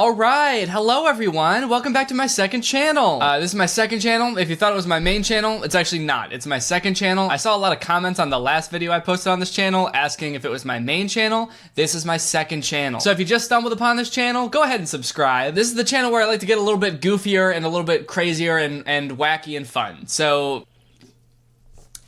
All right, hello everyone. Welcome back to my second channel. This is my second channel. If you thought it was my main channel, it's actually not. It's my second channel. I saw a lot of comments on the last video I posted on this channel asking if it was my main channel. This is my second channel. So if you just stumbled upon this channel, go ahead and subscribe. This is the channel where I like to get a little bit goofier and a little bit crazier and wacky and fun. So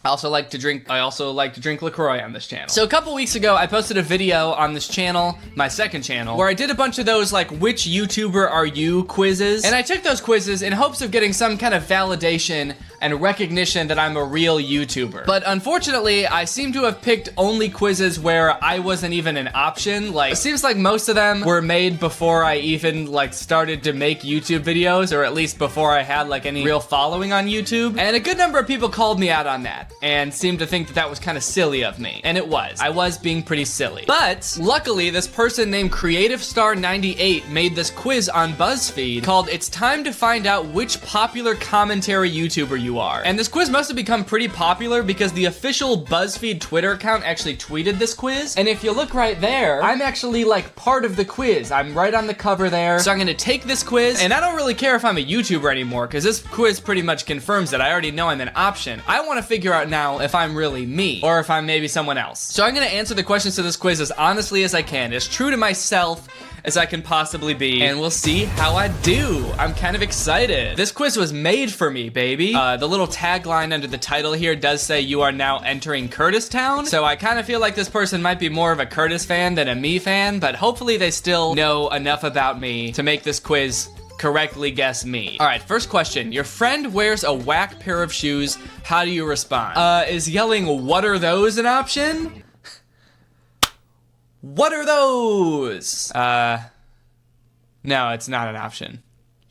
I also like to drink LaCroix on this channel. So a couple weeks ago, I posted a video on this channel, my second channel, where I did a bunch of those like, which YouTuber are you quizzes. And I took those quizzes in hopes of getting some kind of validation and recognition that I'm a real YouTuber. But unfortunately, I seem to have picked only quizzes where I wasn't even an option. Like, it seems like most of them were made before I even like started to make YouTube videos, or at least before I had like any real following on YouTube. And a good number of people called me out on that and seemed to think that that was kind of silly of me. And it was. I was being pretty silly. But luckily, this person named CreativeStar98 made this quiz on BuzzFeed called "It's Time to Find Out Which Popular Commentary YouTuber You Are." And this quiz must have become pretty popular because the official BuzzFeed Twitter account actually tweeted this quiz. And if you look right there, I'm actually like part of the quiz. I'm right on the cover there. So I'm gonna take this quiz, and I don't really care if I'm a YouTuber anymore because this quiz pretty much confirms that I already know I'm an option. I want to figure out now if I'm really me, or if I'm maybe someone else. So I'm gonna answer the questions to this quiz as honestly as I can, as true to myself as I can possibly be, and we'll see how I do. I'm kind of excited. This quiz was made for me, baby. The little tagline under the title here does say "You are now entering Curtistown," so I kind of feel like this person might be more of a Curtis fan than a me fan, but hopefully they still know enough about me to make this quiz correctly guess me. All right, first question. Your friend wears a whack pair of shoes. How do you respond? Is yelling "What are those" an option? What are those? No, it's not an option.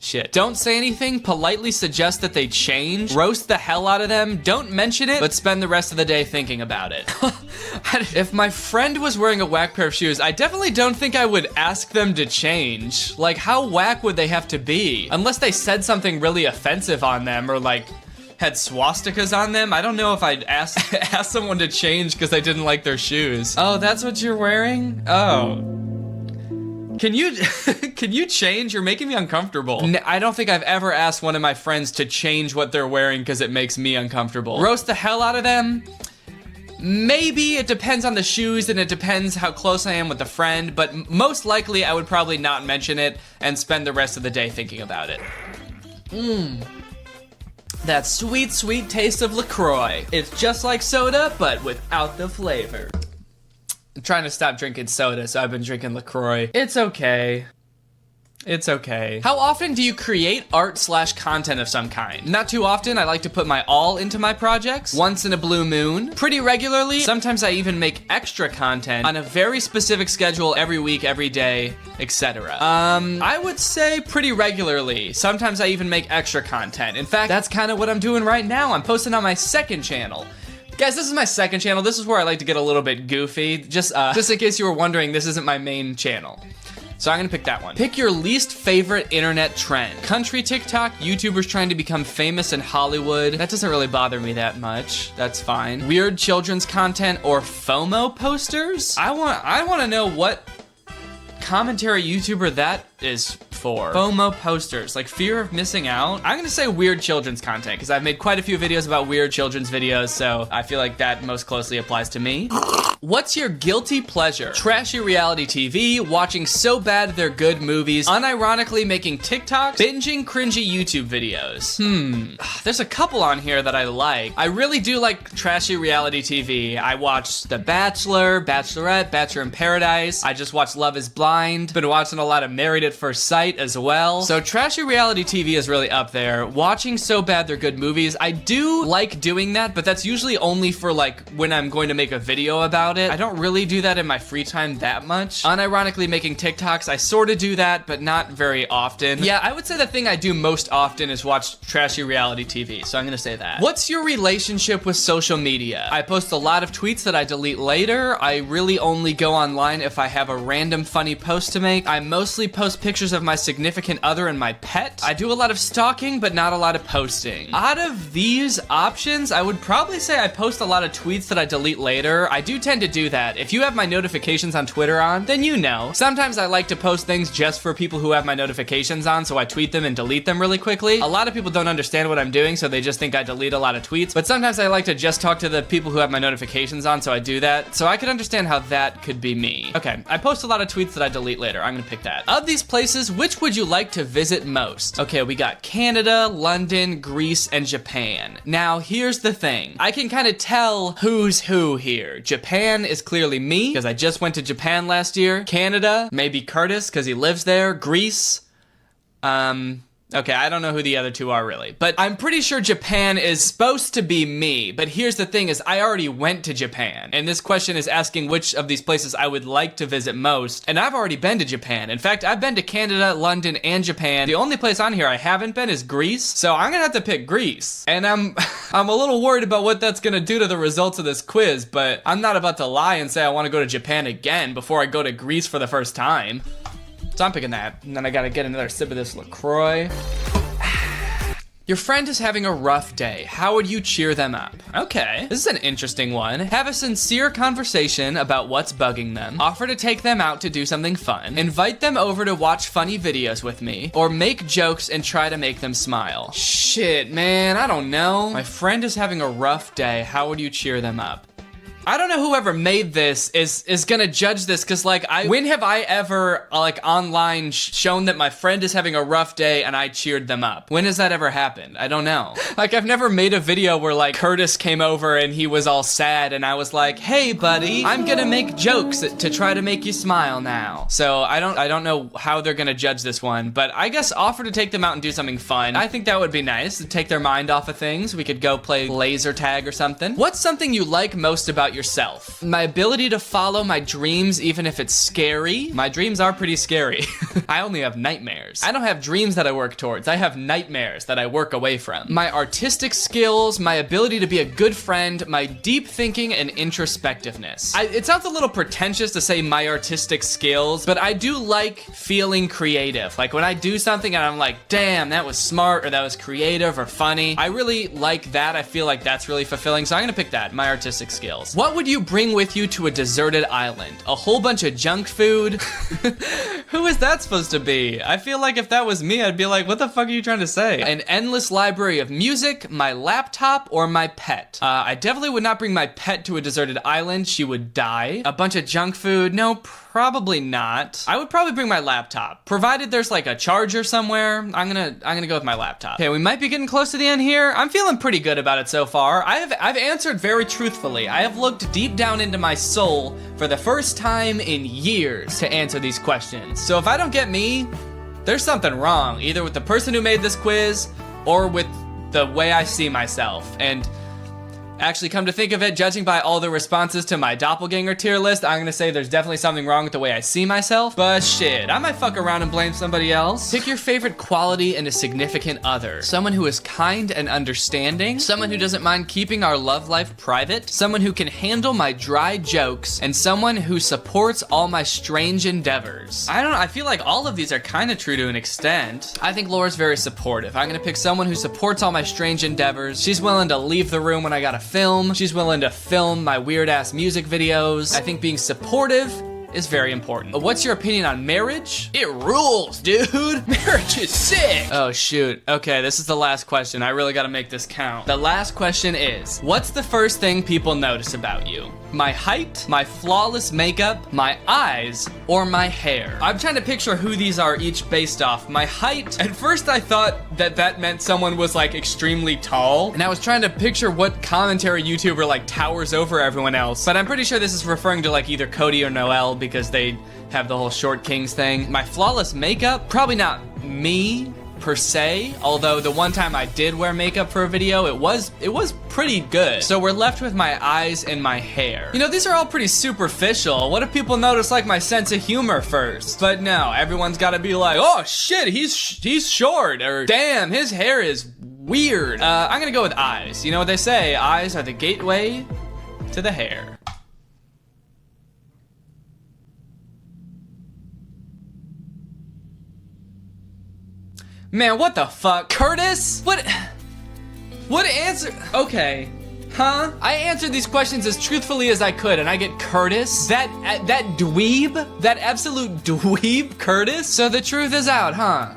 Shit. Don't say anything, politely suggest that they change, roast the hell out of them, don't mention it, but spend the rest of the day thinking about it. If my friend was wearing a whack pair of shoes, I definitely don't think I would ask them to change. Like, how whack would they have to be? Unless they said something really offensive on them, or like, had swastikas on them. I don't know if I'd ask someone to change because I didn't like their shoes. Oh, that's what you're wearing? Oh. Can you change? You're making me uncomfortable. I don't think I've ever asked one of my friends to change what they're wearing because it makes me uncomfortable. Roast the hell out of them? Maybe. It depends on the shoes and it depends how close I am with the friend, but most likely I would probably not mention it and spend the rest of the day thinking about it. That sweet, sweet taste of LaCroix. It's just like soda, but without the flavor. I'm trying to stop drinking soda, so I've been drinking LaCroix. It's okay. It's okay. How often do you create art/content of some kind? Not too often. I like to put my all into my projects. Once in a blue moon. Pretty regularly. Sometimes I even make extra content on a very specific schedule every week, every day, etc. I would say pretty regularly. Sometimes I even make extra content. In fact, that's kind of what I'm doing right now. I'm posting on my second channel. Guys, this is my second channel. This is where I like to get a little bit goofy. Just in case you were wondering, this isn't my main channel. So I'm gonna pick that one. Pick your least favorite internet trend. Country TikTok, YouTubers trying to become famous in Hollywood. That doesn't really bother me that much. That's fine. Weird children's content or FOMO posters? I wanna know what commentary YouTuber that is for. FOMO posters, like fear of missing out. I'm gonna say weird children's content because I've made quite a few videos about weird children's videos, so I feel like that most closely applies to me. What's your guilty pleasure? Trashy reality TV, watching so bad they're good movies, unironically making TikToks, binging cringy YouTube videos. There's a couple on here that I like. I really do like trashy reality TV. I watch The Bachelor, Bachelorette, Bachelor in Paradise. I just watched Love is Blind. Been watching a lot of Married at First Sight as well. So trashy reality TV is really up there. Watching so bad they're good movies. I do like doing that, but that's usually only for like when I'm going to make a video about it. I don't really do that in my free time that much. Unironically making TikToks, I sort of do that, but not very often. Yeah, I would say the thing I do most often is watch trashy reality TV, so I'm gonna say that. What's your relationship with social media? I post a lot of tweets that I delete later. I really only go online if I have a random funny post to make. I mostly post pictures of myself significant other and my pet. I do a lot of stalking, but not a lot of posting. Out of these options, I would probably say I post a lot of tweets that I delete later. I do tend to do that. If you have my notifications on Twitter on, then you know. Sometimes I like to post things just for people who have my notifications on, so I tweet them and delete them really quickly. A lot of people don't understand what I'm doing, so they just think I delete a lot of tweets, but sometimes I like to just talk to the people who have my notifications on, so I do that. So I can understand how that could be me. Okay, I post a lot of tweets that I delete later. I'm gonna pick that. Of these places, which would you like to visit most? Okay, we got Canada, London, Greece, and Japan. Now, here's the thing. I can kind of tell who's who here. Japan is clearly me, because I just went to Japan last year. Canada, maybe Curtis, because he lives there. Greece, okay, I don't know who the other two are really, but I'm pretty sure Japan is supposed to be me, but here's the thing is I already went to Japan, and this question is asking which of these places I would like to visit most, and I've already been to Japan. In fact, I've been to Canada, London, and Japan. The only place on here I haven't been is Greece, so I'm gonna have to pick Greece. And I'm a little worried about what that's gonna do to the results of this quiz, but I'm not about to lie and say I wanna go to Japan again before I go to Greece for the first time. So I'm picking that, and then I gotta get another sip of this LaCroix. Your friend is having a rough day. How would you cheer them up? Okay, this is an interesting one. Have a sincere conversation about what's bugging them. Offer to take them out to do something fun. Invite them over to watch funny videos with me. Or make jokes and try to make them smile. Shit, man, I don't know. My friend is having a rough day. How would you cheer them up? I don't know whoever made this is gonna judge this, cause like when have I ever like online shown that my friend is having a rough day and I cheered them up? When has that ever happened? I don't know. Like I've never made a video where like Curtis came over and he was all sad and I was like, hey buddy, I'm gonna make jokes to try to make you smile now. So I don't know how they're gonna judge this one, but I guess offer to take them out and do something fun. I think that would be nice to take their mind off of things. We could go play laser tag or something. What's something you like most about yourself? My ability to follow my dreams even if it's scary. My dreams are pretty scary. I only have nightmares. I don't have dreams that I work towards. I have nightmares that I work away from. My artistic skills, my ability to be a good friend, my deep thinking and introspectiveness. It sounds a little pretentious to say my artistic skills, but I do like feeling creative. Like when I do something and I'm like, damn, that was smart or that was creative or funny. I really like that. I feel like that's really fulfilling. So I'm gonna pick that, my artistic skills. What would you bring with you to a deserted island? A whole bunch of junk food? Who is that supposed to be? I feel like if that was me, I'd be like, what the fuck are you trying to say? An endless library of music, my laptop, or my pet? I definitely would not bring my pet to a deserted island. She would die. A bunch of junk food? No, probably not. I would probably bring my laptop, provided there's like a charger somewhere. I'm gonna go with my laptop. Okay, we might be getting close to the end here. I'm feeling pretty good about it so far. I've answered very truthfully. I have looked deep down into my soul for the first time in years to answer these questions. So if I don't get me, there's something wrong, either with the person who made this quiz or with the way I see myself. And actually, come to think of it, judging by all the responses to my doppelganger tier list, I'm gonna say there's definitely something wrong with the way I see myself, but shit, I might fuck around and blame somebody else. Pick your favorite quality in a significant other. Someone who is kind and understanding, someone who doesn't mind keeping our love life private, someone who can handle my dry jokes, and someone who supports all my strange endeavors. I don't know, I feel like all of these are kind of true to an extent. I think Laura's very supportive. I'm gonna pick someone who supports all my strange endeavors. She's willing to leave the room when I gotta film. She's willing to film my weird ass music videos. I think being supportive is very important. What's your opinion on marriage? It rules, dude. Marriage is sick. Oh shoot. Okay, this is the last question. I really gotta make this count. The last question is, what's the first thing people notice about you? My height, my flawless makeup, my eyes, or my hair? I'm trying to picture who these are each based off. My height, at first I thought that meant someone was like extremely tall, and I was trying to picture what commentary YouTuber like towers over everyone else, but I'm pretty sure this is referring to like either Cody or Noel because they have the whole short kings thing. My flawless makeup, probably not me per se, although the one time I did wear makeup for a video, it was pretty good. So we're left with my eyes and my hair. You know, these are all pretty superficial. What if people notice like my sense of humor first? But no, everyone's gotta be like, oh shit, he's short, or damn, his hair is weird. I'm gonna go with eyes. You know what they say, eyes are the gateway to the hair. Man, what the fuck? Curtis? What answer? Okay. Huh? I answered these questions as truthfully as I could, and I get Curtis? That dweeb? That absolute dweeb Curtis? So the truth is out, huh?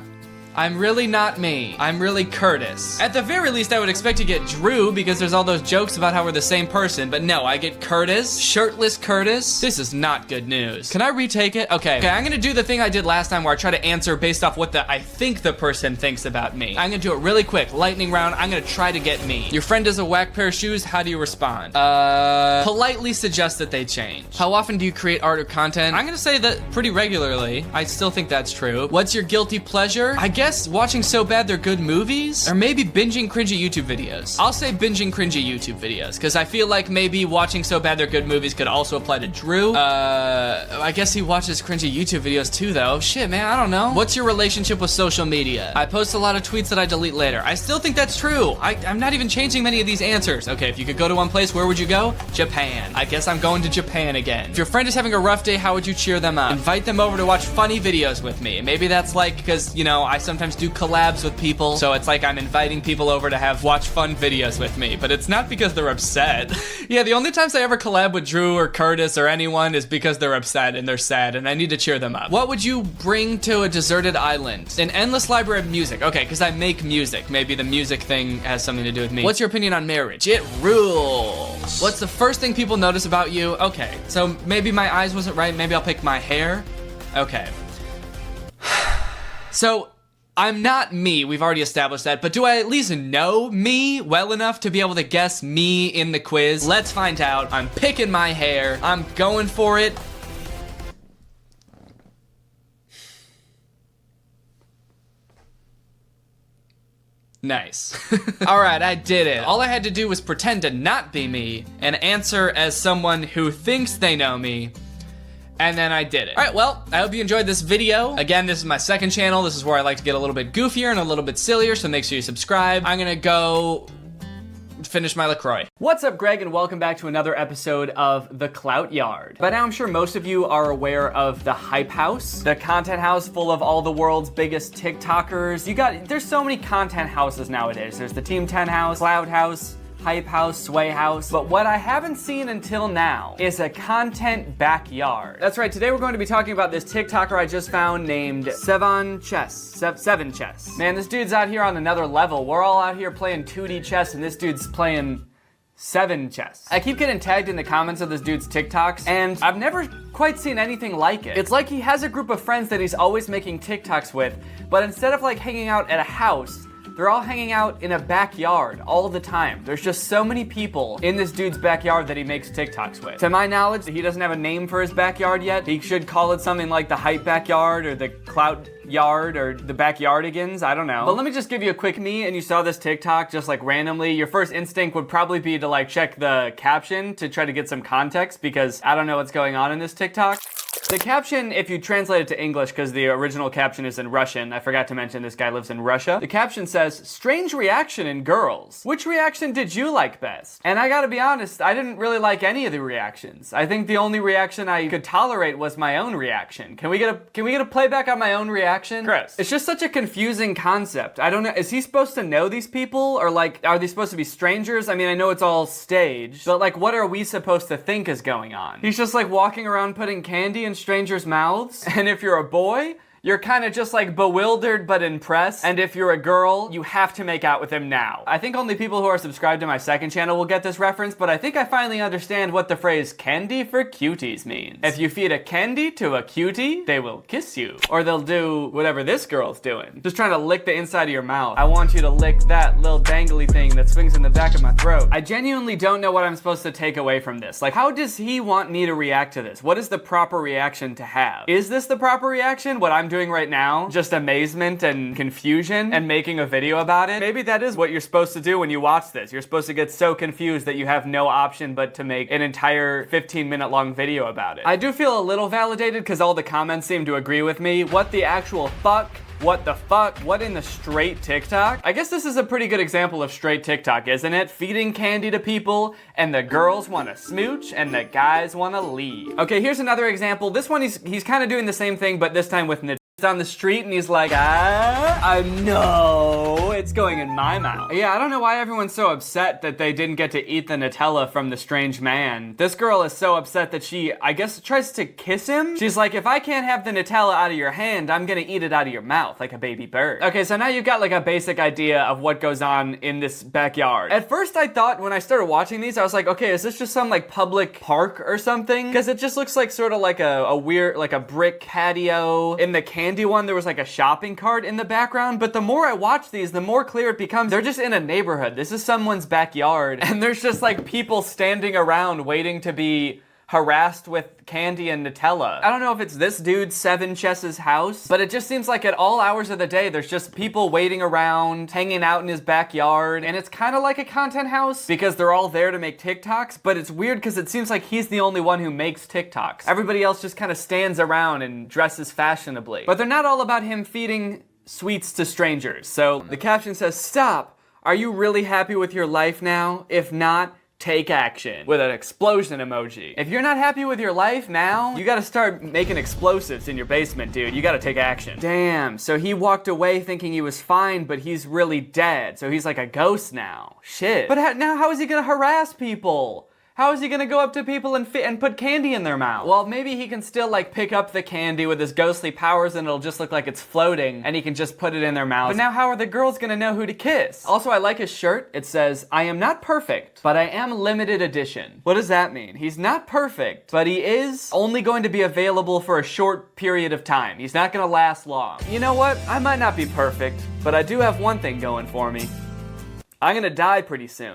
I'm really not me. I'm really Curtis. At the very least, I would expect to get Drew because there's all those jokes about how we're the same person, but no, I get Curtis, shirtless Curtis. This is not good news. Can I retake it? Okay, I'm gonna do the thing I did last time where I try to answer based off what I think the person thinks about me. I'm gonna do it really quick, lightning round. I'm gonna try to get me. Your friend does a whack pair of shoes, how do you respond? Politely suggest that they change. How often do you create art or content? I'm gonna say that pretty regularly. I still think that's true. What's your guilty pleasure? I guess watching So Bad They're Good movies, or maybe binging cringy YouTube videos. I'll say binging cringy YouTube videos, because I feel like maybe watching So Bad They're Good movies could also apply to Drew. I guess he watches cringy YouTube videos too, though. Shit, man, I don't know. What's your relationship with social media? I post a lot of tweets that I delete later. I still think that's true. I'm not even changing many of these answers. Okay, if you could go to one place, where would you go? Japan. I guess I'm going to Japan again. If your friend is having a rough day, how would you cheer them up? Invite them over to watch funny videos with me. Maybe that's like, because, you know, I sometimes do collabs with people, so it's like I'm inviting people over to watch fun videos with me, but it's not because they're upset. Yeah, the only times I ever collab with Drew or Curtis or anyone is because they're upset and they're sad and I need to cheer them up. What would you bring to a deserted island? An endless library of music. Okay, because I make music. Maybe the music thing has something to do with me. What's your opinion on marriage? It rules. What's the first thing people notice about you? Okay, so maybe my eyes wasn't right. Maybe I'll pick my hair. Okay. So, I'm not me, we've already established that, but do I at least know me well enough to be able to guess me in the quiz? Let's find out. I'm picking my hair. I'm going for it. Nice. All right, I did it. All I had to do was pretend to not be me and answer as someone who thinks they know me. And then I did it. All right, well, I hope you enjoyed this video. Again, this is my second channel. This is where I like to get a little bit goofier and a little bit sillier, so make sure you subscribe. I'm gonna go finish my LaCroix. What's up, Greg, and welcome back to another episode of The Clout Yard. By now, I'm sure most of you are aware of the Hype House, the content house full of all the world's biggest TikTokers. There's so many content houses nowadays. There's the Team 10 House, Clout House, Hype House, Sway House, but what I haven't seen until now is a content backyard. That's right, today we're going to be talking about this TikToker I just found named Seven Chess. Man, this dude's out here on another level. We're all out here playing 2D chess and this dude's playing 7 chess. I keep getting tagged in the comments of this dude's TikToks, and I've never quite seen anything like it. It's like he has a group of friends that he's always making TikToks with, but instead of like hanging out at a house, they're all hanging out in a backyard all the time. There's just so many people in this dude's backyard that he makes TikToks with. To my knowledge, he doesn't have a name for his backyard yet. He should call it something like the Hype Backyard or the Clout Yard or the Backyardigans, I don't know. But let me just give you a quick me and you saw this TikTok just like randomly. Your first instinct would probably be to like check the caption to try to get some context because I don't know what's going on in this TikTok. The caption, if you translate it to English, because the original caption is in Russian, I forgot to mention this guy lives in Russia. The caption says, "Strange reaction in girls. Which reaction did you like best?" And I gotta be honest, I didn't really like any of the reactions. I think the only reaction I could tolerate was my own reaction. Can we get a playback on my own reaction? Chris. It's just such a confusing concept. I don't know, is he supposed to know these people? Or like, are they supposed to be strangers? I mean, I know it's all staged, but like, what are we supposed to think is going on? He's just like walking around putting candy in strangers' mouths, and if you're a boy, you're kind of just like bewildered but impressed, and if you're a girl, you have to make out with him now. I think only people who are subscribed to my second channel will get this reference, but I think I finally understand what the phrase candy for cuties means. If you feed a candy to a cutie, they will kiss you. Or they'll do whatever this girl's doing. Just trying to lick the inside of your mouth. I want you to lick that little dangly thing that swings in the back of my throat. I genuinely don't know what I'm supposed to take away from this. Like, how does he want me to react to this? What is the proper reaction to have? Is this the proper reaction? What I'm doing right now? Just amazement and confusion and making a video about it? Maybe that is what you're supposed to do when you watch this. You're supposed to get so confused that you have no option but to make an entire 15-minute long video about it. I do feel a little validated because all the comments seem to agree with me. What the actual fuck? What the fuck? What in the straight TikTok? I guess this is a pretty good example of straight TikTok, isn't it? Feeding candy to people, and the girls want to smooch, and the guys want to leave. Okay, here's another example. This one, he's kind of doing the same thing, but this time with on the street and he's like, no, it's going in my mouth. Yeah, I don't know why everyone's so upset that they didn't get to eat the Nutella from the strange man. This girl is so upset that she, I guess, tries to kiss him. She's like, if I can't have the Nutella out of your hand, I'm gonna eat it out of your mouth like a baby bird. Okay, so now you've got like a basic idea of what goes on in this backyard. At first I thought when I started watching these, I was like, okay, is this just some like public park or something? Because it just looks like sort of like a weird, like a brick patio. In the candy one, there was like a shopping cart in the background, but the more I watch these, the more clear it becomes they're just in a neighborhood. This is someone's backyard, and there's just like people standing around waiting to be harassed with candy and Nutella. I don't know if it's this dude, Seven Chess's house, but it just seems like at all hours of the day, there's just people waiting around, hanging out in his backyard, and it's kind of like a content house because they're all there to make TikToks, but it's weird because it seems like he's the only one who makes TikToks. Everybody else just kind of stands around and dresses fashionably. But they're not all about him feeding sweets to strangers. So the caption says, "Stop! Are you really happy with your life now? If not, take action," with an explosion emoji. If you're not happy with your life now, you gotta start making explosives in your basement, dude. You gotta take action. Damn, so he walked away thinking he was fine, but he's really dead. So he's like a ghost now. Shit. But now how is he gonna harass people? How is he gonna go up to people and put candy in their mouth? Well, maybe he can still like pick up the candy with his ghostly powers and it'll just look like it's floating and he can just put it in their mouth. But now how are the girls gonna know who to kiss? Also, I like his shirt. It says, "I am not perfect, but I am limited edition." What does that mean? He's not perfect, but he is only going to be available for a short period of time. He's not gonna last long. You know what? I might not be perfect, but I do have one thing going for me. I'm gonna die pretty soon.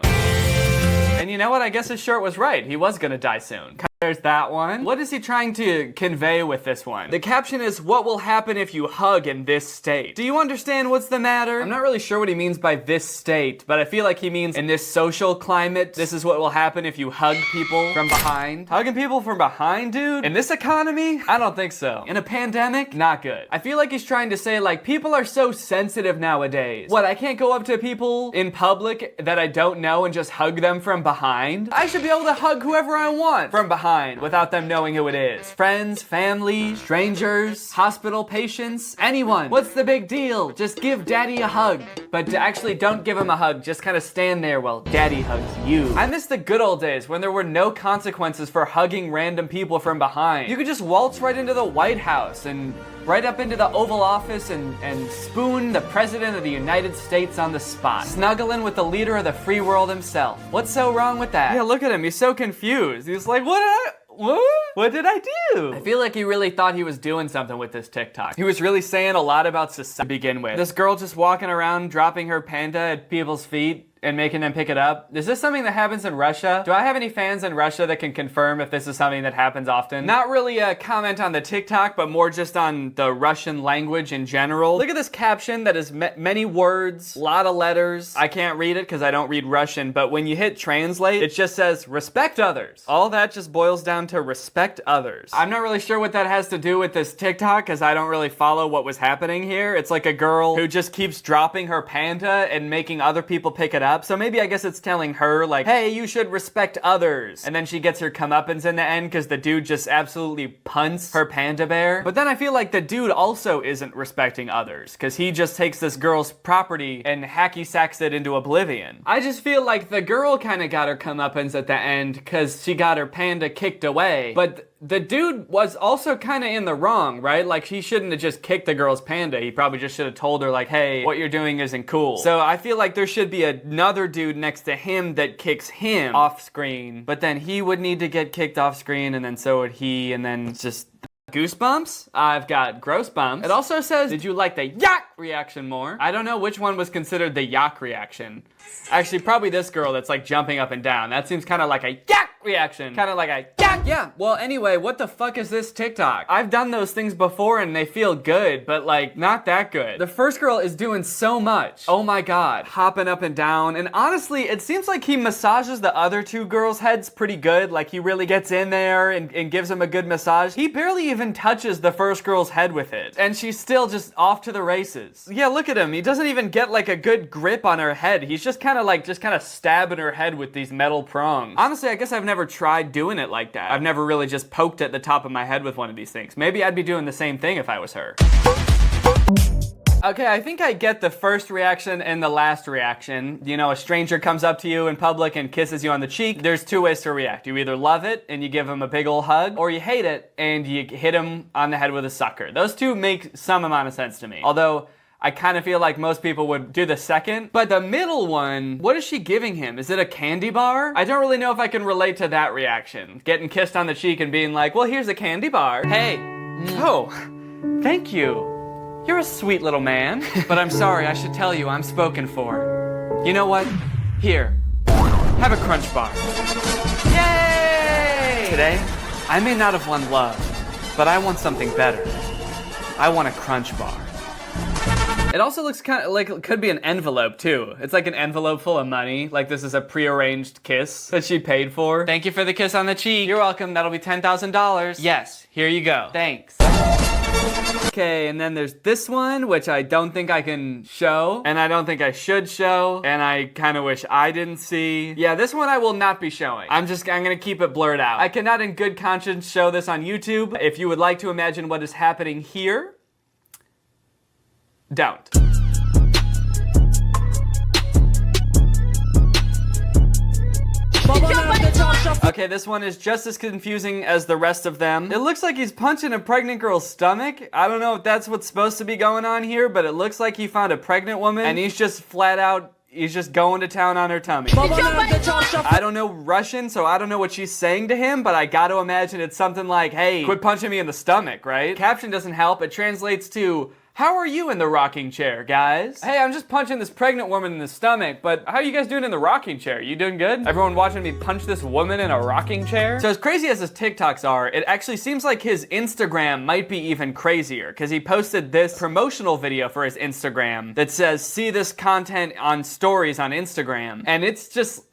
And you know what? I guess his shirt was right. He was gonna die soon. There's that one. What is he trying to convey with this one? The caption is, "What will happen if you hug in this state?" Do you understand what's the matter? I'm not really sure what he means by this state, but I feel like he means in this social climate, this is what will happen if you hug people from behind. Hugging people from behind, dude? In this economy? I don't think so. In a pandemic? Not good. I feel like he's trying to say, like, people are so sensitive nowadays. What, I can't go up to people in public that I don't know and just hug them from behind? I should be able to hug whoever I want from behind without them knowing who it is. Friends, family, strangers, hospital patients, anyone. What's the big deal? Just give daddy a hug. But actually don't give him a hug, just kind of stand there while daddy hugs you. I miss the good old days when there were no consequences for hugging random people from behind. You could just waltz right into the White House and right up into the Oval Office and spoon the President of the United States on the spot. Snuggling with the leader of the free world himself. What's so wrong with that? Yeah, look at him. He's so confused. He's like, what did I do? I feel like he really thought he was doing something with this TikTok. He was really saying a lot about society to begin with. This girl just walking around dropping her panda at people's feet and making them pick it up. Is this something that happens in Russia? Do I have any fans in Russia that can confirm if this is something that happens often? Not really a comment on the TikTok, but more just on the Russian language in general. Look at this caption that is many words, a lot of letters. I can't read it because I don't read Russian, but when you hit translate, it just says respect others. All that just boils down to respect others. I'm not really sure what that has to do with this TikTok because I don't really follow what was happening here. It's like a girl who just keeps dropping her panda and making other people pick it up. So maybe I guess it's telling her like, hey, you should respect others. And then she gets her comeuppance in the end because the dude just absolutely punts her panda bear. But then I feel like the dude also isn't respecting others because he just takes this girl's property and hacky sacks it into oblivion. I just feel like the girl kind of got her comeuppance at the end because she got her panda kicked away. But the dude was also kind of in the wrong, right? Like, he shouldn't have just kicked the girl's panda. He probably just should have told her, like, hey, what you're doing isn't cool. So I feel like there should be another dude next to him that kicks him off screen, but then he would need to get kicked off screen, and then so would he, and then just goosebumps. I've got gross bumps. It also says, did you like the yak reaction more? I don't know which one was considered the yak reaction. Actually, probably this girl that's like jumping up and down. That seems kind of like a yak reaction. Kind of like a yak. Yeah, well, anyway, what the fuck is this TikTok? I've done those things before and they feel good, but like not that good. The first girl is doing so much. Oh my God, hopping up and down. And honestly, it seems like he massages the other two girls' heads pretty good. Like he really gets in there and gives them a good massage. He barely even touches the first girl's head with it. And she's still just off to the races. Yeah, look at him. He doesn't even get like a good grip on her head. He's just kind of stabbing her head with these metal prongs. Honestly, I guess I've never tried doing it like that. I've never really just poked at the top of my head with one of these things. Maybe I'd be doing the same thing if I was her. Okay, I think I get the first reaction and the last reaction. You know, a stranger comes up to you in public and kisses you on the cheek. There's two ways to react. You either love it and you give him a big ol' hug, or you hate it and you hit him on the head with a sucker. Those two make some amount of sense to me. Although, I kind of feel like most people would do the second. But the middle one, what is she giving him? Is it a candy bar? I don't really know if I can relate to that reaction. Getting kissed on the cheek and being like, well, here's a candy bar. Hey, oh, thank you. You're a sweet little man, but I'm sorry, I should tell you, I'm spoken for. You know what? Here, have a crunch bar. Yay! Today, I may not have won love, but I want something better. I want a crunch bar. It also looks kind of like it could be an envelope too. It's like an envelope full of money. Like this is a prearranged kiss that she paid for. Thank you for the kiss on the cheek. You're welcome, that'll be $10,000. Yes, here you go. Thanks. Okay, and then there's this one, which I don't think I can show, and I don't think I should show, and I kind of wish I didn't see. Yeah, this one I will not be showing. I'm gonna keep it blurred out. I cannot in good conscience show this on YouTube. If you would like to imagine what is happening here, don't. Okay, this one is just as confusing as the rest of them. It looks like he's punching a pregnant girl's stomach. I don't know if that's what's supposed to be going on here, but it looks like he found a pregnant woman and he's just flat out, he's just going to town on her tummy. I don't know Russian, so I don't know what she's saying to him, but I gotta imagine it's something like, hey, quit punching me in the stomach, right? Caption doesn't help. It translates to, how are you in the rocking chair, guys? Hey, I'm just punching this pregnant woman in the stomach, but how are you guys doing in the rocking chair? You doing good? Everyone watching me punch this woman in a rocking chair? So as crazy as his TikToks are, it actually seems like his Instagram might be even crazier, because he posted this promotional video for his Instagram that says, see this content on stories on Instagram. And it's just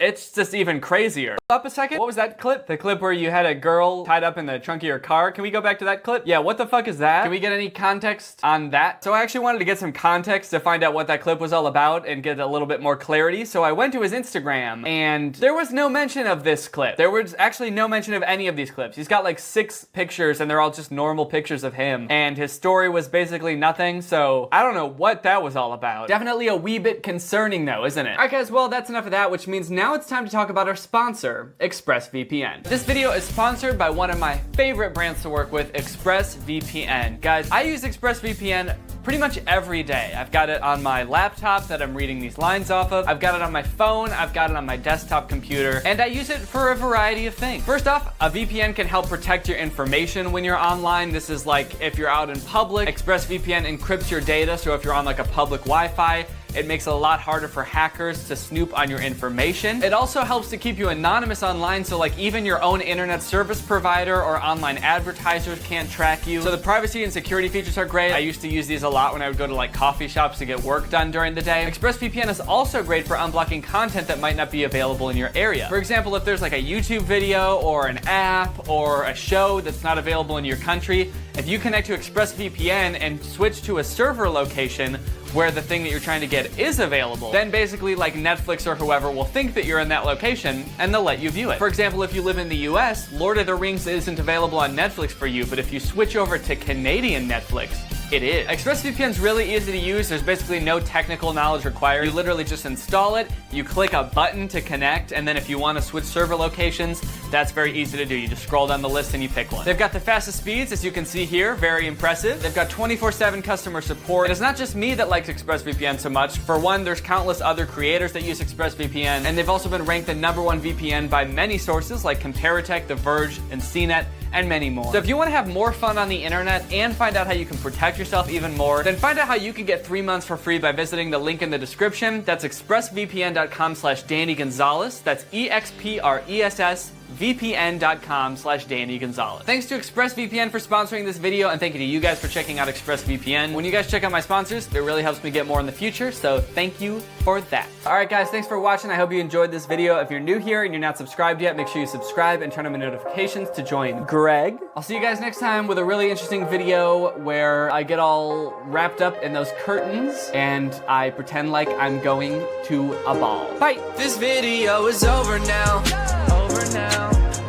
even crazier. Up a second, what was that clip? The clip where you had a girl tied up in the trunk of your car? Can we go back to that clip? Yeah, what the fuck is that? Can we get any context on that? So I actually wanted to get some context to find out what that clip was all about and get a little bit more clarity. So I went to his Instagram and there was no mention of this clip. There was actually no mention of any of these clips. He's got like 6 pictures and they're all just normal pictures of him. And his story was basically nothing. So I don't know what that was all about. Definitely a wee bit concerning though, isn't it? All right guys, well that's enough of that, which means now it's time to talk about our sponsor, ExpressVPN. This video is sponsored by one of my favorite brands to work with, ExpressVPN. Guys, I use ExpressVPN pretty much every day. I've got it on my laptop that I'm reading these lines off of. I've got it on my phone. I've got it on my desktop computer. And I use it for a variety of things. First off, a VPN can help protect your information when you're online. This is like if you're out in public, ExpressVPN encrypts your data. So if you're on like a public Wi-Fi, it makes it a lot harder for hackers to snoop on your information. It also helps to keep you anonymous online, so like even your own internet service provider or online advertisers can't track you. So the privacy and security features are great. I used to use these a lot when I would go to like coffee shops to get work done during the day. ExpressVPN is also great for unblocking content that might not be available in your area. For example, if there's like a YouTube video or an app or a show that's not available in your country, if you connect to ExpressVPN and switch to a server location where the thing that you're trying to get is available, then basically like Netflix or whoever will think that you're in that location and they'll let you view it. For example, if you live in the US, Lord of the Rings isn't available on Netflix for you, but if you switch over to Canadian Netflix, it is. ExpressVPN's really easy to use. There's basically no technical knowledge required. You literally just install it, you click a button to connect, and then if you want to switch server locations, that's very easy to do. You just scroll down the list and you pick one. They've got the fastest speeds, as you can see here, very impressive. They've got 24/7 customer support. And it's not just me that likes ExpressVPN so much. For one, there's countless other creators that use ExpressVPN, and they've also been ranked the #1 VPN by many sources like Comparitech, The Verge, and CNET, and many more. So if you want to have more fun on the internet and find out how you can protect yourself even more, then find out how you can get 3 months for free by visiting the link in the description. That's expressvpn.com/Danny Gonzalez. That's EXPRESS VPN.com/Danny Gonzalez. Thanks to ExpressVPN for sponsoring this video, and thank you to you guys for checking out ExpressVPN. When you guys check out my sponsors, it really helps me get more in the future, so thank you for that. Alright guys, thanks for watching. I hope you enjoyed this video. If you're new here and you're not subscribed yet, make sure you subscribe and turn on my notifications to join Greg. I'll see you guys next time with a really interesting video where I get all wrapped up in those curtains and I pretend like I'm going to a ball. Bye! This video is over now.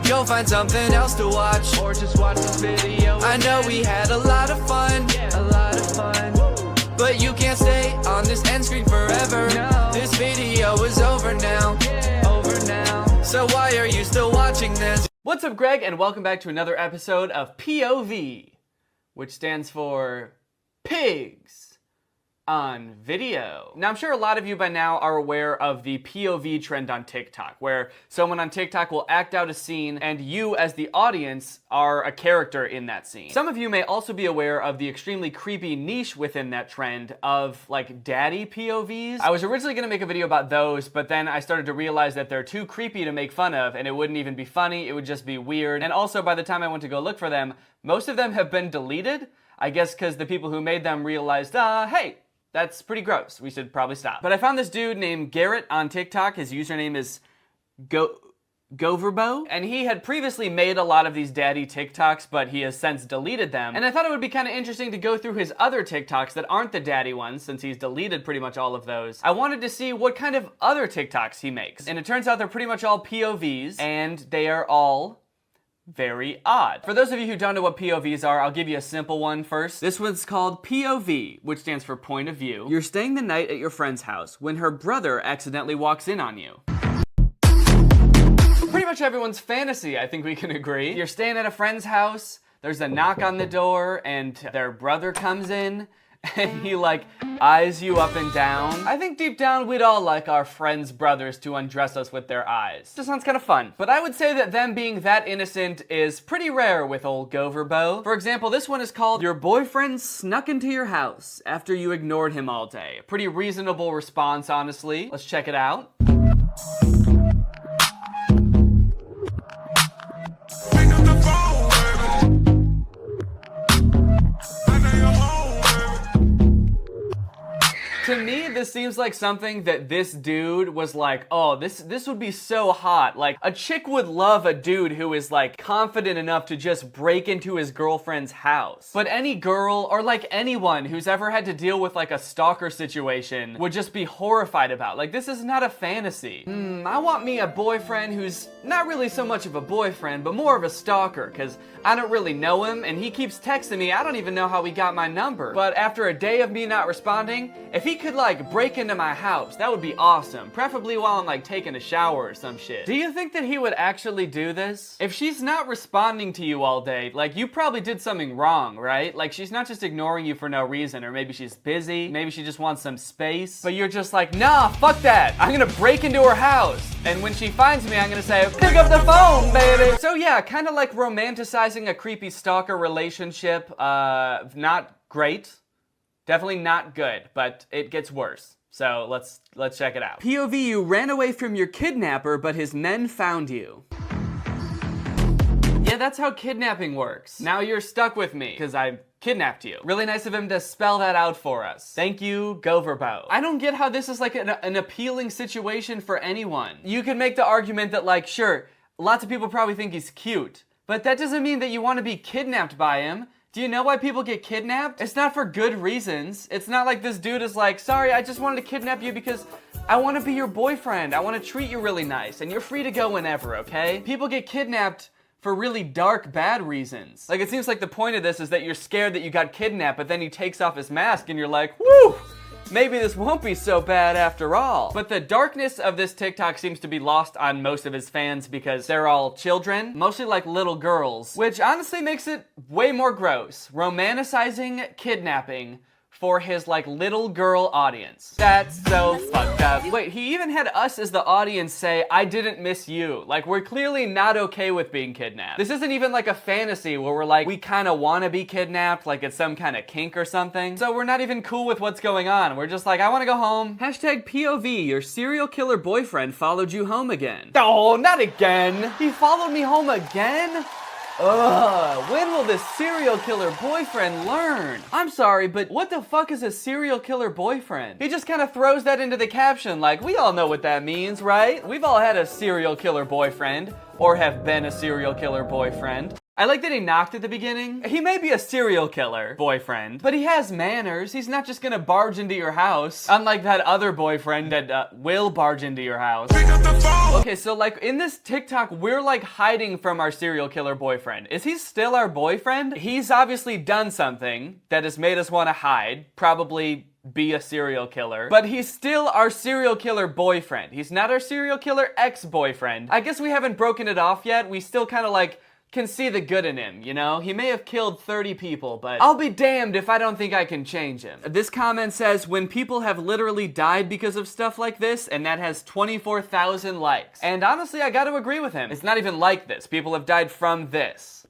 You'll find something else to watch, or just watch this video. I know we had a lot of fun. over now. So why are you still watching this? What's up, Greg, and welcome back to another episode of POV, which stands for Pigs on Video. Now, I'm sure a lot of you by now are aware of the POV trend on TikTok, where someone on TikTok will act out a scene and you, as the audience, are a character in that scene. Some of you may also be aware of the extremely creepy niche within that trend of, like, daddy POVs. I was originally gonna make a video about those, but then I started to realize that they're too creepy to make fun of, and it wouldn't even be funny, it would just be weird. And also, by the time I went to go look for them, most of them have been deleted. I guess because the people who made them realized, hey, that's pretty gross. We should probably stop. But I found this dude named Garrett on TikTok. His username is Goverbo. And he had previously made a lot of these daddy TikToks, but he has since deleted them. And I thought it would be kind of interesting to go through his other TikToks that aren't the daddy ones, since he's deleted pretty much all of those. I wanted to see what kind of other TikToks he makes. And it turns out they're pretty much all POVs, and they are all very odd. For those of you who don't know what POVs are, I'll give you a simple one first. This one's called POV, which stands for point of view. You're staying the night at your friend's house when her brother accidentally walks in on you. Pretty much everyone's fantasy, I think we can agree. You're staying at a friend's house, there's a knock on the door, and their brother comes in, and he, like, eyes you up and down. I think deep down we'd all like our friends' brothers to undress us with their eyes. Just sounds kind of fun. But I would say that them being that innocent is pretty rare with old Goverbo. For example, this one is called Your Boyfriend Snuck Into Your House After You Ignored Him All Day. A pretty reasonable response, honestly. Let's check it out. To me, this seems like something that this dude was like, oh, this would be so hot. Like, a chick would love a dude who is, like, confident enough to just break into his girlfriend's house. But any girl, or like anyone who's ever had to deal with, like, a stalker situation would just be horrified about. Like, this is not a fantasy. I want me a boyfriend who's not really so much of a boyfriend, but more of a stalker, because I don't really know him, and he keeps texting me. I don't even know how he got my number. But after a day of me not responding, if he could, like, break into my house, that would be awesome. Preferably while I'm, like, taking a shower or some shit. Do you think that he would actually do this? If she's not responding to you all day, like, you probably did something wrong, right? Like, she's not just ignoring you for no reason, or maybe she's busy, maybe she just wants some space, but you're just like, nah, fuck that. I'm gonna break into her house. And when she finds me, I'm gonna say, pick up the phone, baby. So yeah, kind of like romanticizing a creepy stalker relationship. Not great. Definitely not good, but it gets worse. So let's check it out. POV, you ran away from your kidnapper, but his men found you. Yeah, that's how kidnapping works. Now you're stuck with me, because I kidnapped you. Really nice of him to spell that out for us. Thank you, Goverbo. I don't get how this is like an appealing situation for anyone. You could make the argument that, like, sure, lots of people probably think he's cute, but that doesn't mean that you want to be kidnapped by him. Do you know why people get kidnapped? It's not for good reasons. It's not like this dude is like, sorry, I just wanted to kidnap you because I want to be your boyfriend. I want to treat you really nice, and you're free to go whenever, okay? People get kidnapped for really dark, bad reasons. Like, it seems like the point of this is that you're scared that you got kidnapped, but then he takes off his mask and you're like, woo! Maybe this won't be so bad after all. But the darkness of this TikTok seems to be lost on most of his fans because they're all children, mostly like little girls, which honestly makes it way more gross. Romanticizing kidnapping for his, like, little girl audience. That's so fucked up. Wait, he even had us as the audience say, I didn't miss you. Like, we're clearly not okay with being kidnapped. This isn't even like a fantasy where we're like, we kind of want to be kidnapped, like it's some kind of kink or something. So we're not even cool with what's going on. We're just like, I want to go home. Hashtag POV, your serial killer boyfriend followed you home again. Oh, not again. He followed me home again? Ugh, when will this serial killer boyfriend learn? I'm sorry, but what the fuck is a serial killer boyfriend? He just kind of throws that into the caption like, we all know what that means, right? We've all had a serial killer boyfriend, or have been a serial killer boyfriend. I like that he knocked at the beginning. He may be a serial killer boyfriend, but he has manners. He's not just gonna barge into your house, unlike that other boyfriend that will barge into your house. Okay, so like in this TikTok, we're like hiding from our serial killer boyfriend. Is he still our boyfriend? He's obviously done something that has made us want to hide, probably be a serial killer, but he's still our serial killer boyfriend. He's not our serial killer ex-boyfriend. I guess we haven't broken it off yet. We still kind of like can see the good in him, you know? He may have killed 30 people, but I'll be damned if I don't think I can change him. This comment says, when people have literally died because of stuff like this, and that has 24,000 likes. And honestly, I gotta agree with him. It's not even like this. People have died from this.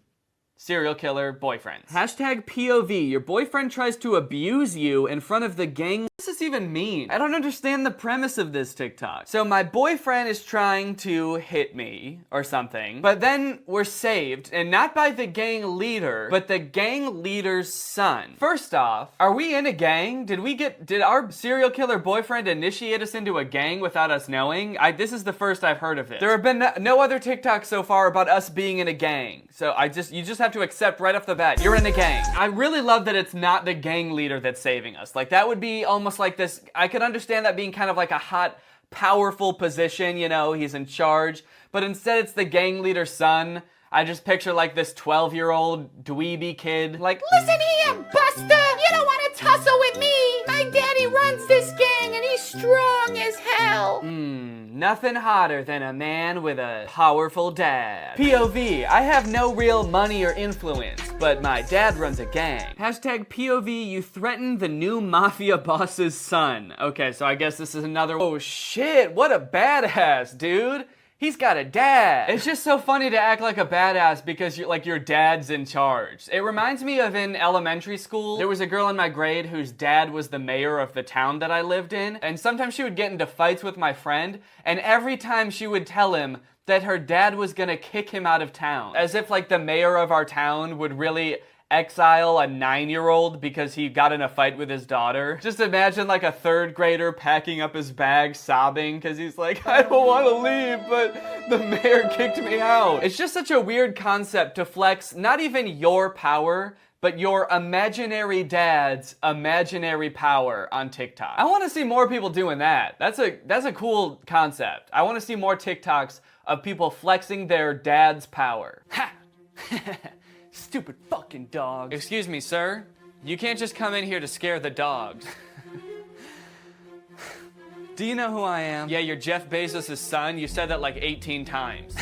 Serial killer boyfriends. Hashtag POV, your boyfriend tries to abuse you in front of the gang. What does this even mean? I don't understand the premise of this TikTok. So my boyfriend is trying to hit me or something, but then we're saved, and not by the gang leader, but the gang leader's son. First off, are we in a gang? Did our serial killer boyfriend initiate us into a gang without us knowing? This is the first I've heard of it. There have been no other TikToks so far about us being in a gang. So you just have to accept right off the bat, you're in a gang. I really love that it's not the gang leader that's saving us. Like, that would be almost like this, I could understand that being kind of like a hot, powerful position, you know, he's in charge, but instead it's the gang leader's son. I just picture like this 12-year-old dweeby kid, like, listen here, Buster, you don't want to tussle with me. My daddy runs this gang and he's strong as hell. Nothing hotter than a man with a powerful dad. POV, I have no real money or influence, but my dad runs a gang. Hashtag POV, you threatened the new mafia boss's son. Okay, so I guess this is another, oh shit, what a badass, dude. He's got a dad. It's just so funny to act like a badass because your dad's in charge. It reminds me of in elementary school, there was a girl in my grade whose dad was the mayor of the town that I lived in, and sometimes she would get into fights with my friend, and every time she would tell him that her dad was gonna kick him out of town. As if like the mayor of our town would really exile a 9-year-old because he got in a fight with his daughter. Just imagine like a 3rd grader packing up his bag sobbing because he's like, I don't want to leave, but the mayor kicked me out. It's just such a weird concept to flex not even your power, but your imaginary dad's imaginary power on TikTok. I want to see more people doing that. That's a cool concept. I want to see more TikToks of people flexing their dad's power. Ha! Stupid fucking dog. Excuse me, sir. You can't just come in here to scare the dogs. Do you know who I am? Yeah, you're Jeff Bezos' son. You said that like 18 times.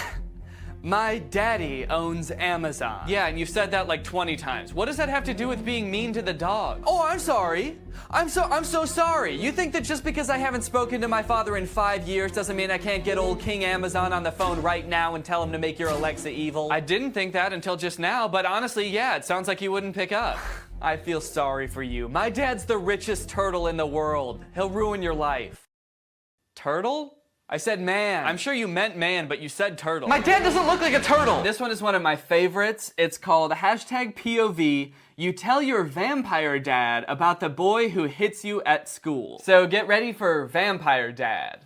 My daddy owns Amazon. Yeah, and you said that like 20 times. What does that have to do with being mean to the dog? Oh, I'm sorry. I'm so sorry. You think that just because I haven't spoken to my father in 5 years doesn't mean I can't get old King Amazon on the phone right now and tell him to make your Alexa evil? I didn't think that until just now, but honestly, yeah, it sounds like he wouldn't pick up. I feel sorry for you. My dad's the richest turtle in the world. He'll ruin your life. Turtle? I said man. I'm sure you meant man, but you said turtle. My dad doesn't look like a turtle. This one is one of my favorites. It's called hashtag POV. You tell your vampire dad about the boy who hits you at school. So get ready for vampire dad.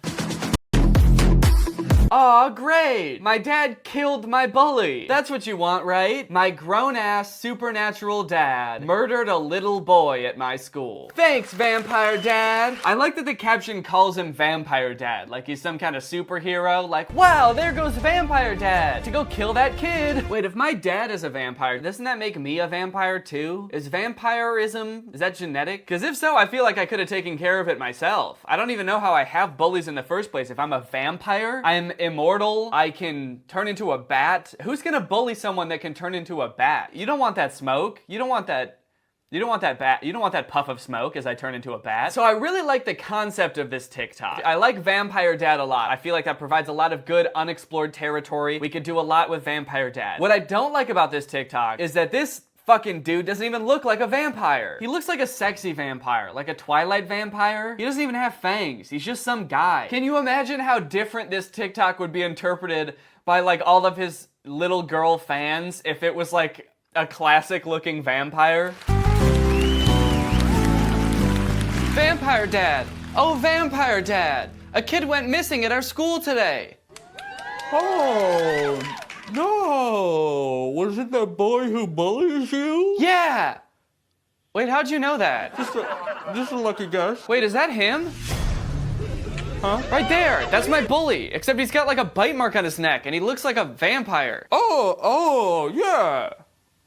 Aw, great! My dad killed my bully. That's what you want, right? My grown-ass supernatural dad murdered a little boy at my school. Thanks, vampire dad! I like that the caption calls him vampire dad, like he's some kind of superhero, like, wow, there goes vampire dad to go kill that kid. Wait, if my dad is a vampire, doesn't that make me a vampire too? Is vampirism, is that genetic? Because if so, I feel like I could have taken care of it myself. I don't even know how I have bullies in the first place. If I'm a vampire, I'm immortal, I can turn into a bat. Who's gonna bully someone that can turn into a bat? You don't want that smoke. You don't want that puff of smoke as I turn into a bat. So I really like the concept of this TikTok. I like Vampire Dad a lot. I feel like that provides a lot of good unexplored territory. We could do a lot with Vampire Dad. What I don't like about this TikTok is that this fucking dude doesn't even look like a vampire. He looks like a sexy vampire, like a Twilight vampire. He doesn't even have fangs. He's just some guy. Can you imagine how different this TikTok would be interpreted by like all of his little girl fans if it was like a classic looking vampire? Vampire Dad. Oh, Vampire Dad. A kid went missing at our school today. Oh, no. Was it that boy who bullies you? Yeah. Wait, how'd you know that? Just a lucky guess. Wait, is that him? Huh? Right there. That's my bully. Except he's got like a bite mark on his neck and he looks like a vampire. Oh, yeah.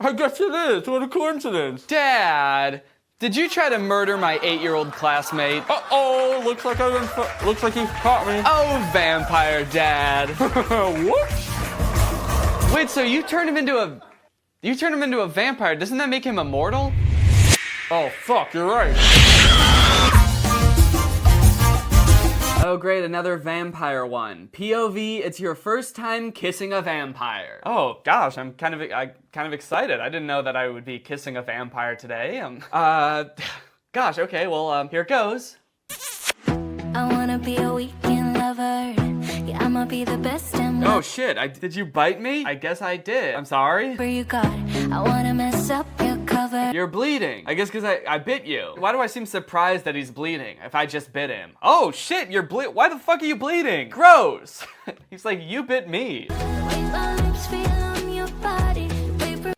I guess it is. What a coincidence. Dad, Did you try to murder my 8-year-old classmate? Uh-oh, looks like he caught me. Oh, vampire dad. Whoops. Wait, so you turned him into a vampire. Doesn't that make him immortal? Oh, fuck, you're right. Oh great, another vampire one. POV, it's your first time kissing a vampire. Oh gosh, I'm kind of excited. I didn't know that I would be kissing a vampire today. Gosh, okay, well, here it goes. I wanna be a weekend lover. Yeah, I'ma be the best and Oh shit, did you bite me? I guess I did. I'm sorry. whatever you got. I wanna mess up your cover. You're bleeding. I guess because I bit you. Why do I seem surprised that he's bleeding if I just bit him? Oh shit, you're why the fuck are you bleeding? Gross. He's like, you bit me. The way my lips feel on your body. Paper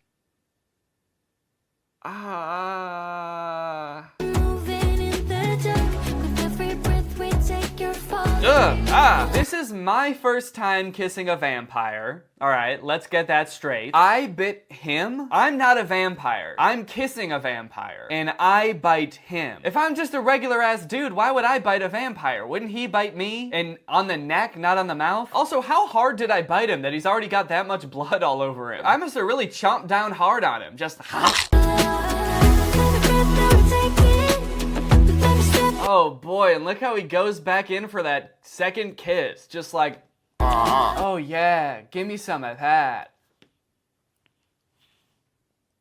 moving in the dark. With every breath we take, you're falling. This is my first time kissing a vampire. All right, let's get that straight. I bit him? I'm not a vampire. I'm kissing a vampire, and I bite him. If I'm just a regular ass dude, why would I bite a vampire? Wouldn't he bite me? And on the neck, not on the mouth? Also, how hard did I bite him that he's already got that much blood all over him? I must have really chomped down hard on him. Just Oh boy, and look how he goes back in for that second kiss. Just like, oh yeah, give me some of that.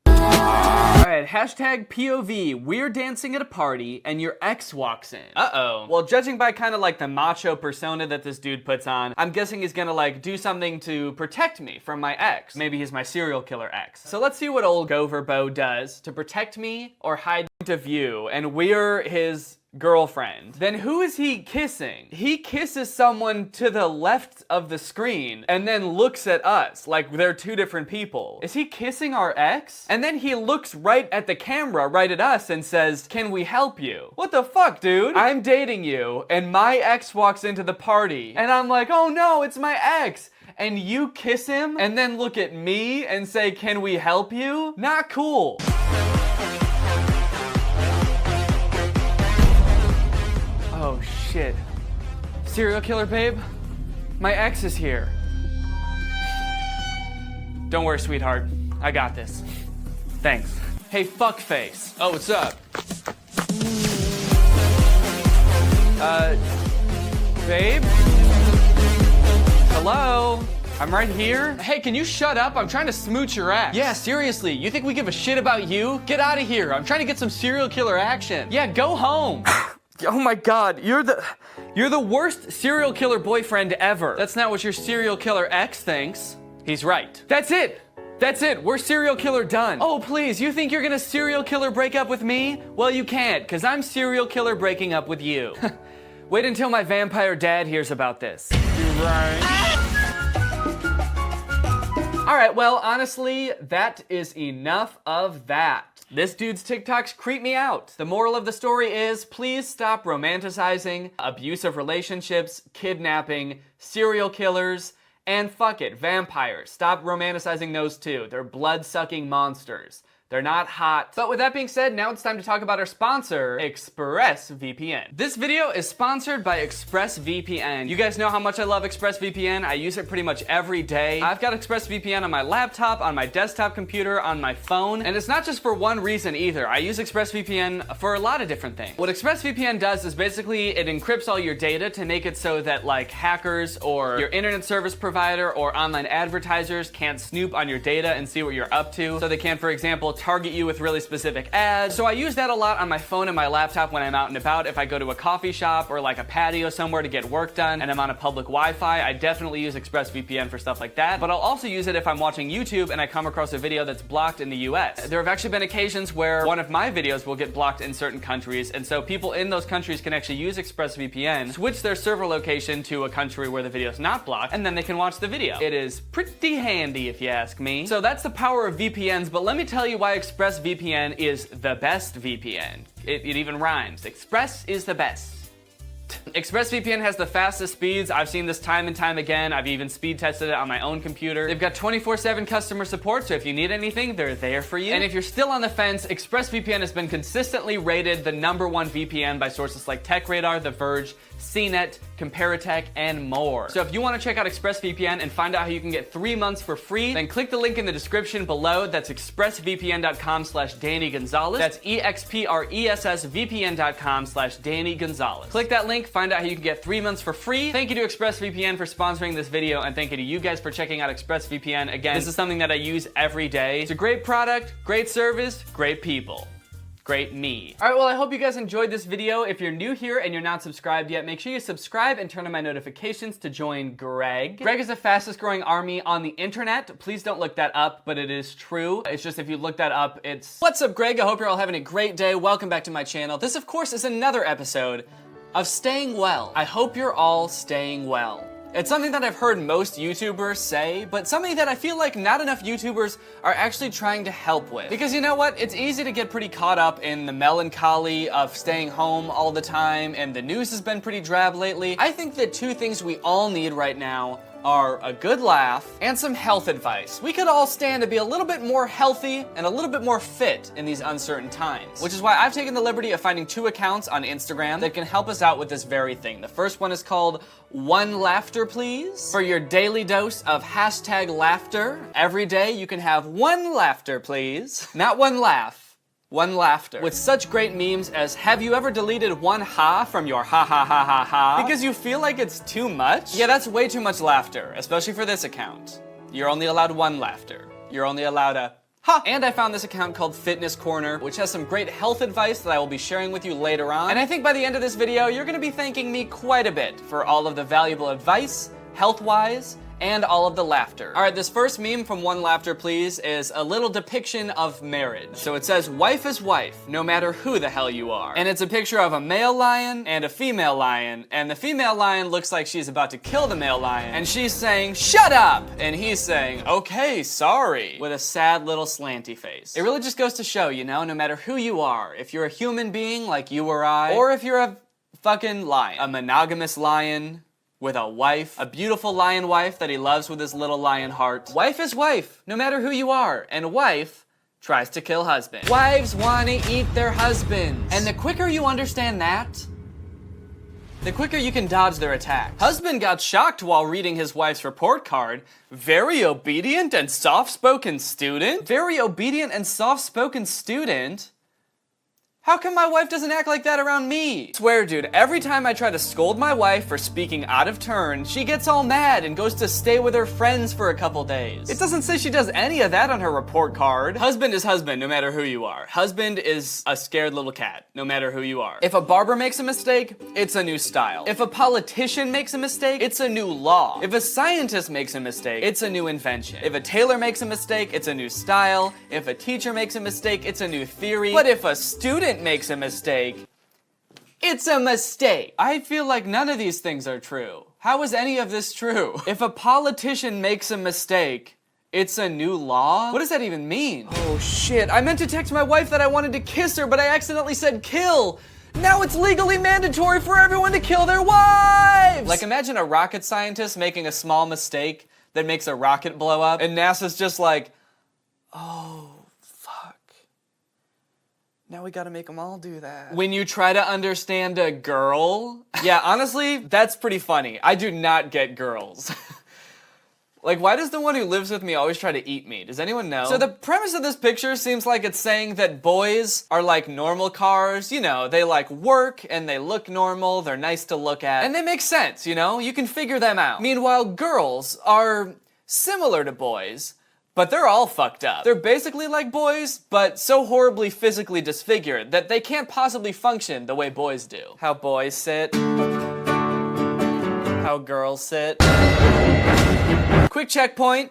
Alright, hashtag POV, we're dancing at a party and your ex walks in. Uh-oh. Well, judging by kind of like the macho persona that this dude puts on, I'm guessing he's gonna like do something to protect me from my ex. Maybe he's my serial killer ex. So let's see what old Goverbo does to protect me or hide to view, and we're his girlfriend. Then who is he kissing? He kisses someone to the left of the screen and then looks at us like they're two different people. Is he kissing our ex? And then he looks right at the camera, right at us, and says, "Can we help you?" What the fuck, dude? I'm dating you and my ex walks into the party and I'm like, oh no, it's my ex. And you kiss him and then look at me and say, "Can we help you?" Not cool. Oh shit. Serial killer babe? My ex is here. Don't worry, sweetheart. I got this. Thanks. Hey, fuckface. Oh, what's up? Babe? Hello? I'm right here. Hey, can you shut up? I'm trying to smooch your ex. Yeah, seriously, you think we give a shit about you? Get out of here. I'm trying to get some serial killer action. Yeah, go home. Oh my god, you're the worst serial killer boyfriend ever. That's not what your serial killer ex thinks. He's right. That's it. That's it. We're serial killer done. Oh, please, you think you're gonna serial killer break up with me? Well, you can't, because I'm serial killer breaking up with you. Wait until my vampire dad hears about this. You're right. All right, well, honestly, that is enough of that. This dude's TikToks creep me out. The moral of the story is, please stop romanticizing abusive relationships, kidnapping, serial killers, and fuck it, vampires. Stop romanticizing those too. They're blood-sucking monsters. They're not hot. But with that being said, now it's time to talk about our sponsor, ExpressVPN. This video is sponsored by ExpressVPN. You guys know how much I love ExpressVPN. I use it pretty much every day. I've got ExpressVPN on my laptop, on my desktop computer, on my phone, and it's not just for one reason either. I use ExpressVPN for a lot of different things. What ExpressVPN does is basically it encrypts all your data to make it so that like hackers or your internet service provider or online advertisers can't snoop on your data and see what you're up to. So they can, for example, target you with really specific ads. So I use that a lot on my phone and my laptop when I'm out and about. If I go to a coffee shop or like a patio somewhere to get work done and I'm on a public Wi-Fi, I definitely use ExpressVPN for stuff like that. But I'll also use it if I'm watching YouTube and I come across a video that's blocked in the US. There have actually been occasions where one of my videos will get blocked in certain countries, and so people in those countries can actually use ExpressVPN, switch their server location to a country where the video's not blocked, and then they can watch the video. It is pretty handy if you ask me. So that's the power of VPNs, but let me tell you why ExpressVPN is the best VPN. It even rhymes. Express is the best. ExpressVPN has the fastest speeds. I've seen this time and time again. I've even speed tested it on my own computer. They've got 24/7 customer support, so if you need anything, they're there for you. And if you're still on the fence, ExpressVPN has been consistently rated the #1 VPN by sources like TechRadar, The Verge, CNET, Comparitech, and more. So if you want to check out ExpressVPN and find out how you can get 3 months for free, then click the link in the description below. That's expressvpn.com/Danny Gonzalez. That's expressvpn.com/Danny Gonzalez. Click that link, find out how you can get 3 months for free. Thank you to ExpressVPN for sponsoring this video, and thank you to you guys for checking out ExpressVPN. Again, this is something that I use every day. It's a great product, great service, great people. Great me. All right, well, I hope you guys enjoyed this video. If you're new here and you're not subscribed yet, make sure you subscribe and turn on my notifications to join Greg. Greg is the fastest growing army on the internet. Please don't look that up, but it is true. It's just if you look that up, it's... What's up, Greg? I hope you're all having a great day. Welcome back to my channel. This, of course, is another episode of Staying Well. I hope you're all staying well. It's something that I've heard most YouTubers say, but something that I feel like not enough YouTubers are actually trying to help with. Because you know what? It's easy to get pretty caught up in the melancholy of staying home all the time, and the news has been pretty drab lately. I think that two things we all need right now are a good laugh and some health advice. We could all stand to be a little bit more healthy and a little bit more fit in these uncertain times. Which is why I've taken the liberty of finding 2 accounts on Instagram that can help us out with this very thing. The first one is called One Laughter Please. For your daily dose of #laughter. Every day you can have one laughter please. Not one laugh. One laughter. With such great memes as, have you ever deleted one ha from your ha ha ha ha ha? Because you feel like it's too much? Yeah, that's way too much laughter, especially for this account. You're only allowed one laughter. You're only allowed a ha! And I found this account called Fitness Corner, which has some great health advice that I will be sharing with you later on. And I think by the end of this video, you're gonna be thanking me quite a bit for all of the valuable advice, health-wise, and all of the laughter. All right, this first meme from One Laughter Please is a little depiction of marriage. So it says, wife is wife, no matter who the hell you are. And it's a picture of a male lion and a female lion, and the female lion looks like she's about to kill the male lion, and she's saying, shut up! And he's saying, okay, sorry, with a sad little slanty face. It really just goes to show, you know, no matter who you are, if you're a human being like you or I, or if you're a fucking lion, a monogamous lion, with a wife, a beautiful lion wife that he loves with his little lion heart. Wife is wife, no matter who you are, and wife tries to kill husband. Wives want to eat their husbands. And the quicker you understand that, the quicker you can dodge their attacks. Husband got shocked while reading his wife's report card. Very obedient and soft-spoken student? Very obedient and soft-spoken student? How come my wife doesn't act like that around me? I swear, dude, every time I try to scold my wife for speaking out of turn, she gets all mad and goes to stay with her friends for a couple days. It doesn't say she does any of that on her report card. Husband is husband, no matter who you are. Husband is a scared little cat, no matter who you are. If a barber makes a mistake, it's a new style. If a politician makes a mistake, it's a new law. If a scientist makes a mistake, it's a new invention. If a tailor makes a mistake, it's a new style. If a teacher makes a mistake, it's a new theory. But if a student makes a mistake, it's a mistake. I feel like none of these things are true. How is any of this true? If a politician makes a mistake, it's a new law? What does that even mean? Oh shit, I meant to text my wife that I wanted to kiss her, but I accidentally said kill. Now it's legally mandatory for everyone to kill their wives! Like, imagine a rocket scientist making a small mistake that makes a rocket blow up, and NASA's just like, oh, now we gotta make them all do that. When you try to understand a girl? Yeah, honestly, that's pretty funny. I do not get girls. Like, why does the one who lives with me always try to eat me? Does anyone know? So the premise of this picture seems like it's saying that boys are like normal cars. You know, they like work and they look normal, they're nice to look at, and they make sense, you know? You can figure them out. Meanwhile, girls are similar to boys, but they're all fucked up. They're basically like boys, but so horribly physically disfigured that they can't possibly function the way boys do. How boys sit. How girls sit. Quick checkpoint.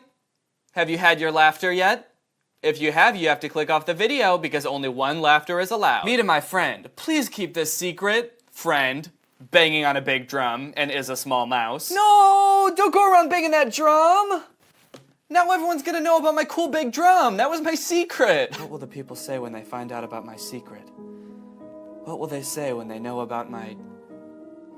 Have you had your laughter yet? If you have to click off the video because only one laughter is allowed. Me to my friend. Please keep this secret. Friend. Banging on a big drum and is a small mouse. No! Don't go around banging that drum! Now everyone's gonna know about my cool big drum. That was my secret. What will the people say when they find out about my secret? What will they say when they know about my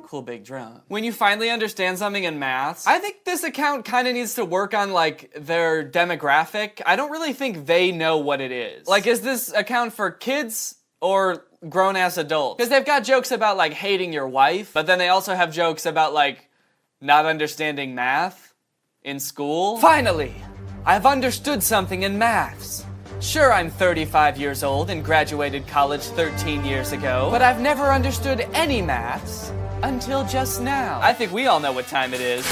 Cool big drum. When you finally understand something in maths, I think this account kind of needs to work on like their demographic. I don't really think they know what it is. Like, is this account for kids or grown-ass adults? Because they've got jokes about like hating your wife, but then they also have jokes about like not understanding math in school. Finally, I've understood something in maths. Sure, I'm 35 years old and graduated college 13 years ago, but I've never understood any maths until just now. I think we all know what time it is.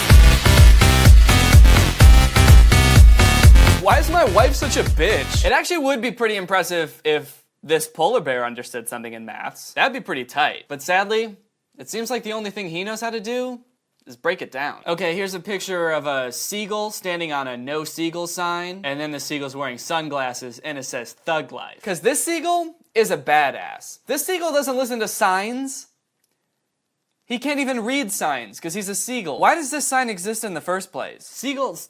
Why is my wife such a bitch? It actually would be pretty impressive if this polar bear understood something in maths. That'd be pretty tight. But sadly, it seems like the only thing he knows how to do is break it down. Okay, here's a picture of a seagull standing on a no seagull sign, and then the seagull's wearing sunglasses and it says thug life. Because this seagull is a badass. This seagull doesn't listen to signs. He can't even read signs because he's a seagull. Why does this sign exist in the first place? Seagulls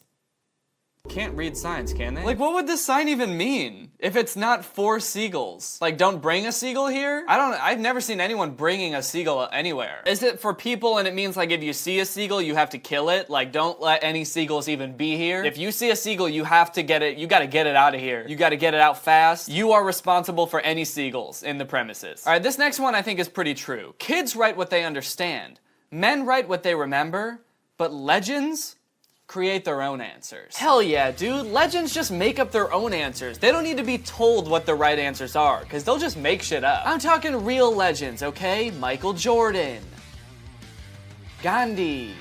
can't read signs, can they? Like, what would this sign even mean if it's not for seagulls? Like, don't bring a seagull here? I've never seen anyone bringing a seagull anywhere. Is it for people and it means like if you see a seagull, you have to kill it? Like, don't let any seagulls even be here. If you see a seagull, you have to get it, you gotta get it out of here. You gotta get it out fast. You are responsible for any seagulls in the premises. All right, this next one I think is pretty true. Kids write what they understand. Men write what they remember, but legends create their own answers. Hell yeah, dude. Legends just make up their own answers. They don't need to be told what the right answers are, because they'll just make shit up. I'm talking real legends, okay? Michael Jordan, Gandhi,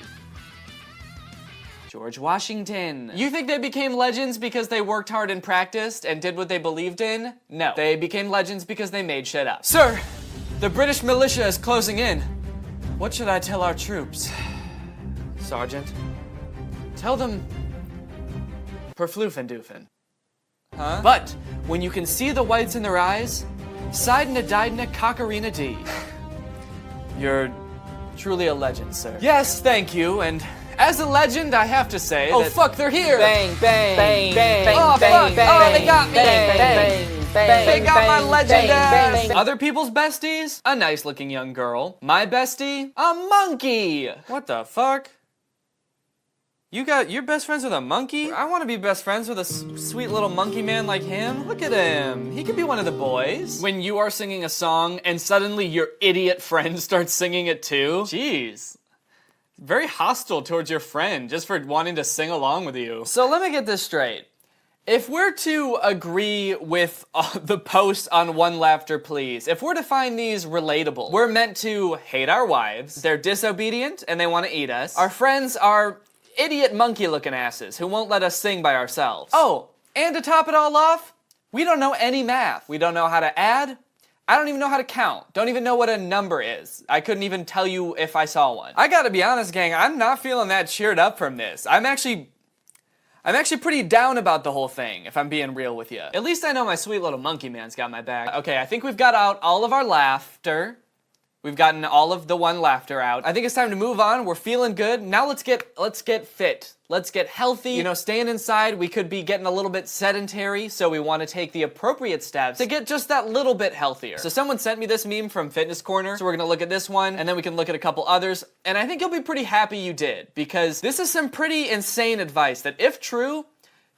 George Washington. You think they became legends because they worked hard and practiced and did what they believed in? No. They became legends because they made shit up. Sir, the British militia is closing in. What should I tell our troops? Sergeant? Tell them perfloofen-doofen. Huh? But when you can see the whites in their eyes, side-na-dide-na cockarina dee. You're truly a legend, sir. Yes, thank you, and as a legend, I have to say that... Oh, fuck, they're here! Bang, bang, bang, bang, bang, Oh, bang, fuck! Oh, they bang, got me! bang, bang, bang, They got my bang, legend bang, ass! bang. Other people's besties? A nice-looking young girl. My bestie? A monkey! What the fuck? You're best friends with a monkey? I want to be best friends with a sweet little monkey man like him. Look at him. He could be one of the boys. When you are singing a song and suddenly your idiot friend starts singing it too. Jeez. Very hostile towards your friend just for wanting to sing along with you. So let me get this straight. If we're to agree with the post on One Laughter Please, if we're to find these relatable, we're meant to hate our wives, they're disobedient and they want to eat us. Our friends are idiot monkey-looking asses who won't let us sing by ourselves. Oh, and to top it all off, we don't know any math. We don't know how to add. I don't even know how to count. Don't even know what a number is. I couldn't even tell you if I saw one. I gotta be honest, gang, I'm not feeling that cheered up from this. I'm actually pretty down about the whole thing, if I'm being real with you. At least I know my sweet little monkey man's got my back. Okay, I think we've got out all of our laughter. We've gotten all of the one laughter out. I think it's time to move on. We're feeling good. Now let's get fit. Let's get healthy. You know, staying inside, we could be getting a little bit sedentary, so we want to take the appropriate steps to get just that little bit healthier. So someone sent me this meme from Fitness Corner, so we're gonna look at this one, and then we can look at a couple others, and I think you'll be pretty happy you did, because this is some pretty insane advice that, if true,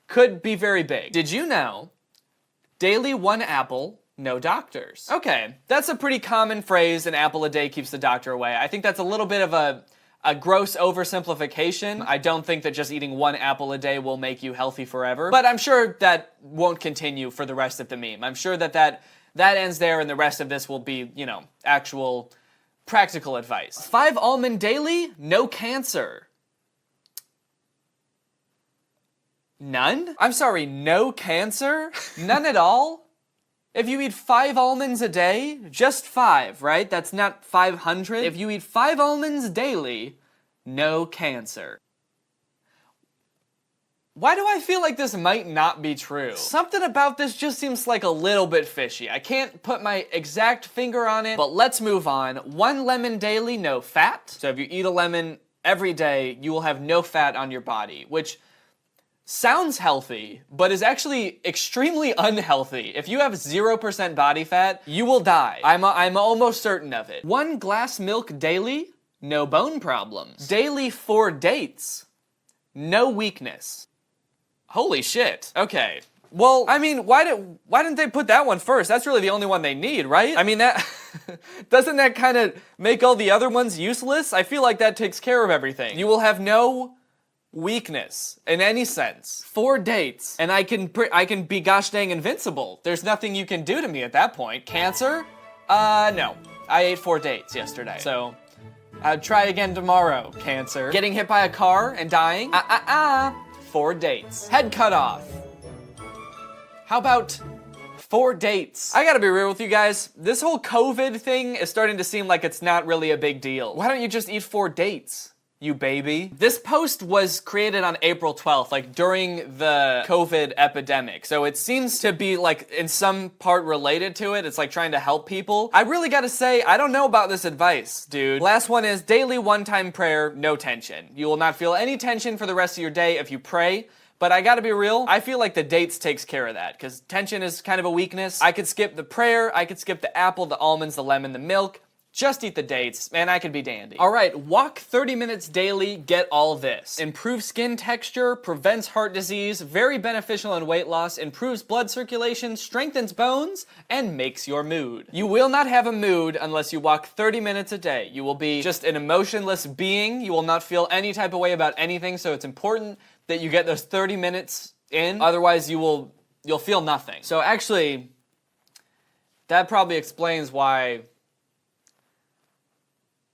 could be very big. Did you know, daily 1 apple, no doctors? Okay, that's a pretty common phrase, an apple a day keeps the doctor away. I think that's a little bit of a gross oversimplification. I don't think that just eating 1 apple a day will make you healthy forever, but I'm sure that won't continue for the rest of the meme. I'm sure that ends there and the rest of this will be, you know, actual practical advice. 5 almond daily, no cancer. None? I'm sorry, no cancer? None at all? If you eat 5 almonds a day, just 5, right? That's not 500. If you eat 5 almonds daily, no cancer. Why do I feel like this might not be true? Something about this just seems like a little bit fishy. I can't put my exact finger on it, but let's move on. 1 lemon daily, no fat. So if you eat a lemon every day, you will have no fat on your body, which sounds healthy, but is actually extremely unhealthy. If you have 0% body fat, you will die. I'm almost certain of it. 1 glass milk daily, no bone problems. Daily 4 dates, no weakness. Holy shit. Okay. Well, I mean, why didn't they put that one first? That's really the only one they need, right? I mean, that doesn't that kind of make all the other ones useless? I feel like that takes care of everything. You will have no weakness in any sense. 4 dates, and I can be gosh dang invincible. There's nothing you can do to me at that point. Cancer? No. I ate 4 dates yesterday, so I'd try again tomorrow. Cancer. Getting hit by a car and dying? 4 dates. Head cut off. How about 4 dates? I gotta be real with you guys. This whole COVID thing is starting to seem like it's not really a big deal. Why don't you just eat 4 dates, you baby? This post was created on April 12th, like during the COVID epidemic. So it seems to be like in some part related to it. It's like trying to help people. I really gotta say, I don't know about this advice, dude. Last one is daily 1-time prayer, no tension. You will not feel any tension for the rest of your day if you pray. But I gotta be real, I feel like the dates takes care of that, because tension is kind of a weakness. I could skip the prayer, I could skip the apple, the almonds, the lemon, the milk. Just eat the dates, and I could be dandy. All right, walk 30 minutes daily, get all this. Improves skin texture, prevents heart disease, very beneficial in weight loss, improves blood circulation, strengthens bones, and makes your mood. You will not have a mood unless you walk 30 minutes a day. You will be just an emotionless being. You will not feel any type of way about anything, so it's important that you get those 30 minutes in. Otherwise, you'll feel nothing. So actually, that probably explains why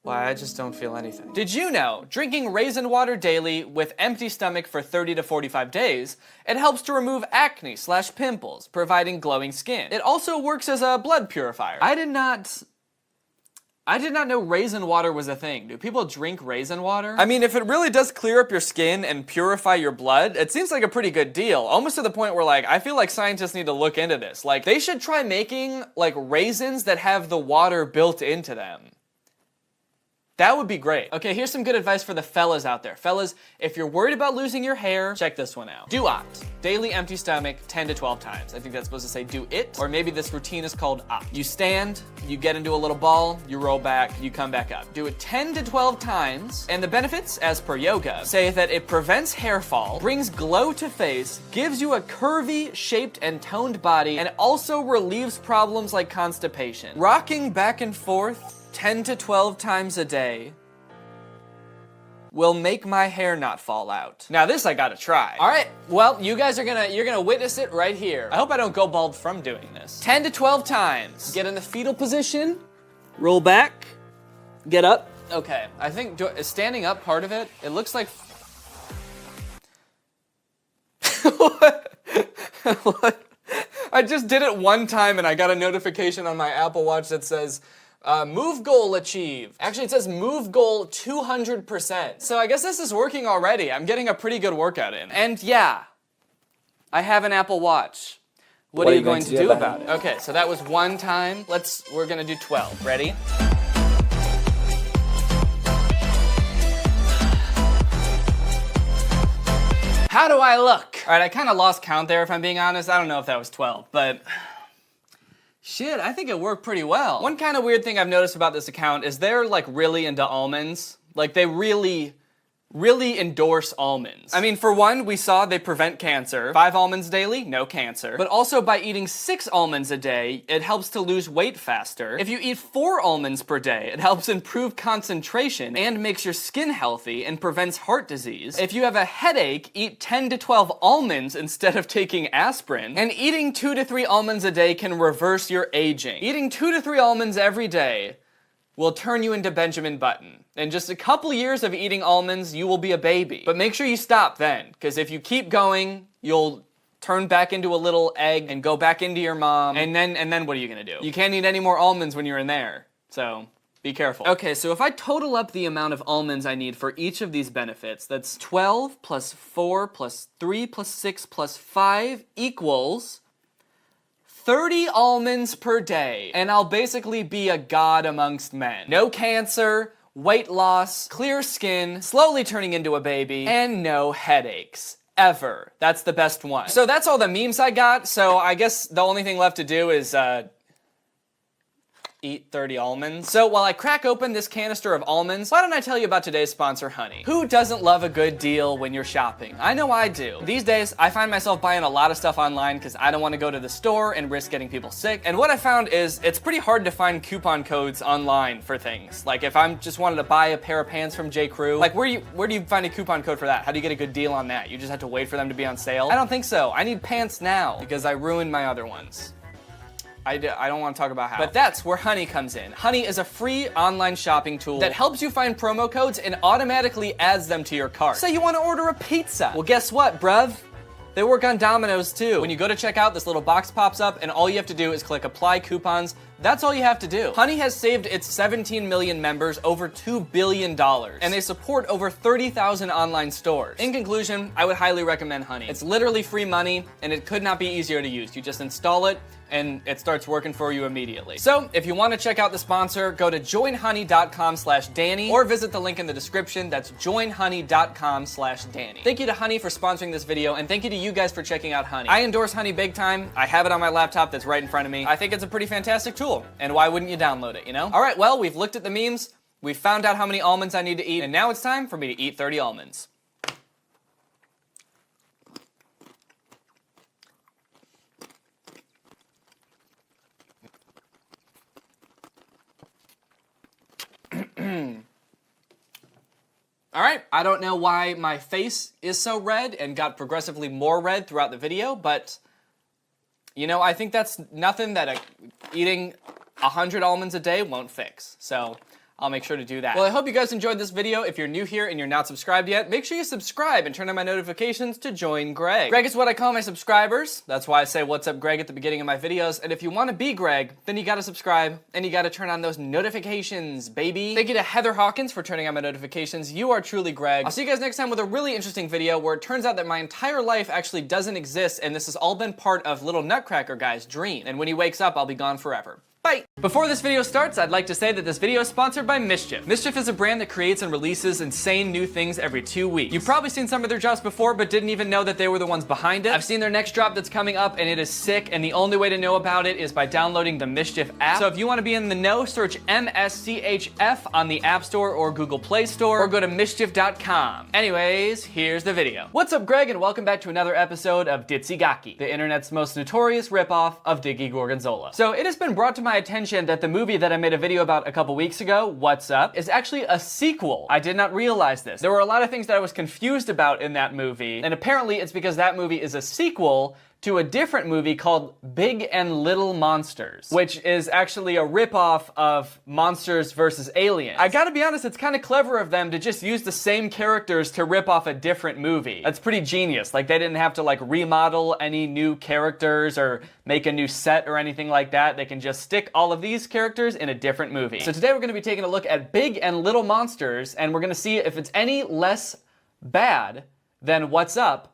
I just don't feel anything. Did you know, drinking raisin water daily with empty stomach for 30 to 45 days, it helps to remove acne/pimples, providing glowing skin. It also works as a blood purifier. I did not know raisin water was a thing. Do people drink raisin water? I mean, if it really does clear up your skin and purify your blood, it seems like a pretty good deal. Almost to the point where, like, I feel like scientists need to look into this. Like, they should try making, like, raisins that have the water built into them. That would be great. Okay, here's some good advice for the fellas out there. Fellas, if you're worried about losing your hair, check this one out. Do opt. Daily empty stomach 10 to 12 times. I think that's supposed to say do it, or maybe this routine is called opt. You stand, you get into a little ball, you roll back, you come back up. Do it 10 to 12 times, and the benefits, as per yoga, say that it prevents hair fall, brings glow to face, gives you a curvy, shaped, and toned body, and also relieves problems like constipation. Rocking back and forth 10 to 12 times a day will make my hair not fall out. Now this I gotta try. All right, well, you guys you're gonna witness it right here. I hope I don't go bald from doing this. 10 to 12 times. Get in the fetal position, roll back, get up. Okay, I think, is standing up part of it? It looks like... What? I just did it one time and I got a notification on my Apple Watch that says, move goal achieved. Actually, it says move goal 200%. So I guess this is working already. I'm getting a pretty good workout in. And yeah, I have an Apple Watch. What are you going to do about it? Okay, so that was one time. We're gonna do 12. Ready? How do I look? All right, I kind of lost count there if I'm being honest. I don't know if that was 12, but shit, I think it worked pretty well. One kind of weird thing I've noticed about this account is they're like really into almonds. Like they really endorse almonds. I mean, for one, we saw they prevent cancer. 5 almonds daily, no cancer. But also by eating 6 almonds a day, it helps to lose weight faster. If you eat 4 almonds per day, it helps improve concentration and makes your skin healthy and prevents heart disease. If you have a headache, eat 10 to 12 almonds instead of taking aspirin. And eating 2 to 3 almonds a day can reverse your aging. Eating 2 to 3 almonds every day will turn you into Benjamin Button. In just a couple years of eating almonds, you will be a baby. But make sure you stop then, because if you keep going, you'll turn back into a little egg and go back into your mom, and then what are you gonna do? You can't eat any more almonds when you're in there, so be careful. Okay, so if I total up the amount of almonds I need for each of these benefits, that's 12 plus 4 plus 3 plus 6 plus 5 equals 30 almonds per day, and I'll basically be a god amongst men. No cancer, weight loss, clear skin, slowly turning into a baby, and no headaches. Ever. That's the best one. So that's all the memes I got, so I guess the only thing left to do is, eat 30 almonds. So while I crack open this canister of almonds, why don't I tell you about today's sponsor, Honey? Who doesn't love a good deal when you're shopping? I know I do. These days, I find myself buying a lot of stuff online because I don't want to go to the store and risk getting people sick. And what I found is it's pretty hard to find coupon codes online for things. Like if I'm just wanted to buy a pair of pants from J. Crew, like where do you find a coupon code for that? How do you get a good deal on that? You just have to wait for them to be on sale? I don't think so. I need pants now because I ruined my other ones. I don't want to talk about how. But that's where Honey comes in. Honey is a free online shopping tool that helps you find promo codes and automatically adds them to your cart. Say you want to order a pizza. Well, guess what, bruv? They work on Domino's too. When you go to check out, this little box pops up and all you have to do is click apply coupons. That's all you have to do. Honey has saved its 17 million members over $2 billion, and they support over 30,000 online stores. In conclusion, I would highly recommend Honey. It's literally free money, and it could not be easier to use. You just install it, and it starts working for you immediately. So if you want to check out the sponsor, go to joinhoney.com/Danny or visit the link in the description. That's joinhoney.com/Danny. Thank you to Honey for sponsoring this video, and thank you to you guys for checking out Honey. I endorse Honey big time. I have it on my laptop that's right in front of me. I think it's a pretty fantastic tool, and why wouldn't you download it, you know? All right, well, we've looked at the memes, we've found out how many almonds I need to eat, and now it's time for me to eat 30 almonds. All right, I don't know why my face is so red and got progressively more red throughout the video, but you know, I think that's nothing that eating 100 almonds a day won't fix. So I'll make sure to do that. Well, I hope you guys enjoyed this video. If you're new here and you're not subscribed yet, make sure you subscribe and turn on my notifications to join Greg. Greg is what I call my subscribers. That's why I say what's up, Greg, at the beginning of my videos. And if you want to be Greg, then you gotta subscribe and you gotta turn on those notifications, baby. Thank you to Heather Hawkins for turning on my notifications. You are truly Greg. I'll see you guys next time with a really interesting video where it turns out that my entire life actually doesn't exist and this has all been part of little Nutcracker guy's dream. And when he wakes up, I'll be gone forever. Bye! Before this video starts, I'd like to say that this video is sponsored by Mischief. Mischief is a brand that creates and releases insane new things every 2 weeks. You've probably seen some of their drops before, but didn't even know that they were the ones behind it. I've seen their next drop that's coming up, and it is sick, and the only way to know about it is by downloading the Mischief app. So if you want to be in the know, search MSCHF on the App Store or Google Play Store, or go to mischief.com. Anyways, here's the video. What's up, Greg, and welcome back to another episode of Ditzy Gaki, the internet's most notorious ripoff of Diggy Gorgonzola. So it has been brought to my attention that the movie that I made a video about a couple weeks ago, What's Up, is actually a sequel. I did not realize this. There were a lot of things that I was confused about in that movie, and apparently it's because that movie is a sequel to a different movie called Big and Little Monsters, which is actually a ripoff of Monsters vs. Aliens. I gotta be honest, it's kind of clever of them to just use the same characters to rip off a different movie. That's pretty genius. Like, they didn't have to, like, remodel any new characters or make a new set or anything like that. They can just stick all of these characters in a different movie. So today we're gonna be taking a look at Big and Little Monsters, and we're gonna see if it's any less bad than What's Up.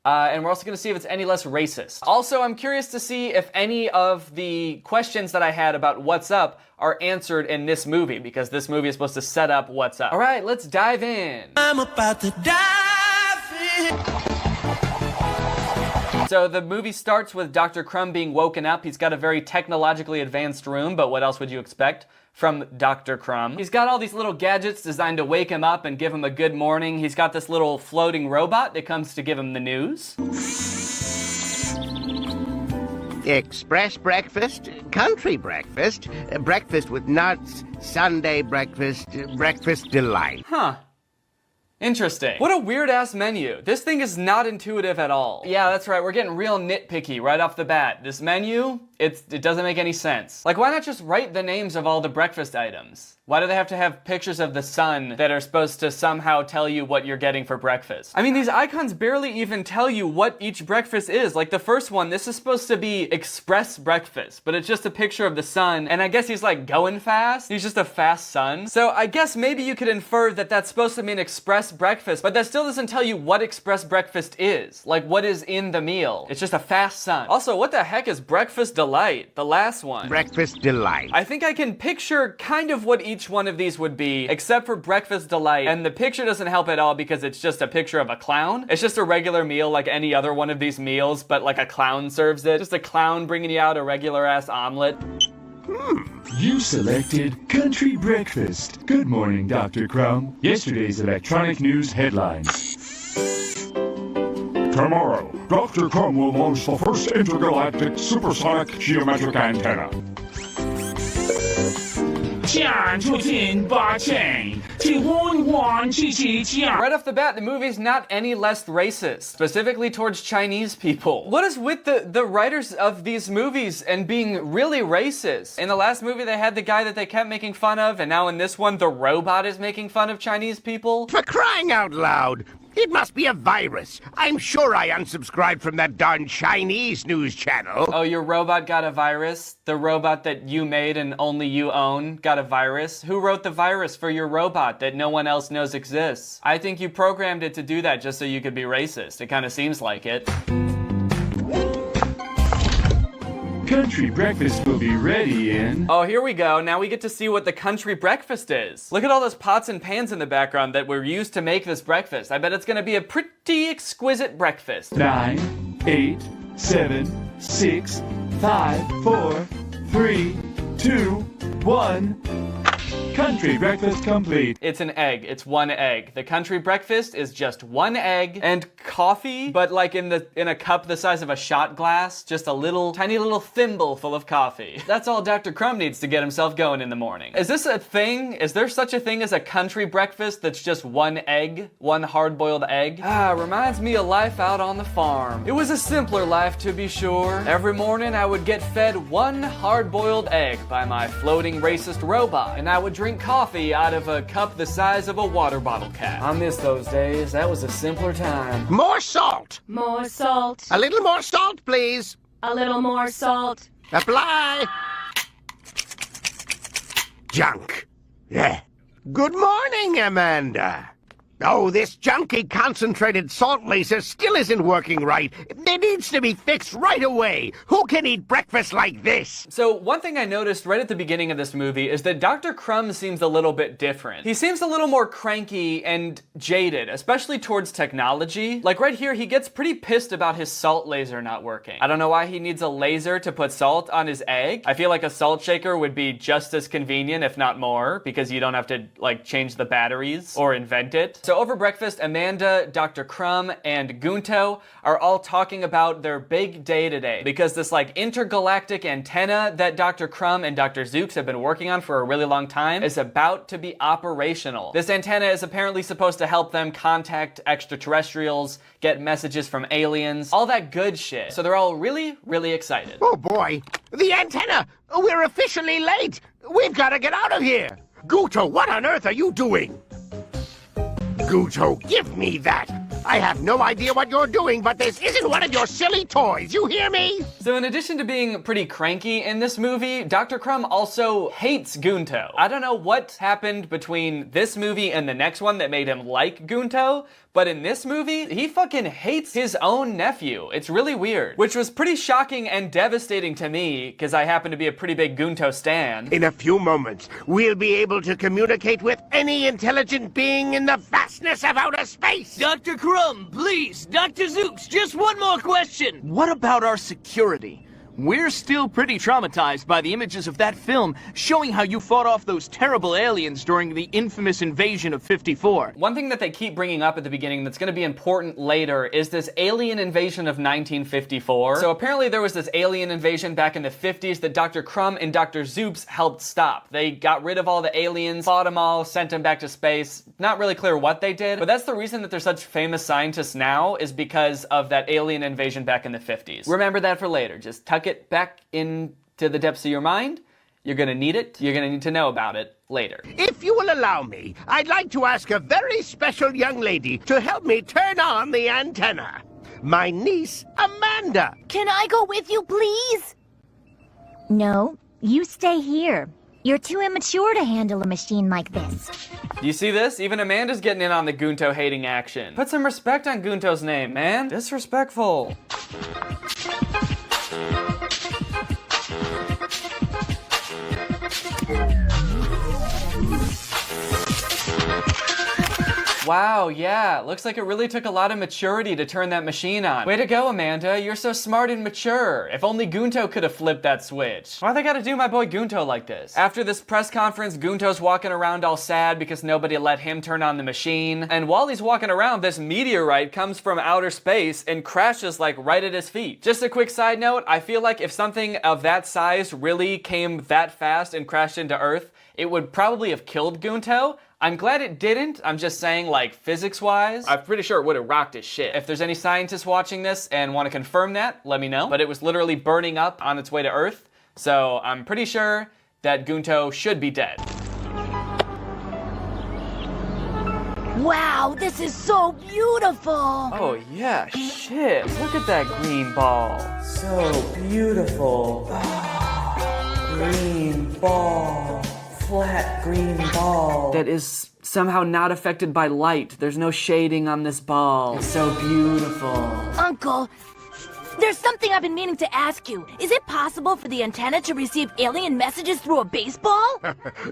And we're also going to see if it's any less racist. Also, I'm curious to see if any of the questions that I had about What's Up are answered in this movie, because this movie is supposed to set up What's Up. All right, let's dive in. I'm about to dive in. So the movie starts with Dr. Crumb being woken up. He's got a very technologically advanced room, but what else would you expect from Dr. Crumb? He's got all these little gadgets designed to wake him up and give him a good morning. He's got this little floating robot that comes to give him the news. Express breakfast, country breakfast, breakfast with nuts, Sunday breakfast, breakfast delight. Huh. Interesting. What a weird-ass menu. This thing is not intuitive at all. Yeah, that's right. We're getting real nitpicky right off the bat. This menu, it doesn't make any sense. Like, why not just write the names of all the breakfast items? Why do they have to have pictures of the sun that are supposed to somehow tell you what you're getting for breakfast? I mean, these icons barely even tell you what each breakfast is. Like the first one, this is supposed to be express breakfast, but it's just a picture of the sun, and I guess he's like going fast. He's just a fast sun. So I guess maybe you could infer that that's supposed to mean express breakfast, but that still doesn't tell you what express breakfast is. Like, what is in the meal? It's just a fast sun. Also, what the heck is breakfast delight? The last one. Breakfast delight. I think I can picture kind of what each one of these would be, except for breakfast delight, and the picture doesn't help at all because it's just a picture of a clown. It's just a regular meal like any other one of these meals, but like a clown serves it. Just a clown bringing you out a regular ass omelet. You selected Country Breakfast. Good morning, Dr. Crumb. Yesterday's electronic news headlines. Tomorrow, Dr. Crumb will launch the first intergalactic supersonic geometric antenna. Right off the bat, the movie's not any less racist, specifically towards Chinese people. What is with the writers of these movies and being really racist? In the last movie, they had the guy that they kept making fun of, and now in this one, the robot is making fun of Chinese people? For crying out loud! It must be a virus. I'm sure I unsubscribed from that darn Chinese news channel. Oh, your robot got a virus? The robot that you made and only you own got a virus? Who wrote the virus for your robot that no one else knows exists? I think you programmed it to do that just so you could be racist. It kind of seems like it. Country Breakfast will be ready in... Oh, here we go. Now we get to see what the country breakfast is. Look at all those pots and pans in the background that were used to make this breakfast. I bet it's gonna be a pretty exquisite breakfast. 9, 8, 7, 6, 5, 4, 3, 2, 1... Country Breakfast complete. It's an egg. It's one egg. The country breakfast is just one egg and coffee, but like in a cup the size of a shot glass. Just a little, tiny little thimble full of coffee. That's all Dr. Crumb needs to get himself going in the morning. Is this a thing? Is there such a thing as a country breakfast that's just one egg? One hard-boiled egg? Reminds me of life out on the farm. It was a simpler life, to be sure. Every morning I would get fed one hard-boiled egg by my floating racist robot, and I would drink coffee out of a cup the size of a water bottle cap. I miss those days. That was a simpler time. More salt! More salt. A little more salt, please. A little more salt. Apply! Junk. Yeah. Good morning, Amanda. Oh, this junky concentrated salt laser still isn't working right. It needs to be fixed right away. Who can eat breakfast like this? So one thing I noticed right at the beginning of this movie is that Dr. Crumb seems a little bit different. He seems a little more cranky and jaded, especially towards technology. Like right here, he gets pretty pissed about his salt laser not working. I don't know why he needs a laser to put salt on his egg. I feel like a salt shaker would be just as convenient, if not more, because you don't have to like change the batteries or invent it. So over breakfast, Amanda, Dr. Crumb, and Gunto are all talking about their big day today because this like intergalactic antenna that Dr. Crumb and Dr. Zooks have been working on for a really long time is about to be operational. This antenna is apparently supposed to help them contact extraterrestrials, get messages from aliens, all that good shit. So they're all really, really excited. Oh boy, the antenna! We're officially late! We've got to get out of here! Guto, what on earth are you doing? Guto, give me that! I have no idea what you're doing, but this isn't one of your silly toys, you hear me? So in addition to being pretty cranky in this movie, Dr. Crumb also hates Gunto. I don't know what happened between this movie and the next one that made him like Gunto, but in this movie, he fucking hates his own nephew. It's really weird, which was pretty shocking and devastating to me, because I happen to be a pretty big Gunto stan. In a few moments, we'll be able to communicate with any intelligent being in the vastness of outer space! Dr. Crumb, please! Dr. Zooks, just one more question! What about our security? We're still pretty traumatized by the images of that film showing how you fought off those terrible aliens during the infamous invasion of 54. One thing that they keep bringing up at the beginning that's going to be important later is this alien invasion of 1954. So apparently there was this alien invasion back in the 50s that Dr. Crumb and Dr. Zoops helped stop. They got rid of all the aliens, fought them all, sent them back to space. Not really clear what they did, but that's the reason that they're such famous scientists now is because of that alien invasion back in the 50s. Remember that for later. Just tuck it back into the depths of your mind. You're gonna need it. You're gonna need to know about it later. If you will allow me, I'd like to ask a very special young lady to help me turn on the antenna. My niece, Amanda. Can I go with you, please? No, you stay here. You're too immature to handle a machine like this. Do you see this? Even Amanda's getting in on the Gunto hating action. Put some respect on Gunto's name, man. Disrespectful. Wow, yeah, looks like it really took a lot of maturity to turn that machine on. Way to go, Amanda, you're so smart and mature. If only Gunto could have flipped that switch. Why they gotta do my boy Gunto like this? After this press conference, Gunto's walking around all sad because nobody let him turn on the machine. And while he's walking around, this meteorite comes from outer space and crashes like right at his feet. Just a quick side note, I feel like if something of that size really came that fast and crashed into Earth, it would probably have killed Gunto. I'm glad it didn't. I'm just saying, like, physics-wise, I'm pretty sure it would have rocked his shit. If there's any scientists watching this and want to confirm that, let me know. But it was literally burning up on its way to Earth, so I'm pretty sure that Gunto should be dead. Wow, this is so beautiful! Oh yeah, shit. Look at that green ball. So beautiful. Green ball. Flat green ball that is somehow not affected by light. There's no shading on this ball. It's so beautiful. Uncle, there's something I've been meaning to ask you. Is it possible for the antenna to receive alien messages through a baseball?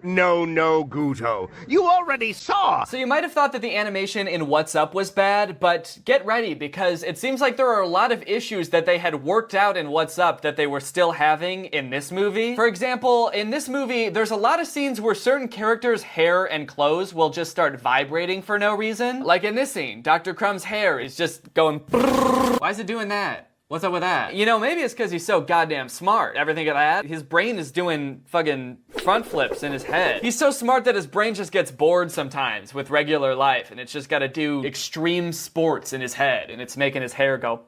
No, Guto. You already saw. So you might have thought that the animation in What's Up was bad, but get ready because it seems like there are a lot of issues that they had worked out in What's Up that they were still having in this movie. For example, in this movie, there's a lot of scenes where certain characters' hair and clothes will just start vibrating for no reason. Like in this scene, Dr. Crumb's hair is just going brrrr. Why is it doing that? What's up with that? You know, maybe it's because he's so goddamn smart. Ever think of that? His brain is doing fucking front flips in his head. He's so smart that his brain just gets bored sometimes with regular life, and it's just gotta do extreme sports in his head, and it's making his hair go.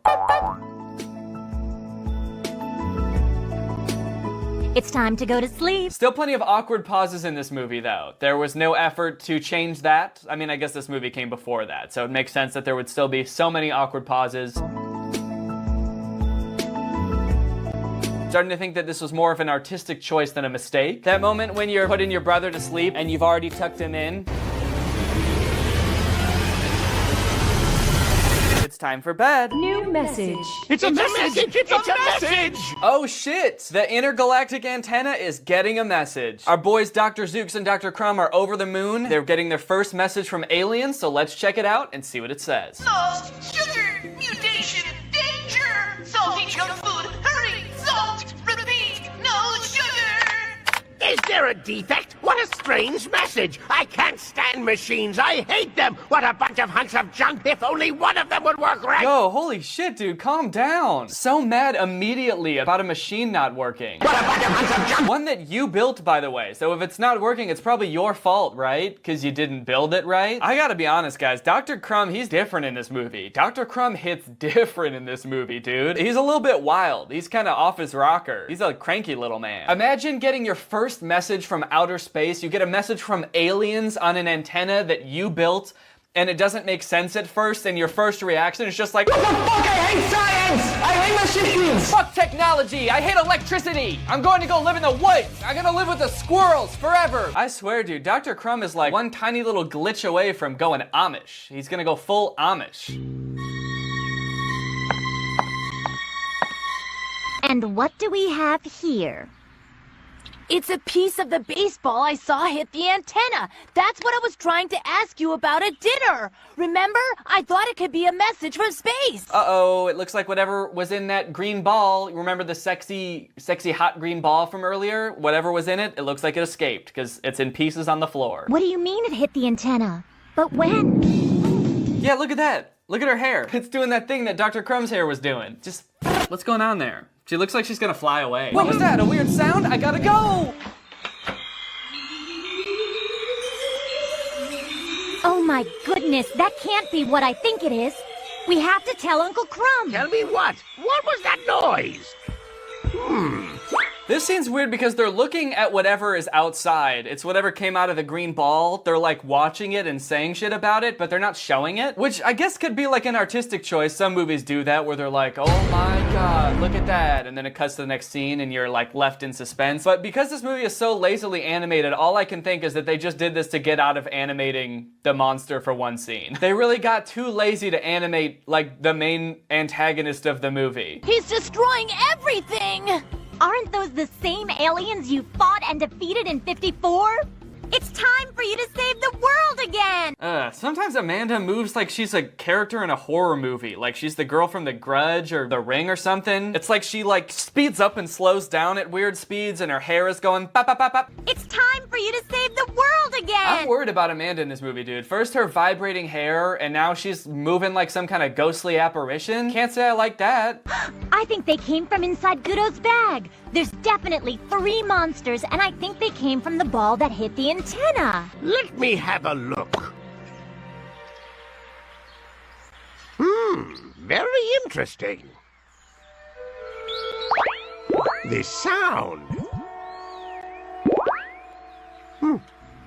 It's time to go to sleep. Still plenty of awkward pauses in this movie, though. There was no effort to change that. I mean, I guess this movie came before that, so it makes sense that there would still be so many awkward pauses. Starting to think that this was more of an artistic choice than a mistake. That moment when you're putting your brother to sleep and you've already tucked him in. It's time for bed. New message. It's a message! It's a message! Oh shit! The intergalactic antenna is getting a message. Our boys Dr. Zooks and Dr. Crumb are over the moon. They're getting their first message from aliens, so let's check it out and see what it says. Salt, sugar, mutation, danger, salty junk food, hurry, salt, repeat, no sugar. Is there a defect? What a strange message! I can't stand machines! I hate them! What a bunch of hunks of junk! If only one of them would work right! Yo, holy shit, dude, calm down. So mad immediately about a machine not working. What a bunch of hunks of junk! One that you built, by the way, so if it's not working, it's probably your fault, right? Because you didn't build it right? I gotta be honest, guys, Dr. Crumb, he's different in this movie. Dr. Crumb hits different in this movie, dude. He's a little bit wild. He's kind of off his rocker. He's a cranky little man. Imagine getting your first message from outer space. You get a message from aliens on an antenna that you built, and it doesn't make sense at first, and your first reaction is just like, what the fuck, I hate science! I hate machines! Fuck technology! I hate electricity! I'm going to go live in the woods! I'm gonna live with the squirrels forever! I swear, dude, Dr. Crumb is like one tiny little glitch away from going Amish. He's gonna go full Amish. And what do we have here? It's a piece of the baseball I saw hit the antenna. That's what I was trying to ask you about at dinner. Remember? I thought it could be a message from space. Uh-oh, it looks like whatever was in that green ball, remember the sexy hot green ball from earlier? Whatever was in it, it looks like it escaped, because it's in pieces on the floor. What do you mean it hit the antenna? But when? Yeah, look at that. Look at her hair. It's doing that thing that Dr. Crumb's hair was doing. Just, what's going on there? She looks like she's gonna fly away. What was that? A weird sound? I gotta go! Oh my goodness, that can't be what I think it is. We have to tell Uncle Crumb. Tell me what? What was that noise? This scene's weird because they're looking at whatever is outside. It's whatever came out of the green ball. They're like watching it and saying shit about it, but they're not showing it, which I guess could be like an artistic choice. Some movies do that where they're like, oh my god, look at that. And then it cuts to the next scene and you're like left in suspense. But because this movie is so lazily animated, all I can think is that they just did this to get out of animating the monster for one scene. They really got too lazy to animate like the main antagonist of the movie. He's destroying everything. Aren't those the same aliens you fought and defeated in '54? It's time for you to save the world again! Sometimes Amanda moves like she's a character in a horror movie, like she's the girl from The Grudge or The Ring or something. It's like she like speeds up and slows down at weird speeds and her hair is going bop bop bop bop. It's time for you to save the world again! I'm worried about Amanda in this movie, dude. First her vibrating hair and now she's moving like some kind of ghostly apparition. Can't say I like that. I think they came from inside Goodo's bag. There's definitely 3 monsters, and I think they came from the ball that hit the antenna. Let me have a look. Very interesting. This sound.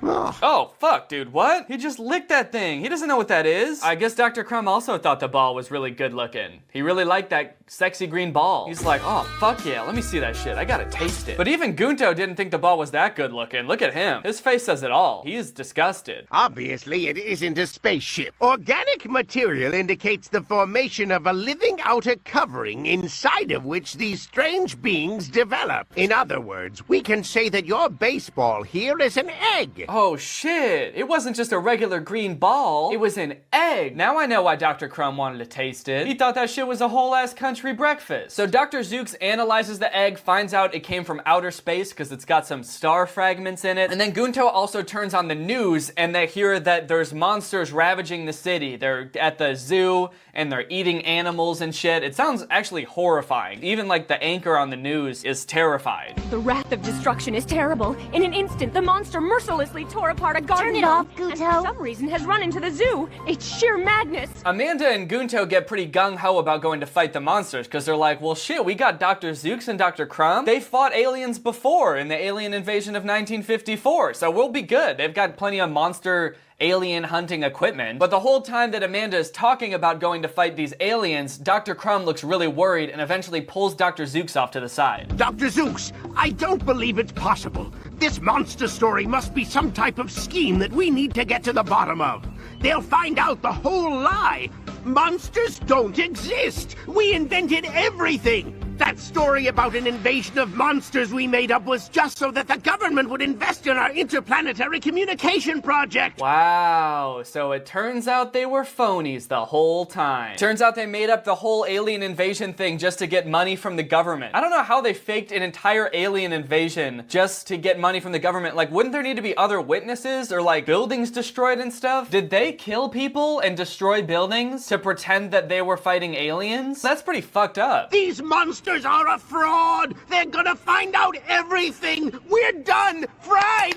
Oh, fuck, dude, what? He just licked that thing. He doesn't know what that is. I guess Dr. Crumb also thought the ball was really good looking. He really liked that sexy green ball. He's like, oh, fuck yeah, let me see that shit. I gotta taste it. But even Gunto didn't think the ball was that good looking. Look at him. His face says it all. He's disgusted. Obviously, it isn't a spaceship. Organic material indicates the formation of a living outer covering inside of which these strange beings develop. In other words, we can say that your baseball here is an egg. Oh shit, it wasn't just a regular green ball, it was an egg. Now I know why Dr. Crumb wanted to taste it. He thought that shit was a whole ass country breakfast. So Dr. Zooks analyzes the egg, finds out it came from outer space because it's got some star fragments in it. And then Gunto also turns on the news and they hear that there's monsters ravaging the city. They're at the zoo and they're eating animals and shit. It sounds actually horrifying. Even like the anchor on the news is terrified. The wrath of destruction is terrible. In an instant, the monster mercilessly tore apart a garden. Turn it off, And Gunto. for some reason has run into the zoo. It's sheer madness. Amanda and Gunto get pretty gung-ho about going to fight the monsters because they're like, well shit, we got Dr. Zooks and Dr. Crumb. They fought aliens before in the alien invasion of 1954, so we'll be good. They've got plenty of monster alien hunting equipment. But the whole time that Amanda is talking about going to fight these aliens, Dr. Crumb looks really worried and eventually pulls Dr. Zooks off to the side. Dr. Zooks, I don't believe it's possible. This monster story must be some type of scheme that we need to get to the bottom of. They'll find out the whole lie. Monsters don't exist. We invented everything. That story about an invasion of monsters we made up was just so that the government would invest in our interplanetary communication project. Wow, so it turns out they were phonies the whole time. Turns out they made up the whole alien invasion thing just to get money from the government. I don't know how they faked an entire alien invasion just to get money from the government. Like, wouldn't there need to be other witnesses or like buildings destroyed and stuff? Did they kill people and destroy buildings to pretend that they were fighting aliens? That's pretty fucked up. These monsters are a fraud. They're gonna find out everything. We're done. Fried.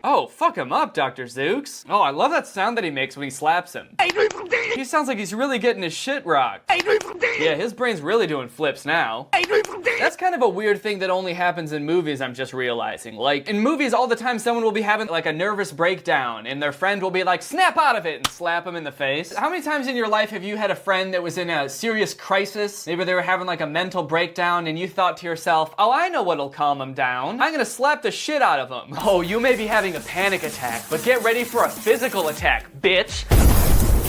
Oh, fuck him up, Dr. Zooks. Oh, I love that sound that he makes when he slaps him. He sounds like he's really getting his shit rocked. Yeah, his brain's really doing flips now. That's kind of a weird thing that only happens in movies, I'm just realizing. Like, in movies all the time, someone will be having like a nervous breakdown and their friend will be like, snap out of it, and slap him in the face. How many times in your life have you had a friend that was in a serious crisis? Maybe they were having like a mental breakdown and you thought to yourself, oh, I know what'll calm him down. I'm gonna slap the shit out of him. Oh, you may be having a panic attack, but get ready for a physical attack, bitch.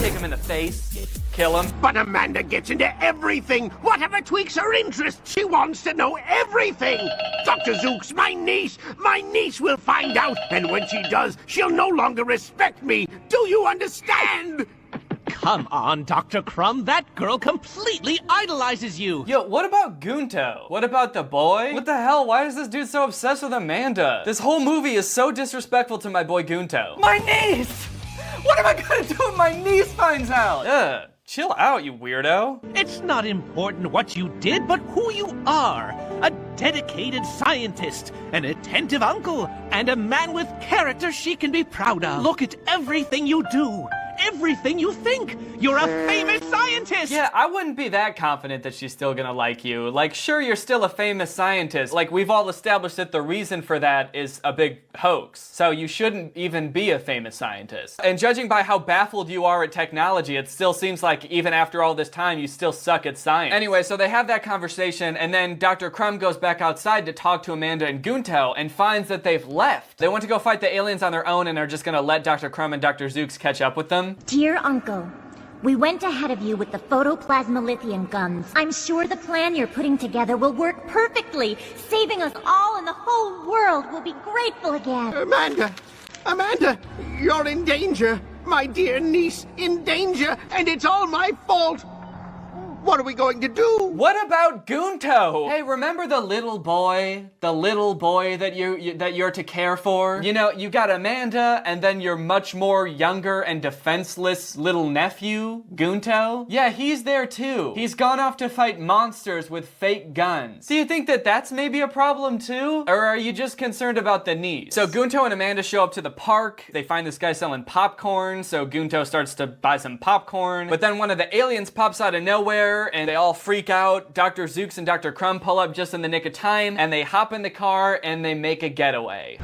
Kick him in the face. Kill him. But Amanda gets into everything. Whatever tweaks her interest, she wants to know everything. Dr. Zooks, my niece will find out. And when she does, she'll no longer respect me. Do you understand? Come on, Dr. Crumb, that girl completely idolizes you! Yo, what about Gunto? What about the boy? What the hell? Why is this dude so obsessed with Amanda? This whole movie is so disrespectful to my boy Gunto. My niece! What am I gonna do when my niece finds out? Ugh. Chill out, you weirdo. It's not important what you did, but who you are. A dedicated scientist, an attentive uncle, and a man with character she can be proud of. Look at everything you do. Everything you think. You're a famous scientist. Yeah, I wouldn't be that confident that she's still gonna like you. Like, sure, you're still a famous scientist. Like, we've all established that the reason for that is a big hoax. So you shouldn't even be a famous scientist. And judging by how baffled you are at technology, it still seems like even after all this time, you still suck at science. Anyway, so they have that conversation, and then Dr. Crumb goes back outside to talk to Amanda and Gunto and finds that they've left. They went to go fight the aliens on their own and are just gonna let Dr. Crumb and Dr. Zooks catch up with them. Dear Uncle, we went ahead of you with the photoplasmolithium guns. I'm sure the plan you're putting together will work perfectly. Saving us all and the whole world will be grateful again. Amanda, Amanda, you're in danger. My dear niece, in danger, and it's all my fault. What are we going to do? What about Gunto? Hey, remember the little boy that you're to care for? You know, you got Amanda, and then your much more younger and defenseless little nephew, Gunto. Yeah, he's there too. He's gone off to fight monsters with fake guns. Do you think that that's maybe a problem too? Or are you just concerned about the niece? So Gunto and Amanda show up to the park. They find this guy selling popcorn, so Gunto starts to buy some popcorn. But then one of the aliens pops out of nowhere, and they all freak out. Dr. Zooks and Dr. Crumb pull up just in the nick of time, and they hop in the car and they make a getaway.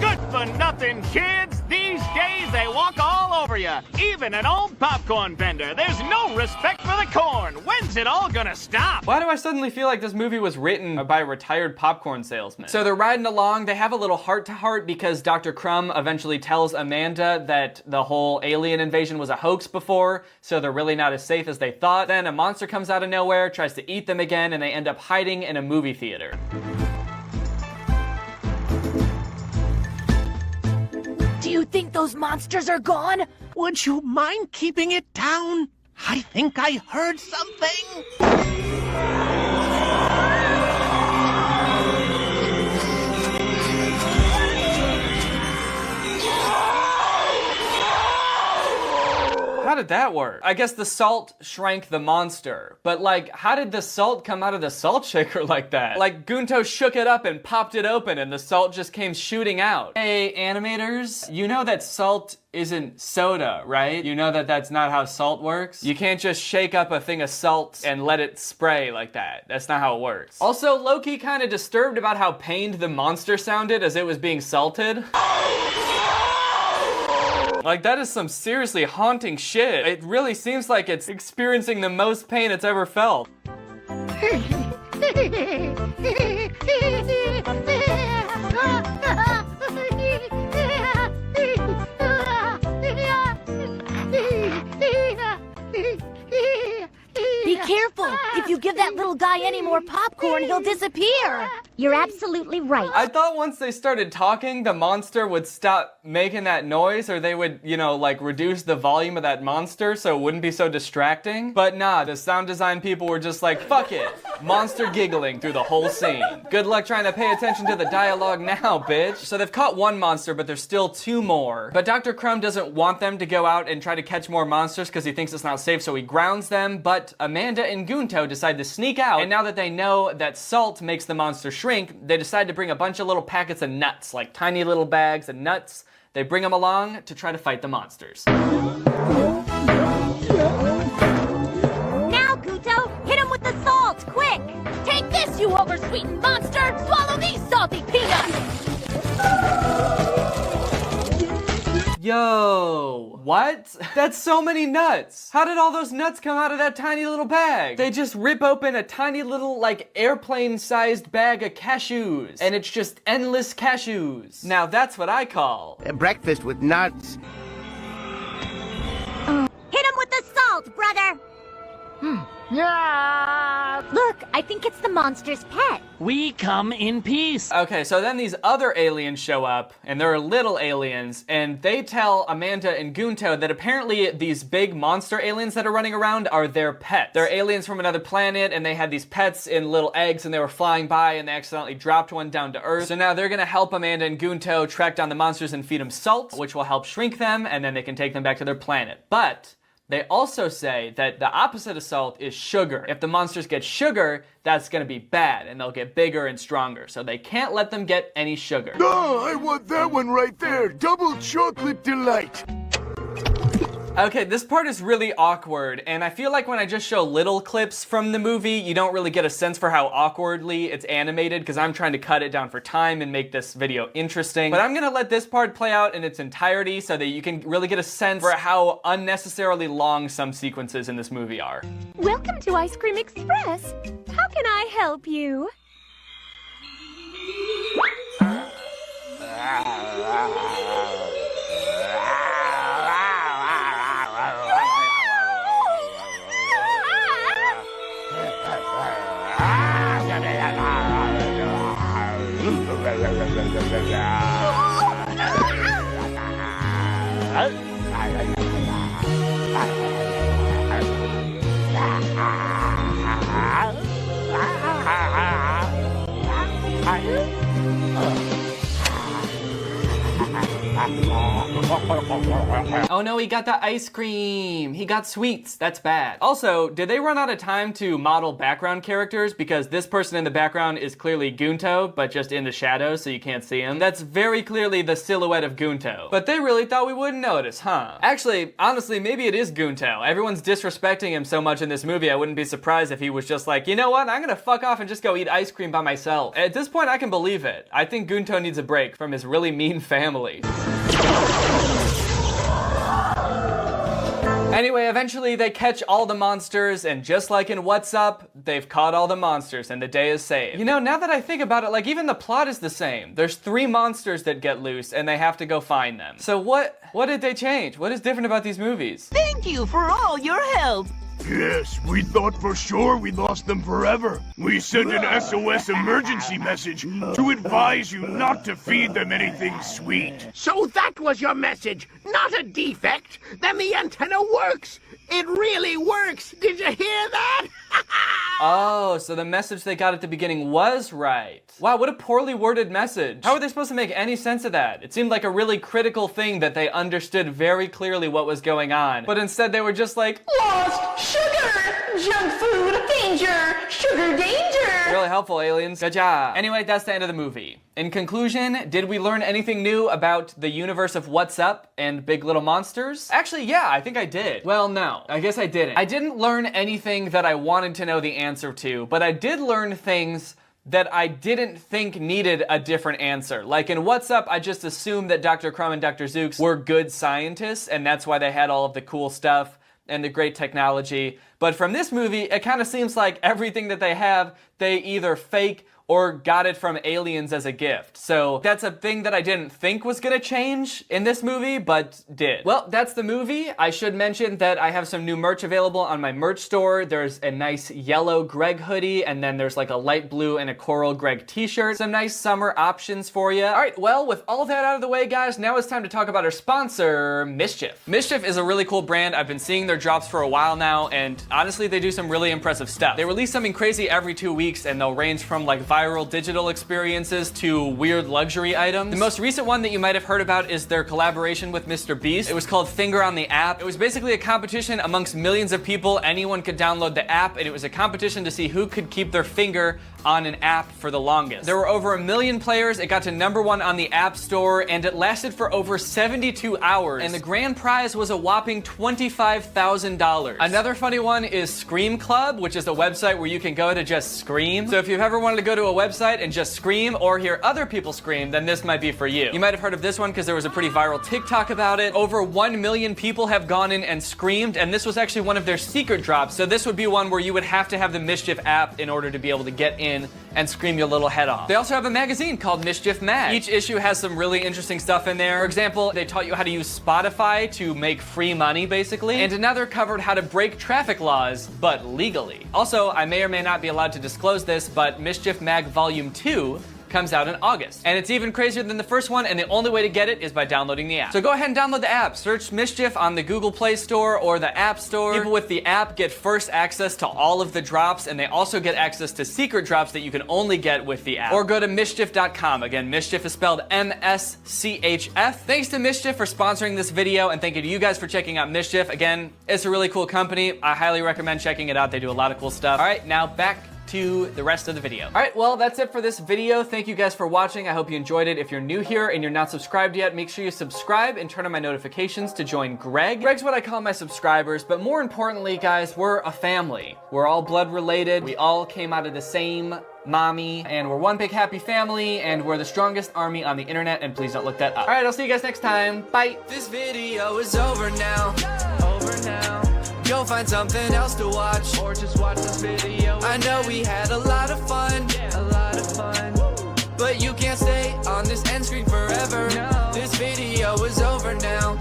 Good for nothing, kids. These days they walk all over you. Even an old popcorn vendor. There's no respect for the corn. When's it all gonna stop? Why do I suddenly feel like this movie was written by a retired popcorn salesman? So they're riding along. They have a little heart-to-heart because Dr. Crumb eventually tells Amanda that the whole alien invasion was a hoax before, so they're really not as safe as they thought. Then a monster comes out of nowhere, tries to eat them again, and they end up hiding in a movie theater. Do you think those monsters are gone? Would you mind keeping it down? I think I heard something. How did that work? I guess the salt shrank the monster. But like, how did the salt come out of the salt shaker like that? Like, Gunto shook it up and popped it open and the salt just came shooting out. Hey, animators, you know that salt isn't soda, right? You know that that's not how salt works? You can't just shake up a thing of salt and let it spray like that. That's not how it works. Also, low-key kind of disturbed about how pained the monster sounded as it was being salted. Like, that is some seriously haunting shit. It really seems like it's experiencing the most pain it's ever felt. Be careful! If you give that little guy any more popcorn, he'll disappear! You're absolutely right. I thought once they started talking, the monster would stop making that noise, or they would, you know, like reduce the volume of that monster so it wouldn't be so distracting. But nah, the sound design people were just like, fuck it. Monster giggling through the whole scene. Good luck trying to pay attention to the dialogue now, bitch. So they've caught one monster, but there's still two more. But Dr. Crumb doesn't want them to go out and try to catch more monsters because he thinks it's not safe, so he grounds them. But Amanda and Gunto decide to sneak out, and now that they know that salt makes the monster shrink, they decide to bring a bunch of little packets of nuts, like tiny little bags of nuts. They bring them along to try to fight the monsters. Now, Gunto, hit him with the salt, quick! Take this, you oversweetened monster! Swallow these salty peanuts! Yo, what? That's so many nuts. How did all those nuts come out of that tiny little bag? They just rip open a tiny little, like, airplane-sized bag of cashews, and it's just endless cashews. Now that's what I call Breakfast with nuts. Hit him with the salt, brother! Yeah. Look, I think it's the monster's pet. We come in peace. Okay, so then these other aliens show up, and they're little aliens, and they tell Amanda and Gunto that apparently these big monster aliens that are running around are their pets. They're aliens from another planet, and they had these pets in little eggs, and they were flying by, and they accidentally dropped one down to Earth. So now they're gonna help Amanda and Gunto track down the monsters and feed them salt, which will help shrink them, and then they can take them back to their planet. But they also say that the opposite of salt is sugar. If the monsters get sugar, that's gonna be bad, and they'll get bigger and stronger. So they can't let them get any sugar. Oh, I want that one right there. Double chocolate delight. Okay, this part is really awkward, and I feel like when I just show little clips from the movie, you don't really get a sense for how awkwardly it's animated, because I'm trying to cut it down for time and make this video interesting. But I'm gonna let this part play out in its entirety so that you can really get a sense for how unnecessarily long some sequences in this movie are. Welcome to Ice Cream Express. How can I help you? Oh no, he got the ice cream. He got sweets. That's bad. Also, did they run out of time to model background characters? Because this person in the background is clearly Gunto, but just in the shadows so you can't see him. That's very clearly the silhouette of Gunto. But they really thought we wouldn't notice, huh? Actually, honestly, maybe it is Gunto. Everyone's disrespecting him so much in this movie, I wouldn't be surprised if he was just like, you know what, I'm gonna fuck off and just go eat ice cream by myself. At this point, I can believe it. I think Gunto needs a break from his really mean family. Anyway, eventually they catch all the monsters, and just like in What's Up, they've caught all the monsters and the day is saved. You know, now that I think about it, like even the plot is the same. There's 3 monsters that get loose and they have to go find them. So what did they change? What is different about these movies? Thank you for all your help. Yes, we thought for sure we'd lost them forever. We sent an SOS emergency message to advise you not to feed them anything sweet. So that was your message, not a defect. Then the antenna works. It really works. Did you hear that? Oh, so the message they got at the beginning was right. Wow, what a poorly worded message. How are they supposed to make any sense of that? It seemed like a really critical thing that they understood very clearly what was going on. But instead they were just like, Lost sugar! Junk food! Danger! Sugar danger! really helpful, aliens. Good job. Anyway, that's the end of the movie. In conclusion, did we learn anything new about the universe of What's Up and Big Little Monsters? Actually, yeah, I think I did. Well, no, I guess I didn't. I didn't learn anything that I wanted to know the answer to, but I did learn things that I didn't think needed a different answer. Like in What's Up, I just assumed that Dr. Crumb and Dr. Zooks were good scientists, and that's why they had all of the cool stuff and the great technology. But from this movie, it kind of seems like everything that they have, they either fake or got it from aliens as a gift. So that's a thing that I didn't think was gonna change in this movie, but did. Well, that's the movie. I should mention that I have some new merch available on my merch store. There's a nice yellow Greg hoodie, and then there's like a light blue and a coral Greg t-shirt. Some nice summer options for you. All right, well, with all that out of the way, guys, now it's time to talk about our sponsor, Mischief. Mischief is a really cool brand. I've been seeing their drops for a while now, and honestly, they do some really impressive stuff. They release something crazy every 2 weeks, and they'll range from like viral digital experiences to weird luxury items. The most recent one that you might have heard about is their collaboration with Mr. Beast. It was called Finger on the App. It was basically a competition amongst millions of people. Anyone could download the app, and it was a competition to see who could keep their finger on an app for the longest. There were over 1 million players. It got to #1 on the App Store, and it lasted for over 72 hours. And the grand prize was a whopping $25,000. Another funny one is Scream Club, which is a website where you can go to just scream. So if you've ever wanted to go to a website and just scream or hear other people scream, then this might be for you. You might have heard of this one because there was a pretty viral TikTok about it. Over 1 million people have gone in and screamed, and this was actually one of their secret drops. So this would be one where you would have to have the Mischief app in order to be able to get in and scream your little head off. They also have a magazine called Mischief Mag. Each issue has some really interesting stuff in there. For example, they taught you how to use Spotify to make free money, basically. And another covered how to break traffic laws, but legally. Also, I may or may not be allowed to disclose this, but Mischief Mag Volume 2 comes out in August. And it's even crazier than the first one, and the only way to get it is by downloading the app. So go ahead and download the app. Search Mischief on the Google Play Store or the App Store. People with the app get first access to all of the drops, and they also get access to secret drops that you can only get with the app. Or go to mischief.com. Again, Mischief is spelled M-S-C-H-F. Thanks to Mischief for sponsoring this video, and thank you to you guys for checking out Mischief. Again, it's a really cool company. I highly recommend checking it out. They do a lot of cool stuff. All right, now back to the rest of the video. All right, well, that's it for this video. Thank you guys for watching. I hope you enjoyed it. If you're new here and you're not subscribed yet, make sure you subscribe and turn on my notifications to join Greg. Greg's what I call my subscribers, but more importantly, guys, we're a family. We're all blood related. We all came out of the same mommy, and we're one big happy family, and we're the strongest army on the internet, and please don't look that up. All right, I'll see you guys next time. Bye. This video is over now. Over now. You'll find something else to watch, or just watch this video. I know we had a lot of fun, a lot of fun, but you can't stay on this end screen forever. No. This video is over now,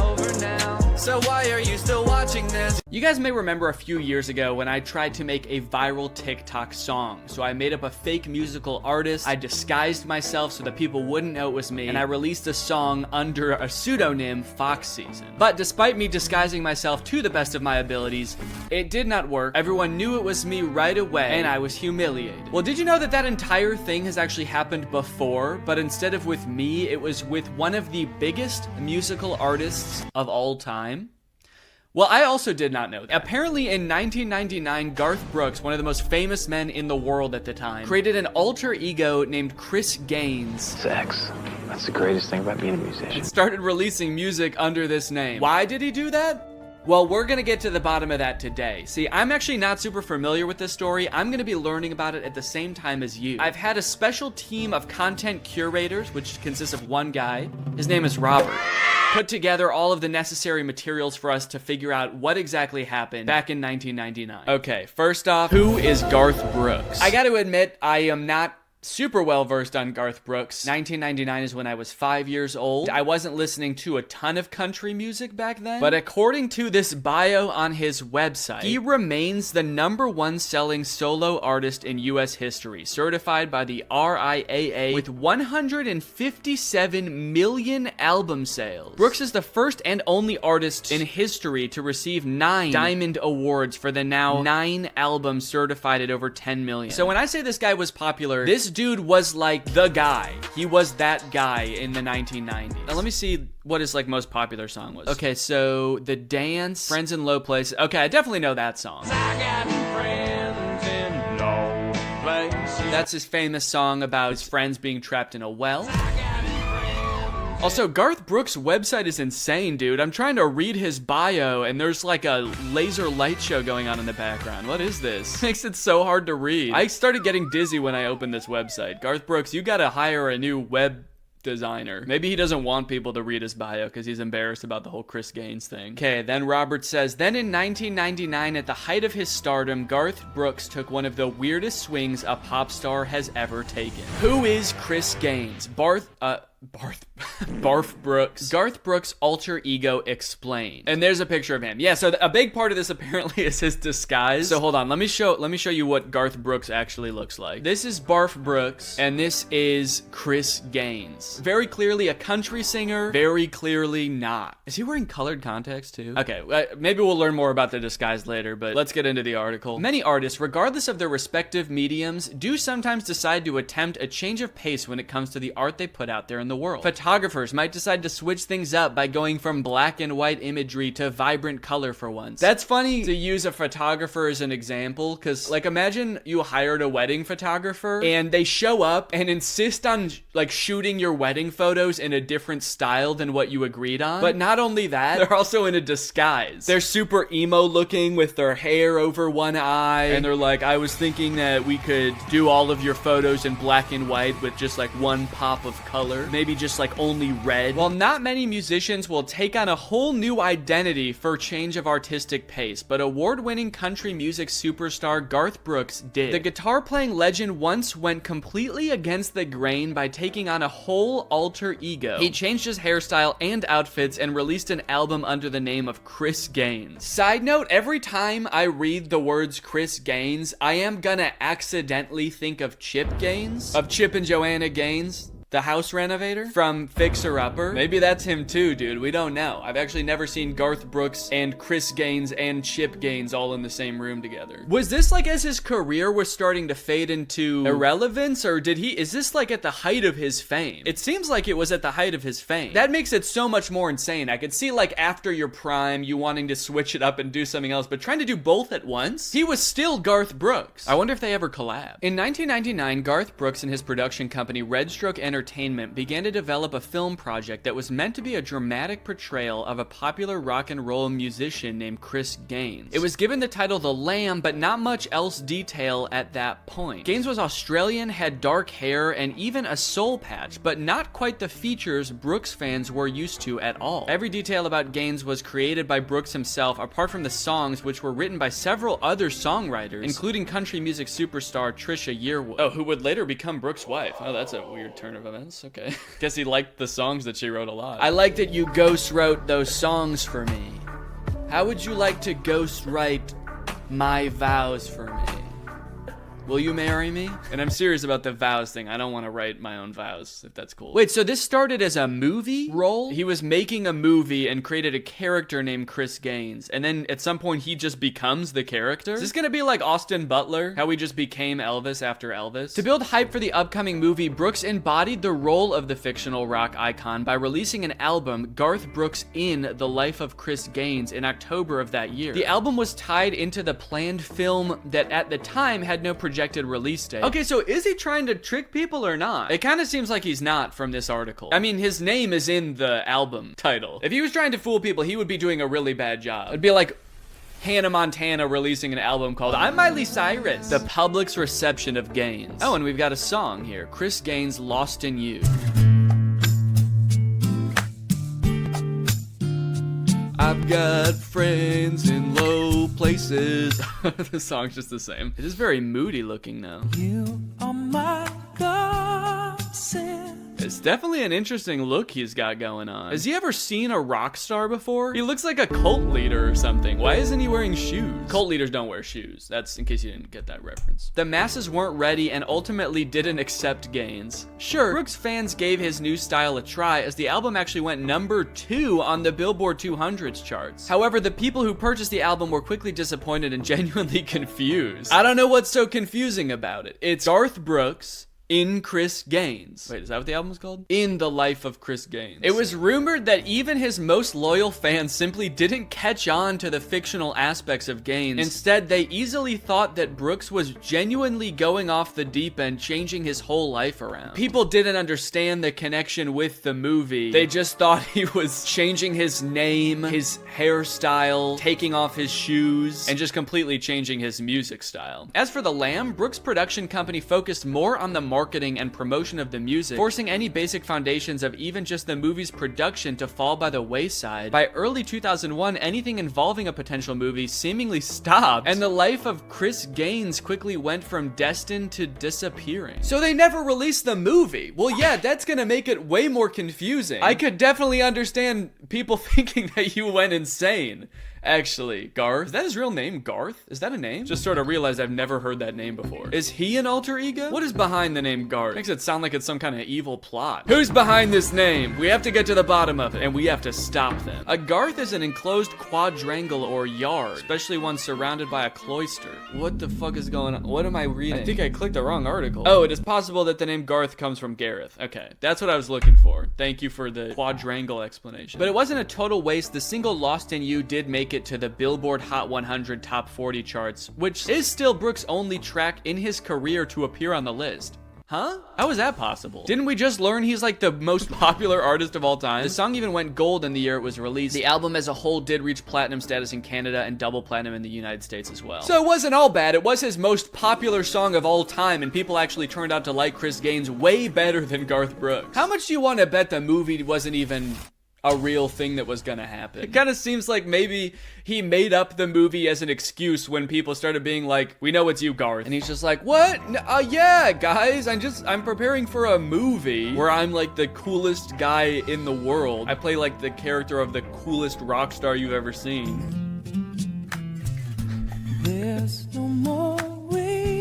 over now. So why are you still watching this? You guys may remember a few years ago when I tried to make a viral TikTok song. So I made up a fake musical artist, I disguised myself so that people wouldn't know it was me, and I released a song under a pseudonym, Fox Season. But despite me disguising myself to the best of my abilities, it did not work. Everyone knew it was me right away, and I was humiliated. Well, did you know that that entire thing has actually happened before, but instead of with me, it was with one of the biggest musical artists of all time? Well, I also did not know that. Apparently in 1999, Garth Brooks, one of the most famous men in the world at the time, created an alter ego named Chris Gaines. Sex. That's the greatest thing about being a musician. And started releasing music under this name. Why did he do that? Well, we're gonna get to the bottom of that today. See, I'm actually not super familiar with this story. I'm gonna be learning about it at the same time as you. I've had a special team of content curators, which consists of one guy. His name is Robert. Put together all of the necessary materials for us to figure out what exactly happened back in 1999. Okay, first off, who is Garth Brooks? I gotta admit, I am not super well versed on Garth Brooks. 1999 is when I was 5 years old. I wasn't listening to a ton of country music back then, but according to this bio on his website, he remains the #1 selling solo artist in US history, certified by the RIAA with 157 million album sales. Brooks is the first and only artist in history to receive 9 Diamond Awards for the now 9 albums certified at over 10 million. So when I say this guy was popular, this dude was like the guy. He was that guy in the 1990s. Now let me see what his like most popular song was. Okay, so The Dance, Friends in Low Places. Okay, I definitely know that song. I got friends in low places. That's his famous song about his friends being trapped in a well. Also, Garth Brooks' website is insane, dude. I'm trying to read his bio, and there's like a laser light show going on in the background. What is this? Makes it so hard to read. I started getting dizzy when I opened this website. Garth Brooks, you gotta hire a new web designer. Maybe he doesn't want people to read his bio because he's embarrassed about the whole Chris Gaines thing. Okay, then Robert says, then in 1999, at the height of his stardom, Garth Brooks took one of the weirdest swings a pop star has ever taken. Who is Chris Gaines? Barth Brooks. Garth Brooks' alter ego explained. And there's a picture of him. Yeah, so a big part of this apparently is his disguise. So hold on, let me show you what Garth Brooks actually looks like. This is Barf Brooks, and this is Chris Gaines. Very clearly a country singer, very clearly not. Is he wearing colored contacts too? Okay, maybe we'll learn more about the disguise later, but let's get into the article. Many artists, regardless of their respective mediums, do sometimes decide to attempt a change of pace when it comes to the art they put out there in the world. Photographers might decide to switch things up by going from black and white imagery to vibrant color for once. That's funny to use a photographer as an example, because like imagine you hired a wedding photographer and they show up and insist on like shooting your wedding photos in a different style than what you agreed on. But not only that, they're also in a disguise. They're super emo looking with their hair over one eye, and they're like, I was thinking that we could do all of your photos in black and white with just like one pop of color. Maybe just like only red. While not many musicians will take on a whole new identity for change of artistic pace, but award-winning country music superstar Garth Brooks did. The guitar-playing legend once went completely against the grain by taking on a whole alter ego. He changed his hairstyle and outfits and released an album under the name of Chris Gaines. Side note, every time I read the words Chris Gaines, I am gonna accidentally think of Chip Gaines, of Chip and Joanna Gaines, the house renovator from Fixer Upper. Maybe that's him too, dude. We don't know. I've actually never seen Garth Brooks and Chris Gaines and Chip Gaines all in the same room together. Was this like as his career was starting to fade into irrelevance, or is this like at the height of his fame? It seems like it was at the height of his fame. That makes it so much more insane. I could see like after your prime, you wanting to switch it up and do something else, but trying to do both at once? He was still Garth Brooks. I wonder if they ever collab. In 1999, Garth Brooks and his production company Red Stroke Entertainment began to develop a film project that was meant to be a dramatic portrayal of a popular rock and roll musician named Chris Gaines. It was given the title The Lamb, but not much else detail at that point. Gaines was Australian, had dark hair, and even a soul patch, but not quite the features Brooks fans were used to at all. Every detail about Gaines was created by Brooks himself, apart from the songs, which were written by several other songwriters, including country music superstar Trisha Yearwood, who would later become Brooks' wife. Oh, that's a weird turn of events. Okay. Guess he liked the songs that she wrote a lot. I like that you ghost wrote those songs for me. How would you like to ghostwrite my vows for me? Will you marry me? And I'm serious about the vows thing. I don't want to write my own vows, if that's cool. Wait, so this started as a movie role? He was making a movie and created a character named Chris Gaines. And then at some point, he just becomes the character? Is this gonna be like Austin Butler? How he just became Elvis after Elvis? To build hype for the upcoming movie, Brooks embodied the role of the fictional rock icon by releasing an album, Garth Brooks in The Life of Chris Gaines, in October of that year. The album was tied into the planned film that at the time had no projected release date. Okay, so is he trying to trick people or not? It kind of seems like he's not from this article. I mean, his name is in the album title. If he was trying to fool people, he would be doing a really bad job. It'd be like Hannah Montana releasing an album called I'm Miley Cyrus. The public's reception of Gaines. Oh, and we've got a song here. Chris Gaines, Lost in You. I've got friends in low places. The song's just the same. It is very moody looking though. You are my godsend. It's definitely an interesting look he's got going on. Has he ever seen a rock star before? He looks like a cult leader or something. Why isn't he wearing shoes? Cult leaders don't wear shoes. That's in case you didn't get that reference. The masses weren't ready and ultimately didn't accept Gaines. Sure, Brooks fans gave his new style a try as the album actually went #2 on the Billboard 200s charts. However, the people who purchased the album were quickly disappointed and genuinely confused. I don't know what's so confusing about it. It's Garth Brooks in Chris Gaines. Wait, is that what the album was called? In the Life of Chris Gaines. It was rumored that even his most loyal fans simply didn't catch on to the fictional aspects of Gaines. Instead, they easily thought that Brooks was genuinely going off the deep end, changing his whole life around. People didn't understand the connection with the movie. They just thought he was changing his name, his hairstyle, taking off his shoes, and just completely changing his music style. As for The Lamb, Brooks' production company focused more on the marketing and promotion of the music, forcing any basic foundations of even just the movie's production to fall by the wayside. By early 2001, anything involving a potential movie seemingly stopped, and the life of Chris Gaines quickly went from destined to disappearing. So they never released the movie. Well, yeah, that's gonna make it way more confusing. I could definitely understand people thinking that you went insane. Actually, Garth. Is that his real name, Garth? Is that a name? Just sort of realized I've never heard that name before. Is he an alter ego? What is behind the name Garth? Makes it sound like it's some kind of evil plot. Who's behind this name? We have to get to the bottom of it, and we have to stop them. A garth is an enclosed quadrangle or yard, especially one surrounded by a cloister. What the fuck is going on? What am I reading? I think I clicked the wrong article. Oh, it is possible that the name Garth comes from Gareth. Okay, that's what I was looking for. Thank you for the quadrangle explanation. But it wasn't a total waste. The single Lost in You did make it to the Billboard Hot 100 Top 40 charts, which is still Brooks' only track in his career to appear on the list. Huh? How is that possible? Didn't we just learn he's like the most popular artist of all time? The song even went gold in the year it was released. The album as a whole did reach platinum status in Canada and double platinum in the United States as well. So it wasn't all bad. It was his most popular song of all time, and people actually turned out to like Chris Gaines way better than Garth Brooks. How much do you want to bet the movie wasn't even a real thing that was gonna happen? It kind of seems like maybe he made up the movie as an excuse when people started being like, we know it's you, Garth. And he's just like, what? Yeah, guys, I'm preparing for a movie where I'm like the coolest guy in the world. I play like the character of the coolest rock star you've ever seen. There's no more waiting.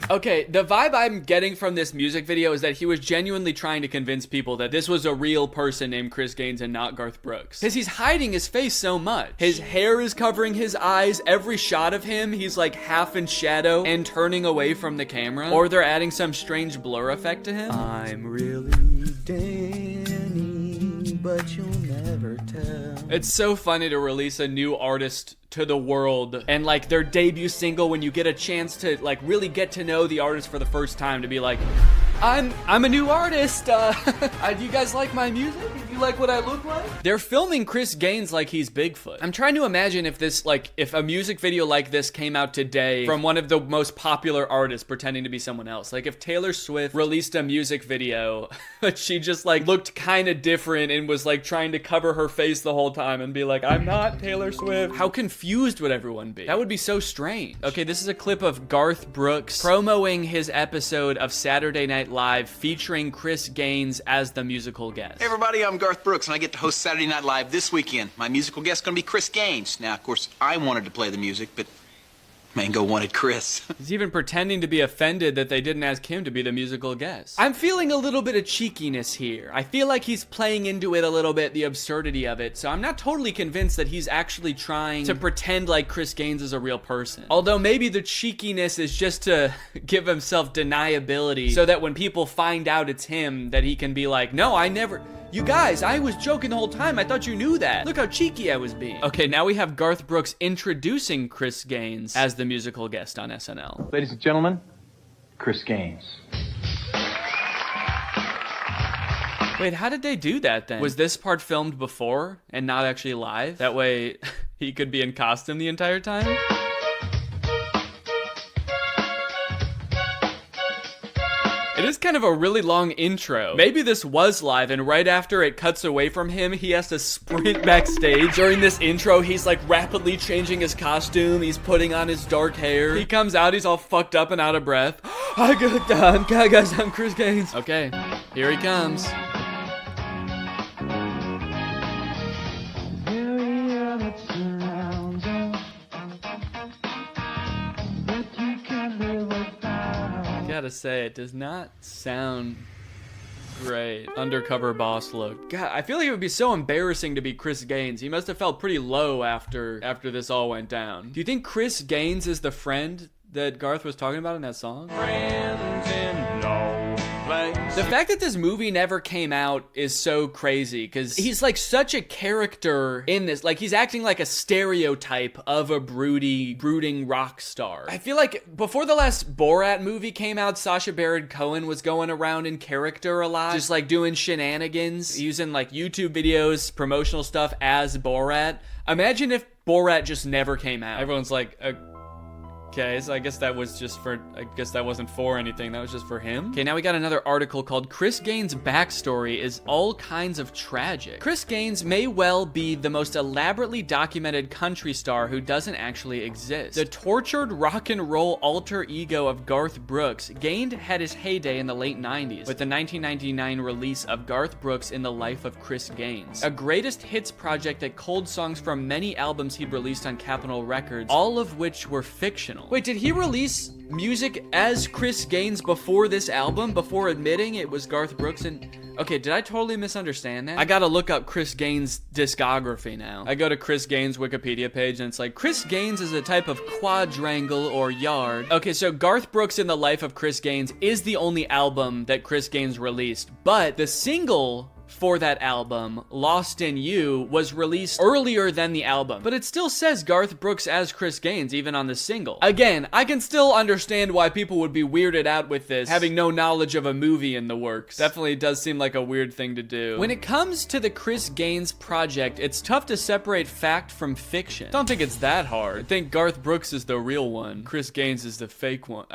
Okay, the vibe I'm getting from this music video is that he was genuinely trying to convince people that this was a real person named Chris Gaines and not Garth Brooks. Because he's hiding his face so much. His hair is covering his eyes. Every shot of him, he's like half in shadow and turning away from the camera. Or they're adding some strange blur effect to him. I'm really Danny, but you'll never tell. It's so funny to release a new artist to the world and like their debut single, when you get a chance to like really get to know the artist for the first time, to be like, I'm a new artist. Do you guys like my music? Do you like what I look like? They're filming Chris Gaines like he's Bigfoot. I'm trying to imagine if this, like, if a music video like this came out today from one of the most popular artists pretending to be someone else. Like if Taylor Swift released a music video, but she just like looked kind of different and was like trying to cover her face the whole time and be like, I'm not Taylor Swift. How confused would everyone be? That would be so strange. Okay, this is a clip of Garth Brooks promoting his episode of Saturday Night Live featuring Chris Gaines as the musical guest. Hey everybody, I'm Garth Brooks, and I get to host Saturday Night Live this weekend. My musical guest is going to be Chris Gaines. Now, of course, I wanted to play the music, but Mango wanted Chris. He's even pretending to be offended that they didn't ask him to be the musical guest. I'm feeling a little bit of cheekiness here. I feel like he's playing into it a little bit, the absurdity of it, so I'm not totally convinced that he's actually trying to pretend like Chris Gaines is a real person. Although maybe the cheekiness is just to give himself deniability so that when people find out it's him, that he can be like, no, I never... You guys, I was joking the whole time. I thought you knew that. Look how cheeky I was being. Okay, now we have Garth Brooks introducing Chris Gaines as the musical guest on SNL. Ladies and gentlemen, Chris Gaines. Wait, how did they do that then? Was this part filmed before and not actually live? That way he could be in costume the entire time? It is kind of a really long intro. Maybe this was live, and right after it cuts away from him, he has to sprint backstage. During this intro, he's like rapidly changing his costume. He's putting on his dark hair. He comes out, he's all fucked up and out of breath. Hi guys, I'm Chris Gaines. Okay, here he comes. Gotta say, it does not sound great. Undercover boss look. God, I feel like it would be so embarrassing to be Chris Gaines. He must have felt pretty low after this all went down. Do you think Chris Gaines is the friend that Garth was talking about in that song? Friends in no place. The fact that this movie never came out is so crazy, because he's like such a character in this. Like, he's acting like a stereotype of a brooding rock star. I feel like before the last Borat movie came out, Sacha Baron Cohen was going around in character a lot, just like doing shenanigans, using like YouTube videos, promotional stuff as Borat. Imagine if Borat just never came out. Everyone's like, okay, so I guess that wasn't for anything. That was just for him. Okay, now we got another article called Chris Gaines' backstory is all kinds of tragic. Chris Gaines may well be the most elaborately documented country star who doesn't actually exist. The tortured rock and roll alter ego of Garth Brooks had his heyday in the late 90s with the 1999 release of Garth Brooks in the Life of Chris Gaines, a greatest hits project that culled songs from many albums he'd released on Capitol Records, all of which were fictional. Wait, did he release music as Chris Gaines before this album, before admitting it was Garth Brooks? And okay, did I totally misunderstand that? I gotta look up Chris Gaines' discography now. I go to Chris Gaines' Wikipedia page and it's like, Chris Gaines is a type of quadrangle or yard. Okay, so Garth Brooks in the Life of Chris Gaines is the only album that Chris Gaines released, but the single for that album, Lost in You, was released earlier than the album, but it still says Garth Brooks as Chris Gaines even on the single. Again, I can still understand why people would be weirded out with this, having no knowledge of a movie in the works. Definitely does seem like a weird thing to do. When it comes to the Chris Gaines project, it's tough to separate fact from fiction. Don't think it's that hard. I think Garth Brooks is the real one. Chris Gaines is the fake one.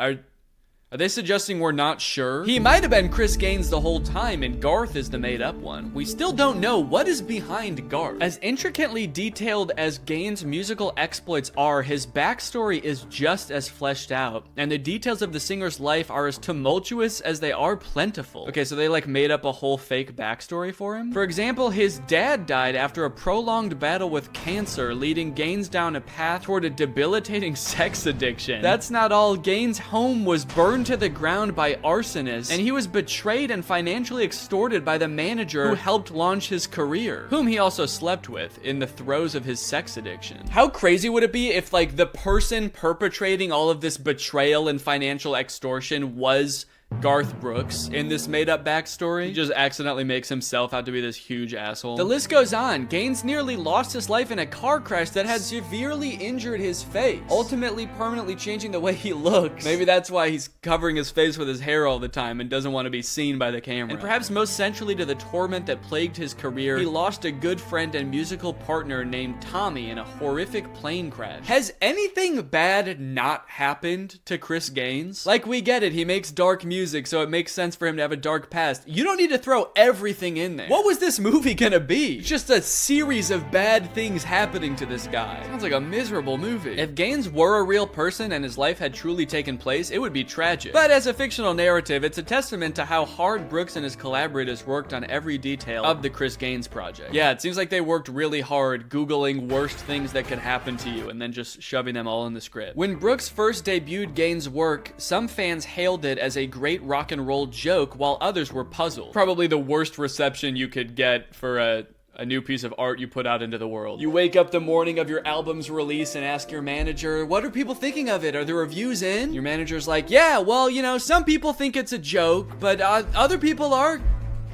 Are they suggesting we're not sure? He might have been Chris Gaines the whole time and Garth is the made up one. We still don't know what is behind Garth. As intricately detailed as Gaines' musical exploits are, his backstory is just as fleshed out, and the details of the singer's life are as tumultuous as they are plentiful. Okay, so they like made up a whole fake backstory for him? For example, his dad died after a prolonged battle with cancer, leading Gaines down a path toward a debilitating sex addiction. That's not all. Gaines' home was burned to the ground by arsonists, and he was betrayed and financially extorted by the manager who helped launch his career, whom he also slept with in the throes of his sex addiction. How crazy would it be if like the person perpetrating all of this betrayal and financial extortion was Garth Brooks in this made-up backstory? He just accidentally makes himself out to be this huge asshole. The list goes on. Gaines nearly lost his life in a car crash that had severely injured his face, ultimately permanently changing the way he looks. Maybe that's why he's covering his face with his hair all the time and doesn't want to be seen by the camera. And perhaps most centrally to the torment that plagued his career, he lost a good friend and musical partner named Tommy in a horrific plane crash. Has anything bad not happened to Chris Gaines? Like, we get it, he makes dark music music, so it makes sense for him to have a dark past. You don't need to throw everything in there. What was this movie gonna be? It's just a series of bad things happening to this guy. Sounds like a miserable movie. If Gaines were a real person and his life had truly taken place, it would be tragic. But as a fictional narrative, it's a testament to how hard Brooks and his collaborators worked on every detail of the Chris Gaines project. Yeah, it seems like they worked really hard Googling worst things that could happen to you and then just shoving them all in the script. When Brooks first debuted Gaines' work, some fans hailed it as a great rock and roll joke while others were puzzled. Probably the worst reception you could get for a new piece of art you put out into the world. You wake up the morning of your album's release and ask your manager, what are people thinking of it? Are the reviews in? Your manager's like, yeah, well, you know, some people think it's a joke, but other people are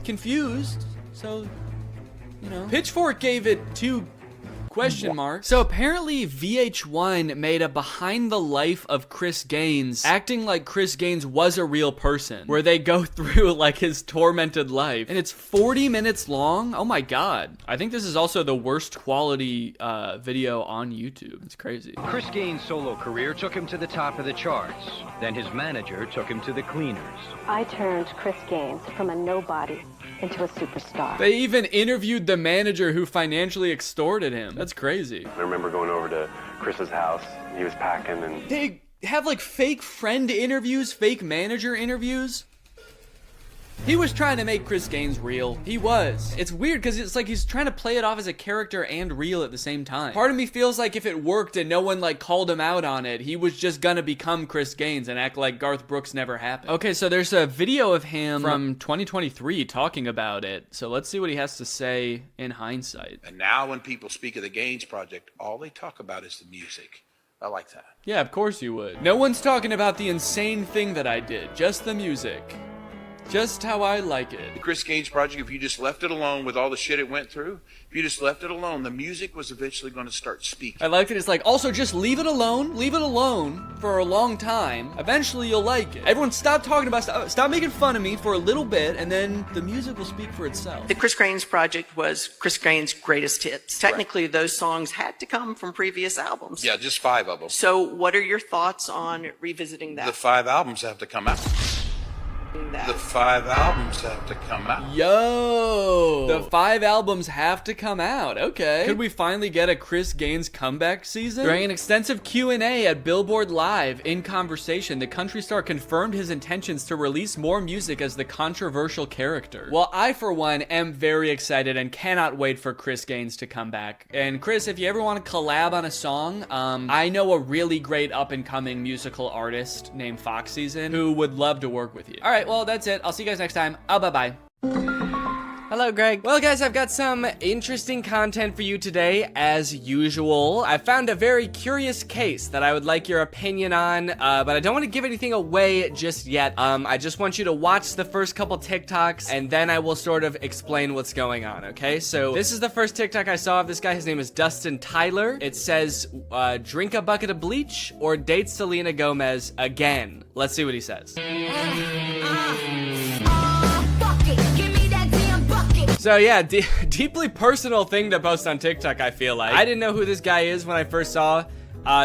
confused. So, you know. Pitchfork gave it 2 question marks. So apparently VH1 made a behind the life of Chris Gaines, acting like Chris Gaines was a real person, where they go through like his tormented life. And it's 40 minutes long. Oh my God. I think this is also the worst quality video on YouTube. It's crazy. Chris Gaines' solo career took him to the top of the charts. Then his manager took him to the cleaners. I turned Chris Gaines from a nobody into a superstar. They even interviewed the manager who financially extorted him. That's crazy. I remember going over to Chris's house. He was packing and... They have like fake friend interviews, fake manager interviews. He was trying to make Chris Gaines real. He was. It's weird because it's like he's trying to play it off as a character and real at the same time. Part of me feels like if it worked and no one like called him out on it, he was just gonna become Chris Gaines and act like Garth Brooks never happened. Okay, so there's a video of him from 2023 talking about it. So let's see what he has to say in hindsight. And now when people speak of the Gaines Project, all they talk about is the music. I like that. Yeah, of course you would. No one's talking about the insane thing that I did, just the music. Just how I like it. The Chris Gaines Project, if you just left it alone with all the shit it went through, if you just left it alone, the music was eventually going to start speaking. I like that it's like, also just leave it alone for a long time. Eventually you'll like it. Everyone stop talking about, stop making fun of me for a little bit, and then the music will speak for itself. The Chris Gaines Project was Chris Gaines' greatest hits. Technically, those songs had to come from previous albums. Yeah, just 5 of them. So what are your thoughts on revisiting that? The 5 albums have to come out. The 5 albums have to come out. Yo, the 5 albums have to come out. Okay. Could we finally get a Chris Gaines comeback season? During an extensive Q&A at Billboard Live, in conversation, the country star confirmed his intentions to release more music as the controversial character. Well, I, for one, am very excited and cannot wait for Chris Gaines to come back. And Chris, if you ever want to collab on a song, I know a really great up-and-coming musical artist named Fox Season who would love to work with you. All right, well, that's it. I'll see you guys next time. Bye-bye. Hello, Greg. Well, guys, I've got some interesting content for you today, as usual. I found a very curious case that I would like your opinion on, but I don't want to give anything away just yet. I just want you to watch the first couple TikToks, and then I will sort of explain what's going on, okay? So this is the first TikTok I saw of this guy. His name is Dustin Tyler. It says, drink a bucket of bleach or date Selena Gomez again. Let's see what he says. So yeah, deeply personal thing to post on TikTok, I feel like. I didn't know who this guy is when I first saw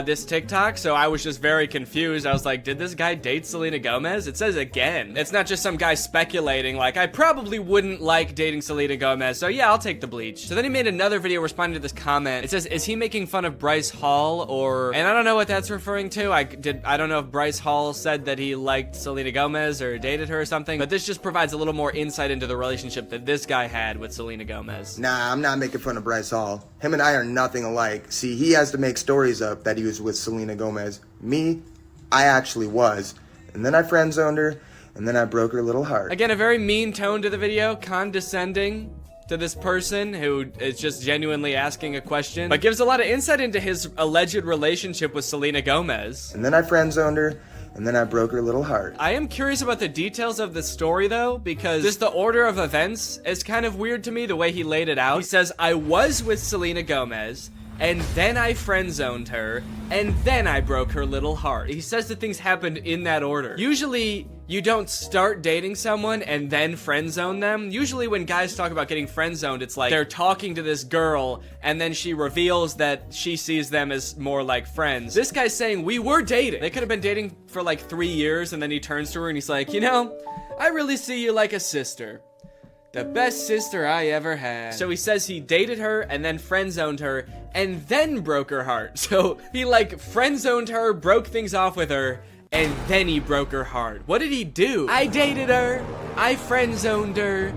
this TikTok, so I was just very confused. I was like, did this guy date Selena Gomez? It says again. It's not just some guy speculating, like, I probably wouldn't like dating Selena Gomez, so yeah, I'll take the bleach. So then he made another video responding to this comment. It says, is he making fun of Bryce Hall, or, and I don't know what that's referring to. I don't know if Bryce Hall said that he liked Selena Gomez or dated her or something, but this just provides a little more insight into the relationship that this guy had with Selena Gomez. Nah, I'm not making fun of Bryce Hall. Him and I are nothing alike. See, he has to make stories up that he was with Selena Gomez. Me, I actually was. And then I friend-zoned her, and then I broke her little heart. Again, a very mean tone to the video, condescending to this person who is just genuinely asking a question, but gives a lot of insight into his alleged relationship with Selena Gomez. And then I friend-zoned her, and then I broke her little heart. I am curious about the details of the story, though, because just the order of events is kind of weird to me, the way he laid it out. He says, I was with Selena Gomez, and then I friend zoned her, and then I broke her little heart. He says that things happened in that order. Usually, you don't start dating someone and then friend zone them. Usually when guys talk about getting friend zoned, it's like they're talking to this girl and then she reveals that she sees them as more like friends. This guy's saying we were dating. They could have been dating for like 3 years, and then he turns to her and he's like, you know, I really see you like a sister. The best sister I ever had. So he says he dated her and then friend zoned her and then broke her heart. So he like friend zoned her, broke things off with her, and then he broke her heart. What did he do? I dated her, I friend zoned her,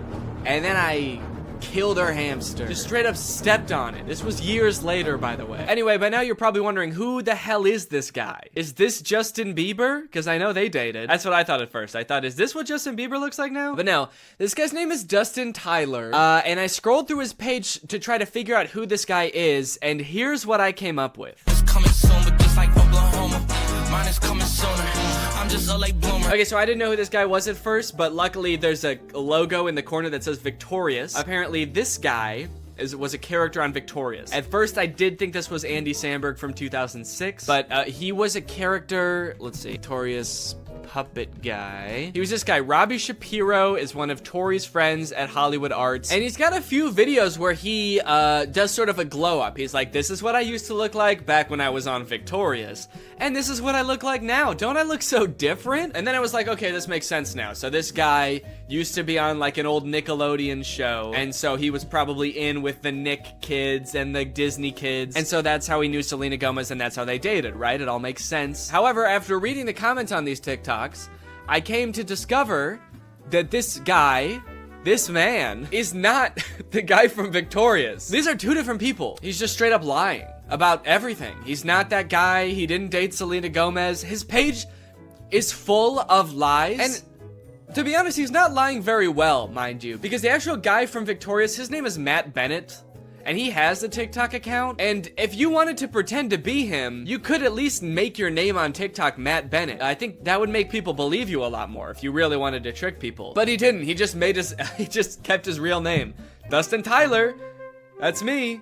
and then I killed her hamster. Just straight up stepped on it. This was years later, by the way. Anyway, by now you're probably wondering, who the hell is this guy? Is this Justin Bieber? Because I know they dated. That's what I thought at first. I thought, is this what Justin Bieber looks like now? But no, this guy's name is Dustin Tyler. And I scrolled through his page to try to figure out who this guy is, and here's what I came up with. It's coming soon, but just like Oklahoma, mine is coming sooner. I'm just a late bloomer. Okay, so I didn't know who this guy was at first, but luckily there's a logo in the corner that says Victorious. Apparently this guy was a character on Victorious. At first I did think this was Andy Samberg from 2006, but he was a character, let's see, Victorious puppet guy. He was this guy. Robbie Shapiro is one of Tori's friends at Hollywood Arts, and he's got a few videos where he does sort of a glow up. He's like, this is what I used to look like back when I was on Victorious, and this is what I look like now. Don't I look so different? And then I was like, okay, this makes sense now. So this guy used to be on like an old Nickelodeon show, and so he was probably in with the Nick kids and the Disney kids, and so that's how he knew Selena Gomez, and that's how they dated, right? It all makes sense. However, after reading the comments on these TikToks, I came to discover that this guy, this man, is not the guy from Victorious. These are two different people. He's just straight up lying about everything. He's not that guy. He didn't date Selena Gomez. His page is full of lies. And to be honest, he's not lying very well, mind you, because the actual guy from Victorious, his name is Matt Bennett, and he has a TikTok account, and if you wanted to pretend to be him, you could at least make your name on TikTok Matt Bennett. I think that would make people believe you a lot more if you really wanted to trick people. But he didn't. He just he just kept his real name. Dustin Tyler. That's me.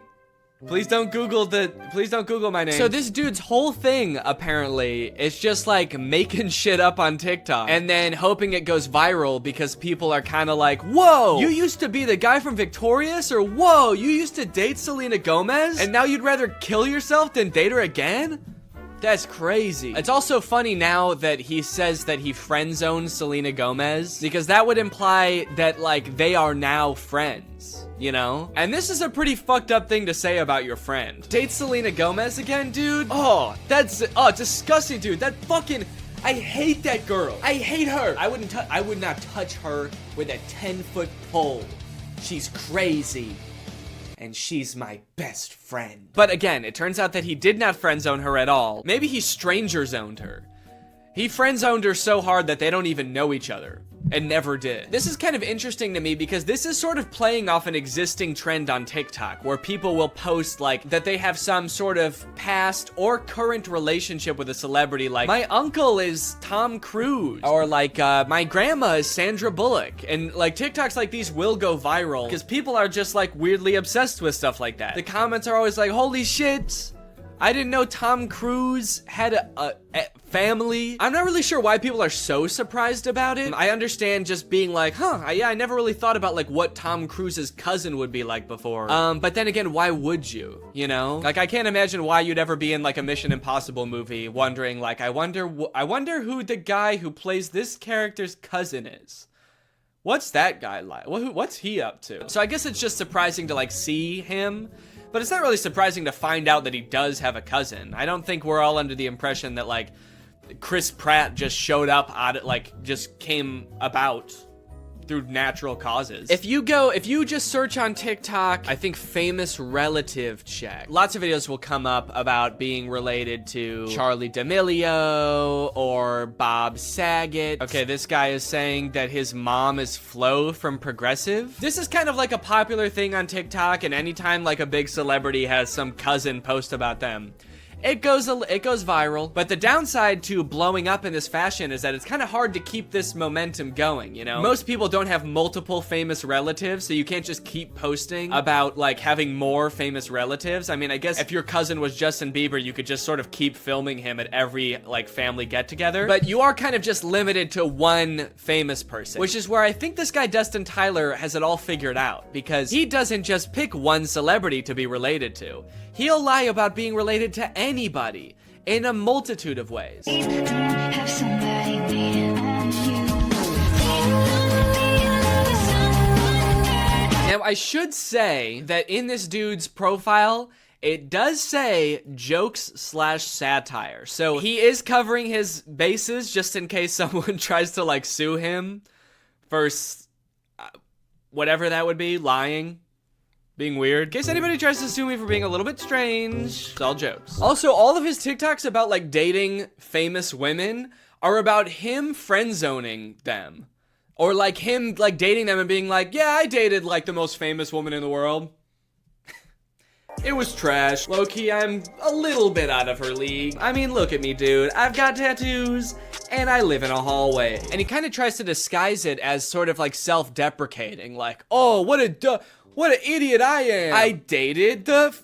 Please don't Google my name. So this dude's whole thing, apparently, is just like making shit up on TikTok and then hoping it goes viral because people are kind of like, whoa, you used to be the guy from Victorious? Or whoa, you used to date Selena Gomez? And now you'd rather kill yourself than date her again? That's crazy. It's also funny now that he says that he friend zones Selena Gomez, because that would imply that like they are now friends, you know? And this is a pretty fucked up thing to say about your friend. Date Selena Gomez again, dude? Oh, that's disgusting, dude. That fucking, I hate that girl. I hate her. I would not touch her with a 10-foot pole. She's crazy. And she's my best friend. But again, it turns out that he did not friend zone her at all. Maybe he stranger zoned her. He friend zoned her so hard that they don't even know each other. And never did. This is kind of interesting to me because this is sort of playing off an existing trend on TikTok where people will post like that they have some sort of past or current relationship with a celebrity, like my uncle is Tom Cruise, or like my grandma is Sandra Bullock. And like TikToks like these will go viral because people are just like weirdly obsessed with stuff like that. The comments are always like, holy shit, I didn't know Tom Cruise had a family. I'm not really sure why people are so surprised about it. I understand just being like, yeah, I never really thought about like what Tom Cruise's cousin would be like before. But then again, why would you? You know? Like, I can't imagine why you'd ever be in like a Mission Impossible movie wondering like, I wonder who the guy who plays this character's cousin is. What's that guy like? What's he up to? So I guess it's just surprising to like see him. But it's not really surprising to find out that he does have a cousin. I don't think we're all under the impression that, like, Chris Pratt just showed up out of, like, just came about through natural causes. If you just search on TikTok, I think famous relative check, lots of videos will come up about being related to Charli D'Amelio or Bob Saget. Okay, this guy is saying that his mom is Flo from Progressive. This is kind of like a popular thing on TikTok, and anytime like a big celebrity has some cousin post about them, it goes viral. But the downside to blowing up in this fashion is that it's kind of hard to keep this momentum going, you know? Most people don't have multiple famous relatives, so you can't just keep posting about like having more famous relatives. I mean, I guess if your cousin was Justin Bieber, you could just sort of keep filming him at every like family get together. But you are kind of just limited to one famous person, which is where I think this guy Dustin Tyler has it all figured out, because he doesn't just pick one celebrity to be related to. He'll lie about being related to anybody in a multitude of ways. Now, I should say that in this dude's profile, it does say jokes/satire. So he is covering his bases just in case someone tries to like sue him for whatever that would be, lying, being weird. In case anybody tries to sue me for being a little bit strange, it's all jokes. Also, all of his TikToks about like dating famous women are about him friend zoning them. Or like him like dating them and being like, yeah, I dated like the most famous woman in the world. It was trash. Low-key, I'm a little bit out of her league. I mean, look at me, dude. I've got tattoos, and I live in a hallway. And he kind of tries to disguise it as sort of like self-deprecating, like, oh, what an idiot I am. I dated the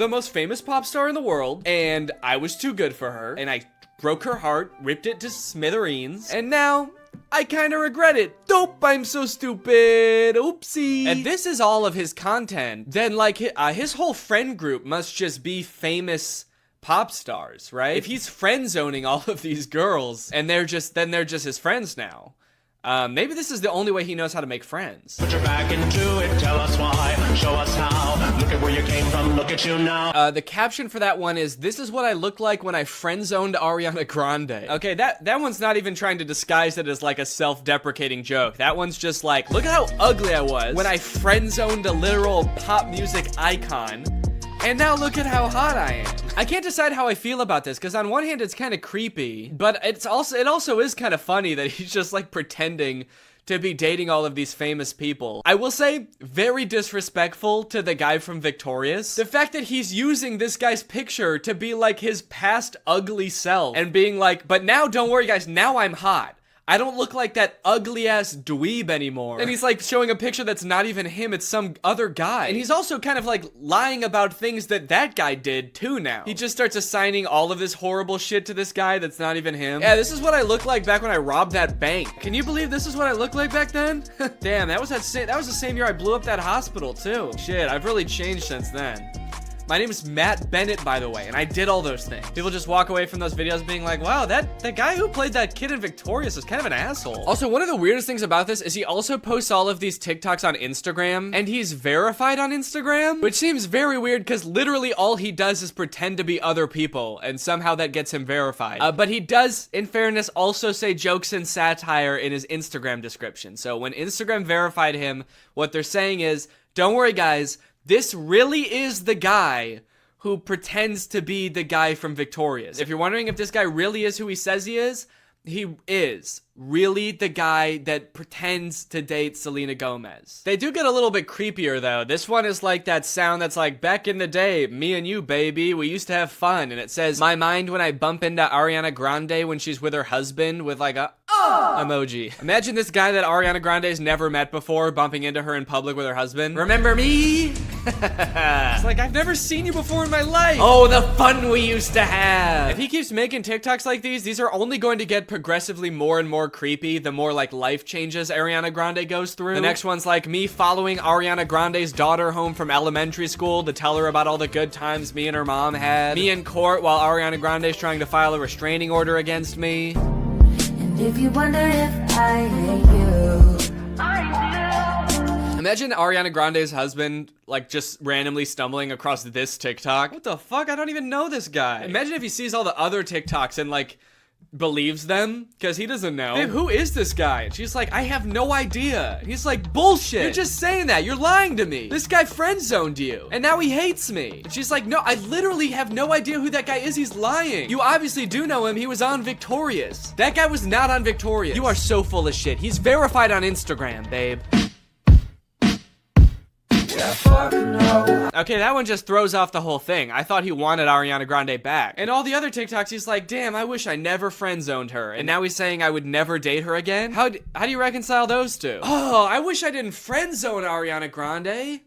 most famous pop star in the world, and I was too good for her, and I broke her heart, ripped it to smithereens, and now I kinda regret it. Dope, I'm so stupid. Oopsie. And this is all of his content. Then like his whole friend group must just be famous pop stars, right? If he's friend zoning all of these girls and they're just his friends now. Maybe this is the only way he knows how to make friends. Put your back into it, tell us why, show us how, look at where you came from, look at you now. The caption for that one is, this is what I look like when I friend-zoned Ariana Grande. Okay, that one's not even trying to disguise it as like a self-deprecating joke. That one's just like, look at how ugly I was when I friend-zoned a literal pop music icon. And now look at how hot I am. I can't decide how I feel about this, because on one hand it's kind of creepy, but it also is kind of funny that he's just like pretending to be dating all of these famous people. I will say, very disrespectful to the guy from Victorious. The fact that he's using this guy's picture to be like his past ugly self and being like, but now don't worry guys, now I'm hot. I don't look like that ugly-ass dweeb anymore. And he's like showing a picture that's not even him, it's some other guy. And he's also kind of like lying about things that guy did too now. He just starts assigning all of this horrible shit to this guy that's not even him. Yeah, this is what I looked like back when I robbed that bank. Can you believe this is what I looked like back then? Damn, that was the same year I blew up that hospital too. Shit, I've really changed since then. My name is Matt Bennett, by the way, and I did all those things. People just walk away from those videos being like, wow, that guy who played that kid in Victorious is kind of an asshole. Also, one of the weirdest things about this is he also posts all of these TikToks on Instagram, and he's verified on Instagram, which seems very weird because literally all he does is pretend to be other people, and somehow that gets him verified. But he does, in fairness, also say jokes and satire in his Instagram description. So when Instagram verified him, what they're saying is, don't worry guys, this really is the guy who pretends to be the guy from Victorious. If you're wondering if this guy really is who he says he is really the guy that pretends to date Selena Gomez. They do get a little bit creepier though. This one is like that sound that's like, back in the day, me and you, baby, we used to have fun. And it says, my mind when I bump into Ariana Grande when she's with her husband with like a emoji. Imagine this guy that Ariana Grande's never met before bumping into her in public with her husband. Remember me? It's like, I've never seen you before in my life. Oh, the fun we used to have. If he keeps making TikToks like these are only going to get progressively more and more creepy the more like life changes Ariana Grande goes through. The next one's like me following Ariana Grande's daughter home from elementary school to tell her about all the good times me and her mom had. Me in court while Ariana Grande's trying to file a restraining order against me. And if you wonder if I hate you, I do. Imagine Ariana Grande's husband like just randomly stumbling across this TikTok. What the fuck? I don't even know this guy. Imagine if he sees all the other TikToks and like believes them, because he doesn't know. Babe, who is this guy? And she's like, I have no idea. And he's like, bullshit. You're just saying that. You're lying to me. This guy friend zoned you. And now he hates me. And she's like, no, I literally have no idea who that guy is. He's lying. You obviously do know him. He was on Victorious. That guy was not on Victorious. You are so full of shit. He's verified on Instagram, babe. Yeah, fuck no. Okay, that one just throws off the whole thing. I thought he wanted Ariana Grande back. And all the other TikToks, he's like, damn, I wish I never friend-zoned her. And now he's saying I would never date her again? How do you reconcile those two? Oh, I wish I didn't friend-zone Ariana Grande.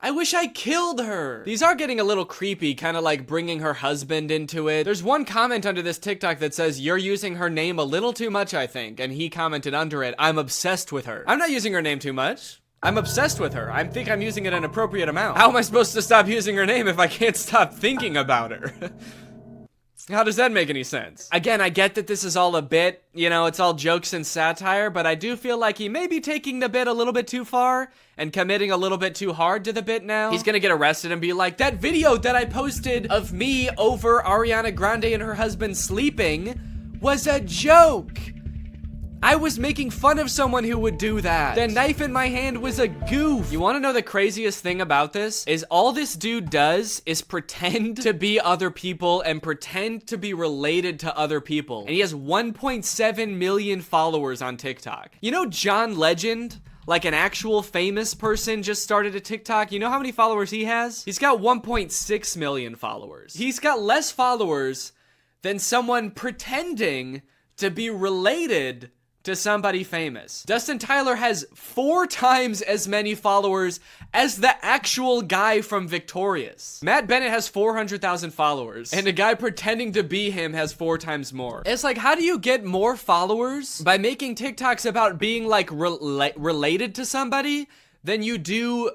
I wish I killed her. These are getting a little creepy, kind of like bringing her husband into it. There's one comment under this TikTok that says, you're using her name a little too much, I think. And he commented under it, I'm obsessed with her. I'm not using her name too much. I'm obsessed with her. I think I'm using it an appropriate amount. How am I supposed to stop using her name if I can't stop thinking about her? How does that make any sense? Again, I get that this is all a bit, you know, it's all jokes and satire, but I do feel like he may be taking the bit a little bit too far and committing a little bit too hard to the bit now. He's gonna get arrested and be like, that video that I posted of me over Ariana Grande and her husband sleeping was a joke. I was making fun of someone who would do that. The knife in my hand was a goof. You wanna know the craziest thing about this? Is all this dude does is pretend to be other people and pretend to be related to other people. And he has 1.7 million followers on TikTok. You know John Legend? Like an actual famous person just started a TikTok. You know how many followers he has? He's got 1.6 million followers. He's got less followers than someone pretending to be related to somebody famous. Dustin Tyler has 4 times as many followers as the actual guy from Victorious. Matt Bennett has 400,000 followers, and a guy pretending to be him has 4 times more. It's like, how do you get more followers by making TikToks about being like related to somebody than you do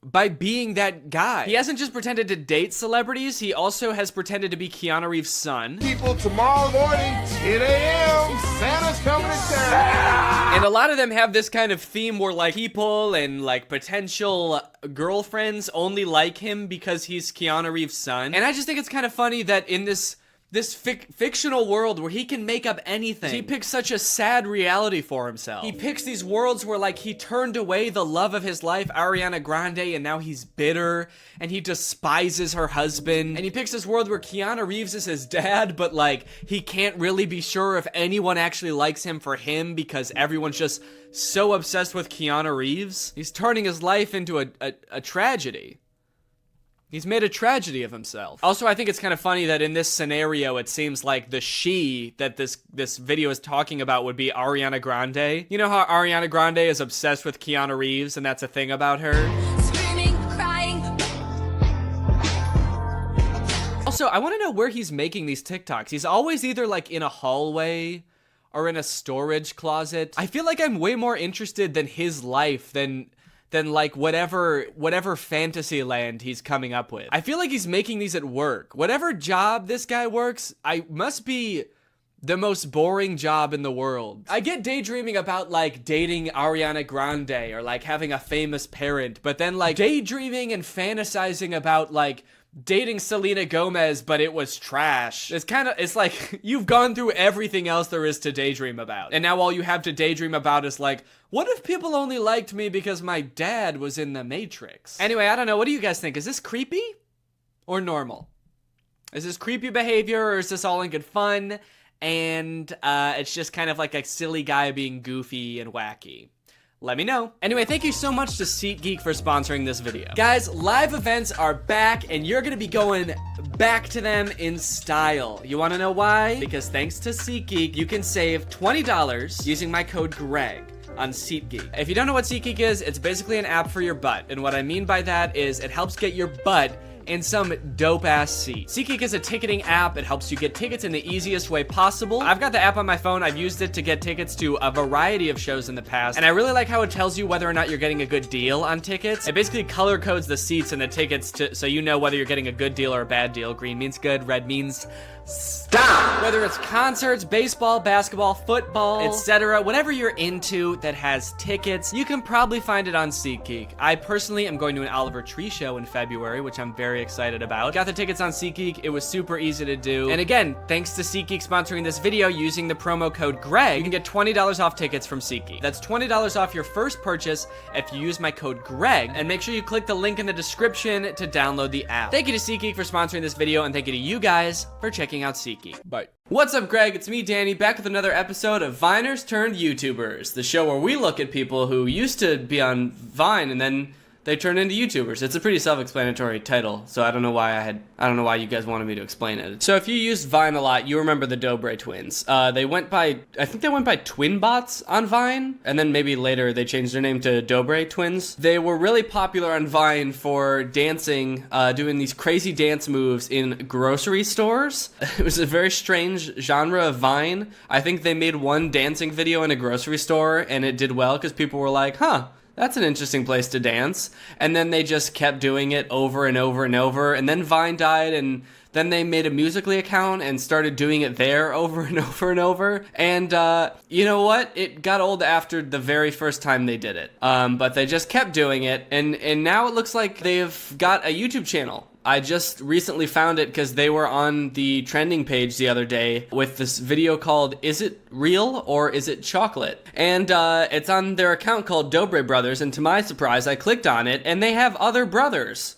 by being that guy? He hasn't just pretended to date celebrities, he also has pretended to be Keanu Reeves' son. People, tomorrow morning, 10 a.m., Santa's coming to town. And a lot of them have this kind of theme where like people and like potential girlfriends only like him because he's Keanu Reeves' son. And I just think it's kind of funny that in this fictional world where he can make up anything, he picks such a sad reality for himself. He picks these worlds where like he turned away the love of his life, Ariana Grande, and now he's bitter and he despises her husband. And he picks this world where Keanu Reeves is his dad, but like he can't really be sure if anyone actually likes him for him because everyone's just so obsessed with Keanu Reeves. He's turning his life into a tragedy. He's made a tragedy of himself. Also, I think it's kind of funny that in this scenario, it seems like the she that this video is talking about would be Ariana Grande. You know how Ariana Grande is obsessed with Keanu Reeves and that's a thing about her? Screaming, crying. Also, I want to know where he's making these TikToks. He's always either like in a hallway or in a storage closet. I feel like I'm way more interested than his life than like whatever fantasy land he's coming up with. I feel like he's making these at work. Whatever job this guy works, I must be the most boring job in the world. I get daydreaming about like dating Ariana Grande or like having a famous parent, but then like daydreaming and fantasizing about like dating Selena Gomez, but it was trash. It's like you've gone through everything else there is to daydream about. And now all you have to daydream about is like, what if people only liked me because my dad was in the Matrix? Anyway, I don't know. What do you guys think? Is this creepy or normal? Is this creepy behavior or is this all in good fun? And it's just kind of like a silly guy being goofy and wacky. Let me know. Anyway, thank you so much to SeatGeek for sponsoring this video. Guys, live events are back and you're gonna be going back to them in style. You wanna know why? Because thanks to SeatGeek, you can save $20 using my code GREG on SeatGeek. If you don't know what SeatGeek is, it's basically an app for your butt. And what I mean by that is it helps get your butt in some dope-ass seat. SeatGeek is a ticketing app. It helps you get tickets in the easiest way possible. I've got the app on my phone. I've used it to get tickets to a variety of shows in the past, and I really like how it tells you whether or not you're getting a good deal on tickets. It basically color codes the seats and the tickets so you know whether you're getting a good deal or a bad deal. Green means good, red means stop. Whether it's concerts, baseball, basketball, football, etc., whatever you're into that has tickets, you can probably find it on SeatGeek. I personally am going to an Oliver Tree show in February, which I'm very excited about. Got the tickets on SeatGeek. It was super easy to do. And again, thanks to SeatGeek sponsoring this video, using the promo code GREG, you can get $20 off tickets from SeatGeek. That's $20 off your first purchase if you use my code GREG, and make sure you click the link in the description to download the app. Thank you to SeatGeek for sponsoring this video, and thank you to you guys for checking out SeatGeek. Bye. What's up, Greg? It's me, Danny, back with another episode of Viners Turned YouTubers, the show where we look at people who used to be on Vine and then they turn into YouTubers. It's a pretty self-explanatory title, so I don't know why you guys wanted me to explain it. So if you used Vine a lot, you remember the Dobre twins. I think they went by Twin Bots on Vine, and then maybe later they changed their name to Dobre twins. They were really popular on Vine for dancing, doing these crazy dance moves in grocery stores. It was a very strange genre of Vine. I think they made one dancing video in a grocery store, and it did well because people were like, huh, that's an interesting place to dance. And then they just kept doing it over and over and over. And then Vine died, and then they made a Musical.ly account and started doing it there over and over and over. And you know what? It got old after the very first time they did it. But they just kept doing it. And now it looks like they've got a YouTube channel. I just recently found it because they were on the trending page the other day with this video called Is It Real or Is It Chocolate? And it's on their account called Dobre Brothers, and to my surprise I clicked on it and they have other brothers.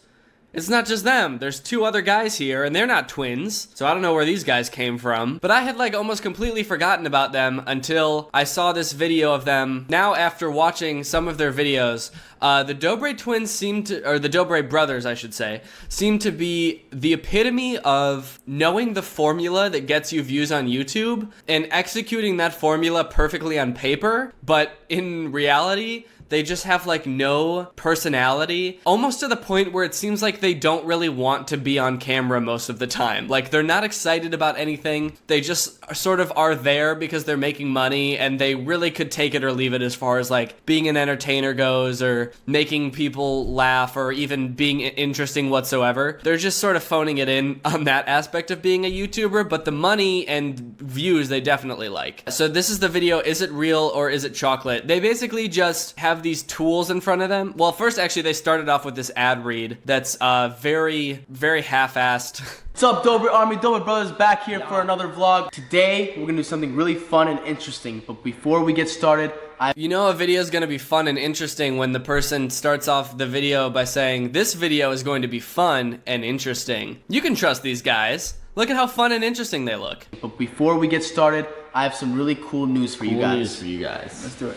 It's not just them. There's two other guys here, and they're not twins, so I don't know where these guys came from. But I had like almost completely forgotten about them until I saw this video of them. Now, after watching some of their videos, the Dobre twins or the Dobre brothers, I should say, seem to be the epitome of knowing the formula that gets you views on YouTube and executing that formula perfectly on paper, but in reality, they just have like no personality, almost to the point where it seems like they don't really want to be on camera most of the time. Like, they're not excited about anything. They just sort of are there because they're making money, and they really could take it or leave it as far as like being an entertainer goes, or making people laugh, or even being interesting whatsoever. They're just sort of phoning it in on that aspect of being a YouTuber, but the money and views they definitely like. So this is the video, Is It Real or Is It Chocolate? They basically just have these tools in front of them. Well, first, actually, they started off with this ad read that's very, very half-assed. What's up, Dobre Army? Dobre Brothers back here for another vlog. Today, we're gonna do something really fun and interesting. But before we get started, you know a video is gonna be fun and interesting when the person starts off the video by saying, this video is going to be fun and interesting. You can trust these guys. Look at how fun and interesting they look. But before we get started, I have some really cool news for you guys. Let's do it.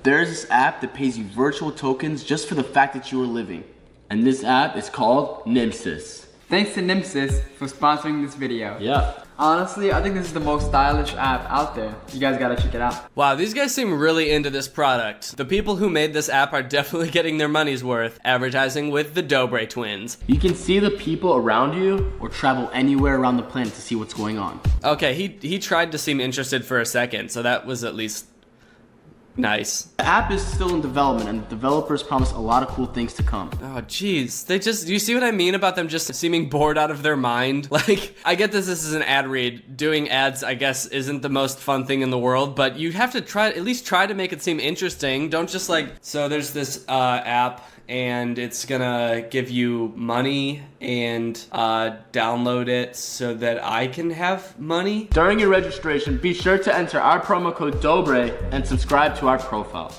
There's this app that pays you virtual tokens just for the fact that you are living. And this app is called Nimsys. Thanks to Nimsys for sponsoring this video. Yeah. Honestly, I think this is the most stylish app out there. You guys gotta check it out. Wow, these guys seem really into this product. The people who made this app are definitely getting their money's worth advertising with the Dobre twins. You can see the people around you or travel anywhere around the planet to see what's going on. Okay, he tried to seem interested for a second, so that was at least nice. The app is still in development, and the developers promise a lot of cool things to come. Oh, jeez. Do you see what I mean about them just seeming bored out of their mind? Like, I get this is an ad read. Doing ads, I guess, isn't the most fun thing in the world, but you have to at least try to make it seem interesting. Don't just like, so there's this app, and it's gonna give you money and download it so that I can have money. During your registration, be sure to enter our promo code Dobre and subscribe to our profile.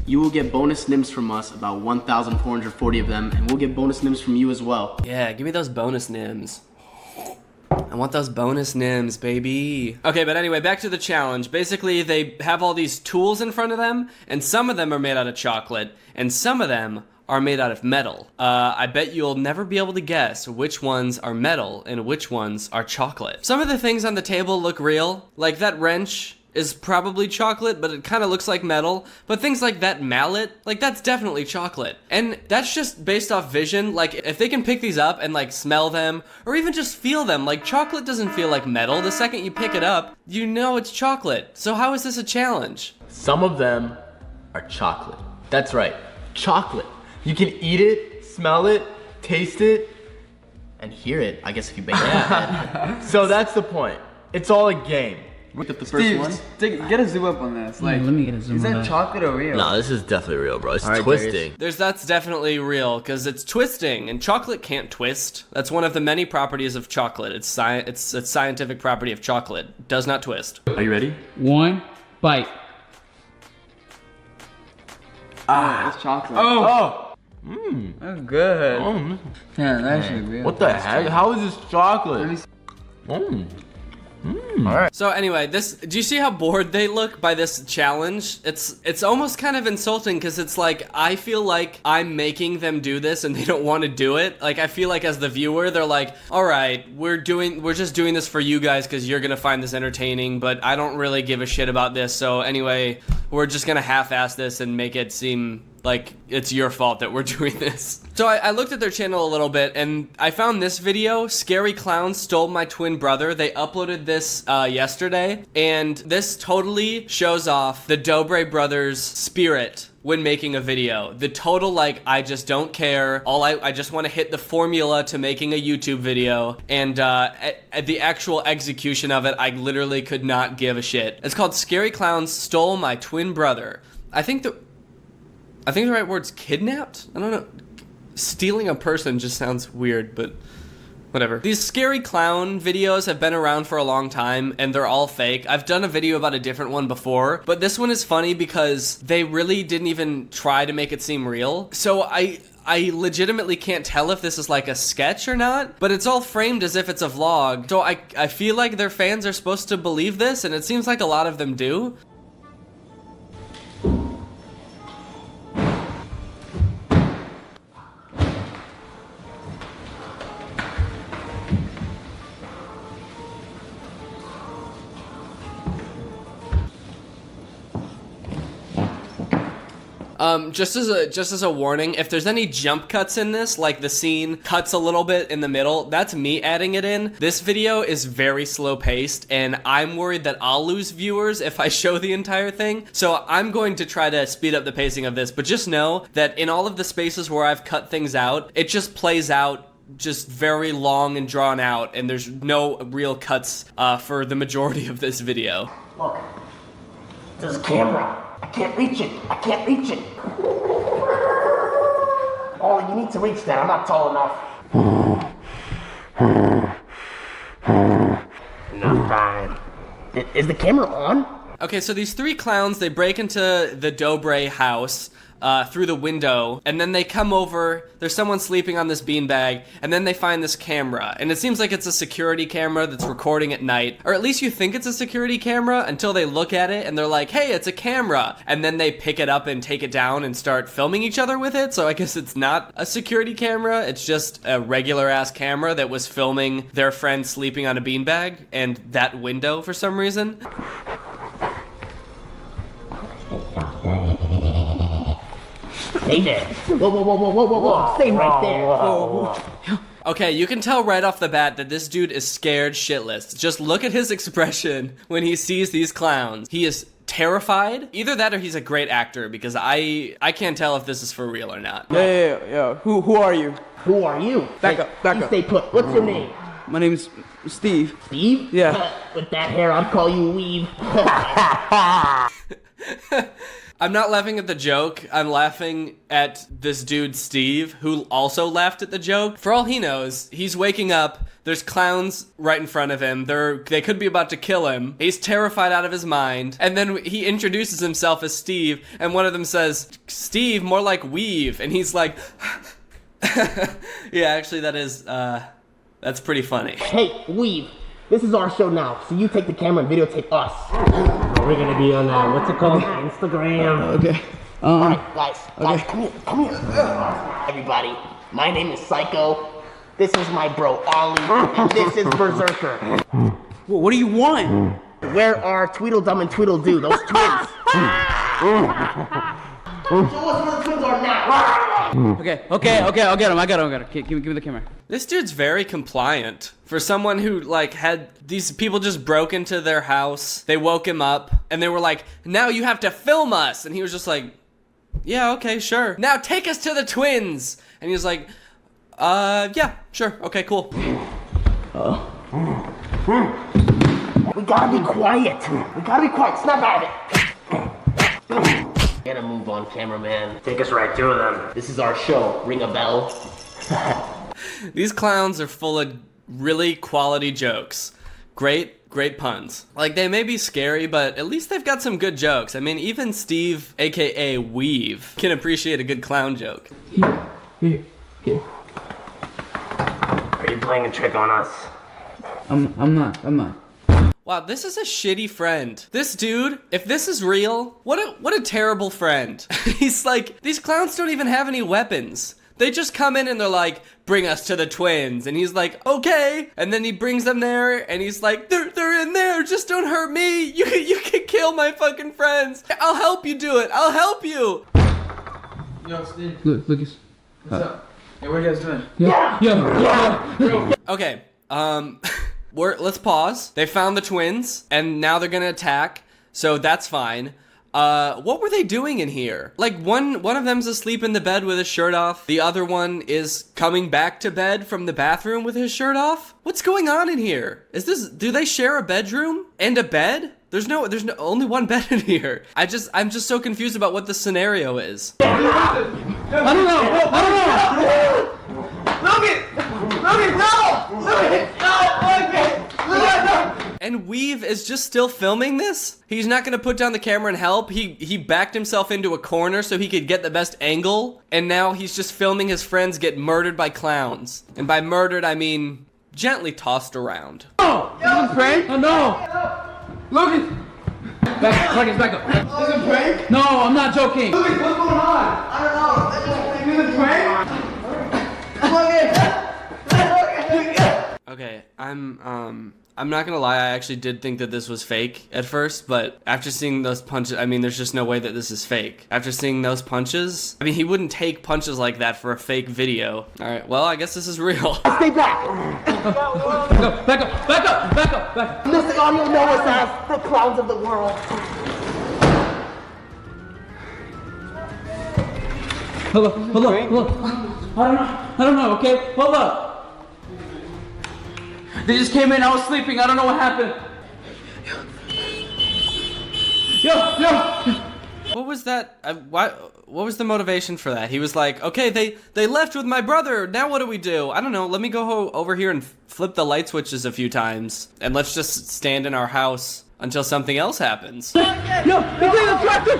You will get bonus NIMS from us, about 1,440 of them, and we'll get bonus NIMS from you as well. Yeah, give me those bonus NIMS. I want those bonus NIMS, baby. Okay, but anyway, back to the challenge. Basically, they have all these tools in front of them, and some of them are made out of chocolate, and some of them are made out of metal. I bet you'll never be able to guess which ones are metal and which ones are chocolate. Some of the things on the table look real, like that wrench is probably chocolate, but it kind of looks like metal. But things like that mallet, like that's definitely chocolate. And that's just based off vision. Like if they can pick these up and like smell them or even just feel them, like chocolate doesn't feel like metal. The second you pick it up, you know it's chocolate. So how is this a challenge? Some of them are chocolate. That's right, chocolate. You can eat it, smell it, taste it, and hear it, I guess if you bang your head. So that's the point. It's all a game. Look at the first one. Get a zoom up on this. Like, let me get a zoom is on that that. chocolate or real? No, this is definitely real, bro. It's All right, twisting. That's definitely real, because it's twisting, and chocolate can't twist. That's one of the many properties of chocolate. It's a scientific property of chocolate. It does not twist. Are you ready? One bite. It's chocolate. Oh! That's good. Oh. Yeah, that's actually real. What the heck? How is this chocolate? So anyway, do you see how bored they look by this challenge? It's almost kind of insulting because it's like, I feel like I'm making them do this and they don't want to do it. Like, I feel like as the viewer, they're like, all right, we're just doing this for you guys because you're gonna find this entertaining, but I don't really give a shit about this. So anyway, we're just gonna half-ass this and make it seem like it's your fault that we're doing this. So I looked at their channel a little bit and I found this video, Scary Clowns Stole My Twin Brother. They uploaded this yesterday, and this totally shows off the Dobre brothers' spirit when making a video. The total, like, I just don't care. I just want to hit the formula to making a YouTube video, and at the actual execution of it, I literally could not give a shit. It's called Scary Clowns Stole My Twin Brother. I think the right word's kidnapped? I don't know. Stealing a person just sounds weird, but whatever. These scary clown videos have been around for a long time, and they're all fake. I've done a video about a different one before, but this one is funny because they really didn't even try to make it seem real. So I legitimately can't tell if this is like a sketch or not, but it's all framed as if it's a vlog. So I feel like their fans are supposed to believe this, and it seems like a lot of them do. Just as a warning, if there's any jump cuts in this, like the scene cuts a little bit in the middle, that's me adding it in. This video is very slow paced, and I'm worried that I'll lose viewers if I show the entire thing. So I'm going to try to speed up the pacing of this, but just know that in all of the spaces where I've cut things out, it just plays out just very long and drawn out, and there's no real cuts for the majority of this video. Look, this camera. I can't reach it. I can't reach it. Oh, you need to reach that. I'm not tall enough. Enough time. Is the camera on? Okay, so these three clowns, they break into the Dobre house through the window, and then they come over, there's someone sleeping on this beanbag, and then they find this camera, and it seems like it's a security camera that's recording at night, or at least you think it's a security camera until they look at it and they're like, hey, it's a camera, and then they pick it up and take it down and start filming each other with it. So I guess it's not a security camera, it's just a regular ass camera that was filming their friend sleeping on a beanbag and that window for some reason. Stay there. Whoa, whoa, whoa, whoa, whoa, whoa, whoa. Stay right there. Whoa. Okay, you can tell right off the bat that this dude is scared shitless. Just look at his expression when he sees these clowns. He is terrified. Either that or he's a great actor, because I can't tell if this is for real or not. Yeah. Who are you? Who are you? Back up. You stay put. What's your name? My name's Steve. Steve? Yeah. With that hair, I'd call you Weave. I'm not laughing at the joke, I'm laughing at this dude Steve, who also laughed at the joke. For all he knows, he's waking up, there's clowns right in front of him, they could be about to kill him, he's terrified out of his mind, and then he introduces himself as Steve, and one of them says, Steve, more like Weave, and he's like, yeah, actually that's pretty funny. Hey, Weave, this is our show now, so you take the camera and videotape us. We're gonna be on what's it called? Instagram. Okay. Alright, guys, come here. Everybody, my name is Psycho. This is my bro Ollie, and this is Berserker. What do you want? Where are Tweedledum and Tweedledoo, those twins? Show us where the twins are now. Okay, I'll get him. I got him. Give me the camera. This dude's very compliant. For someone who, like, had these people just broke into their house, they woke him up, and they were like, now you have to film us! And he was just like, yeah, okay, sure. Now take us to the twins! And he was like, yeah, sure, okay, cool. We gotta be quiet. Snap out of it. Get a move on, cameraman. Take us right to them. This is our show. Ring a bell. These clowns are full of really quality jokes. Great puns. Like, they may be scary, but at least they've got some good jokes. I mean, even Steve, aka Weave, can appreciate a good clown joke. Here. Are you playing a trick on us? I'm not. Wow, this is a shitty friend. This dude, if this is real, what a terrible friend. He's like, these clowns don't even have any weapons. They just come in and they're like, bring us to the twins. And he's like, okay. And then he brings them there and he's like, they're in there. Just don't hurt me. You can kill my fucking friends. I'll help you do it. I'll help you. Yo, Steve. Look, Lucas. What's up? Hey, what are you guys doing? Okay, let's pause. They found the twins and now they're gonna attack. So that's fine. What were they doing in here? Like one of them's asleep in the bed with his shirt off. The other one is coming back to bed from the bathroom with his shirt off. What's going on in here? Do they share a bedroom and a bed? There's no only one bed in here. I'm just so confused about what the scenario is. I don't know. And Weave is just still filming this? He's not gonna put down the camera and help. He backed himself into a corner so he could get the best angle, and now he's just filming his friends get murdered by clowns. And by murdered, I mean gently tossed around. Oh, this is a prank? Oh no! Lucas! Back up. This is a prank? No, I'm not joking. Lucas, what's going on? I don't know. This is a prank? Okay, I'm not gonna lie, I actually did think that this was fake at first, but after seeing those punches, I mean, there's just no way that this is fake. After seeing those punches, I mean, he wouldn't take punches like that for a fake video. Alright, well, I guess this is real. Stay back! Back up. Listen, all you know is as the clowns of the world. Hold up. I don't know, okay? Hold up. They just came in, I was sleeping, I don't know what happened. Yo! What was that? What was the motivation for that? He was like, okay, they left with my brother, now what do we do? I don't know, let me go over here and flip the light switches a few times, and let's just stand in our house until something else happens. Yo! They did the tractor!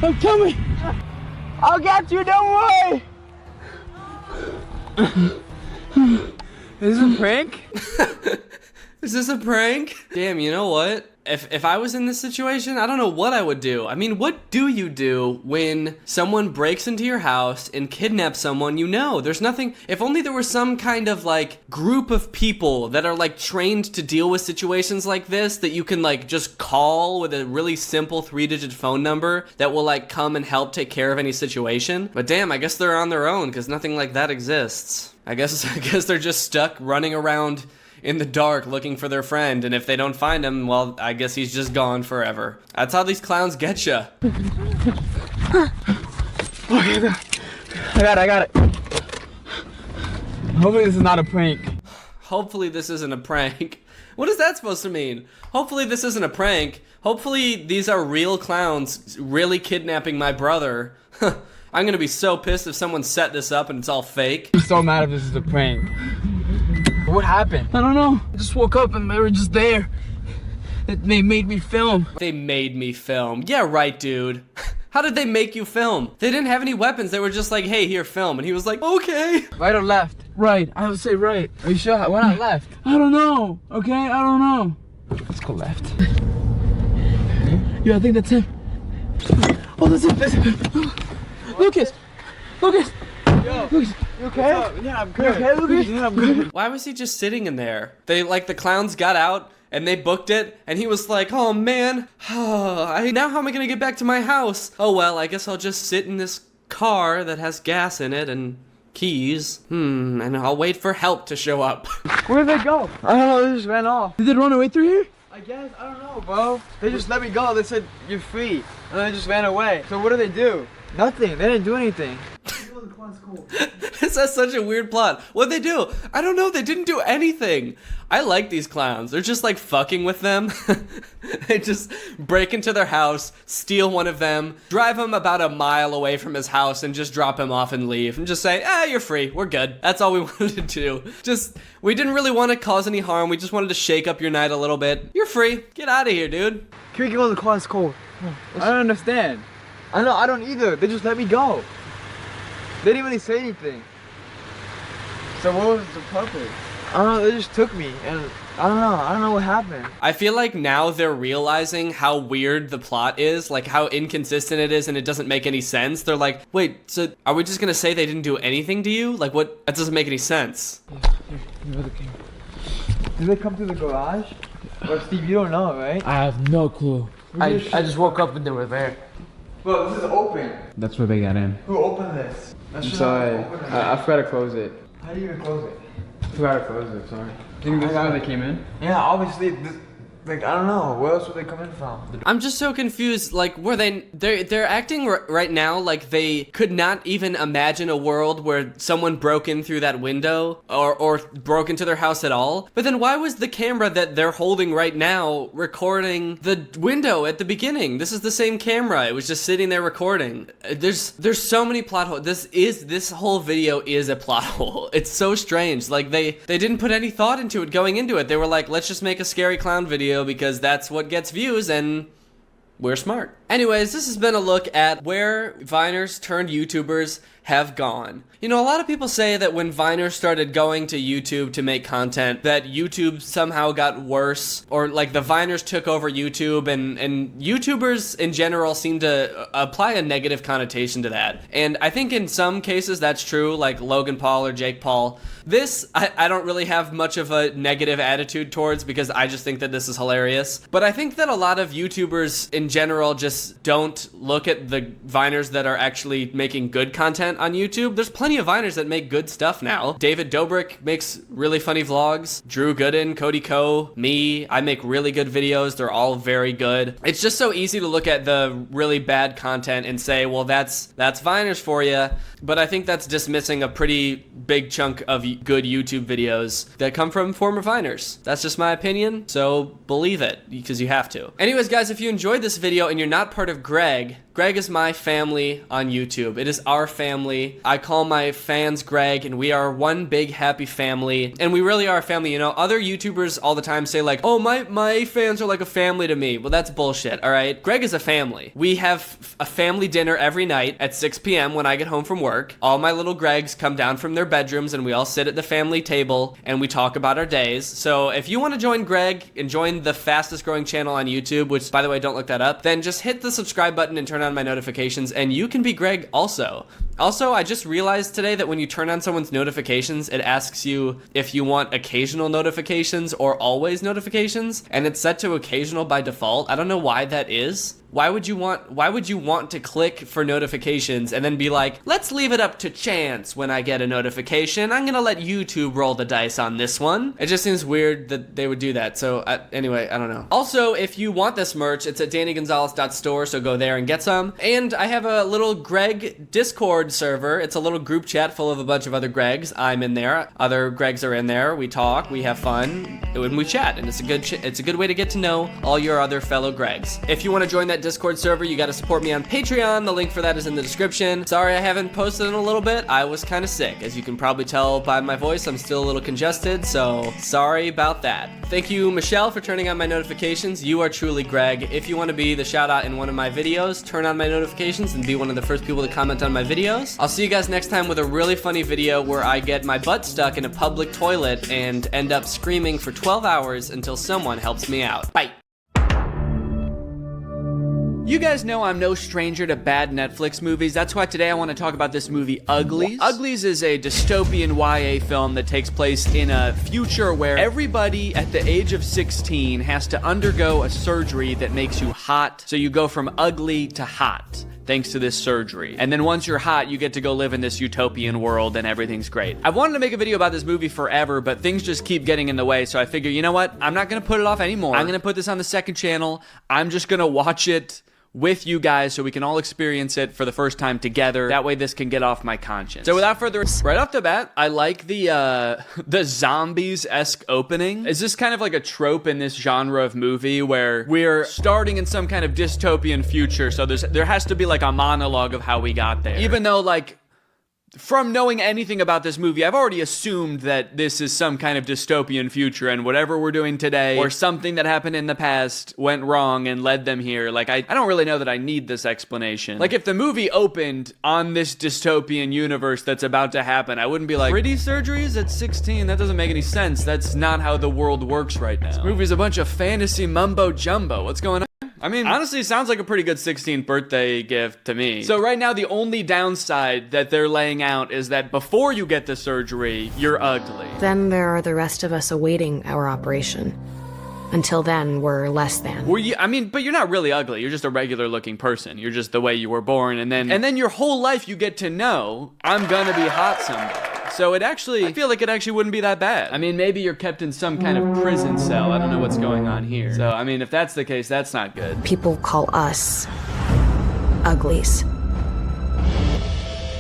No! Tell me! I'll get you, don't worry! Is this a prank? Is this a prank? Damn, you know what? If I was in this situation, I don't know what I would do. I mean, what do you do when someone breaks into your house and kidnaps someone you know? There's nothing, if only there was some kind of like group of people that are like trained to deal with situations like this that you can like just call with a really simple 3-digit phone number that will like come and help take care of any situation. But damn, I guess they're on their own because nothing like that exists. I guess they're just stuck running around in the dark looking for their friend, and if they don't find him, well, I guess he's just gone forever. That's how these clowns get ya. Okay, I got it. Hopefully this is not a prank. Hopefully this isn't a prank. What is that supposed to mean? Hopefully this isn't a prank. Hopefully these are real clowns really kidnapping my brother. I'm gonna be so pissed if someone set this up and it's all fake. I'm so mad if this is a prank. What happened? I don't know. I just woke up and they were just there. They made me film. They made me film. Yeah, right, dude. How did they make you film? They didn't have any weapons. They were just like, hey, here, film. And he was like, okay. Right or left? Right. I would say right. Are you sure? Why not left? I don't know. Okay, I don't know. Let's go left. Yeah, I think that's him. Oh, that's him. Lucas! Lucas! Yo, Lucas! You okay? Yeah, I'm good. You okay, Lucas? Yeah, I'm good. Why was he just sitting in there? The clowns got out and they booked it, and he was like, oh man, now how am I gonna get back to my house? Oh well, I guess I'll just sit in this car that has gas in it and keys. And I'll wait for help to show up. Where'd they go? I don't know, they just ran off. Did they run away through here? I guess, I don't know, bro. They just let me go. They said, you're free. And they just ran away. So what did they do? Nothing. They didn't do anything. This is such a weird plot. What'd they do? I don't know. They didn't do anything. I like these clowns. They're just like fucking with them. They just break into their house, steal one of them, drive him about a mile away from his house and just drop him off and leave and just say, you're free. We're good. That's all we wanted to do. We didn't really want to cause any harm. We just wanted to shake up your night a little bit. You're free. Get out of here, dude. Can we go in the car? It's cold. I don't understand. I know, I don't either. They just let me go. They didn't really say anything. So what was the purpose? I don't know, they just took me, and I don't know what happened. I feel like now they're realizing how weird the plot is, like how inconsistent it is, and it doesn't make any sense. They're like, wait, so are we just gonna say they didn't do anything to you? Like, what? That doesn't make any sense. Did they come through the garage? Or Steve, you don't know, right? I have no clue. I just woke up and they were there. Well, this is open. That's where they got in. Who opened this? I'm sorry. I forgot to close it. How do you even close it? I forgot to close it, sorry. Think this is how they came in? Yeah, obviously. Like, I don't know. Where else would they come in from? I'm just so confused. Like, were they're acting right now like they could not even imagine a world where someone broke in through that window or broke into their house at all. But then why was the camera that they're holding right now recording the window at the beginning? This is the same camera. It was just sitting there recording. There's so many plot holes. This whole video is a plot hole. It's so strange. Like they didn't put any thought into it going into it. They were like, let's just make a scary clown video because that's what gets views and we're smart. Anyways, this has been a look at where Viners turned YouTubers have gone. You know, a lot of people say that when Viners started going to YouTube to make content, that YouTube somehow got worse, or like the Viners took over YouTube, and YouTubers in general seem to apply a negative connotation to that. And I think in some cases that's true, like Logan Paul or Jake Paul. This, I don't really have much of a negative attitude towards because I just think that this is hilarious. But I think that a lot of YouTubers in general just don't look at the Viners that are actually making good content on YouTube. There's plenty of Viners that make good stuff now. David Dobrik makes really funny vlogs. Drew Gooden, Cody Ko, me, I make really good videos. They're all very good. It's just so easy to look at the really bad content and say, well, that's Viners for you. But I think that's dismissing a pretty big chunk of good YouTube videos that come from former Viners. That's just my opinion, so believe it, because you have to. Anyways, guys, if you enjoyed this video and you're not part of Greg is my family on YouTube. It is our family. I call my fans Greg, and we are one big happy family. And we really are a family. You know, other YouTubers all the time say like, oh, my fans are like a family to me. Well, that's bullshit, all right? Greg is a family. We have a family dinner every night at 6 p.m. when I get home from work. All my little Gregs come down from their bedrooms, and we all sit at the family table, and we talk about our days. So if you want to join Greg and join the fastest growing channel on YouTube, which, by the way, don't look that up, then just hit the subscribe button and turn on my notifications, and you can be Greg also. Also, I just realized today that when you turn on someone's notifications, it asks you if you want occasional notifications or always notifications, and it's set to occasional by default. I don't know why that is. Why would you want to click for notifications and then be like, let's leave it up to chance when I get a notification. I'm gonna let YouTube roll the dice on this one. It just seems weird that they would do that. So anyway, I don't know. Also, if you want this merch, it's at dannygonzalez.store, so go there and get some. And I have a little Greg Discord server. It's a little group chat full of a bunch of other Gregs. I'm in there. Other Gregs are in there. We talk, we have fun, and we chat. And it's a good way to get to know all your other fellow Gregs. If you want to join that Discord server, you got to support me on Patreon. The link for that is in the description. Sorry I haven't posted in a little bit. I was kind of sick. As you can probably tell by my voice, I'm still a little congested, so sorry about that. Thank you, Michelle, for turning on my notifications. You are truly Greg. If you want to be the shout out in one of my videos, turn on my notifications and be one of the first people to comment on my videos. I'll see you guys next time with a really funny video where I get my butt stuck in a public toilet and end up screaming for 12 hours until someone helps me out. Bye. You guys know I'm no stranger to bad Netflix movies. That's why today I want to talk about this movie, Uglies. Uglies is a dystopian YA film that takes place in a future where everybody at the age of 16 has to undergo a surgery that makes you hot. So you go from ugly to hot, thanks to this surgery. And then once you're hot, you get to go live in this utopian world and everything's great. I've wanted to make a video about this movie forever, but things just keep getting in the way, so I figure, you know what? I'm not gonna put it off anymore. I'm gonna put this on the second channel. I'm just gonna watch it with you guys so we can all experience it for the first time together. That way this can get off my conscience. So without further ado, right off the bat, I like the zombies-esque opening. Is this kind of like a trope in this genre of movie where we're starting in some kind of dystopian future, so there has to be like a monologue of how we got there. Even though like from knowing anything about this movie, I've already assumed that this is some kind of dystopian future, and whatever we're doing today, or something that happened in the past, went wrong and led them here. Like, I don't really know that I need this explanation. Like, if the movie opened on this dystopian universe that's about to happen, I wouldn't be like, pretty surgeries at 16? That doesn't make any sense. That's not how the world works right now. This movie's a bunch of fantasy mumbo jumbo. What's going on? I mean, honestly, it sounds like a pretty good 16th birthday gift to me. So right now, the only downside that they're laying out is that before you get the surgery, you're ugly. Then there are the rest of us awaiting our operation. Until then, we're less than. Were you? I mean, but you're not really ugly. You're just a regular looking person. You're just the way you were born, and then your whole life you get to know, I'm gonna be hot someday. So I feel like it actually wouldn't be that bad. I mean, maybe you're kept in some kind of prison cell. I don't know what's going on here. So, I mean, if that's the case, that's not good. People call us uglies.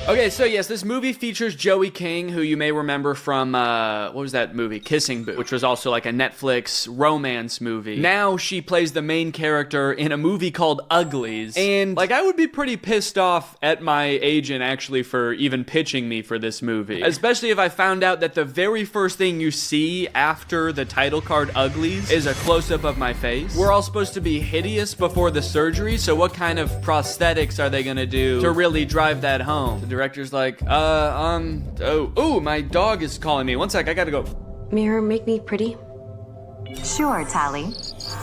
Okay, so yes, this movie features Joey King, who you may remember from, what was that movie? Kissing Booth, which was also like a Netflix romance movie. Now she plays the main character in a movie called Uglies. And, like, I would be pretty pissed off at my agent, actually, for even pitching me for this movie. Especially if I found out that the very first thing you see after the title card Uglies is a close-up of my face. We're all supposed to be hideous before the surgery, so what kind of prosthetics are they gonna do to really drive that home? The director's like, my dog is calling me. One sec, I gotta go. Mirror, make me pretty. Sure, Tally.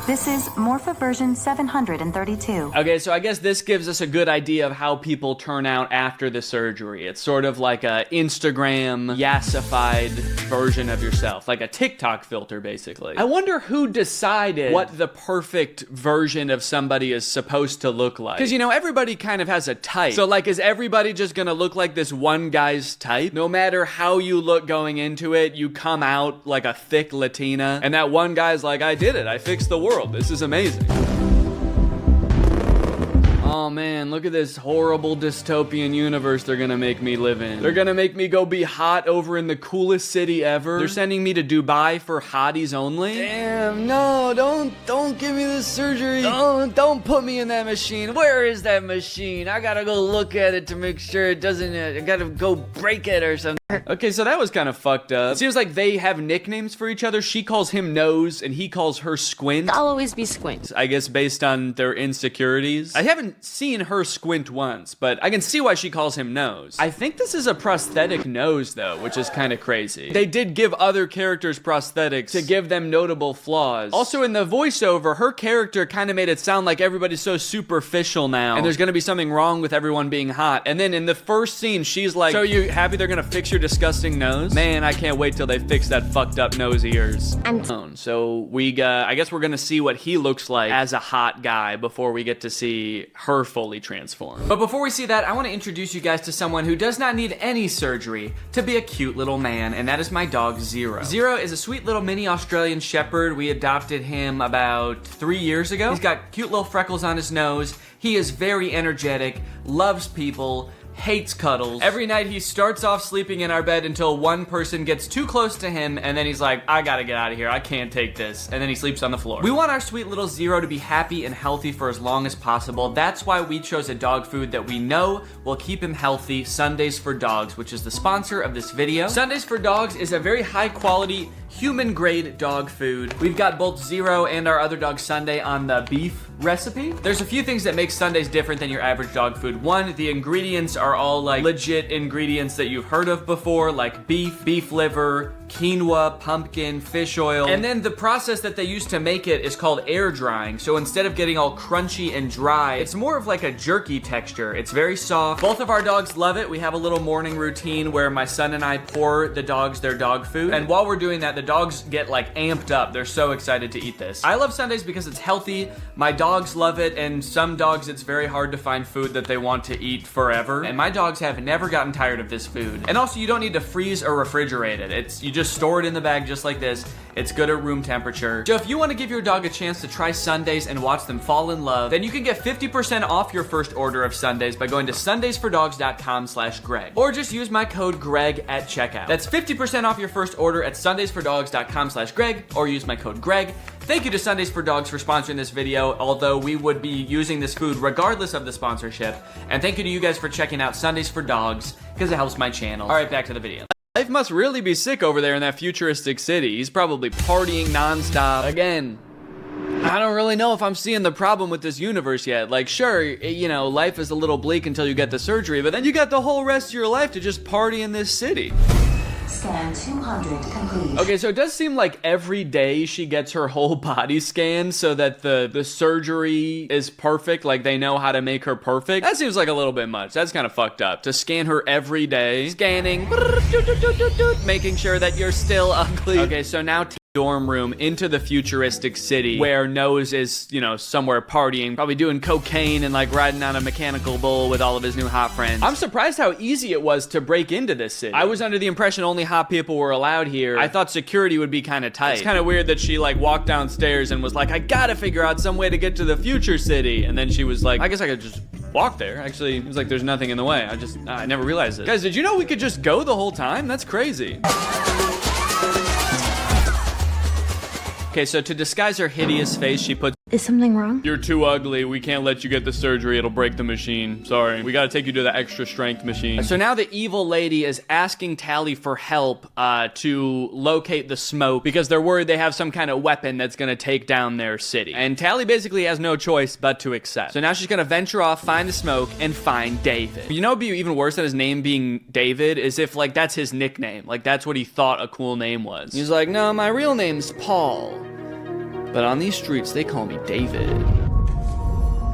This is Morpha version 732. Okay, so I guess this gives us a good idea of how people turn out after the surgery. It's sort of like a Instagram yassified version of yourself, like a TikTok filter, basically. I wonder who decided what the perfect version of somebody is supposed to look like. Because, you know, everybody kind of has a type. So, like, is everybody just gonna look like this one guy's type? No matter how you look going into it, you come out like a thick Latina, and that one guy's like, I did it, I fixed the world, this is amazing. Oh man, look at this horrible dystopian universe they're gonna make me live in. They're gonna make me go be hot over in the coolest city ever. They're sending me to Dubai for hotties only. Damn, no, don't give me this surgery. Don't put me in that machine. Where is that machine? I gotta go look at it to make sure it doesn't, I gotta go break it or something. Okay, so that was kind of fucked up. It seems like they have nicknames for each other. She calls him Nose, and he calls her Squint. I'll always be Squint. I guess based on their insecurities. I haven't seen her squint once, but I can see why she calls him Nose. I think this is a prosthetic nose, though, which is kind of crazy. They did give other characters prosthetics to give them notable flaws. Also, in the voiceover, her character kind of made it sound like everybody's so superficial now, and there's gonna be something wrong with everyone being hot. And then in the first scene, she's like, so you happy they're gonna fix your disgusting nose? Man, I can't wait till they fix that fucked up nose of yours. So I guess we're gonna see what he looks like as a hot guy before we get to see her fully transformed. But before we see that, I want to introduce you guys to someone who does not need any surgery to be a cute little man, and that is my dog Zero. Zero is a sweet little mini Australian Shepherd. We adopted him about 3 years ago. He's got cute little freckles on his nose. He is very energetic, loves people, hates cuddles. Every night he starts off sleeping in our bed until one person gets too close to him, and then he's like, I gotta get out of here, I can't take this, and then he sleeps on the floor. We want our sweet little Zero to be happy and healthy for as long as possible. That's why we chose a dog food that we know will keep him healthy, Sundays for Dogs, which is the sponsor of this video. Sundays for Dogs is a very high quality, human grade dog food. We've got both Zero and our other dog Sunday on the beef recipe. There's a few things that make Sundays different than your average dog food. One, the ingredients are all like legit ingredients that you've heard of before, like beef liver, quinoa, pumpkin, fish oil. And then the process that they use to make it is called air drying. So instead of getting all crunchy and dry, it's more of like a jerky texture. It's very soft. Both of our dogs love it. We have a little morning routine where my son and I pour the dogs their dog food. And while we're doing that, the dogs get like amped up. They're so excited to eat this. I love Sundays because it's healthy. My dogs love it, and some dogs it's very hard to find food that they want to eat forever. And my dogs have never gotten tired of this food. And also, you don't need to freeze or refrigerate it. You just store it in the bag just like this. It's good at room temperature. So if you want to give your dog a chance to try Sundays and watch them fall in love, then you can get 50% off your first order of Sundays by going to sundaysfordogs.com/Greg. Or just use my code Greg at checkout. That's 50% off your first order at sundaysfordogs.com/Greg, or use my code Greg. Thank you to Sundays for Dogs for sponsoring this video, although we would be using this food regardless of the sponsorship. And thank you to you guys for checking out Sundays for Dogs, because it helps my channel. All right, back to the video. Life must really be sick over there in that futuristic city. He's probably partying nonstop. Again, I don't really know if I'm seeing the problem with this universe yet. Like, sure, you know, life is a little bleak until you get the surgery, but then you got the whole rest of your life to just party in this city. Scan 200 complete. Okay, so it does seem like every day she gets her whole body scanned so that the surgery is perfect, like they know how to make her perfect. That seems like a little bit much. That's kind of fucked up. To scan her every day, scanning, making sure that you're still ugly. Okay, so now dorm room into the futuristic city where Nose is, you know, somewhere partying, probably doing cocaine and like riding on a mechanical bull with all of his new hot friends. I'm surprised how easy it was to break into this city. I was under the impression only hot people were allowed here. I thought security would be kind of tight. It's kind of weird that she like walked downstairs and was like, I gotta figure out some way to get to the future city. And then she was like, I guess I could just walk there. Actually, it was like, there's nothing in the way. I never realized it. Guys, did you know we could just go the whole time? That's crazy. Okay, so to disguise her hideous face, she puts... Is something wrong? You're too ugly. We can't let you get the surgery. It'll break the machine. Sorry. We gotta take you to the extra strength machine. So now the evil lady is asking Tally for help to locate the smoke because they're worried they have some kind of weapon that's gonna take down their city. And Tally basically has no choice but to accept. So now she's gonna venture off, find the smoke, and find David. You know what'd be even worse than his name being David is if like that's his nickname. Like that's what he thought a cool name was. He's like, no, my real name's Paul. But on these streets, they call me David.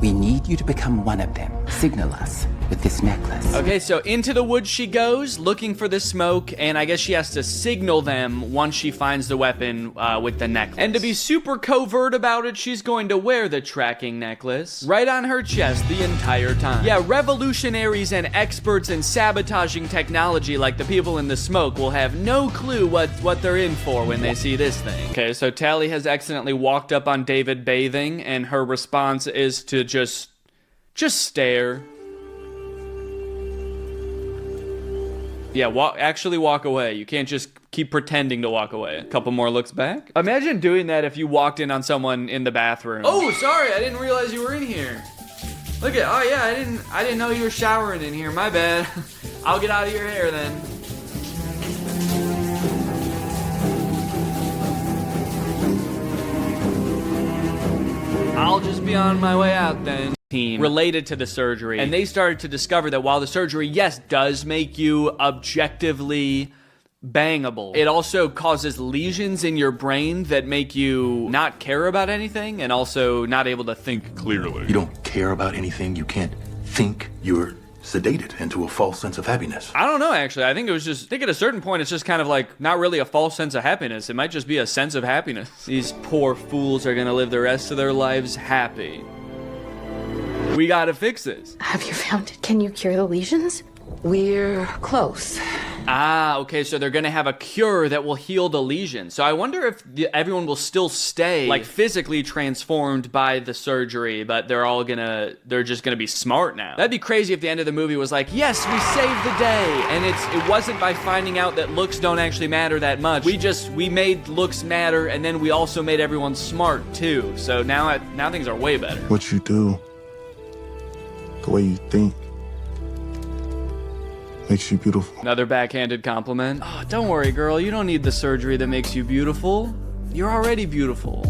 We need you to become one of them. Signal us with this necklace. Okay, so into the woods she goes, looking for the smoke, and I guess she has to signal them once she finds the weapon with the necklace. And to be super covert about it, she's going to wear the tracking necklace right on her chest the entire time. Yeah, revolutionaries and experts in sabotaging technology like the people in the smoke will have no clue what they're in for when they see this thing. Okay, so Tally has accidentally walked up on David bathing, and her response is to just stare. Yeah, actually walk away. You can't just keep pretending to walk away. A couple more looks back. Imagine doing that if you walked in on someone in the bathroom. Oh, sorry, I didn't realize you were in here. Look at, oh yeah, I didn't know you were showering in here. My bad. I'll get out of your hair then. I'll just be on my way out then. Related to the surgery, and they started to discover that while the surgery, yes, does make you objectively bangable, it also causes lesions in your brain that make you not care about anything and also not able to think clearly. You don't care about anything, you can't think, you're sedated into a false sense of happiness. I don't know, actually. I think at a certain point, it's just kind of like not really a false sense of happiness. It might just be a sense of happiness. These poor fools are gonna live the rest of their lives happy. We gotta fix this. Have you found it? Can you cure the lesions? We're close. Ah, okay, so they're gonna have a cure that will heal the lesion. So I wonder if everyone will still stay, like, physically transformed by the surgery, but they're just gonna be smart now. That'd be crazy if the end of the movie was like, yes, we saved the day, and it wasn't by finding out that looks don't actually matter that much. We made looks matter, and then we also made everyone smart, too. So now things are way better. What you do, the way you think, makes you beautiful. Another backhanded compliment. Oh, don't worry, girl. You don't need the surgery that makes you beautiful. You're already beautiful.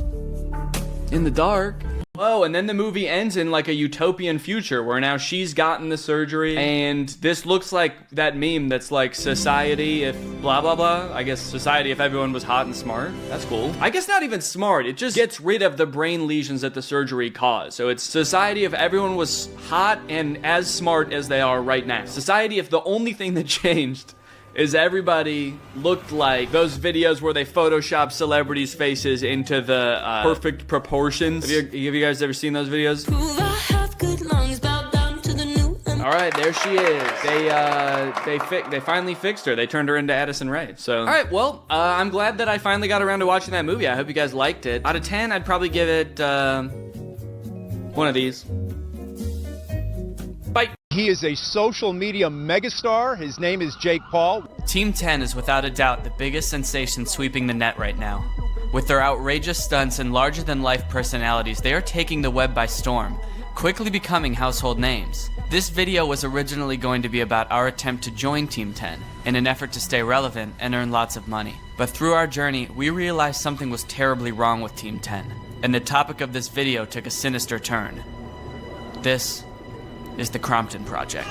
In the dark. Oh, and then the movie ends in like a utopian future where now she's gotten the surgery, and this looks like that meme that's like society if blah blah blah. I guess society if everyone was hot and smart. That's cool. I guess not even smart. It just gets rid of the brain lesions that the surgery caused. So it's society if everyone was hot and as smart as they are right now. Society if the only thing that changed is everybody looked like those videos where they Photoshop celebrities' faces into the perfect proportions. Have you guys ever seen those videos? All right, there she is. They finally fixed her. They turned her into Addison Rae. So, all right, well, I'm glad that I finally got around to watching that movie. I hope you guys liked it. Out of 10, I'd probably give it one of these. Bye. He is a social media megastar. His name is Jake Paul. Team 10 is without a doubt the biggest sensation sweeping the net right now. With their outrageous stunts and larger-than-life personalities, they are taking the web by storm, quickly becoming household names. This video was originally going to be about our attempt to join Team 10 in an effort to stay relevant and earn lots of money. But through our journey, we realized something was terribly wrong with Team 10, and the topic of this video took a sinister turn. This is the Crompton Project.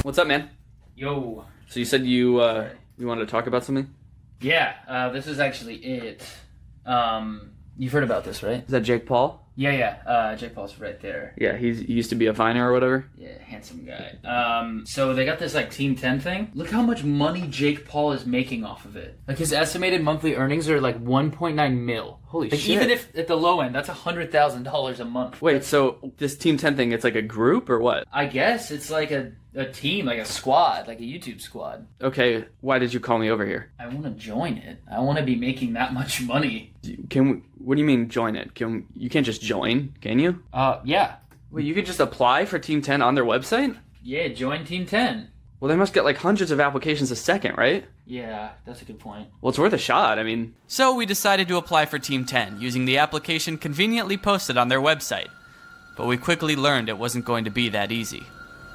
What's up, man? Yo. So you said you wanted to talk about something? Yeah, this is actually it. You've heard about this, right? Is that Jake Paul? Yeah, Jake Paul's right there. Yeah, he used to be a Viner or whatever. Yeah, handsome guy. So they got this like Team 10 thing. Look how much money Jake Paul is making off of it. Like his estimated monthly earnings are like 1.9 mil. Holy like, shit. Even if at the low end, that's $100,000 a month. Wait, so this Team 10 thing, it's like a group or what? I guess it's like a team, like a squad, like a YouTube squad. Okay, why did you call me over here? I want to join it. I want to be making that much money. What do you mean join it? You can't just join, can you? Yeah. Wait, you could just apply for Team 10 on their website? Yeah, join Team 10. Well, they must get like hundreds of applications a second, right? Yeah, that's a good point. Well, it's worth a shot, I mean. So we decided to apply for Team 10 using the application conveniently posted on their website. But we quickly learned it wasn't going to be that easy.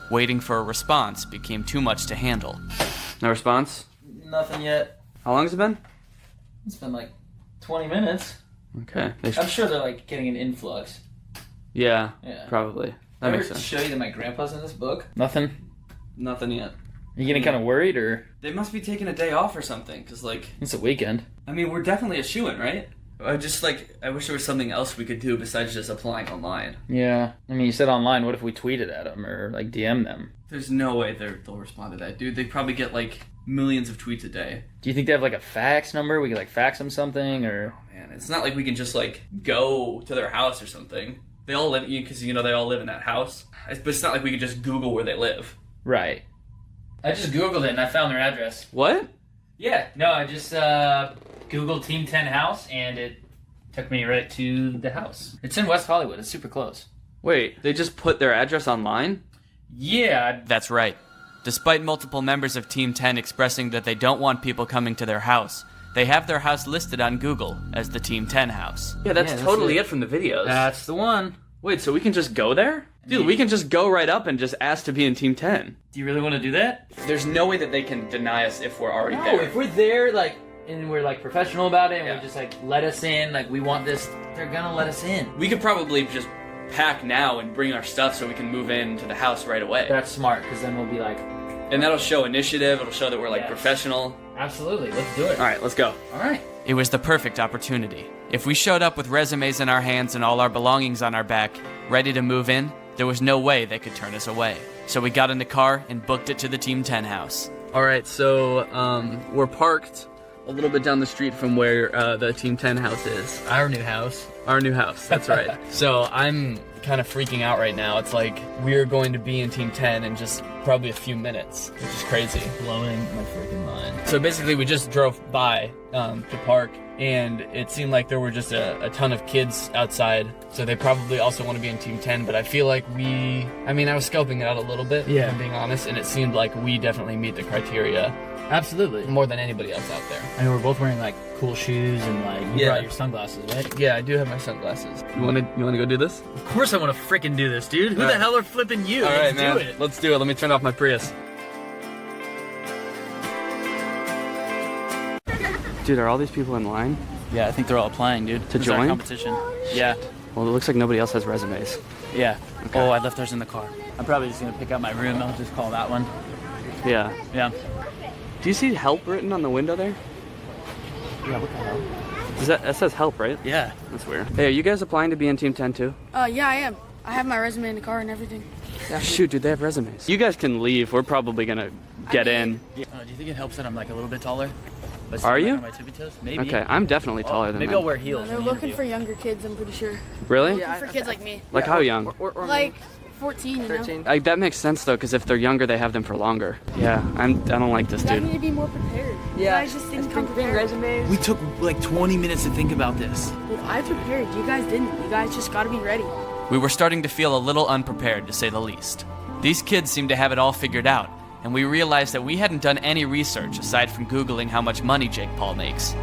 Waiting for a response became too much to handle. No response? Nothing yet. How long has it been? It's been like 20 minutes. Okay. I'm sure they're like getting an influx. Yeah, probably. That makes sense. Show you that my grandpa's in this book? Nothing? Nothing yet. Are you getting kind of worried, or? They must be taking a day off or something, because like... It's a weekend. I mean, we're definitely a shoo-in, right? I wish there was something else we could do besides just applying online. Yeah. I mean, you said online, what if we tweeted at them or like DM them? There's no way they'll respond to that, dude. They probably get like millions of tweets a day. Do you think they have like a fax number? We could like fax them something, or? Oh, man, it's not like we can just like go to their house or something. They all live, because they all live in that house. But it's not like we could just Google where they live. Right. I just Googled it and I found their address. What? Yeah. No, I just Googled Team 10 house and it took me right to the house. It's in West Hollywood. It's super close. Wait, they just put their address online? Yeah. That's right. Despite multiple members of Team 10 expressing that they don't want people coming to their house, they have their house listed on Google as the Team 10 house. Yeah, that's totally it from the videos. That's the one. Wait, so we can just go there? Dude, we can just go right up and just ask to be in Team 10. Do you really want to do that? There's no way that they can deny us if we're already No, there. if we're there, like, and we're like professional about it, and we just like let us in, like we want this, they're gonna let us in. We could probably just pack now and bring our stuff so we can move into the house right away. That's smart, because then we'll be like... And that'll show initiative, it'll show that we're like professional. Absolutely, let's do it. Alright, let's go. Alright. It was the perfect opportunity. If we showed up with resumes in our hands and all our belongings on our back, ready to move in, there was no way they could turn us away. So we got in the car and booked it to the Team 10 house. Alright, so we're parked a little bit down the street from where the Team 10 house is. Our new house. Our new house, that's right. So I'm kind of freaking out right now. It's like we're going to be in Team 10 in just probably a few minutes, which is crazy. Blowing my freaking mind. So basically we just drove by to park, and it seemed like there were just a ton of kids outside, so they probably also want to be in Team 10, but I feel like I was scoping it out a little bit, if I'm being honest, and it seemed like we definitely meet the criteria. Absolutely. More than anybody else out there. I mean, we're both wearing like cool shoes and like you brought your sunglasses, right? Yeah, I do have my sunglasses. You want to go do this? Of course I want to freaking do this, dude. Who the hell are flipping you? All right, man. Do it. Let's do it. Let me turn off my Prius. Dude, are all these people in line? Yeah, I think they're all applying, dude. To This is our join? competition. Yeah. Well, it looks like nobody else has resumes. Yeah. Okay. Oh, I left ours in the car. I'm probably just gonna pick out my room. I'll just call that one. Yeah. Yeah. Do you see help written on the window there? Yeah, what the hell? That says help, right? Yeah. That's weird. Hey, are you guys applying to be in Team 10 too? Yeah, I am. I have my resume in the car and everything. Yeah. Shoot, dude, they have resumes. You guys can leave. We're probably gonna get in. Do you think it helps that I'm like a little bit taller? But Are you? On my tippy toes? Maybe. Okay, I'm definitely taller than maybe them. I'll wear heels. They're looking for younger kids, I'm pretty sure. Really? Yeah, for kids like me. Like how young? Like 14, you know? That makes sense though, because if they're younger, they have them for longer. Yeah, I don't like this You guys need dude. to be more prepared. You guys just didn't come prepared. Resumes. We took like 20 minutes to think about this. Well, I prepared. You guys didn't. You guys just gotta be ready. We were starting to feel a little unprepared, to say the least. These kids seemed to have it all figured out, and we realized that we hadn't done any research aside from Googling how much money Jake Paul makes.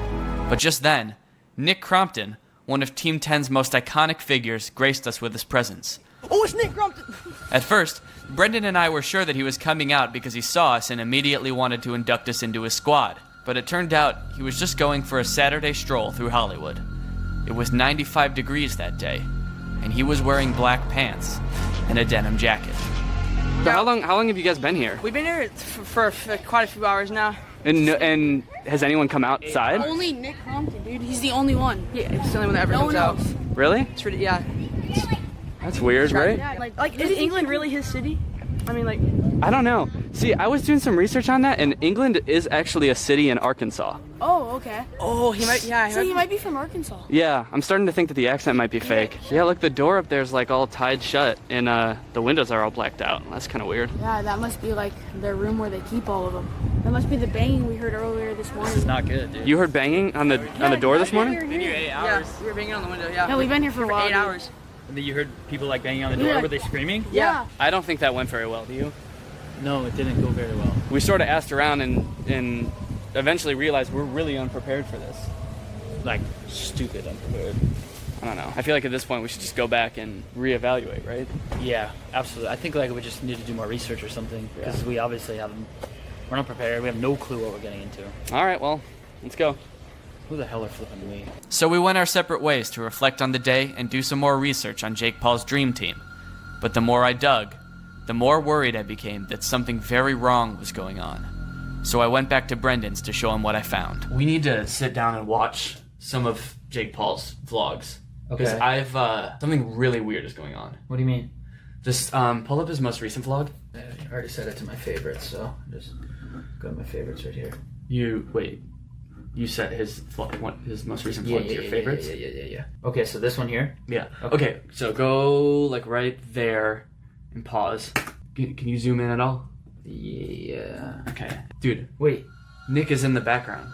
But just then, Nick Crompton, one of Team 10's most iconic figures, graced us with his presence. Oh, it's Nick Crompton! At first, Brendan and I were sure that he was coming out because he saw us and immediately wanted to induct us into his squad. But it turned out he was just going for a Saturday stroll through Hollywood. It was 95 degrees that day, and he was wearing black pants and a denim jacket. So how long have you guys been here? We've been here for quite a few hours now. And has anyone come outside? Only Nick Crompton, dude. He's the only one. Yeah, he's the only one that ever comes out. Really? It's really, yeah. That's weird, right? Yeah, like is England really his city? I mean, like... I don't know. See, I was doing some research on that, and England is actually a city in Arkansas. Oh, okay. Oh, he might, yeah. So he might be from Arkansas. Yeah, I'm starting to think that the accent might be fake. Yeah, look, the door up there's like all tied shut, and the windows are all blacked out. That's kind of weird. Yeah, that must be like their room where they keep all of them. That must be the banging we heard earlier this morning. This is not good, dude. You heard banging on the door this morning? Been here 8 hours. Yeah, we were banging on the window, yeah. Yeah, we've been here for a while. 8 hours. And then you heard people like banging on the door. Yeah. Were they screaming? Yeah. I don't think that went very well, do you? No, it didn't go very well. We sort of asked around and eventually realized we're really unprepared for this. Like, stupid unprepared. I don't know. I feel like at this point we should just go back and reevaluate, right? Yeah, absolutely. I think like we just need to do more research or something because we obviously haven't. We're not prepared. We have no clue what we're getting into. All right, well, let's go. Who the hell are flipping me? So we went our separate ways to reflect on the day and do some more research on Jake Paul's dream team. But the more I dug, the more worried I became that something very wrong was going on. So I went back to Brendan's to show him what I found. We need to sit down and watch some of Jake Paul's vlogs. Okay. Because I've, something really weird is going on. What do you mean? Just, pull up his most recent vlog. I already set it to my favorites, so just go to my favorites right here. You set his most recent vlog to your favorites? Yeah. Okay, so this one here? Yeah. Okay, so go, like, right there and pause. Can you zoom in at all? Yeah. Okay. Dude. Wait. Nick is in the background.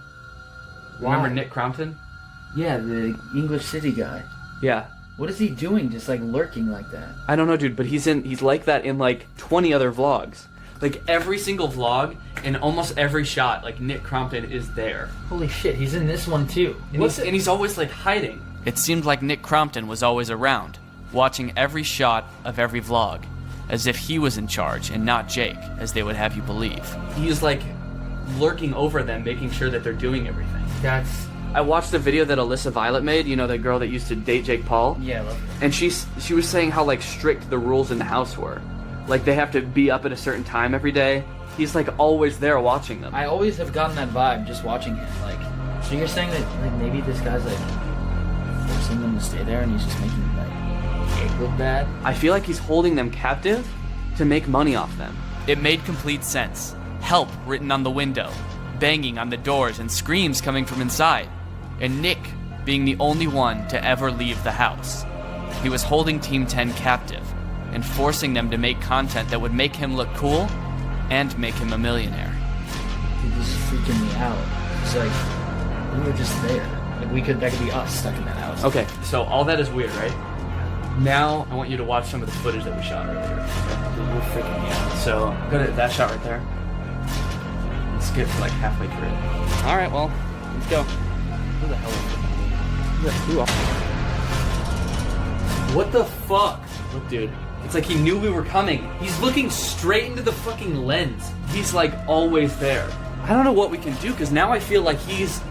Why? Remember Nick Crompton? Yeah, the English City guy. Yeah. What is he doing just like lurking like that? I don't know, dude, but he's like that in like 20 other vlogs. Like every single vlog and almost every shot, like Nick Crompton is there. Holy shit, he's in this one too. And he's always like hiding. It seemed like Nick Crompton was always around, watching every shot of every vlog, as if he was in charge and not Jake, as they would have you believe. He's like lurking over them, making sure that they're doing everything. I watched the video that Alyssa Violet made, you know, the girl that used to date Jake Paul. Yeah, I love her. And she was saying how like strict the rules in the house were. Like they have to be up at a certain time every day. He's like always there watching them. I always have gotten that vibe just watching him. Like, so you're saying that like maybe this guy's like forcing them to stay there and he's just making like Jake look bad? I feel like he's holding them captive to make money off them. It made complete sense. Help written on the window, banging on the doors and screams coming from inside. And Nick being the only one to ever leave the house. He was holding Team 10 captive and forcing them to make content that would make him look cool and make him a millionaire. Dude, this is freaking me out. It's like, we were just there. Like that could be us stuck in that house. Okay, so all that is weird, right? Now I want you to watch some of the footage that we shot earlier. Okay? Dude, you're freaking me out. So go to that shot right there. Let's get to like halfway through it. All right, well, let's go. Who the hell is it? What the fuck? Look, dude. It's like he knew we were coming. He's looking straight into the fucking lens. He's like always there. I don't know what we can do because now I feel like he's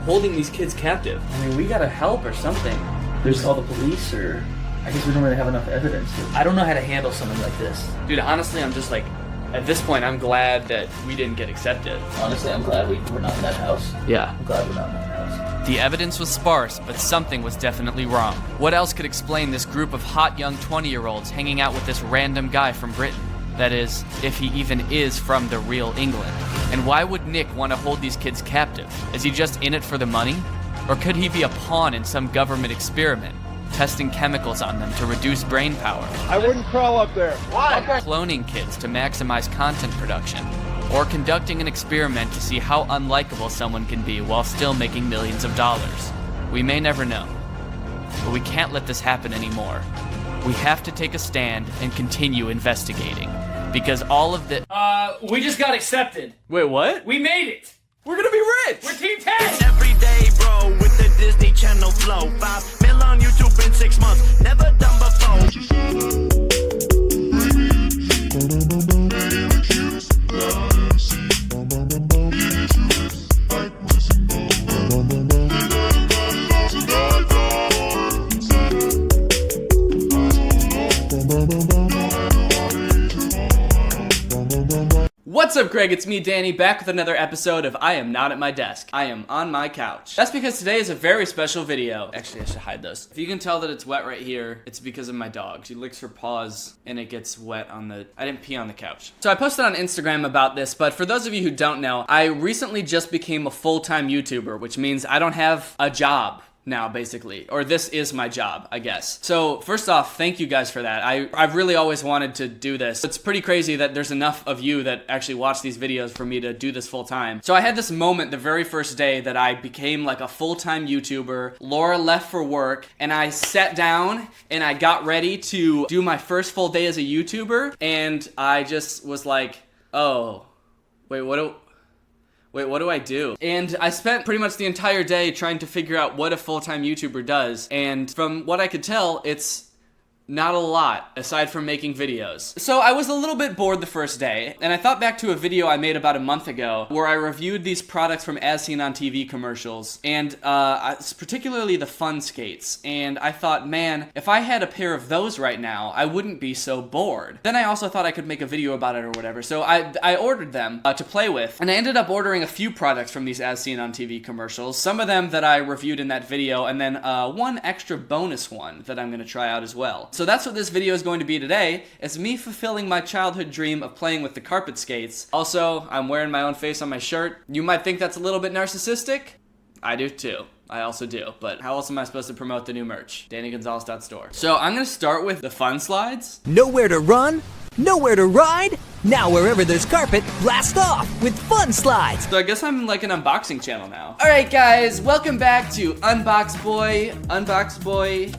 holding these kids captive. I mean, we gotta help or something. There's call the police, or I guess we don't really have enough evidence. I don't know how to handle something like this. Dude, honestly, I'm just like, at this point, I'm glad that we didn't get accepted. Honestly, I'm glad we're not in that house. Yeah. I'm glad we're not in that house. The evidence was sparse, but something was definitely wrong. What else could explain this group of hot young 20-year-olds hanging out with this random guy from Britain? That is, if he even is from the real England. And why would Nick want to hold these kids captive? Is he just in it for the money? Or could he be a pawn in some government experiment, testing chemicals on them to reduce brain power? I wouldn't crawl up there. Why? Cloning kids to maximize content production. Or conducting an experiment to see how unlikable someone can be while still making millions of dollars. We may never know. But we can't let this happen anymore. We have to take a stand and continue investigating. because all of the... We just got accepted. Wait, what? We made it. We're gonna be rich. We're Team 10. Every day, bro, with the Disney Channel flow. 5 mil on YouTube in 6 months. Never done before. What's up, Greg? It's me, Danny, back with another episode of I Am Not at My Desk. I am on my couch. That's because today is a very special video. Actually, I should hide those. If you can tell that it's wet right here, it's because of my dog. She licks her paws and it gets wet on the... I didn't pee on the couch. So I posted on Instagram about this, but for those of you who don't know, I recently just became a full-time YouTuber, which means I don't have a job now, basically, or this is my job, I guess. So first off, thank you guys for that. I've really always wanted to do this. It's pretty crazy that there's enough of you that actually watch these videos for me to do this full time. So I had this moment the very first day that I became like a full-time YouTuber. Laura left for work and I sat down and I got ready to do my first full day as a YouTuber, and I just was like, oh, wait, what do I do? And I spent pretty much the entire day trying to figure out what a full-time YouTuber does. And from what I could tell, it's not a lot, aside from making videos. So I was a little bit bored the first day, and I thought back to a video I made about a month ago where I reviewed these products from As Seen on TV commercials, and particularly the Fun Skates. And I thought, man, if I had a pair of those right now, I wouldn't be so bored. Then I also thought I could make a video about it or whatever, so I ordered them to play with, and I ended up ordering a few products from these As Seen on TV commercials, some of them that I reviewed in that video, and then one extra bonus one that I'm gonna try out as well. So that's what this video is going to be today. It's me fulfilling my childhood dream of playing with the carpet skates. Also, I'm wearing my own face on my shirt. You might think that's a little bit narcissistic. I do too. I also do, but how else am I supposed to promote the new merch? DannyGonzalez.store. So I'm gonna start with the fun slides. Nowhere to run, nowhere to ride. Now wherever there's carpet, blast off with fun slides. So I guess I'm like an unboxing channel now. All right, guys, welcome back to Unbox Boy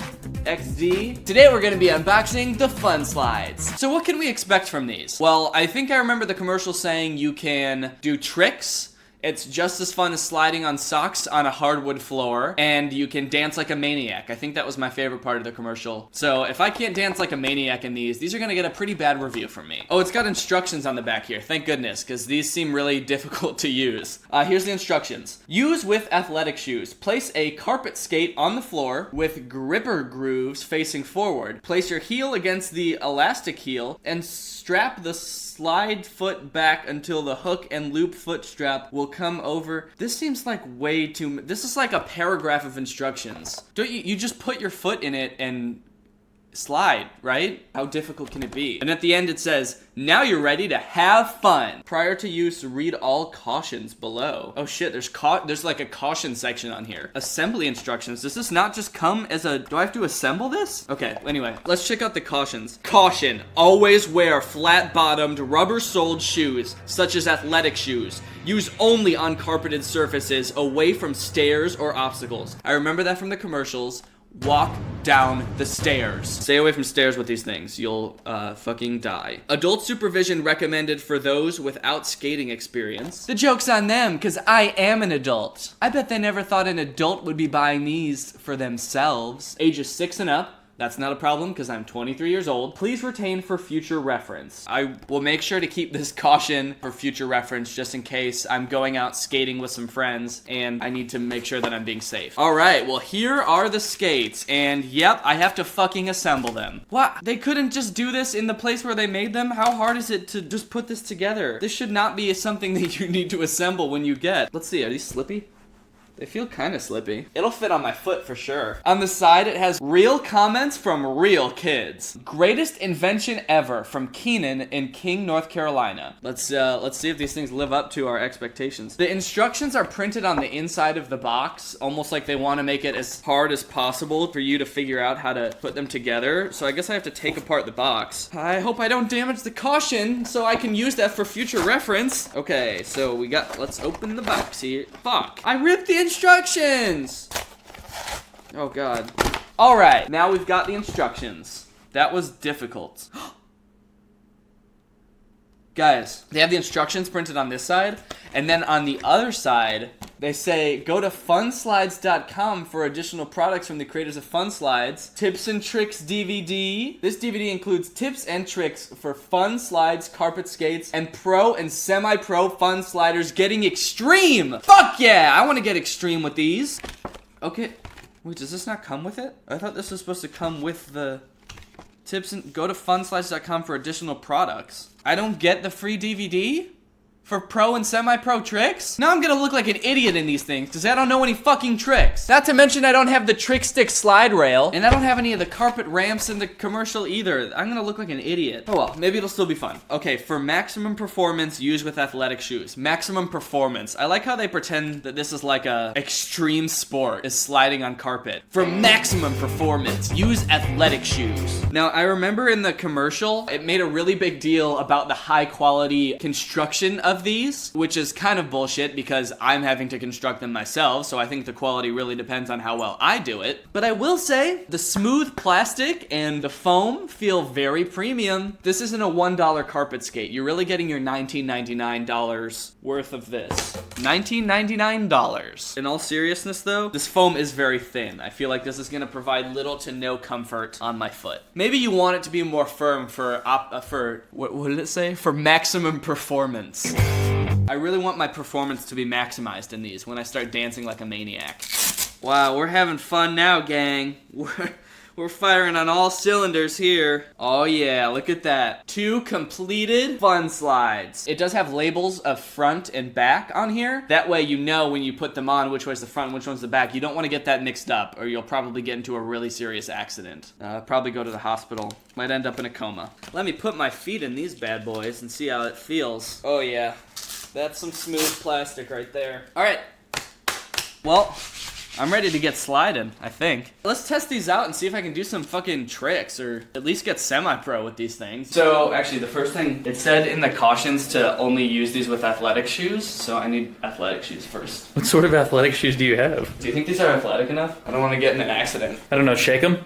XD. Today we're gonna be unboxing the fun slides. So what can we expect from these? Well, I think I remember the commercial saying you can do tricks. It's just as fun as sliding on socks on a hardwood floor, and you can dance like a maniac. I think that was my favorite part of the commercial. So if I can't dance like a maniac in these are gonna get a pretty bad review from me. Oh, it's got instructions on the back here, thank goodness, because these seem really difficult to use. Here's the instructions. Use with athletic shoes. Place a carpet skate on the floor with gripper grooves facing forward. Place your heel against the elastic heel and strap the slide foot back until the hook and loop foot strap will come over. This seems like way too... This is like a paragraph of instructions. Don't you just put your foot in it and slide, right? How difficult can it be? And at the end it says, now you're ready to have fun. Prior to use, read all cautions below. Oh shit, there's like a caution section on here. Assembly instructions. Does this not just come as a... Do I have to assemble this? Okay, anyway, let's check out the cautions. Caution, always wear flat-bottomed, rubber-soled shoes, such as athletic shoes. Use only on carpeted surfaces, away from stairs or obstacles. I remember that from the commercials. Walk down the stairs. Stay away from stairs with these things. You'll fucking die. Adult supervision recommended for those without skating experience. The joke's on them, because I am an adult. I bet they never thought an adult would be buying these for themselves. Ages 6 and up. That's not a problem because I'm 23 years old. Please retain for future reference. I will make sure to keep this caution for future reference just in case I'm going out skating with some friends and I need to make sure that I'm being safe. All right, well, here are the skates, and yep, I have to fucking assemble them. What? They couldn't just do this in the place where they made them? How hard is it to just put this together? This should not be something that you need to assemble when you get. Let's see, are these slippy? They feel kind of slippy. It'll fit on my foot for sure. On the side, it has real comments from real kids. Greatest invention ever from Keenan in King, North Carolina. Let's see if these things live up to our expectations. The instructions are printed on the inside of the box, almost like they want to make it as hard as possible for you to figure out how to put them together. So I guess I have to take apart the box. I hope I don't damage the caution so I can use that for future reference. Okay, so let's open the box here. Fuck. I ripped the instructions! Oh god. Alright, now we've got the instructions. That was difficult. Guys, they have the instructions printed on this side, and then on the other side, they say, go to funslides.com for additional products from the creators of Fun Slides. Tips and Tricks DVD. This DVD includes tips and tricks for fun slides, carpet skates, and pro and semi-pro fun sliders getting extreme. Fuck yeah, I want to get extreme with these. Okay, wait, does this not come with it? I thought this was supposed to come with the tips and go to funslides.com for additional products. I don't get the free DVD for pro and semi-pro tricks? Now I'm gonna look like an idiot in these things because I don't know any fucking tricks. Not to mention I don't have the trick stick slide rail, and I don't have any of the carpet ramps in the commercial either. I'm gonna look like an idiot. Oh well, maybe it'll still be fun. Okay, for maximum performance, use with athletic shoes. Maximum performance. I like how they pretend that this is like a extreme sport, is sliding on carpet. For maximum performance, use athletic shoes. Now I remember in the commercial, it made a really big deal about the high quality construction of these, which is kind of bullshit because I'm having to construct them myself, so I think the quality really depends on how well I do it. But I will say, the smooth plastic and the foam feel very premium. This isn't a $1 carpet skate. You're really getting your $19.99 worth of this. $19.99. In all seriousness though, this foam is very thin. I feel like this is gonna provide little to no comfort on my foot. Maybe you want it to be more firm for what did it say? For maximum performance. I really want my performance to be maximized in these when I start dancing like a maniac. Wow, we're having fun now, gang. We're firing on all cylinders here. Oh yeah, look at that. 2 completed fun slides. It does have labels of front and back on here. That way you know when you put them on which one's the front and which one's the back. You don't want to get that mixed up or you'll probably get into a really serious accident. Probably go to the hospital. Might end up in a coma. Let me put my feet in these bad boys and see how it feels. Oh yeah, that's some smooth plastic right there. All right, well, I'm ready to get sliding, I think. Let's test these out and see if I can do some fucking tricks or at least get semi-pro with these things. So actually the first thing, it said in the cautions to only use these with athletic shoes, so I need athletic shoes first. What sort of athletic shoes do you have? Do you think these are athletic enough? I don't want to get in an accident. I don't know, shake them?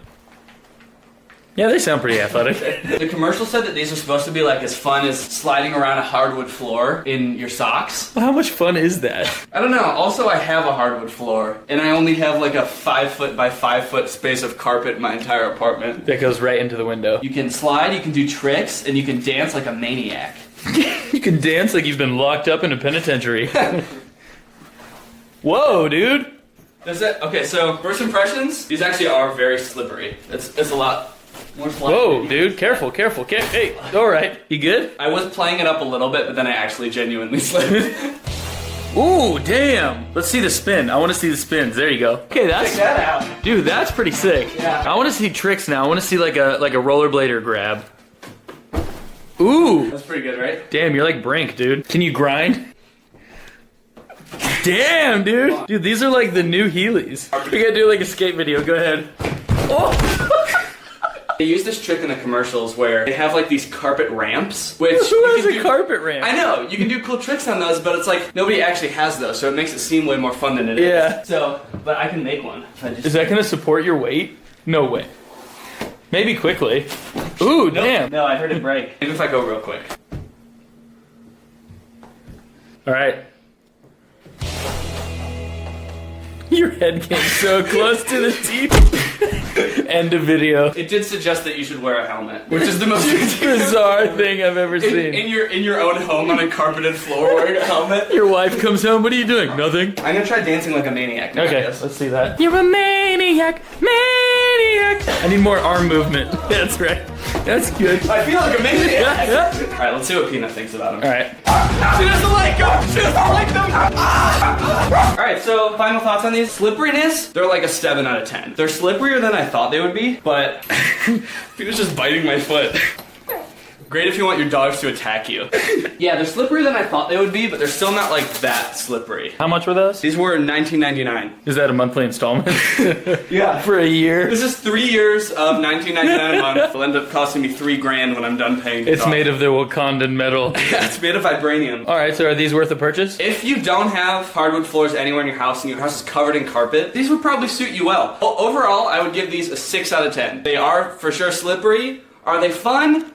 Yeah, they sound pretty athletic. The commercial said that these are supposed to be like as fun as sliding around a hardwood floor in your socks. Well, how much fun is that? I don't know. Also, I have a hardwood floor, and I only have like a 5 foot by 5 foot space of carpet in my entire apartment. That goes right into the window. You can slide, you can do tricks, and you can dance like a maniac. You can dance like you've been locked up in a penitentiary. Whoa, dude. Okay, so first impressions, these actually are very slippery. It's a lot. Whoa, dude, careful. Hey, all right, you good? I was playing it up a little bit, but then I actually genuinely slipped. Ooh, damn. Let's see the spin. I want to see the spins. There you go. Okay, check that out. Dude, that's pretty sick. Yeah. I want to see tricks now. I want to see like a rollerblader grab. Ooh. That's pretty good, right? Damn, you're like Brink, dude. Can you grind? Damn, dude. Dude, these are like the new Heelys. We gotta do like a skate video. Go ahead. Oh. They use this trick in the commercials where they have like these carpet ramps, which who has a carpet ramp? I know, you can do cool tricks on those, but it's like nobody actually has those, so it makes it seem way more fun than it is. Yeah. So, but I can make one. Is that gonna support your weight? No way. Maybe quickly. Ooh, damn. No, I heard it break. Maybe if I go real quick. All right. Your head came so close to the teeth. End of video. It did suggest that you should wear a helmet, which is the most bizarre thing I've ever seen. In your own home on a carpeted floor wearing a helmet. Your wife comes home, what are you doing? Nothing. I'm gonna try dancing like a maniac now, okay, let's see that. You're a maniac. I need more arm movement. That's right. That's good. I feel like a maniac. Yeah. Alright, let's see what Peanut thinks about him. Alright. She doesn't like them! She doesn't like them! Alright, so final thoughts on these. Slipperiness, they're like a 7 out of 10. They're slipperier than I thought they would be, but Peanut's just biting my foot. Great if you want your dogs to attack you. Yeah, they're slipperier than I thought they would be, but they're still not like that slippery. How much were those? These were $19.99. Is that a monthly installment? Yeah. For a year? This is 3 years of $19.99 a month. It'll end up costing me $3 grand when I'm done paying. It's made of the Wakandan metal. Yeah, it's made of vibranium. Alright, so are these worth a purchase? If you don't have hardwood floors anywhere in your house and your house is covered in carpet, these would probably suit you well. Overall, I would give these a 6 out of 10. They are for sure slippery. Are they fun?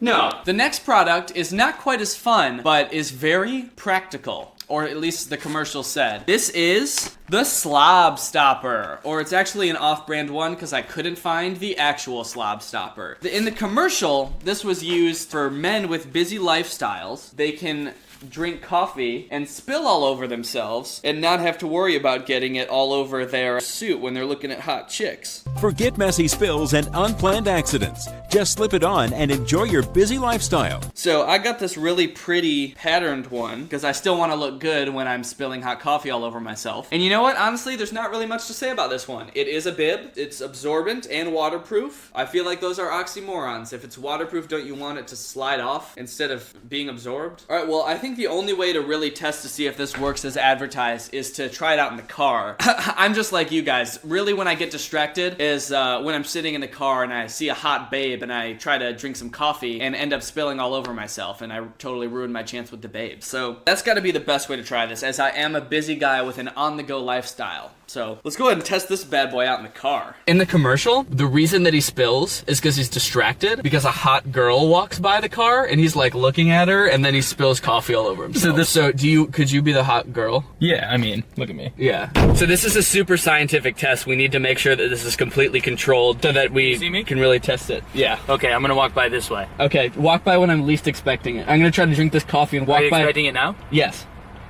No. The next product is not quite as fun, but is very practical. Or at least the commercial said. This is the Slob Stopper. Or it's actually an off-brand one because I couldn't find the actual Slob Stopper. In the commercial, this was used for men with busy lifestyles. They can drink coffee and spill all over themselves and not have to worry about getting it all over their suit when they're looking at hot chicks. Forget messy spills and unplanned accidents. Just slip it on and enjoy your busy lifestyle. So I got this really pretty patterned one because I still want to look good when I'm spilling hot coffee all over myself. And you know what? Honestly, there's not really much to say about this one. It is a bib. It's absorbent and waterproof. I feel like those are oxymorons. If it's waterproof, don't you want it to slide off instead of being absorbed? All right, well, I think the only way to really test to see if this works as advertised is to try it out in the car. I'm just like you guys. Really, when I get distracted is when I'm sitting in the car and I see a hot babe and I try to drink some coffee and end up spilling all over myself and I totally ruin my chance with the babe. So that's got to be the best way to try this, as I am a busy guy with an on-the-go lifestyle. So let's go ahead and test this bad boy out in the car. In the commercial, the reason that he spills is because he's distracted because a hot girl walks by the car and he's like looking at her and then he spills coffee all over himself. So could you be the hot girl? Yeah, I mean, look at me. Yeah. So this is a super scientific test. We need to make sure that this is completely controlled so that we can really test it. Yeah. Okay, I'm gonna walk by this way. Okay, walk by when I'm least expecting it. I'm gonna try to drink this coffee and walk by. Are you expecting it now? Yes.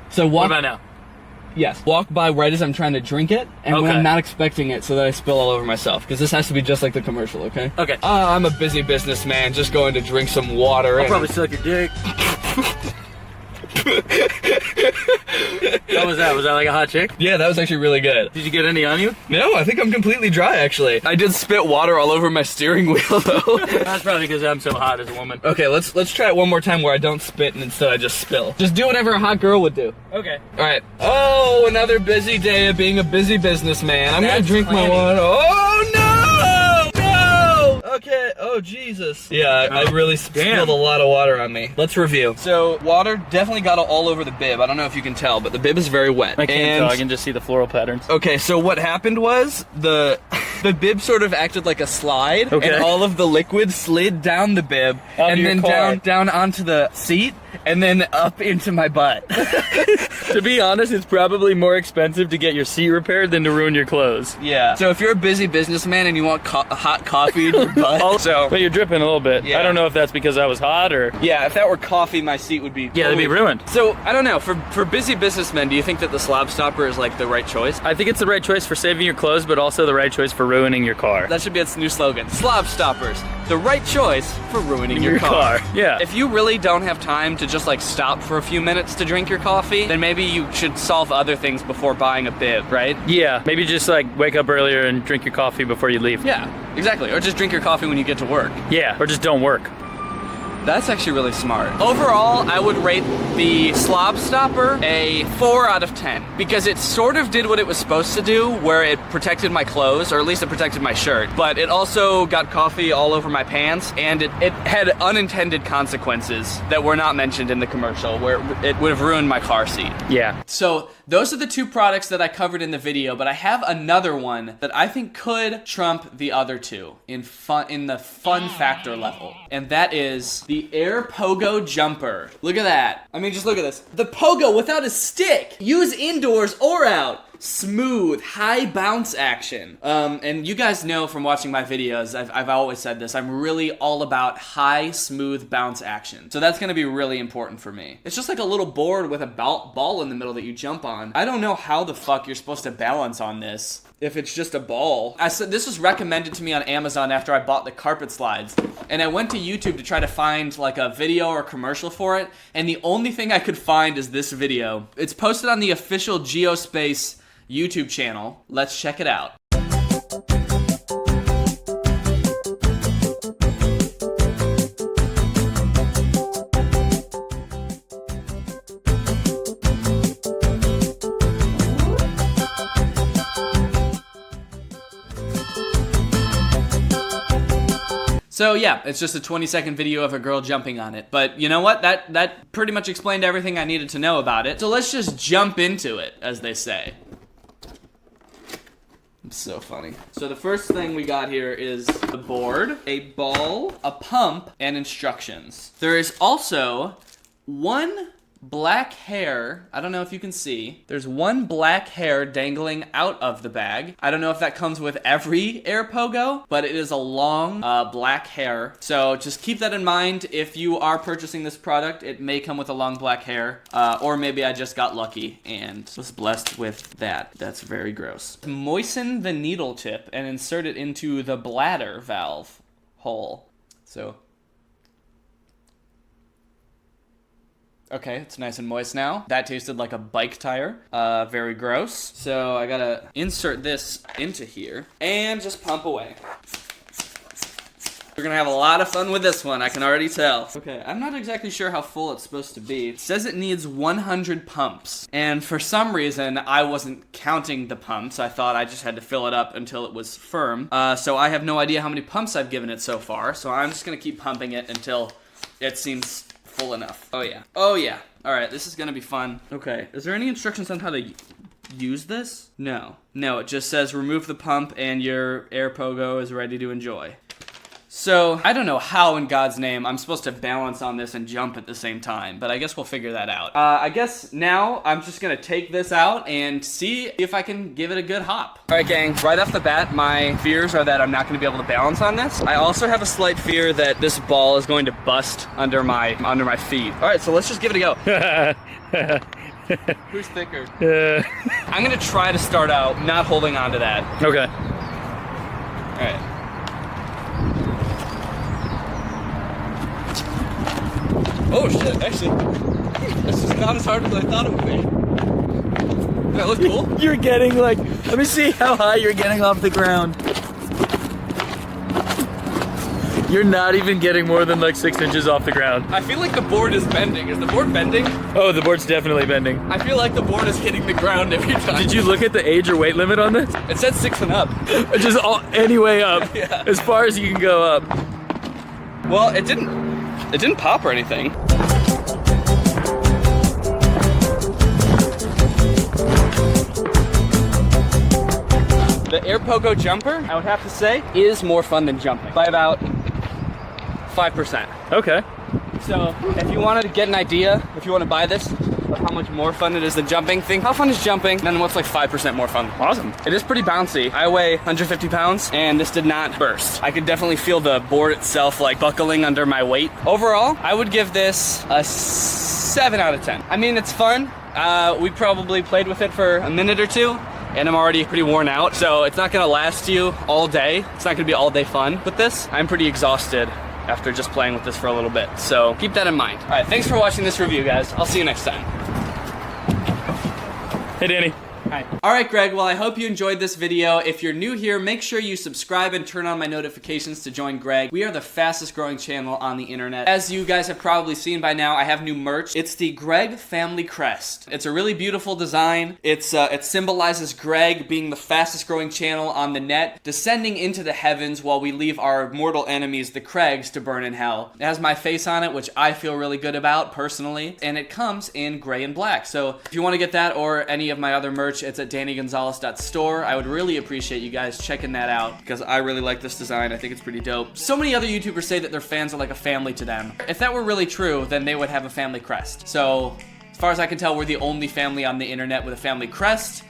So walk. What about now? Yes. Walk by right as I'm trying to drink it, and when I'm not expecting it, so that I spill all over myself. Because this has to be just like the commercial, okay? Okay. I'm a busy businessman, just going to drink some water. I'll probably suck your dick. What was that? Was that like a hot chick? Yeah, that was actually really good. Did you get any on you? No, I think I'm completely dry, actually. I did spit water all over my steering wheel, though. That's probably because I'm so hot as a woman. Okay, let's try it one more time where I don't spit and instead I just spill. Just do whatever a hot girl would do. Okay. All right. Oh, another busy day of being a busy businessman. I'm gonna drink my water. Oh, no! No! Okay. Oh, Jesus. Yeah, I really spilled a lot of water on me. Let's review. So, water definitely got all over the bib. I don't know if you can tell, but the bib is very wet. I can't tell. I can just see the floral patterns. Okay, so what happened was the bib sort of acted like a slide, and all of the liquid slid down the bib, and then down onto the seat, and then up into my butt. To be honest, it's probably more expensive to get your seat repaired than to ruin your clothes. Yeah. So if you're a busy businessman and you want hot coffee in your butt, but you're dripping a little bit. Yeah. I don't know if that's because I was hot or... Yeah, if that were coffee, my seat would be... Yeah, it'd be ruined. So, I don't know, for busy businessmen, do you think that the Slob Stopper is like the right choice? I think it's the right choice for saving your clothes, but also the right choice for ruining your car. That should be its new slogan. Slob Stoppers, the right choice for ruining your car. Yeah. If you really don't have time to just like stop for a few minutes to drink your coffee, then maybe you should solve other things before buying a bib, right? Yeah, maybe just like wake up earlier and drink your coffee before you leave. Yeah, exactly. Or just drink your coffee when you get to work. Yeah, or just don't work. That's actually really smart. Overall, I would rate the Slob Stopper a 4 out of 10 because it sort of did what it was supposed to do, where it protected my clothes, or at least it protected my shirt, but it also got coffee all over my pants, and it had unintended consequences that were not mentioned in the commercial, where it would have ruined my car seat. Yeah. So those are the two products that I covered in the video, but I have another one that I think could trump the other two in the fun factor level, and that is the Air Pogo Jumper. Look at that. I mean, just look at this. The pogo without a stick. Use indoors or out. Smooth, high bounce action. And you guys know from watching my videos, I've always said this, I'm really all about high, smooth bounce action. So that's gonna be really important for me. It's just like a little board with a ball in the middle that you jump on. I don't know how the fuck you're supposed to balance on this if it's just a ball. This was recommended to me on Amazon after I bought the carpet slides, and I went to YouTube to try to find like a video or commercial for it, and the only thing I could find is this video. It's posted on the official Geospace YouTube channel. Let's check it out. So yeah, it's just a 20-second video of a girl jumping on it. But you know what? That pretty much explained everything I needed to know about it. So let's just jump into it, as they say. It's so funny. So the first thing we got here is the board, a ball, a pump, and instructions. There is also one black hair. I don't know if you can see. There's one black hair dangling out of the bag. I don't know if that comes with every Air Pogo, but it is a long black hair. So just keep that in mind. If you are purchasing this product, it may come with a long black hair, or maybe I just got lucky and was blessed with that. That's very gross. Moisten the needle tip and insert it into the bladder valve hole. So okay, it's nice and moist now. That tasted like a bike tire. Very gross. So I gotta insert this into here and just pump away. We're gonna have a lot of fun with this one, I can already tell. Okay, I'm not exactly sure how full it's supposed to be. It says it needs 100 pumps. And for some reason, I wasn't counting the pumps. I thought I just had to fill it up until it was firm. So I have no idea how many pumps I've given it so far. So I'm just gonna keep pumping it until it seems full enough. Oh yeah. Oh yeah. All right, this is gonna be fun. Okay, is there any instructions on how to use this? No. No, it just says remove the pump and your Air Pogo is ready to enjoy. So, I don't know how in God's name I'm supposed to balance on this and jump at the same time, but I guess we'll figure that out. I guess now I'm just gonna take this out and see if I can give it a good hop. All right, gang, right off the bat, my fears are that I'm not gonna be able to balance on this. I also have a slight fear that this ball is going to bust under my feet. All right, so let's just give it a go. Who's thicker? I'm gonna try to start out not holding on to that. Okay. All right. Oh shit, actually, this is not as hard as I thought it would be. Does that look cool? You're getting like, let me see how high you're getting off the ground. You're not even getting more than like 6 inches off the ground. I feel like the board is bending. Is the board bending? Oh, the board's definitely bending. I feel like the board is hitting the ground every time. Did you look at the age or weight limit on this? It said 6 and up. Just any way up. Yeah. As far as you can go up. Well, it didn't pop or anything. The Air Pogo jumper, I would have to say, is more fun than jumping by about 5%. Okay. So if you wanted to get an idea, if you want to buy this, of how much more fun it is than jumping, think how fun is jumping, and then what's like 5% more fun. Awesome. It is pretty bouncy. I weigh 150 pounds, and this did not burst. I could definitely feel the board itself like buckling under my weight. Overall, I would give this a 7 out of 10. I mean, it's fun. We probably played with it for a minute or two, and I'm already pretty worn out, so it's not gonna last you all day. It's not gonna be all day fun with this. I'm pretty exhausted after just playing with this for a little bit, so keep that in mind. All right, thanks for watching this review, guys. I'll see you next time. Hey, Danny. Hi. All right, Greg, well, I hope you enjoyed this video. If you're new here, make sure you subscribe and turn on my notifications to join Greg. We are the fastest growing channel on the internet. As you guys have probably seen by now, I have new merch. It's the Greg Family Crest. It's a really beautiful design. It symbolizes Greg being the fastest growing channel on the net, descending into the heavens while we leave our mortal enemies, the Craigs, to burn in hell. It has my face on it, which I feel really good about, personally, and it comes in gray and black. So if you want to get that or any of my other merch, it's at DannyGonzalez.store. I would really appreciate you guys checking that out because I really like this design. I think it's pretty dope. So many other YouTubers say that their fans are like a family to them. If that were really true, then they would have a family crest. So as far as I can tell, we're the only family on the internet with a family crest.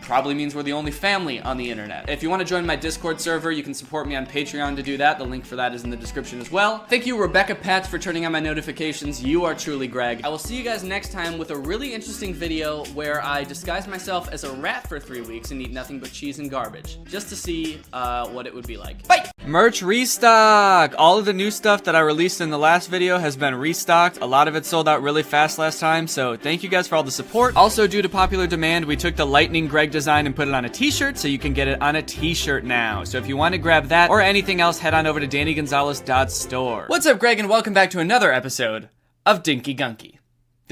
Probably means we're the only family on the internet. If you want to join my Discord server, you can support me on Patreon to do that. The link for that is in the description as well. Thank you, Rebecca Pats, for turning on my notifications. You are truly Greg. I will see you guys next time with a really interesting video where I disguise myself as a rat for 3 weeks and eat nothing but cheese and garbage, just to see what it would be like. Bye! Merch restock! All of the new stuff that I released in the last video has been restocked. A lot of it sold out really fast last time, so thank you guys for all the support. Also, due to popular demand, we took the Lightning Greg design and put it on a t-shirt, so you can get it on a t-shirt now. So if you want to grab that or anything else, head on over to DannyGonzalez.store. What's up, Greg, and welcome back to another episode of Dinky Gunky.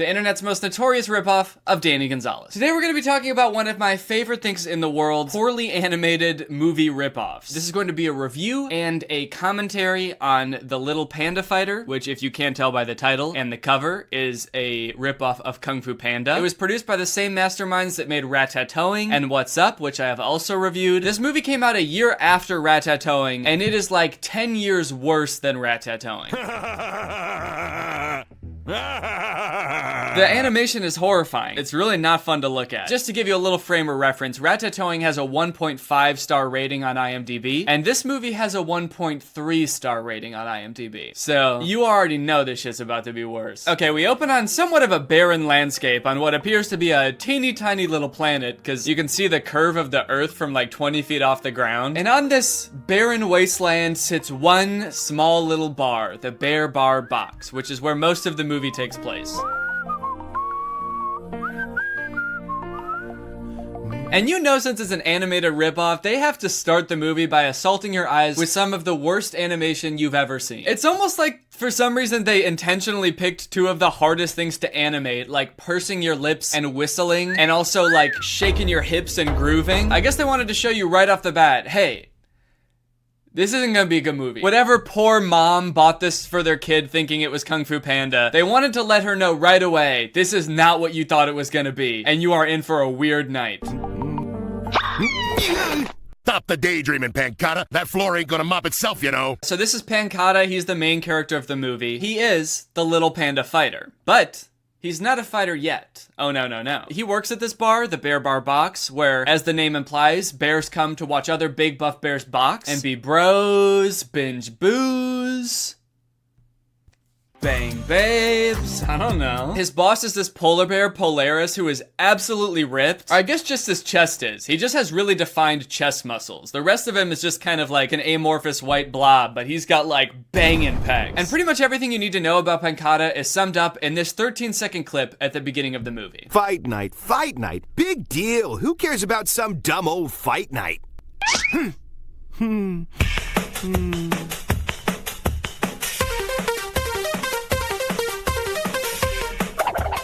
the internet's most notorious ripoff of Danny Gonzalez. Today we're going to be talking about one of my favorite things in the world, poorly animated movie ripoffs. This is going to be a review and a commentary on The Little Panda Fighter, which, if you can't tell by the title and the cover, is a ripoff of Kung Fu Panda. It was produced by the same masterminds that made Ratatouille and What's Up, which I have also reviewed. This movie came out a year after Ratatouille, and it is like 10 years worse than Ratatouille. The animation is horrifying. It's really not fun to look at. Just to give you a little frame of reference, Ratatouille has a 1.5 star rating on IMDb, and this movie has a 1.3 star rating on IMDb. So you already know this shit's about to be worse. Okay, we open on somewhat of a barren landscape on what appears to be a teeny tiny little planet, because you can see the curve of the Earth from like 20 feet off the ground. And on this barren wasteland sits one small little bar, the Bear Bar Box, which is where most of the movie takes place. And you know, since it's an animated ripoff, they have to start the movie by assaulting your eyes with some of the worst animation you've ever seen. It's almost like, for some reason, they intentionally picked two of the hardest things to animate, like pursing your lips and whistling, and also like shaking your hips and grooving. I guess they wanted to show you right off the bat, hey, this isn't gonna be a good movie. Whatever poor mom bought this for their kid thinking it was Kung Fu Panda, they wanted to let her know right away, this is not what you thought it was gonna be, and you are in for a weird night. Stop the daydreaming, Pancata. That floor ain't gonna mop itself, you know. So this is Pancata. He's the main character of the movie. He is the Little Panda Fighter, but he's not a fighter yet. Oh, no, no, no. He works at this bar, the Bear Bar Box, where, as the name implies, bears come to watch other big buff bears box and be bros, binge booze, bang babes, I don't know. His boss is this polar bear, Polaris, who is absolutely ripped. Or I guess just his chest is. He just has really defined chest muscles. The rest of him is just kind of like an amorphous white blob, but he's got like banging pegs. And pretty much everything you need to know about Pancata is summed up in this 13-second clip at the beginning of the movie. Fight night, big deal. Who cares about some dumb old fight night?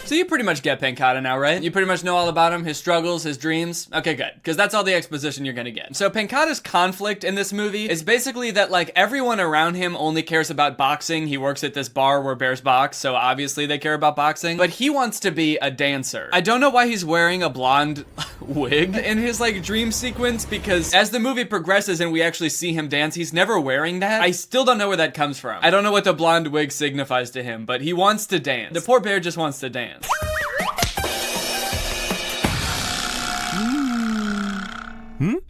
So you pretty much get Pancata now, right? You pretty much know all about him, his struggles, his dreams. Okay, good, because that's all the exposition you're gonna get. So Pancata's conflict in this movie is basically that like everyone around him only cares about boxing. He works at this bar where bears box, so obviously they care about boxing. But he wants to be a dancer. I don't know why he's wearing a blonde wig in his like dream sequence, because as the movie progresses and we actually see him dance, he's never wearing that. I still don't know where that comes from. I don't know what the blonde wig signifies to him, but he wants to dance. The poor bear just wants to dance.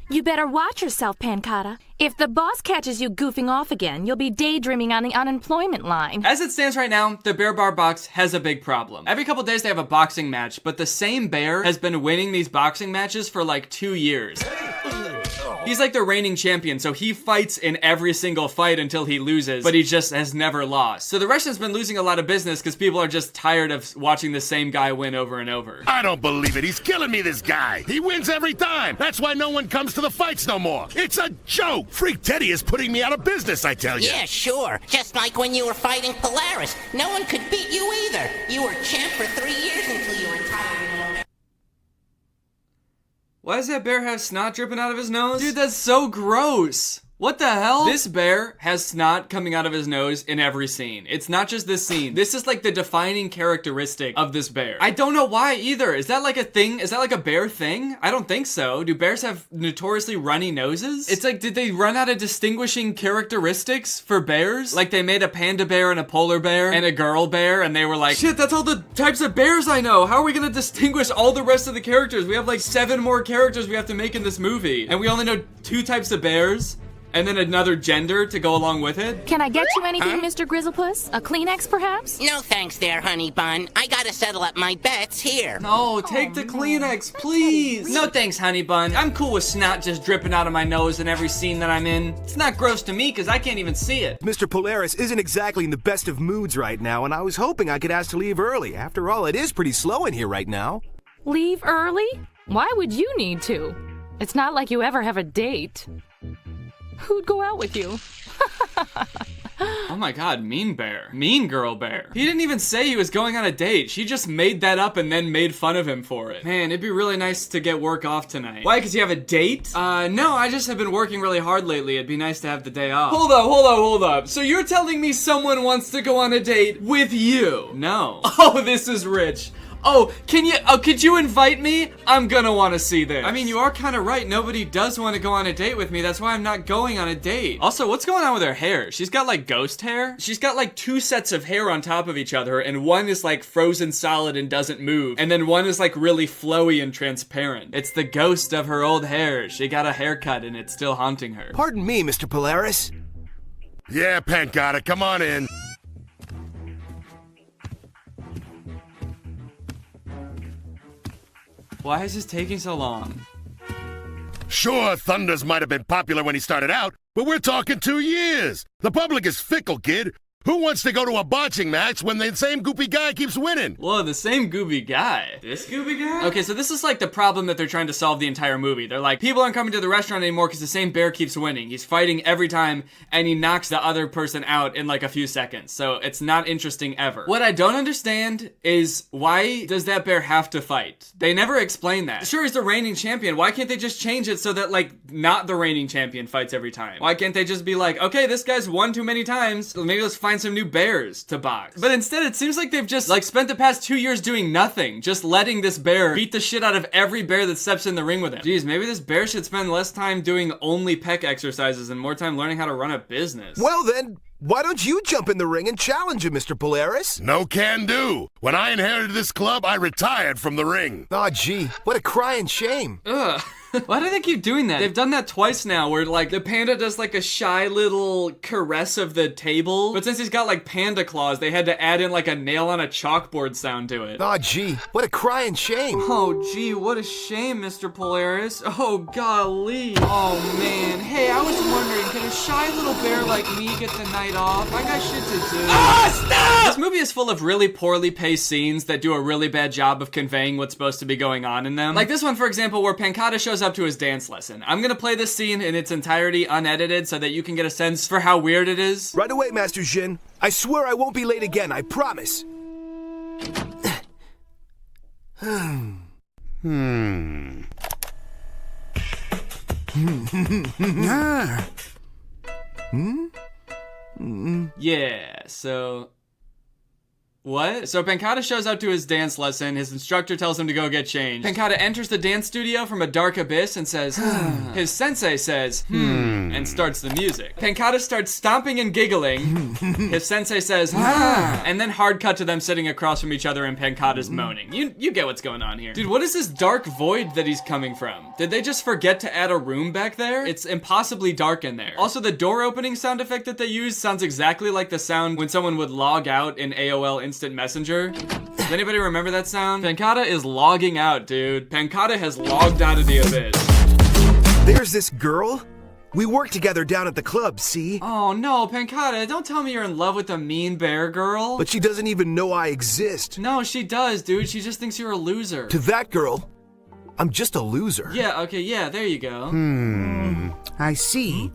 You better watch yourself, Pancata. If the boss catches you goofing off again, you'll be daydreaming on the unemployment line. As it stands right now, the Bear Bar Box has a big problem. Every couple days they have a boxing match, but the same bear has been winning these boxing matches for like 2 years. He's like the reigning champion, so he fights in every single fight until he loses, but he just has never lost. So the restaurant's been losing a lot of business because people are just tired of watching the same guy win over and over. I don't believe it. He's killing me, this guy. He wins every time. That's why no one comes to the fights no more. It's a joke. Freak Teddy is putting me out of business, I tell you. Yeah, sure. Just like when you were fighting Polaris. No one could beat you either. You were champ for 3 years until you retired. Why does that bear have snot dripping out of his nose? Dude, that's so gross. What the hell? This bear has snot coming out of his nose in every scene. It's not just this scene. This is like the defining characteristic of this bear. I don't know why either. Is that like a thing? Is that like a bear thing? I don't think so. Do bears have notoriously runny noses? It's like, did they run out of distinguishing characteristics for bears? Like they made a panda bear and a polar bear and a girl bear and they were like, shit, that's all the types of bears I know. How are we gonna distinguish all the rest of the characters? We have like 7 more characters we have to make in this movie. And we only know 2 types of bears. And then another gender to go along with it? Can I get you anything, Mr. Grizzlepuss? A Kleenex, perhaps? No thanks there, honey bun. I gotta settle up my bets here. No, take the Kleenex, please. No thanks, honey bun. I'm cool with snot just dripping out of my nose in every scene that I'm in. It's not gross to me because I can't even see it. Mr. Polaris isn't exactly in the best of moods right now, and I was hoping I could ask to leave early. After all, it is pretty slow in here right now. Leave early? Why would you need to? It's not like you ever have a date. Who'd go out with you? Oh my god, mean bear. Mean girl bear. He didn't even say he was going on a date. She just made that up and then made fun of him for it. Man, it'd be really nice to get work off tonight. Why, because you have a date? No, I just have been working really hard lately. It'd be nice to have the day off. Hold up. So you're telling me someone wants to go on a date with you? No. Oh, this is rich. Oh, could you invite me? I'm gonna want to see this. I mean, you are kind of right. Nobody does want to go on a date with me. That's why I'm not going on a date. Also, what's going on with her hair? She's got like ghost hair. She's got like 2 sets of hair on top of each other, and one is like frozen solid and doesn't move, and then one is like really flowy and transparent. It's the ghost of her old hair. She got a haircut and it's still haunting her. Pardon me, Mr. Polaris. Yeah, Pancata, come on in. Why is this taking so long? Sure, Thunders might have been popular when he started out, but we're talking 2 years. The public is fickle, kid. Who wants to go to a boxing match when the same goopy guy keeps winning? Whoa, the same goopy guy? This goopy guy? Okay, so this is like the problem that they're trying to solve the entire movie. They're like, people aren't coming to the restaurant anymore because the same bear keeps winning. He's fighting every time, and he knocks the other person out in like a few seconds. So it's not interesting ever. What I don't understand is, why does that bear have to fight? They never explain that. Sure, he's the reigning champion. Why can't they just change it so that like, not the reigning champion fights every time? Why can't they just be like, okay, this guy's won too many times, so maybe let's find some new bears to box. But instead, it seems like they've just like spent the past 2 years doing nothing, just letting this bear beat the shit out of every bear that steps in the ring with him. Jeez, maybe this bear should spend less time doing only pec exercises and more time learning how to run a business. Well then, why don't you jump in the ring and challenge him, Mr. Polaris? No can do. When I inherited this club, I retired from the ring. Aw, gee, what a crying shame. Ugh. Why do they keep doing that? They've done that twice now, where like the panda does like a shy little caress of the table, but since he's got like panda claws, they had to add in like a nail on a chalkboard sound to it. Aw, gee, what a crying shame. Oh, gee, what a shame, Mr. Polaris. Oh, golly. Oh, man. Hey, I was wondering, can a shy little bear like me get the night off? I got shit to do. Ah, stop! This movie is full of really poorly paced scenes that do a really bad job of conveying what's supposed to be going on in them. Like this one, for example, where Pancata shows up to his dance lesson. I'm gonna play this scene in its entirety unedited so that you can get a sense for how weird it is. Right away, Master Jin. I swear I won't be late again, I promise. Yeah, so... What? So Pancata shows up to his dance lesson. His instructor tells him to go get changed. Pancata enters the dance studio from a dark abyss and says, his sensei says, and starts the music. Pancata starts stomping and giggling. His sensei says, and then hard cut to them sitting across from each other and Pancata's moaning. You get what's going on here. Dude, what is this dark void that he's coming from? Did they just forget to add a room back there? It's impossibly dark in there. Also, the door opening sound effect that they use sounds exactly like the sound when someone would log out in AOL Instant Messenger. Does anybody remember that sound? Pancata is logging out, dude. Pancata has logged out of the abyss. There's this girl. We work together down at the club, see? Oh no, Pancata, don't tell me you're in love with the mean bear girl. But she doesn't even know I exist. No, she does, dude. She just thinks you're a loser. To that girl, I'm just a loser. Yeah, okay, yeah, there you go. I see.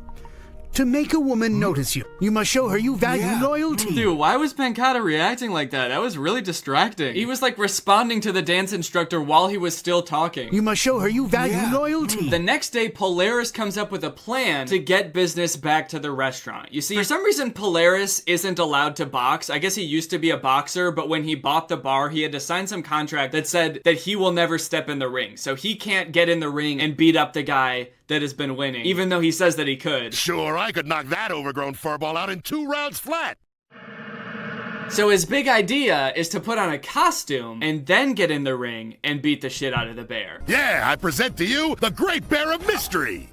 To make a woman notice you, you must show her you value loyalty. Dude, why was Pancata reacting like that? That was really distracting. He was like responding to the dance instructor while he was still talking. You must show her you value loyalty. The next day, Polaris comes up with a plan to get business back to the restaurant. You see, for some reason, Polaris isn't allowed to box. I guess he used to be a boxer, but when he bought the bar, he had to sign some contract that said that he will never step in the ring. So he can't get in the ring and beat up the guy that has been winning, even though he says that he could. Sure, I could knock that overgrown furball out in 2 rounds flat. So his big idea is to put on a costume and then get in the ring and beat the shit out of the bear. Yeah, I present to you the Great Bear of Mystery.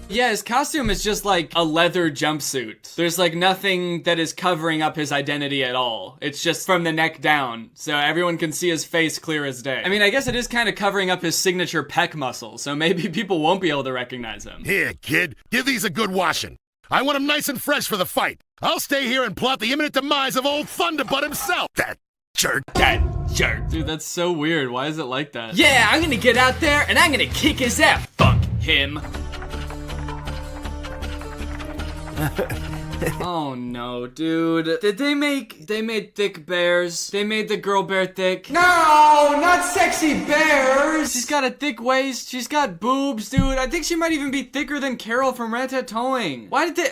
Yeah, his costume is just like a leather jumpsuit. There's like nothing that is covering up his identity at all. It's just from the neck down, so everyone can see his face clear as day. I mean, I guess it is kind of covering up his signature pec muscle, so maybe people won't be able to recognize him. Here, kid, give these a good washing. I want him nice and fresh for the fight. I'll stay here and plot the imminent demise of old Thunderbutt himself. That jerk. That jerk. Dude, that's so weird. Why is it like that? Yeah, I'm gonna get out there and I'm gonna kick his ass. Fuck him. Oh no, dude. They made thick bears. They made the girl bear thick. No, not sexy bears. She's got a thick waist. She's got boobs, dude. I think she might even be thicker than Carol from Ratatouille. Why did they...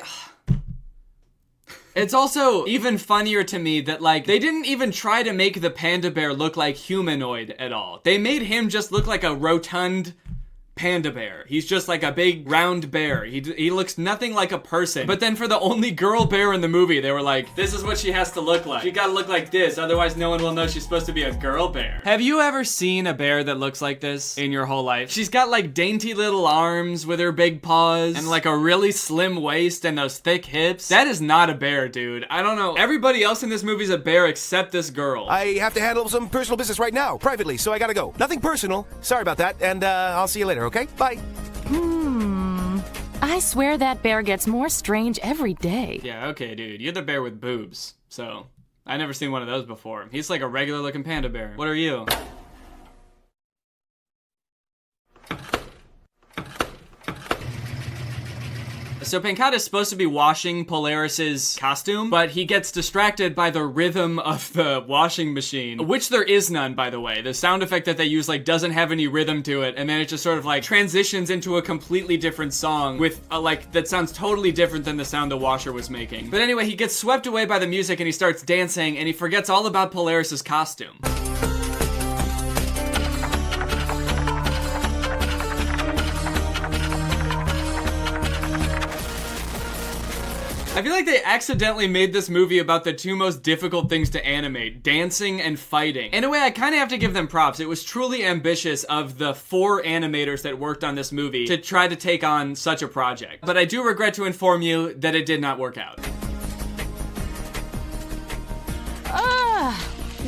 It's also even funnier to me that, like, they didn't even try to make the panda bear look like humanoid at all. They made him just look like a rotund panda bear. He's just like a big round bear. He looks nothing like a person. But then for the only girl bear in the movie, they were like, this is what she has to look like. She gotta look like this, otherwise no one will know she's supposed to be a girl bear. Have you ever seen a bear that looks like this in your whole life? She's got like dainty little arms with her big paws and like a really slim waist and those thick hips. That is not a bear, dude. I don't know. Everybody else in this movie is a bear except this girl. I have to handle some personal business right now, privately, so I gotta go. Nothing personal. Sorry about that, and I'll see you later, okay? Bye. I swear that bear gets more strange every day. Yeah, okay, dude. You're the bear with boobs, so I've never seen one of those before. He's like a regular looking panda bear. What are you? So Pancata is supposed to be washing Polaris's costume, but he gets distracted by the rhythm of the washing machine, which there is none, by the way. The sound effect that they use like doesn't have any rhythm to it, and then it just sort of like transitions into a completely different song with like that sounds totally different than the sound the washer was making. But anyway, he gets swept away by the music and he starts dancing and he forgets all about Polaris's costume. I feel like they accidentally made this movie about the two most difficult things to animate, dancing and fighting. In a way, I kind of have to give them props. It was truly ambitious of the 4 animators that worked on this movie to try to take on such a project. But I do regret to inform you that it did not work out.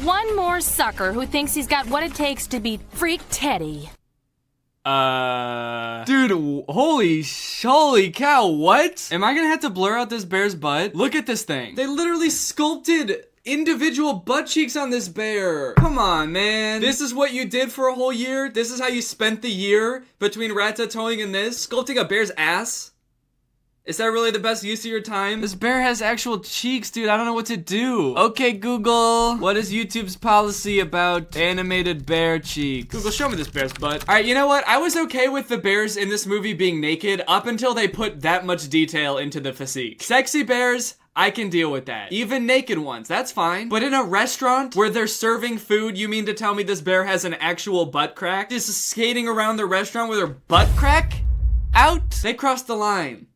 One more sucker who thinks he's got what it takes to beat Freak Teddy. Dude, holy cow, what? Am I gonna have to blur out this bear's butt? Look at this thing. They literally sculpted individual butt cheeks on this bear. Come on, man. This is what you did for a whole year? This is how you spent the year between Ratatouille and this? Sculpting a bear's ass? Is that really the best use of your time? This bear has actual cheeks, dude. I don't know what to do. Okay, Google, what is YouTube's policy about animated bear cheeks? Google, show me this bear's butt. All right, you know what? I was okay with the bears in this movie being naked up until they put that much detail into the physique. Sexy bears, I can deal with that. Even naked ones, that's fine. But in a restaurant where they're serving food, you mean to tell me this bear has an actual butt crack? Just skating around the restaurant with her butt crack out? They crossed the line.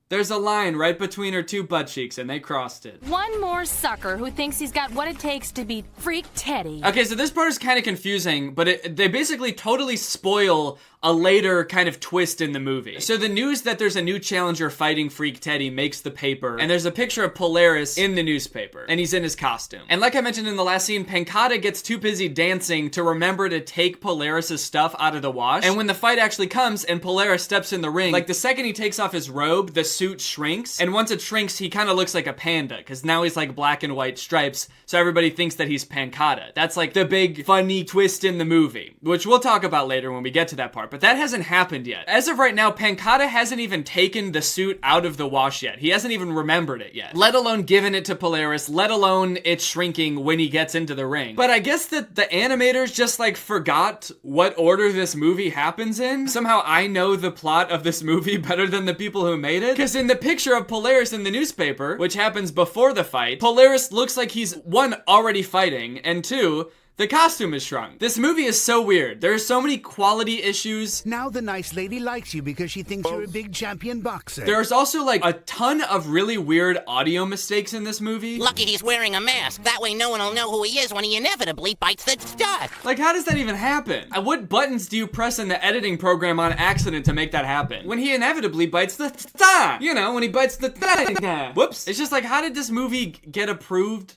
There's a line right between her 2 butt cheeks, and they crossed it. One more sucker who thinks he's got what it takes to beat Freak Teddy. Okay, so this part is kind of confusing, but they basically totally spoil a later kind of twist in the movie. So the news that there's a new challenger fighting Freak Teddy makes the paper, and there's a picture of Polaris in the newspaper, and he's in his costume. And like I mentioned in the last scene, Pancata gets too busy dancing to remember to take Polaris's stuff out of the wash. And when the fight actually comes and Polaris steps in the ring, like the second he takes off his robe, the suit shrinks. And once it shrinks, he kind of looks like a panda, because now he's like black and white stripes, so everybody thinks that he's Pancata. That's like the big funny twist in the movie, which we'll talk about later when we get to that part. But that hasn't happened yet. As of right now, Pancata hasn't even taken the suit out of the wash yet. He hasn't even remembered it yet, let alone given it to Polaris, let alone it shrinking when he gets into the ring. But I guess that the animators just like forgot what order this movie happens in. Somehow I know the plot of this movie better than the people who made it, because in the picture of Polaris in the newspaper, which happens before the fight, Polaris looks like he's 1, already fighting, and 2, the costume is shrunk. This movie is so weird. There are so many quality issues. Now the nice lady likes you because she thinks you're a big champion boxer. There's also like a ton of really weird audio mistakes in this movie. Lucky he's wearing a mask. That way no one will know who he is when he inevitably bites the stud. Like, how does that even happen? What buttons do you press in the editing program on accident to make that happen? When he inevitably bites the stud. You know, when he bites the stud. Whoops. It's just like, how did this movie get approved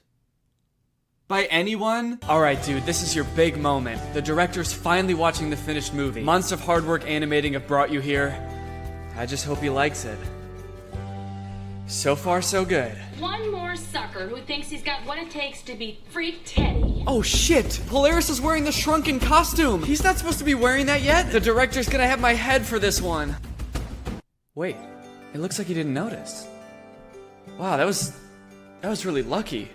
by anyone? Alright, dude, this is your big moment. The director's finally watching the finished movie. Months of hard work animating have brought you here. I just hope he likes it. So far, so good. One more sucker who thinks he's got what it takes to beat Freak Teddy. Oh shit! Polaris is wearing the shrunken costume! He's not supposed to be wearing that yet? The director's gonna have my head for this one. Wait, it looks like he didn't notice. Wow, that was really lucky.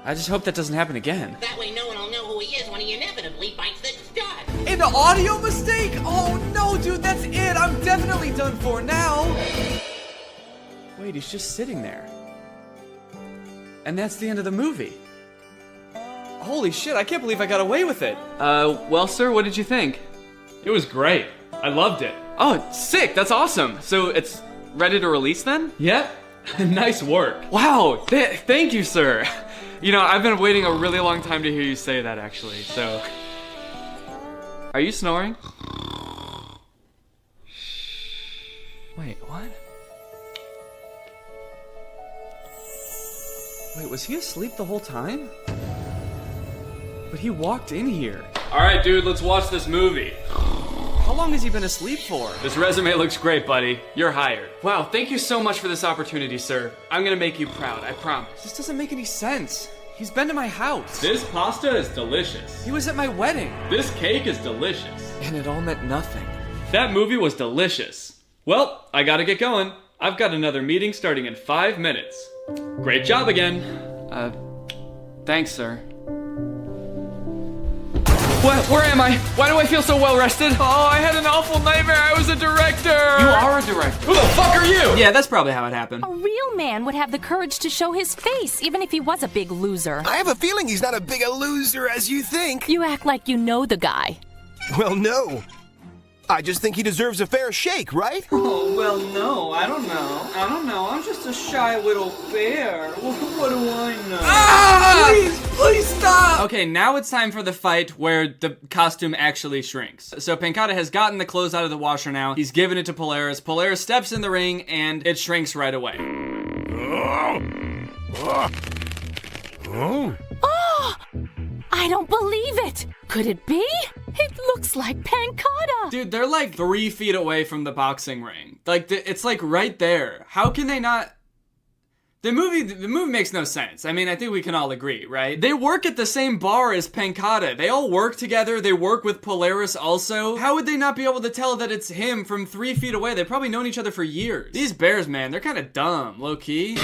I just hope that doesn't happen again. That way no one will know who he is when he inevitably bites the dust. An audio mistake? Oh no, dude, that's it. I'm definitely done for now. Wait, he's just sitting there. And that's the end of the movie. Holy shit, I can't believe I got away with it. Well, sir, what did you think? It was great. I loved it. Oh, sick, that's awesome. So it's ready to release then? Yep. Nice work. Wow, thank you, sir. You know, I've been waiting a really long time to hear you say that, actually, so... Are you snoring? Wait, what? Wait, was he asleep the whole time? But he walked in here. Alright, dude, let's watch this movie. How long has he been asleep for? This resume looks great, buddy. You're hired. Wow, thank you so much for this opportunity, sir. I'm gonna make you proud, I promise. This doesn't make any sense. He's been to my house. This pasta is delicious. He was at my wedding. This cake is delicious. And it all meant nothing. That movie was delicious. Well, I gotta get going. I've got another meeting starting in 5 minutes. Great job again. Thanks, sir. Where am I? Why do I feel so well rested? Oh, I had an awful nightmare. I was a director. You are a director. Who the fuck are you? Yeah, that's probably how it happened. A real man would have the courage to show his face, even if he was a big loser. I have a feeling he's not as big a loser as you think. You act like you know the guy. Well, no. I just think he deserves a fair shake, right? Oh, well, no, I don't know. I'm just a shy little bear. What do I know? Ah! Please stop! Okay, now it's time for the fight where the costume actually shrinks. So Pancata has gotten the clothes out of the washer now. He's given it to Polaris. Polaris steps in the ring and it shrinks right away. Oh! I don't believe it! Could it be? It looks like Pancata! Dude, they're like 3 feet away from the boxing ring. Like, it's like right there. How can they not... The movie makes no sense. I mean, I think we can all agree, right? They work at the same bar as Pancata. They all work together. They work with Polaris also. How would they not be able to tell that it's him from 3 feet away? They've probably known each other for years. These bears, man, they're kind of dumb, low-key.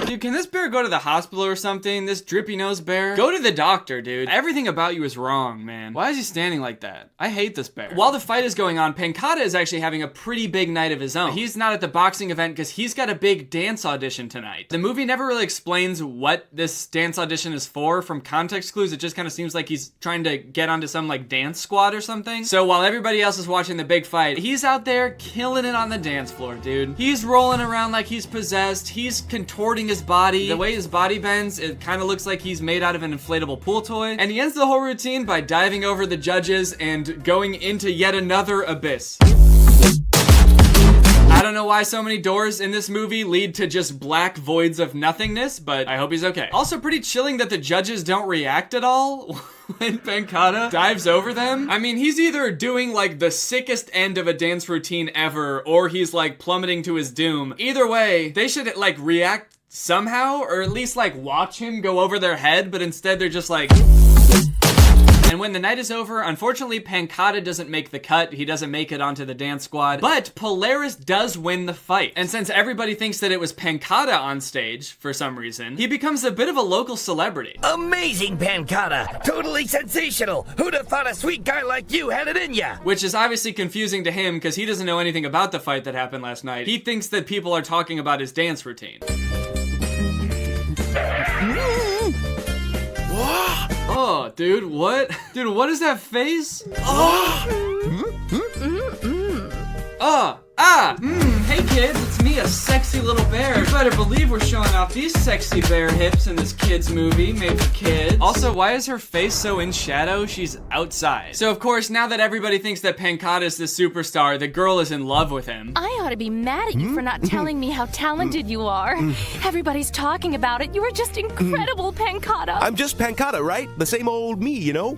Dude, can this bear go to the hospital or something? This drippy nose bear? Go to the doctor, dude. Everything about you is wrong, man. Why is he standing like that? I hate this bear. While the fight is going on, Pancata is actually having a pretty big night of his own. He's not at the boxing event because he's got a big dance audition tonight. The movie never really explains what this dance audition is for. From context clues, it just kind of seems like he's trying to get onto some like dance squad or something. So while everybody else is watching the big fight, he's out there killing it on the dance floor, dude. He's rolling around like he's possessed. He's contorting his body. The way his body bends, it kind of looks like he's made out of an inflatable pool toy. And he ends the whole routine by diving over the judges and going into yet another abyss. I don't know why so many doors in this movie lead to just black voids of nothingness, but I hope he's okay. Also pretty chilling that the judges don't react at all when Pancata dives over them. I mean, he's either doing like the sickest end of a dance routine ever, or he's like plummeting to his doom. Either way, they should like react somehow, or at least like watch him go over their head, but instead they're just like... And when the night is over, unfortunately, Pancata doesn't make the cut. He doesn't make it onto the dance squad. But Polaris does win the fight. And since everybody thinks that it was Pancata on stage, for some reason, he becomes a bit of a local celebrity. Amazing, Pancata! Totally sensational! Who'd have thought a sweet guy like you had it in ya? Which is obviously confusing to him because he doesn't know anything about the fight that happened last night. He thinks that people are talking about his dance routine. Oh, dude, what? Dude, what is that face? Hey kids, it's me, a sexy little bear. You better believe we're showing off these sexy bear hips in this kids movie made for kids. Also, why is her face so in shadow? She's outside. So of course, now that everybody thinks that Pancata is the superstar, the girl is in love with him. I ought to be mad at you for not telling me how talented you are. Everybody's talking about it. You are just incredible, Pancata. I'm just Pancata, right? The same old me, you know?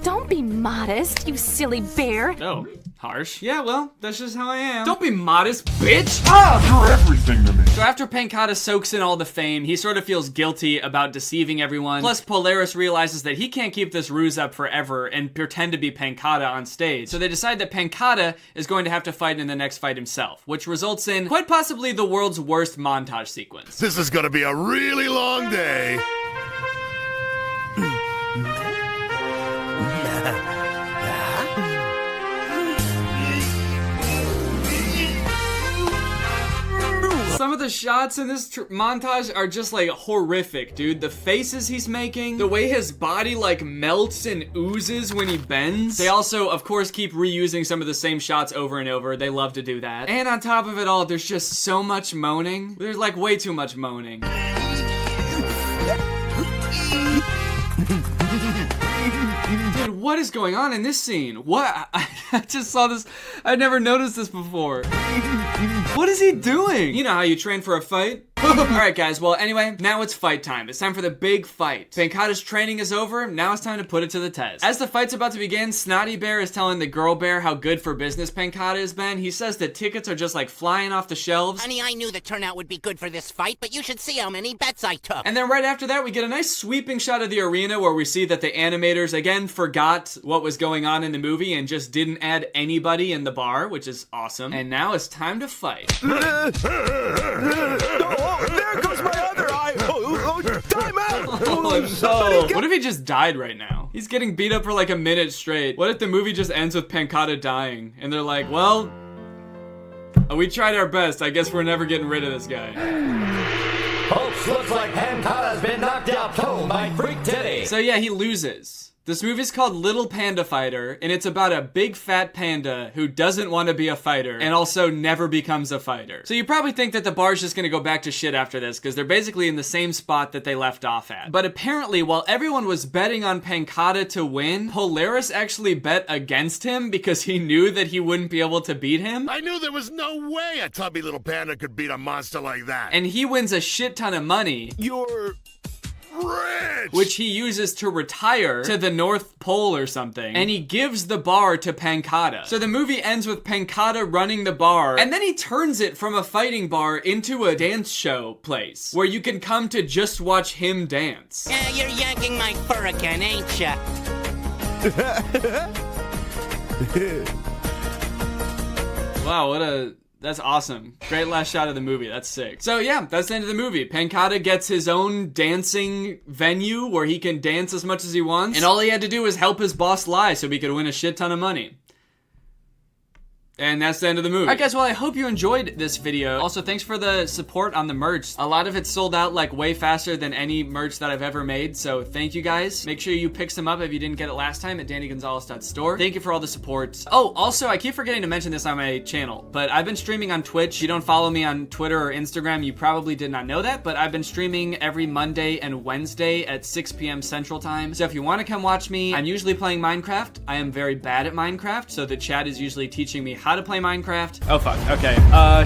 Don't be modest, you silly bear. Oh. Harsh. Yeah, well, that's just how I am. Don't be modest, bitch! You're everything to me. So after Pankata soaks in all the fame, he sort of feels guilty about deceiving everyone. Plus, Polaris realizes that he can't keep this ruse up forever and pretend to be Pankata on stage. So they decide that Pankata is going to have to fight in the next fight himself, which results in quite possibly the world's worst montage sequence. This is gonna be a really long day. Some of the shots in this montage are just like horrific, dude. The faces he's making, the way his body like melts and oozes when he bends. They also, of course, keep reusing some of the same shots over and over. They love to do that. And on top of it all, there's just so much moaning. There's like way too much moaning. Dude, what is going on in this scene? What? I just saw this. I never noticed this before. What is he doing? You know how you train for a fight? Alright guys, well anyway, now it's fight time. It's time for the big fight. Pankata's training is over, now it's time to put it to the test. As the fight's about to begin, Snotty Bear is telling the girl bear how good for business Pankata has been. He says that tickets are just like flying off the shelves. Honey, I knew the turnout would be good for this fight, but you should see how many bets I took. And then right after that, we get a nice sweeping shot of the arena where we see that the animators again forgot what was going on in the movie and just didn't add anybody in the bar, which is awesome. And now it's time to fight. Oh, there goes my other eye! Time out! Oh, what if he just died right now? He's getting beat up for like a minute straight. What if the movie just ends with Pankata dying? And they're like, well, we tried our best. I guess we're never getting rid of this guy. Folks, looks like Pankata's been knocked out cold by Freak Titty. So yeah, he loses. This movie's called Little Panda Fighter, and it's about a big fat panda who doesn't want to be a fighter and also never becomes a fighter. So you probably think that the bar's just gonna go back to shit after this because they're basically in the same spot that they left off at. But apparently, while everyone was betting on Pankata to win, Polaris actually bet against him because he knew that he wouldn't be able to beat him. I knew there was no way a tubby little panda could beat a monster like that. And he wins a shit ton of money. You're rich! Which he uses to retire to the North Pole or something. And he gives the bar to Pankata. So the movie ends with Pankata running the bar, and then he turns it from a fighting bar into a dance show place where you can come to just watch him dance. Yeah, you're yanking my fur again, ain't ya? Wow, that's awesome. Great last shot of the movie. That's sick. So yeah, that's the end of the movie. Pankata gets his own dancing venue where he can dance as much as he wants. And all he had to do was help his boss lie so he could win a shit ton of money. And that's the end of the movie. Alright guys, well I hope you enjoyed this video. Also, thanks for the support on the merch. A lot of it sold out like way faster than any merch that I've ever made, so thank you guys. Make sure you pick some up if you didn't get it last time at DannyGonzalez.store. Thank you for all the support. Oh, also, I keep forgetting to mention this on my channel, but I've been streaming on Twitch. You don't follow me on Twitter or Instagram, you probably did not know that, but I've been streaming every Monday and Wednesday at 6 p.m. Central Time. So if you want to come watch me, I'm usually playing Minecraft. I am very bad at Minecraft, so the chat is usually teaching me how to play Minecraft. Oh fuck, okay.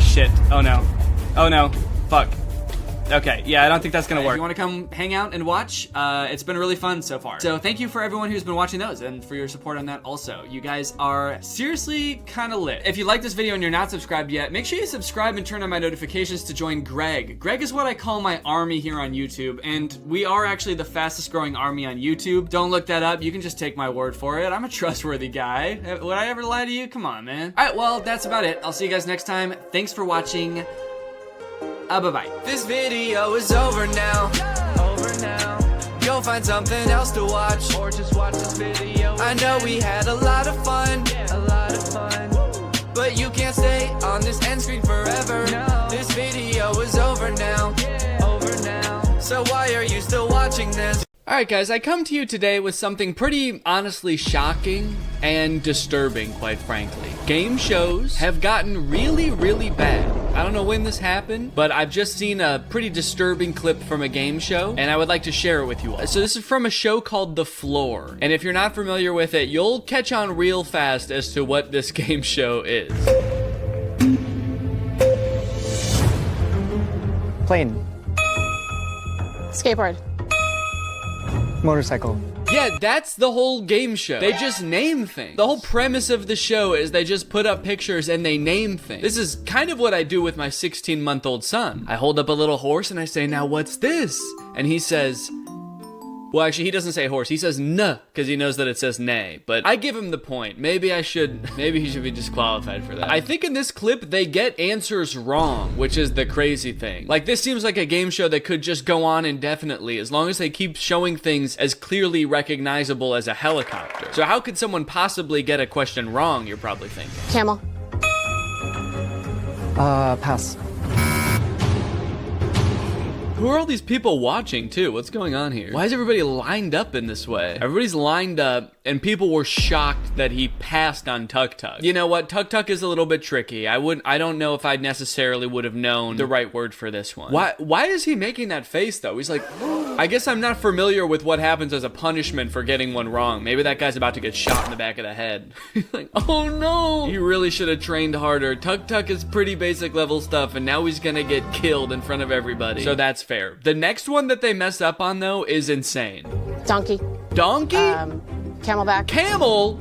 Shit. Oh no. Oh no. Fuck. Okay, yeah, I don't think that's gonna work. If you wanna come hang out and watch, it's been really fun so far. So thank you for everyone who's been watching those and for your support on that also. You guys are seriously kinda lit. If you like this video and you're not subscribed yet, make sure you subscribe and turn on my notifications to join Greg. Greg is what I call my army here on YouTube, and we are actually the fastest growing army on YouTube. Don't look that up, you can just take my word for it. I'm a trustworthy guy. Would I ever lie to you? Come on, man. All right, well, that's about it. I'll see you guys next time. Thanks for watching. Bye-bye. This video is over now. Go find something else to watch, or just watch this video. I know we had a lot of fun, but you can't stay on this end screen forever. This video is over now. So why are you still watching this? Alright guys, I come to you today with something pretty honestly shocking and disturbing, quite frankly. Game shows have gotten really, really bad. I don't know when this happened, but I've just seen a pretty disturbing clip from a game show, and I would like to share it with you all. So this is from a show called The Floor, and if you're not familiar with it, you'll catch on real fast as to what this game show is. Plane. Skateboard. Motorcycle. Yeah, that's the whole game show. They just name things. The whole premise of the show is they just put up pictures and they name things. This is kind of what I do with my 16-month-old son. I hold up a little horse and I say, now what's this? And he says, well, actually, he doesn't say horse. He says "nuh" because he knows that it says "nay." But I give him the point. Maybe he should be disqualified for that. I think in this clip, they get answers wrong, which is the crazy thing. Like, this seems like a game show that could just go on indefinitely as long as they keep showing things as clearly recognizable as a helicopter. So how could someone possibly get a question wrong, you're probably thinking? Camel. Pass. Who are all these people watching too? What's going on here? Why is everybody lined up in this way? Everybody's lined up and people were shocked that he passed on Tuk Tuk. You know what? Tuk Tuk is a little bit tricky. I don't know if I necessarily would have known the right word for this one. Why is he making that face though? He's like, I guess I'm not familiar with what happens as a punishment for getting one wrong. Maybe that guy's about to get shot in the back of the head. He's like, oh no. He really should have trained harder. Tuk Tuk is pretty basic level stuff and now he's gonna get killed in front of everybody. So that's fair. The next one that they mess up on though is insane. Donkey. Donkey? Camelback. Camel?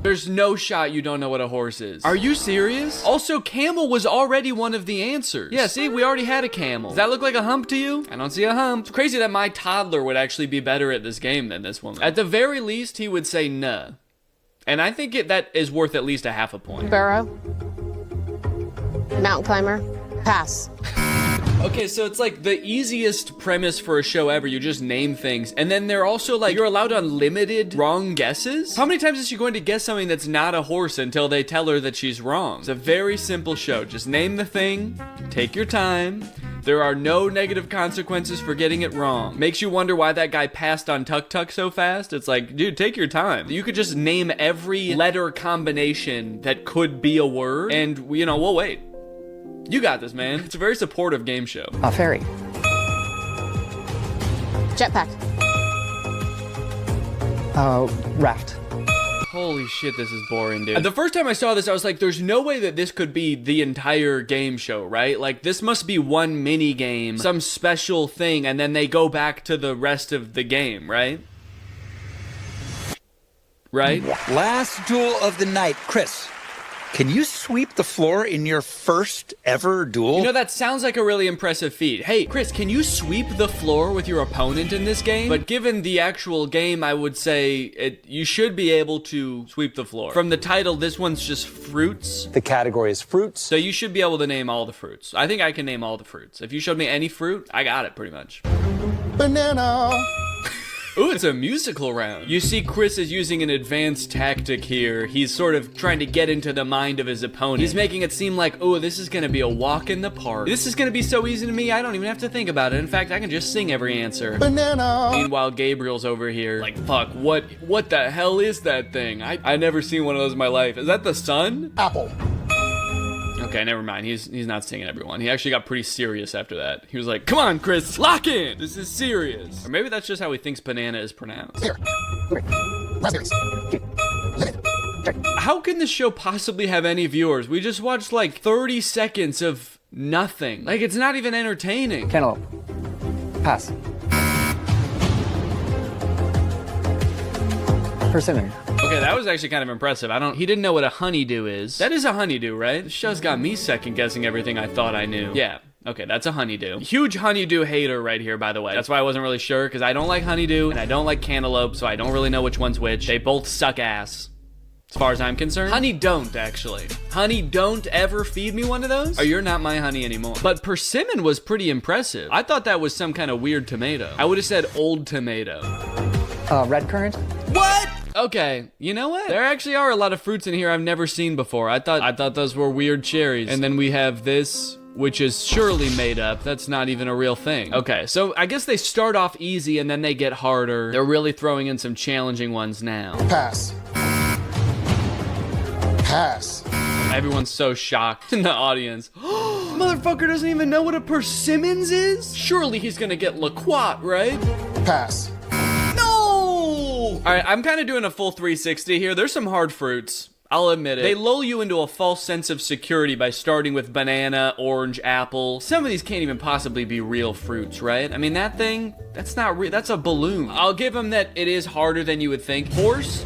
There's no shot you don't know what a horse is. Are you serious? Also, camel was already one of the answers. Yeah, see, we already had a camel. Does that look like a hump to you? I don't see a hump. It's crazy that my toddler would actually be better at this game than this woman. At the very least, he would say "nuh." And I think that is worth at least a half a point. Burrow. Mountain climber. Pass. Okay, so it's like the easiest premise for a show ever. You just name things. And then they're also like, you're allowed unlimited wrong guesses? How many times is she going to guess something that's not a horse until they tell her that she's wrong? It's a very simple show. Just name the thing, take your time. There are no negative consequences for getting it wrong. Makes you wonder why that guy passed on Tuk Tuk so fast. It's like, dude, take your time. You could just name every letter combination that could be a word and, you know, we'll wait. You got this, man. It's a very supportive game show. Ferry. Jetpack. Raft. Holy shit, this is boring, dude. The first time I saw this, I was like, there's no way that this could be the entire game show, right? Like, this must be one mini game, some special thing, and then they go back to the rest of the game, right? Right? Last duel of the night. Chris, can you sweep the floor in your first ever duel? You know, that sounds like a really impressive feat. Hey, Chris, can you sweep the floor with your opponent in this game? But given the actual game, I would say you should be able to sweep the floor. From the title, this one's just fruits. The category is fruits. So you should be able to name all the fruits. I think I can name all the fruits. If you showed me any fruit, I got it pretty much. Banana. Ooh, it's a musical round. You see, Chris is using an advanced tactic here. He's sort of trying to get into the mind of his opponent. He's making it seem like, oh, this is gonna be a walk in the park. This is gonna be so easy to me, I don't even have to think about it. In fact, I can just sing every answer. Banana. Meanwhile, Gabriel's over here like, fuck, what the hell is that thing? I never seen one of those in my life. Is that the sun? Apple. Okay, never mind. He's not singing everyone. He actually got pretty serious after that. He was like, come on, Chris, lock in. This is serious. Or maybe that's just how he thinks banana is pronounced. Here. Raspberries. How can this show possibly have any viewers? We just watched like 30 seconds of nothing. Like, it's not even entertaining. Cantaloupe. Pass. Persimmon. Okay, that was actually kind of impressive. He didn't know what a honeydew is. That is a honeydew, right? This show's got me second guessing everything I thought I knew. Yeah. Okay, that's a honeydew. Huge honeydew hater right here, by the way. That's why I wasn't really sure, because I don't like honeydew, and I don't like cantaloupe, so I don't really know which one's which. They both suck ass, as far as I'm concerned. Honey don't, actually. Honey don't ever feed me one of those, or you're not my honey anymore. But persimmon was pretty impressive. I thought that was some kind of weird tomato. I would have said old tomato. Red currant. What? Okay, you know what? There actually are a lot of fruits in here I've never seen before. I thought those were weird cherries. And then we have this, which is surely made up. That's not even a real thing. Okay, so I guess they start off easy and then they get harder. They're really throwing in some challenging ones now. Pass. Pass. Everyone's so shocked in the audience. Motherfucker doesn't even know what a persimmons is? Surely he's gonna get loquat, right? Pass. All right, I'm kind of doing a full 360 here. There's some hard fruits. I'll admit it. They lull you into a false sense of security by starting with banana, orange, apple. Some of these can't even possibly be real fruits, right? I mean, that thing, that's not real. That's a balloon. I'll give them that it is harder than you would think. Horse,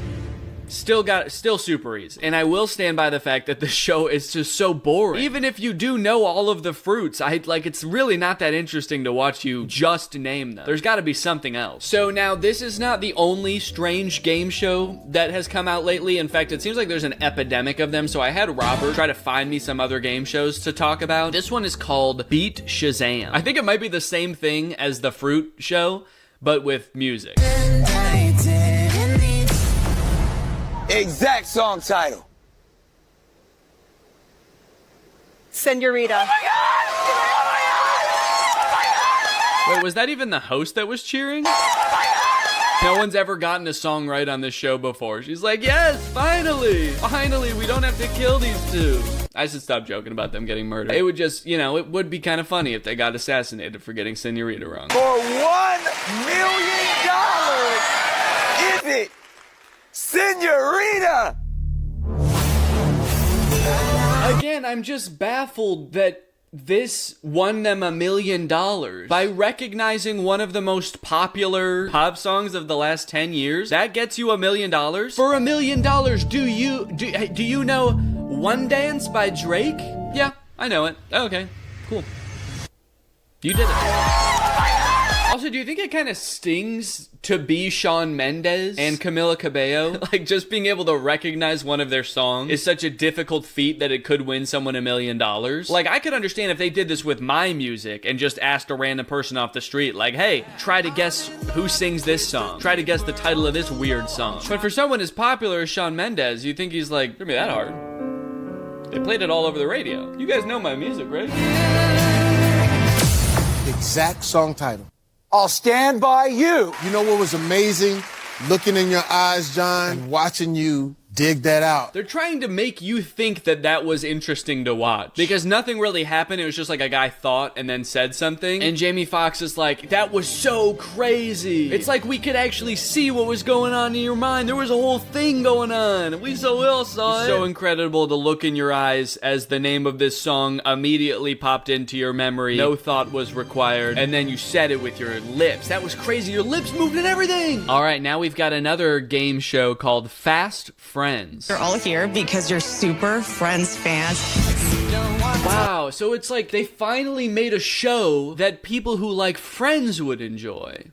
still super easy. And I will stand by the fact that the show is just so boring. Even if you do know all of the fruits, it's really not that interesting to watch you just name them. There's got to be something else. So now, this is not the only strange game show that has come out lately. In fact, it seems like there's an epidemic of them. So I had Robert try to find me some other game shows to talk about. This one is called Beat Shazam. I think it might be the same thing as the fruit show, but with music. Exact song title. Senorita. Wait, was that even the host that was cheering? No one's ever gotten a song right on this show before. She's like, yes, finally, we don't have to kill these two. I should stop joking about them getting murdered. It would just, it would be kind of funny if they got assassinated for getting Senorita wrong. For $1 million, is it Senorita? Again, I'm just baffled that this won them $1 million by recognizing one of the most popular pop songs of the last 10 years. That gets you $1 million. For $1 million, do you know One Dance by Drake? Yeah, I know it. Okay, cool. You did it. Also, do you think it kind of stings to be Shawn Mendes and Camila Cabello? Like, just being able to recognize one of their songs is such a difficult feat that it could win someone $1 million. Like, I could understand if they did this with my music and just asked a random person off the street, like, hey, try to guess who sings this song. Try to guess the title of this weird song. But for someone as popular as Shawn Mendes, you think he's like, it's gonna be that hard. They played it all over the radio. You guys know my music, right? Exact song title. I'll stand by you. You know what was amazing? Looking in your eyes, John, and watching you dig that out. They're trying to make you think that that was interesting to watch because nothing really happened. It was just like a guy thought and then said something. And Jamie Foxx is like, that was so crazy. It's like we could actually see what was going on in your mind. There was a whole thing going on. We so well saw it. So incredible to look in your eyes as the name of this song immediately popped into your memory. No thought was required. And then you said it with your lips. That was crazy. Your lips moved and everything. All right, now we've got another game show called Fast Friends. You're all here because you're super Friends fans. Wow, so it's like they finally made a show that people who like Friends would enjoy.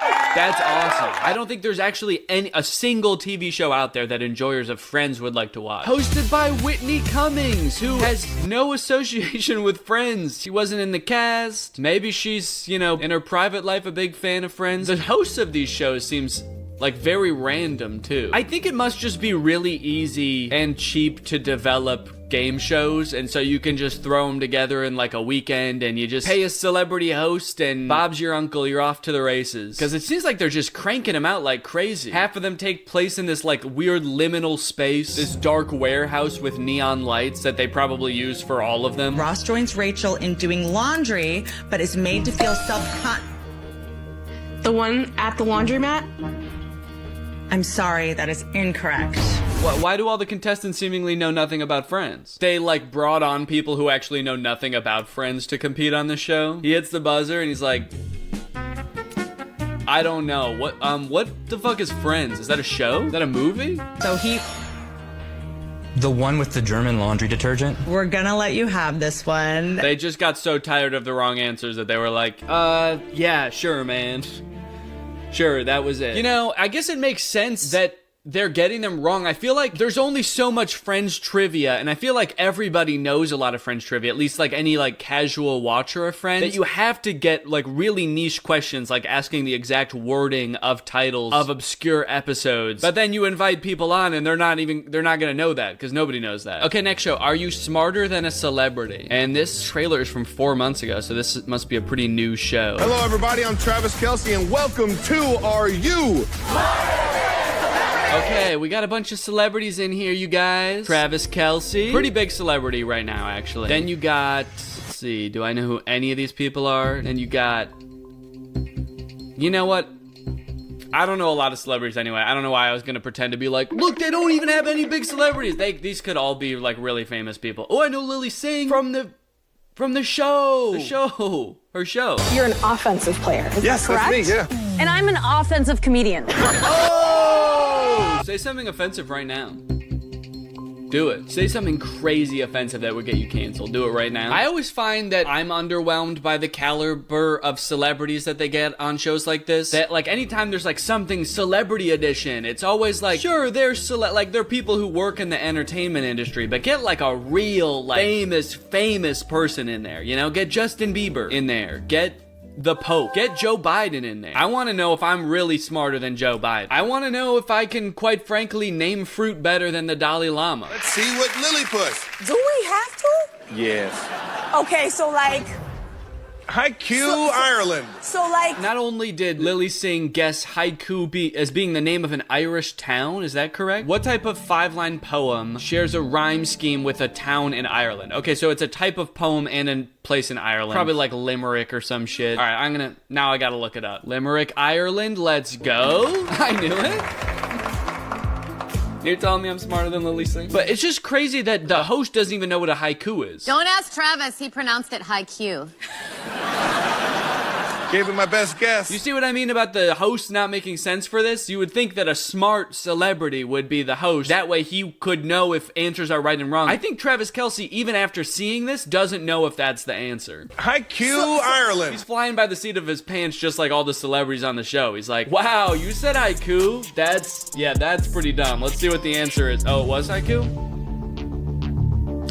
That's awesome. I don't think there's actually a single TV show out there that enjoyers of Friends would like to watch. Hosted by Whitney Cummings, who has no association with Friends. She wasn't in the cast. Maybe she's, in her private life a big fan of Friends. The hosts of these shows seems like very random too. I think it must just be really easy and cheap to develop game shows, and so you can just throw them together in like a weekend and you just pay a celebrity host and Bob's your uncle, you're off to the races. Because it seems like they're just cranking them out like crazy. Half of them take place in this like weird liminal space, this dark warehouse with neon lights that they probably use for all of them. Ross joins Rachel in doing laundry, but is made to feel The one at the laundromat? I'm sorry, that is incorrect. Why do all the contestants seemingly know nothing about Friends? They like brought on people who actually know nothing about Friends to compete on the show. He hits the buzzer and he's like, I don't know. What the fuck is Friends? Is that a show? Is that a movie? The one with the German laundry detergent? We're gonna let you have this one. They just got so tired of the wrong answers that they were like, yeah, sure, man. Sure, that was it. I guess it makes sense that they're getting them wrong. I feel like there's only so much Friends trivia, and I feel like everybody knows a lot of Friends trivia, at least like any like casual watcher of Friends, that you have to get like really niche questions, like asking the exact wording of titles of obscure episodes. But then you invite people on and they're not gonna know that because nobody knows that. Okay, next show. Are you smarter than a celebrity? And this trailer is from 4 months ago, so this must be a pretty new show. Hello, everybody. I'm Travis Kelce, and welcome to Are You? Okay, we got a bunch of celebrities in here, you guys. Travis Kelce. Pretty big celebrity right now, actually. Then you got, let's see, do I know who any of these people are? Then you got, you know what? I don't know a lot of celebrities anyway. I don't know why I was gonna pretend to be like, look, they don't even have any big celebrities. These could all be like really famous people. Oh, I know Lily Singh from the show. Her show. You're an offensive player. Is Yes, that correct? that's me, yeah. And I'm an offensive comedian. Oh! Say something offensive right now. Do it. Say something crazy offensive that would get you canceled. Do it right now. I always find that I'm underwhelmed by the caliber of celebrities that they get on shows like this. That like anytime there's like something celebrity edition, it's always like, sure, they're people who work in the entertainment industry, but get like a real like famous person in there, you know? Get Justin Bieber in there. Get the Pope. Get Joe Biden in there. I want to know if I'm really smarter than Joe Biden. I want to know if I can, quite frankly, name fruit better than the Dalai Lama. Let's see what Lily puts. Do we have to? Yes. Okay, so like... Haiku, Ireland. So like... Not only did Lily Singh guess haiku as being the name of an Irish town, is that correct? What type of 5-line poem shares a rhyme scheme with a town in Ireland? Okay, so it's a type of poem and a place in Ireland. Probably like Limerick or some shit. All right, now I gotta look it up. Limerick, Ireland, let's go. I knew it. You're telling me I'm smarter than Lily Singh? But it's just crazy that the host doesn't even know what a haiku is. Don't ask Travis, he pronounced it haiku. Gave him my best guess. You see what I mean about the host not making sense for this? You would think that a smart celebrity would be the host. That way he could know if answers are right and wrong. I think Travis Kelce, even after seeing this, doesn't know if that's the answer. Haiku, Ireland. He's flying by the seat of his pants just like all the celebrities on the show. He's like, wow, you said haiku? That's pretty dumb. Let's see what the answer is. Oh, it was haiku?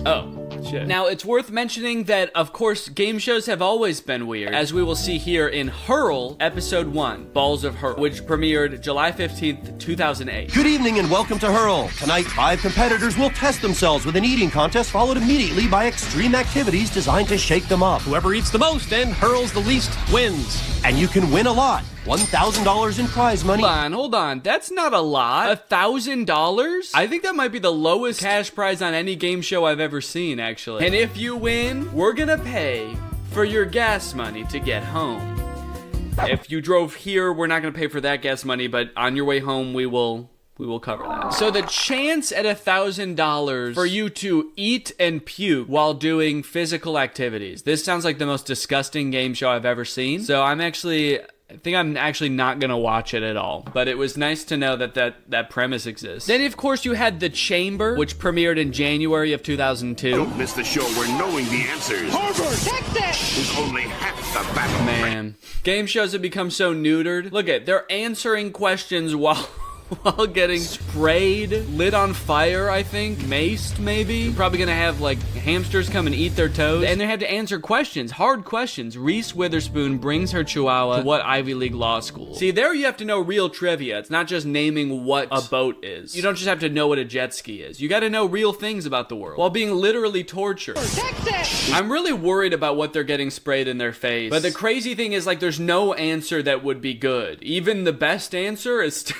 Oh. Shit. Now, it's worth mentioning that, of course, game shows have always been weird, as we will see here in Hurl, Episode 1, Balls of Hurl, which premiered July 15th, 2008. Good evening and welcome to Hurl. Tonight, 5 competitors will test themselves with an eating contest followed immediately by extreme activities designed to shake them up. Whoever eats the most and hurls the least wins. And you can win a lot. $1,000 in prize money. Hold on. That's not a lot. $1,000? I think that might be the lowest cash prize on any game show I've ever seen, actually. And if you win, we're gonna pay for your gas money to get home. If you drove here, we're not gonna pay for that gas money, but on your way home, we will cover that. So the chance at $1,000 for you to eat and puke while doing physical activities. This sounds like the most disgusting game show I've ever seen. So I think I'm actually not gonna watch it at all. But it was nice to know that premise exists. Then, of course, you had The Chamber, which premiered in January of 2002. Don't miss the show where knowing the answers is only half the battle. Man, game shows have become so neutered. Look they're answering questions while getting sprayed, lit on fire, I think, maced maybe. Probably gonna have like hamsters come and eat their toes. And they had to answer questions, hard questions. Reese Witherspoon brings her chihuahua to what Ivy League law school? See, there you have to know real trivia. It's not just naming what a boat is. You don't just have to know what a jet ski is. You gotta know real things about the world while being literally tortured. I'm really worried about what they're getting sprayed in their face. But the crazy thing is like there's no answer that would be good. Even the best answer is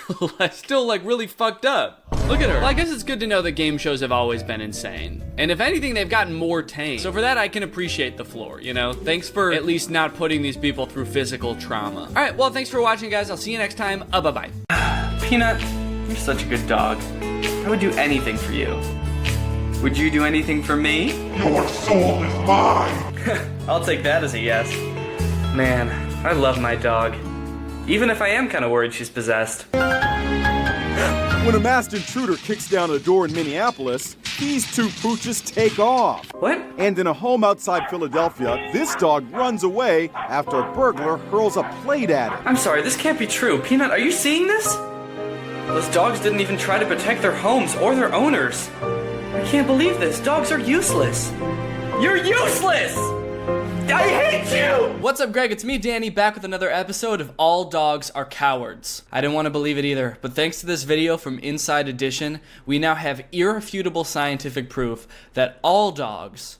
still like really fucked up. Look at her. Well, I guess it's good to know that game shows have always been insane. And if anything, they've gotten more tame. So for that, I can appreciate the floor, you know? Thanks for at least not putting these people through physical trauma. All right, well, thanks for watching, guys. I'll see you next time. Bye-bye. Peanut, you're such a good dog. I would do anything for you. Would you do anything for me? Your soul is mine. I'll take that as a yes. Man, I love my dog. Even if I am kind of worried she's possessed. When a masked intruder kicks down a door in Minneapolis, these two pooches take off. What? And in a home outside Philadelphia, this dog runs away after a burglar hurls a plate at it. I'm sorry, this can't be true. Peanut, are you seeing this? Those dogs didn't even try to protect their homes or their owners. I can't believe this. Dogs are useless. You're useless! I hate you! What's up, Greg? It's me, Danny, back with another episode of All Dogs Are Cowards. I didn't want to believe it either, but thanks to this video from Inside Edition, we now have irrefutable scientific proof that all dogs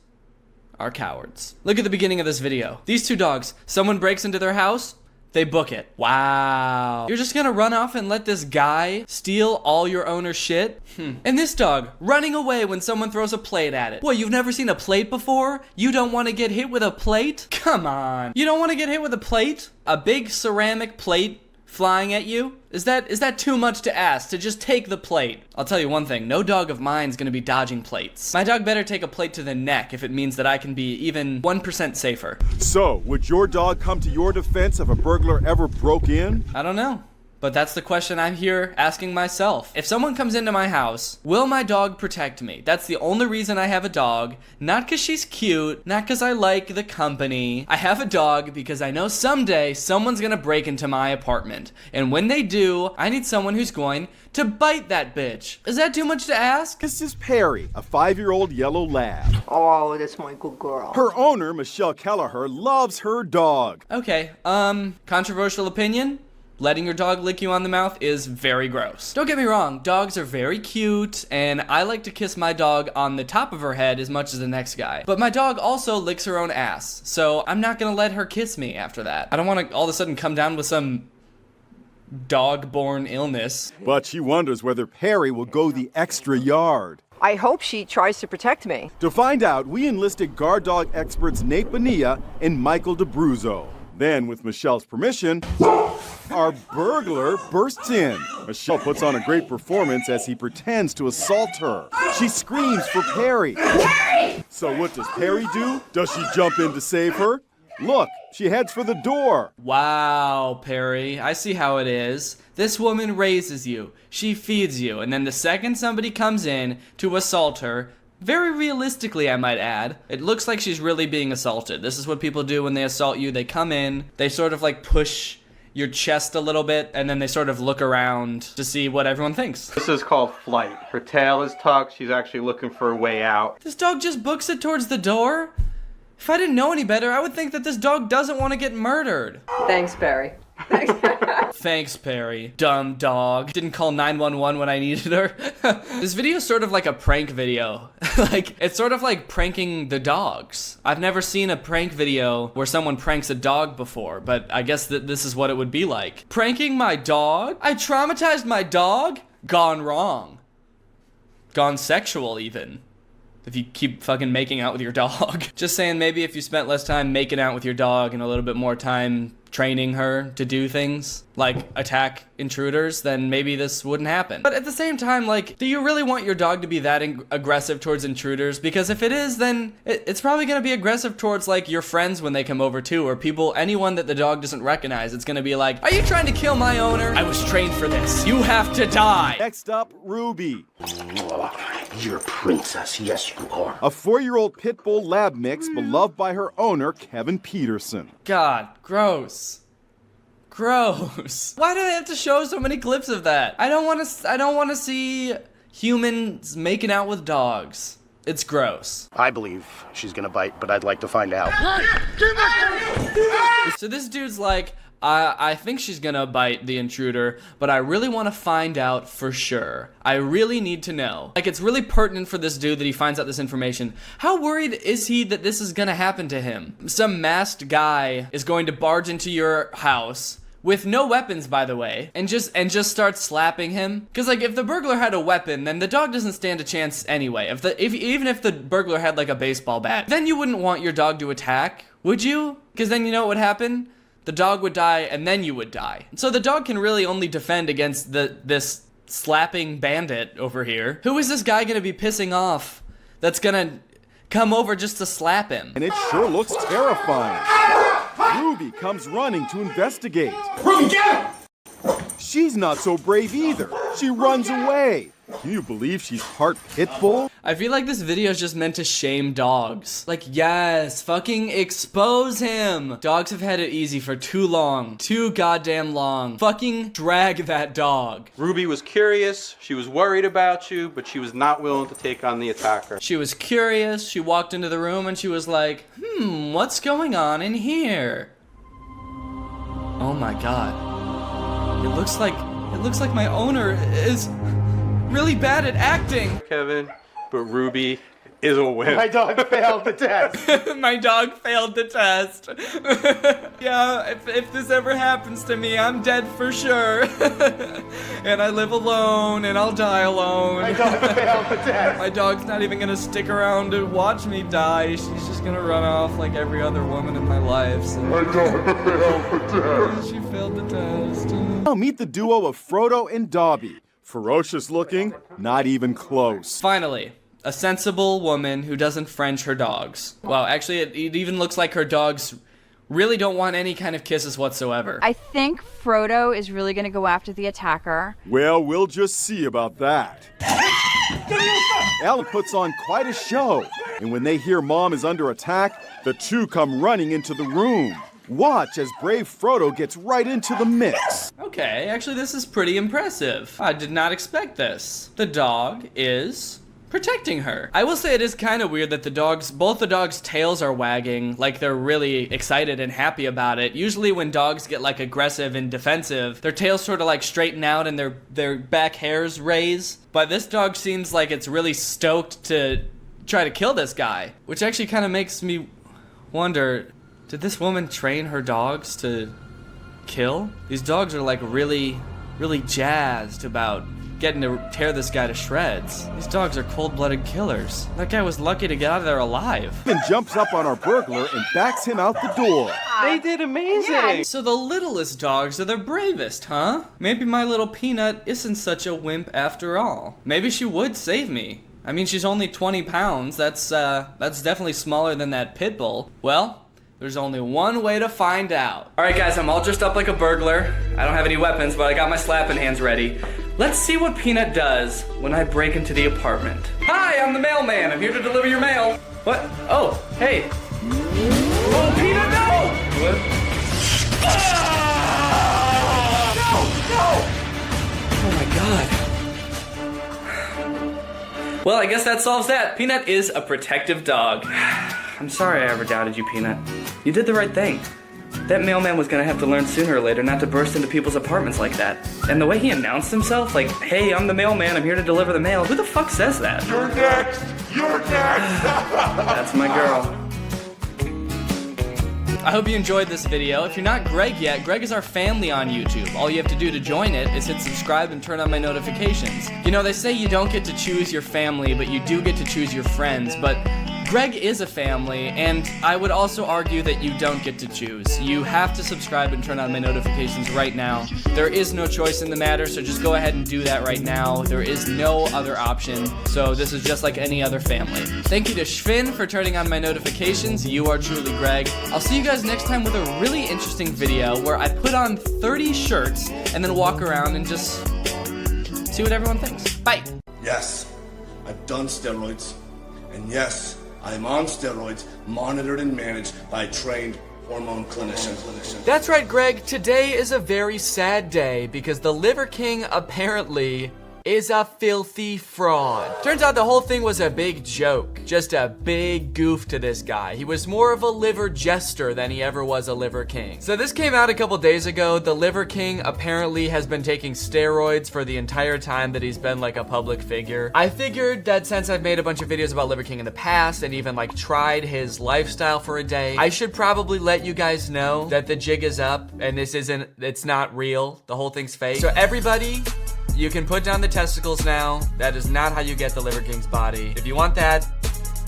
are cowards. Look at the beginning of this video. These two dogs, someone breaks into their house, they book it. Wow. You're just gonna run off and let this guy steal all your owner's shit? And this dog, running away when someone throws a plate at it. Boy, you've never seen a plate before? You don't want to get hit with a plate? Come on. You don't want to get hit with a plate? A big ceramic plate flying at you? Is that too much to ask, to just take the plate? I'll tell you one thing, no dog of mine's gonna be dodging plates. My dog better take a plate to the neck if it means that I can be even 1% safer. So, would your dog come to your defense if a burglar ever broke in? I don't know. But that's the question I'm here asking myself. If someone comes into my house, will my dog protect me? That's the only reason I have a dog. Not because she's cute, not because I like the company. I have a dog because I know someday someone's gonna break into my apartment. And when they do, I need someone who's going to bite that bitch. Is that too much to ask? This is Perry, a 5-year-old yellow lab. Oh, that's my good girl. Her owner, Michelle Kelleher, loves her dog. Okay, controversial opinion? Letting your dog lick you on the mouth is very gross. Don't get me wrong, dogs are very cute, and I like to kiss my dog on the top of her head as much as the next guy. But my dog also licks her own ass, so I'm not gonna let her kiss me after that. I don't wanna all of a sudden come down with some dog-borne illness. But she wonders whether Perry will go the extra yard. I hope she tries to protect me. To find out, we enlisted guard dog experts Nate Bonilla and Michael DeBruzzo. Then, with Michelle's permission, our burglar bursts in. Michelle puts on a great performance as he pretends to assault her. She screams for Perry. Perry! So what does Perry do? Does she jump in to save her? Look, she heads for the door. Wow, Perry, I see how it is. This woman raises you, she feeds you, and then the second somebody comes in to assault her, very realistically, I might add, it looks like she's really being assaulted. This is what people do when they assault you. They come in, they sort of like push your chest a little bit, and then they sort of look around to see what everyone thinks. This is called flight. Her tail is tucked. She's actually looking for a way out. This dog just books it towards the door? If I didn't know any better, I would think that this dog doesn't want to get murdered. Thanks, Barry. Thanks, Perry. Dumb dog. Didn't call 911 when I needed her. This video is sort of like a prank video. Like, it's sort of like pranking the dogs. I've never seen a prank video where someone pranks a dog before, but I guess that this is what it would be like. Pranking my dog? I traumatized my dog? Gone wrong. Gone sexual, even. If you keep fucking making out with your dog. Just saying, maybe if you spent less time making out with your dog and a little bit more time training her to do things like attack intruders, then maybe this wouldn't happen. But at the same time, like, do you really want your dog to be that aggressive towards intruders? Because if it is, then it's probably gonna be aggressive towards like your friends when they come over too, or people, anyone that the dog doesn't recognize. It's gonna be like, are you trying to kill my owner? I was trained for this. You have to die. Next up, Ruby. You're a princess, yes you are. A 4-year-old pit bull lab mix beloved by her owner, Kevin Peterson. God, gross. Gross. Why do they have to show so many clips of that? I don't want to see humans making out with dogs. It's gross. I believe she's gonna bite, but I'd like to find out. So this dude's like, I think she's gonna bite the intruder, but I really want to find out for sure. I really need to know. Like, it's really pertinent for this dude that he finds out this information. How worried is he that this is gonna happen to him? Some masked guy is going to barge into your house with no weapons, by the way, and just start slapping him. Because like, if the burglar had a weapon, then the dog doesn't stand a chance anyway. Even if the burglar had like a baseball bat, then you wouldn't want your dog to attack, would you? Because then you know what would happen? The dog would die, and then you would die. So the dog can really only defend against this slapping bandit over here. Who is this guy gonna be pissing off that's gonna come over just to slap him? And it sure looks terrifying. Ruby comes running to investigate. Ruby, get him! She's not so brave either. She runs away. Can you believe she's part pit bull? I feel like this video is just meant to shame dogs. Like, yes, fucking expose him. Dogs have had it easy for too long. Too goddamn long. Fucking drag that dog. Ruby was curious, she was worried about you, but she was not willing to take on the attacker. She was curious, she walked into the room and she was like, what's going on in here? Oh my god. It looks like my owner is really bad at acting. Kevin, but Ruby is a wimp. My dog failed the test. My dog failed the test. Yeah, if this ever happens to me, I'm dead for sure. And I live alone, and I'll die alone. My dog failed the test. My dog's not even gonna stick around to watch me die. She's just gonna run off like every other woman in my life. So. My dog failed the test. She failed the test. Now meet the duo of Frodo and Dobby. Ferocious looking, not even close. Finally, a sensible woman who doesn't French her dogs. Wow, actually, it even looks like her dogs really don't want any kind of kisses whatsoever. I think Frodo is really going to go after the attacker. Well, we'll just see about that. Alan puts on quite a show, and when they hear Mom is under attack, the two come running into the room. Watch as brave Frodo gets right into the mix. Okay, actually this is pretty impressive. I did not expect this. The dog is protecting her. I will say it is kind of weird that both the dogs' tails are wagging like they're really excited and happy about it. Usually when dogs get like aggressive and defensive, their tails sort of like straighten out and their back hairs raise. But this dog seems like it's really stoked to try to kill this guy, which actually kind of makes me wonder, did this woman train her dogs to kill? These dogs are like really, really jazzed about getting to tear this guy to shreds. These dogs are cold-blooded killers. That guy was lucky to get out of there alive. Then jumps up on our burglar and backs him out the door. They did amazing. Yeah. So the littlest dogs are the bravest, huh? Maybe my little Peanut isn't such a wimp after all. Maybe she would save me. I mean, she's only 20 pounds. That's definitely smaller than that pit bull. Well, there's only one way to find out. All right, guys, I'm all dressed up like a burglar. I don't have any weapons, but I got my slapping hands ready. Let's see what Peanut does when I break into the apartment. Hi, I'm the mailman. I'm here to deliver your mail. What? Oh, hey. Oh, Peanut, no! What? Ah! No! Oh, my God. Well, I guess that solves that. Peanut is a protective dog. I'm sorry I ever doubted you, Peanut. You did the right thing. That mailman was gonna have to learn sooner or later not to burst into people's apartments like that. And the way he announced himself, like, hey, I'm the mailman, I'm here to deliver the mail. Who the fuck says that? You're next! You're next! That's my girl. I hope you enjoyed this video. If you're not Greg yet, Greg is our family on YouTube. All you have to do to join it is hit subscribe and turn on my notifications. You know, they say you don't get to choose your family, but you do get to choose your friends. But Greg is a family, and I would also argue that you don't get to choose. You have to subscribe and turn on my notifications right now. There is no choice in the matter, so just go ahead and do that right now. There is no other option, so this is just like any other family. Thank you to Schvinn for turning on my notifications. You are truly Greg. I'll see you guys next time with a really interesting video where I put on 30 shirts and then walk around and just see what everyone thinks. Bye. Yes, I've done steroids, and yes, I'm on steroids, monitored and managed by a trained hormone clinician. That's right, Greg. Today is a very sad day because the Liver King apparently is a filthy fraud. Turns out the whole thing was a big joke, just a big goof to this guy. He was more of a liver jester than he ever was a Liver King. So this came out a couple days ago. The Liver King apparently has been taking steroids for the entire time that he's been like a public figure. I figured that since I've made a bunch of videos about Liver King in the past and even like tried his lifestyle for a day, I should probably let you guys know that the jig is up and it's not real. The whole thing's fake. So everybody, you can put down the testicles now. That is not how you get the Liver King's body. If you want that,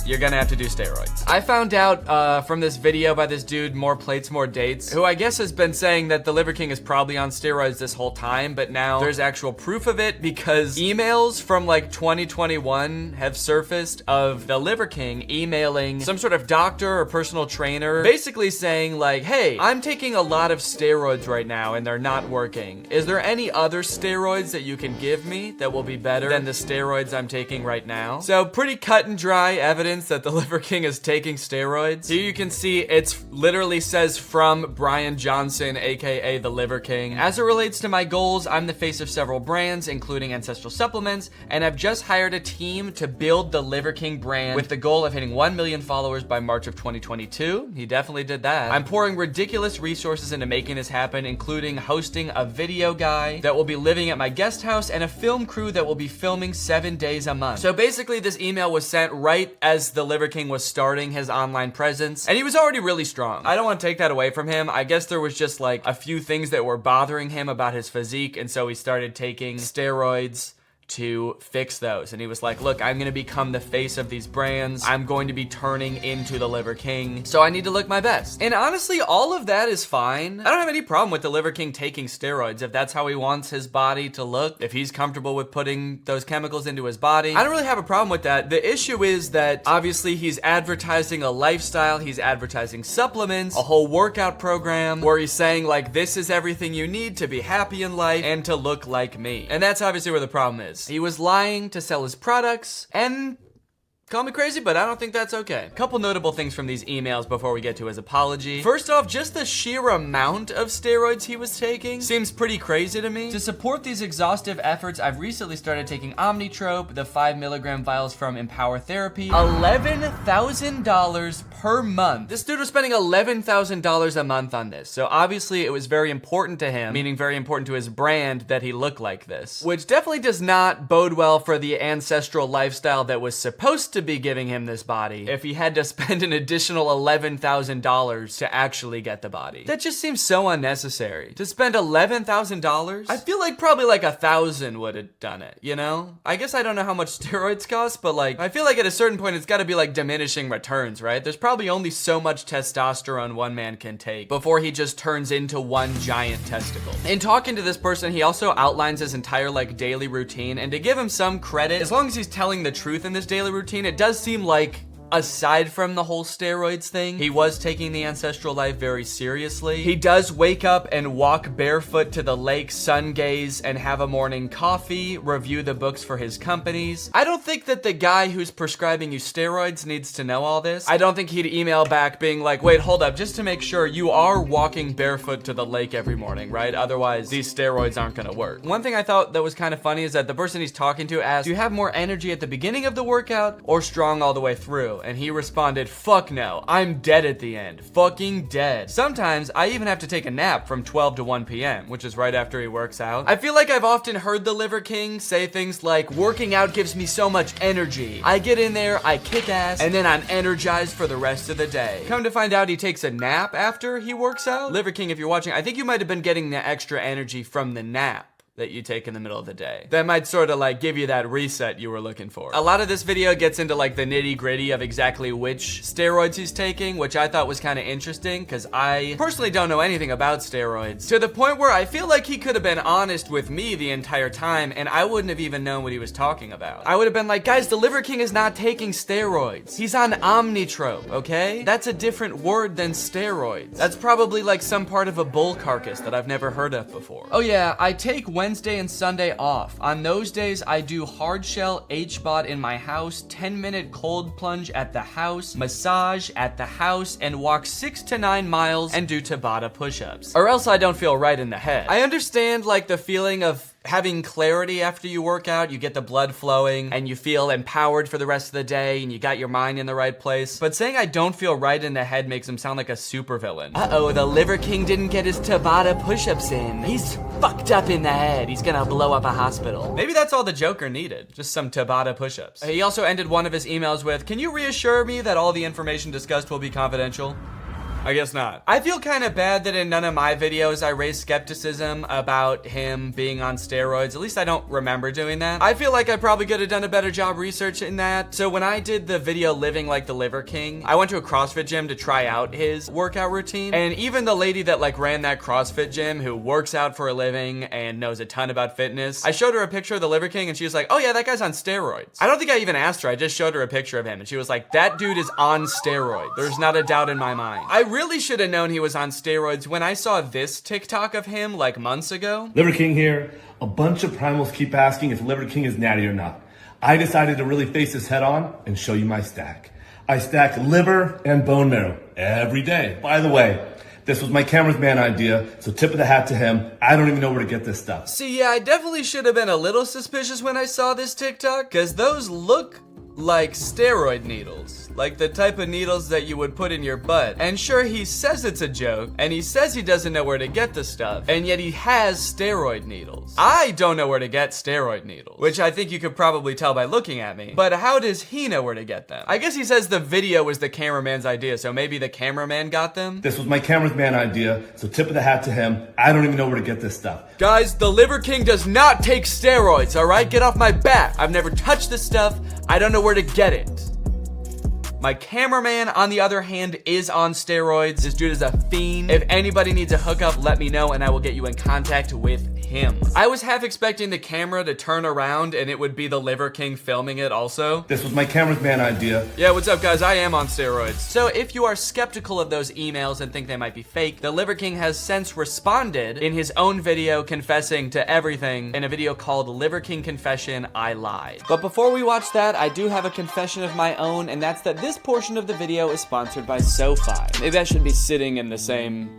you're gonna have to do steroids. I found out from this video by this dude, More Plates, More Dates, who I guess has been saying that the Liver King is probably on steroids this whole time, but now there's actual proof of it because emails from like 2021 have surfaced of the Liver King emailing some sort of doctor or personal trainer, basically saying like, hey, I'm taking a lot of steroids right now and they're not working. Is there any other steroids that you can give me that will be better than the steroids I'm taking right now? So pretty cut and dry evidence that the Liver King is taking steroids. Here you can see it's literally says from Brian Johnson, aka the Liver King. As it relates to my goals, I'm the face of several brands, including ancestral supplements, and I've just hired a team to build the Liver King brand with the goal of hitting 1 million followers by March of 2022. He definitely did that. I'm pouring ridiculous resources into making this happen, including hosting a video guy that will be living at my guest house and a film crew that will be filming 7 days a month. So basically this email was sent right as the Liver King was starting his online presence, and he was already really strong. I don't want to take that away from him. I guess there was just like a few things that were bothering him about his physique, and so he started taking steroids to fix those. And he was like, look, I'm gonna become the face of these brands. I'm going to be turning into the Liver King. So I need to look my best. And honestly, all of that is fine. I don't have any problem with the Liver King taking steroids if that's how he wants his body to look. If he's comfortable with putting those chemicals into his body, I don't really have a problem with that. The issue is that obviously he's advertising a lifestyle, he's advertising supplements, a whole workout program where he's saying like, this is everything you need to be happy in life and to look like me. And that's obviously where the problem is. He was lying to sell his products, and call me crazy, but I don't think that's okay. A couple notable things from these emails before we get to his apology. First off, just the sheer amount of steroids he was taking seems pretty crazy to me. To support these exhaustive efforts, I've recently started taking Omnitrope, the 5 milligram vials from Empower Therapy. $11,000 per month. This dude was spending $11,000 a month on this. So obviously it was very important to him, meaning very important to his brand, that he look like this, which definitely does not bode well for the ancestral lifestyle that was supposed to be giving him this body if he had to spend an additional $11,000 to actually get the body. That just seems so unnecessary. To spend $11,000? I feel like probably like 1,000 would have done it, you know? I guess I don't know how much steroids cost, but like, I feel like at a certain point it's gotta be like diminishing returns, right? There's probably only so much testosterone one man can take before he just turns into one giant testicle. In talking to this person, he also outlines his entire like daily routine, and to give him some credit, as long as he's telling the truth in this daily routine, it does seem like, aside from the whole steroids thing, he was taking the ancestral life very seriously. He does wake up and walk barefoot to the lake, sun gaze, and have a morning coffee, review the books for his companies. I don't think that the guy who's prescribing you steroids needs to know all this. I don't think he'd email back being like, wait, hold up, just to make sure you are walking barefoot to the lake every morning, right? Otherwise, these steroids aren't gonna work. One thing I thought that was kind of funny is that the person he's talking to asked, do you have more energy at the beginning of the workout or strong all the way through? And he responded, fuck no, I'm dead at the end. Fucking dead. Sometimes I even have to take a nap from 12 to 1 p.m., which is right after he works out. I feel like I've often heard the Liver King say things like, working out gives me so much energy. I get in there, I kick ass, and then I'm energized for the rest of the day. Come to find out he takes a nap after he works out. Liver King, if you're watching, I think you might have been getting the extra energy from the nap that you take in the middle of the day. That might sort of like give you that reset you were looking for. A lot of this video gets into like the nitty gritty of exactly which steroids he's taking, which I thought was kind of interesting because I personally don't know anything about steroids, to the point where I feel like he could have been honest with me the entire time and I wouldn't have even known what he was talking about. I would have been like, guys, the Liver King is not taking steroids. He's on Omnitrope, okay? That's a different word than steroids. That's probably like some part of a bull carcass that I've never heard of before. Oh yeah, I take Wednesday and Sunday off. On those days, I do hard shell H-BOD in my house, 10-minute cold plunge at the house, massage at the house, and walk 6 to 9 miles and do Tabata push-ups. Or else I don't feel right in the head. I understand like the feeling of having clarity after you work out, you get the blood flowing and you feel empowered for the rest of the day and you got your mind in the right place. But saying I don't feel right in the head makes him sound like a supervillain. Uh-oh, the Liver King didn't get his Tabata push-ups in. He's fucked up in the head. He's gonna blow up a hospital. Maybe that's all the Joker needed, just some Tabata push-ups. He also ended one of his emails with, can you reassure me that all the information discussed will be confidential? I guess not. I feel kind of bad that in none of my videos I raised skepticism about him being on steroids. At least I don't remember doing that. I feel like I probably could have done a better job researching that. So when I did the video Living Like the Liver King, I went to a CrossFit gym to try out his workout routine. And even the lady that like ran that CrossFit gym who works out for a living and knows a ton about fitness, I showed her a picture of the Liver King and she was like, oh yeah, that guy's on steroids. I don't think I even asked her. I just showed her a picture of him and she was like, that dude is on steroids. There's not a doubt in my mind. I really should have known he was on steroids when I saw this TikTok of him like months ago. Liver King here. A bunch of primals keep asking if Liver King is natty or not. I decided to really face this head on and show you my stack. I stack liver and bone marrow every day. By the way, this was my cameraman idea, so tip of the hat to him. I don't even know where to get this stuff. See, yeah, I definitely should have been a little suspicious when I saw this TikTok, because those look like steroid needles. like the type of needles that you would put in your butt. And sure, he says it's a joke, and he says he doesn't know where to get the stuff, and yet he has steroid needles. I don't know where to get steroid needles, which I think you could probably tell by looking at me, but how does he know where to get them? I guess he says the video was the cameraman's idea, so maybe the cameraman got them? This was my cameraman idea, so tip of the hat to him. I don't even know where to get this stuff. Guys, the Liver King does not take steroids, alright? Get off my back. I've never touched this stuff. I don't know where to get it. My cameraman, on the other hand, is on steroids. This dude is a fiend. If anybody needs a hookup, let me know and I will get you in contact with him. I was half expecting the camera to turn around and it would be the Liver King filming it also. This was my cameraman idea. Yeah, what's up guys? I am on steroids. So if you are skeptical of those emails and think they might be fake, the Liver King has since responded in his own video confessing to everything in a video called Liver King Confession, I Lied. But before we watch that, I do have a confession of my own, and that's that this portion of the video is sponsored by SoFi. Maybe I should be sitting in the same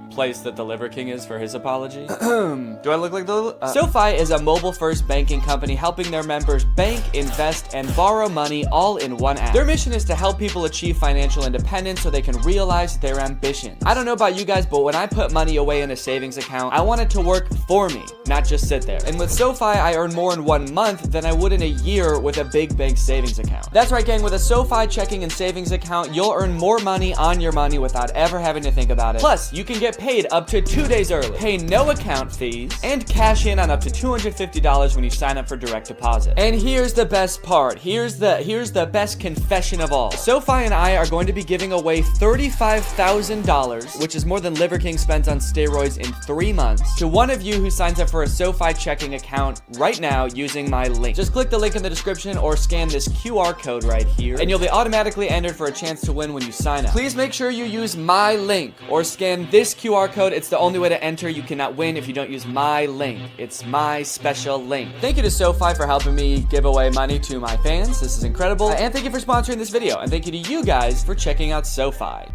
place that the Liver King is for his apology. Do I look like the... SoFi is a mobile-first banking company helping their members bank, invest, and borrow money all in one app. Their mission is to help people achieve financial independence so they can realize their ambitions. I don't know about you guys, but when I put money away in a savings account, I want it to work for me, not just sit there. And with SoFi, I earn more in 1 month than I would in a year with a big bank savings account. That's right, gang. With a SoFi checking and savings account, you'll earn more money on your money without ever having to think about it. Plus, you can get paid up to 2 days early, pay no account fees, and cash in on up to $250 when you sign up for direct deposit. And here's the best part. Here's the best confession of all. SoFi and I are going to be giving away $35,000, which is more than Liver King spends on steroids in 3 months, to one of you who signs up for a SoFi checking account right now using my link. Just click the link in the description or scan this QR code right here, and you'll be automatically entered for a chance to win when you sign up. Please make sure you use my link or scan this QR code. It's the only way to enter. You cannot win if you don't use my link. It's my special link. Thank you to SoFi for helping me give away money to my fans. This is incredible. And thank you for sponsoring this video. And thank you to you guys for checking out SoFi.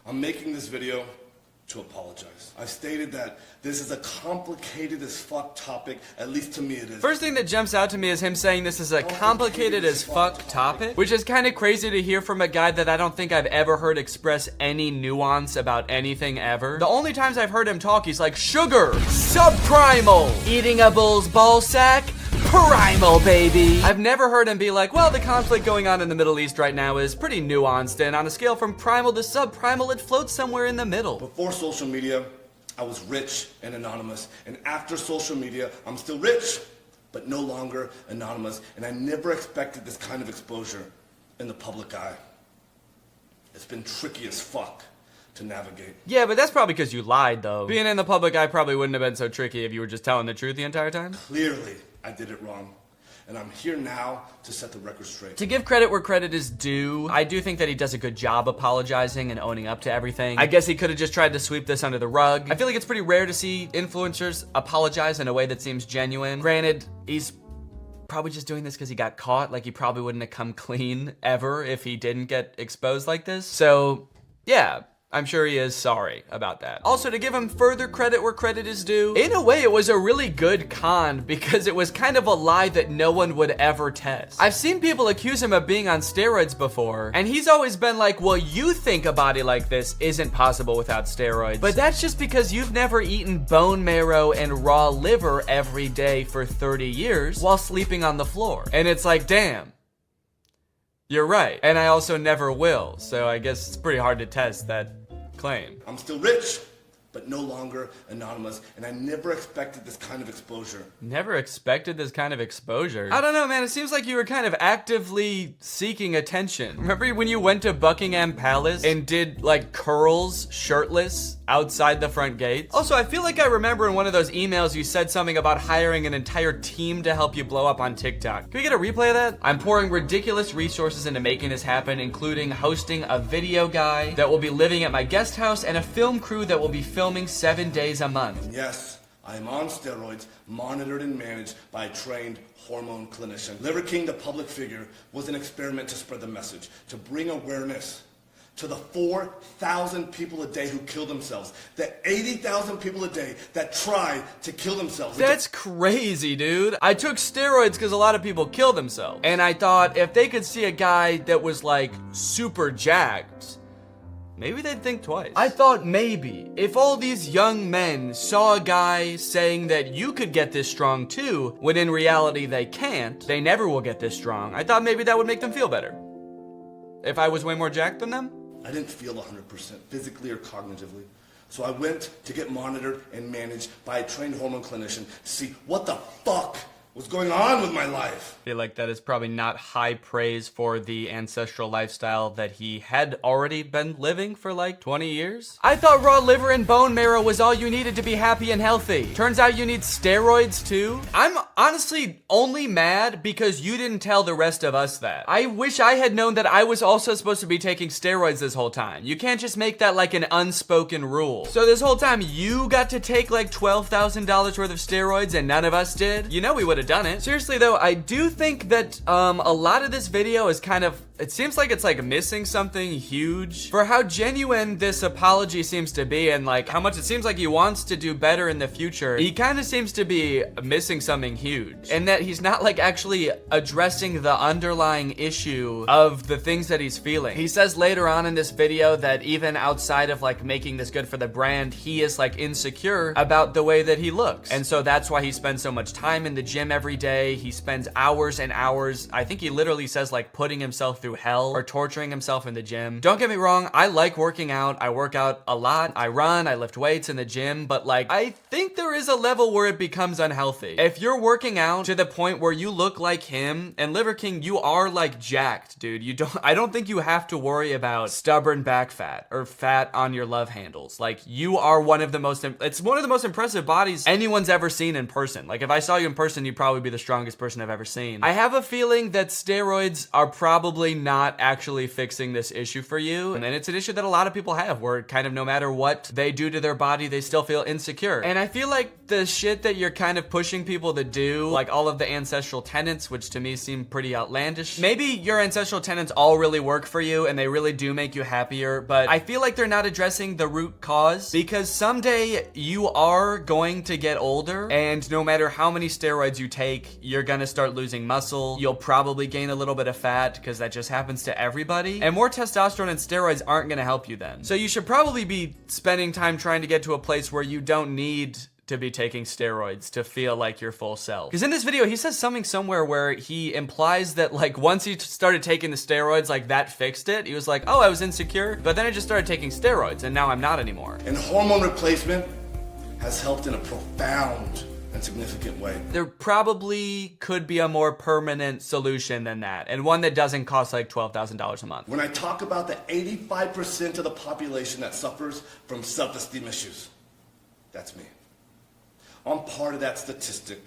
I'm making this video to apologize. I stated that this is a complicated as fuck topic, at least to me it is. First thing that jumps out to me is him saying this is a complicated as fuck topic, which is kind of crazy to hear from a guy that I don't think I've ever heard express any nuance about anything ever. The only times I've heard him talk, he's like, sugar, subprimal, eating a bull's ball sack, primal, baby. I've never heard him be like, well, the conflict going on in the Middle East right now is pretty nuanced, and on a scale from primal to subprimal, it floats somewhere in the middle. Before social media, I was rich and anonymous, and after social media, I'm still rich, but no longer anonymous, and I never expected this kind of exposure in the public eye. It's been tricky as fuck to navigate. Yeah, but that's probably because you lied, though. Being in the public eye probably wouldn't have been so tricky if you were just telling the truth the entire time. Clearly, I did it wrong. And I'm here now to set the record straight. To give credit where credit is due, I do think that he does a good job apologizing and owning up to everything. I guess he could have just tried to sweep this under the rug. I feel like it's pretty rare to see influencers apologize in a way that seems genuine. Granted, he's probably just doing this because he got caught. Like, he probably wouldn't have come clean ever if he didn't get exposed like this. So, yeah. I'm sure he is sorry about that. Also, to give him further credit where credit is due, in a way, it was a really good con because it was kind of a lie that no one would ever test. I've seen people accuse him of being on steroids before, and he's always been like, well, you think a body like this isn't possible without steroids. But that's just because you've never eaten bone marrow and raw liver every day for 30 years while sleeping on the floor. And it's like, damn. You're right. And I also never will, so I guess it's pretty hard to test that claim. I'm still rich, but no longer anonymous, and I never expected this kind of exposure. Never expected this kind of exposure? I don't know, man. It seems like you were kind of actively seeking attention. Remember when you went to Buckingham Palace and did, like, curls shirtless outside the front gates? Also, I feel like I remember in one of those emails you said something about hiring an entire team to help you blow up on TikTok. Can we get a replay of that? I'm pouring ridiculous resources into making this happen, including hosting a video guy that will be living at my guest house and a film crew that will be filming 7 days a month. And yes, I am on steroids, monitored and managed by a trained hormone clinician. Liver King, the public figure, was an experiment to spread the message, to bring awareness to the 4,000 people a day who kill themselves, the 80,000 people a day that try to kill themselves. That's crazy, dude. I took steroids because a lot of people kill themselves. And I thought if they could see a guy that was like super jacked, maybe they'd think twice. I thought maybe if all these young men saw a guy saying that you could get this strong too, when in reality they can't, they never will get this strong, I thought maybe that would make them feel better. If I was way more jacked than them? I didn't feel 100% physically or cognitively. So I went to get monitored and managed by a trained hormone clinician to see what the fuck was going on with my life. I feel like that is probably not high praise for the ancestral lifestyle that he had already been living for like 20 years. I thought raw liver and bone marrow was all you needed to be happy and healthy. Turns out you need steroids too. I'm honestly only mad because you didn't tell the rest of us that. I wish I had known that I was also supposed to be taking steroids this whole time. You can't just make that like an unspoken rule. So this whole time you got to take like $12,000 worth of steroids and none of us did? You know we would have done it. Seriously though, I do think that a lot of this video is kind of, it seems like it's like missing something huge. For how genuine this apology seems to be and like how much it seems like he wants to do better in the future, he kind of seems to be missing something huge. And that he's not like actually addressing the underlying issue of the things that he's feeling. He says later on in this video that even outside of like making this good for the brand, he is like insecure about the way that he looks. And so that's why he spends so much time in the gym every day. He spends hours and hours, I think he literally says like putting himself through hell or torturing himself in the gym. Don't get me wrong, I like working out. I work out a lot. I run, I lift weights in the gym, but like I think there is a level where it becomes unhealthy. If you're working out to the point where you look like him, and Liver King, you are like jacked, dude. I don't think you have to worry about stubborn back fat or fat on your love handles. Like you are it's one of the most impressive bodies anyone's ever seen in person. Like if I saw you in person, you'd probably be the strongest person I've ever seen. I have a feeling that steroids are probably not actually fixing this issue for you. And it's an issue that a lot of people have where kind of no matter what they do to their body, they still feel insecure. And I feel like the shit that you're kind of pushing people to do, like all of the ancestral tenets, which to me seem pretty outlandish. Maybe your ancestral tenets all really work for you and they really do make you happier, but I feel like they're not addressing the root cause because someday you are going to get older and no matter how many steroids you take, you're gonna start losing muscle. You'll probably gain a little bit of fat because that just happens to everybody. And more testosterone and steroids aren't gonna help you then. So you should probably be spending time trying to get to a place where you don't need to be taking steroids to feel like your full self. Because in this video, he says something somewhere where he implies that like once he started taking the steroids, like that fixed it. He was like, oh, I was insecure, but then I just started taking steroids and now I'm not anymore. And hormone replacement has helped in a profound and significant way. There probably could be a more permanent solution than that, and one that doesn't cost like $12,000 a month. When I talk about the 85% of the population that suffers from self-esteem issues, that's me. I'm part of that statistic.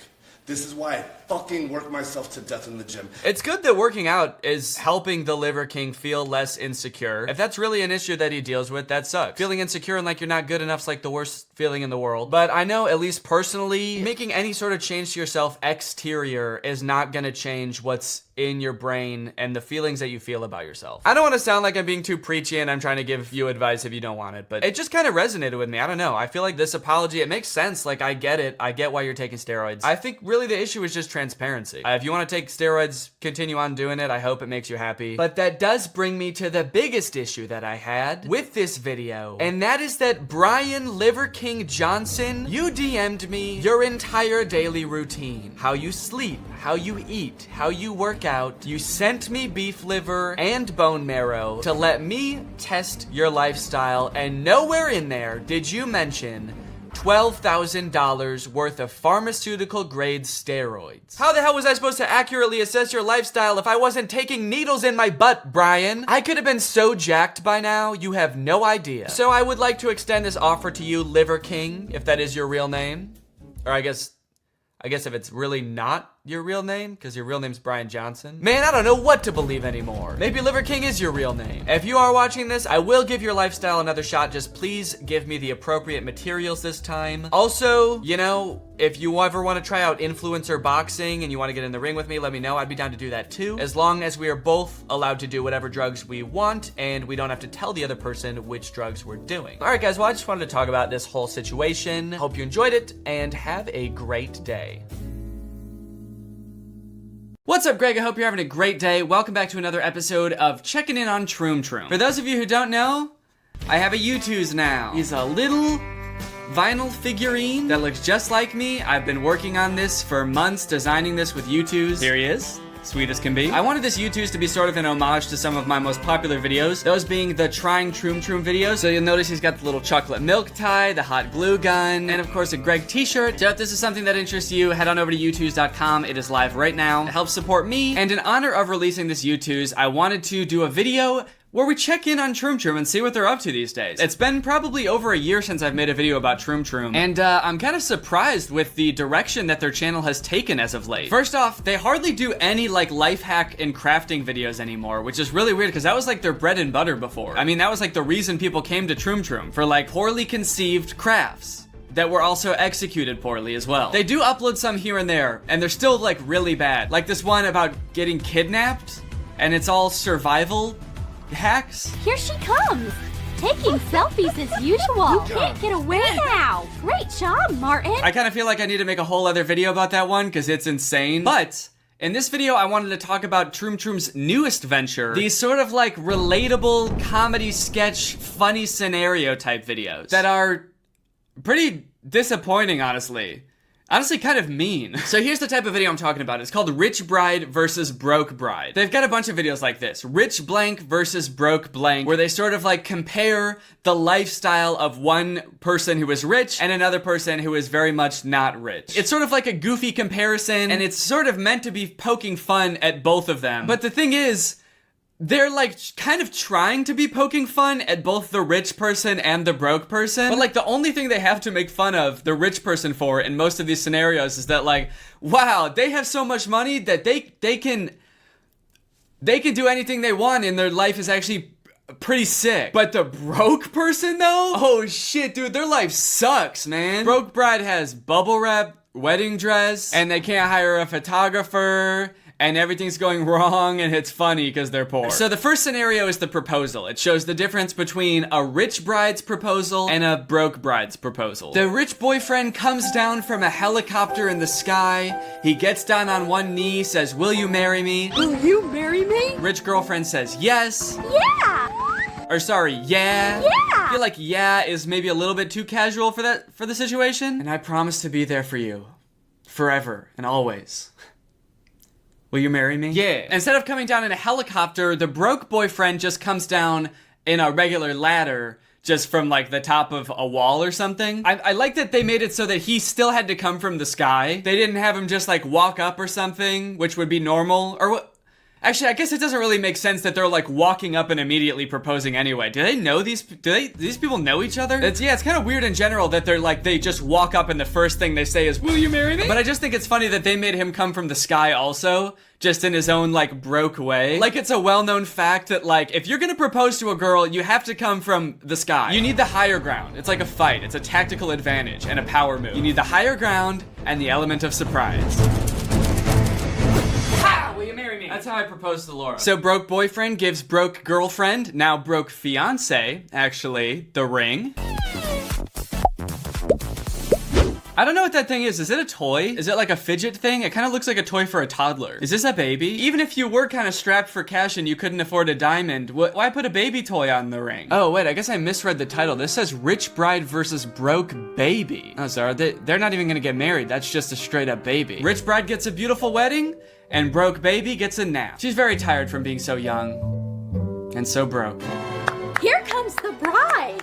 This is why I fucking work myself to death in the gym. It's good that working out is helping the Liver King feel less insecure. If that's really an issue that he deals with, that sucks. Feeling insecure and like you're not good enough's like the worst feeling in the world. But I know, at least personally, making any sort of change to yourself exterior is not gonna change what's in your brain and the feelings that you feel about yourself. I don't want to sound like I'm being too preachy and I'm trying to give you advice if you don't want it, but it just kind of resonated with me. I don't know. I feel like this apology, it makes sense. Like I get it. I get why you're taking steroids. I think really the issue is just transparency. If you want to take steroids, continue on doing it. I hope it makes you happy. But that does bring me to the biggest issue that I had with this video, and that is that Brian Liver King Johnson, you DM'd me your entire daily routine. How you sleep, how you eat, how you work out. You sent me beef liver and bone marrow to let me test your lifestyle, and nowhere in there did you mention $12,000 worth of pharmaceutical grade steroids. How the hell was I supposed to accurately assess your lifestyle if I wasn't taking needles in my butt, Brian? I could have been so jacked by now, you have no idea. So I would like to extend this offer to you, Liver King, if that is your real name. Or I guess if it's really not your real name, because your real name's Brian Johnson. Man, I don't know what to believe anymore. Maybe Liver King is your real name. If you are watching this, I will give your lifestyle another shot. Just please give me the appropriate materials this time. Also, you know, if you ever want to try out influencer boxing and you want to get in the ring with me, let me know. I'd be down to do that too. As long as we are both allowed to do whatever drugs we want and we don't have to tell the other person which drugs we're doing. All right, guys, well, I just wanted to talk about this whole situation. Hope you enjoyed it and have a great day. What's up, Greg? I hope you're having a great day. Welcome back to another episode of Checking In on Troom Troom. For those of you who don't know, I have a U2s now. He's a little vinyl figurine that looks just like me. I've been working on this for months, designing this with U2s. Here he is. Sweet as can be. I wanted this U2s to be sort of an homage to some of my most popular videos, those being the Trying Troom Troom videos. So you'll notice he's got the little chocolate milk tie, the hot glue gun, and of course a Greg t-shirt. So if this is something that interests you, head on over to U2s.com. It is live right now. It helps support me, and in honor of releasing this U2s, I wanted to do a video where we check in on Troom Troom and see what they're up to these days. It's been probably over a year since I've made a video about Troom Troom, and I'm kind of surprised with the direction that their channel has taken as of late. First off, they hardly do any like life hack and crafting videos anymore, which is really weird because that was like their bread and butter before. I mean, that was like the reason people came to Troom Troom, for like poorly conceived crafts that were also executed poorly as well. They do upload some here and there, and they're still like really bad. Like this one about getting kidnapped, and it's all survival hacks. Here she comes, taking selfies as usual. You can't get away now. Great job, Martin. I kind of feel like I need to make a whole other video about that one because it's insane. But in this video, I wanted to talk about Troom Troom's newest venture, these sort of like relatable comedy sketch, funny scenario type videos that are pretty disappointing, honestly. Honestly, kind of mean. So here's the type of video I'm talking about. It's called Rich Bride versus Broke Bride. They've got a bunch of videos like this. Rich blank versus broke blank, where they sort of like compare the lifestyle of one person who is rich and another person who is very much not rich. It's sort of like a goofy comparison, and it's sort of meant to be poking fun at both of them. But the thing is, they're like kind of trying to be poking fun at both the rich person and the broke person. But like the only thing they have to make fun of the rich person for in most of these scenarios is that like, wow, they have so much money that they can do anything they want and their life is actually pretty sick. But the broke person though? Oh shit, dude, their life sucks, man. Broke bride has bubble wrap, wedding dress, and they can't hire a photographer, and everything's going wrong, and it's funny because they're poor. So the first scenario is the proposal. It shows the difference between a rich bride's proposal and a broke bride's proposal. The rich boyfriend comes down from a helicopter in the sky. He gets down on one knee, says, "Will you marry me?" Will you marry me? Rich girlfriend says, "Yes." Yeah. Or sorry, yeah. Yeah. I feel like yeah is maybe a little bit too casual for the situation. And I promise to be there for you, forever and always. Will you marry me? Yeah. Instead of coming down in a helicopter, the broke boyfriend just comes down in a regular ladder, just from like the top of a wall or something. I like that they made it so that he still had to come from the sky. They didn't have him just like walk up or something, which would be normal. Or what? Actually, I guess it doesn't really make sense that they're like walking up and immediately proposing anyway. Do they know these people know each other? It's kind of weird in general that they just walk up and the first thing they say is, "Will you marry me?" But I just think it's funny that they made him come from the sky also, just in his own like broke way. Like it's a well-known fact that like if you're gonna propose to a girl, you have to come from the sky. You need the higher ground. It's like a fight. It's a tactical advantage and a power move. You need the higher ground and the element of surprise. Will you marry me? That's how I proposed to Laura. So broke boyfriend gives broke girlfriend, now broke fiance, actually, the ring. I don't know what that thing is. Is it a toy? Is it like a fidget thing? It kind of looks like a toy for a toddler. Is this a baby? Even if you were kind of strapped for cash and you couldn't afford a diamond, why put a baby toy on the ring? Oh wait, I guess I misread the title. This says Rich Bride versus Broke Baby. Oh, sorry, they're not even gonna get married. That's just a straight up baby. Rich bride gets a beautiful wedding, and broke baby gets a nap. She's very tired from being so young and so broke. Here comes the bride.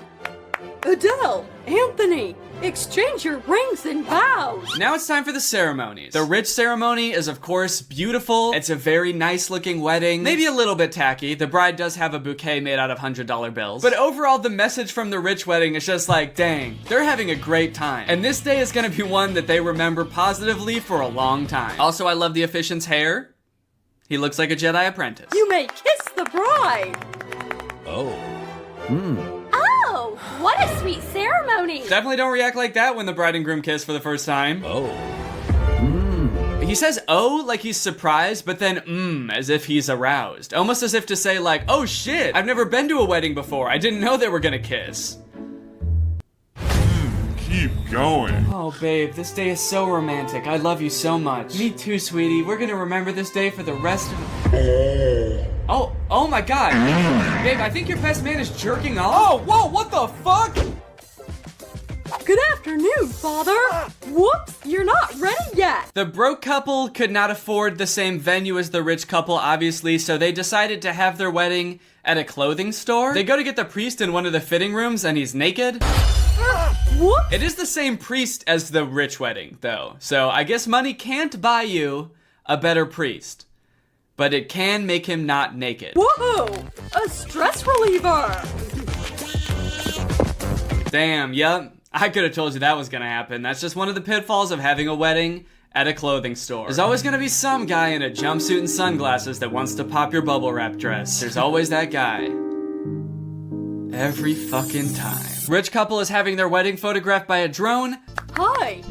Adele, Anthony, Exchange your rings and vows. Now it's time for the ceremonies. The rich ceremony is, of course, beautiful. It's a very nice looking wedding. Maybe a little bit tacky. The bride does have a bouquet made out of $100 bills. But overall, the message from the rich wedding is just like, dang, they're having a great time. And this day is gonna be one that they remember positively for a long time. Also, I love the officiant's hair. He looks like a Jedi apprentice. You may kiss the bride. Oh. Oh, what a sweet ceremony. Definitely don't react like that when the bride and groom kiss for the first time. Oh. He says oh like he's surprised, but then as if he's aroused. Almost as if to say like, oh shit, I've never been to a wedding before. I didn't know they were gonna kiss. Keep going. Oh babe, this day is so romantic. I love you so much. Me too, sweetie. We're gonna remember this day for the rest of Oh my god. Babe, I think your best man is jerking off. Oh, whoa, what the fuck? Good afternoon, father. Whoops, you're not ready yet. The broke couple could not afford the same venue as the rich couple, obviously, so they decided to have their wedding at a clothing store. They go to get the priest in one of the fitting rooms and he's naked. Whoops. It is the same priest as the rich wedding, though, so I guess money can't buy you a better priest. But it can make him not naked. Whoa, a stress reliever. Damn, yep. I could have told you that was gonna happen. That's just one of the pitfalls of having a wedding at a clothing store. There's always gonna be some guy in a jumpsuit and sunglasses that wants to pop your bubble wrap dress. There's always that guy. Every fucking time. Rich couple is having their wedding photographed by a drone. Hi.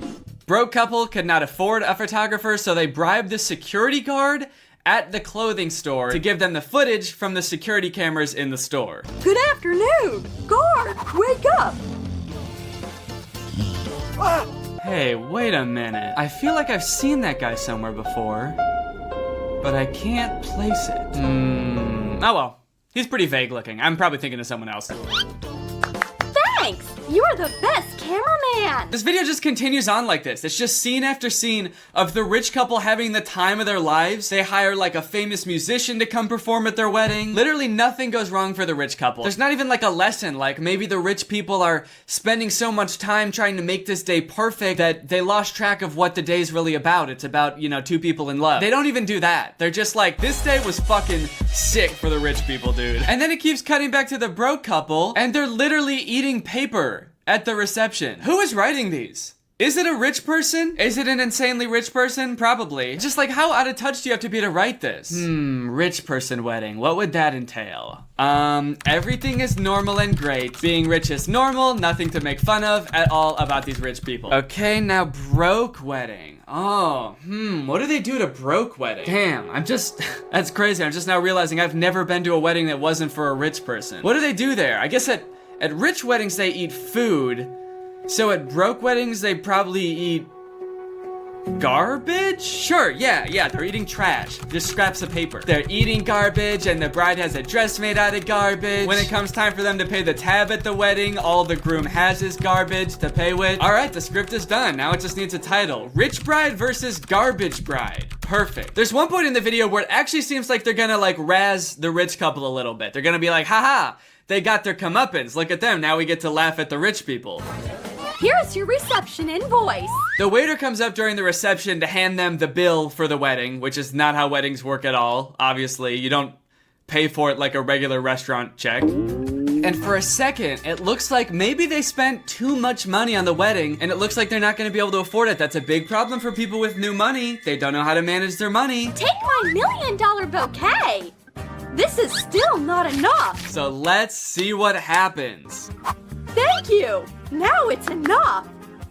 Broke couple could not afford a photographer, so they bribed the security guard at the clothing store to give them the footage from the security cameras in the store. Good afternoon. Guard, wake up. Hey, wait a minute. I feel like I've seen that guy somewhere before, but I can't place it. Oh well. He's pretty vague looking. I'm probably thinking of someone else. Thanks. You are the best cameraman. This video just continues on like this. It's just scene after scene of the rich couple having the time of their lives. They hire like a famous musician to come perform at their wedding. Literally nothing goes wrong for the rich couple. There's not even like a lesson, like maybe the rich people are spending so much time trying to make this day perfect that they lost track of what the day's really about. It's about, you know, two people in love. They don't even do that. They're just like, this day was fucking sick for the rich people, dude. And then it keeps cutting back to the broke couple, and they're literally eating paper at the reception. Who is writing these? Is it a rich person? Is it an insanely rich person? Probably. Just like, how out of touch do you have to be to write this? Rich person wedding. What would that entail? Everything is normal and great. Being rich is normal, nothing to make fun of at all about these rich people. Okay, now broke wedding. Oh, what do they do at a broke wedding? Damn, that's crazy. I'm just now realizing I've never been to a wedding that wasn't for a rich person. What do they do there? I guess at rich weddings they eat food. So at broke weddings, they probably eat garbage? Sure, yeah, they're eating trash. Just scraps of paper. They're eating garbage, and the bride has a dress made out of garbage. When it comes time for them to pay the tab at the wedding, all the groom has is garbage to pay with. All right, the script is done. Now it just needs a title. Rich bride versus garbage bride. Perfect. There's one point in the video where it actually seems like they're gonna like razz the rich couple a little bit. They're gonna be like, haha, they got their comeuppance. Look at them. Now we get to laugh at the rich people. Here's your reception invoice. The waiter comes up during the reception to hand them the bill for the wedding, which is not how weddings work at all. Obviously, you don't pay for it like a regular restaurant check. And for a second, it looks like maybe they spent too much money on the wedding, and it looks like they're not gonna be able to afford it. That's a big problem for people with new money. They don't know how to manage their money. Take my $1 million bouquet. This is still not enough. So let's see what happens. Thank you. Now it's enough.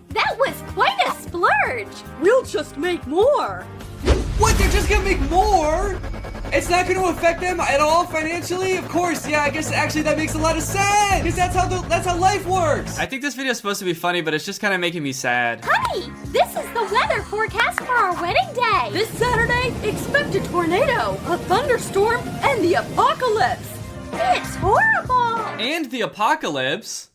That was quite a splurge. We'll just make more. What? They're just gonna make more? It's not gonna affect them at all financially? Of course, yeah, I guess actually that makes a lot of sense. Because that's how life works. I think this video is supposed to be funny, but it's just kind of making me sad. Honey, this is the weather forecast for our wedding day. This Saturday, expect a tornado, a thunderstorm, and the apocalypse. It's horrible. And the apocalypse?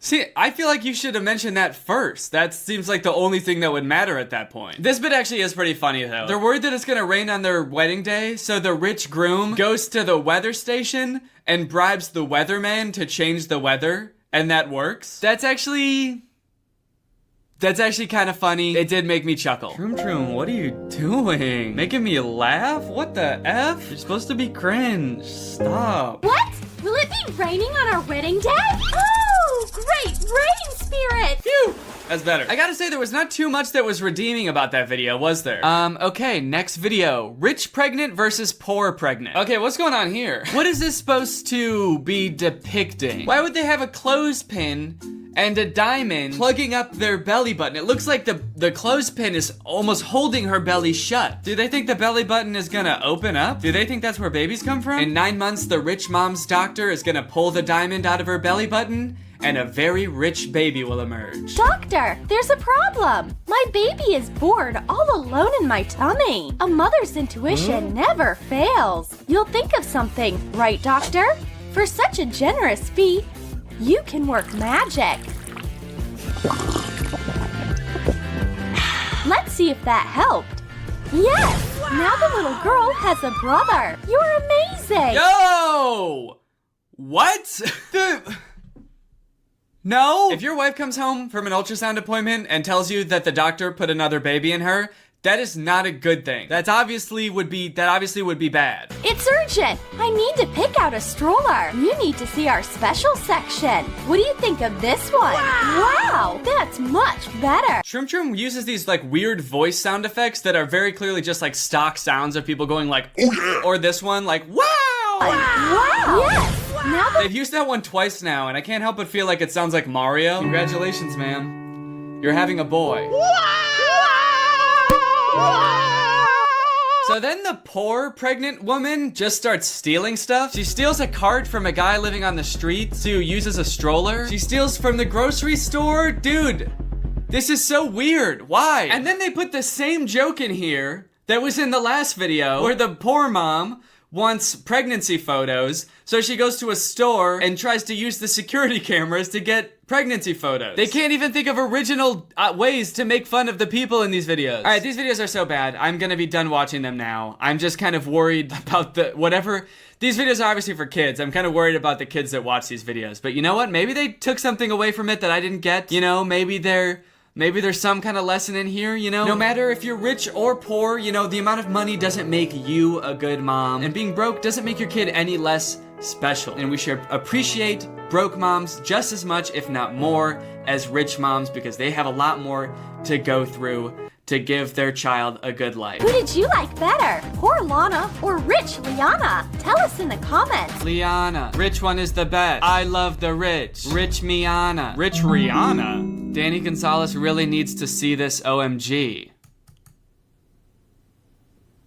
See, I feel like you should have mentioned that first. That seems like the only thing that would matter at that point. This bit actually is pretty funny though. They're worried that it's gonna rain on their wedding day, so the rich groom goes to the weather station and bribes the weatherman to change the weather and that works. That's actually kind of funny. It did make me chuckle. Troom, what are you doing? Making me laugh? What the F? You're supposed to be cringe. Stop. What? Will it be raining on our wedding day? Oh, great rain spirit! Phew! That's better. I gotta say, there was not too much that was redeeming about that video, was there? Okay, next video. Rich pregnant versus poor pregnant. Okay, what's going on here? What is this supposed to be depicting? Why would they have a clothespin and a diamond plugging up their belly button? It looks like the clothespin is almost holding her belly shut. Do they think the belly button is gonna open up? Do they think that's where babies come from? In 9 months, the rich mom's doctor is gonna pull the diamond out of her belly button, and a very rich baby will emerge. Doctor, there's a problem. My baby is bored all alone in my tummy. A mother's intuition never fails. You'll think of something, right, doctor? For such a generous fee, you can work magic. Let's see if that helped. Yes! Wow. Now the little girl has a brother. You're amazing! Yo! What? No! If your wife comes home from an ultrasound appointment and tells you that the doctor put another baby in her, that is not a good thing. That obviously would be bad. It's urgent. I need to pick out a stroller. You need to see our special section. What do you think of this one? Wow, that's much better. Shroom uses these like weird voice sound effects that are very clearly just like stock sounds of people going like, oh yeah, or this one like, wow! Wow! Yes! They've used that one twice now, and I can't help but feel like it sounds like Mario. Congratulations, ma'am. You're having a boy. So then the poor pregnant woman just starts stealing stuff. She steals a cart from a guy living on the street to use as a stroller. She steals from the grocery store. Dude, this is so weird. Why? And then they put the same joke in here that was in the last video where the poor mom wants pregnancy photos, so she goes to a store and tries to use the security cameras to get pregnancy photos. They can't even think of original ways to make fun of the people in these videos. All right, these videos are so bad. I'm gonna be done watching them now. I'm just kind of worried about these videos are obviously for kids. I'm kind of worried about the kids that watch these videos. But you know what? Maybe they took something away from it that I didn't get. You know, maybe there's some kind of lesson in here, you know? No matter if you're rich or poor, you know, the amount of money doesn't make you a good mom. And being broke doesn't make your kid any less special. And we should appreciate broke moms just as much, if not more, as rich moms, because they have a lot more to go through to give their child a good life. Who did you like better? Poor Lana or rich Liana? Tell us in the comments. Liana. Rich one is the best. I love the rich. Rich Miana. Rich Rihanna. Danny Gonzalez really needs to see this OMG.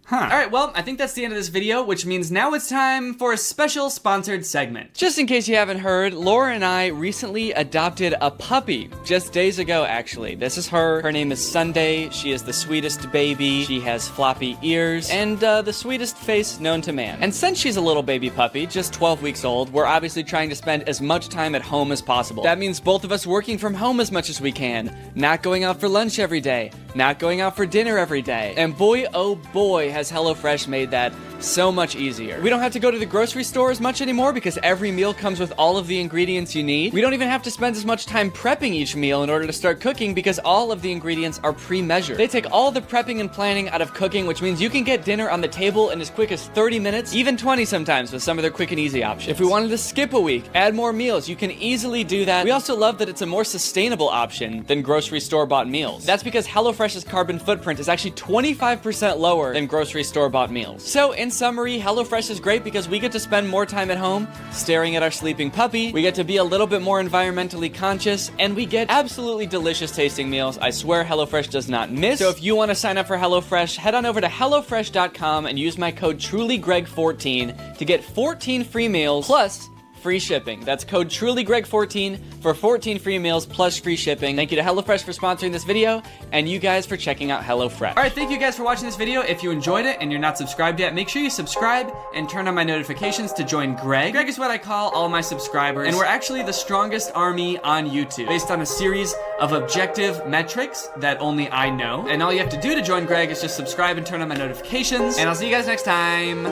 Huh. Alright, well, I think that's the end of this video, which means now it's time for a special sponsored segment. Just in case you haven't heard, Laura and I recently adopted a puppy. Just days ago, actually. This is her. Her name is Sunday. She is the sweetest baby. She has floppy ears and the sweetest face known to man. And since she's a little baby puppy, just 12 weeks old, we're obviously trying to spend as much time at home as possible. That means both of us working from home as much as we can, not going out for lunch every day, not going out for dinner every day. And boy, oh boy, has HelloFresh made that so much easier. We don't have to go to the grocery store as much anymore because every meal comes with all of the ingredients you need. We don't even have to spend as much time prepping each meal in order to start cooking because all of the ingredients are pre-measured. They take all the prepping and planning out of cooking, which means you can get dinner on the table in as quick as 30 minutes, even 20 sometimes with some of their quick and easy options. If we wanted to skip a week, add more meals, you can easily do that. We also love that it's a more sustainable option than grocery store-bought meals. That's because HelloFresh's carbon footprint is actually 25% lower than grocery store-bought meals. So in summary, HelloFresh is great because we get to spend more time at home staring at our sleeping puppy, we get to be a little bit more environmentally conscious, and we get absolutely delicious tasting meals. I swear HelloFresh does not miss. So if you want to sign up for HelloFresh, head on over to HelloFresh.com and use my code TrulyGreg14 to get 14 free meals plus free shipping. That's code TrulyGreg14 for 14 free meals plus free shipping. Thank you to HelloFresh for sponsoring this video, and you guys for checking out HelloFresh. All right, thank you guys for watching this video. If you enjoyed it and you're not subscribed yet, make sure you subscribe and turn on my notifications to join Greg. Greg is what I call all my subscribers, and we're actually the strongest army on YouTube, based on a series of objective metrics that only I know. And all you have to do to join Greg is just subscribe and turn on my notifications, and I'll see you guys next time.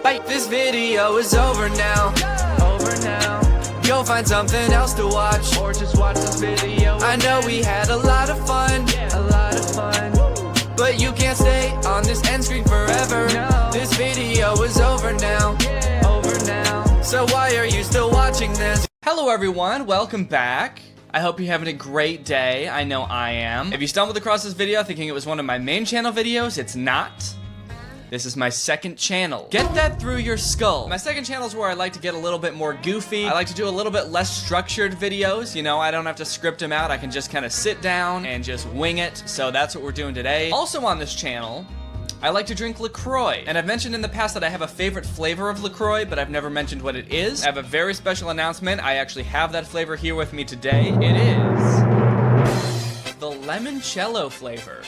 Bye. This video is over now. you'll find something else to watch, or just watch this video. I know we had a lot of fun, but you can't stay on this end screen forever. This video is over now, so why are you still watching this? Hello everyone, welcome back. I hope you're having a great day. I know I am. If you stumbled across this video thinking it was one of my main channel videos, it's not. This is my second channel. Get that through your skull. My second channel is where I like to get a little bit more goofy. I like to do a little bit less structured videos. You know, I don't have to script them out. I can just kind of sit down and just wing it. So that's what we're doing today. Also on this channel, I like to drink LaCroix. And I've mentioned in the past that I have a favorite flavor of LaCroix, but I've never mentioned what it is. I have a very special announcement. I actually have that flavor here with me today. It is the limoncello flavor.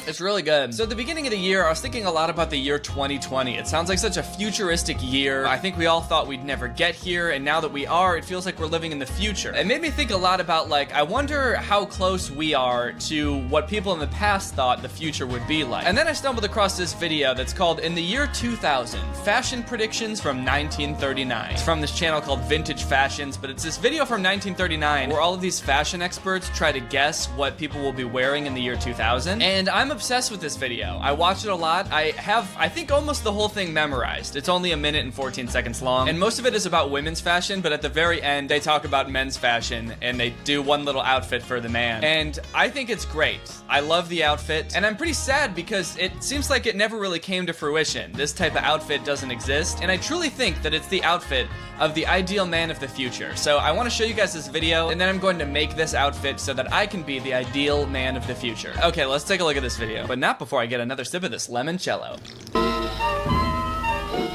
It's really good. So at the beginning of the year, I was thinking a lot about the year 2020. It sounds like such a futuristic year. I think we all thought we'd never get here, and now that we are, it feels like we're living in the future. It made me think a lot about, like, I wonder how close we are to what people in the past thought the future would be like. And then I stumbled across this video that's called In the Year 2000, Fashion Predictions from 1939. It's from this channel called Vintage Fashions, but it's this video from 1939 where all of these fashion experts try to guess what people will be wearing in the year 2000. And I'm obsessed with this video. I watch it a lot. I have, I think, almost the whole thing memorized. It's only 1 minute and 14 seconds long, and most of it is about women's fashion, but at the very end, they talk about men's fashion, and they do one little outfit for the man. And I think it's great. I love the outfit, and I'm pretty sad because it seems like it never really came to fruition. This type of outfit doesn't exist, and I truly think that it's the outfit of the ideal man of the future. So I want to show you guys this video, and then I'm going to make this outfit so that I can be the ideal man of the future. Okay, let's take a look at this video, but not before I get another sip of this limoncello.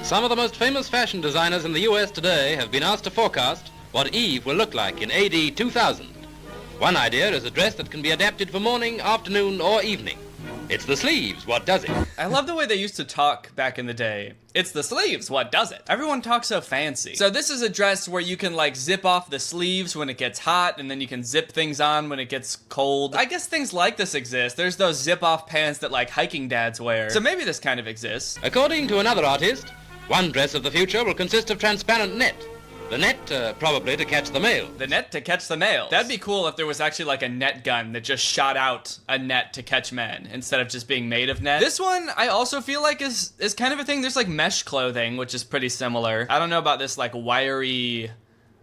Some of the most famous fashion designers in the US today have been asked to forecast what Eve will look like in AD 2000. One idea is a dress that can be adapted for morning, afternoon, or evening. It's the sleeves, what does it? I love the way they used to talk back in the day. It's the sleeves, what does it? Everyone talks so fancy. So this is a dress where you can like zip off the sleeves when it gets hot, and then you can zip things on when it gets cold. I guess things like this exist. There's those zip off pants that like hiking dads wear. So maybe this kind of exists. According to another artist, one dress of the future will consist of transparent net. The net, probably to catch the mail. The net to catch the mail. That'd be cool if there was actually like a net gun that just shot out a net to catch men instead of just being made of net. This one, I also feel like is kind of a thing. There's like mesh clothing, which is pretty similar. I don't know about this like wiry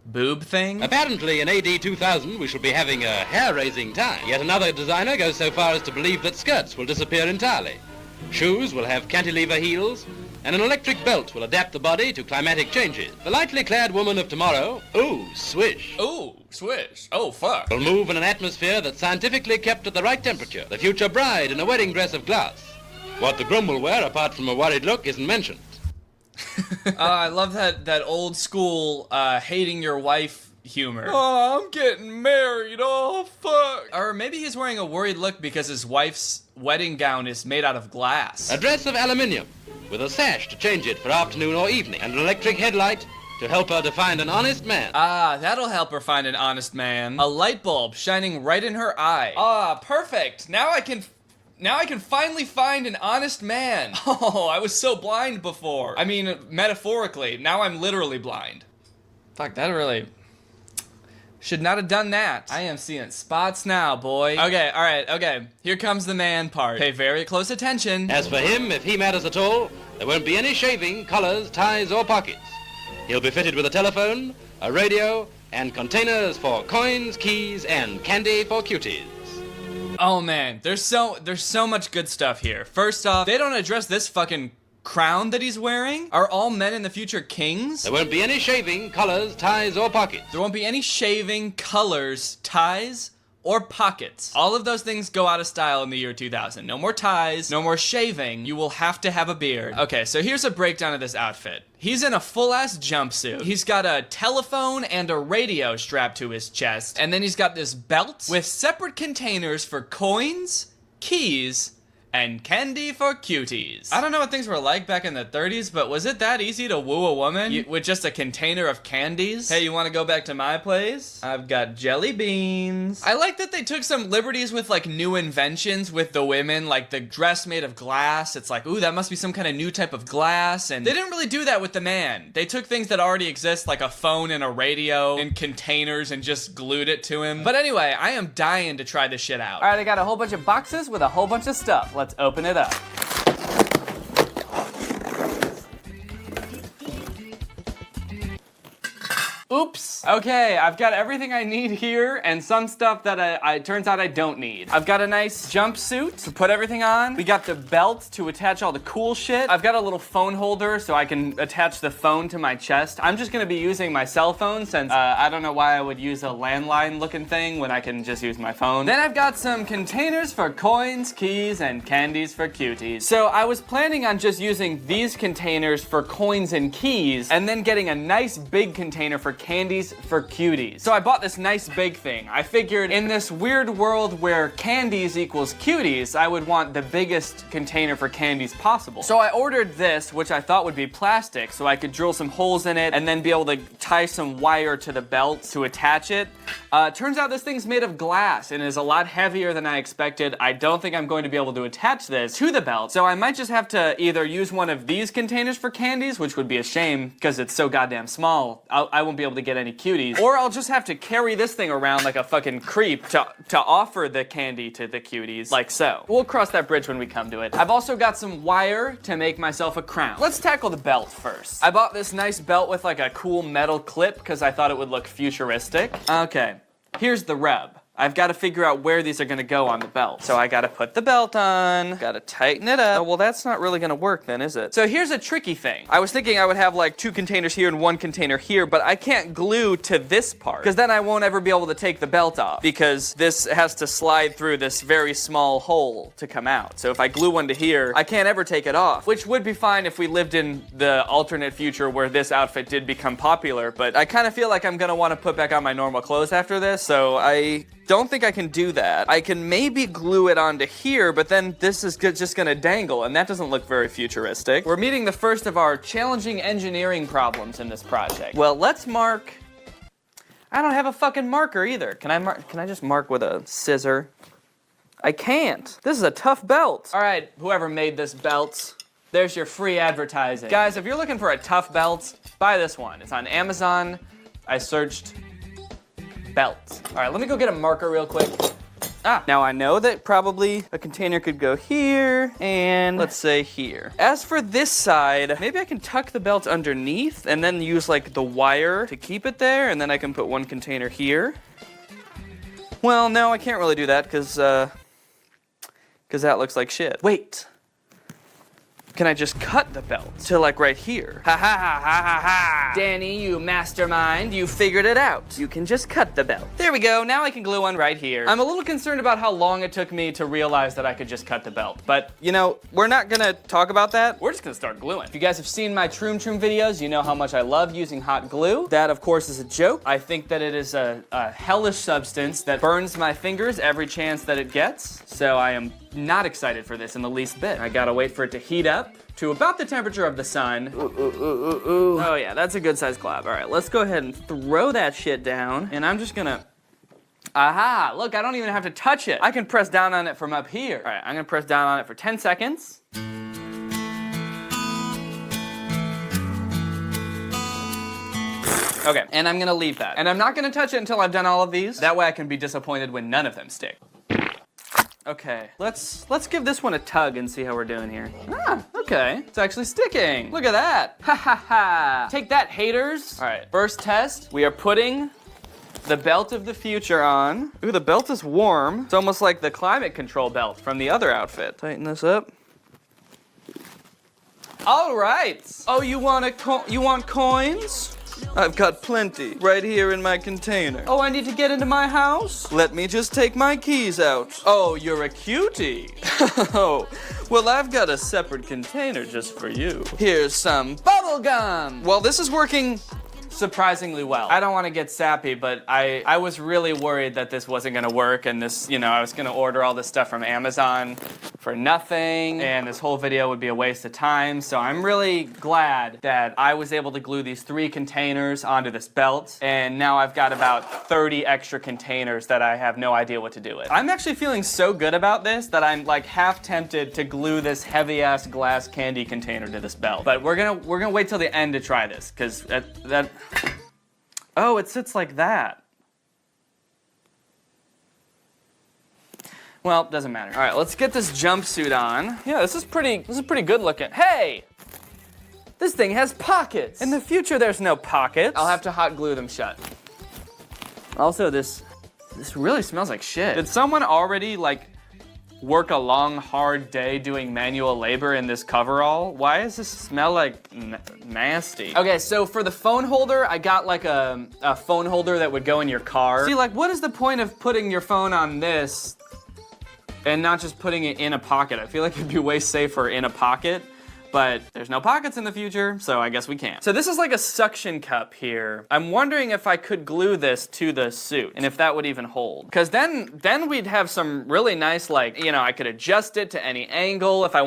boob thing. Apparently in AD 2000 we shall be having a hair-raising time. Yet another designer goes so far as to believe that skirts will disappear entirely. Shoes will have cantilever heels, and an electric belt will adapt the body to climatic changes. The lightly clad woman of tomorrow, ooh, swish. Ooh, swish. Oh, fuck. Will move in an atmosphere that's scientifically kept at the right temperature. The future bride in a wedding dress of glass. What the groom will wear, apart from a worried look, isn't mentioned. I love that old school hating your wife humor. Oh, I'm getting married. Oh, fuck. Or maybe he's wearing a worried look because his wife's wedding gown is made out of glass. A dress of aluminium, with a sash to change it for afternoon or evening, and an electric headlight to help her to find an honest man. Ah, that'll help her find an honest man. A light bulb shining right in her eye. Ah, perfect. Now I can finally find an honest man. Oh, I was so blind before. I mean, metaphorically. Now I'm literally blind. Fuck, that really... should not have done that. I am seeing spots now, boy. Okay, alright, okay. Here comes the man part. Pay very close attention. As for him, if he matters at all, there won't be any shaving, collars, ties, or pockets. He'll be fitted with a telephone, a radio, and containers for coins, keys, and candy for cuties. Oh man, there's so much good stuff here. First off, they don't address this fucking crown that he's wearing. Are all men in the future kings? There won't be any shaving, collars, ties, or pockets. There won't be any shaving, colors, ties, or pockets. All of those things go out of style in the year 2000. No more ties, no more shaving. You will have to have a beard. Okay, so here's a breakdown of this outfit. He's in a full-ass jumpsuit. He's got a telephone and a radio strapped to his chest. And then he's got this belt with separate containers for coins, keys, and candy for cuties. I don't know what things were like back in the 30s, but was it that easy to woo a woman with just a container of candies? Hey, you want to go back to my place? I've got jelly beans. I like that they took some liberties with like new inventions with the women, like the dress made of glass. It's like, ooh, that must be some kind of new type of glass. And they didn't really do that with the man. They took things that already exist, like a phone and a radio in containers, and just glued it to him. But anyway, I am dying to try this shit out. All right, I got a whole bunch of boxes with a whole bunch of stuff. Let's open it up. Oops. Okay, I've got everything I need here and some stuff that it turns out I don't need. I've got a nice jumpsuit to put everything on. We got the belt to attach all the cool shit. I've got a little phone holder so I can attach the phone to my chest. I'm just gonna be using my cell phone since I don't know why I would use a landline looking thing when I can just use my phone. Then I've got some containers for coins, keys, and candies for cuties. So I was planning on just using these containers for coins and keys and then getting a nice big container for candies for cuties. So I bought this nice big thing. I figured in this weird world where candies equals cuties, I would want the biggest container for candies possible. So I ordered this, which I thought would be plastic, so I could drill some holes in it and then be able to tie some wire to the belt to attach it. Turns out this thing's made of glass and is a lot heavier than I expected. I don't think I'm going to be able to attach this to the belt, so I might just have to either use one of these containers for candies, which would be a shame because it's so goddamn small. I won't be able to get any cuties. Or I'll just have to carry this thing around like a fucking creep to offer the candy to the cuties, like so. We'll cross that bridge when we come to it. I've also got some wire to make myself a crown. Let's tackle the belt first. I bought this nice belt with like a cool metal clip because I thought it would look futuristic. Okay, here's the rub. I've got to figure out where these are going to go on the belt. So I got to put the belt on, got to tighten it up. Oh, well, that's not really going to work then, is it? So here's a tricky thing. I was thinking I would have like 2 containers here and 1 container here, but I can't glue to this part because then I won't ever be able to take the belt off because this has to slide through this very small hole to come out. So if I glue one to here, I can't ever take it off, which would be fine if we lived in the alternate future where this outfit did become popular, but I kind of feel like I'm going to want to put back on my normal clothes after this, so I don't think I can do that. I can maybe glue it onto here, but then this is just gonna dangle, and that doesn't look very futuristic. We're meeting the first of our challenging engineering problems in this project. Well, let's mark. I don't have a fucking marker either. Can I just mark with a scissor? I can't. This is a tough belt. All right, whoever made this belt, there's your free advertising. Guys, if you're looking for a tough belt, buy this one. It's on Amazon. I searched belt. All right, let me go get a marker real quick. Now I know that probably a container could go here and let's say here. As for this side, maybe I can tuck the belt underneath and then use like the wire to keep it there, and then I can put 1 container here. Well, no, I can't really do that because that looks like shit. Wait. Can I just cut the belt to like right here? Ha ha ha ha ha ha! Danny, you mastermind, you figured it out. You can just cut the belt. There we go, now I can glue one right here. I'm a little concerned about how long it took me to realize that I could just cut the belt, but you know, we're not gonna talk about that. We're just gonna start gluing. If you guys have seen my Troom Troom videos, you know how much I love using hot glue. That, of course, is a joke. I think that it is a hellish substance that burns my fingers every chance that it gets, so I am not excited for this in the least bit. I gotta wait for it to heat up to about the temperature of the sun. Oh yeah, that's a good sized glob. All right, let's go ahead and throw that shit down, and I'm just gonna, aha, look, I don't even have to touch it. I can press down on it from up here. All right, I'm gonna press down on it for 10 seconds. Okay, and I'm gonna leave that. And I'm not gonna touch it until I've done all of these. That way I can be disappointed when none of them stick. Okay, let's give this one a tug and see how we're doing here. Okay, it's actually sticking. Look at that. Ha ha ha. Take that, haters. All right, first test. We are putting the belt of the future on. Ooh, the belt is warm. It's almost like the climate control belt from the other outfit. Tighten this up. All right. Oh, you want coins? I've got plenty right here in my container. Oh, I need to get into my house? Let me just take my keys out. Oh, you're a cutie. Oh, well, I've got a separate container just for you. Here's some bubble gum. Well, this is working surprisingly well. I don't want to get sappy, but I was really worried that this wasn't going to work, and this, you know, I was going to order all this stuff from Amazon for nothing, and this whole video would be a waste of time. So I'm really glad that I was able to glue these 3 containers onto this belt, and now I've got about 30 extra containers that I have no idea what to do with. I'm actually feeling so good about this that I'm like half tempted to glue this heavy-ass glass candy container to this belt. But we're gonna wait till the end to try this, because that oh, it sits like that. Well, doesn't matter. All right, let's get this jumpsuit on. Yeah, this is pretty good looking. Hey! This thing has pockets. In the future, there's no pockets. I'll have to hot glue them shut. Also, this really smells like shit. Did someone already, like, work a long, hard day doing manual labor in this coverall? Why does this smell like nasty? Okay, so for the phone holder, I got like a phone holder that would go in your car. See, like, what is the point of putting your phone on this and not just putting it in a pocket? I feel like it'd be way safer in a pocket, but there's no pockets in the future, so I guess we can't. So this is like a suction cup here. I'm wondering if I could glue this to the suit and if that would even hold. Because then we'd have some really nice, like, you know, I could adjust it to any angle. If I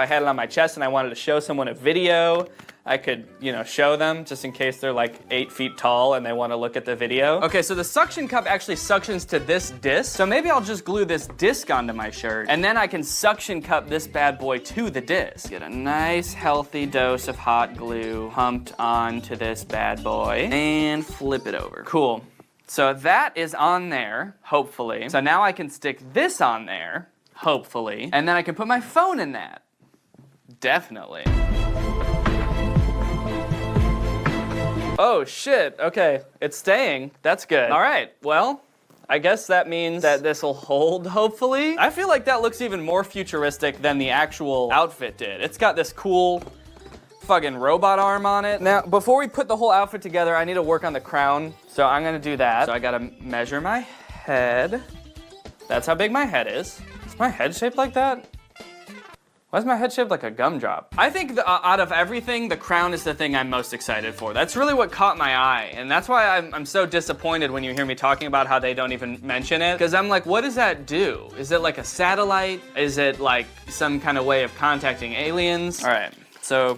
had it on my chest and I wanted to show someone a video, I could, you know, show them just in case they're like 8 feet tall and they want to look at the video. Okay, so the suction cup actually suctions to this disc. So maybe I'll just glue this disc onto my shirt and then I can suction cup this bad boy to the disc. Get a nice healthy dose of hot glue pumped onto this bad boy and flip it over. Cool. So that is on there, hopefully. So now I can stick this on there, hopefully, and then I can put my phone in that. Definitely. Oh shit, okay, it's staying. That's good. All right, well, I guess that means that this will hold, hopefully. I feel like that looks even more futuristic than the actual outfit did. It's got this cool fucking robot arm on it. Now, before we put the whole outfit together, I need to work on the crown, so I'm gonna do that. So I gotta measure my head. That's how big my head is. Is my head shaped like that? Why is my head shaped like a gumdrop? I think out of everything, the crown is the thing I'm most excited for. That's really what caught my eye, and that's why I'm so disappointed when you hear me talking about how they don't even mention it, because I'm like, what does that do? Is it like a satellite? Is it like some kind of way of contacting aliens? All right, so,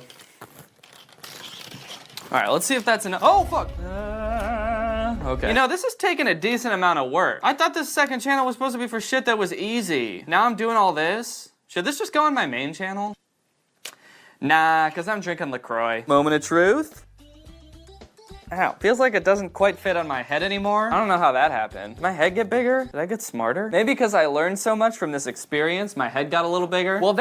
all right, let's see if that's enough. Oh, fuck. Okay. You know, this is taking a decent amount of work. I thought this second channel was supposed to be for shit that was easy. Now I'm doing all this. Should this just go on my main channel? Nah, because I'm drinking LaCroix. Moment of truth. Ow, feels like it doesn't quite fit on my head anymore. I don't know how that happened. Did my head get bigger? Did I get smarter? Maybe because I learned so much from this experience, my head got a little bigger. Well,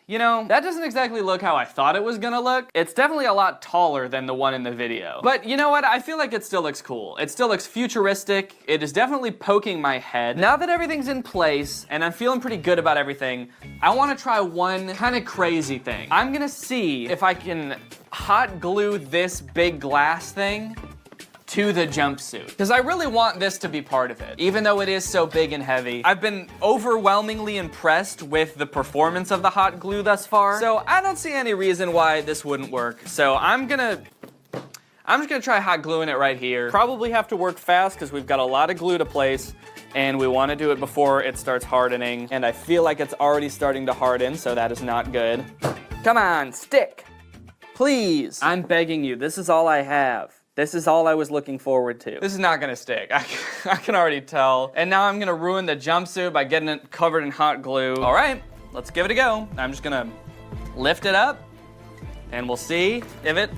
you know, that doesn't exactly look how I thought it was gonna look. It's definitely a lot taller than the one in the video. But you know what? I feel like it still looks cool. It still looks futuristic. It is definitely poking my head. Now that everything's in place and I'm feeling pretty good about everything, I wanna try one kind of crazy thing. I'm gonna see if I can hot glue this big glass thing to the jumpsuit, because I really want this to be part of it, even though it is so big and heavy. I've been overwhelmingly impressed with the performance of the hot glue thus far, so I don't see any reason why this wouldn't work. So I'm just gonna try hot gluing it right here. Probably have to work fast because we've got a lot of glue to place, and we want to do it before it starts hardening, and I feel like it's already starting to harden, so that is not good. Come on, stick, please. I'm begging you, this is all I have. This is all I was looking forward to. This is not gonna stick, I can already tell. And now I'm gonna ruin the jumpsuit by getting it covered in hot glue. All right, let's give it a go. I'm just gonna lift it up and we'll see if it,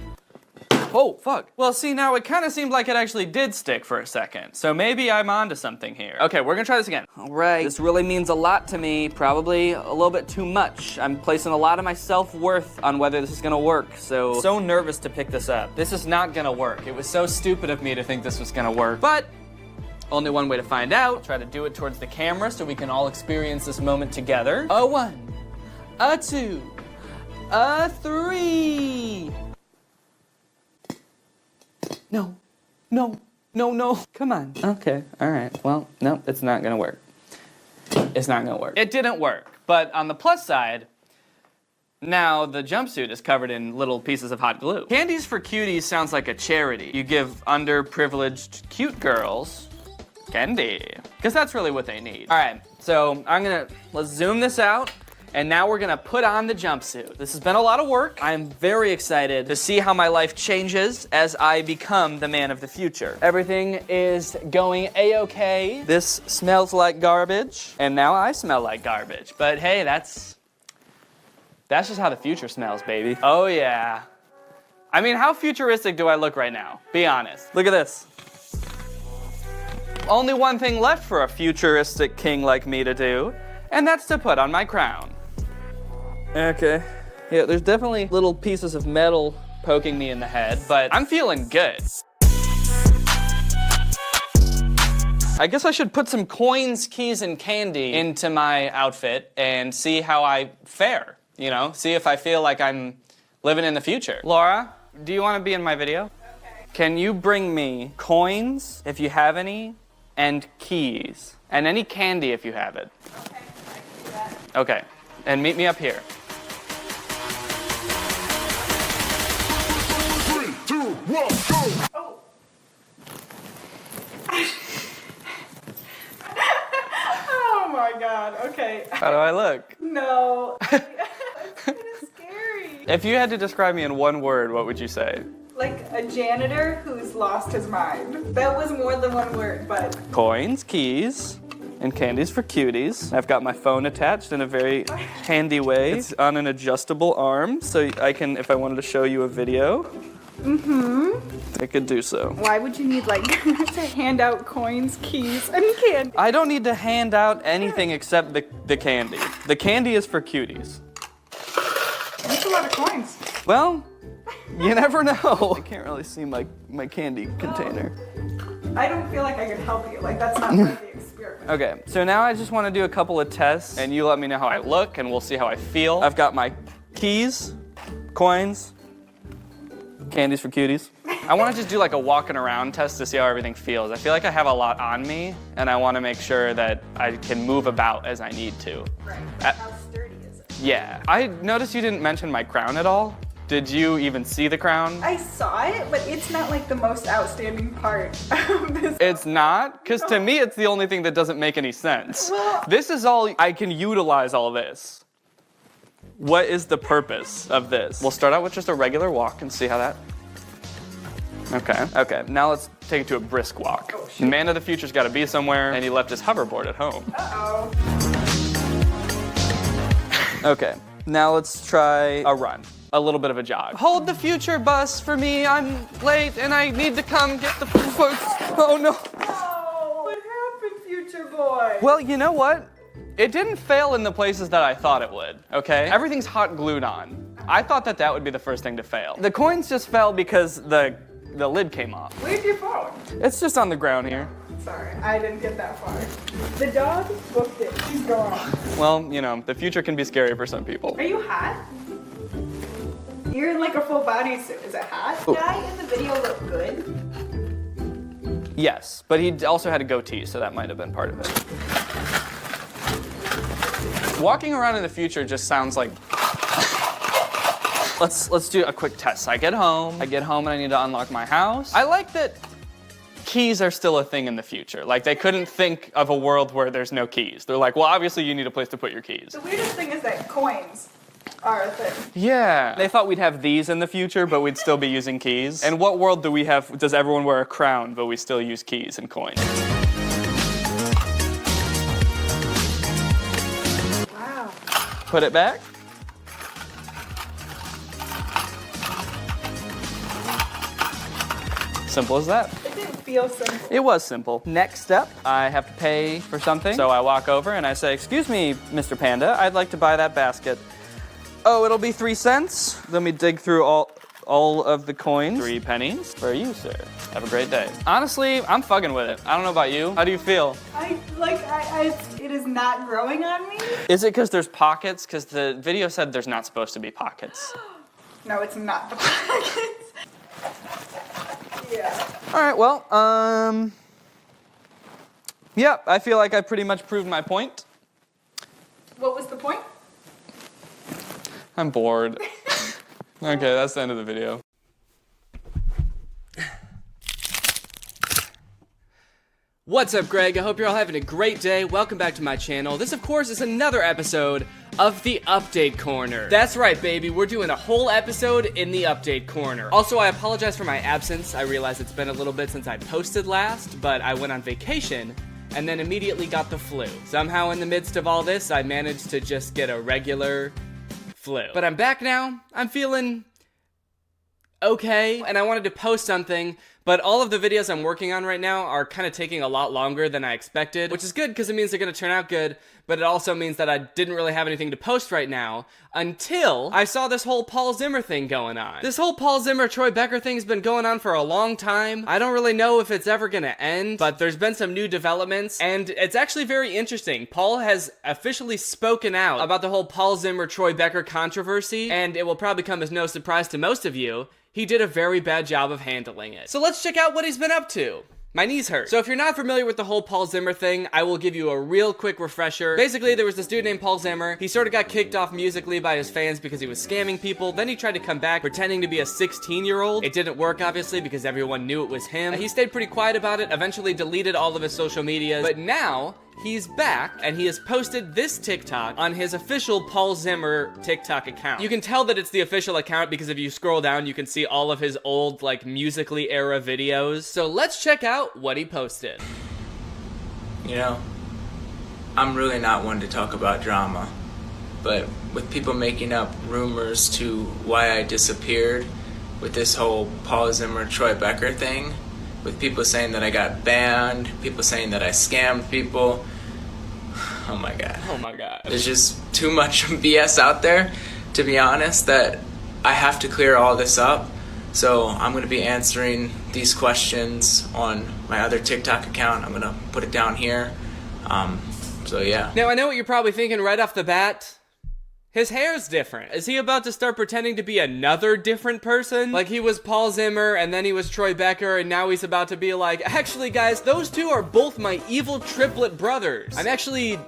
oh, fuck. Well, see, now it kind of seemed like it actually did stick for a second. So maybe I'm onto something here. Okay, we're gonna try this again. All right, this really means a lot to me, probably a little bit too much. I'm placing a lot of my self-worth on whether this is gonna work, so nervous to pick this up. This is not gonna work. It was so stupid of me to think this was gonna work, but only one way to find out. I'll try to do it towards the camera so we can all experience this moment together. A 1, a 2, a 3. No, no, no, no. Come on. Okay, all right. Well, no, it's not gonna work. It's not gonna work. It didn't work, but on the plus side, now the jumpsuit is covered in little pieces of hot glue. Candies for Cuties sounds like a charity. You give underprivileged cute girls Candy. Because that's really what they need. All right, so let's zoom this out. And now we're gonna put on the jumpsuit. This has been a lot of work. I'm very excited to see how my life changes as I become the man of the future. Everything is going a-okay. This smells like garbage, and now I smell like garbage. But hey, that's just how the future smells, baby. Oh yeah. I mean, how futuristic do I look right now? Be honest. Look at this. Only one thing left for a futuristic king like me to do, and that's to put on my crown. Okay. Yeah, there's definitely little pieces of metal poking me in the head, but I'm feeling good. I guess I should put some coins, keys, and candy into my outfit and see how I fare, you know? See if I feel like I'm living in the future. Laura, do you want to be in my video? Okay. Can you bring me coins, if you have any, and keys? And any candy if you have it. Okay, I can do that. Okay, and meet me up here. 3, 2, 1, go! Oh. Oh my god, okay. How do I look? No. That's kind of scary. If you had to describe me in one word, what would you say? Like a janitor who's lost his mind. That was more than one word, but... Coins, keys, and candies for cuties. I've got my phone attached in a very handy way. It's on an adjustable arm, so I can, if I wanted to show you a video, I could do so. Why would you need, like, to hand out coins, keys, and candy? I don't need to hand out anything except the candy. The candy is for cuties. That's a lot of coins. Well, you never know. I can't really see my candy container. I don't feel like I could help you. Like, that's not part of the experiment. Okay, so now I just want to do a couple of tests, and you let me know how I look, and we'll see how I feel. I've got my keys, coins, candies for cuties. I want to just do like a walking around test to see how everything feels. I feel like I have a lot on me, and I want to make sure that I can move about as I need to. Right. How sturdy is it? Yeah. I noticed you didn't mention my crown at all. Did you even see the crown? I saw it, but it's not like the most outstanding part of this. It's not? Because to me, it's the only thing that doesn't make any sense. Well, this is all, I can utilize all this. What is the purpose of this? We'll start out with just a regular walk and see how that... Okay, now let's take it to a brisk walk. Oh, the man of the future's got to be somewhere, and he left his hoverboard at home. Uh-oh. Okay, now let's try a run. A little bit of a jog. Hold the future bus for me, I'm late, and I need to come get the bus. Oh no. Oh, what happened, future boy? Well, you know what? It didn't fail in the places that I thought it would, okay? Everything's hot glued on. I thought that would be the first thing to fail. The coins just fell because the lid came off. Where's your phone? It's just on the ground here. Sorry, I didn't get that far. The dog booked it. She's gone. Well, you know, the future can be scary for some people. Are you hot? You're in like a full bodysuit. Is it hot? The guy in the video looked good. Yes, but he also had a goatee, so that might have been part of it. Walking around in the future just sounds like... Let's do a quick test. I get home and I need to unlock my house. I like that keys are still a thing in the future. Like, they couldn't think of a world where there's no keys. They're like, well, obviously you need a place to put your keys. The weirdest thing is that coins are a thing. Yeah. They thought we'd have these in the future, but we'd still be using keys. And what world does everyone wear a crown, but we still use keys and coins? Wow. Put it back. Simple as that. It didn't feel simple. It was simple. Next step, I have to pay for something. So I walk over and I say, excuse me, Mr. Panda, I'd like to buy that basket. Oh, it'll be 3 cents. Let me dig through all of the coins. 3 pennies for you, sir. Have a great day. Honestly, I'm fucking with it. I don't know about you. How do you feel? It is not growing on me. Is it because there's pockets? Because the video said there's not supposed to be pockets. No, it's not the pockets. Yeah. All right, well, yeah, I feel like I pretty much proved my point. What was the point? I'm bored. Okay, that's the end of the video. What's up, Greg? I hope you're all having a great day. Welcome back to my channel. This, of course, is another episode of the Update Corner. That's right, baby. We're doing a whole episode in the Update Corner. Also, I apologize for my absence. I realize it's been a little bit since I posted last, but I went on vacation and then immediately got the flu. Somehow, in the midst of all this, I managed to just get a regular flu. But I'm back now. I'm feeling okay, and I wanted to post something, but all of the videos I'm working on right now are kind of taking a lot longer than I expected, which is good because it means they're going to turn out good, but it also means that I didn't really have anything to post right now until I saw this whole Paul Zimmer thing going on. This whole Paul Zimmer, Troy Becker thing's been going on for a long time. I don't really know if it's ever going to end, but there's been some new developments, and it's actually very interesting. Paul has officially spoken out about the whole Paul Zimmer, Troy Becker controversy, and it will probably come as no surprise to most of you. He did a very bad job of handling it. So let's check out what he's been up to. My knees hurt. So if you're not familiar with the whole Paul Zimmer thing, I will give you a real quick refresher. Basically, there was this dude named Paul Zimmer. He sort of got kicked off musically by his fans because he was scamming people. Then he tried to come back pretending to be a 16-year-old. It didn't work, obviously, because everyone knew it was him. He stayed pretty quiet about it, eventually deleted all of his social media. But now, he's back, and he has posted this TikTok on his official Paul Zimmer TikTok account. You can tell that it's the official account because if you scroll down, you can see all of his old, like, Musical.ly era videos. So let's check out what he posted. You know, I'm really not one to talk about drama, but with people making up rumors to why I disappeared with this whole Paul Zimmer, Troy Becker thing, with people saying that I got banned, people saying that I scammed people. Oh my god. Oh my god. There's just too much BS out there, to be honest, that I have to clear all this up. So I'm going to be answering these questions on my other TikTok account. I'm going to put it down here. So yeah. Now I know what you're probably thinking right off the bat. His hair's different. Is he about to start pretending to be another different person? Like he was Paul Zimmer and then he was Troy Becker and now he's about to be like, actually guys, those two are both my evil triplet brothers. I'm actually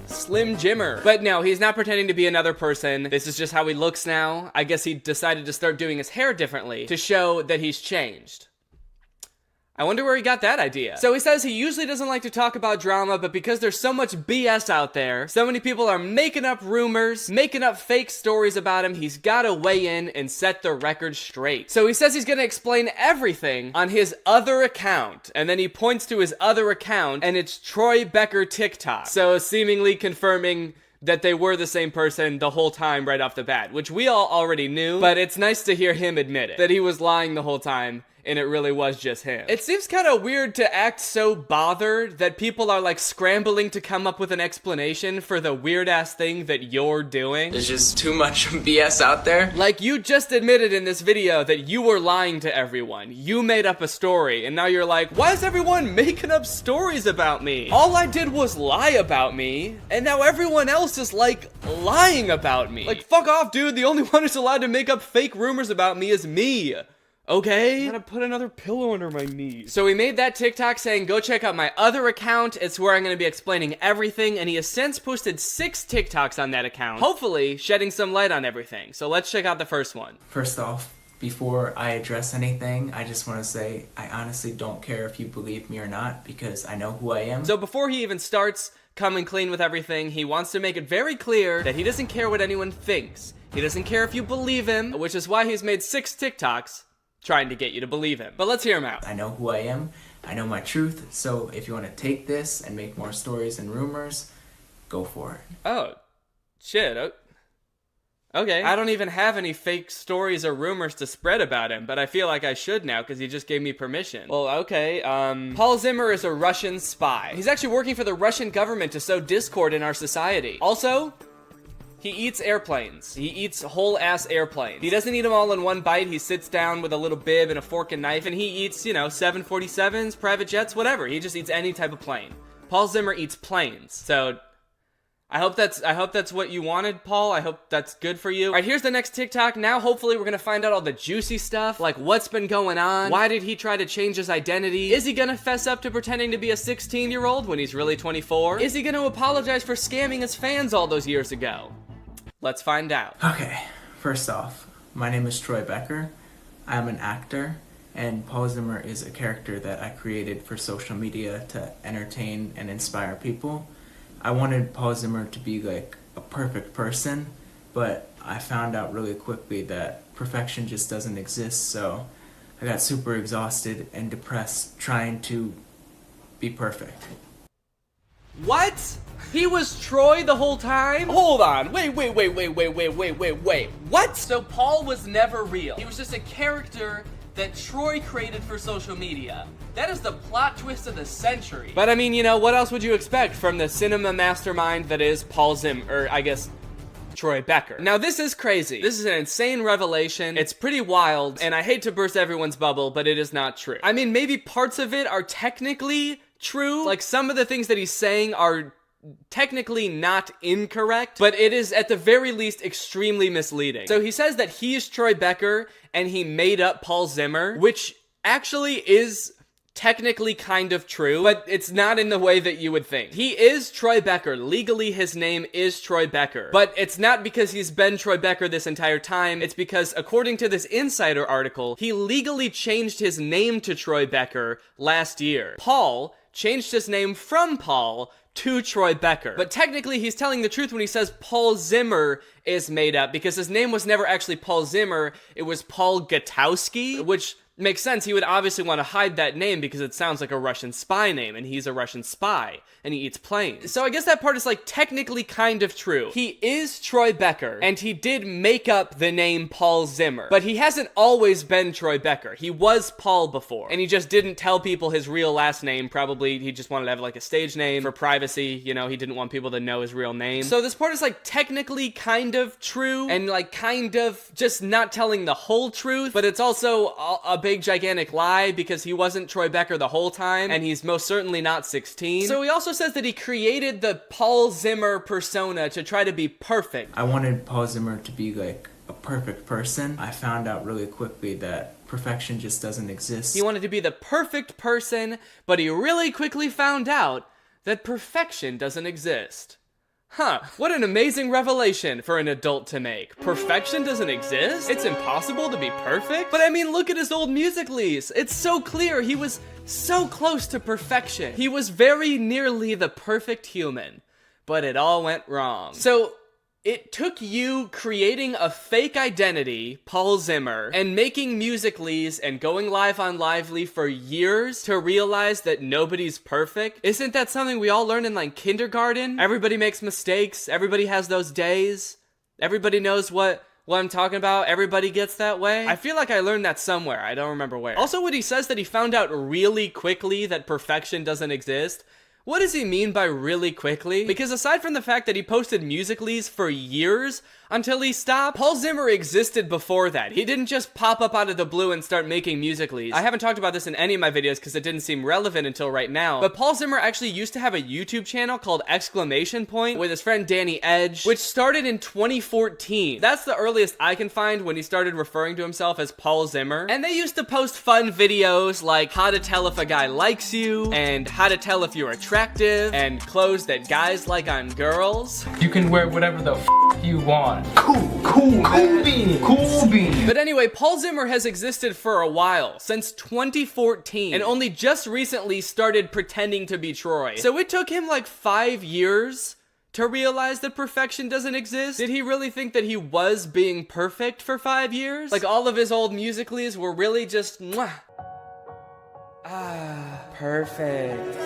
Slim Jimmer. But no, he's not pretending to be another person. This is just how he looks now. I guess he decided to start doing his hair differently to show that he's changed. I wonder where he got that idea. So he says he usually doesn't like to talk about drama, but because there's so much BS out there, so many people are making up rumors, making up fake stories about him, he's gotta weigh in and set the record straight. So he says he's gonna explain everything on his other account, and then he points to his other account, and it's Troy Becker TikTok. So seemingly confirming that they were the same person the whole time right off the bat, which we all already knew, but it's nice to hear him admit it, that he was lying the whole time, and it really was just him. It seems kind of weird to act so bothered that people are like scrambling to come up with an explanation for the weird-ass thing that you're doing. There's just too much BS out there. Like you just admitted in this video that you were lying to everyone. You made up a story, and now you're like, why is everyone making up stories about me? All I did was lie about me, and now everyone else is like lying about me. Like, fuck off, dude. The only one who's allowed to make up fake rumors about me is me. Okay? I'm gonna put another pillow under my knees. So he made that TikTok saying, go check out my other account. It's where I'm gonna be explaining everything. And he has since posted 6 TikToks on that account, hopefully shedding some light on everything. So let's check out the first one. First off, before I address anything, I just want to say I honestly don't care if you believe me or not because I know who I am. So before he even starts coming clean with everything, he wants to make it very clear that he doesn't care what anyone thinks. He doesn't care if you believe him, which is why he's made 6 TikToks trying to get you to believe him. But let's hear him out. I know who I am. I know my truth. So if you want to take this and make more stories and rumors, go for it. Oh, shit. Okay. I don't even have any fake stories or rumors to spread about him, but I feel like I should now because he just gave me permission. Well, okay. Paul Zimmer is a Russian spy. He's actually working for the Russian government to sow discord in our society. Also, he eats airplanes. He eats whole-ass airplanes. He doesn't eat them all in one bite. He sits down with a little bib and a fork and knife, and he eats, you know, 747s, private jets, whatever. He just eats any type of plane. Paul Zimmer eats planes. So I hope that's what you wanted, Paul. I hope that's good for you. All right, here's the next TikTok. Now, hopefully, we're gonna find out all the juicy stuff, like what's been going on. Why did he try to change his identity? Is he gonna fess up to pretending to be a 16-year-old when he's really 24? Is he gonna apologize for scamming his fans all those years ago? Let's find out. Okay, first off, my name is Troy Becker. I'm an actor, And Paul Zimmer is a character that I created for social media to entertain and inspire people. I wanted Paul Zimmer to be like a perfect person, but I found out really quickly that perfection just doesn't exist, so I got super exhausted and depressed trying to be perfect. What? He was Troy the whole time? Hold on. Wait. What? So Paul was never real. He was just a character that Troy created for social media. That is the plot twist of the century. But I mean, you know, what else would you expect from the cinema mastermind that is Paul Zimmer, or I guess Troy Becker. Now this is crazy. This is an insane revelation. It's pretty wild, and I hate to burst everyone's bubble, but it is not true. I mean, maybe parts of it are technically true. Like some of the things that he's saying are technically not incorrect, but it is at the very least extremely misleading. So he says that he is Troy Becker and he made up Paul Zimmer, which actually is technically kind of true, but it's not in the way that you would think. He is Troy Becker. Legally, his name is Troy Becker, but it's not because he's been Troy Becker this entire time. It's because, according to this Insider article, he legally changed his name to Troy Becker last year. Paul changed his name from Paul to Troy Becker. But technically, he's telling the truth when he says Paul Zimmer is made up, because his name was never actually Paul Zimmer, it was Paul Gutowski, which makes sense. He would obviously want to hide that name because it sounds like a Russian spy name, and he's a Russian spy, and he eats planes. So I guess that part is like technically kind of true. He is Troy Becker, and he did make up the name Paul Zimmer, but he hasn't always been Troy Becker. He was Paul before, and he just didn't tell people his real last name. Probably he just wanted to have like a stage name for privacy. You know, he didn't want people to know his real name. So this part is like technically kind of true, and like kind of just not telling the whole truth, but it's also a big gigantic lie because he wasn't Troy Becker the whole time, and he's most certainly not 16. So he also says that he created the Paul Zimmer persona to try to be perfect. I wanted Paul Zimmer to be like a perfect person. I found out really quickly that perfection just doesn't exist. He wanted to be the perfect person, but he really quickly found out that perfection doesn't exist. Huh, what an amazing revelation for an adult to make. Perfection doesn't exist? It's impossible to be perfect? But I mean, look at his old musicals. It's so clear he was so close to perfection. He was very nearly the perfect human, but it all went wrong. So it took you creating a fake identity, Paul Zimmer, and making musicals and going live on Lively for years to realize that nobody's perfect? Isn't that something we all learn in like kindergarten? Everybody makes mistakes. Everybody has those days. Everybody knows what I'm talking about. Everybody gets that way. I feel like I learned that somewhere. I don't remember where. Also, when he says that he found out really quickly that perfection doesn't exist, what does he mean by really quickly? Because aside from the fact that he posted musicals for years until he stopped, Paul Zimmer existed before that. He didn't just pop up out of the blue and start making musicals. I haven't talked about this in any of my videos because it didn't seem relevant until right now, but Paul Zimmer actually used to have a YouTube channel called Exclamation Point with his friend Danny Edge, which started in 2014. That's the earliest I can find when he started referring to himself as Paul Zimmer. And they used to post fun videos like how to tell if a guy likes you, and how to tell if you're attractive, and clothes that guys like on girls. You can wear whatever the you want. Cool beans. But anyway, Paul Zimmer has existed for a while, since 2014, and only just recently started pretending to be Troy. So it took him like 5 years to realize that perfection doesn't exist. Did he really think that he was being perfect for 5 years? Like all of his old musicals were really just mwah. Perfect.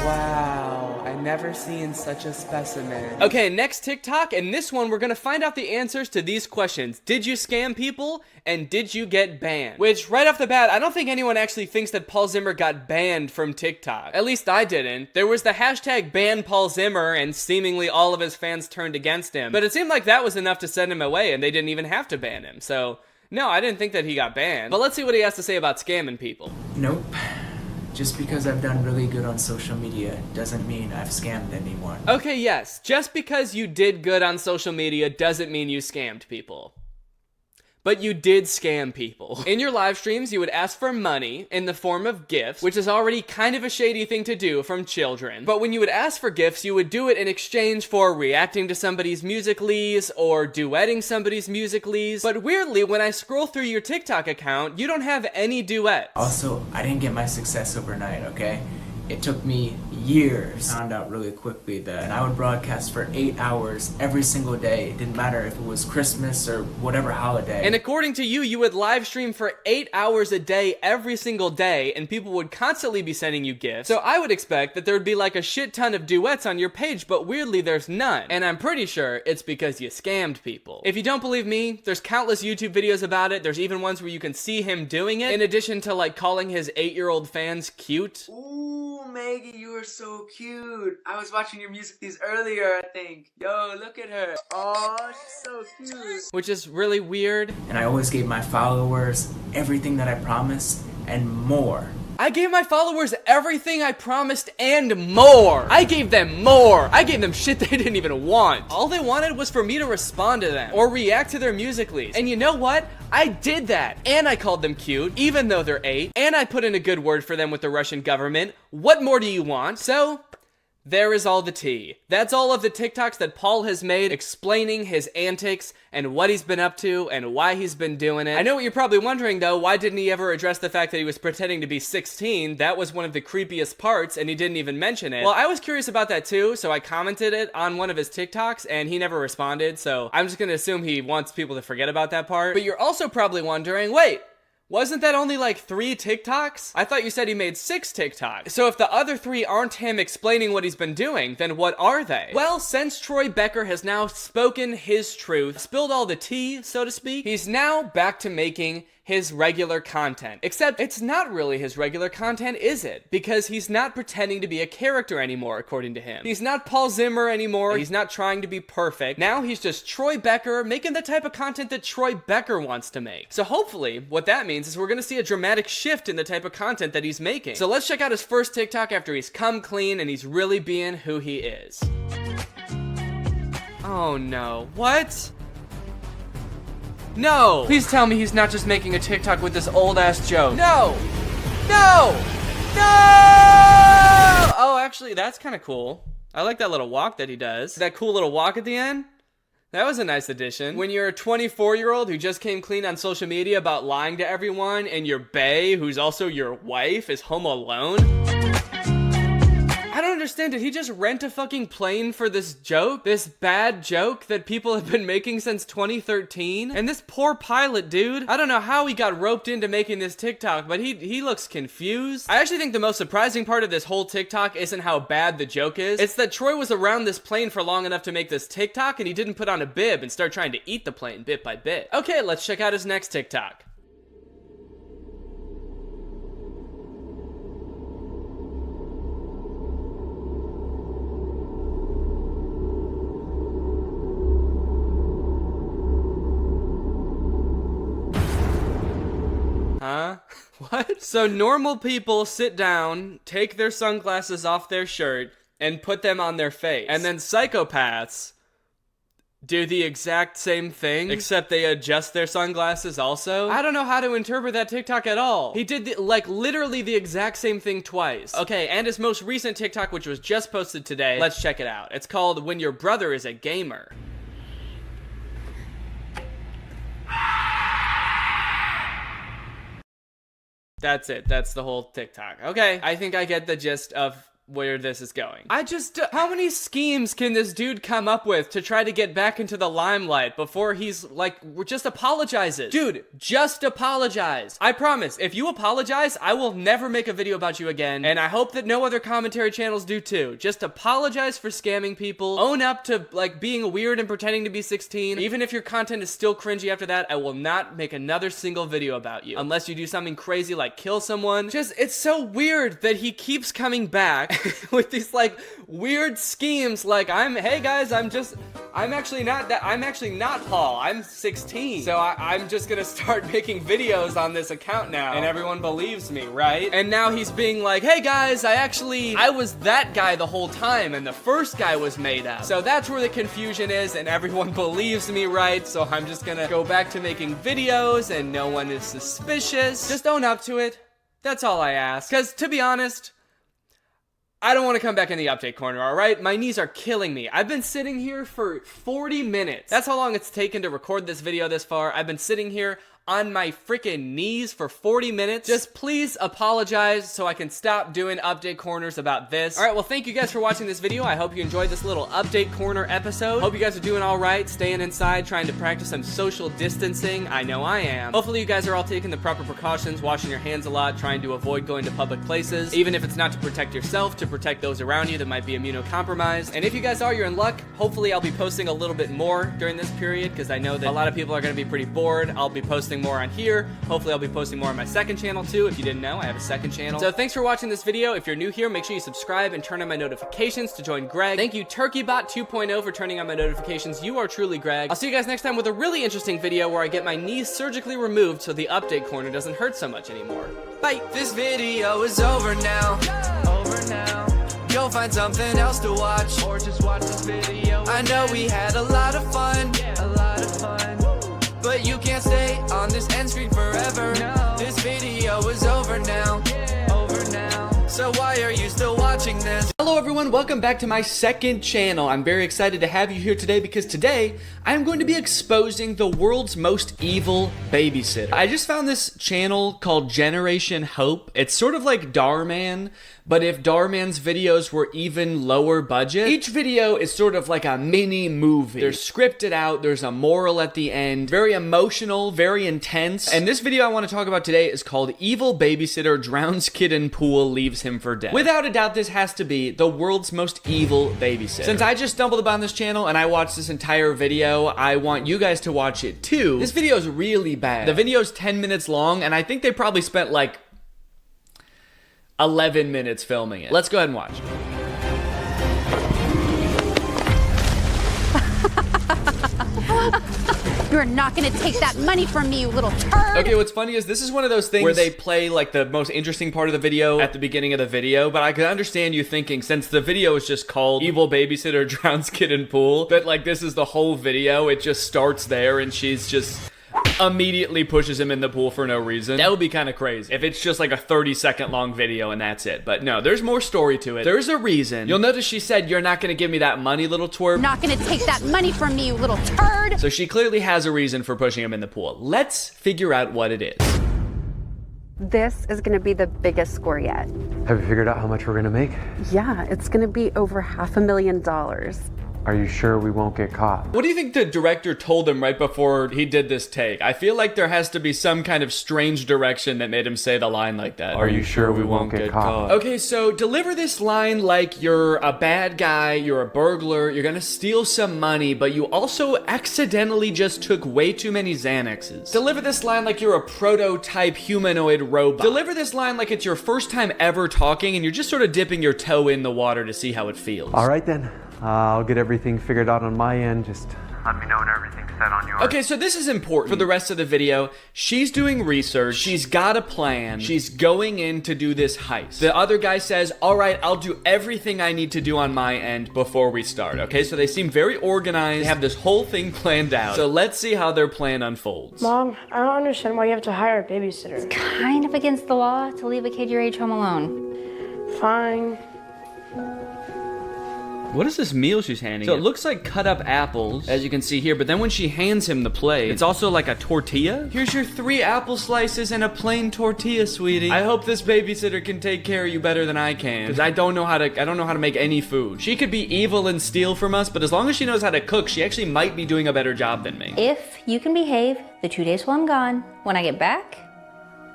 Wow, I never seen such a specimen. Okay, next TikTok, and this one we're gonna find out the answers to these questions. Did you scam people? And did you get banned? Which, right off the bat, I don't think anyone actually thinks that Paul Zimmer got banned from TikTok. At least I didn't. There was the hashtag ban Paul Zimmer, and seemingly all of his fans turned against him. But it seemed like that was enough to send him away, and they didn't even have to ban him. So, no, I didn't think that he got banned. But let's see what he has to say about scamming people. Nope. Just because I've done really good on social media doesn't mean I've scammed anyone. Okay, yes. Just because you did good on social media doesn't mean you scammed people. But you did scam people. In your live streams, you would ask for money in the form of gifts, which is already kind of a shady thing to do from children. But when you would ask for gifts, you would do it in exchange for reacting to somebody's Musical.lys or duetting somebody's Musical.lys. But weirdly, when I scroll through your TikTok account, you don't have any duets. Also, I didn't get my success overnight, okay? It took me years. I found out really quickly that I would broadcast for 8 hours every single day. It didn't matter if it was Christmas or whatever holiday. And according to you, you would live stream for 8 hours a day every single day, and people would constantly be sending you gifts. So I would expect that there would be like a shit ton of duets on your page, but weirdly there's none. And I'm pretty sure it's because you scammed people. If you don't believe me, there's countless YouTube videos about it. There's even ones where you can see him doing it, in addition to like calling his 8-year-old fans cute. Ooh, Maggie, you are so cute. I was watching your Musical.lys earlier, I think. Yo, look at her. Oh, she's so cute. Which is really weird. And I always gave my followers everything that I promised and more. I gave my followers everything I promised and more. I gave them more. I gave them shit they didn't even want. All they wanted was for me to respond to them or react to their Musical.lys. And you know what? I did that. And I called them cute, even though they're 8. And I put in a good word for them with the Russian government. What more do you want? So, there is all the tea. That's all of the TikToks that Paul has made explaining his antics and what he's been up to and why he's been doing it. I know what you're probably wondering though, why didn't he ever address the fact that he was pretending to be 16? That was one of the creepiest parts and he didn't even mention it. Well, I was curious about that too, so I commented it on one of his TikToks and he never responded, so I'm just gonna assume he wants people to forget about that part. But you're also probably wondering, wait, wasn't that only like 3 TikToks? I thought you said he made 6 TikToks. So if the other 3 aren't him explaining what he's been doing, then what are they? Well, since Troy Becker has now spoken his truth, spilled all the tea, so to speak, he's now back to making his regular content. Except it's not really his regular content, is it? Because he's not pretending to be a character anymore, according to him. He's not Paul Zimmer anymore. He's not trying to be perfect. Now he's just Troy Becker making the type of content that Troy Becker wants to make. So hopefully what that means is we're gonna see a dramatic shift in the type of content that he's making. So let's check out his first TikTok after he's come clean and he's really being who he is. Oh no, what? No! Please tell me he's not just making a TikTok with this old-ass joke. No! No! No! Oh, actually, that's kind of cool. I like that little walk that he does. That cool little walk at the end? That was a nice addition. When you're a 24-year-old who just came clean on social media about lying to everyone, and your bae, who's also your wife, is home alone? I don't understand, did he just rent a fucking plane for this joke? This bad joke that people have been making since 2013? And this poor pilot, dude, I don't know how he got roped into making this TikTok, but he looks confused. I actually think the most surprising part of this whole TikTok isn't how bad the joke is. It's that Troy was around this plane for long enough to make this TikTok and he didn't put on a bib and start trying to eat the plane bit by bit. Okay, let's check out his next TikTok. Huh? What? So normal people sit down, take their sunglasses off their shirt, and put them on their face. And then psychopaths do the exact same thing, except they adjust their sunglasses also. I don't know how to interpret that TikTok at all. He did literally the exact same thing twice. Okay, and his most recent TikTok, which was just posted today, let's check it out. It's called When Your Brother is a Gamer. That's it. That's the whole TikTok. Okay, I think I get the gist of where this is going. How many schemes can this dude come up with to try to get back into the limelight before he's like, just apologizes? Dude, just apologize. I promise, if you apologize, I will never make a video about you again, and I hope that no other commentary channels do too. Just apologize for scamming people, own up to like being weird and pretending to be 16. Even if your content is still cringy after that, I will not make another single video about you. Unless you do something crazy like kill someone. It's so weird that he keeps coming back with these like weird schemes like hey guys, I'm actually not Paul, I'm 16, so I'm just gonna start making videos on this account now and everyone believes me, right? And now he's being like, hey guys, I was that guy the whole time and the first guy was made up. So that's where the confusion is and everyone believes me, right? So I'm just gonna go back to making videos and no one is suspicious. Just own up to it. That's all I ask. Because to be honest, I don't want to come back in the update corner, alright? My knees are killing me. I've been sitting here for 40 minutes. That's how long it's taken to record this video this far. I've been sitting here on my freaking knees for 40 minutes. Just please apologize so I can stop doing update corners about this. Alright, well thank you guys for watching this video. I hope you enjoyed this little update corner episode. Hope you guys are doing alright, staying inside, trying to practice some social distancing. I know I am. Hopefully you guys are all taking the proper precautions, washing your hands a lot, trying to avoid going to public places, even if it's not to protect yourself, to protect those around you that might be immunocompromised. And if you guys are, you're in luck. Hopefully I'll be posting a little bit more during this period because I know that a lot of people are going to be pretty bored. I'll be posting more on here. Hopefully I'll be posting more on my second channel too. If you didn't know, I have a second channel. So thanks for watching this video. If you're new here, make sure you subscribe and turn on my notifications to join Greg. Thank you TurkeyBot 2.0 for turning on my notifications. You are truly Greg. I'll see you guys next time with a really interesting video where I get my knees surgically removed so the update corner doesn't hurt so much anymore. Bye. This video is over now. Go find something else to watch, or just watch this video. I know we had a lot of fun, but you can't stay on this end screen forever. This video is over now. So why are you still watching this? Hello everyone, welcome back to my second channel. I'm very excited to have you here today because today I'm going to be exposing the world's most evil babysitter. I just found this channel called Generation Hope. It's sort of like Darman, but if Darman's videos were even lower budget. Each video is sort of like a mini movie. They're scripted out, there's a moral at the end, very emotional, very intense. And this video I want to talk about today is called Evil Babysitter Drowns Kid in Pool, Leaves Him for Dead. Without a doubt, this has to be the world's most evil babysitter. Since I just stumbled upon this channel and I watched this entire video, I want you guys to watch it too. This video is really bad. The video is 10 minutes long and I think they probably spent like 11 minutes filming it. Let's go ahead and watch. You're not gonna take that money from me, you little turd! Okay, what's funny is this is one of those things where they play like the most interesting part of the video at the beginning of the video, but I can understand you thinking, since the video is just called Evil Babysitter Drowns Kid in Pool, that like this is the whole video, it just starts there and she's just immediately pushes him in the pool for no reason. That would be kind of crazy if it's just like a 30-second long video and that's it. But no, there's more story to it. There's a reason. You'll notice she said, "You're not gonna give me that money, little twerp." Not gonna take that money from me, you little turd! So she clearly has a reason for pushing him in the pool. Let's figure out what it is. This is gonna be the biggest score yet. Have you figured out how much we're gonna make? Yeah, it's gonna be over $500,000. Are you sure we won't get caught? What do you think the director told him right before he did this take? I feel like there has to be some kind of strange direction that made him say the line like that. Are you sure we won't get caught? Okay, so deliver this line like you're a bad guy, you're a burglar, you're gonna steal some money, but you also accidentally just took way too many Xanaxes. Deliver this line like you're a prototype humanoid robot. Deliver this line like it's your first time ever talking and you're just sort of dipping your toe in the water to see how it feels. All right then. I'll get everything figured out on my end. Just let me know when everything's set on yours. Okay, so this is important for the rest of the video. She's doing research. She's got a plan. She's going in to do this heist. The other guy says, all right, I'll do everything I need to do on my end before we start. Okay, so they seem very organized. They have this whole thing planned out. So let's see how their plan unfolds. Mom, I don't understand why you have to hire a babysitter. It's kind of against the law to leave a kid your age home alone. Fine. What is this meal she's handing him? So it looks like cut up apples, as you can see here, but then when she hands him the plate, it's also like a tortilla. Here's your 3 apple slices and a plain tortilla, sweetie. I hope this babysitter can take care of you better than I can, because I don't know how to make any food. She could be evil and steal from us, but as long as she knows how to cook, she actually might be doing a better job than me. If you can behave the 2 days while I'm gone, when I get back,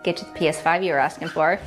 get you the PS5 you were asking for.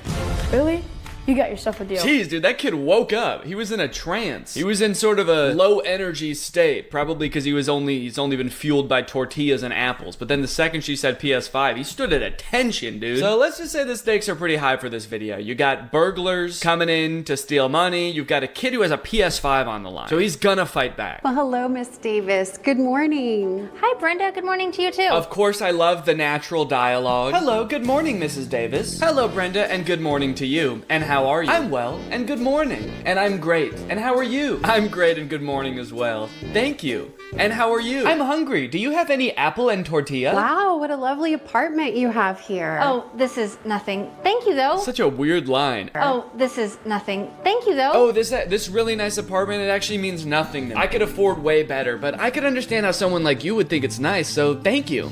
Really? You got yourself a deal. Jeez, dude, that kid woke up. He was in a trance. He was in sort of a low energy state, probably because he's only been fueled by tortillas and apples. But then the second she said PS5, he stood at attention, dude. So let's just say the stakes are pretty high for this video. You got burglars coming in to steal money. You've got a kid who has a PS5 on the line. So he's gonna fight back. Well, hello, Miss Davis. Good morning. Hi, Brenda. Good morning to you, too. Of course, I love the natural dialogue. Hello, good morning, Mrs. Davis. Hello, Brenda, and good morning to you. And how are you? I'm well, and good morning. And I'm great. And how are you? I'm great, and good morning as well. Thank you. And how are you? I'm hungry. Do you have any apple and tortilla? Wow, what a lovely apartment you have here. Oh, this is nothing. Thank you, though. Such a weird line. Oh, this is nothing. Thank you, though. Oh, this really nice apartment, it actually means nothing to me. I could afford way better, but I could understand how someone like you would think it's nice, so thank you.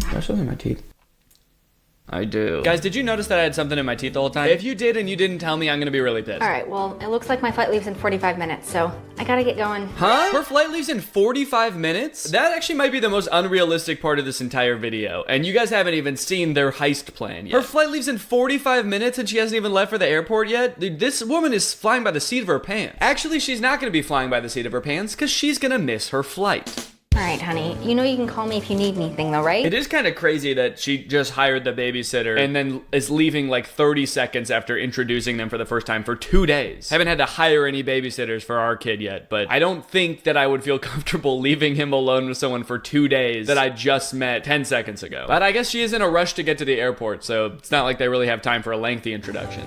Can I show you my teeth? I do. Guys, did you notice that I had something in my teeth the whole time? If you did and you didn't tell me, I'm gonna be really pissed. All right, well, it looks like my flight leaves in 45 minutes, so I gotta get going. Huh? Her flight leaves in 45 minutes? That actually might be the most unrealistic part of this entire video, and you guys haven't even seen their heist plan yet. Her flight leaves in 45 minutes and she hasn't even left for the airport yet? Dude, this woman is flying by the seat of her pants. Actually, she's not gonna be flying by the seat of her pants because she's gonna miss her flight. All right, honey. You know you can call me if you need anything, though, right? It is kind of crazy that she just hired the babysitter and then is leaving like 30 seconds after introducing them for the first time for 2 days. Haven't had to hire any babysitters for our kid yet, but I don't think that I would feel comfortable leaving him alone with someone for 2 days that I just met 10 seconds ago. But I guess she is in a rush to get to the airport, so it's not like they really have time for a lengthy introduction.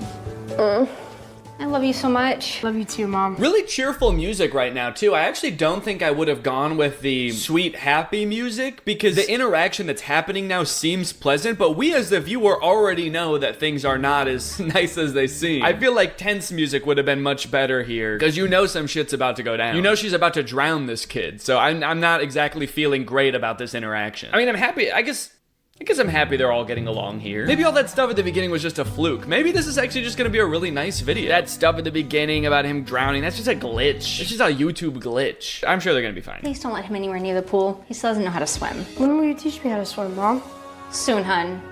I love you so much. Love you too, Mom. Really cheerful music right now, too. I actually don't think I would have gone with the sweet, happy music because the interaction that's happening now seems pleasant, but we as the viewer already know that things are not as nice as they seem. I feel like tense music would have been much better here because you know some shit's about to go down. You know she's about to drown this kid, so I'm not exactly feeling great about this interaction. I mean, I'm happy, I guess I'm happy they're all getting along here. Maybe all that stuff at the beginning was just a fluke. Maybe this is actually just gonna be a really nice video. That stuff at the beginning about him drowning, that's just a glitch. It's just a YouTube glitch. I'm sure they're gonna be fine. Please don't let him anywhere near the pool. He still doesn't know how to swim. When will you teach me how to swim, Mom? Soon, hun.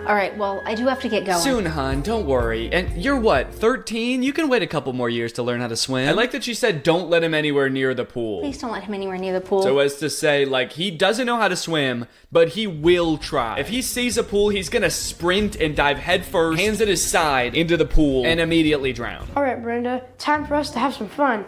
All right, well, I do have to get going. Soon, hon, don't worry. And you're what, 13? You can wait a couple more years to learn how to swim. I like that she said don't let him anywhere near the pool. Please don't let him anywhere near the pool. So as to say, like, he doesn't know how to swim, but he will try. If he sees a pool, he's gonna sprint and dive headfirst, hands at his side, into the pool, and immediately drown. All right, Brenda, time for us to have some fun.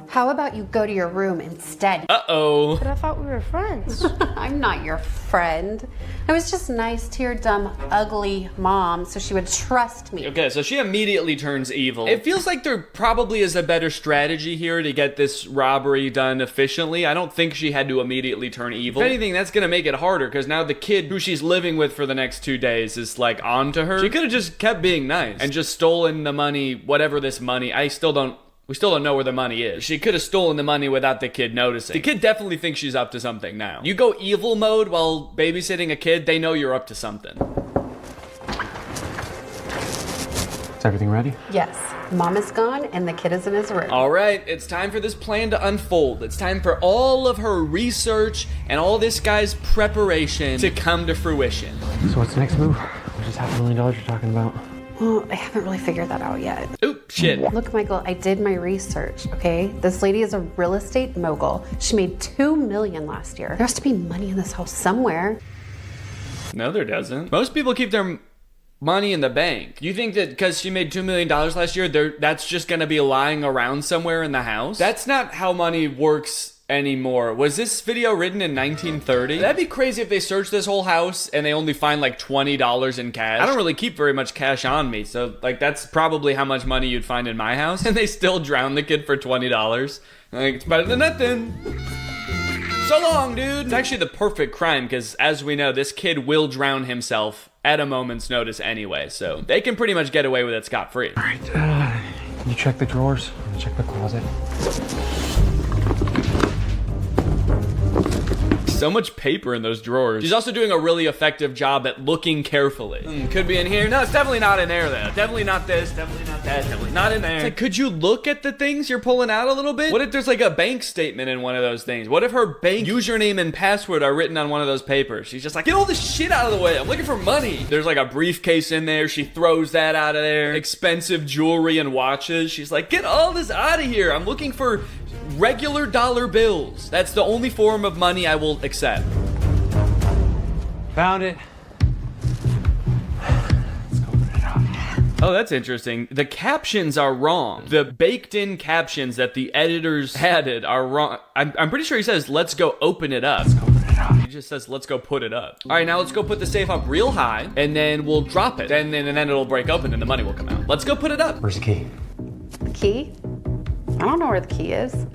How about you go to your room instead? Uh-oh. But I thought we were friends. I'm not your friend. I was just nice to your dumb, ugly mom so she would trust me. Okay, so she immediately turns evil. It feels like there probably is a better strategy here to get this robbery done efficiently. I don't think she had to immediately turn evil. If anything, that's gonna make it harder because now the kid who she's living with for the next 2 days is like on to her. She could have just kept being nice and just stolen the money, whatever this money, we still don't know where the money is. She could have stolen the money without the kid noticing. The kid definitely thinks she's up to something now. You go evil mode while babysitting a kid, they know you're up to something. Is everything ready? Yes. Mom is gone and the kid is in his room. All right, it's time for this plan to unfold. It's time for all of her research and all this guy's preparation to come to fruition. So what's the next move? What is $500 million you're talking about? Well, I haven't really figured that out yet. Oop, shit. Look, Michael, I did my research, okay? This lady is a real estate mogul. She made $2 million last year. There has to be money in this house somewhere. No, there doesn't. Most people keep their money in the bank. You think that because she made $2 million last year, that's just gonna be lying around somewhere in the house? That's not how money works anymore. Was this video written in 1930? That'd be crazy if they search this whole house and they only find like $20 in cash. I don't really keep very much cash on me, so like that's probably how much money you'd find in my house. And they still drown the kid for $20. Like, it's better than nothing. So long, dude. It's actually the perfect crime because as we know, this kid will drown himself at a moment's notice anyway, so they can pretty much get away with it scot-free. All right, you check the drawers, check the closet. So much paper in those drawers. She's also doing a really effective job at looking carefully. Could be in here. No, it's definitely not in there though. Definitely not this, definitely not definitely not in there. It's like, could you look at the things you're pulling out a little bit? What if there's like a bank statement in one of those things? What if her bank username and password are written on one of those papers? She's just like, get all this shit out of the way. I'm looking for money. There's like a briefcase in there. She throws that out of there. Expensive jewelry and watches. She's like, get all this out of here. I'm looking for regular dollar bills. That's the only form of money I will accept. Found it. Oh, that's interesting. The captions are wrong. The baked-in captions that the editors added are wrong. I'm pretty sure he says, let's go open it up. He just says, let's go put it up. All right, now let's go put the safe up real high, and then we'll drop it. And then it'll break open, and the money will come out. Let's go put it up. Where's the key? The key? I don't know where the key is.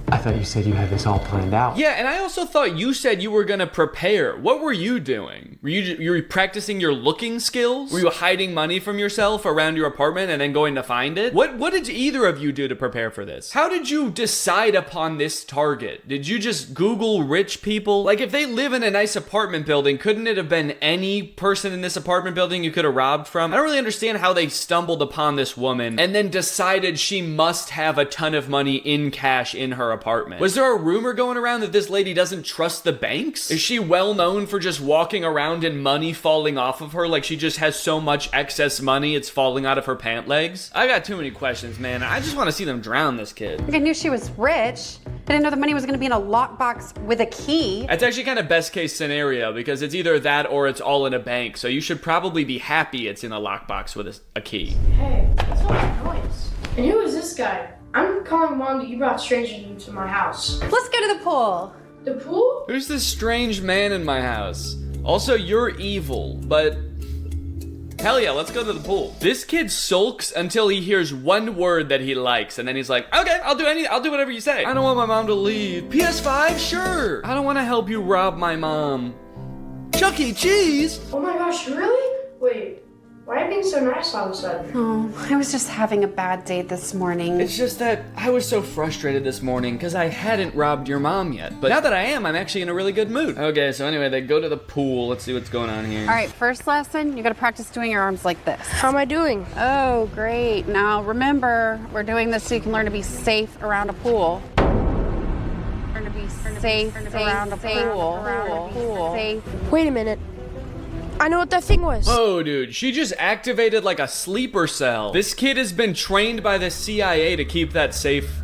I thought you said you had this all planned out. Yeah, and I also thought you said you were gonna prepare. What were you doing? Were you practicing your looking skills? Were you hiding money from yourself around your apartment and then going to find it? What did either of you do to prepare for this? How did you decide upon this target? Did you just Google rich people? Like, if they live in a nice apartment building, couldn't it have been any person in this apartment building you could have robbed from? I don't really understand how they stumbled upon this woman and then decided she must have a ton of money in cash in her apartment. Was there a rumor going around that this lady doesn't trust the banks? Is she well known for just walking around and money falling off of her, like she just has so much excess money it's falling out of her pant legs? I got too many questions, man. I just want to see them drown this kid. I knew she was rich. I didn't know the money was going to be in a lockbox with a key. That's actually kind of best case scenario, because it's either that or it's all in a bank. So you should probably be happy it's in a lockbox with a key. Hey, what's all that noise? And who is this guy? I'm calling Mom that you brought strangers into my house. Let's go to the pool. The pool? Who's this strange man in my house? Also, you're evil, but hell yeah, let's go to the pool. This kid sulks until he hears one word that he likes, and then he's like, okay, I'll do whatever you say. I don't want my mom to leave. PS5? Sure. I don't want to help you rob my mom. Chuck E. Cheese? Oh my gosh, really? Wait, why are you being so nice all of a sudden? Oh, I was just having a bad day this morning. It's just that I was so frustrated this morning because I hadn't robbed your mom yet. But now that I am, I'm actually in a really good mood. Okay, so anyway, they go to the pool. Let's see what's going on here. All right, first lesson, you gotta practice doing your arms like this. How am I doing? Oh, great. Now remember, we're doing this so you can learn to be safe around a pool. Learn to be safe around a pool. Safe. Wait a minute. I know what that thing was. Oh, dude, she just activated like a sleeper cell. This kid has been trained by the CIA to keep that safe.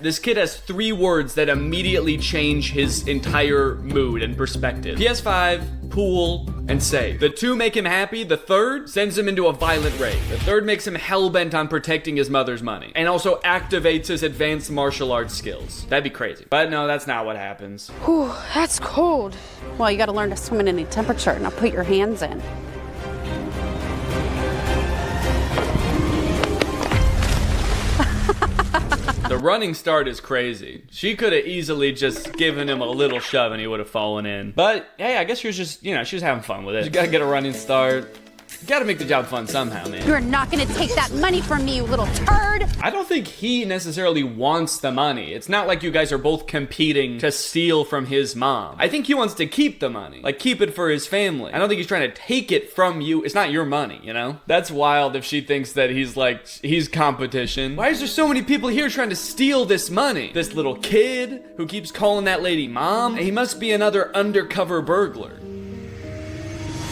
This kid has 3 words that immediately change his entire mood and perspective. PS5, pool, and safe. The 2 make him happy. The 3rd sends him into a violent rage. The 3rd makes him hell-bent on protecting his mother's money. And also activates his advanced martial arts skills. That'd be crazy. But no, that's not what happens. Whew, that's cold. Well, you gotta learn to swim in any temperature. Now put your hands in. The running start is crazy. She could have easily just given him a little shove and he would have fallen in. But hey, I guess she was just, she was having fun with it. You gotta get a running start. You gotta make the job fun somehow, man. You're not gonna take that money from me, you little turd! I don't think he necessarily wants the money. It's not like you guys are both competing to steal from his mom. I think he wants to keep the money. Like, keep it for his family. I don't think he's trying to take it from you. It's not your money, you know? That's wild if she thinks that he's competition. Why is there so many people here trying to steal this money? This little kid who keeps calling that lady mom? He must be another undercover burglar.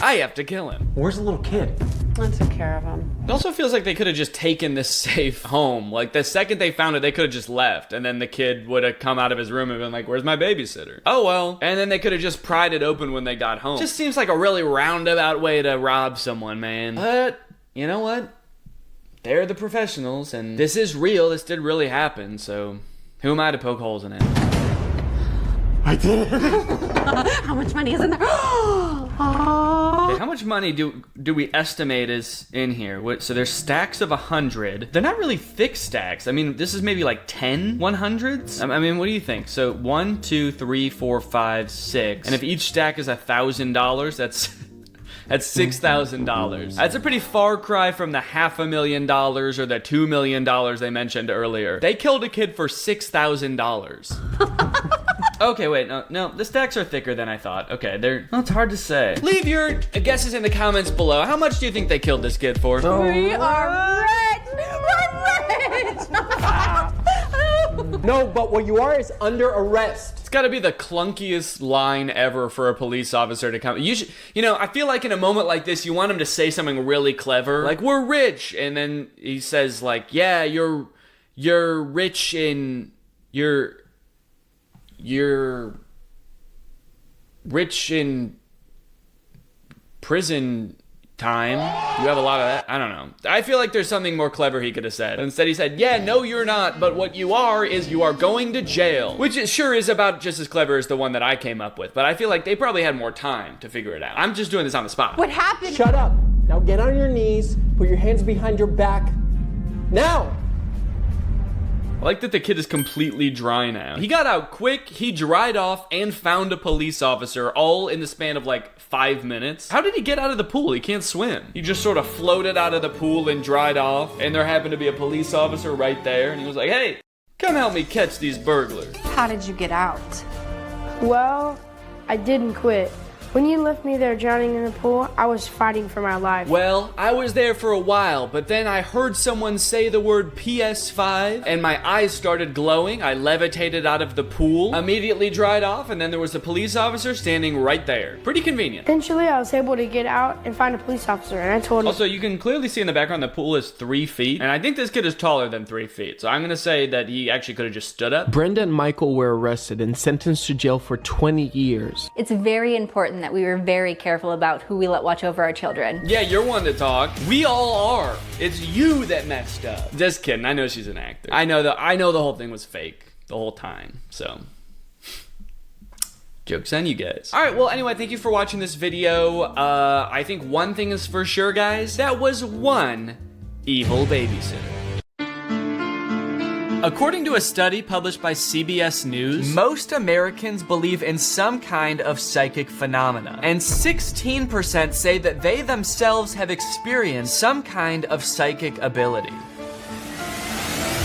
I have to kill him. Where's the little kid? I took care of him. It also feels like they could have just taken this safe home. Like, the second they found it, they could have just left. And then the kid would have come out of his room and been like, where's my babysitter? Oh, well. And then they could have just pried it open when they got home. Just seems like a really roundabout way to rob someone, man. But, you know what? They're the professionals, and this is real. This did really happen, so who am I to poke holes in it? I did it! How much money is in there? Okay, how much money do we estimate is in here? So there's stacks of 100. They're not really thick stacks. I mean, this is maybe like 10 100s. I mean, what do you think? So 1, 2, 3, 4, 5, 6. And if each stack is $1,000, that's $6,000. That's a pretty far cry from the $500,000 or the $2 million they mentioned earlier. They killed a kid for $6,000. Okay, wait, no, the stacks are thicker than I thought. Okay, it's hard to say. Leave your guesses in the comments below. How much do you think they killed this kid for? We are rich! We're rich! No, but what you are is under arrest. It's gotta be the clunkiest line ever for a police officer to come. I feel like in a moment like this, you want him to say something really clever. Like, we're rich. And then he says, like, yeah, you're rich in, you're rich in prison time. You have a lot of that. I don't know. I feel like there's something more clever he could have said. Instead he said, yeah, no, you're not, but what you are is you are going to jail. Which it sure is about just as clever as the one that I came up with, but I feel like they probably had more time to figure it out. I'm just doing this on the spot. What happened? Shut up. Now get on your knees, put your hands behind your back. Now! I like that the kid is completely dry now. He got out quick, he dried off, and found a police officer all in the span of like 5 minutes. How did he get out of the pool? He can't swim. He just sort of floated out of the pool and dried off, and there happened to be a police officer right there, and he was like, hey, come help me catch these burglars. How did you get out? Well, I didn't quit. When you left me there drowning in the pool, I was fighting for my life. Well, I was there for a while, but then I heard someone say the word PS5, and my eyes started glowing. I levitated out of the pool, immediately dried off, and then there was a police officer standing right there. Pretty convenient. Eventually, I was able to get out and find a police officer, and I told him... Also, you can clearly see in the background the pool is 3 feet, and I think this kid is taller than 3 feet, so I'm gonna say that he actually could have just stood up. Brenda and Michael were arrested and sentenced to jail for 20 years. It's very important that we were very careful about who we let watch over our children. Yeah, you're one to talk. We all are. It's you that messed up. Just kidding. I know she's an actor. I know the whole thing was fake the whole time. So, joke's on you guys. All right, well, anyway, thank you for watching this video. I think one thing is for sure, guys. That was one evil babysitter. According to a study published by CBS News, most Americans believe in some kind of psychic phenomena, and 16% say that they themselves have experienced some kind of psychic ability.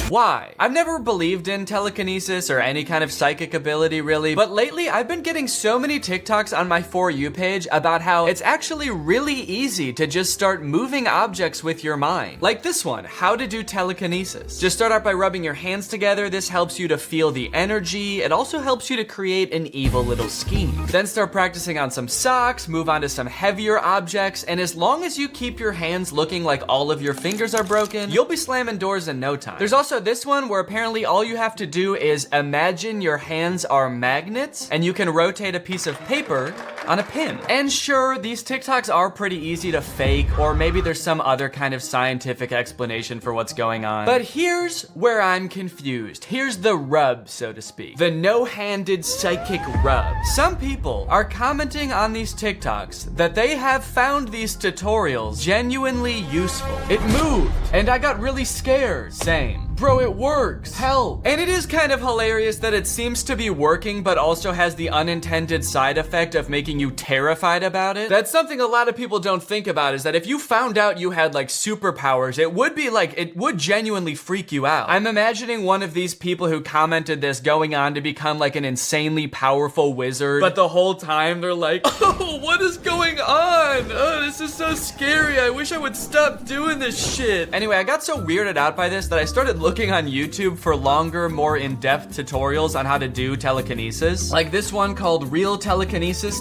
Why? I've never believed in telekinesis or any kind of psychic ability really, but lately I've been getting so many TikToks on my For You page about how it's actually really easy to just start moving objects with your mind. Like this one, how to do telekinesis. Just start out by rubbing your hands together. This helps you to feel the energy. It also helps you to create an evil little scheme. Then start practicing on some socks, move on to some heavier objects, and as long as you keep your hands looking like all of your fingers are broken, you'll be slamming doors in no time. There's also this one where apparently all you have to do is imagine your hands are magnets and you can rotate a piece of paper on a pin. And sure, these TikToks are pretty easy to fake, or maybe there's some other kind of scientific explanation for what's going on. But here's where I'm confused. Here's the rub, so to speak. The no-handed psychic rub. Some people are commenting on these TikToks that they have found these tutorials genuinely useful. It moved, and I got really scared. Same. Bro, it works. Help. And it is kind of hilarious that it seems to be working, but also has the unintended side effect of making you terrified about it. That's something a lot of people don't think about, is that if you found out you had like superpowers, it would genuinely freak you out. I'm imagining one of these people who commented this going on to become like an insanely powerful wizard, but the whole time they're like, oh, what is going on? Oh, this is so scary. I wish I would stop doing this shit. Anyway, I got so weirded out by this that I started looking on YouTube for longer, more in-depth tutorials on how to do telekinesis. Like this one called Real Telekinesis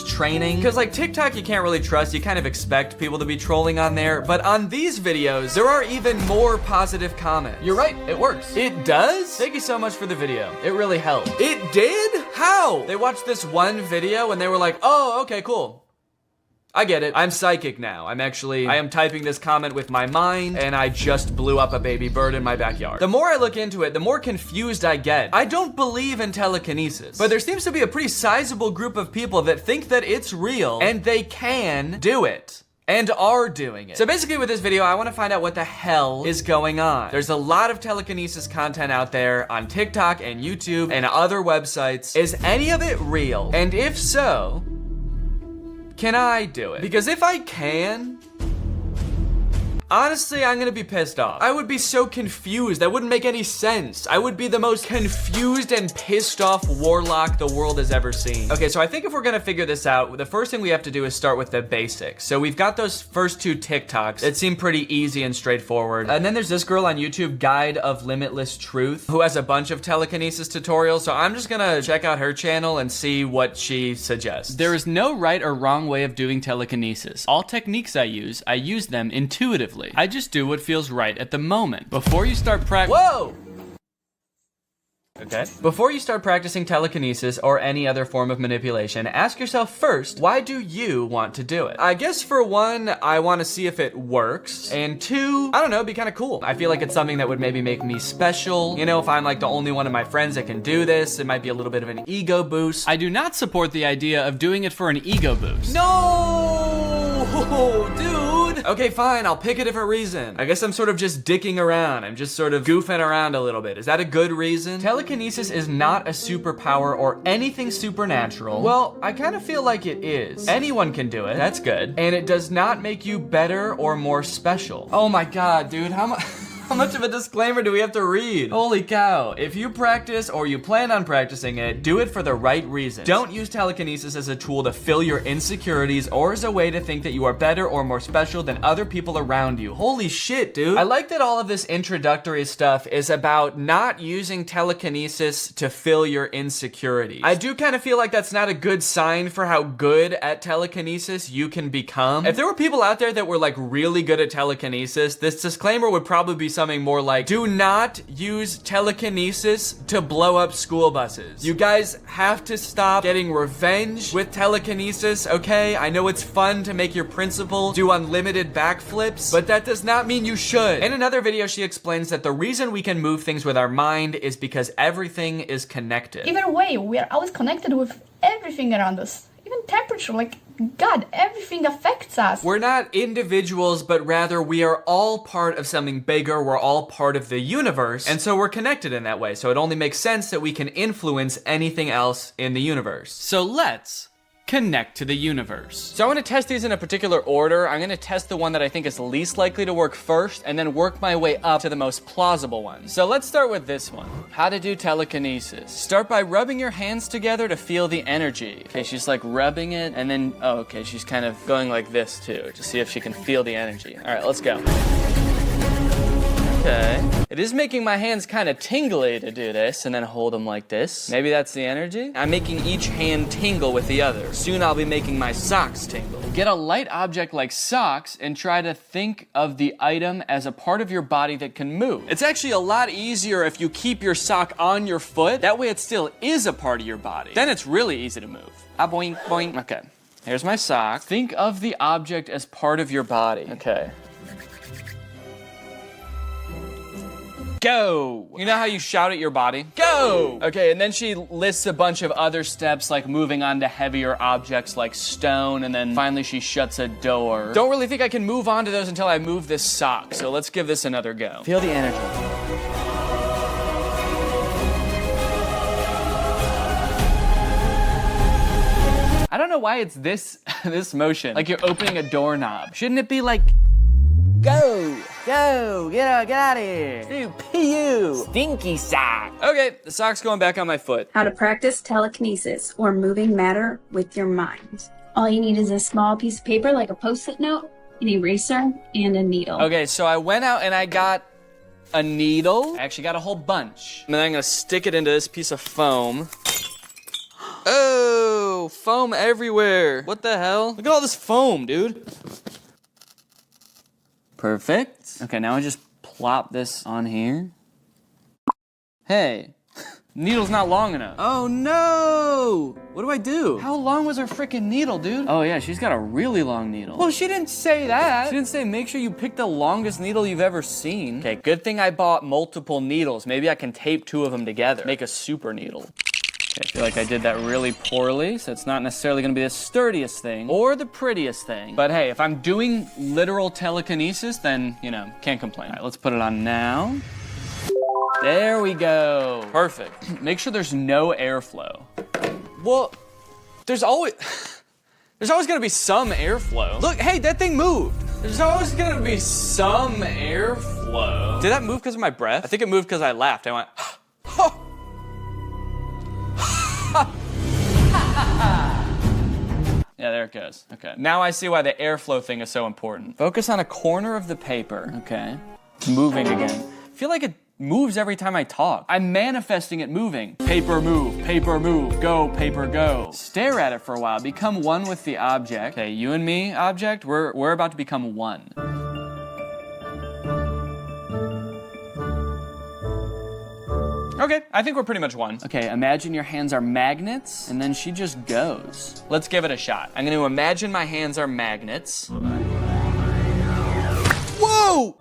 Training. Because like TikTok you can't really trust, you kind of expect people to be trolling on there, but on these videos, there are even more positive comments. You're right, it works. It does? Thank you so much for the video. It really helped. It did? How? They watched this one video and they were like, oh, okay, cool. I get it. I'm psychic now. I am typing this comment with my mind, and I just blew up a baby bird in my backyard. The more I look into it, the more confused I get. I don't believe in telekinesis, but there seems to be a pretty sizable group of people that think that it's real, and they can do it. And are doing it. So basically with this video, I want to find out what the hell is going on. There's a lot of telekinesis content out there on TikTok and YouTube and other websites. Is any of it real? And if so, can I do it? Because if I can, Honestly, I'm gonna be pissed off. I would be so confused. That wouldn't make any sense. I would be the most confused and pissed off warlock the world has ever seen. Okay, so I think if we're gonna figure this out, the first thing we have to do is start with the basics. So we've got those first 2 TikToks that seem pretty easy and straightforward. And then there's this girl on YouTube, Guide of Limitless Truth, who has a bunch of telekinesis tutorials. So I'm just gonna check out her channel and see what she suggests. There is no right or wrong way of doing telekinesis. All techniques I use them intuitively. I just do what feels right at the moment. Before you start Whoa! Okay. Before you start practicing telekinesis or any other form of manipulation, ask yourself first, why do you want to do it? I guess for one, I want to see if it works. And 2, I don't know, it'd be kind of cool. I feel like it's something that would maybe make me special. You know, if I'm like the only one of my friends that can do this, it might be a little bit of an ego boost. I do not support the idea of doing it for an ego boost. No, dude. Okay, fine, I'll pick a different reason. I guess I'm sort of just dicking around. I'm just sort of goofing around a little bit. Is that a good reason? Telekinesis is not a superpower or anything supernatural. Well, I kind of feel like it is. Anyone can do it. That's good. And it does not make you better or more special. Oh my God, dude, how much of a disclaimer do we have to read? Holy cow. If you practice or you plan on practicing it, do it for the right reason. Don't use telekinesis as a tool to fill your insecurities or as a way to think that you are better or more special than other people around you. Holy shit, dude. I like that all of this introductory stuff is about not using telekinesis to fill your insecurities. I do kind of feel like that's not a good sign for how good at telekinesis you can become. If there were people out there that were like really good at telekinesis, this disclaimer would probably be something more like, do not use telekinesis to blow up school buses. You guys have to stop getting revenge with telekinesis, okay? I know it's fun to make your principal do unlimited backflips, but that does not mean you should. In another video, she explains that the reason we can move things with our mind is because everything is connected. Either way, we are always connected with everything around us. Even temperature, like, God, everything affects us. We're not individuals, but rather we are all part of something bigger. We're all part of the universe, and so we're connected in that way. So it only makes sense that we can influence anything else in the universe. So let's connect to the universe. So I want to test these in a particular order. I'm going to test the one that I think is least likely to work first, and then work my way up to the most plausible one. So let's start with this one. How to do telekinesis. Start by rubbing your hands together to feel the energy. Okay, she's like rubbing it, and then, oh, okay, she's kind of going like this too, to see if she can feel the energy. All right, let's go. Okay. It is making my hands kind of tingly to do this, and then hold them like this. Maybe that's the energy. I'm making each hand tingle with the other. Soon I'll be making my socks tingle. Get a light object like socks and try to think of the item as a part of your body that can move. It's actually a lot easier if you keep your sock on your foot. That way it still is a part of your body. Then it's really easy to move. Ah, boing, boing. Okay. Here's my sock. Think of the object as part of your body. Okay. Go! You know how you shout at your body? Go! Okay, and then she lists a bunch of other steps like moving on to heavier objects like stone, and then finally she shuts a door. Don't really think I can move on to those until I move this sock, so let's give this another go. Feel the energy. I don't know why it's this motion, like you're opening a doorknob. Shouldn't it be like, go, go, get out of here. Dude, PU. Stinky sock. Okay, the sock's going back on my foot. How to practice telekinesis, or moving matter with your mind. All you need is a small piece of paper like a post-it note, an eraser, and a needle. Okay, so I went out and I got a needle. I actually got a whole bunch. And then I'm gonna stick it into this piece of foam. Oh, foam everywhere. What the hell? Look at all this foam, dude. Perfect. Okay, now I just plop this on here. Hey, needle's not long enough. Oh no! What do I do? How long was her freaking needle, dude? Oh yeah, she's got a really long needle. Well, she didn't say that. She didn't say make sure you pick the longest needle you've ever seen. Okay, good thing I bought multiple needles. Maybe I can tape 2 of them together. Make a super needle. Okay, I feel like I did that really poorly, so it's not necessarily gonna be the sturdiest thing or the prettiest thing. But hey, if I'm doing literal telekinesis, then, you know, can't complain. All right, let's put it on now. There we go. Perfect. Make sure there's no airflow. Well, there's always gonna be some airflow. Look, hey, that thing moved. There's always gonna be some airflow. Did that move because of my breath? I think it moved because I laughed. I went, yeah, there it goes. Okay. Now I see why the airflow thing is so important. Focus on a corner of the paper. Okay. It's moving again. I feel like it moves every time I talk. I'm manifesting it moving. Paper, go, paper, go. Stare at it for a while. Become one with the object. Okay, you and me, object, we're about to become one. Okay, I think we're pretty much one. Okay, imagine your hands are magnets, and then she just goes. Let's give it a shot. I'm gonna imagine my hands are magnets. Whoa!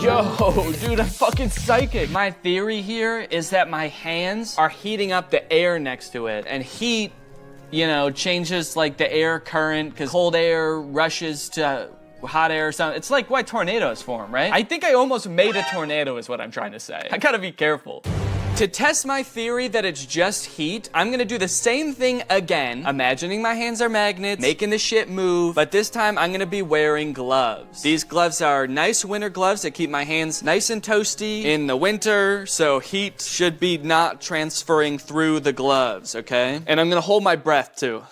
Yo, dude, I'm fucking psychic. My theory here is that my hands are heating up the air next to it, and heat, you know, changes like the air current, because cold air rushes to hot air or something. It's like why tornadoes form, right? I think I almost made a tornado is what I'm trying to say. I gotta be careful. To test my theory that it's just heat, I'm gonna do the same thing again, imagining my hands are magnets, making the shit move, but this time I'm gonna be wearing gloves. These gloves are nice winter gloves that keep my hands nice and toasty in the winter, so heat should be not transferring through the gloves, okay? And I'm gonna hold my breath too.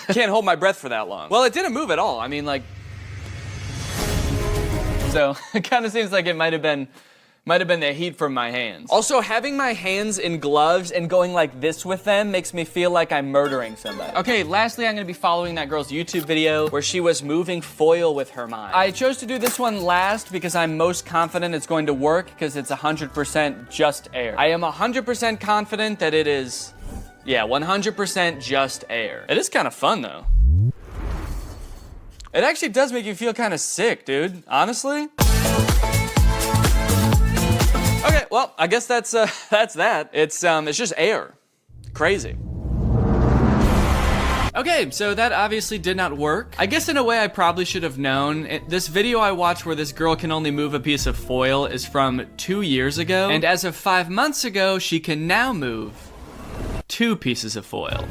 Can't hold my breath for that long. Well, it didn't move at all. I mean, like, so it kind of seems like it might have been the heat from my hands. Also, having my hands in gloves and going like this with them makes me feel like I'm murdering somebody. Okay, lastly, I'm gonna be following that girl's YouTube video where she was moving foil with her mind. I chose to do this one last because I'm most confident it's going to work because it's 100% just air. I am 100% confident that it is, yeah, 100% just air. It is kind of fun though. It actually does make you feel kind of sick, dude, honestly. Okay, well, I guess that's that. It's just air. Crazy. Okay, so that obviously did not work. I guess in a way I probably should have known. This video I watched where this girl can only move a piece of foil is from 2 years ago. And as of 5 months ago, she can now move 2 pieces of foil.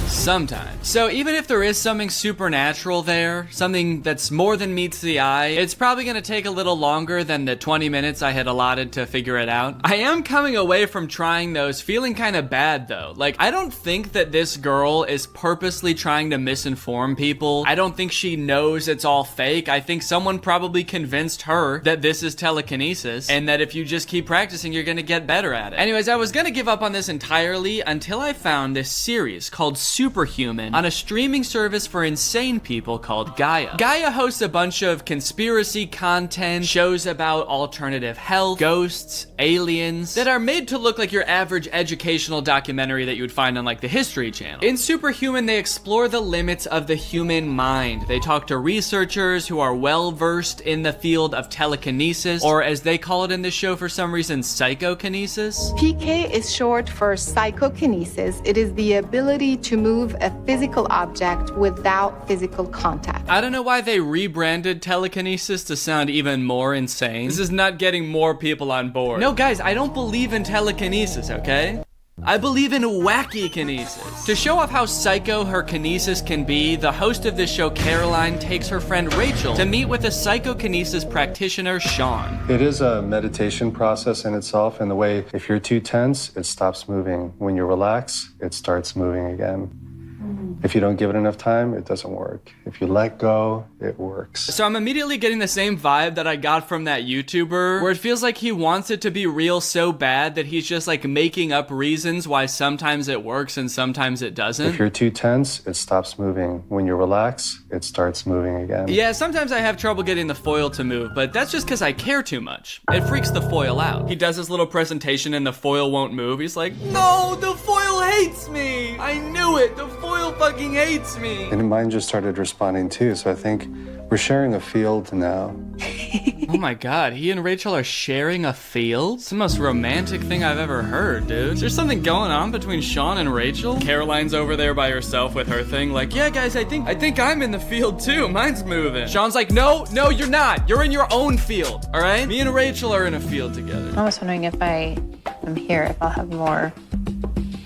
Sometimes. So even if there is something supernatural there, something that's more than meets the eye, it's probably gonna take a little longer than the 20 minutes I had allotted to figure it out. I am coming away from trying those feeling kind of bad though. Like, I don't think that this girl is purposely trying to misinform people. I don't think she knows it's all fake. I think someone probably convinced her that this is telekinesis and that if you just keep practicing, you're gonna get better at it. Anyways, I was gonna give up on this entirely until I found this series called Superhuman on a streaming service for insane people called Gaia. Gaia hosts a bunch of conspiracy content, shows about alternative health, ghosts, aliens, that are made to look like your average educational documentary that you would find on like the History Channel. In Superhuman, they explore the limits of the human mind. They talk to researchers who are well versed in the field of telekinesis, or as they call it in this show for some reason, psychokinesis. PK is short for psychokinesis. It is the ability to move a physical object without physical contact. I don't know why they rebranded telekinesis to sound even more insane. This is not getting more people on board. No, guys, I don't believe in telekinesis, okay? I believe in wacky kinesis. To show off how psycho her kinesis can be, the host of this show, Caroline, takes her friend Rachel to meet with a psychokinesis practitioner, Sean. It is a meditation process in itself, in the way if you're too tense, it stops moving. When you relax, it starts moving again. If you don't give it enough time, it doesn't work. If you let go, it works. So I'm immediately getting the same vibe that I got from that YouTuber, where it feels like he wants it to be real so bad that he's just like making up reasons why sometimes it works and sometimes it doesn't. If you're too tense, it stops moving. When you relax, it starts moving again. Yeah, sometimes I have trouble getting the foil to move, but that's just because I care too much. It freaks the foil out. He does his little presentation and the foil won't move. He's like, no, the foil hates me. I knew it. The foil fucking hates me. And mine just started responding too, so I think we're sharing a field now. Oh my god, he and Rachel are sharing a field? It's the most romantic thing I've ever heard, dude. Is there something going on between Sean and Rachel? Caroline's over there by herself with her thing like, yeah guys, I think I'm in the field too. Mine's moving. Sean's like, no, you're not. You're in your own field, all right? Me and Rachel are in a field together. I was wondering if I'm here, if I'll have more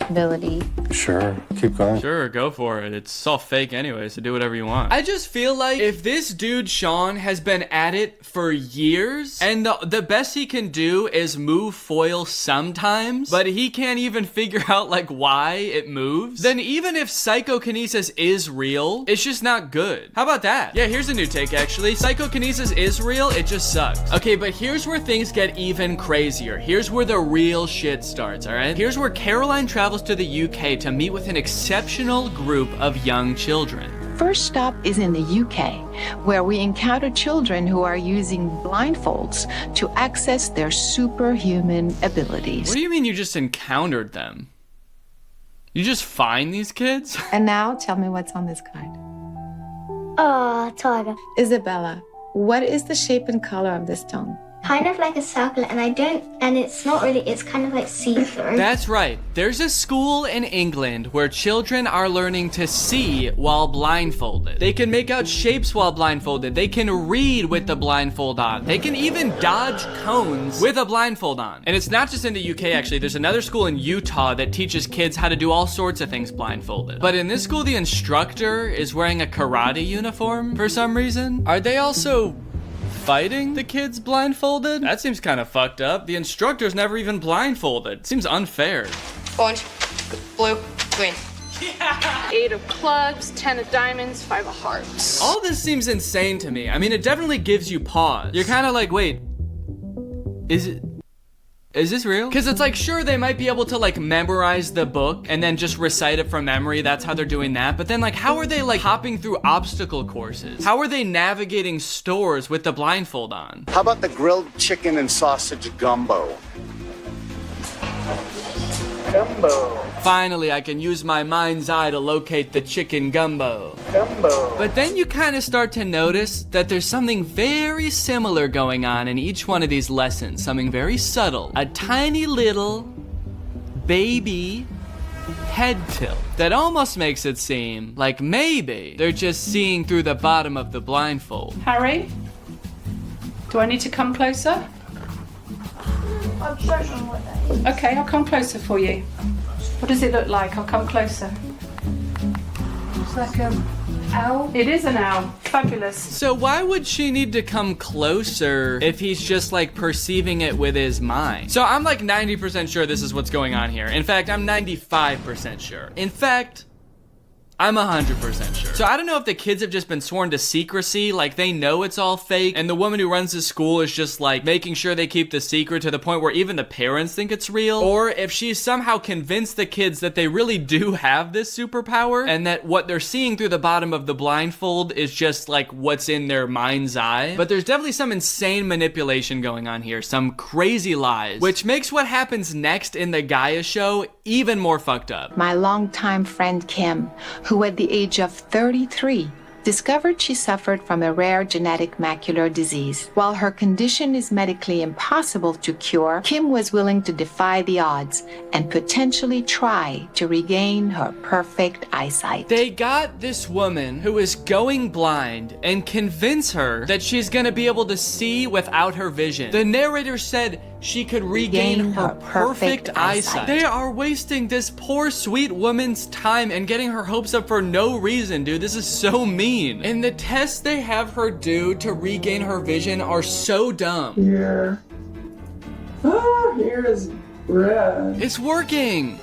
ability. Sure, keep going. Sure, go for it. It's all fake anyway, so do whatever you want. I just feel like if this dude Sean has been at it for years, and the best he can do is move foil sometimes, but he can't even figure out like why it moves, then even if psychokinesis is real, it's just not good. How about that? Yeah, here's a new take actually. Psychokinesis is real, it just sucks. Okay, but here's where things get even crazier. Here's where the real shit starts, all right? Here's where Caroline travels to the UK to meet with an exceptional group of young children. First stop is in the UK, where we encounter children who are using blindfolds to access their superhuman abilities. What do you mean you just encountered them? You just find these kids? And now tell me what's on this card. Oh, tiger. Isabella, what is the shape and color of this stone? Kind of like a circle, and it's not really, it's kind of like see-through. That's right. There's a school in England where children are learning to see while blindfolded. They can make out shapes while blindfolded. They can read with the blindfold on. They can even dodge cones with a blindfold on. And it's not just in the UK actually. There's another school in Utah that teaches kids how to do all sorts of things blindfolded. But in this school, the instructor is wearing a karate uniform for some reason. Are they also fighting the kids blindfolded? That seems kind of fucked up. The instructor's never even blindfolded. Seems unfair. Orange, blue, green. Yeah. 8 of clubs, 10 of diamonds, 5 of hearts. All this seems insane to me. I mean, it definitely gives you pause. You're kind of like, wait, is this real? Because it's like, sure, they might be able to like memorize the book and then just recite it from memory. That's how they're doing that. But then like, how are they like hopping through obstacle courses? How are they navigating stores with the blindfold on? How about the grilled chicken and sausage gumbo? Gumbo. Finally, I can use my mind's eye to locate the chicken gumbo. Gumbo. But then you kind of start to notice that there's something very similar going on in each one of these lessons. Something very subtle. A tiny little baby head tilt that almost makes it seem like maybe they're just seeing through the bottom of the blindfold. Harry? Do I need to come closer? I'm sure what that is. Okay, I'll come closer for you. What does it look like? I'll come closer. It's like an owl. It is an owl. Fabulous. So why would she need to come closer if he's just like perceiving it with his mind? So I'm like 90% sure this is what's going on here. In fact, I'm 95% sure. In fact, I'm 100% sure. So I don't know if the kids have just been sworn to secrecy, like they know it's all fake, and the woman who runs the school is just like making sure they keep the secret to the point where even the parents think it's real, or if she's somehow convinced the kids that they really do have this superpower, and that what they're seeing through the bottom of the blindfold is just like what's in their mind's eye. But there's definitely some insane manipulation going on here, some crazy lies, which makes what happens next in the Gaia show even more fucked up. My longtime friend Kim, who at the age of 33 discovered she suffered from a rare genetic macular disease. While her condition is medically impossible to cure, Kim was willing to defy the odds and potentially try to regain her perfect eyesight. They got this woman who is going blind and convince her that she's gonna be able to see without her vision. The narrator said she could regain her perfect eyesight. They are wasting this poor sweet woman's time and getting her hopes up for no reason, dude. This is so mean. And the tests they have her do to regain her vision are so dumb. Here. Oh, here is red. It's working.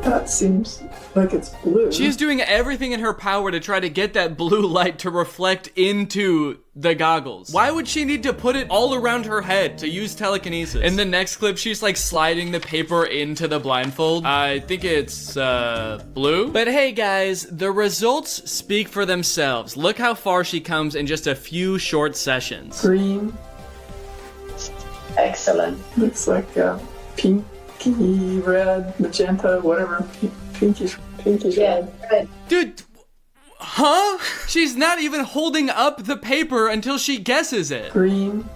That seems like it's blue. She's doing everything in her power to try to get that blue light to reflect into the goggles. Why would she need to put it all around her head to use telekinesis? In the next clip, she's like sliding the paper into the blindfold. I think it's blue. But hey guys, the results speak for themselves. Look how far she comes in just a few short sessions. Green. Excellent. Looks like pink. Red, magenta, whatever, Pinkish red. Dude, huh? She's not even holding up the paper until she guesses it. Green.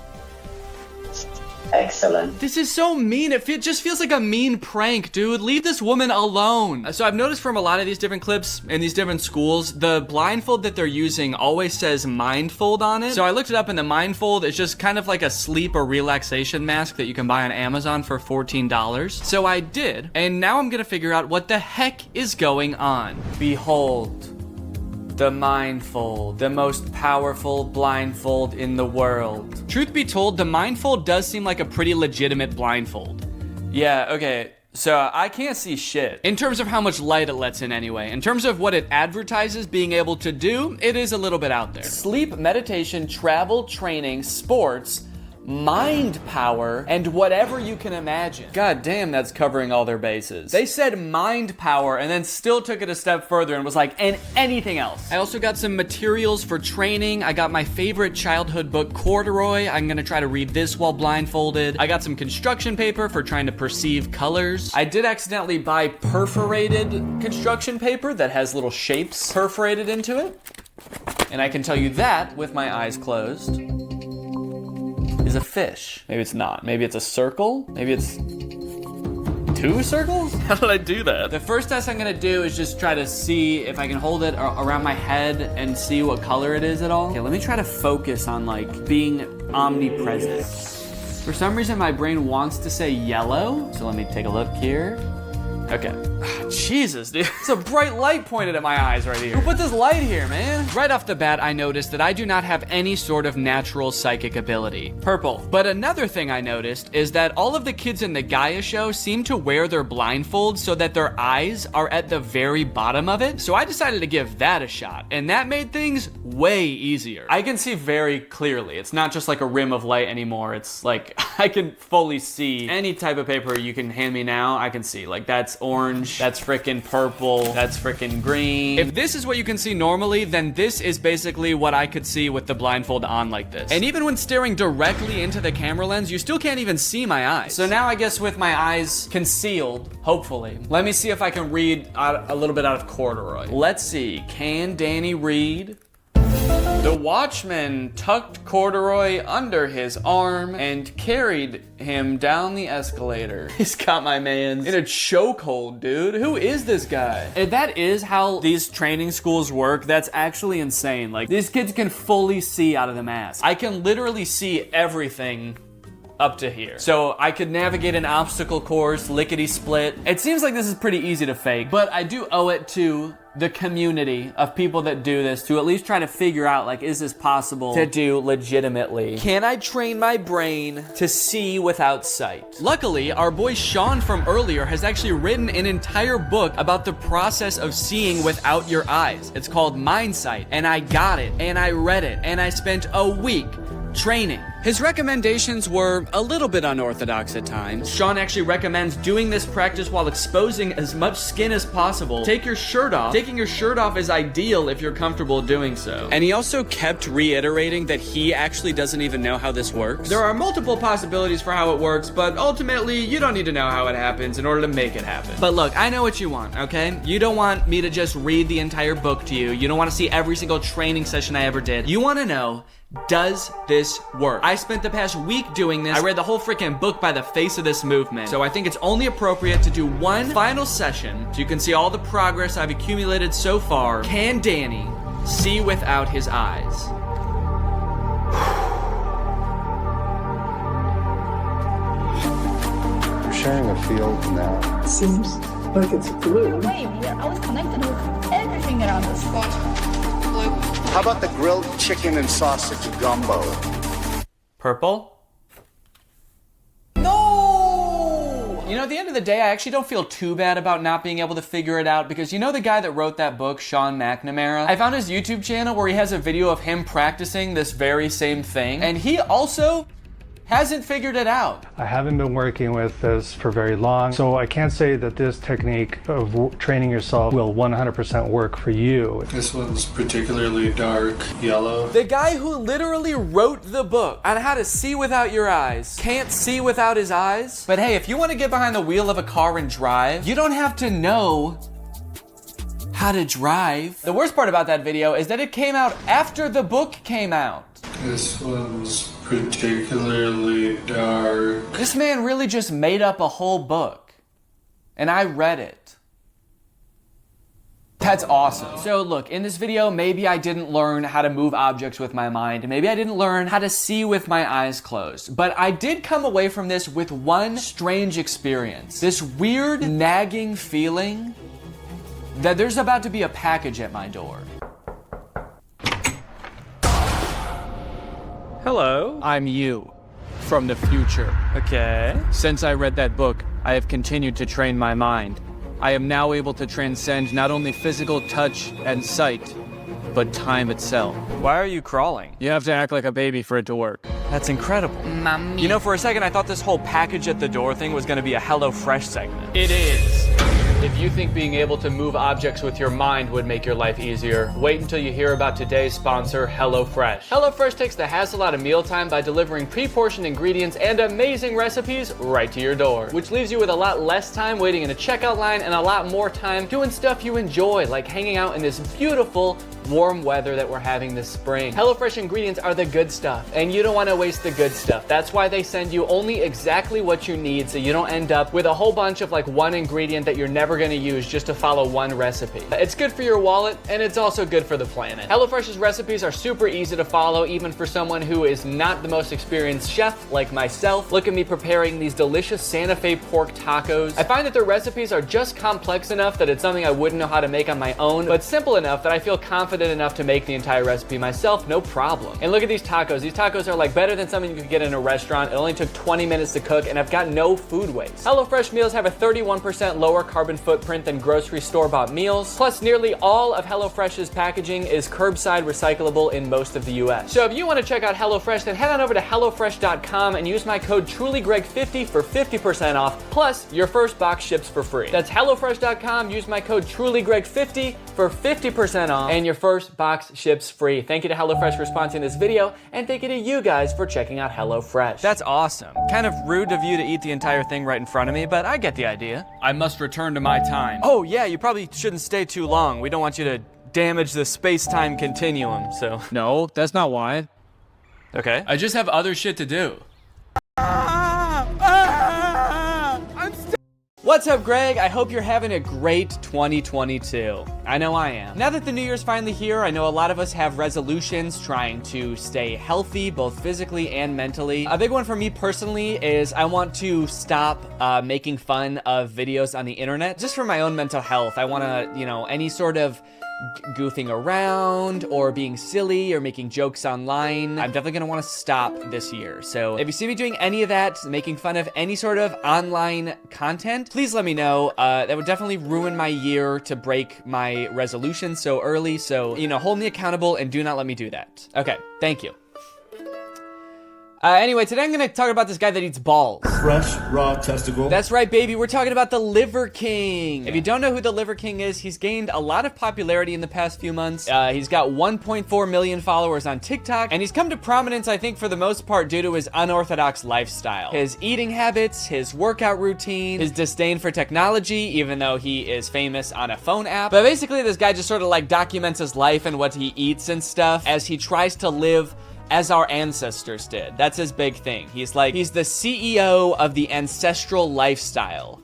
Excellent. This is so mean. It just feels like a mean prank, dude. Leave this woman alone. So I've noticed from a lot of these different clips in these different schools, the blindfold that they're using always says mindfold on it. So I looked it up, and the mindfold is just kind of like a sleep or relaxation mask that you can buy on Amazon for $14. So I did, and now I'm gonna figure out what the heck is going on. Behold. The mindfold, the most powerful blindfold in the world. Truth be told, the mindfold does seem like a pretty legitimate blindfold. Yeah, okay, so I can't see shit. In terms of how much light it lets in anyway. In terms of what it advertises being able to do, it is a little bit out there. Sleep, meditation, travel, training, sports, mind power, and whatever you can imagine. God damn, that's covering all their bases. They said mind power and then still took it a step further and was like, and anything else. I also got some materials for training. I got my favorite childhood book, Corduroy. I'm gonna try to read this while blindfolded. I got some construction paper for trying to perceive colors. I did accidentally buy perforated construction paper that has little shapes perforated into it. And I can tell you that with my eyes closed. Is a fish. Maybe it's not. Maybe it's a circle. Maybe it's 2 circles? How did I do that? The first test I'm gonna do is just try to see if I can hold it around my head and see what color it is at all. Okay, let me try to focus on like being omnipresent. For some reason my brain wants to say yellow, so let me take a look here. Okay. Jesus, dude. It's a bright light pointed at my eyes right here. Who put this light here, man? Right off the bat, I noticed that I do not have any sort of natural psychic ability. Purple. But another thing I noticed is that all of the kids in the Gaia show seem to wear their blindfolds so that their eyes are at the very bottom of it. So I decided to give that a shot, and that made things way easier. I can see very clearly. It's not just like a rim of light anymore. It's like I can fully see any type of paper you can hand me now. I can see like that's orange, that's freaking purple, that's freaking green. If this is what you can see normally, then this is basically what I could see with the blindfold on like this. And even when staring directly into the camera lens, you still can't even see my eyes. So now I guess with my eyes concealed, hopefully, let me see if I can read a little bit out of Corduroy. Let's see, can Danny read? The watchman tucked Corduroy under his arm and carried him down the escalator. He's got my man in a chokehold, dude. Who is this guy? If that is how these training schools work, that's actually insane. Like, these kids can fully see out of the mask. I can literally see everything up to here. So I could navigate an obstacle course, lickety split. It seems like this is pretty easy to fake, but I do owe it to the community of people that do this to at least try to figure out, like, is this possible to do legitimately? Can I train my brain to see without sight? Luckily, our boy Sean from earlier has actually written an entire book about the process of seeing without your eyes. It's called Mind Sight, and I got it, and I read it, and I spent a week training. His recommendations were a little bit unorthodox at times. Sean actually recommends doing this practice while exposing as much skin as possible. Take your shirt off. Taking your shirt off is ideal if you're comfortable doing so. And he also kept reiterating that he actually doesn't even know how this works. There are multiple possibilities for how it works, but ultimately, you don't need to know how it happens in order to make it happen. But look, I know what you want, okay? You don't want me to just read the entire book to you. You don't want to see every single training session I ever did. You want to know, does this work? I spent the past week doing this. I read the whole freaking book by the face of this movement. So I think it's only appropriate to do one final session so you can see all the progress I've accumulated so far. Can Danny see without his eyes? You're sharing a field now. Seems like it's blue. Wait, I was connected with everything around the spot. How about the grilled chicken and sausage gumbo? Purple? No! You know, at the end of the day, I actually don't feel too bad about not being able to figure it out because you know the guy that wrote that book, Sean McNamara? I found his YouTube channel where he has a video of him practicing this very same thing, and he also hasn't figured it out. I haven't been working with this for very long, so I can't say that this technique of training yourself will 100% work for you. This one's particularly dark yellow. The guy who literally wrote the book on how to see without your eyes can't see without his eyes. But hey, if you want to get behind the wheel of a car and drive, you don't have to know how to drive. The worst part about that video is that it came out after the book came out. This one's particularly dark. This man really just made up a whole book, and I read it. That's awesome. So look, in this video, maybe I didn't learn how to move objects with my mind. Maybe I didn't learn how to see with my eyes closed. But I did come away from this with one strange experience. This weird, nagging feeling that there's about to be a package at my door. Hello, I'm you, from the future. Okay. Since I read that book, I have continued to train my mind. I am now able to transcend not only physical touch and sight, but time itself. Why are you crawling? You have to act like a baby for it to work. That's incredible. Mommy. You know, for a second, I thought this whole package at the door thing was gonna be a HelloFresh segment. It is. If you think being able to move objects with your mind would make your life easier, wait until you hear about today's sponsor, HelloFresh. HelloFresh takes the hassle out of mealtime by delivering pre-portioned ingredients and amazing recipes right to your door, which leaves you with a lot less time waiting in a checkout line and a lot more time doing stuff you enjoy, like hanging out in this beautiful, warm weather that we're having this spring. HelloFresh ingredients are the good stuff, and you don't want to waste the good stuff. That's why they send you only exactly what you need, so you don't end up with a whole bunch of like one ingredient that you're never going to use just to follow one recipe. It's good for your wallet, and it's also good for the planet. HelloFresh's recipes are super easy to follow, even for someone who is not the most experienced chef like myself. Look at me preparing these delicious Santa Fe pork tacos. I find that their recipes are just complex enough that it's something I wouldn't know how to make on my own, but simple enough that I feel confident enough to make the entire recipe myself, no problem. And look at these tacos. These tacos are like better than something you could get in a restaurant. It only took 20 minutes to cook, and I've got no food waste. HelloFresh meals have a 31% lower carbon footprint than grocery store-bought meals. Plus, nearly all of HelloFresh's packaging is curbside recyclable in most of the US. So if you want to check out HelloFresh, then head on over to HelloFresh.com and use my code TrulyGreg50 for 50% off, plus your first box ships for free. That's HelloFresh.com, use my code TrulyGreg50 for 50% off, and your first box ships free. Thank you to HelloFresh for sponsoring this video, and thank you to you guys for checking out HelloFresh. That's awesome. Kind of rude of you to eat the entire thing right in front of me, but I get the idea. I must return to my time. Oh yeah, you probably shouldn't stay too long. We don't want you to damage the space-time continuum, so. No, that's not why. Okay. I just have other shit to do. What's up, Greg? I hope you're having a great 2022. I know I am. Now that the New Year's finally here, I know a lot of us have resolutions trying to stay healthy, both physically and mentally. A big one for me personally is I want to stop making fun of videos on the internet, just for my own mental health. I want to, you know, any sort of goofing around or being silly or making jokes online, I'm definitely gonna want to stop this year. So if you see me doing any of that, making fun of any sort of online content, please let me know. That would definitely ruin my year to break my resolution so early. So, you know, hold me accountable and do not let me do that. Okay, thank you. Anyway, today I'm gonna talk about this guy that eats balls. Fresh, raw testicle. That's right, baby. We're talking about the Liver King. If you don't know who the Liver King is, he's gained a lot of popularity in the past few months. He's got 1.4 million followers on TikTok, and he's come to prominence, I think, for the most part due to his unorthodox lifestyle. His eating habits, his workout routine, his disdain for technology, even though he is famous on a phone app. But basically, this guy just sort of like documents his life and what he eats and stuff as he tries to live as our ancestors did. That's his big thing. He's the CEO of the ancestral lifestyle.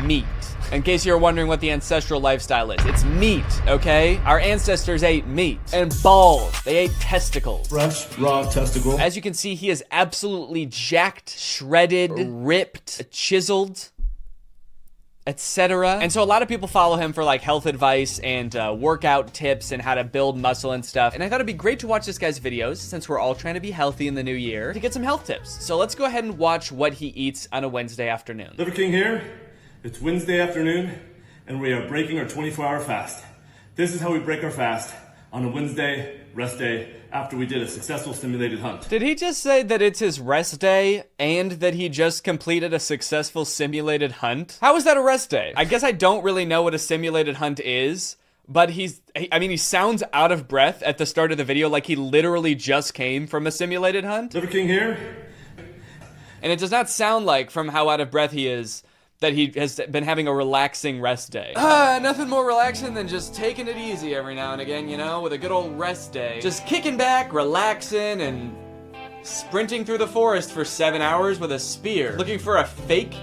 Meat. In case you're wondering what the ancestral lifestyle is, it's meat, okay? Our ancestors ate meat and balls. They ate testicles. Fresh, raw testicle. As you can see, he is absolutely jacked, shredded, ripped, chiseled, etc. And so a lot of people follow him for like health advice and workout tips and how to build muscle and stuff. And I thought it'd be great to watch this guy's videos since we're all trying to be healthy in the new year to get some health tips. So let's go ahead and watch what he eats on a Wednesday afternoon. Liver King here. It's Wednesday afternoon and we are breaking our 24-hour fast. This is how we break our fast on a Wednesday rest day after we did a successful simulated hunt. Did he just say that it's his rest day and that he just completed a successful simulated hunt? How is that a rest day? I guess I don't really know what a simulated hunt is, but he sounds out of breath at the start of the video like he literally just came from a simulated hunt. Liver King here. And it does not sound like, from how out of breath he is, that he has been having a relaxing rest day. Nothing more relaxing than just taking it easy every now and again, you know, with a good old rest day. Just kicking back, relaxing, and sprinting through the forest for 7 hours with a spear, looking for a fake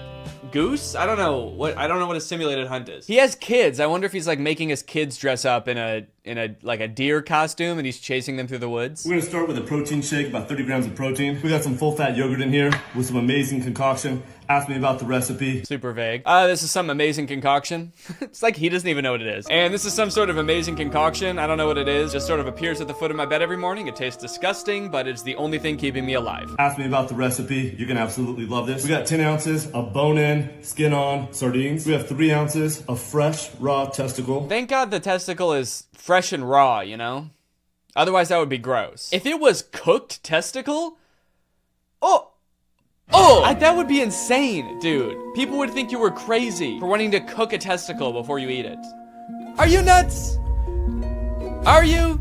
goose? I don't know what a simulated hunt is. He has kids. I wonder if he's like making his kids dress up in a like a deer costume and he's chasing them through the woods. We're gonna start with a protein shake, about 30 grams of protein. We got some full fat yogurt in here with some amazing concoction. Ask me about the recipe. Super vague. This is some amazing concoction. It's like he doesn't even know what it is. And this is some sort of amazing concoction. I don't know what it is. Just sort of appears at the foot of my bed every morning. It tastes disgusting, but it's the only thing keeping me alive. Ask me about the recipe. You're gonna absolutely love this. We got 10 ounces of bone-in, skin-on sardines. We have 3 ounces of fresh, raw testicle. Thank God the testicle is fresh and raw, you know? Otherwise that would be gross. If it was cooked testicle, that would be insane, dude. People would think you were crazy for wanting to cook a testicle before you eat it. Are you nuts? Are you?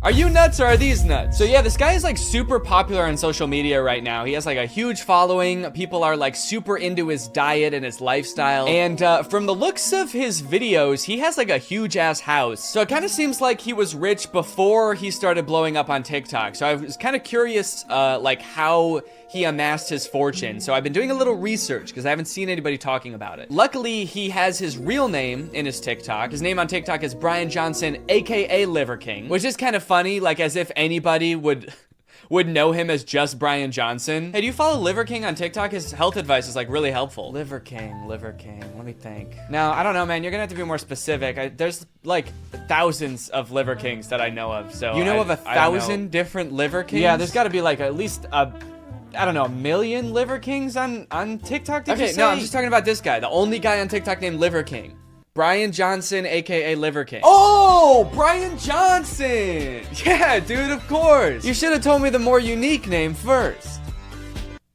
Are you nuts or are these nuts? So yeah, this guy is like super popular on social media right now. He has like a huge following. People are like super into his diet and his lifestyle. And from the looks of his videos, he has like a huge ass house. So it kind of seems like he was rich before he started blowing up on TikTok. So I was kind of curious like how he amassed his fortune. So I've been doing a little research because I haven't seen anybody talking about it. Luckily, he has his real name in his TikTok. His name on TikTok is Brian Johnson, aka Liver King, which is kind of funny, like as if anybody would know him as just Brian Johnson. Hey, do you follow Liver King on TikTok? His health advice is like really helpful. Liver King, let me think. Now, I don't know, man, you're gonna have to be more specific. There's like thousands of Liver Kings that I know of, so. You know of 1,000 different Liver Kings? Yeah, there's gotta be like at least I don't know, 1 million Liver Kings on TikTok, did you say? No, I'm just talking about this guy, the only guy on TikTok named Liver King. Brian Johnson, aka Liver King. Oh, Brian Johnson! Yeah, dude, of course. You should have told me the more unique name first.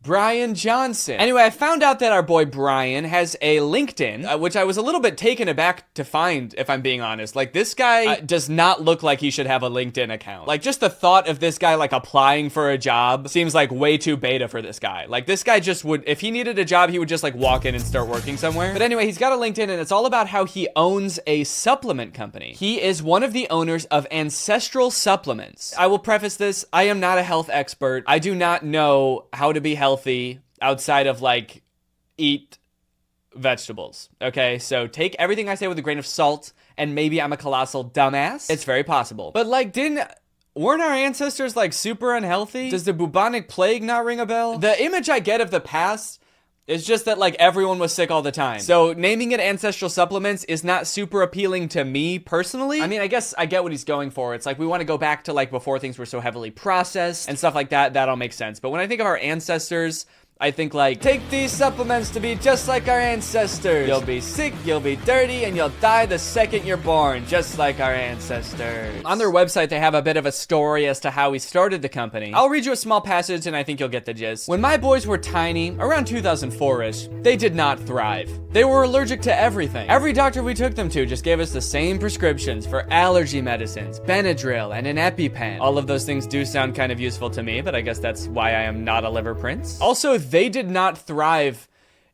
Brian Johnson. Anyway, I found out that our boy Brian has a LinkedIn, which I was a little bit taken aback to find, if I'm being honest. Like, this guy does not look like he should have a LinkedIn account. Like, just the thought of this guy, like, applying for a job seems like way too beta for this guy. Like, this guy just would, if he needed a job, he would just, like, walk in and start working somewhere. But anyway, he's got a LinkedIn, and it's all about how he owns a supplement company. He is one of the owners of Ancestral Supplements. I will preface this, I am not a health expert. I do not know how to be healthy outside of like eat vegetables. Okay, so take everything I say with a grain of salt, and maybe I'm a colossal dumbass. It's very possible. But like, weren't our ancestors like super unhealthy? Does the bubonic plague not ring a bell? The image I get of the past is just that like everyone was sick all the time. So naming it Ancestral Supplements is not super appealing to me personally. I mean, I guess I get what he's going for. It's like we want to go back to like before things were so heavily processed and stuff like that. That all makes sense. But when I think of our ancestors, I think like, take these supplements to be just like our ancestors. You'll be sick, you'll be dirty, and you'll die the second you're born, just like our ancestors. On their website, they have a bit of a story as to how he started the company. I'll read you a small passage and I think you'll get the gist. When my boys were tiny, around 2004-ish, they did not thrive. They were allergic to everything. Every doctor we took them to just gave us the same prescriptions for allergy medicines, Benadryl, and an EpiPen. All of those things do sound kind of useful to me, but I guess that's why I am not a liver prince. Also, they did not thrive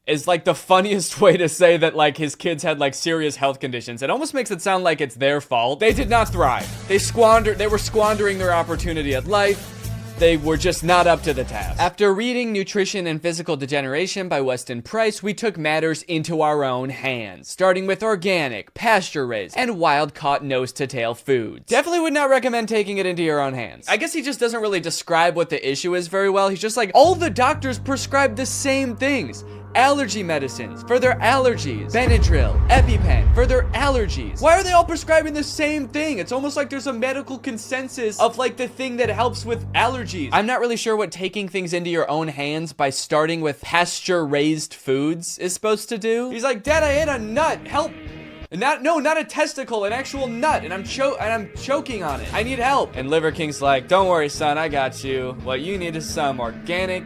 is like the funniest way to say that like his kids had like serious health conditions. It almost makes it sound like it's their fault. They did not thrive. They were squandering their opportunity at life. They were just not up to the task. After reading Nutrition and Physical Degeneration by Weston Price, we took matters into our own hands, starting with organic, pasture-raised, and wild-caught nose-to-tail foods. Definitely would not recommend taking it into your own hands. I guess he just doesn't really describe what the issue is very well. He's just like, all the doctors prescribe the same things. Allergy medicines for their allergies, Benadryl, EpiPen for their allergies. Why are they all prescribing the same thing? It's almost like there's a medical consensus of like the thing that helps with allergies. I'm not really sure what taking things into your own hands by starting with pasture-raised foods is supposed to do. He's like, Dad, I ate a nut, help. Not a testicle, an actual nut, and I'm choking on it. I need help. And Liver King's like, don't worry, son, I got you. What you need is some organic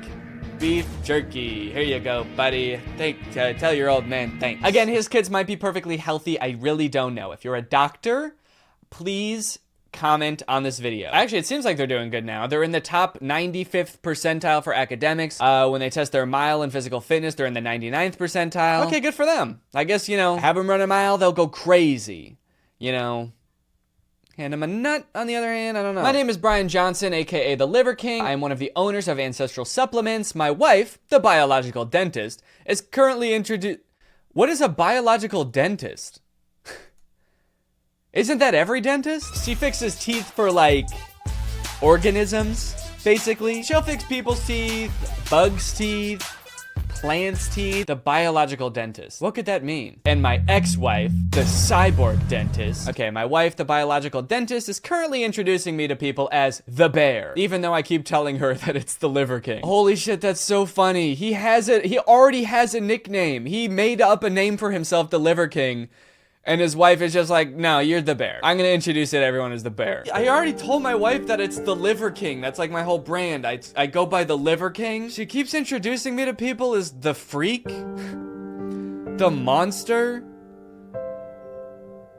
beef jerky. Here you go, buddy. Tell your old man thanks. Again, his kids might be perfectly healthy. I really don't know. If you're a doctor, please comment on this video. Actually, it seems like they're doing good now. They're in the top 95th percentile for academics. When they test their mile and physical fitness, they're in the 99th percentile. Okay, good for them. I guess, you know, have them run a mile, they'll go crazy. You know, hand them a nut, on the other hand, I don't know. My name is Brian Johnson, aka the Liver King. I am one of the owners of Ancestral Supplements. My wife, the biological dentist, is currently introduced. What is a biological dentist? Isn't that every dentist? She fixes teeth for, like, organisms, basically. She'll fix people's teeth, bugs' teeth, plants' teeth. The biological dentist. What could that mean? And my ex-wife, the cyborg dentist. Okay, my wife, the biological dentist, is currently introducing me to people as the Bear, even though I keep telling her that it's the Liver King. Holy shit, that's so funny. He already has a nickname. He made up a name for himself, the Liver King. And his wife is just like, no, you're the Bear. I'm gonna introduce it to everyone as the Bear. I already told my wife that it's the Liver King. That's like my whole brand. I go by the Liver King. She keeps introducing me to people as the Freak, the Monster,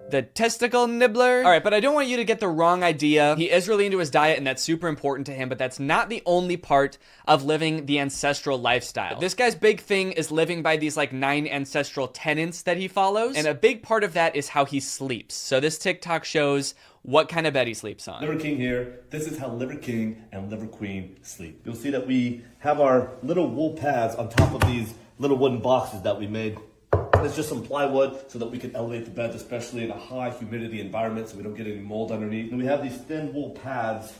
the Testicle Nibbler. All right, but I don't want you to get the wrong idea. He is really into his diet, and that's super important to him, but that's not the only part of living the ancestral lifestyle. This guy's big thing is living by these like 9 ancestral tenets that he follows, and a big part of that is how he sleeps. So this TikTok shows what kind of bed he sleeps on. Liver King here. This is how Liver King and Liver Queen sleep. You'll see that we have our little wool pads on top of these little wooden boxes that we made. It's just some plywood so that we can elevate the beds, especially in a high humidity environment, so we don't get any mold underneath. And we have these thin wool pads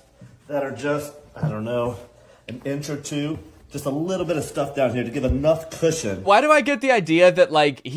that are just, I don't know, an inch or two. Just a little bit of stuff down here to give enough cushion. Why do I get the idea that, like,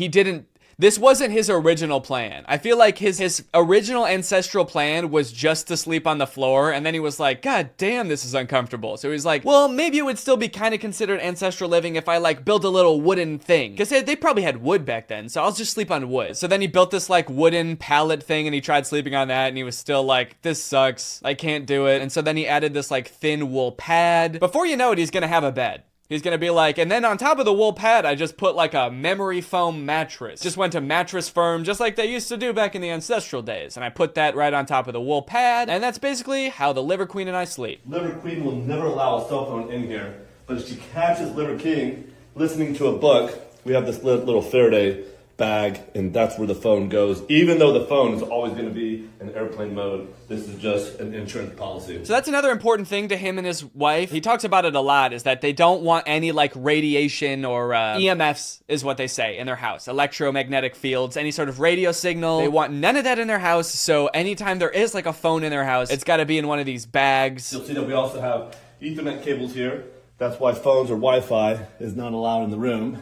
this wasn't his original plan? I feel like his original ancestral plan was just to sleep on the floor, and then he was like, God damn, this is uncomfortable. So he's like, well, maybe it would still be kind of considered ancestral living if I, like, built a little wooden thing. Because they probably had wood back then, so I'll just sleep on wood. So then he built this, like, wooden pallet thing, and he tried sleeping on that, and he was still like, this sucks. I can't do it. And so then he added this, like, thin wool pad. Before you know it, he's gonna have a bed. He's gonna be like, and then on top of the wool pad, I just put like a memory foam mattress. Just went to Mattress Firm, just like they used to do back in the ancestral days. And I put that right on top of the wool pad. And that's basically how the Liver Queen and I sleep. Liver Queen will never allow a cell phone in here. But if she catches Liver King listening to a book, we have this little Faraday bag, and that's where the phone goes. Even though the phone is always going to be in airplane mode, this is just an insurance policy. So that's another important thing to him and his wife. He talks about it a lot, is that they don't want any like radiation or EMFs is what they say in their house. Electromagnetic fields, any sort of radio signal. They want none of that in their house. So anytime there is like a phone in their house, it's got to be in one of these bags. You'll see that we also have Ethernet cables here. That's why phones or Wi-Fi is not allowed in the room.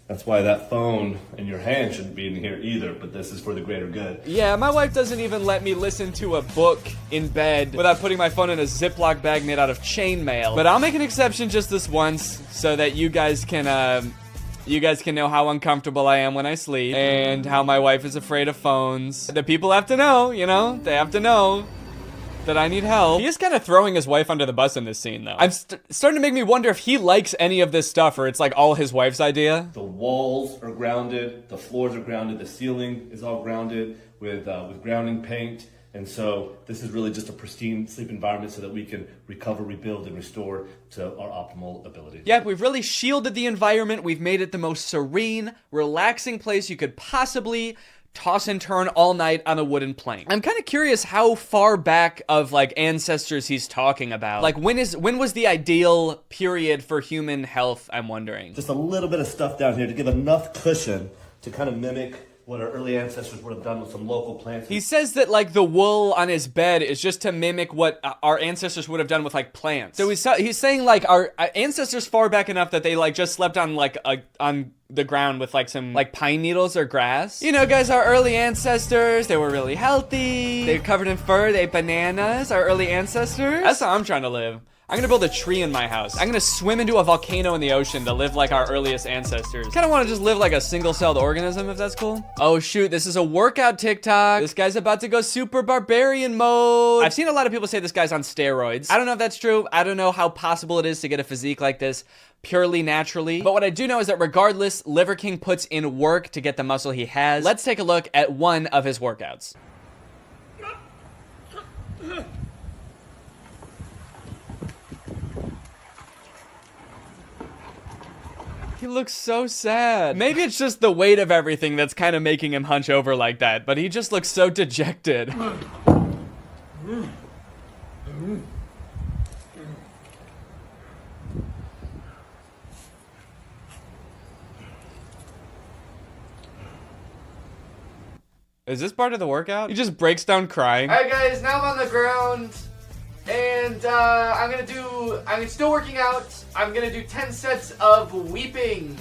That's why that phone in your hand shouldn't be in here either, but this is for the greater good. Yeah, my wife doesn't even let me listen to a book in bed without putting my phone in a Ziploc bag made out of chainmail. But I'll make an exception just this once so that you guys can know how uncomfortable I am when I sleep and how my wife is afraid of phones. The people have to know, you know? They have to know that I need help. He is kind of throwing his wife under the bus in this scene, though. I'm starting to make me wonder if he likes any of this stuff or it's like all his wife's idea. The walls are grounded, the floors are grounded, the ceiling is all grounded with grounding paint. And so this is really just a pristine sleep environment so that we can recover, rebuild, and restore to our optimal ability. Yeah, we've really shielded the environment. We've made it the most serene, relaxing place you could possibly toss and turn all night on a wooden plank. I'm kind of curious how far back of like ancestors he's talking about. Like when was the ideal period for human health, I'm wondering. Just a little bit of stuff down here to give enough cushion to kind of mimic what our early ancestors would have done with some local plants. He says that like the wool on his bed is just to mimic what our ancestors would have done with like plants. So he's saying like our ancestors far back enough that they like just slept on like on the ground with like some like pine needles or grass. You know, guys, our early ancestors, they were really healthy. They're covered in fur, they ate bananas, our early ancestors. That's how I'm trying to live. I'm gonna build a tree in my house. I'm gonna swim into a volcano in the ocean to live like our earliest ancestors. Kinda wanna just live like a single-celled organism, if that's cool. Oh shoot, this is a workout TikTok. This guy's about to go super barbarian mode. I've seen a lot of people say this guy's on steroids. I don't know if that's true. I don't know how possible it is to get a physique like this purely naturally. But what I do know is that regardless, Liver King puts in work to get the muscle he has. Let's take a look at one of his workouts. He looks so sad. Maybe it's just the weight of everything that's kind of making him hunch over like that, but he just looks so dejected. Is this part of the workout? He just breaks down crying. Alright guys, now I'm on the ground. And I'm still working out. I'm gonna do 10 sets of weeping.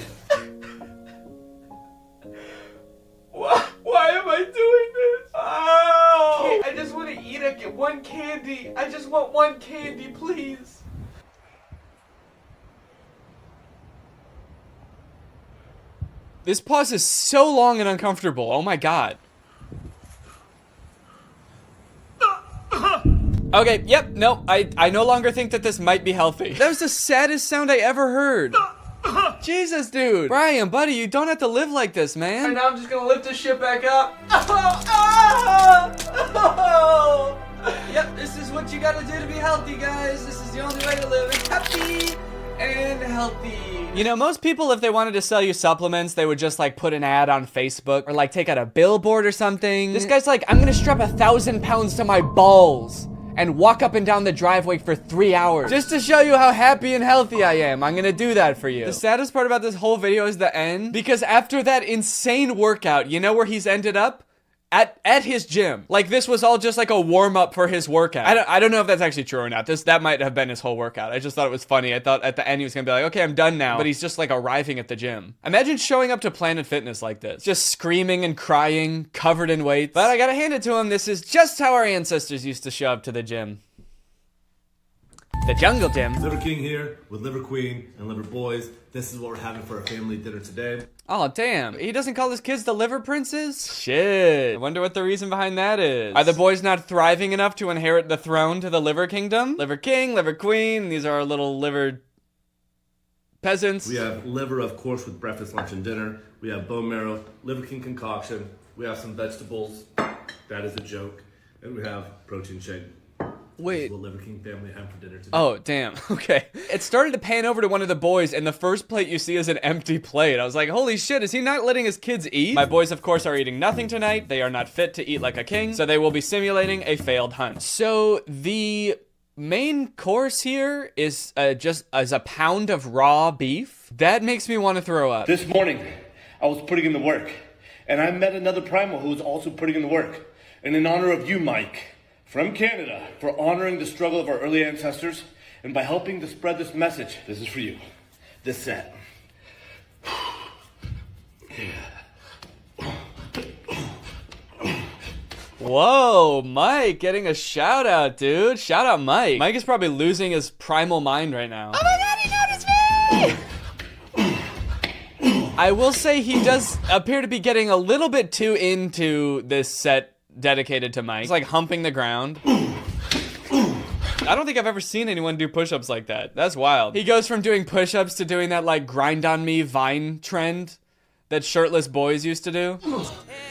Why am I doing this? Oh! I just want to eat one candy. I just want one candy, please. This pause is so long and uncomfortable. Oh my god. Okay, yep, no, I no longer think that this might be healthy. That was the saddest sound I ever heard. Jesus, dude. Brian, buddy, you don't have to live like this, man. And now I'm just gonna lift this shit back up. Yep, this is what you gotta do to be healthy, guys. This is the only way to live happy and healthy. You know, most people, if they wanted to sell you supplements, they would just like put an ad on Facebook or like take out a billboard or something. This guy's like, I'm gonna strap 1,000 pounds to my balls and walk up and down the driveway for 3 hours just to show you how happy and healthy I am. I'm gonna do that for you. The saddest part about this whole video is the end, because after that insane workout, you know where he's ended up? At his gym. Like, this was all just like a warm-up for his workout. I don't know if that's actually true or not. That might have been his whole workout. I just thought it was funny. I thought at the end he was gonna be like, okay, I'm done now. But he's just like arriving at the gym. Imagine showing up to Planet Fitness like this. Just screaming and crying, covered in weights. But I gotta hand it to him, this is just how our ancestors used to show up to the gym. The jungle gym. Liver King here with Liver Queen and Liver Boys. This is what we're having for our family dinner today. Oh, damn. He doesn't call his kids the liver princes? Shit. I wonder what the reason behind that is. Are the boys not thriving enough to inherit the throne to the liver kingdom? Liver King, Liver Queen. These are our little liver peasants. We have liver, of course, with breakfast, lunch, and dinner. We have bone marrow, Liver King concoction. We have some vegetables. That is a joke. And we have protein shake. Wait. What Liver King family have for dinner today. Oh, damn. Okay. It started to pan over to one of the boys, and the first plate you see is an empty plate. I was like, holy shit, is he not letting his kids eat? My boys, of course, are eating nothing tonight. They are not fit to eat like a king, so they will be simulating a failed hunt. So the main course here is just as a pound of raw beef. That makes me want to throw up. This morning, I was putting in the work, and I met another primal who was also putting in the work. And in honor of you, Mike, from Canada, for honoring the struggle of our early ancestors, and by helping to spread this message, this is for you. This set. Whoa, Mike getting a shout out, dude. Shout out Mike. Mike is probably losing his primal mind right now. Oh my god, he noticed me! I will say he does appear to be getting a little bit too into this set dedicated to Mike. He's like humping the ground. I don't think I've ever seen anyone do push-ups like that. That's wild. He goes from doing push-ups to doing that like grind on me Vine trend that shirtless boys used to do.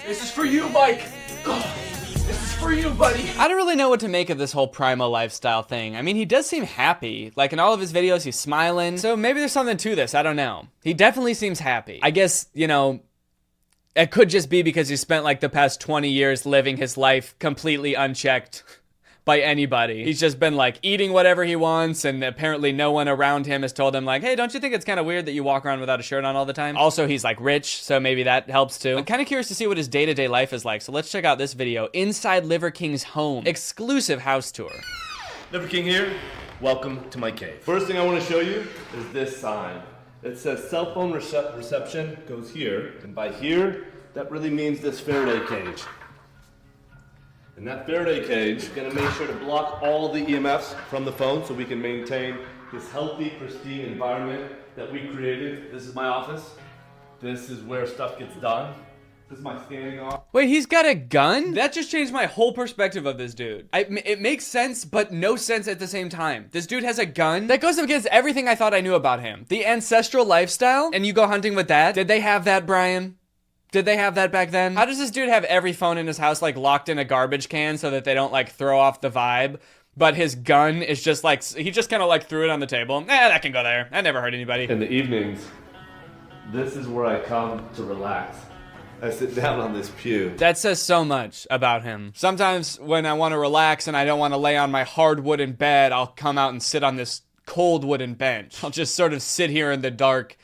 This is for you, Mike. This is for you, buddy. I don't really know what to make of this whole primal lifestyle thing. I mean, he does seem happy. Like in all of his videos, he's smiling. So maybe there's something to this. I don't know. He definitely seems happy. I guess, you know, it could just be because he spent like the past 20 years living his life completely unchecked by anybody. He's just been like eating whatever he wants, and apparently no one around him has told him like, hey, don't you think it's kind of weird that you walk around without a shirt on all the time? Also, he's like rich, so maybe that helps too. I'm kind of curious to see what his day-to-day life is like, so let's check out this video, Inside Liver King's home. Exclusive house tour. Liver King here. Welcome to my cave. First thing I want to show you is this sign. It says cell phone reception goes here, and by here, that really means this Faraday cage. And that Faraday cage is going to make sure to block all the EMFs from the phone so we can maintain this healthy, pristine environment that we created. This is my office. This is where stuff gets done. This is my standing office. Wait, he's got a gun? That just changed my whole perspective of this dude. It makes sense, but no sense at the same time. This dude has a gun? That goes against everything I thought I knew about him. The ancestral lifestyle? And you go hunting with that? Did they have that, Brian? Did they have that back then? How does this dude have every phone in his house like locked in a garbage can so that they don't like throw off the vibe? But his gun is just like, he just kind of like threw it on the table. That can go there. That never hurt anybody. In the evenings, This is where I come to relax. I sit down on this pew. That says so much about him. Sometimes when I want to relax and I don't want to lay on my hard wooden bed, I'll come out and sit on this cold wooden bench. I'll just sort of sit here in the dark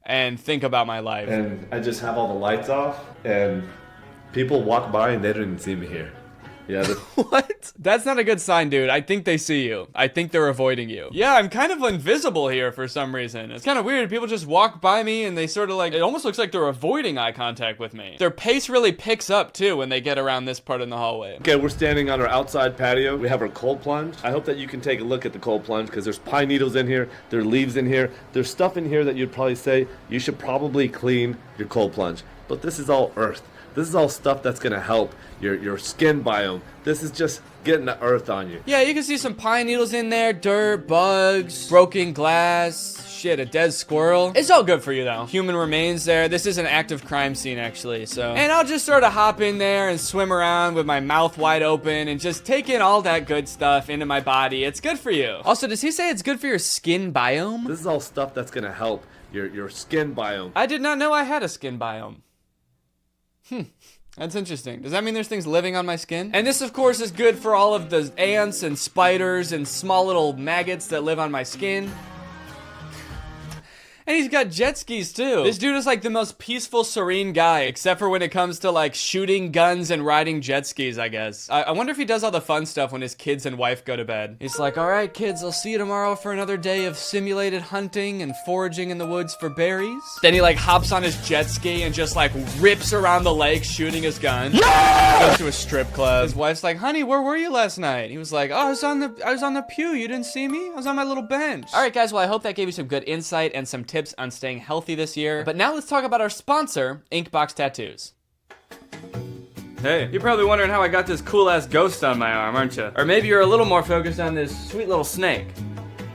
and think about my life. And I just have all the lights off, and people walk by and they don't even see me here. Yeah. What? That's not a good sign, dude. I think they see you. I think they're avoiding you. Yeah, I'm kind of invisible here for some reason. It's kind of weird. People just walk by me and they sort of like, it almost looks like they're avoiding eye contact with me. Their pace really picks up too when they get around this part in the hallway. Okay, we're standing on our outside patio. We have our cold plunge. I hope that you can take a look at the cold plunge because there's pine needles in here. There are leaves in here. There's stuff in here that you'd probably say you should probably clean your cold plunge. But this is all earth. This is all stuff that's gonna help your skin biome. This is just getting the earth on you. Yeah, you can see some pine needles in there, dirt, bugs, broken glass, shit, a dead squirrel. It's all good for you though. Human remains there. This is an active crime scene actually, so. And I'll just sort of hop in there and swim around with my mouth wide open and just take in all that good stuff into my body. It's good for you. Also, does he say it's good for your skin biome? This is all stuff that's gonna help your skin biome. I did not know I had a skin biome. That's interesting. Does that mean there's things living on my skin? And this, of course, is good for all of the ants and spiders and small little maggots that live on my skin. And he's got jet skis too. This dude is like the most peaceful, serene guy, except for when it comes to like shooting guns and riding jet skis, I guess. I wonder if he does all the fun stuff when his kids and wife go to bed. He's like, all right, kids, I'll see you tomorrow for another day of simulated hunting and foraging in the woods for berries. Then he like hops on his jet ski and just like rips around the lake shooting his gun. Yeah! Goes to a strip club. His wife's like, honey, where were you last night? He was like, oh, I was on the pew. You didn't see me? I was on my little bench. All right, guys, well, I hope that gave you some good insight and some tips on staying healthy this year. But now let's talk about our sponsor, Inkbox Tattoos. Hey, you're probably wondering how I got this cool ass ghost on my arm, aren't you? Or maybe you're a little more focused on this sweet little snake.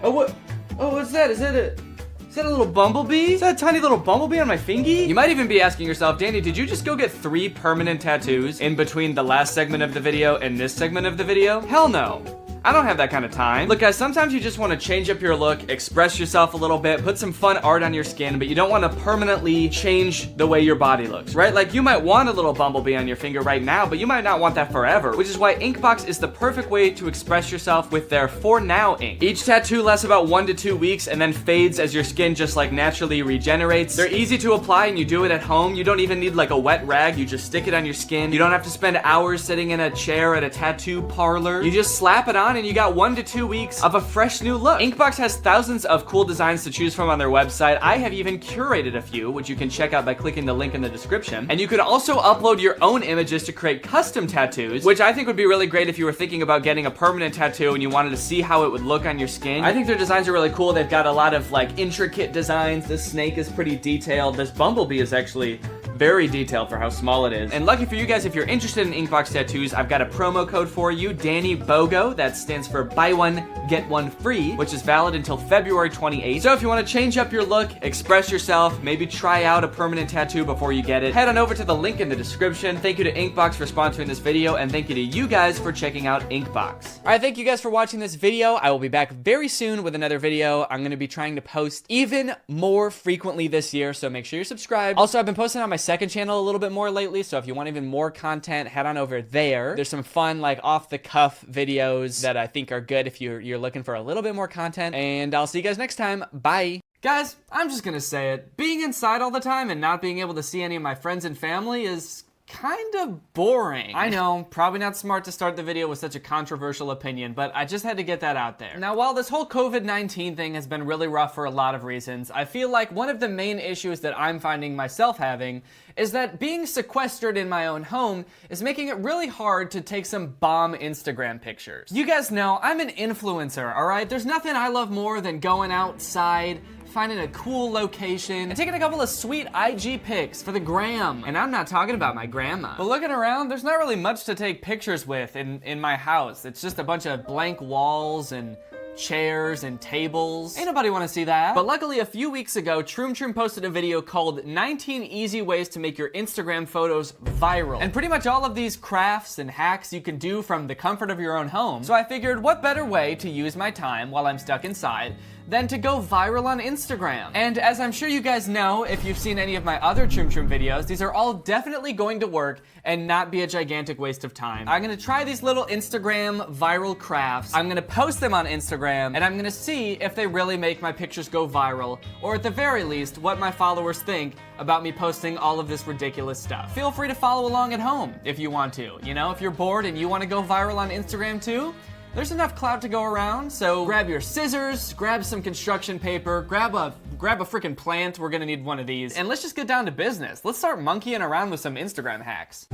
Oh, what? Oh, what's that? Is that a little bumblebee? Is that a tiny little bumblebee on my fingy? You might even be asking yourself, Danny, did you just go get 3 permanent tattoos in between the last segment of the video and this segment of the video? Hell no. I don't have that kind of time. Look, guys, sometimes you just want to change up your look, express yourself a little bit, put some fun art on your skin, but you don't want to permanently change the way your body looks, right? Like, you might want a little bumblebee on your finger right now, but you might not want that forever, which is why Inkbox is the perfect way to express yourself with their For Now ink. Each tattoo lasts about 1 to 2 weeks and then fades as your skin just like naturally regenerates. They're easy to apply and you do it at home. You don't even need like a wet rag. You just stick it on your skin. You don't have to spend hours sitting in a chair at a tattoo parlor. You just slap it on and you got 1 to 2 weeks of a fresh new look. Inkbox has thousands of cool designs to choose from on their website. I have even curated a few, which you can check out by clicking the link in the description. And you could also upload your own images to create custom tattoos, which I think would be really great if you were thinking about getting a permanent tattoo and you wanted to see how it would look on your skin. I think their designs are really cool. They've got a lot of like intricate designs. This snake is pretty detailed. This bumblebee is actually very detailed for how small it is. And lucky for you guys, if you're interested in Inkbox tattoos, I've got a promo code for you, Danny BOGO. That stands for buy one, get one free, which is valid until February 28th. So if you want to change up your look, express yourself, maybe try out a permanent tattoo before you get it, head on over to the link in the description. Thank you to Inkbox for sponsoring this video, and thank you to you guys for checking out Inkbox. All right, thank you guys for watching this video. I will be back very soon with another video. I'm going to be trying to post even more frequently this year, so make sure you're subscribed. Also, I've been posting on my second channel a little bit more lately, so if you want even more content, head on over there. There's some fun, like, off-the-cuff videos that I think are good if you're looking for a little bit more content, and I'll see you guys next time. Bye. Guys, I'm just gonna say it. Being inside all the time and not being able to see any of my friends and family is kind of boring. I know, probably not smart to start the video with such a controversial opinion, but I just had to get that out there. Now, while this whole COVID-19 thing has been really rough for a lot of reasons, I feel like one of the main issues that I'm finding myself having is that being sequestered in my own home is making it really hard to take some bomb Instagram pictures. You guys know, I'm an influencer, all right? There's nothing I love more than going outside, finding a cool location, and taking a couple of sweet IG pics for the gram. And I'm not talking about my grandma. But looking around, there's not really much to take pictures with in my house. It's just a bunch of blank walls and chairs and tables. Ain't nobody wanna see that. But luckily, a few weeks ago, Troom posted a video called 19 Easy Ways to Make Your Instagram Photos Viral. And pretty much all of these crafts and hacks you can do from the comfort of your own home. So I figured, what better way to use my time while I'm stuck inside than to go viral on Instagram. And as I'm sure you guys know, if you've seen any of my other Troom Troom videos, these are all definitely going to work and not be a gigantic waste of time. I'm gonna try these little Instagram viral crafts. I'm gonna post them on Instagram, and I'm gonna see if they really make my pictures go viral, or at the very least, what my followers think about me posting all of this ridiculous stuff. Feel free to follow along at home if you want to. You know, if you're bored and you wanna go viral on Instagram too, there's enough clout to go around, so grab your scissors, grab some construction paper, grab a freaking plant, we're gonna need one of these, and let's just get down to business. Let's start monkeying around with some Instagram hacks.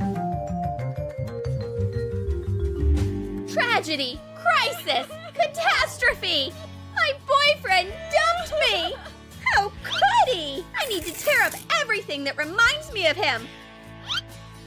Tragedy, crisis, catastrophe! My boyfriend dumped me! How could he? I need to tear up everything that reminds me of him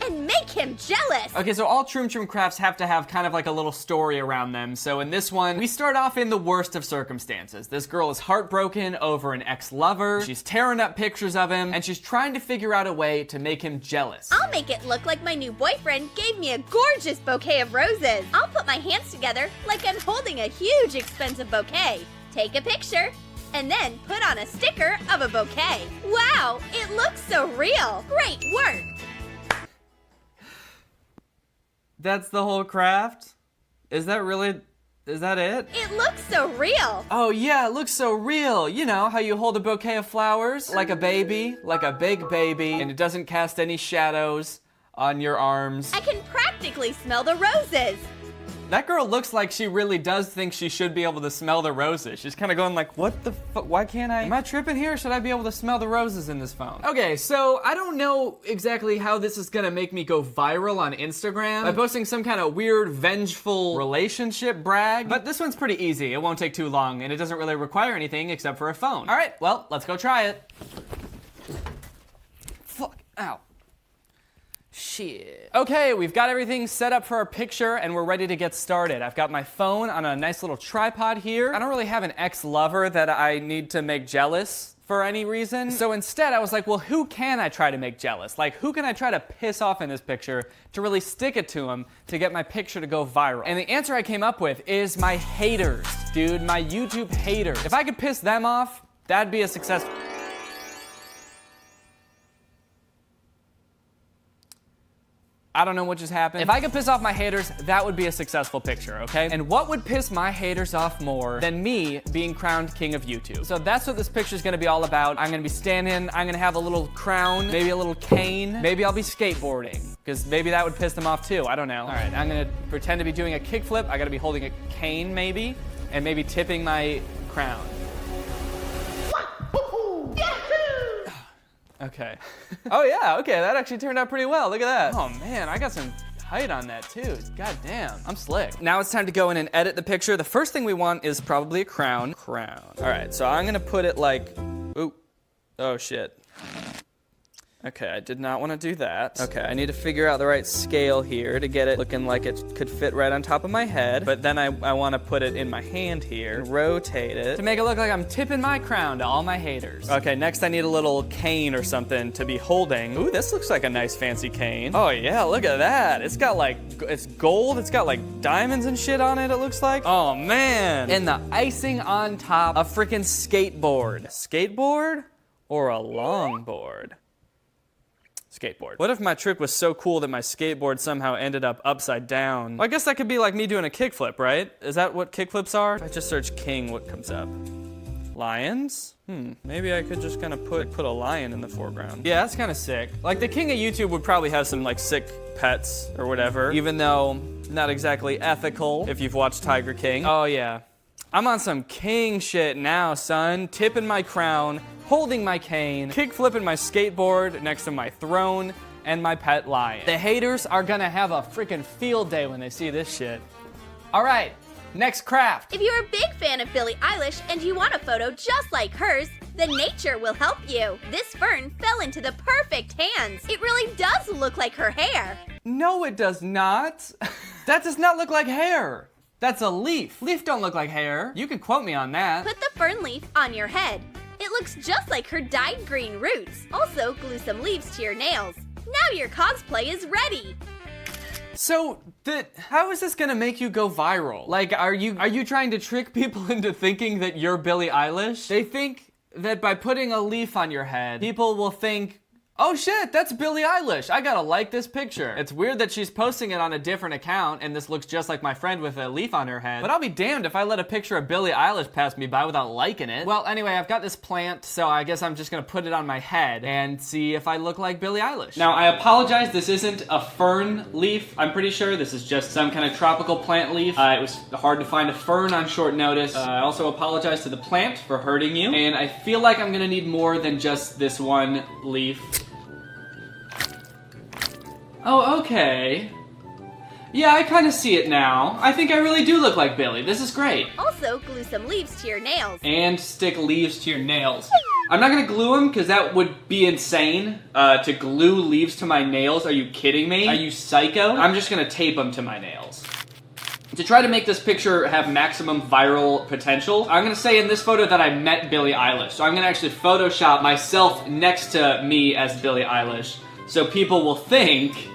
and make him jealous. Okay, so all Troom Troom crafts have to have kind of like a little story around them. So in this one, we start off in the worst of circumstances. This girl is heartbroken over an ex-lover. She's tearing up pictures of him, and she's trying to figure out a way to make him jealous. I'll make it look like my new boyfriend gave me a gorgeous bouquet of roses. I'll put my hands together like I'm holding a huge expensive bouquet. Take a picture, and then put on a sticker of a bouquet. Wow, it looks so real. Great work. That's the whole craft? Is that it? It looks so real. Oh yeah, it looks so real. You know, how you hold a bouquet of flowers like a baby, like a big baby, and it doesn't cast any shadows on your arms. I can practically smell the roses. That girl looks like she really does think she should be able to smell the roses. She's kind of going like, what the fuck, why can't I? Am I tripping here? Should I be able to smell the roses in this phone? Okay, so I don't know exactly how this is gonna make me go viral on Instagram by posting some kind of weird, vengeful relationship brag, but this one's pretty easy. It won't take too long, and it doesn't really require anything except for a phone. All right, well, let's go try it. Fuck, ow. Shit. Okay, we've got everything set up for our picture and we're ready to get started. I've got my phone on a nice little tripod here. I don't really have an ex-lover that I need to make jealous for any reason. So instead I was like, well, who can I try to make jealous? Like, who can I try to piss off in this picture to really stick it to him to get my picture to go viral? And the answer I came up with is my haters, dude, my YouTube haters. If I could piss them off, that'd be a success. I don't know what just happened. If I could piss off my haters, that would be a successful picture, okay? And what would piss my haters off more than me being crowned king of YouTube? So that's what this picture is gonna be all about. I'm gonna be standing, I'm gonna have a little crown, maybe a little cane, maybe I'll be skateboarding, because maybe that would piss them off too, I don't know. All right, I'm gonna pretend to be doing a kickflip. I gotta be holding a cane maybe, and maybe tipping my crown. Okay. Oh yeah, okay, that actually turned out pretty well. Look at that. Oh man, I got some height on that too. God damn, I'm slick. Now it's time to go in and edit the picture. The first thing we want is probably a crown. Crown. All right, so I'm gonna put it like, ooh, oh shit. Okay, I did not want to do that. Okay, I need to figure out the right scale here to get it looking like it could fit right on top of my head. But then I want to put it in my hand here, rotate it to make it look like I'm tipping my crown to all my haters. Okay, next I need a little cane or something to be holding. Ooh, this looks like a nice fancy cane. Oh yeah, look at that. It's got like, it's gold. It's got like diamonds and shit on it, it looks like. Oh man. And the icing on top, a freaking skateboard. Skateboard or a longboard? Skateboard. What if my trick was so cool that my skateboard somehow ended up upside down? Well, I guess that could be like me doing a kickflip, right? Is that what kickflips are? If I just search king, what comes up? Lions? Maybe I could just kind of put a lion in the foreground. Yeah, that's kind of sick. Like the king of YouTube would probably have some like sick pets or whatever, even though not exactly ethical if you've watched Tiger King. Oh yeah. I'm on some king shit now, son. Tipping my crown, holding my cane, kick flipping my skateboard next to my throne and my pet lion. The haters are gonna have a freaking field day when they see this shit. All right, next craft. If you're a big fan of Billie Eilish and you want a photo just like hers, then nature will help you. This fern fell into the perfect hands. It really does look like her hair. No, it does not. That does not look like hair. That's a leaf. Leaf don't look like hair. You can quote me on that. Put the fern leaf on your head. It looks just like her dyed green roots. Also, glue some leaves to your nails. Now your cosplay is ready. So, how is this gonna make you go viral? Like, are you trying to trick people into thinking that you're Billie Eilish? They think that by putting a leaf on your head, people will think, oh shit, that's Billie Eilish. I gotta like this picture. It's weird that she's posting it on a different account and this looks just like my friend with a leaf on her head. But I'll be damned if I let a picture of Billie Eilish pass me by without liking it. Well, anyway, I've got this plant, so I guess I'm just gonna put it on my head and see if I look like Billie Eilish. Now, I apologize, this isn't a fern leaf. I'm pretty sure this is just some kind of tropical plant leaf. It was hard to find a fern on short notice. I also apologize to the plant for hurting you. And I feel like I'm gonna need more than just this one leaf. Oh, okay. Yeah, I kind of see it now. I think I really do look like Billie. This is great. Also, glue some leaves to your nails. And stick leaves to your nails. I'm not gonna glue them because that would be insane. To glue leaves to my nails, are you kidding me? Are you psycho? I'm just gonna tape them to my nails. To try to make this picture have maximum viral potential, I'm gonna say in this photo that I met Billie Eilish. So I'm gonna actually Photoshop myself next to me as Billie Eilish. So people will think,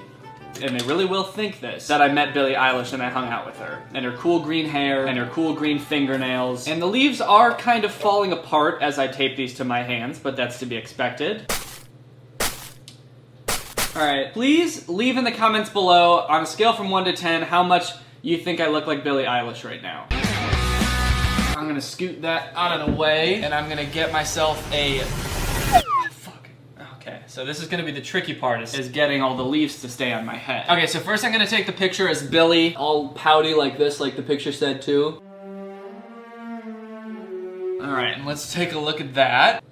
and they really will think this, that I met Billie Eilish and I hung out with her. And her cool green hair, and her cool green fingernails. And the leaves are kind of falling apart as I tape these to my hands, but that's to be expected. Alright, please leave in the comments below, on a scale from 1 to 10, how much you think I look like Billie Eilish right now. I'm gonna scoot that out of the way, and I'm gonna get myself a... Okay, so this is gonna be the tricky part, is getting all the leaves to stay on my head. Okay, so first I'm gonna take the picture as Billie, all pouty like this, like the picture said too. All right, and let's take a look at that.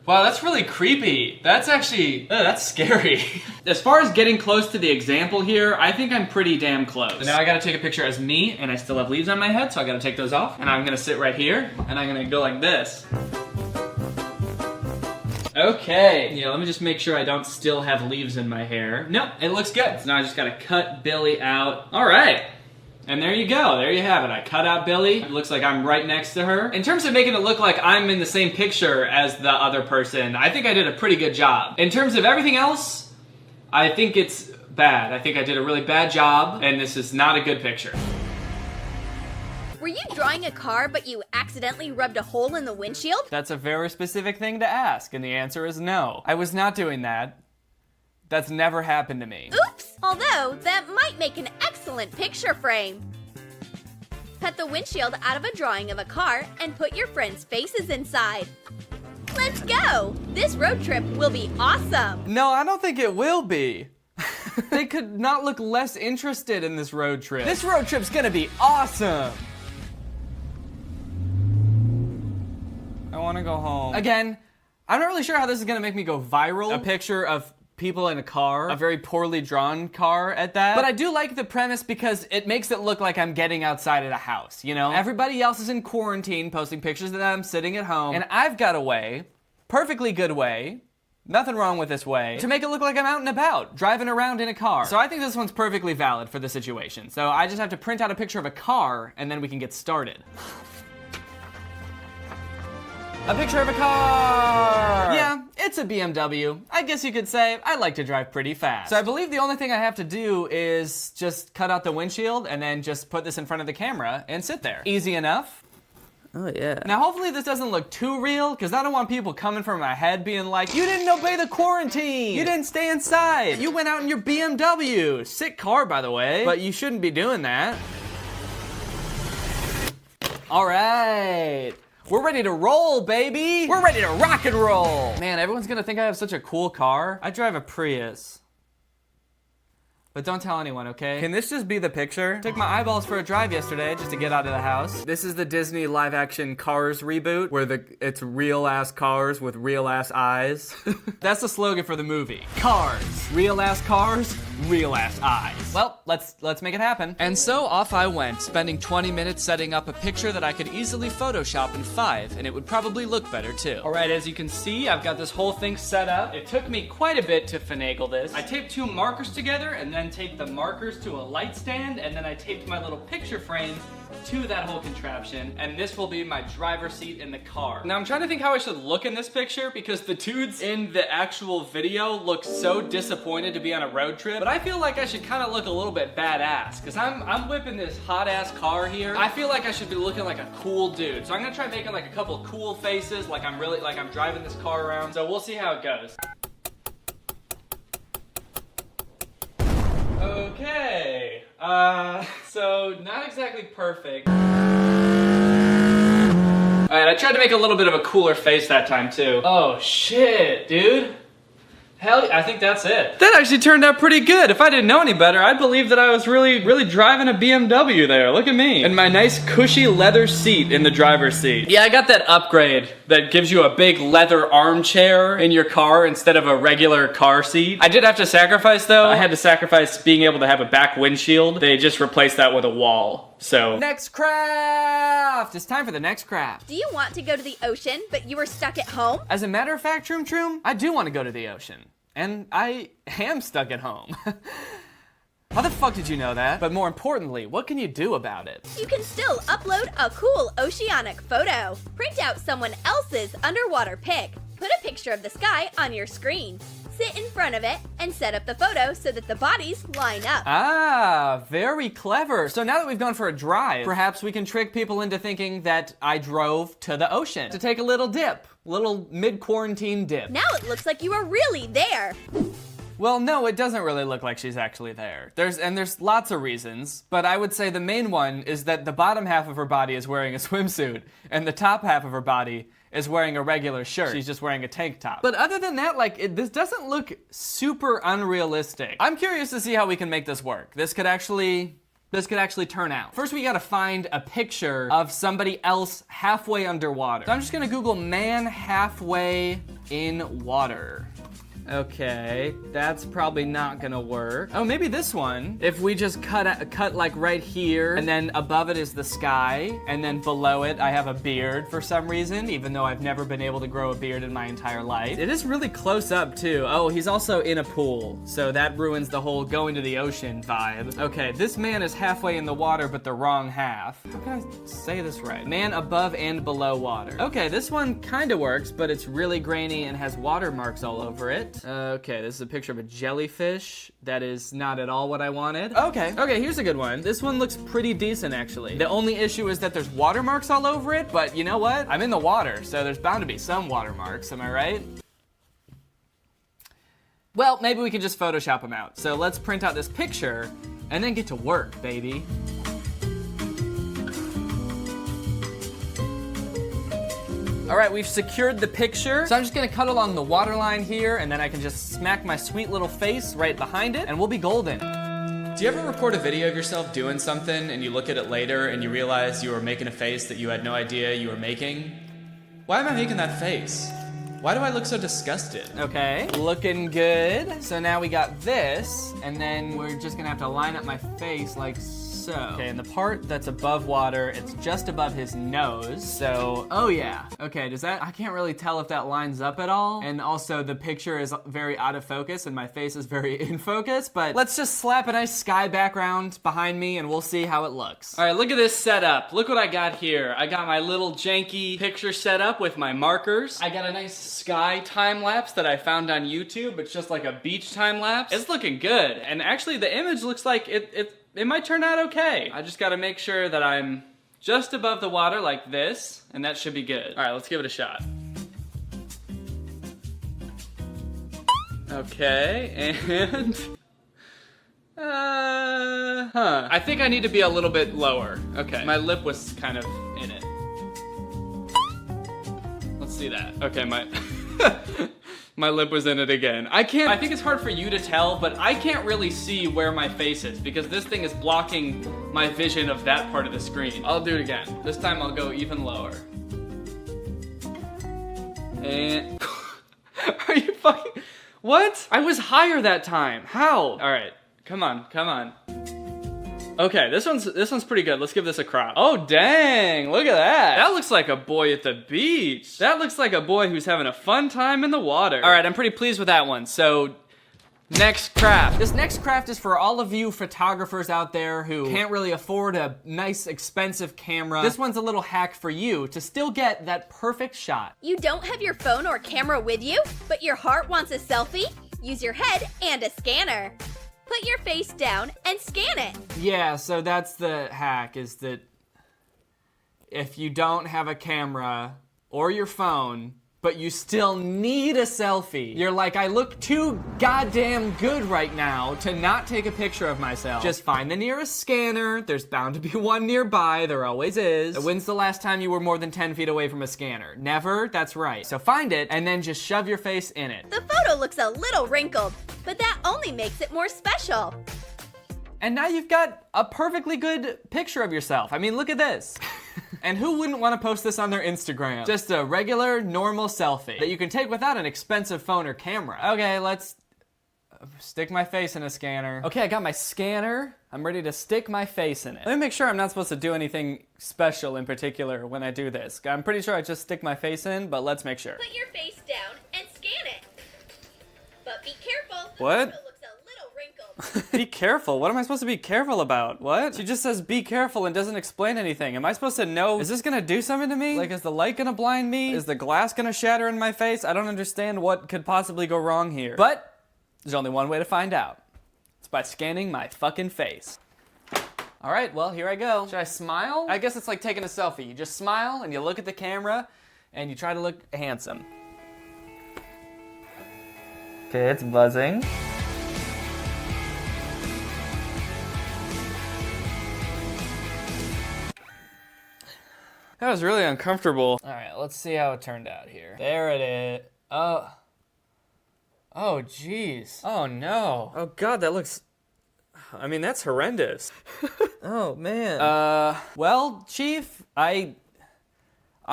Wow, that's really creepy. That's actually, that's scary. As far as getting close to the example here, I think I'm pretty damn close. So now I gotta take a picture as me, and I still have leaves on my head, so I gotta take those off. And I'm gonna sit right here, and I'm gonna go like this. Okay, yeah, let me just make sure I don't still have leaves in my hair. Nope, it looks good. So now I just gotta cut Billie out. All right. And there you go, there you have it. I cut out Billie. It looks like I'm right next to her. In terms of making it look like I'm in the same picture as the other person, I think I did a pretty good job. In terms of everything else, I think it's bad. I think I did a really bad job, and this is not a good picture. Were you drawing a car, but you accidentally rubbed a hole in the windshield? That's a very specific thing to ask, and the answer is no. I was not doing that. That's never happened to me. Oops! Although, that might make an excellent picture frame. Cut the windshield out of a drawing of a car and put your friends' faces inside. Let's go! This road trip will be awesome! No, I don't think it will be. They could not look less interested in this road trip. This road trip's gonna be awesome! I wanna go home. Again, I'm not really sure how this is gonna make me go viral. A picture of people in a car, a very poorly drawn car at that. But I do like the premise because it makes it look like I'm getting outside of the house, you know? Everybody else is in quarantine posting pictures that I'm sitting at home, and I've got a way, perfectly good way, nothing wrong with this way, to make it look like I'm out and about, driving around in a car. So I think this one's perfectly valid for the situation. So I just have to print out a picture of a car, and then we can get started. A picture of a car! Yeah, it's a BMW. I guess you could say I like to drive pretty fast. So I believe the only thing I have to do is just cut out the windshield and then just put this in front of the camera and sit there. Easy enough. Oh yeah. Now hopefully this doesn't look too real, because I don't want people coming from my head being like, you didn't obey the quarantine! You didn't stay inside! You went out in your BMW! Sick car, by the way, but you shouldn't be doing that. All right. We're ready to roll, baby! We're ready to rock and roll! Man, everyone's gonna think I have such a cool car. I drive a Prius. But don't tell anyone, okay? Can this just be the picture? Took my eyeballs for a drive yesterday just to get out of the house. This is the Disney live-action Cars reboot, where it's real-ass cars with real-ass eyes. That's the slogan for the movie. Cars. Real-ass cars, real-ass eyes. Well, let's make it happen. And so off I went, spending 20 minutes setting up a picture that I could easily Photoshop in 5, and it would probably look better too. All right, as you can see, I've got this whole thing set up. It took me quite a bit to finagle this. I taped 2 markers together, and then taped the markers to a light stand, and then I taped my little picture frame to that whole contraption, and this will be my driver's seat in the car. Now I'm trying to think how I should look in this picture because the dudes in the actual video look so disappointed to be on a road trip, but I feel like I should kind of look a little bit badass because I'm whipping this hot ass car here. I feel like I should be looking like a cool dude. So I'm gonna try making like a couple of cool faces, like I'm driving this car around. So we'll see how it goes. Okay, so not exactly perfect. All right, I tried to make a little bit of a cooler face that time too. Oh shit, dude. Hell, I think that's it. That actually turned out pretty good. If I didn't know any better, I'd believe that I was really driving a BMW there. Look at me. And my nice cushy leather seat in the driver's seat. Yeah, I got that upgrade that gives you a big leather armchair in your car instead of a regular car seat. I did have to sacrifice though. I had to sacrifice being able to have a back windshield. They just replaced that with a wall. So, next craft! It's time for the next craft. Do you want to go to the ocean, but you were stuck at home? As a matter of fact, Troom Troom, I do want to go to the ocean. And I am stuck at home. How the fuck did you know that? But more importantly, what can you do about it? You can still upload a cool oceanic photo. Print out someone else's underwater pic. Put a picture of the sky on your screen. Sit in front of it and set up the photo so that the bodies line up. Ah, very clever. So now that we've gone for a drive, perhaps we can trick people into thinking that I drove to the ocean to take a little dip. Little mid-quarantine dip. Now it looks like you are really there. Well, no, it doesn't really look like she's actually there. There's lots of reasons, but I would say the main one is that the bottom half of her body is wearing a swimsuit, and the top half of her body is wearing a regular shirt. She's just wearing a tank top. But other than that, like, this doesn't look super unrealistic. I'm curious to see how we can make this work. This could actually turn out. First, we gotta find a picture of somebody else halfway underwater. So I'm just gonna Google man halfway in water. Okay, that's probably not gonna work. Oh, maybe this one. If we just cut like right here, and then above it is the sky, and then below it I have a beard for some reason, even though I've never been able to grow a beard in my entire life. It is really close up too. Oh, he's also in a pool, so that ruins the whole going to the ocean vibe. Okay, this man is halfway in the water, but the wrong half. How can I say this right? Man above and below water. Okay, this one kinda works, but it's really grainy and has watermarks all over it. Okay, this is a picture of a jellyfish. That is not at all what I wanted. Okay, here's a good one. This one looks pretty decent, actually. The only issue is that there's watermarks all over it, but you know what? I'm in the water, so there's bound to be some watermarks, am I right? Well, maybe we can just Photoshop them out. So let's print out this picture and then get to work, baby. All right, we've secured the picture. So I'm just gonna cut along the water line here, and then I can just smack my sweet little face right behind it, and we'll be golden. Do you ever record a video of yourself doing something and you look at it later and you realize you were making a face that you had no idea you were making? Why am I making that face? Why do I look so disgusted? Okay, looking good. So now we got this, and then we're just gonna have to line up my face like so. Okay, and the part that's above water, it's just above his nose. So, oh yeah. Okay, I can't really tell if that lines up at all. And also the picture is very out of focus and my face is very in focus, but let's just slap a nice sky background behind me and we'll see how it looks. All right, look at this setup. Look what I got here. I got my little janky picture set up with my markers. I got a nice sky time lapse that I found on YouTube. It's just like a beach time lapse. It's looking good. And actually the image looks like it might turn out okay. I just gotta make sure that I'm just above the water like this, and that should be good. All right, let's give it a shot. Okay, and... I think I need to be a little bit lower. Okay, my lip was kind of in it. Let's see that. Okay, my lip was in it again. I think it's hard for you to tell, but I can't really see where my face is because this thing is blocking my vision of that part of the screen. I'll do it again. This time I'll go even lower. And... Are you fucking... What? I was higher that time. How? All right, come on, come on. Okay, this one's pretty good. Let's give this a crop. Oh, dang, look at that. That looks like a boy at the beach. That looks like a boy who's having a fun time in the water. All right, I'm pretty pleased with that one. So Next craft. This next craft is for all of you photographers out there who can't really afford a nice expensive camera. This one's a little hack for you to still get that perfect shot. You don't have your phone or camera with you, but your heart wants a selfie? Use your head and a scanner. Put your face down and scan it. Yeah, so that's the hack, is that if you don't have a camera or your phone, but you still need a selfie. You're like, I look too goddamn good right now to not take a picture of myself. Just find the nearest scanner. There's bound to be one nearby. There always is. When's the last time you were more than 10 feet away from a scanner? Never? That's right. So find it and then just shove your face in it. The photo looks a little wrinkled, but that only makes it more special. And now you've got a perfectly good picture of yourself. I mean, look at this. And who wouldn't want to post this on their Instagram? Just a regular, normal selfie that you can take without an expensive phone or camera. Okay, let's stick my face in a scanner. Okay, I got my scanner. I'm ready to stick my face in it. Let me make sure I'm not supposed to do anything special in particular when I do this. I'm pretty sure I just stick my face in, but let's make sure. Put your face down and scan it. But be careful. What? The photo looks a little wrinkled. Be careful? What am I supposed to be careful about? What? She just says be careful and doesn't explain anything. Am I supposed to know? Is this gonna do something to me? Like, is the light gonna blind me? Is the glass gonna shatter in my face? I don't understand what could possibly go wrong here. But there's only one way to find out. It's by scanning my fucking face. All right, well, here I go. Should I smile? I guess it's like taking a selfie. You just smile and you look at the camera and you try to look handsome. Okay, it's buzzing. That was really uncomfortable. All right, let's see how it turned out here. There it is. Oh, jeez. Oh, no. Oh, God, that looks... I mean, that's horrendous. Oh, man. Well, Chief, I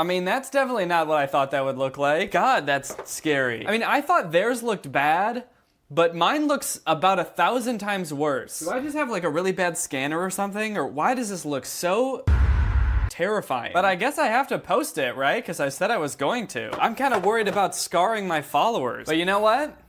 mean, that's definitely not what I thought that would look like. God, that's scary. I mean, I thought theirs looked bad, but mine looks about 1,000 times worse. Do I just have, like, a really bad scanner or something? Or why does this look so... terrifying? But I guess I have to post it, right? Because I said I was going to. I'm kind of worried about scarring my followers. But you know what?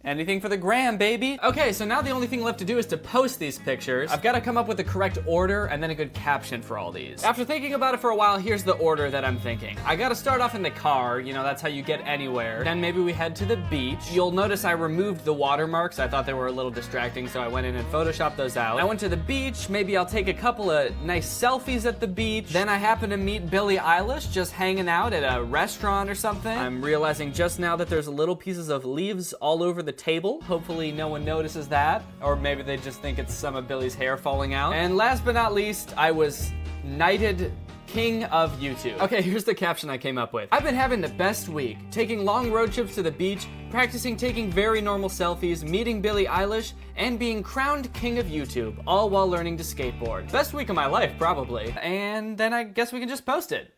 Anything for the gram, baby. Okay, so now the only thing left to do is to post these pictures. I've got to come up with the correct order and then a good caption for all these. After thinking about it for a while, here's the order that I'm thinking. I got to start off in the car, you know, that's how you get anywhere. Then maybe we head to the beach. You'll notice I removed the watermarks. I thought they were a little distracting, so I went in and photoshopped those out. I went to the beach. Maybe I'll take a couple of nice selfies at the beach. Then I happen to meet Billie Eilish just hanging out at a restaurant or something. I'm realizing just now that there's little pieces of leaves all over the table. Hopefully no one notices that, or maybe they just think it's some of Billie's hair falling out. And last but not least, I was knighted King of YouTube. Okay, here's the caption I came up with. I've been having the best week, taking long road trips to the beach, practicing taking very normal selfies, meeting Billie Eilish, and being crowned King of YouTube, all while learning to skateboard. Best week of my life, probably. And then I guess we can just post it.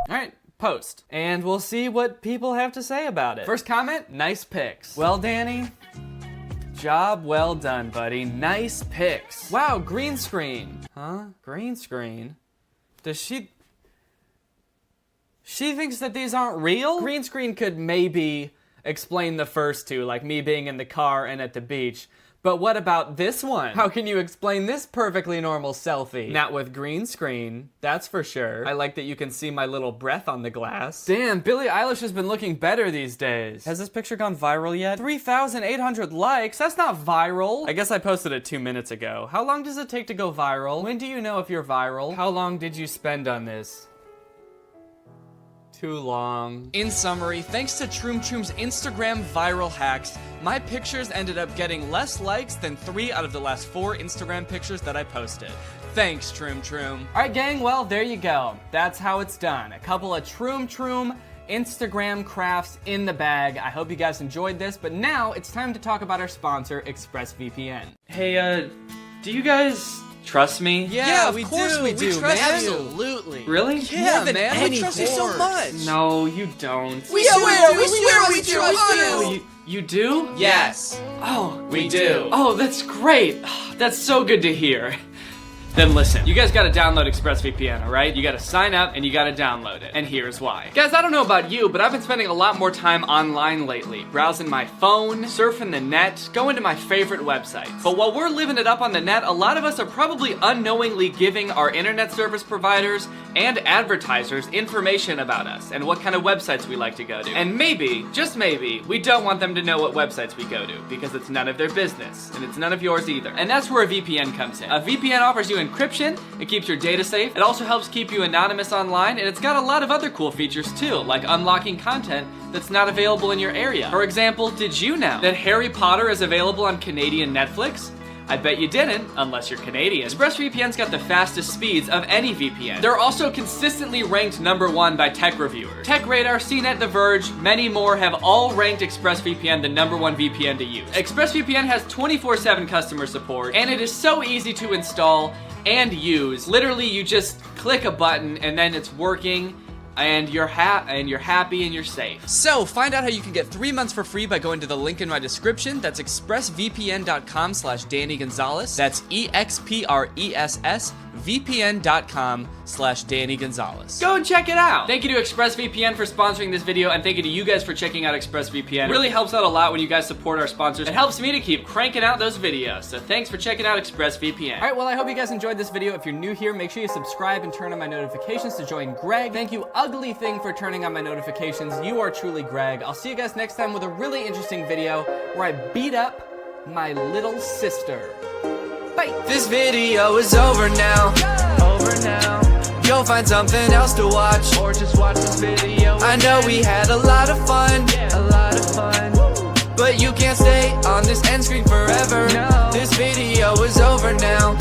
All right. Post. And we'll see what people have to say about it. First comment, nice pics. Well, Danny, job well done, buddy. Nice pics. Wow, green screen. Huh? Green screen? Does she thinks that these aren't real? Green screen could maybe explain the first two, like me being in the car and at the beach. But what about this one? How can you explain this perfectly normal selfie? Not with green screen, that's for sure. I like that you can see my little breath on the glass. Damn, Billie Eilish has been looking better these days. Has this picture gone viral yet? 3,800 likes? That's not viral. I guess I posted it 2 minutes ago. How long does it take to go viral? When do you know if you're viral? How long did you spend on this? Too long. In summary, thanks to Troom Troom's Instagram viral hacks, my pictures ended up getting less likes than 3 out of the last 4 Instagram pictures that I posted. Thanks, Troom Troom. All right, gang, well, there you go. That's how it's done. A couple of Troom Troom Instagram crafts in the bag. I hope you guys enjoyed this, but now it's time to talk about our sponsor, ExpressVPN. Hey, do you guys trust me? Yeah, of course we do, man. Absolutely. Really? Yeah, man. We trust you so much. No, you don't. We swear we trust you. You do? Yes. Oh, we do. Oh, that's great. That's so good to hear. then listen. You guys gotta download ExpressVPN, alright? You gotta sign up and you gotta download it. And here's why. Guys, I don't know about you, but I've been spending a lot more time online lately. Browsing my phone, surfing the net, going to my favorite websites. But while we're living it up on the net, a lot of us are probably unknowingly giving our internet service providers and advertisers information about us and what kind of websites we like to go to. And maybe, just maybe, we don't want them to know what websites we go to because it's none of their business and it's none of yours either. And that's where a VPN comes in. A VPN offers you encryption, it keeps your data safe, it also helps keep you anonymous online, and it's got a lot of other cool features too, like unlocking content that's not available in your area. For example, did you know that Harry Potter is available on Canadian Netflix? I bet you didn't, unless you're Canadian. ExpressVPN's got the fastest speeds of any VPN. They're also consistently ranked #1 by tech reviewers. TechRadar, CNET, The Verge, many more have all ranked ExpressVPN the #1 VPN to use. ExpressVPN has 24/7 customer support, and it is so easy to install and use. Literally, you just click a button and then it's working. And you're happy and you're safe. So find out how you can get 3 months for free by going to the link in my description. That's expressvpn.com/Danny Gonzalez. That's EXPRESS VPN.com/Danny Gonzalez. Go and check it out. Thank you to ExpressVPN for sponsoring this video, and thank you to you guys for checking out ExpressVPN. It really helps out a lot when you guys support our sponsors. It helps me to keep cranking out those videos. So thanks for checking out ExpressVPN. All right, well, I hope you guys enjoyed this video. If you're new here, make sure you subscribe and turn on my notifications to join Greg. Thank you, ugly thing, for turning on my notifications. You are truly Greg. I'll see you guys next time with a really interesting video where I beat up my little sister. Bye. This video is over now. You'll find something else to watch, or just watch this video. I know we had a lot of fun, but you can't stay on this end screen forever. No. This video is over now.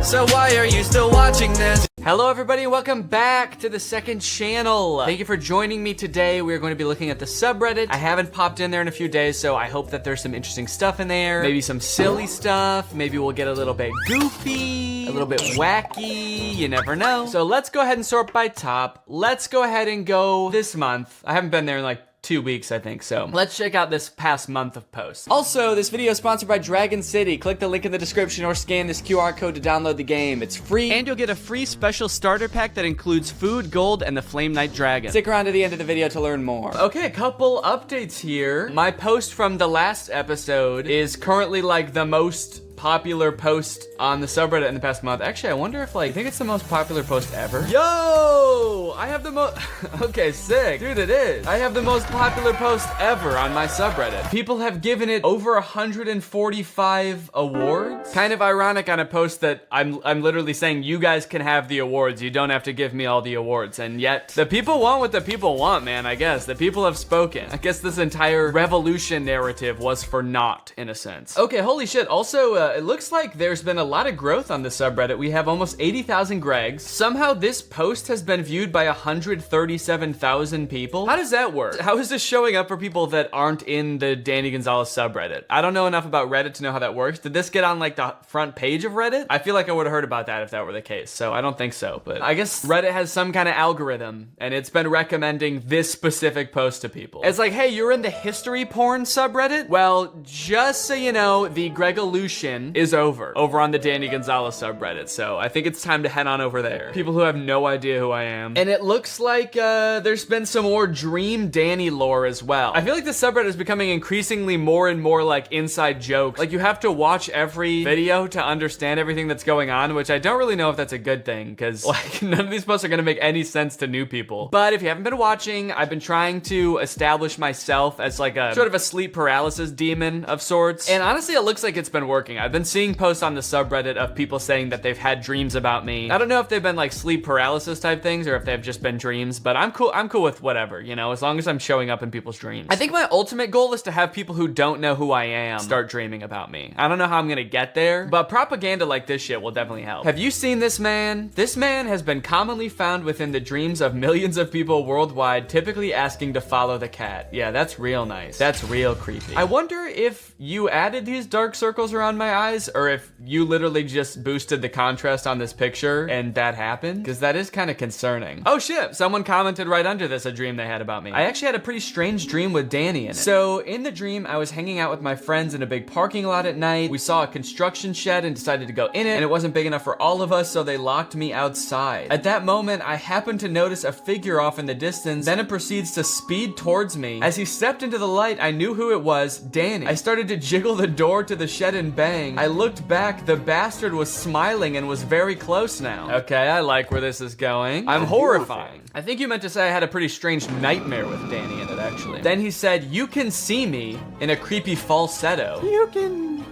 So why are you still watching this? Hello everybody, and welcome back to the second channel. Thank you for joining me today. We're going to be looking at the subreddit. I haven't popped in there in a few days, so I hope that there's some interesting stuff in there. Maybe some silly stuff. Maybe we'll get a little bit goofy, a little bit wacky. You never know. So let's go ahead and sort by top. Let's go ahead and go this month. I haven't been there in like 2 weeks, I think, so let's check out this past month of posts. Also, this video is sponsored by Dragon City. Click the link in the description or scan this QR code to download the game. It's free, and you'll get a free special starter pack that includes food, gold, and the Flame Knight Dragon. Stick around to the end of the video to learn more. Okay, a couple updates here. My post from the last episode is currently like the most popular post on the subreddit in the past month. Actually, I wonder if I think it's the most popular post ever. Yo, I have the most, okay, sick. Dude, it is. I have the most popular post ever on my subreddit. People have given it over 145 awards. Kind of ironic on a post that I'm literally saying you guys can have the awards. You don't have to give me all the awards. And yet the people want what the people want, man, I guess. The people have spoken. I guess this entire revolution narrative was for naught in a sense. Okay, holy shit. Also, it looks like there's been a lot of growth on the subreddit. We have almost 80,000 Gregs. Somehow this post has been viewed by 137,000 people. How does that work? How is this showing up for people that aren't in the Danny Gonzalez subreddit? I don't know enough about Reddit to know how that works. Did this get on like the front page of Reddit? I feel like I would have heard about that if that were the case, so I don't think so. But I guess Reddit has some kind of algorithm, and it's been recommending this specific post to people. It's like, hey, you're in the history porn subreddit? Well, just so you know, the Gregolution is over on the Danny Gonzalez subreddit, so I think it's time to head on over there. People who have no idea who I am. And it looks like there's been some more Dream Danny lore as well. I feel like the subreddit is becoming increasingly more and more like inside jokes. Like you have to watch every video to understand everything that's going on, which I don't really know if that's a good thing, because like none of these posts are gonna make any sense to new people. But if you haven't been watching, I've been trying to establish myself as like a sort of a sleep paralysis demon of sorts. And honestly, it looks like it's been working. I've been seeing posts on the subreddit of people saying that they've had dreams about me. I don't know if they've been like sleep paralysis type things or if they've just been dreams, but I'm cool with whatever, you know, as long as I'm showing up in people's dreams. I think my ultimate goal is to have people who don't know who I am start dreaming about me. I don't know how I'm gonna get there, but propaganda like this shit will definitely help. Have you seen this man? This man has been commonly found within the dreams of millions of people worldwide, typically asking to follow the cat. Yeah, that's real nice. That's real creepy. I wonder if you added these dark circles around my eyes or if you literally just boosted the contrast on this picture and that happened, because that is kind of concerning. Oh shit, someone commented right under this a dream they had about me. I actually had a pretty strange dream with Danny in it. So in the dream, I was hanging out with my friends in a big parking lot at night. We saw a construction shed and decided to go in it, and it wasn't big enough for all of us, so they locked me outside. At that moment, I happened to notice a figure off in the distance, then it proceeds to speed towards me. As he stepped into the light, I knew who it was, Danny. I started to jiggle the door to the shed and bang. I looked back, the bastard was smiling and was very close now. Okay, I like where this is going. I'm horrifying. I think you meant to say I had a pretty strange nightmare with Danny in it, actually. Then he said, "You can see me," in a creepy falsetto. You can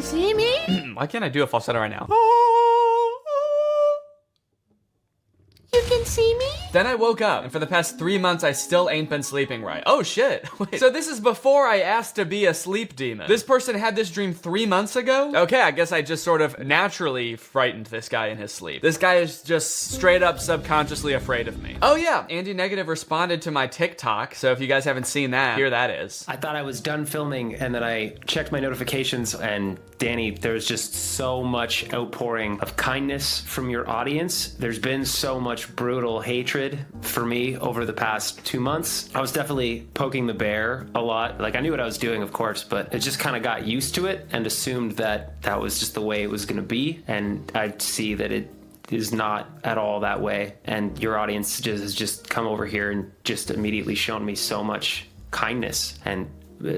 see me? Why can't I do a falsetto right now? You can see me? Then I woke up, and for the past 3 months, I still ain't been sleeping right. Oh shit. Wait. So this is before I asked to be a sleep demon. This person had this dream 3 months ago? Okay, I guess I just sort of naturally frightened this guy in his sleep. This guy is just straight up subconsciously afraid of me. Oh yeah, Andy Negative responded to my TikTok, so if you guys haven't seen that, here that is. I thought I was done filming, and then I checked my notifications, and Danny, there's just so much outpouring of kindness from your audience. There's been so much brutal hatred for me over the past 2 months. I was definitely poking the bear a lot. Like, I knew what I was doing, of course, but it just kind of got used to it and assumed that that was just the way it was going to be. And I see that it is not at all that way. And your audience has just come over here and just immediately shown me so much kindness and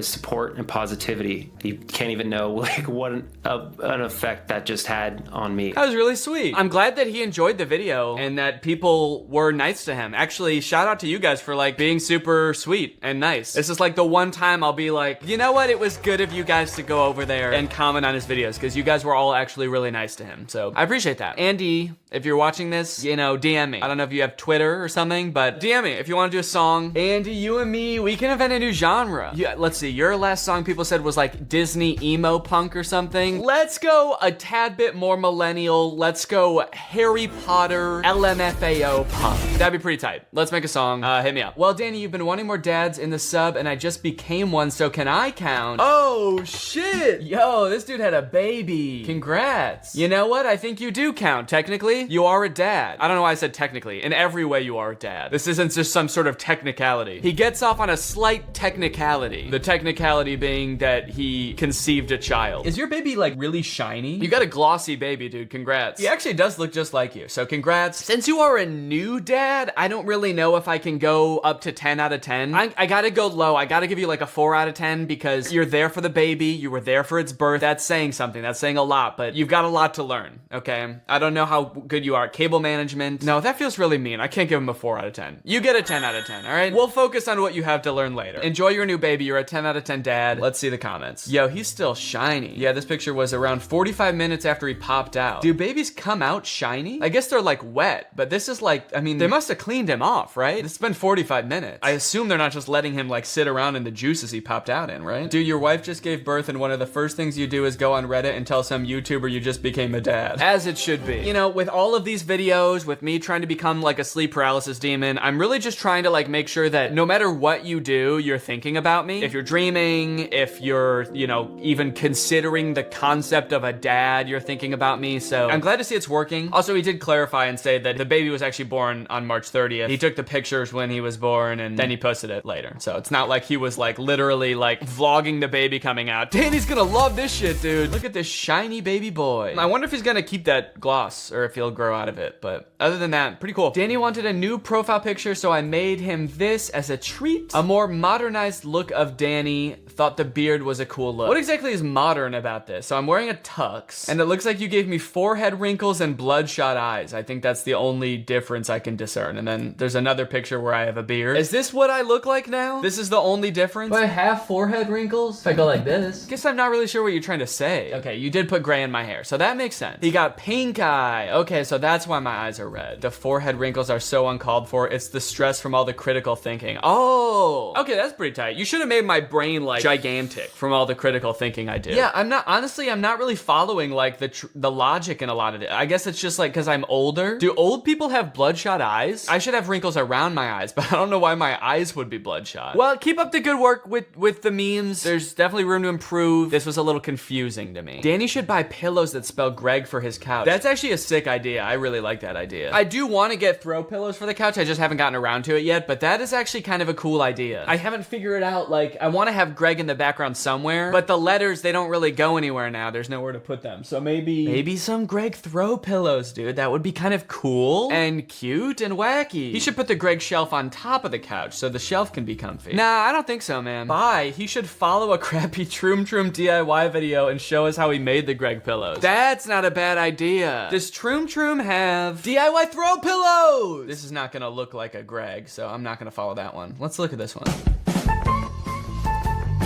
support and positivity. You can't even know like what an effect that just had on me. That was really sweet. I'm glad that he enjoyed the video and that people were nice to him. Actually, shout out to you guys for like being super sweet and nice. This is like the one time I'll be like, you know what? It was good of you guys to go over there and comment on his videos because you guys were all actually really nice to him. So I appreciate that. Andy, if you're watching this, you know, DM me. I don't know if you have Twitter or something, but DM me if you want to do a song. Andy, you and me, we can invent a new genre. Yeah, let's see. Your last song people said was like Disney emo punk or something. Let's go a tad bit more millennial. Let's go Harry Potter LMFAO punk. That'd be pretty tight. Let's make a song. Hit me up. Well, Danny, you've been wanting more dads in the sub, and I just became one, so can I count? Oh, shit. Yo, this dude had a baby. Congrats. You know what? I think you do count. Technically, you are a dad. I don't know why I said technically. In every way, you are a dad. This isn't just some sort of technicality. He gets off on a slight technicality. The technicality being that he conceived a child. Is your baby like really shiny? You got a glossy baby, dude. Congrats. He actually does look just like you, so congrats. Since you are a new dad, I don't really know if I can go up to 10 out of 10. I gotta go low. I gotta give you like a 4 out of 10 because you're there for the baby. You were there for its birth. That's saying something. That's saying a lot, but you've got a lot to learn, okay? I don't know how good you are at cable management. No, that feels really mean. I can't give him a 4 out of 10. You get a 10 out of 10, all right? We'll focus on what you have to learn later. Enjoy your new baby. You're a 10 out of 10 dad. Let's see the comments. Yo, he's still shiny. Yeah, this picture was around 45 minutes after he popped out. Do babies come out shiny? I guess they're like wet, but this is like, I mean, they must have cleaned him off, right? It's been 45 minutes. I assume they're not just letting him like sit around in the juices he popped out in, right? Dude, your wife just gave birth and one of the first things you do is go on Reddit and tell some YouTuber you just became a dad. As it should be. You know, with all of these videos, with me trying to become like a sleep paralysis demon, I'm really just trying to like make sure that no matter what you do, you're thinking about me. If you're dreaming, if you're, you know, even considering the concept of a dad, you're thinking about me. So I'm glad to see it's working. Also, he did clarify and say that the baby was actually born on March 30th. He took the pictures when he was born and then he posted it later. So it's not like he was like literally like vlogging the baby coming out. Danny's gonna love this shit, dude. Look at this shiny baby boy. I wonder if he's gonna keep that gloss or if he'll grow out of it. But other than that, pretty cool. Danny wanted a new profile picture, so I made him this as a treat. A more modernized look of Danny. Thought the beard was a cool look. What exactly is modern about this? So I'm wearing a tux and it looks like you gave me forehead wrinkles and bloodshot eyes. I think that's the only difference I can discern. And then there's another picture where I have a beard. Is this what I look like now? This is the only difference? Do I have forehead wrinkles? If I go like this? Guess I'm not really sure what you're trying to say. Okay, you did put gray in my hair, so that makes sense. He got pink eye. Okay, Okay, so that's why my eyes are red. The forehead wrinkles are so uncalled for. It's the stress from all the critical thinking. Oh, okay, that's pretty tight. You should have made my brain like gigantic from all the critical thinking I did. Yeah, I'm not really following like the logic in a lot of it. I guess it's just like because I'm older. Do old people have bloodshot eyes? I should have wrinkles around my eyes, but I don't know why my eyes would be bloodshot. Well, keep up the good work with the memes. There's definitely room to improve. This was a little confusing to me. Danny should buy pillows that spell Greg for his couch. That's actually a sick idea. I really like that idea. I do want to get throw pillows for the couch. I just haven't gotten around to it yet, but that is actually kind of a cool idea. I haven't figured out, like, I want to have Greg in the background somewhere, but the letters, they don't really go anywhere now. There's nowhere to put them. So maybe some Greg throw pillows, dude. That would be kind of cool and cute and wacky. He should put the Greg shelf on top of the couch so the shelf can be comfy. Nah, I don't think so, man. Bye. He should follow a crappy Troom Troom DIY video and show us how he made the Greg pillows. That's not a bad idea. Does Troom Troom have DIY throw pillows? This is not gonna look like a Greg, so I'm not gonna follow that one. Let's look at this one.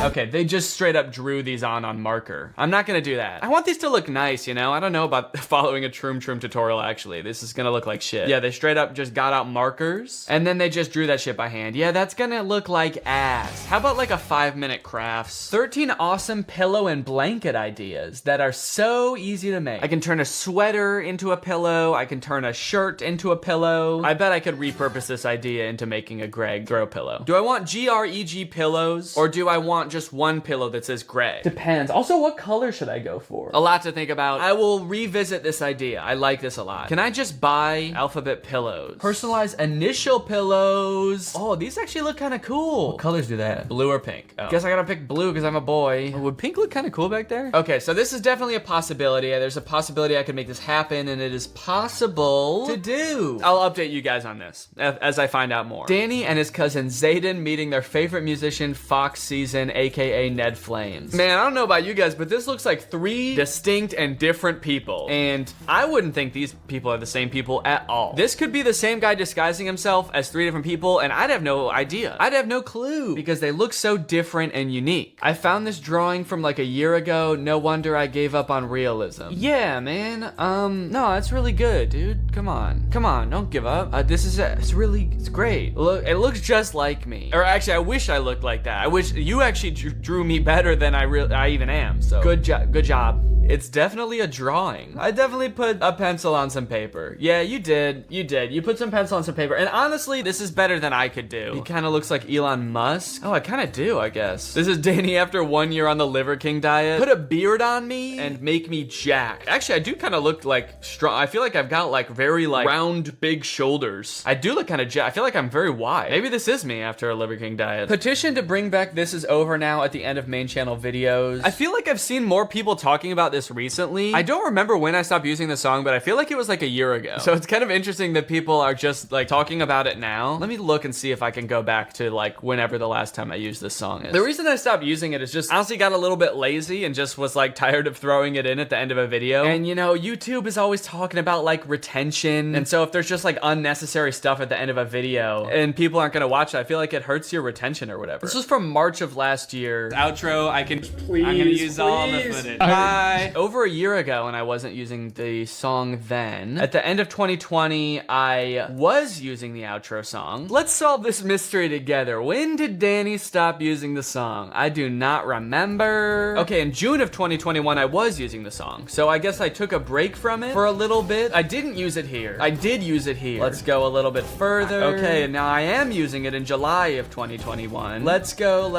Okay, they just straight up drew these on marker. I'm not gonna do that. I want these to look nice, you know? I don't know about following a Troom Troom tutorial, actually. This is gonna look like shit. Yeah, they straight up just got out markers, and then they just drew that shit by hand. Yeah, that's gonna look like ass. How about like a 5-minute crafts? 13 awesome pillow and blanket ideas that are so easy to make. I can turn a sweater into a pillow. I can turn a shirt into a pillow. I bet I could repurpose this idea into making a Greg throw pillow. Do I want GREG pillows, or do I want just one pillow that says Greg? Depends. Also, what color should I go for? A lot to think about. I will revisit this idea. I like this a lot. Can I just buy alphabet pillows? Personalized initial pillows. Oh, these actually look kind of cool. What colors do that? Blue or pink? Oh. Guess I gotta pick blue because I'm a boy. Oh, would pink look kind of cool back there? Okay, so this is definitely a possibility. There's a possibility I could make this happen, and it is possible to do. I'll update you guys on this as I find out more. Danny and his cousin Zayden meeting their favorite musician Fox Season, aka Ned Flames. Man, I don't know about you guys, but this looks like 3 distinct and different people. And I wouldn't think these people are the same people at all. This could be the same guy disguising himself as 3 different people, and I'd have no idea. I'd have no clue because they look so different and unique. I found this drawing from like a year ago. No wonder I gave up on realism. Yeah, man. No, that's really good, dude. Come on, don't give up. It's great. Look, it looks just like me. Or actually, I wish I looked like that. I wish you actually drew me better than I even am. So good job. It's definitely a drawing. I definitely put a pencil on some paper. Yeah, you did. You put some pencil on some paper. And honestly, this is better than I could do. He kind of looks like Elon Musk. Oh, I kind of do, I guess. This is Danny after 1 year on the Liver King diet. Put a beard on me and make me jacked. Actually, I do kind of look like strong. I feel like I've got like very like round, big shoulders. I do look kind of jacked. I feel like I'm very wide. Maybe this is me after a Liver King diet. Petition to bring back This Is Over Now at the end of main channel videos. I feel like I've seen more people talking about this recently. I don't remember when I stopped using the song, but I feel like it was like a year ago. So it's kind of interesting that people are just like talking about it now. Let me look and see if I can go back to like whenever the last time I used this song is. The reason I stopped using it is just honestly got a little bit lazy and just was like tired of throwing it in at the end of a video. And you know, YouTube is always talking about like retention. And so if there's just like unnecessary stuff at the end of a video and people aren't gonna watch it, I feel like it hurts your retention or whatever. This was from March of last year. Outro, I'm gonna use all the footage. Bye. Over a year ago, and I wasn't using the song then. At the end of 2020, I was using the outro song. Let's solve this mystery together. When did Danny stop using the song? I do not remember. Okay, in June of 2021, I was using the song. So I guess I took a break from it for a little bit. I didn't use it here. I did use it here. Let's go a little bit further. Okay, now I am using it in July of 2021. Let's go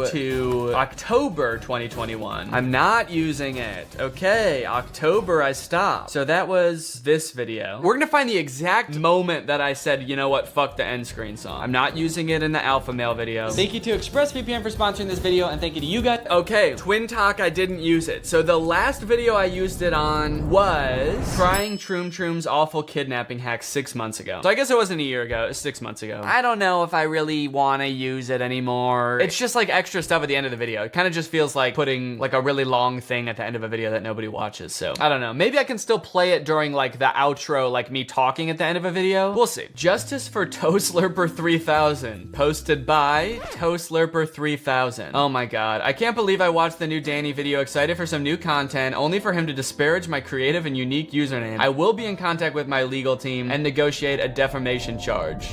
to October 2021. I'm not using it. Okay, October I stopped. So that was this video. We're gonna find the exact moment that I said, you know what, fuck the end screen song. I'm not using it in the alpha male video. Thank you to ExpressVPN for sponsoring this video, and thank you to you guys. Okay, Twin Talk, I didn't use it. So the last video I used it on was trying Troom Troom's awful kidnapping hack 6 months ago. So I guess it wasn't a year ago, it was 6 months ago. I don't know if I really want to use it anymore. It's just like extra stuff at the end of the video. It kind of just feels like putting like a really long thing at the end of a video that nobody watches. So I don't know. Maybe I can still play it during like the outro, like me talking at the end of a video. We'll see. Justice for Toe Slurper 3000, posted by Toe Slurper 3000. Oh my god. I can't believe I watched the new Danny video, excited for some new content, only for him to disparage my creative and unique username. I will be in contact with my legal team and negotiate a defamation charge.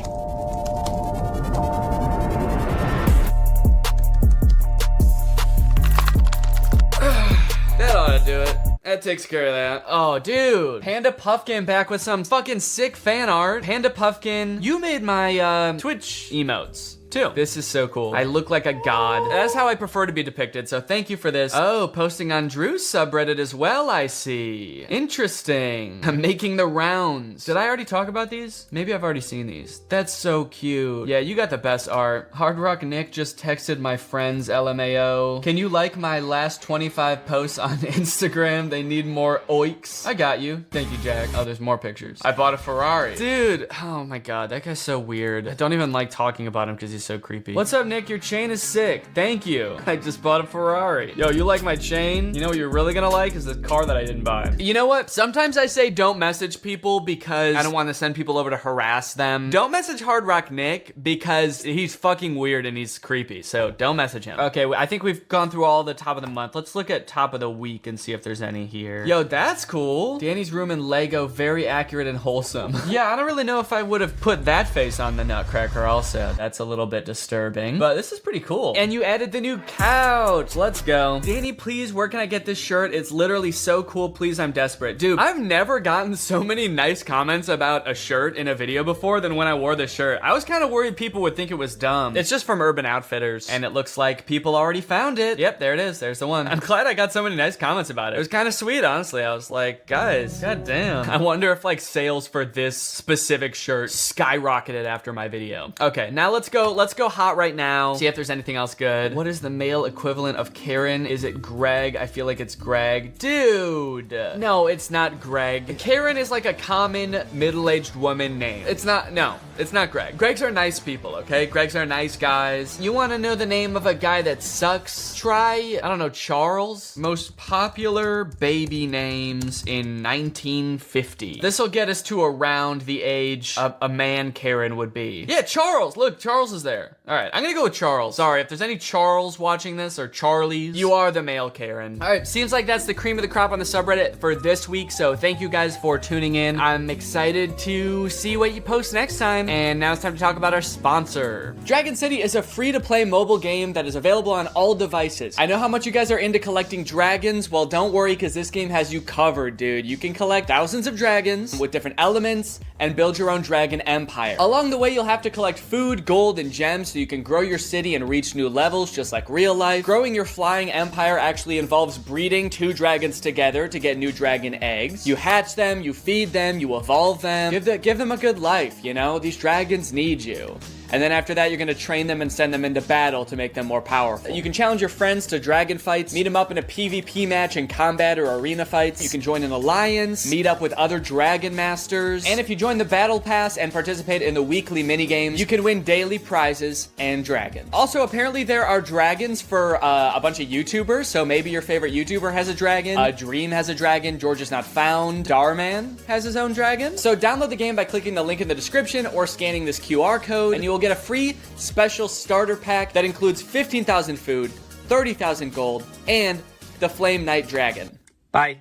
That ought to do it. That takes care of that. Oh, dude. Panda Puffkin back with some fucking sick fan art. Panda Puffkin, you made my Twitch emotes too. This is so cool. I look like a god. That's how I prefer to be depicted, so thank you for this. Oh, posting on Drew's subreddit as well, I see. Interesting. I'm making the rounds. Did I already talk about these? Maybe I've already seen these. That's so cute. Yeah, you got the best art. Hard Rock Nick just texted my friends LMAO. Can you like my last 25 posts on Instagram? They need more oiks. I got you. Thank you, Jack. Oh, there's more pictures. I bought a Ferrari. Dude, oh my god, that guy's so weird. I don't even like talking about him because he's so creepy. What's up, Nick? Your chain is sick. Thank you. I just bought a Ferrari. Yo, you like my chain? You know what you're really gonna like is the car that I didn't buy. You know what? Sometimes I say don't message people because I don't want to send people over to harass them. Don't message Hard Rock Nick because he's fucking weird and he's creepy. So don't message him. Okay, I think we've gone through all the top of the month. Let's look at top of the week and see if there's any here. Yo, that's cool. Danny's room in Lego, very accurate and wholesome. Yeah, I don't really know if I would have put that face on the Nutcracker also. That's a little bit disturbing, but this is pretty cool. And you added the new couch. Let's go. Danny, please, where can I get this shirt? It's literally so cool. Please, I'm desperate. Dude, I've never gotten so many nice comments about a shirt in a video before than when I wore this shirt. I was kind of worried people would think it was dumb. It's just from Urban Outfitters, and it looks like people already found it. Yep, there it is. There's the one. I'm glad I got so many nice comments about it. It was kind of sweet, honestly. I was like, guys, goddamn. I wonder if like sales for this specific shirt skyrocketed after my video. Okay, now let's go hot right now. See if there's anything else good. What is the male equivalent of Karen? Is it Greg? I feel like it's Greg. Dude. No, it's not Greg. Karen is like a common middle-aged woman name. It's not, no, it's not Greg. Gregs are nice people, okay? Gregs are nice guys. You want to know the name of a guy that sucks? Try, I don't know, Charles? Most popular baby names in 1950. This will get us to around the age a man Karen would be. Yeah, Charles. Look, Charles is there. All right, I'm gonna go with Charles. Sorry, if there's any Charles watching this or Charlies, you are the male Karen. All right, seems like that's the cream of the crop on the subreddit for this week, so thank you guys for tuning in. I'm excited to see what you post next time, and now it's time to talk about our sponsor. Dragon City is a free-to-play mobile game that is available on all devices. I know how much you guys are into collecting dragons. Well, don't worry, because this game has you covered, dude. You can collect thousands of dragons with different elements and build your own dragon empire. Along the way, you'll have to collect food, gold, and gems so you can grow your city and reach new levels just like real life. Growing your flying empire actually involves breeding 2 dragons together to get new dragon eggs. You hatch them, you feed them, you evolve them. Give them a good life, you know? These dragons need you. And then after that, you're gonna train them and send them into battle to make them more powerful. You can challenge your friends to dragon fights, meet them up in a PvP match in combat or arena fights. You can join an alliance, meet up with other dragon masters. And if you join the battle pass and participate in the weekly minigames, you can win daily prizes and dragons. Also, apparently there are dragons for a bunch of YouTubers. So maybe your favorite YouTuber has a dragon. Dream has a dragon. George is not found. Darman has his own dragon. So download the game by clicking the link in the description or scanning this QR code, and you will get a free special starter pack that includes 15,000 food, 30,000 gold, and the Flame Knight Dragon. Bye.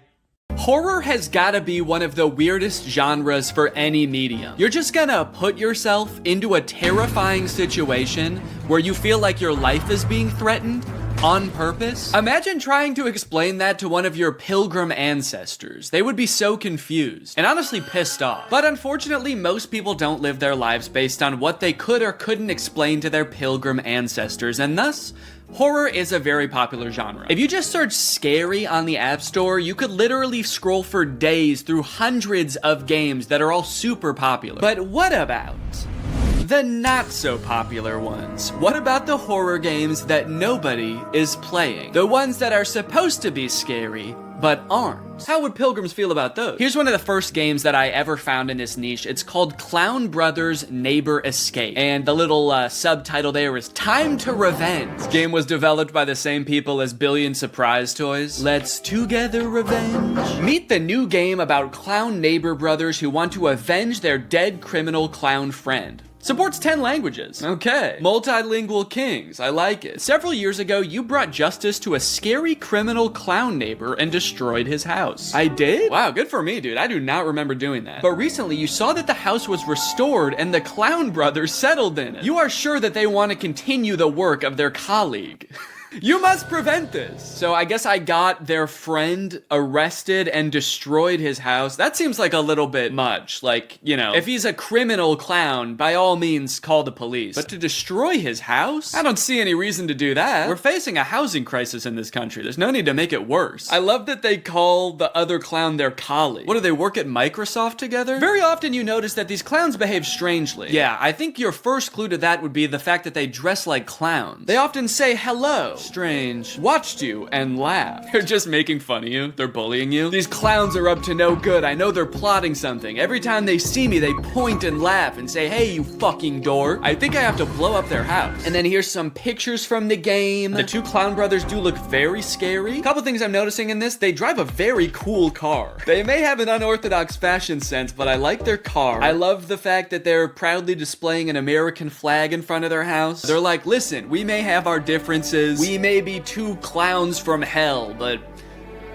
Horror has gotta be one of the weirdest genres for any medium. You're just gonna put yourself into a terrifying situation where you feel like your life is being threatened on purpose? Imagine trying to explain that to one of your pilgrim ancestors. They would be so confused and honestly pissed off. But unfortunately, most people don't live their lives based on what they could or couldn't explain to their pilgrim ancestors, and thus, horror is a very popular genre. If you just search scary on the App Store, you could literally scroll for days through hundreds of games that are all super popular. But what about the not so popular ones? What about the horror games that nobody is playing? The ones that are supposed to be scary, but aren't. How would pilgrims feel about those? Here's one of the first games that I ever found in this niche. It's called Clown Brothers Neighbor Escape. And the little subtitle there is Time to Revenge. This game was developed by the same people as Billion Surprise Toys. Let's together revenge. Meet the new game about clown neighbor brothers who want to avenge their dead criminal clown friend. Supports 10 languages. Okay. Multilingual kings. I like it. Several years ago, you brought justice to a scary criminal clown neighbor and destroyed his house. I did? Wow, good for me, dude. I do not remember doing that. But recently, you saw that the house was restored and the clown brothers settled in it. You are sure that they want to continue the work of their colleague. You must prevent this. So I guess I got their friend arrested and destroyed his house. That seems like a little bit much. Like, you know, if he's a criminal clown, by all means call the police. But to destroy his house? I don't see any reason to do that. We're facing a housing crisis in this country. There's no need to make it worse. I love that they call the other clown their colleague. What, do they work at Microsoft together? Very often you notice that these clowns behave strangely. Yeah, I think your first clue to that would be the fact that they dress like clowns. They often say hello. Strange. Watched you and laughed. They're just making fun of you. They're bullying you. These clowns are up to no good. I know they're plotting something. Every time they see me, they point and laugh and say, hey, you fucking dork. I think I have to blow up their house. And then here's some pictures from the game. The two clown brothers do look very scary. A couple things I'm noticing in this, they drive a very cool car. They may have an unorthodox fashion sense, but I like their car. I love the fact that they're proudly displaying an American flag in front of their house. They're like, listen, we may have our differences. We may be two clowns from hell, but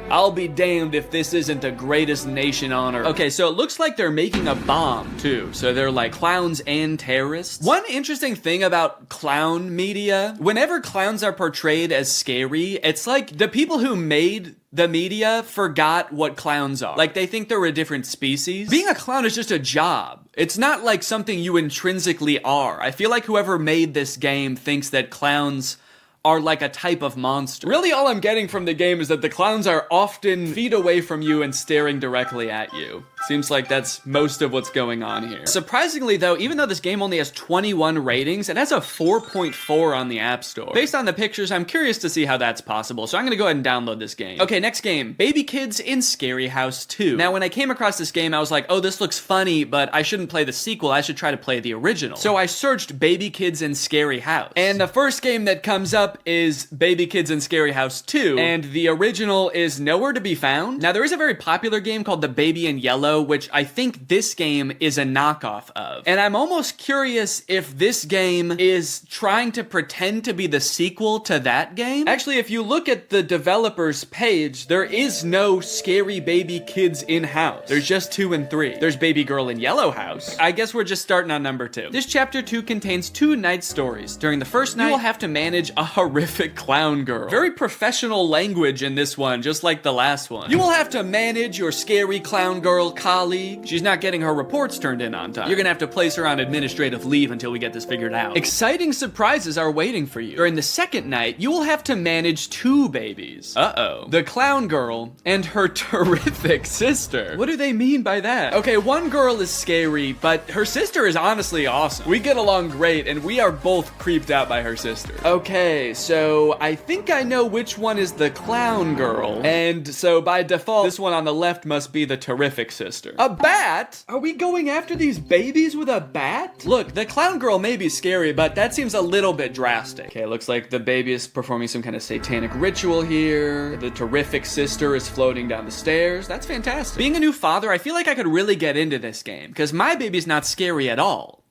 I'll be damned if this isn't the greatest nation on earth. Okay, so it looks like they're making a bomb, too. So they're like clowns and terrorists. One interesting thing about clown media, whenever clowns are portrayed as scary, it's like the people who made the media forgot what clowns are. Like, they think they're a different species. Being a clown is just a job. It's not like something you intrinsically are. I feel like whoever made this game thinks that clowns are like a type of monster. Really, all I'm getting from the game is that the clowns are often feet away from you and staring directly at you. Seems like that's most of what's going on here. Surprisingly though, even though this game only has 21 ratings, it has a 4.4 on the App Store. Based on the pictures, I'm curious to see how that's possible, so I'm gonna go ahead and download this game. Okay, next game, Baby Kids in Scary House 2. Now, when I came across this game, I was like, oh, this looks funny, but I shouldn't play the sequel, I should try to play the original. So I searched Baby Kids in Scary House. And the first game that comes up is Baby Kids in Scary House 2, and the original is nowhere to be found. Now, there is a very popular game called The Baby in Yellow, which I think this game is a knockoff of. And I'm almost curious if this game is trying to pretend to be the sequel to that game. Actually, if you look at the developer's page, there is no Scary Baby Kids in-house. There's just 2 and 3. There's Baby Girl in Yellow House. I guess we're just starting on number 2. This chapter 2 contains 2 night stories. During the first night, you will have to manage a horrific clown girl. Very professional language in this one, just like the last one. You will have to manage your scary clown girl colleague. She's not getting her reports turned in on time. You're gonna have to place her on administrative leave until we get this figured out. Exciting surprises are waiting for you. During the second night, you will have to manage 2 babies. Uh-oh. The clown girl and her terrific sister. What do they mean by that? Okay, one girl is scary, but her sister is honestly awesome. We get along great, and we are both creeped out by her sister. Okay, so I think I know which one is the clown girl, and so by default, this one on the left must be the terrific sister. A bat? Are we going after these babies with a bat? Look, the clown girl may be scary, but that seems a little bit drastic. Okay, looks like the baby is performing some kind of satanic ritual here. The terrific sister is floating down the stairs. That's fantastic. Being a new father, I feel like I could really get into this game, because my baby's not scary at all.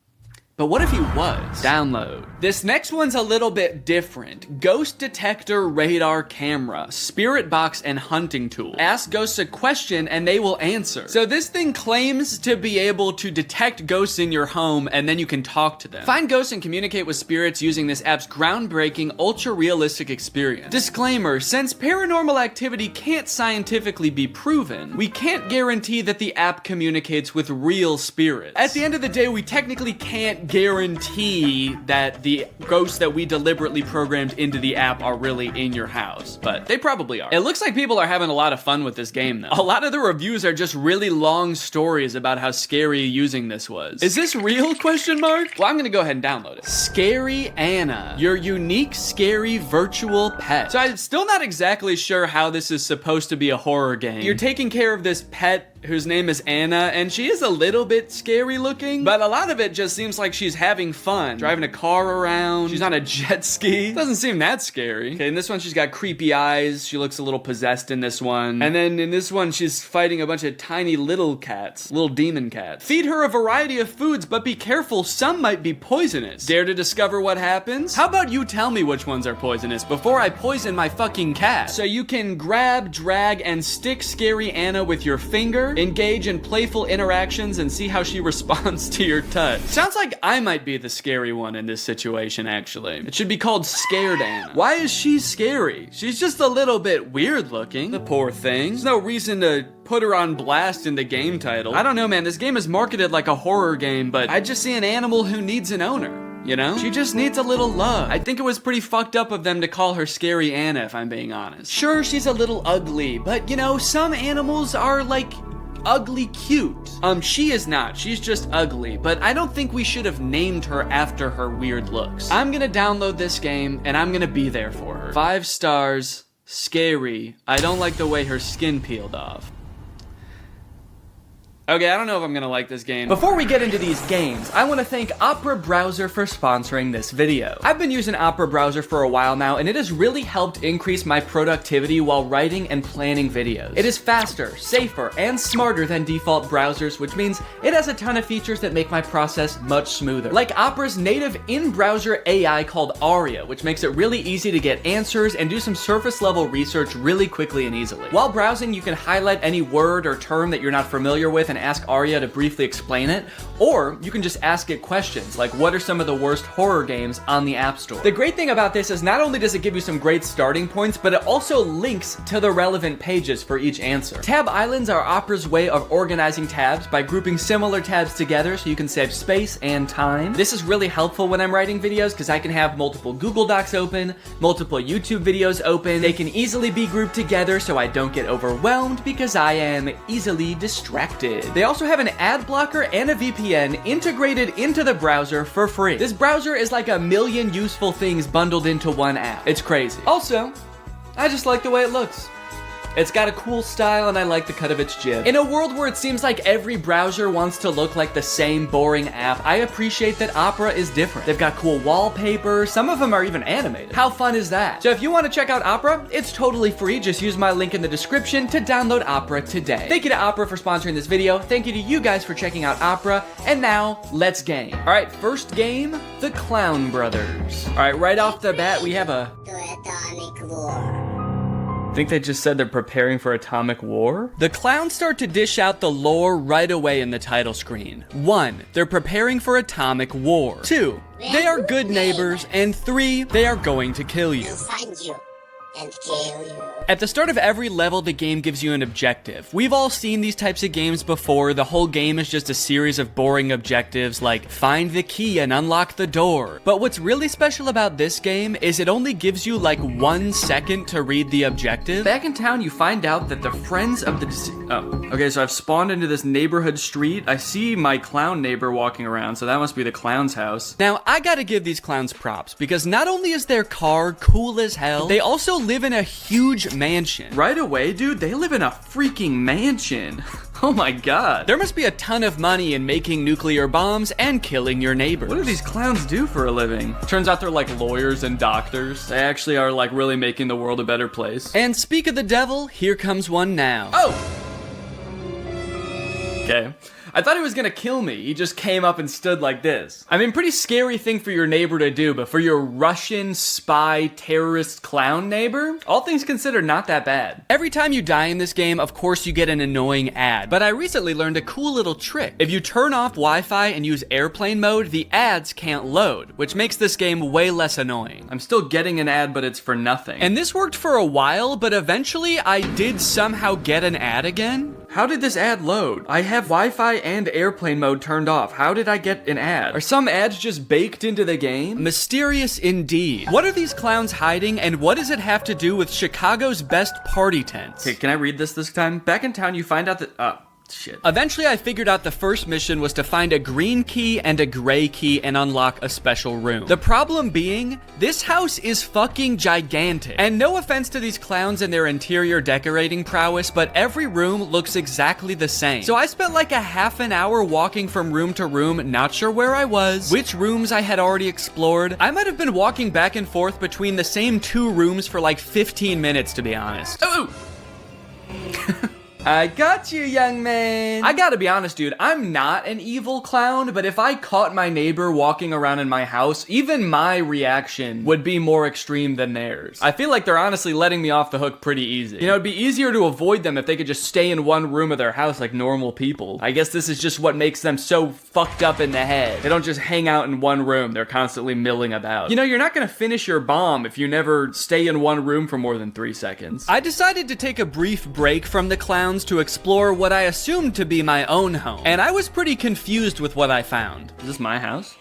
But what if he was? Download. This next one's a little bit different. Ghost detector radar camera, spirit box, and hunting tool. Ask ghosts a question and they will answer. So this thing claims to be able to detect ghosts in your home and then you can talk to them. Find ghosts and communicate with spirits using this app's groundbreaking, ultra-realistic experience. Disclaimer, since paranormal activity can't scientifically be proven, we can't guarantee that the app communicates with real spirits. At the end of the day, we technically can't can't guarantee that the ghosts that we deliberately programmed into the app are really in your house, but they probably are. It looks like people are having a lot of fun with this game though. A lot of the reviews are just really long stories about how scary using this was. Is this real, question mark? Well, I'm gonna go ahead and download it. Scary Anna, your unique scary virtual pet. So I'm still not exactly sure how this is supposed to be a horror game. You're taking care of this pet whose name is Anna, and she is a little bit scary looking, but a lot of it just seems like she's having fun. Driving a car around, she's on a jet ski. Doesn't seem that scary. Okay, in this one, she's got creepy eyes. She looks a little possessed in this one. And then in this one, she's fighting a bunch of tiny little cats, little demon cats. Feed her a variety of foods, but be careful, some might be poisonous. Dare to discover what happens? How about you tell me which ones are poisonous before I poison my fucking cat? So you can grab, drag, and stick Scary Anna with your finger, engage in playful interactions, and see how she responds to your touch. Sounds like I might be the scary one in this situation, actually. It should be called Scared Anna. Why is she scary? She's just a little bit weird looking. The poor thing. There's no reason to put her on blast in the game title. I don't know, man. This game is marketed like a horror game, but I just see an animal who needs an owner. You know? She just needs a little love. I think it was pretty fucked up of them to call her Scary Anna, if I'm being honest. Sure, she's a little ugly, but you know, some animals are like ugly cute. She is not. She's just ugly, but I don't think we should have named her after her weird looks. I'm gonna download this game, and I'm gonna be there for her. 5 stars, scary. I don't like the way her skin peeled off. Okay, I don't know if I'm gonna like this game. Before we get into these games, I want to thank Opera Browser for sponsoring this video. I've been using Opera Browser for a while now, and it has really helped increase my productivity while writing and planning videos. It is faster, safer, and smarter than default browsers, which means it has a ton of features that make my process much smoother. Like Opera's native in-browser AI called Aria, which makes it really easy to get answers and do some surface-level research really quickly and easily. While browsing, you can highlight any word or term that you're not familiar with and ask Aria to briefly explain it, or you can just ask it questions like, what are some of the worst horror games on the App Store? The great thing about this is not only does it give you some great starting points, but it also links to the relevant pages for each answer. Tab islands are Opera's way of organizing tabs by grouping similar tabs together so you can save space and time. This is really helpful when I'm writing videos because I can have multiple Google Docs open, multiple YouTube videos open. They can easily be grouped together so I don't get overwhelmed because I am easily distracted. They also have an ad blocker and a VPN integrated into the browser for free. This browser is like a million useful things bundled into one app. It's crazy. Also, I just like the way it looks. It's got a cool style and I like the cut of its jib. In a world where it seems like every browser wants to look like the same boring app, I appreciate that Opera is different. They've got cool wallpaper, some of them are even animated. How fun is that? So if you want to check out Opera, it's totally free. Just use my link in the description to download Opera today. Thank you to Opera for sponsoring this video. Thank you to you guys for checking out Opera. And now, let's game. All right, first game, the Clown Brothers. All right, right off the bat, we have a... I think they just said they're preparing for atomic war? The clowns start to dish out the lore right away in the title screen. 1, they're preparing for atomic war. 2, they are good neighbors. And 3, they are going to kill you. Find you and kill you. At the start of every level, the game gives you an objective. We've all seen these types of games before. The whole game is just a series of boring objectives like find the key and unlock the door. But what's really special about this game is it only gives you like 1 second to read the objective. Back in town, you find out that the friends of the okay, so I've spawned into this neighborhood street. I see my clown neighbor walking around, so that must be the clown's house. Now, I gotta give these clowns props because not only is their car cool as hell, they also live in a huge mansion. Right away, dude, they live in a freaking mansion. Oh my god. There must be a ton of money in making nuclear bombs and killing your neighbors. What do these clowns do for a living? Turns out they're like lawyers and doctors. They actually are like really making the world a better place. And speak of the devil, here comes one now. Oh! Okay. I thought he was gonna kill me. He just came up and stood like this. I mean, pretty scary thing for your neighbor to do, but for your Russian spy terrorist clown neighbor, all things considered, not that bad. Every time you die in this game, of course you get an annoying ad, but I recently learned a cool little trick. If you turn off Wi-Fi and use airplane mode, the ads can't load, which makes this game way less annoying. I'm still getting an ad, but it's for nothing. And this worked for a while, but eventually I did somehow get an ad again. How did this ad load? I have Wi-Fi and airplane mode turned off. How did I get an ad? Are some ads just baked into the game? Mysterious indeed. What are these clowns hiding, and what does it have to do with Chicago's best party tents? Okay, can I read this time? Back in town, you find out that... shit. Eventually, I figured out the first mission was to find a green key and a gray key and unlock a special room. The problem being, this house is fucking gigantic. And no offense to these clowns and their interior decorating prowess, but every room looks exactly the same. So I spent like a half an hour walking from room to room, not sure where I was, which rooms I had already explored. I might have been walking back and forth between the same 2 rooms for like 15 minutes, to be honest. Oh! I got you, young man. I gotta be honest, dude. I'm not an evil clown, but if I caught my neighbor walking around in my house, even my reaction would be more extreme than theirs. I feel like they're honestly letting me off the hook pretty easy. You know, it'd be easier to avoid them if they could just stay in one room of their house like normal people. I guess this is just what makes them so fucked up in the head. They don't just hang out in one room. They're constantly milling about. You know, you're not gonna finish your bomb if you never stay in one room for more than 3 seconds. I decided to take a brief break from the clowns to explore what I assumed to be my own home. And I was pretty confused with what I found. Is this my house?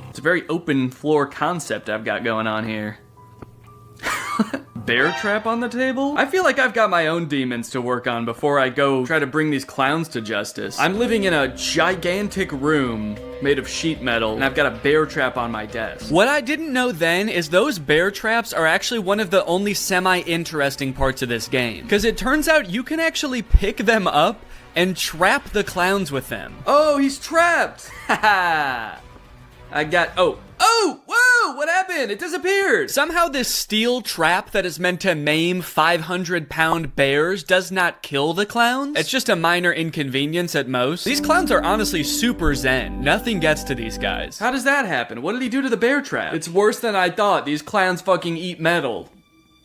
It's a very open floor concept I've got going on here. Bear trap on the table? I feel like I've got my own demons to work on before I go try to bring these clowns to justice. I'm living in a gigantic room made of sheet metal, and I've got a bear trap on my desk. What I didn't know then is those bear traps are actually one of the only semi-interesting parts of this game. Because it turns out you can actually pick them up and trap the clowns with them. Oh, he's trapped! Haha! Oh, whoa, what happened? It disappeared. Somehow this steel trap that is meant to maim 500-pound bears does not kill the clowns. It's just a minor inconvenience at most. These clowns are honestly super zen. Nothing gets to these guys. How does that happen? What did he do to the bear trap? It's worse than I thought. These clowns fucking eat metal.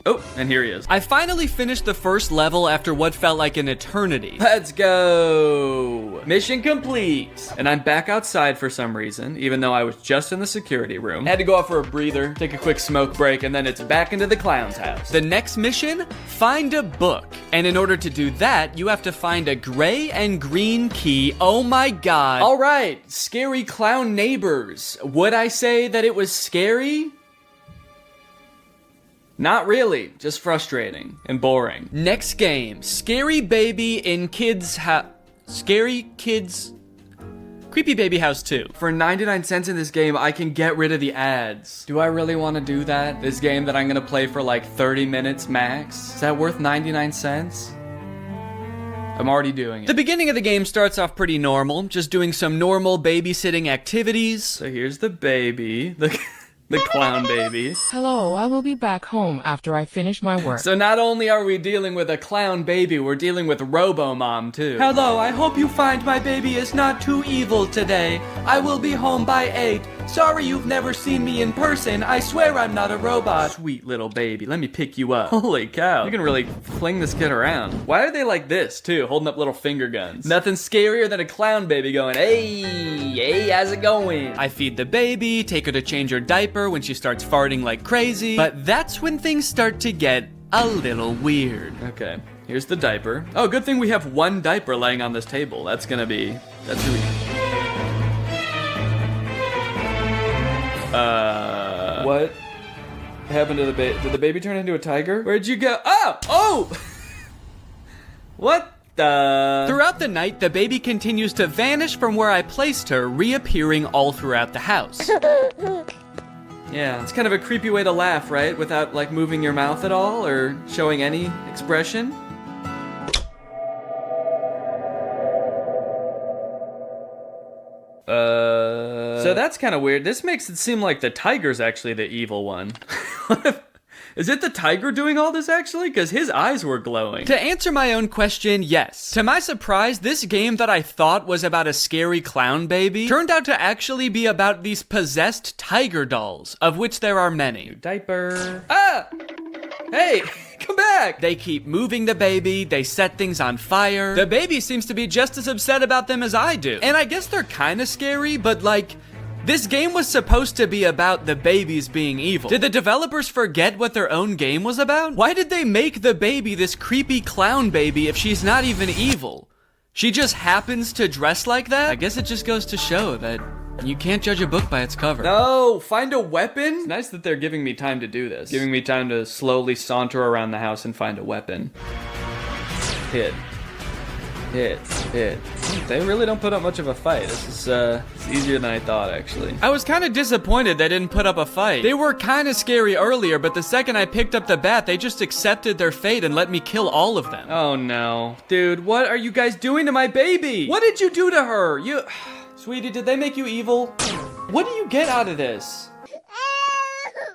Oh, and here he is. I finally finished the first level after what felt like an eternity. Let's go. Mission complete. And I'm back outside for some reason, even though I was just in the security room. Had to go out for a breather, take a quick smoke break, and then it's back into the clown's house. The next mission, find a book. And in order to do that, you have to find a gray and green key. Oh my God. All right, scary clown neighbors. Would I say that it was scary? Not really, just frustrating and boring. Next game, Scary Baby in Kids Creepy Baby House 2. For 99 cents in this game, I can get rid of the ads. Do I really want to do that? This game that I'm gonna play for like 30 minutes max? Is that worth 99 cents? I'm already doing it. The beginning of the game starts off pretty normal, just doing some normal babysitting activities. So here's the baby. The clown baby. Hello, I will be back home after I finish my work. So not only are we dealing with a clown baby, we're dealing with Robo-Mom too. Hello, I hope you find my baby is not too evil today. I will be home by 8. Sorry you've never seen me in person. I swear I'm not a robot. Sweet little baby, let me pick you up. Holy cow, you can really fling this kid around. Why are they like this too, holding up little finger guns? Nothing scarier than a clown baby going, hey, how's it going? I feed the baby, take her to change her diaper when she starts farting like crazy, but that's when things start to get a little weird. Okay, here's the diaper. Oh, good thing we have one diaper laying on this table. That's really... What happened to the baby? Did the baby turn into a tiger? Where'd you go? Oh! What the? Throughout the night, the baby continues to vanish from where I placed her, reappearing all throughout the house. Yeah, it's kind of a creepy way to laugh, right? Without, like, moving your mouth at all or showing any expression. So that's kind of weird. This makes it seem like the tiger's actually the evil one. Is it the tiger doing all this actually? Because his eyes were glowing. To answer my own question, yes. To my surprise, this game that I thought was about a scary clown baby turned out to actually be about these possessed tiger dolls, of which there are many. New diaper. Ah! Hey! Come back! They keep moving the baby, they set things on fire. The baby seems to be just as upset about them as I do. And I guess they're kinda scary, but like, this game was supposed to be about the babies being evil. Did the developers forget what their own game was about? Why did they make the baby this creepy clown baby if she's not even evil? She just happens to dress like that? I guess it just goes to show that you can't judge a book by its cover. No, find a weapon? It's nice that they're giving me time to do this. Giving me time to slowly saunter around the house and find a weapon. Hit. They really don't put up much of a fight. This is it's easier than I thought, actually. I was kind of disappointed they didn't put up a fight. They were kind of scary earlier, but the second I picked up the bat, they just accepted their fate and let me kill all of them. Oh no. Dude, what are you guys doing to my baby? What did you do to her? You... Sweetie, did they make you evil? What do you get out of this?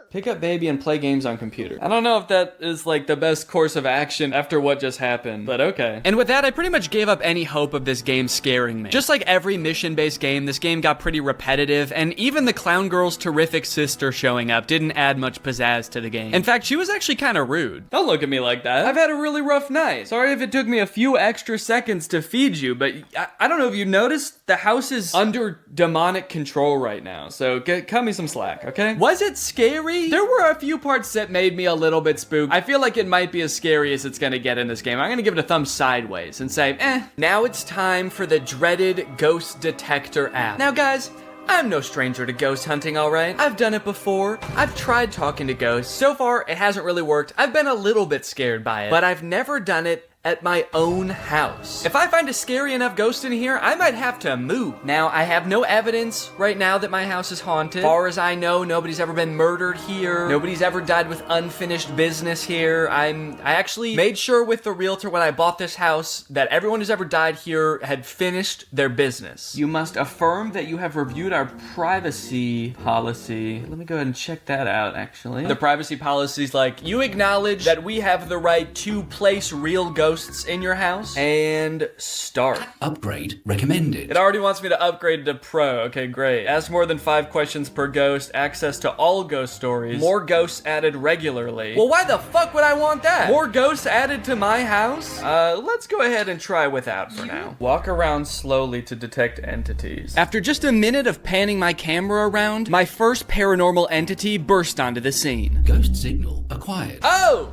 Pick up baby and play games on computer. I don't know if that is like the best course of action after what just happened, but okay. And with that, I pretty much gave up any hope of this game scaring me. Just like every mission-based game, this game got pretty repetitive, and even the clown girl's terrific sister showing up didn't add much pizzazz to the game. In fact, she was actually kind of rude. Don't look at me like that. I've had a really rough night. Sorry if it took me a few extra seconds to feed you, but I don't know if you noticed, the house is under demonic control right now, so cut me some slack, okay? Was it scary? There were a few parts that made me a little bit spooked. I feel like it might be as scary as it's gonna get in this game. I'm gonna give it a thumb sideways and say, Now it's time for the dreaded ghost detector app. Now guys, I'm no stranger to ghost hunting, alright? I've done it before. I've tried talking to ghosts. So far, it hasn't really worked. I've been a little bit scared by it, but I've never done it at my own house. If I find a scary enough ghost in here, I might have to move. Now, I have no evidence right now that my house is haunted. As far as I know, nobody's ever been murdered here. Nobody's ever died with unfinished business here. I actually made sure with the realtor when I bought this house that everyone who's ever died here had finished their business. You must affirm that you have reviewed our privacy policy. Let me go ahead and check that out, actually. The privacy policy is like, you acknowledge that we have the right to place real ghosts in your house, and start. Upgrade recommended. It already wants me to upgrade to pro. Okay, great. Ask more than 5 questions per ghost, access to all ghost stories, more ghosts added regularly. Well, why the fuck would I want that? More ghosts added to my house? Let's go ahead and try without for now. Walk around slowly to detect entities. After just a minute of panning my camera around, my first paranormal entity burst onto the scene. Ghost signal acquired. Oh!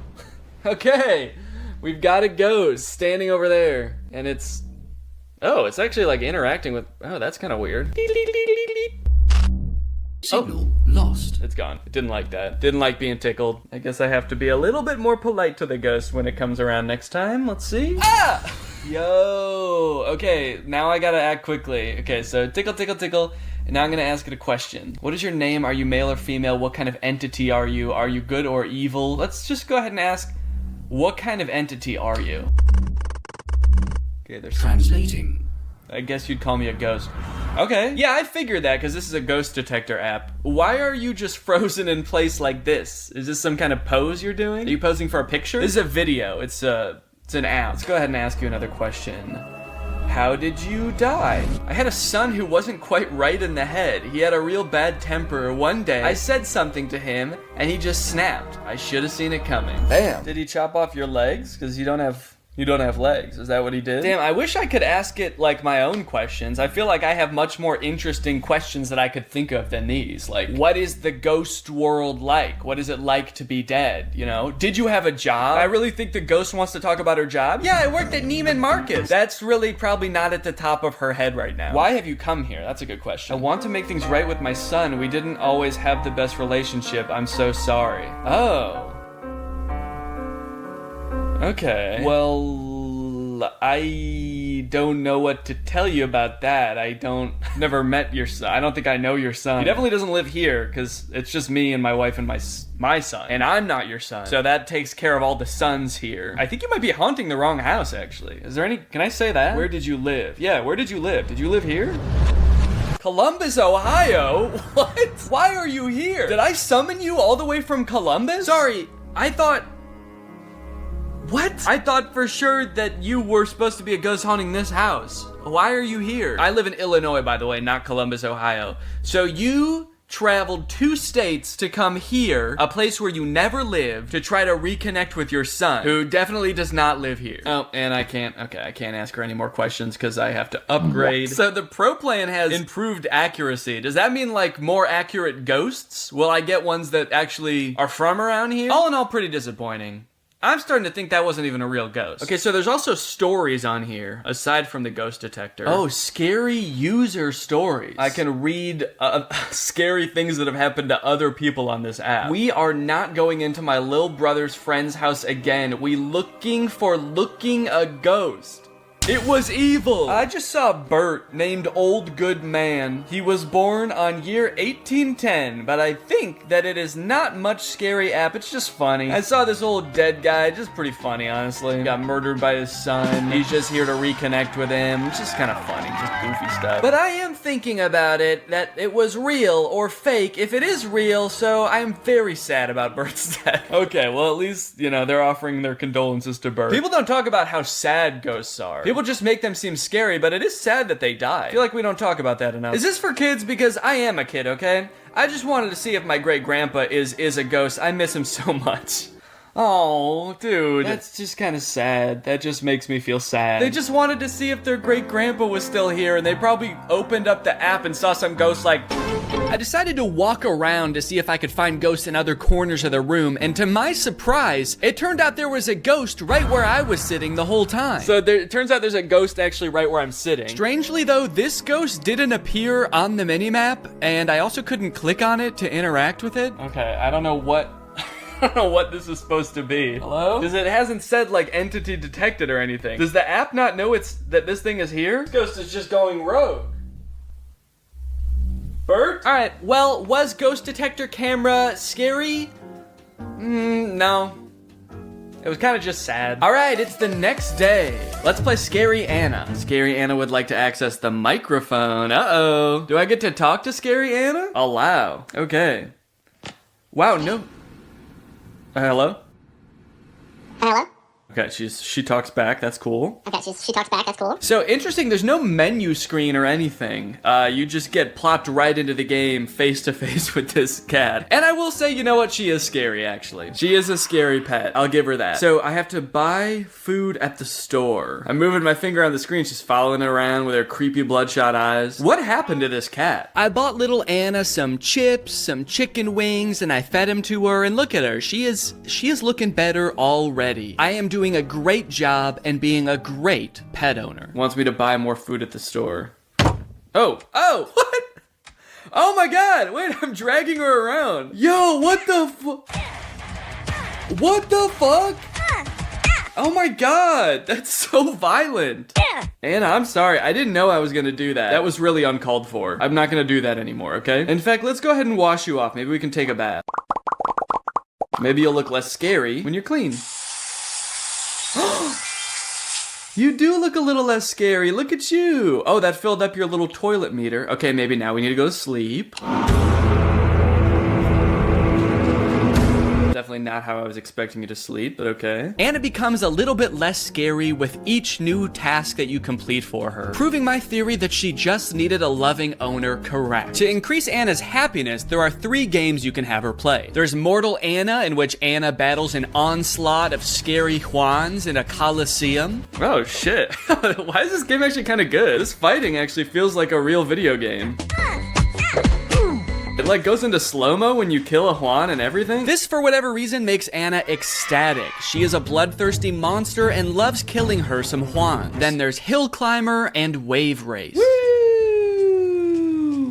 Okay. We've got a ghost standing over there, and it's actually like interacting with, that's kind of weird. Signal lost. It's gone. It didn't like that. Didn't like being tickled. I guess I have to be a little bit more polite to the ghost when it comes around next time. Let's see. Ah! Yo! Okay, now I gotta act quickly. Okay, so tickle, tickle, tickle. And now I'm gonna ask it a question. What is your name? Are you male or female? What kind of entity are you? Are you good or evil? Let's just go ahead and ask, what kind of entity are you? Okay, there's translating. I guess you'd call me a ghost. Okay, yeah, I figured that because this is a ghost detector app. Why are you just frozen in place like this? Is this some kind of pose you're doing? Are you posing for a picture? This is a video. It's an app. Let's go ahead and ask you another question. How did you die? I had a son who wasn't quite right in the head. He had a real bad temper. One day, I said something to him, and he just snapped. I should have seen it coming. Damn. Did he chop off your legs? Because you don't have legs. Is that what he did? Damn, I wish I could ask it like my own questions. I feel like I have much more interesting questions that I could think of than these. Like, what is the ghost world like? What is it like to be dead? You know? Did you have a job? I really think the ghost wants to talk about her job. Yeah, I worked at Neiman Marcus. That's really probably not at the top of her head right now. Why have you come here? That's a good question. I want to make things right with my son. We didn't always have the best relationship. I'm so sorry. Oh. Okay. Well, I don't know what to tell you about that. Never met your son. I don't think I know your son. He definitely doesn't live here because it's just me and my wife and my son. And I'm not your son. So that takes care of all the sons here. I think you might be haunting the wrong house, actually. Can I say that? Where did you live? Yeah, where did you live? Did you live here? Columbus, Ohio? What? Why are you here? Did I summon you all the way from Columbus? Sorry, I thought... What? I thought for sure that you were supposed to be a ghost haunting this house. Why are you here? I live in Illinois, by the way, not Columbus, Ohio. So you traveled 2 states to come here, a place where you never lived, to try to reconnect with your son, who definitely does not live here. Oh, and I can't ask her any more questions because I have to upgrade. So the pro plan has improved accuracy. Does that mean like more accurate ghosts? Will I get ones that actually are from around here? All in all, pretty disappointing. I'm starting to think that wasn't even a real ghost. Okay, so there's also stories on here, aside from the ghost detector. Oh, scary user stories. I can read scary things that have happened to other people on this app. We are not going into my little brother's friend's house again. We looking a ghost. It was evil. I just saw Bert, named Old Good Man. He was born on year 1810, but I think that it is not much scary app. It's just funny. I saw this old dead guy, just pretty funny, honestly. He got murdered by his son. He's just here to reconnect with him. It's just kind of funny, just goofy stuff. But I am thinking about it, that it was real or fake if it is real, so I'm very sad about Bert's death. Okay, well at least, you know, they're offering their condolences to Bert. People don't talk about how sad ghosts are. People just make them seem scary, but it is sad that they die. I feel like we don't talk about that enough. Is this for kids? Because I am a kid, okay? I just wanted to see if my great-grandpa is a ghost. I miss him so much. Oh, dude. That's just kind of sad. That just makes me feel sad. They just wanted to see if their great-grandpa was still here, and they probably opened up the app and saw some ghost like... I decided to walk around to see if I could find ghosts in other corners of the room, and to my surprise, it turned out there was a ghost right where I was sitting the whole time. So it turns out there's a ghost actually right where I'm sitting. Strangely though, this ghost didn't appear on the minimap, and I also couldn't click on it to interact with it. Okay, I don't know what... I don't know what this is supposed to be. Hello? Because it hasn't said like entity detected or anything. Does the app not know that this thing is here? This ghost is just going rogue. Bert? Alright, well, was ghost detector camera scary? No. It was kind of just sad. Alright, it's the next day. Let's play Scary Anna. Scary Anna would like to access the microphone. Uh-oh. Do I get to talk to Scary Anna? Allow. Okay. Wow, no. Hello? Hello? Okay, she talks back, that's cool. Okay, she talks back, that's cool. So, interesting, there's no menu screen or anything. You just get plopped right into the game face to face with this cat. And I will say, you know what, she is scary, actually. She is a scary pet, I'll give her that. So, I have to buy food at the store. I'm moving my finger on the screen, she's following it around with her creepy bloodshot eyes. What happened to this cat? I bought little Anna some chips, some chicken wings, and I fed them to her, and look at her, she is looking better already. I am doing a great job and being a great pet owner. Wants me to buy more food at the store. Oh, what? Oh my god, wait, I'm dragging her around. Yo, what the fuck? Oh my god, that's so violent. Anna, I'm sorry, I didn't know I was gonna do that. That was really uncalled for. I'm not gonna do that anymore, okay? In fact, let's go ahead and wash you off. Maybe we can take a bath. Maybe you'll look less scary when you're clean. You do look a little less scary. Look at you. Oh, that filled up your little toilet meter. Okay, maybe now we need to go to sleep. Definitely not how I was expecting you to sleep, but okay. Anna becomes a little bit less scary with each new task that you complete for her, proving my theory that she just needed a loving owner correct. To increase Anna's happiness, there are 3 games you can have her play. There's Mortal Anna, in which Anna battles an onslaught of scary Juans in a coliseum. Oh shit. Why is this game actually kind of good? This fighting actually feels like a real video game. It like goes into slow-mo when you kill a Juan and everything. This, for whatever reason, makes Anna ecstatic. She is a bloodthirsty monster and loves killing her some Juans. Then there's Hill Climber and Wave Race. Woo!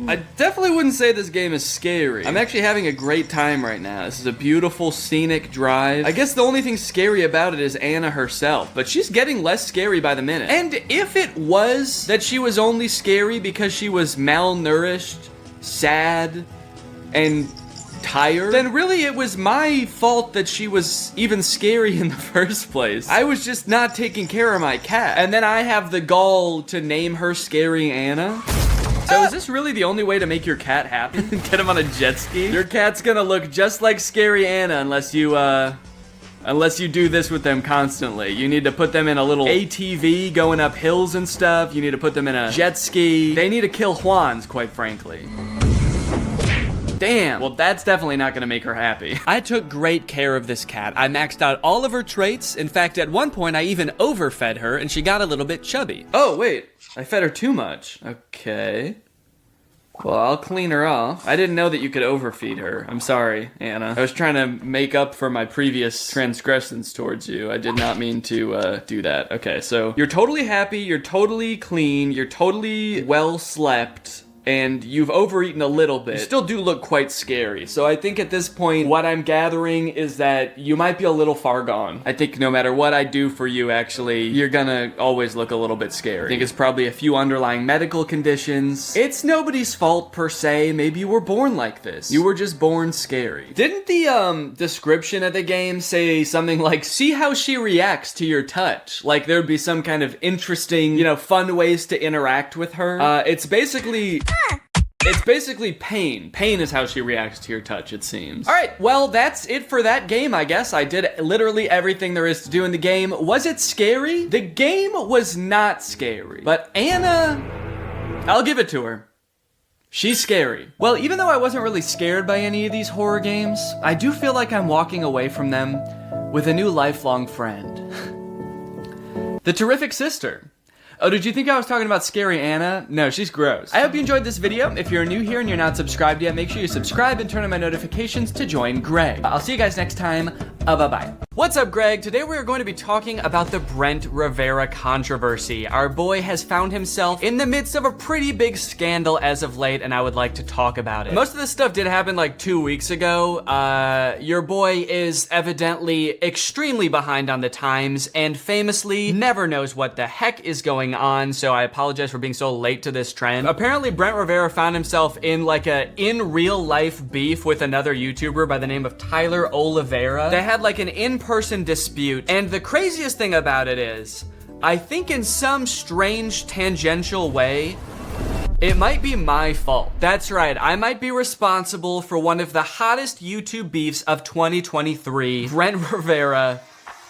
I definitely wouldn't say this game is scary. I'm actually having a great time right now. This is a beautiful scenic drive. I guess the only thing scary about it is Anna herself, but she's getting less scary by the minute. And if it was that she was only scary because she was malnourished, sad, and tired, then really it was my fault that she was even scary in the first place. I was just not taking care of my cat. And then I have the gall to name her Scary Anna. So is this really the only way to make your cat happy? Get him on a jet ski? Your cat's gonna look just like Scary Anna unless you do this with them constantly. You need to put them in a little ATV going up hills and stuff. You need to put them in a jet ski. They need to kill Juans, quite frankly. Damn. Well, that's definitely not gonna make her happy. I took great care of this cat. I maxed out all of her traits. In fact, at one point, I even overfed her, and she got a little bit chubby. Oh, wait. I fed her too much. Okay. Well, I'll clean her off. I didn't know that you could overfeed her. I'm sorry, Anna. I was trying to make up for my previous transgressions towards you. I did not mean to do that. Okay, so you're totally happy, you're totally clean, you're totally well slept, and you've overeaten a little bit. You still do look quite scary. So I think at this point, what I'm gathering is that you might be a little far gone. I think no matter what I do for you, actually, you're gonna always look a little bit scary. I think it's probably a few underlying medical conditions. It's nobody's fault per se. Maybe you were born like this. You were just born scary. Didn't the description of the game say something like, see how she reacts to your touch? Like there would be some kind of interesting, you know, fun ways to interact with her. It's basically pain. Pain is how she reacts to your touch, it seems. All right, well, that's it for that game, I guess. I did literally everything there is to do in the game. Was it scary? The game was not scary, but Anna, I'll give it to her. She's scary. Well, even though I wasn't really scared by any of these horror games, I do feel like I'm walking away from them with a new lifelong friend. The Terrific Sister. Oh, did you think I was talking about Scary Anna? No, she's gross. I hope you enjoyed this video. If you're new here and you're not subscribed yet, make sure you subscribe and turn on my notifications to join Greg. I'll see you guys next time. Bye-bye. What's up, Greg? Today we are going to be talking about the Brent Rivera controversy. Our boy has found himself in the midst of a pretty big scandal as of late, and I would like to talk about it. Most of this stuff did happen like 2 weeks ago. Your boy is evidently extremely behind on the times and famously never knows what the heck is going on, so I apologize for being so late to this trend. Apparently, Brent Rivera found himself in like a in real life beef with another YouTuber by the name of Tyler Oliveira. They had like an in-person dispute, and the craziest thing about it is, I think in some strange tangential way, it might be my fault. That's right, I might be responsible for one of the hottest YouTube beefs of 2023, Brent Rivera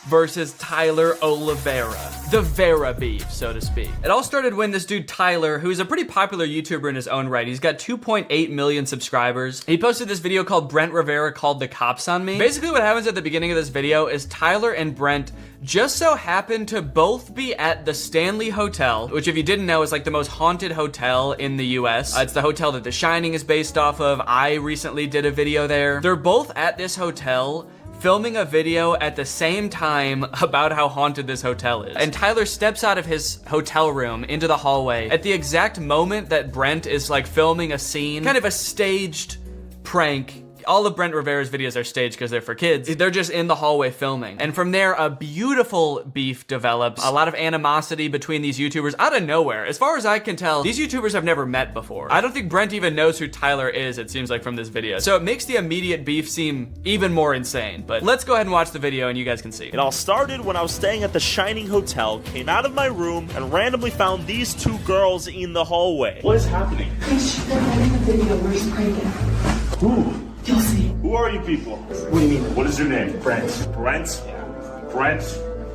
versus Tyler Oliveira. The Vera beef, so to speak. It all started when this dude Tyler, who's a pretty popular YouTuber in his own right, he's got 2.8 million subscribers. He posted this video called Brent Rivera Called the Cops on Me. Basically what happens at the beginning of this video is Tyler and Brent just so happen to both be at the Stanley Hotel, which if you didn't know is like the most haunted hotel in the US. It's the hotel that The Shining is based off of. I recently did a video there. They're both at this hotel filming a video at the same time about how haunted this hotel is. And Tyler steps out of his hotel room into the hallway at the exact moment that Brent is like filming a scene, kind of a staged prank. All of Brent Rivera's videos are staged because they're for kids. They're just in the hallway filming. And from there, a beautiful beef develops. A lot of animosity between these YouTubers out of nowhere. As far as I can tell, these YouTubers have never met before. I don't think Brent even knows who Tyler is, it seems like from this video. So it makes the immediate beef seem even more insane. But let's go ahead and watch the video and you guys can see. It all started when I was staying at the Shining Hotel, came out of my room, and randomly found these two girls in the hallway. What is happening? Who? You'll see. Who are you people? What do you mean? What is your name? Brent. Brent? Yeah. Brent.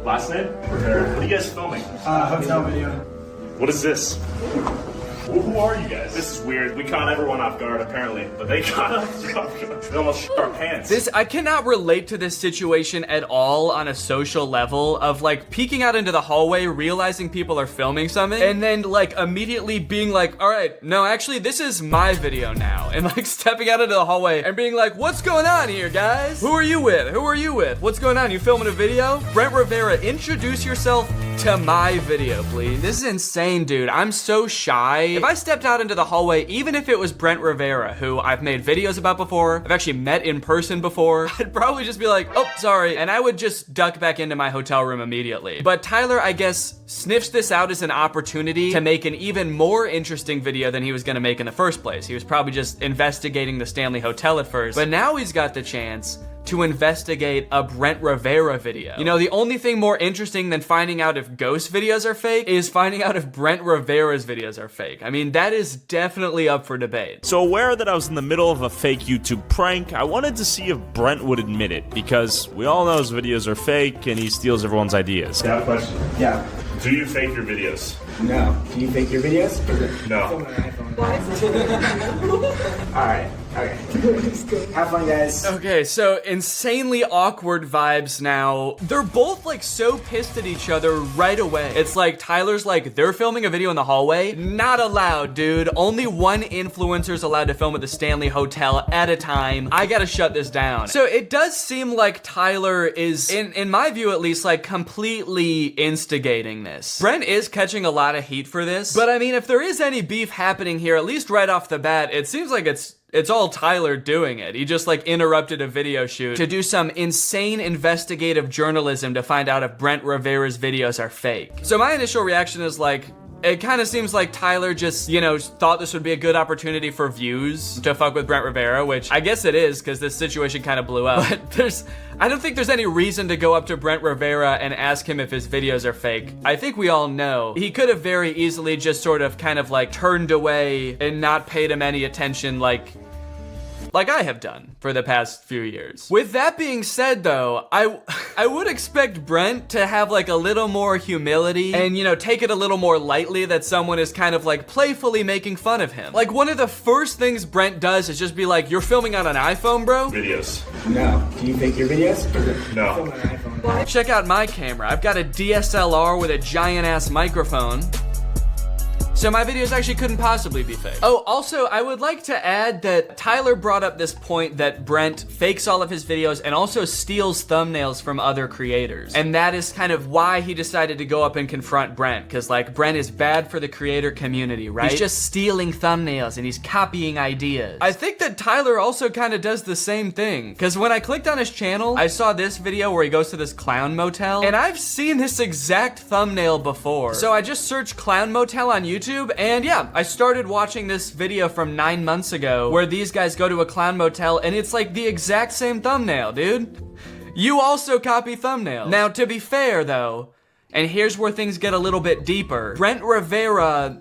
Last name? Rivera. What are you guys filming? Hotel video. What is this? Who are you guys? This is weird. We caught everyone off guard, apparently, but they caught us off guard. They almost shit our pants. I cannot relate to this situation at all on a social level of like peeking out into the hallway, realizing people are filming something, and then like immediately being like, all right, no, actually this is my video now. And like stepping out into the hallway and being like, what's going on here, guys? Who are you with? Who are you with? What's going on? You filming a video? Brent Rivera, introduce yourself to my video, please. This is insane, dude. I'm so shy. If I stepped out into the hallway, even if it was Brent Rivera, who I've made videos about before, I've actually met in person before, I'd probably just be like, oh, sorry, and I would just duck back into my hotel room immediately. But Tyler, I guess, sniffs this out as an opportunity to make an even more interesting video than he was gonna make in the first place. He was probably just investigating the Stanley Hotel at first, but now he's got the chance to investigate a Brent Rivera video. You know, the only thing more interesting than finding out if ghost videos are fake is finding out if Brent Rivera's videos are fake. I mean, that is definitely up for debate. So aware that I was in the middle of a fake YouTube prank, I wanted to see if Brent would admit it, because we all know his videos are fake and he steals everyone's ideas. I have a question. Yeah. Do you fake your videos? No. Do you fake your videos? No. Alright. Have fun, guys. Okay, so insanely awkward vibes now. They're both like so pissed at each other right away. It's like Tyler's like, they're filming a video in the hallway. Not allowed, dude. Only one influencer's allowed to film at the Stanley Hotel at a time. I gotta shut this down. So it does seem like Tyler is, in my view at least, like completely instigating this. Brent is catching a lot of heat for this, but I mean, if there is any beef happening here, at least right off the bat, it seems like it's all Tyler doing it. He just like interrupted a video shoot to do some insane investigative journalism to find out if Brent Rivera's videos are fake. So my initial reaction is like, it kind of seems like Tyler just, you know, thought this would be a good opportunity for views to fuck with Brent Rivera, which I guess it is because this situation kind of blew up. But I don't think there's any reason to go up to Brent Rivera and ask him if his videos are fake. I think we all know. He could have very easily just sort of kind of like turned away and not paid him any attention like I have done for the past few years. With that being said though, I would expect Brent to have like a little more humility and, you know, take it a little more lightly that someone is kind of like playfully making fun of him. Like one of the first things Brent does is just be like, you're filming on an iPhone, bro? Videos. No. Do you fake your videos? No. Film on an iPhone. Check out my camera. I've got a DSLR with a giant ass microphone. So my videos actually couldn't possibly be fake. Oh, also, I would like to add that Tyler brought up this point that Brent fakes all of his videos and also steals thumbnails from other creators. And that is kind of why he decided to go up and confront Brent, because like Brent is bad for the creator community, right? He's just stealing thumbnails and he's copying ideas. I think that Tyler also kind of does the same thing, because when I clicked on his channel, I saw this video where he goes to this clown motel, and I've seen this exact thumbnail before. So I just searched clown motel on YouTube, and yeah, I started watching this video from 9 months ago where these guys go to a clown motel and it's like the exact same thumbnail, dude. You also copy thumbnails. Now, to be fair though, and here's where things get a little bit deeper, Brent Rivera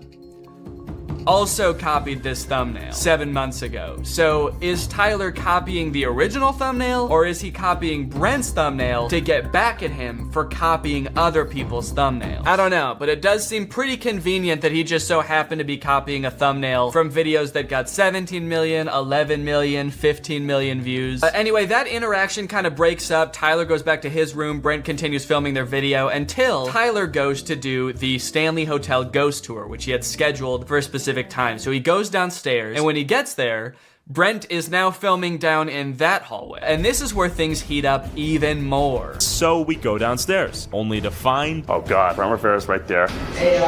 also copied this thumbnail 7 months ago. So is Tyler copying the original thumbnail, or is he copying Brent's thumbnail to get back at him for copying other people's thumbnails? I don't know, but it does seem pretty convenient that he just so happened to be copying a thumbnail from videos that got 17 million, 11 million, 15 million views. Anyway, that interaction kind of breaks up. Tyler goes back to his room, Brent continues filming their video until Tyler goes to do the Stanley Hotel ghost tour, which he had scheduled for a specific time. So he goes downstairs, and when he gets there, Brent is now filming down in that hallway. And this is where things heat up even more. So we go downstairs, only to find, oh God, Brent Rivera's right there. Hey,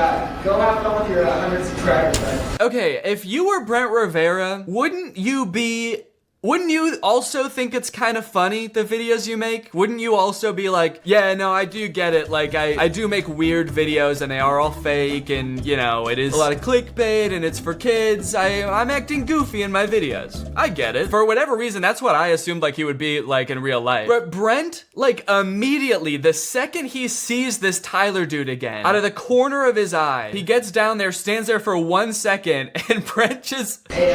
go have fun with your 100 subscribers, bud. Okay, if you were Brent Rivera, wouldn't you also think it's kind of funny, the videos you make? Wouldn't you also be like, yeah, no, I do get it. Like, I do make weird videos and they are all fake and, you know, it is a lot of clickbait and it's for kids. I'm acting goofy in my videos. I get it. For whatever reason, that's what I assumed like he would be like in real life. But Brent, like immediately, the second he sees this Tyler dude again, out of the corner of his eye, he gets down there, stands there for 1 second, and Brent just... Hey,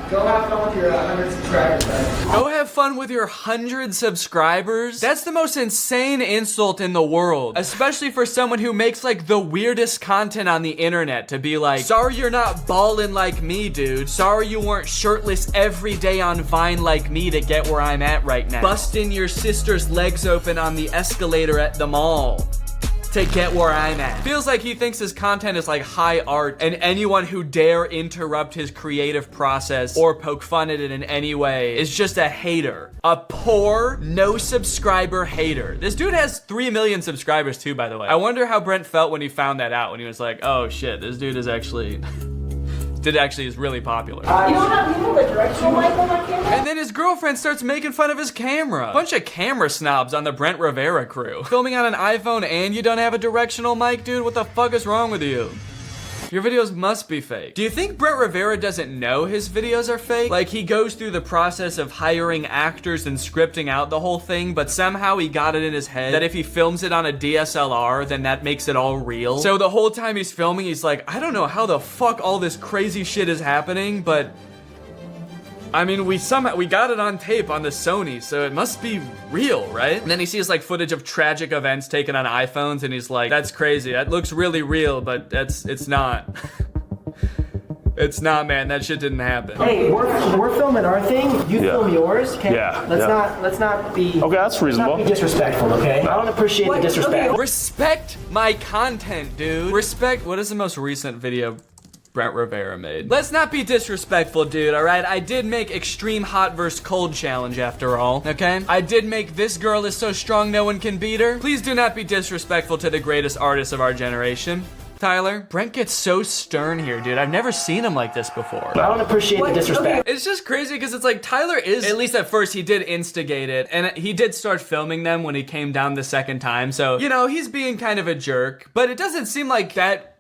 go have fun with your 100 subscribers. Go have fun with your 100 subscribers? That's the most insane insult in the world. Especially for someone who makes like the weirdest content on the internet to be like, sorry you're not ballin' like me, dude. Sorry you weren't shirtless every day on Vine like me to get where I'm at right now. Busting your sister's legs open on the escalator at the mall to get where I'm at. Feels like he thinks his content is like high art, and anyone who dare interrupt his creative process or poke fun at it in any way is just a hater. A poor, no subscriber hater. This dude has 3 million subscribers too, by the way. I wonder how Brent felt when he found that out, when he was like, oh shit, this dude is actually... is really popular. You don't have a directional mic on my camera? And then his girlfriend starts making fun of his camera. Bunch of camera snobs on the Brent Rivera crew. Filming on an iPhone and you don't have a directional mic, dude? What the fuck is wrong with you? Your videos must be fake. Do you think Brent Rivera doesn't know his videos are fake? Like he goes through the process of hiring actors and scripting out the whole thing, but somehow he got it in his head that if he films it on a DSLR, then that makes it all real. So the whole time he's filming, he's like, I don't know how the fuck all this crazy shit is happening, but I mean, we got it on tape on the Sony, so it must be real, right? And then he sees like footage of tragic events taken on iPhones and he's like, that's crazy. That looks really real, but it's not. It's not, man. That shit didn't happen. Hey, we're filming our thing. You film yours. Okay? Yeah, Let's not be. Okay, that's reasonable. Let's not be disrespectful. Okay. I don't appreciate the disrespect. Okay. Respect my content, dude. Respect. What is the most recent video Brent Rivera made? Let's not be disrespectful, dude, all right? I did make Extreme Hot vs. Cold Challenge after all, okay? I did make This Girl Is So Strong No One Can Beat Her. Please do not be disrespectful to the greatest artist of our generation. Tyler, Brent gets so stern here, dude. I've never seen him like this before. I don't appreciate the disrespect. It's just crazy because it's like Tyler is, at least at first, he did instigate it, and he did start filming them when he came down the second time. So, you know, he's being kind of a jerk, but it doesn't seem like that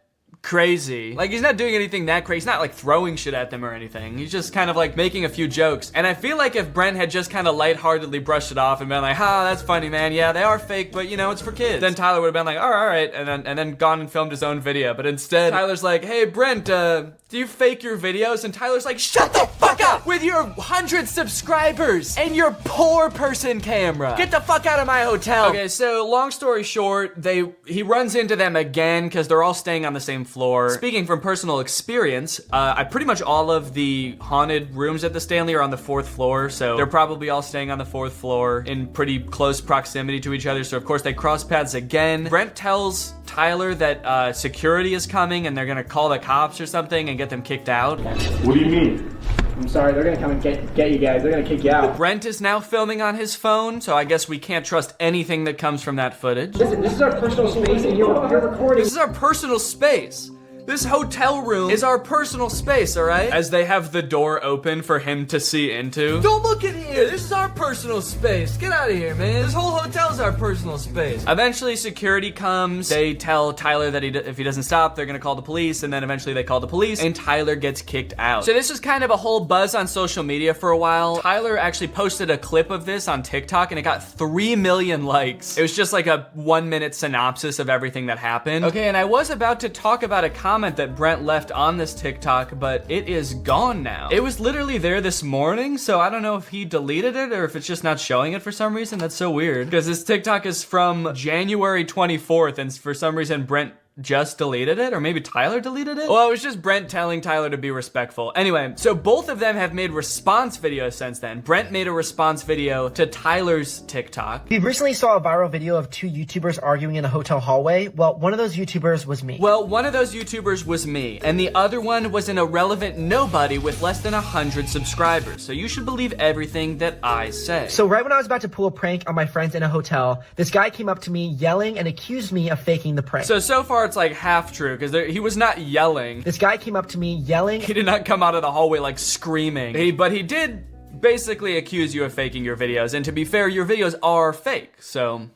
crazy. Like, he's not doing anything that crazy. He's not like throwing shit at them or anything. He's just kind of like making a few jokes. And I feel like if Brent had just kind of lightheartedly brushed it off and been like, ha, that's funny, man. Yeah, they are fake, but you know, it's for kids. Then Tyler would have been like, all right, and then gone and filmed his own video. But instead, Tyler's like, hey, Brent, do you fake your videos? And Tyler's like, shut the fuck up with your 100 subscribers and your poor person camera. Get the fuck out of my hotel. Okay, so long story short, he runs into them again because they're all staying on the same floor. Speaking from personal experience, I pretty much all of the haunted rooms at the Stanley are on the 4th floor, so they're probably all staying on the 4th floor in pretty close proximity to each other, so of course they cross paths again. Brent tells Tyler that security is coming and they're gonna call the cops or something and get them kicked out. What do you mean? I'm sorry, they're gonna come and get you guys. They're gonna kick you out. Brent is now filming on his phone, so I guess we can't trust anything that comes from that footage. Listen, this is our personal space and you're recording. This is our personal space. This hotel room is our personal space, all right? As they have the door open for him to see into. Don't look in here. This is our personal space. Get out of here, man. This whole hotel is our personal space. Eventually, security comes. They tell Tyler that if he doesn't stop, they're gonna call the police. And then eventually they call the police and Tyler gets kicked out. So this was kind of a whole buzz on social media for a while. Tyler actually posted a clip of this on TikTok and it got 3 million likes. It was just like a 1-minute synopsis of everything that happened. Okay, and I was about to talk about a comment that Brent left on this TikTok, but it is gone now. It was literally there this morning, so I don't know if he deleted it or if it's just not showing it for some reason. That's so weird, because this TikTok is from January 24th, and for some reason Brent just deleted it, or maybe Tyler deleted it? Well, it was just Brent telling Tyler to be respectful. Anyway, so both of them have made response videos since then. Brent made a response video to Tyler's TikTok. We recently saw a viral video of 2 YouTubers arguing in a hotel hallway. Well, one of those YouTubers was me. Well, one of those YouTubers was me, and the other one was an irrelevant nobody with less than 100 subscribers. So you should believe everything that I say. So right when I was about to pull a prank on my friends in a hotel, this guy came up to me yelling and accused me of faking the prank. So far it's like half true, because he was not yelling. This guy came up to me yelling. He did not come out of the hallway like screaming. But he did basically accuse you of faking your videos, and to be fair, your videos are fake, so...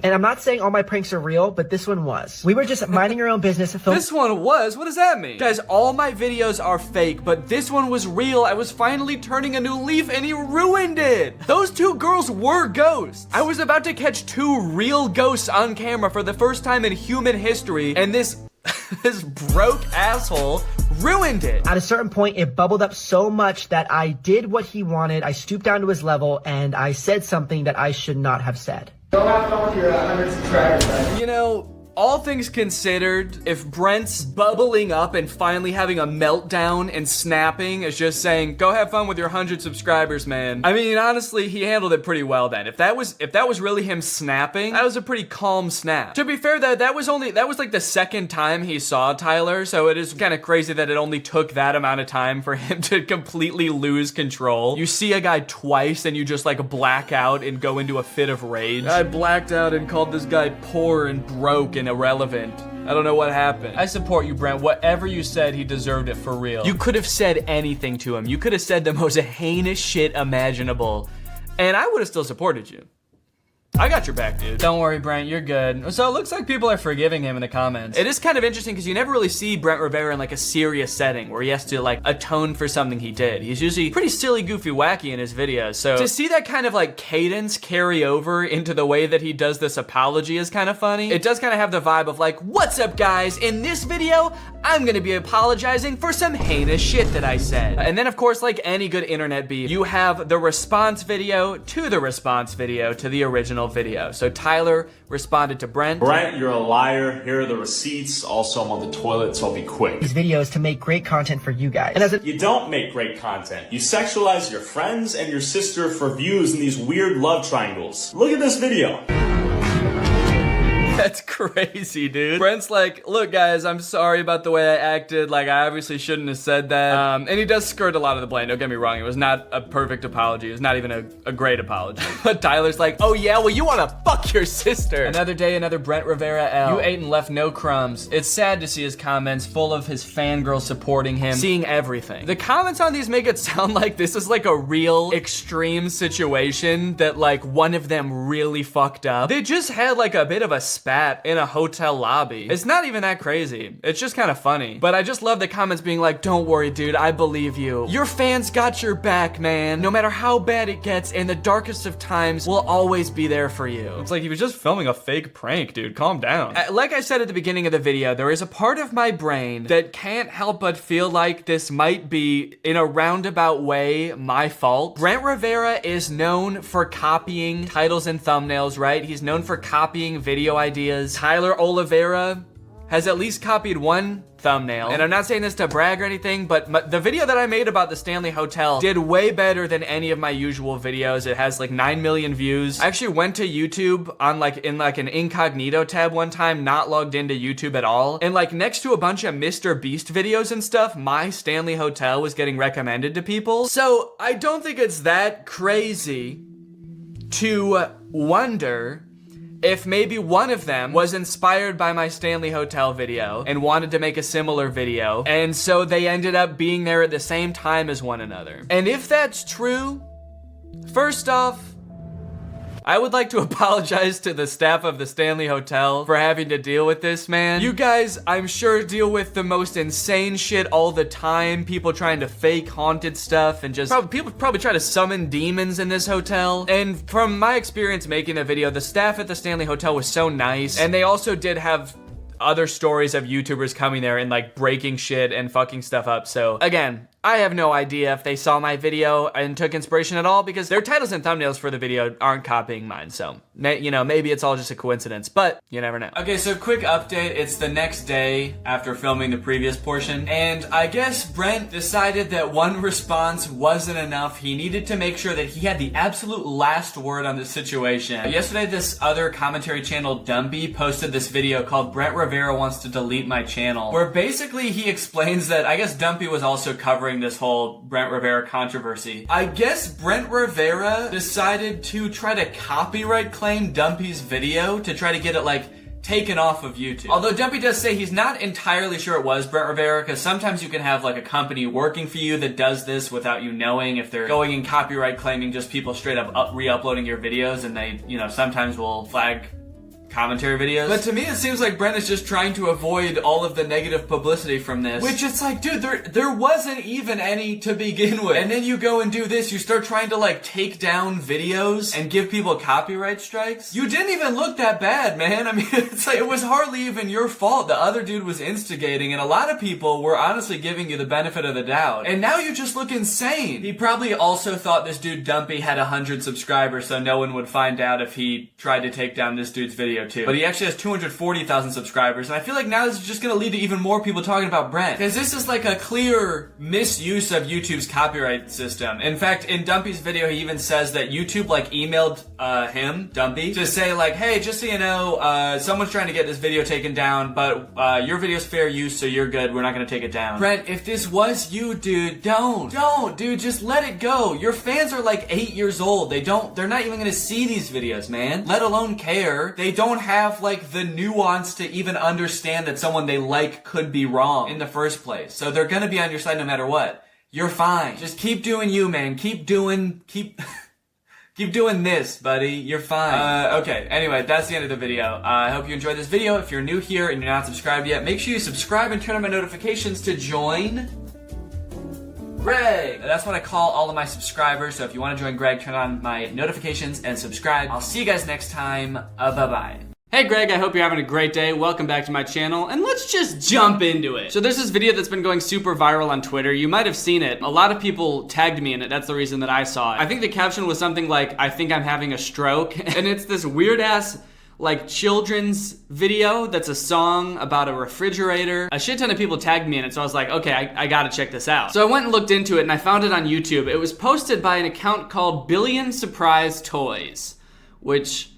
And I'm not saying all my pranks are real, but this one was. We were just minding our own business. This one was? What does that mean? Guys, all my videos are fake, but this one was real. I was finally turning a new leaf and he ruined it. Those 2 girls were ghosts. I was about to catch 2 real ghosts on camera for the first time in human history, and this broke asshole ruined it. At a certain point, it bubbled up so much that I did what he wanted. I stooped down to his level and I said something that I should not have said. Go have fun with your 100 subscribers. You know, all things considered, if Brent's bubbling up and finally having a meltdown and snapping is just saying, go have fun with your 100 subscribers, man. I mean, honestly, he handled it pretty well then. If that was really him snapping, that was a pretty calm snap. To be fair, that was like the second time he saw Tyler, so it is kind of crazy that it only took that amount of time for him to completely lose control. You see a guy twice and you just like black out and go into a fit of rage. I blacked out and called this guy poor and broke and irrelevant. I don't know what happened. I support you, Brent. Whatever you said, he deserved it for real. You could have said anything to him. You could have said the most heinous shit imaginable, and I would have still supported you. I got your back, dude. Don't worry, Brent, you're good. So it looks like people are forgiving him in the comments. It is kind of interesting because you never really see Brent Rivera in like a serious setting where he has to like atone for something he did. He's usually pretty silly, goofy, wacky in his videos. So to see that kind of like cadence carry over into the way that he does this apology is kind of funny. It does kind of have the vibe of like, what's up guys? In this video, I'm gonna be apologizing for some heinous shit that I said. And then of course, like any good internet beef, you have the response video to the response video to the original original video. So Tyler responded to Brent. Brent, you're a liar. Here are the receipts. Also, I'm on the toilet, so I'll be quick. These videos to make great content for you guys. And as You don't make great content. You sexualize your friends and your sister for views in these weird love triangles. Look at this video. That's crazy, dude. Brent's like, look guys, I'm sorry about the way I acted. Like, I obviously shouldn't have said that. And he does skirt a lot of the blame, don't get me wrong. It was not a perfect apology. It was not even a great apology. But Tyler's like, oh yeah, well you wanna fuck your sister. Another day, another Brent Rivera L. You ate and left no crumbs. It's sad to see his comments full of his fangirls supporting him, seeing everything. The comments on these make it sound like this is like a real extreme situation that like one of them really fucked up. They just had like a bit of a spat in a hotel lobby. It's not even that crazy. It's just kind of funny. But I just love the comments being like, don't worry, dude, I believe you. Your fans got your back, man. No matter how bad it gets, in the darkest of times, we'll always be there for you. It's like he was just filming a fake prank, dude. Calm down. Like I said at the beginning of the video, there is a part of my brain that can't help but feel like this might be, in a roundabout way, my fault. Brent Rivera is known for copying titles and thumbnails, right? He's known for copying video ideas. Tyler Oliveira has at least copied one thumbnail. And I'm not saying this to brag or anything, but the video that I made about the Stanley Hotel did way better than any of my usual videos. It has like 9 million views. I actually went to YouTube on in an incognito tab one time, not logged into YouTube at all. And like next to a bunch of Mr. Beast videos and stuff, my Stanley Hotel was getting recommended to people. So I don't think it's that crazy to wonder if maybe one of them was inspired by my Stanley Hotel video and wanted to make a similar video, and so they ended up being there at the same time as one another. And if that's true, first off, I would like to apologize to the staff of the Stanley Hotel for having to deal with this, man. You guys, I'm sure, deal with the most insane shit all the time. People trying to fake haunted stuff and just people probably try to summon demons in this hotel. And from my experience making the video, the staff at the Stanley Hotel was so nice. And they also did have other stories of YouTubers coming there and like breaking shit and fucking stuff up. So again, I have no idea if they saw my video and took inspiration at all, because their titles and thumbnails for the video aren't copying mine. So, you know, maybe it's all just a coincidence, but you never know. Okay, so quick update. It's the next day after filming the previous portion, and I guess Brent decided that one response wasn't enough. He needed to make sure that he had the absolute last word on the situation. Yesterday, this other commentary channel, Dumpy, posted this video called Brent Rivera Wants to Delete My Channel, where basically he explains that, I guess Dumpy was also covering this whole Brent Rivera controversy. I guess Brent Rivera decided to try to copyright claim Dumpy's video to try to get it like taken off of YouTube. Although Dumpy does say he's not entirely sure it was Brent Rivera, because sometimes you can have like a company working for you that does this without you knowing, if they're going and copyright claiming just people straight up re-uploading your videos, and they, you know, sometimes will flag commentary videos. But to me, it seems like Brent is just trying to avoid all of the negative publicity from this. Which it's like, dude, there wasn't even any to begin with. And then you go and do this, you start trying to like take down videos and give people copyright strikes. You didn't even look that bad, man. I mean, it's like, it was hardly even your fault. The other dude was instigating, and a lot of people were honestly giving you the benefit of the doubt. And now you just look insane. He probably also thought this dude Dumpy had 100 subscribers, so no one would find out if he tried to take down this dude's video too. But he actually has 240,000 subscribers, and I feel like now this is just gonna lead to even more people talking about Brent, because this is like a clear misuse of YouTube's copyright system. In fact, in Dumpy's video, he even says that YouTube like emailed him, Dumpy, to say like, hey, just so you know, someone's trying to get this video taken down, but your video's fair use, so you're good, we're not gonna take it down. Brent, if this was you, dude, don't, dude, just let it go. Your fans are like 8 years old. They're not even gonna see these videos, man, let alone care. They don't have like the nuance to even understand that someone they like could be wrong in the first place. So they're gonna be on your side no matter what. You're fine. Just keep doing you, man. Keep doing this, buddy. You're fine. Okay, anyway, that's the end of the video. I hope you enjoyed this video. If you're new here and you're not subscribed yet, make sure you subscribe and turn on my notifications to join Greg. That's what I call all of my subscribers. So if you want to join Greg, turn on my notifications and subscribe. I'll see you guys next time. Bye-bye. Hey Greg, I hope you're having a great day. Welcome back to my channel, and let's just jump into it. So there's this video that's been going super viral on Twitter. You might have seen it. A lot of people tagged me in it. That's the reason that I saw it. I think the caption was something like, I think I'm having a stroke. And it's this weird ass like children's video that's a song about a refrigerator. A shit ton of people tagged me in it, so I was like, okay, I gotta check this out. So I went and looked into it and I found it on YouTube. It was posted by an account called Billion Surprise Toys, which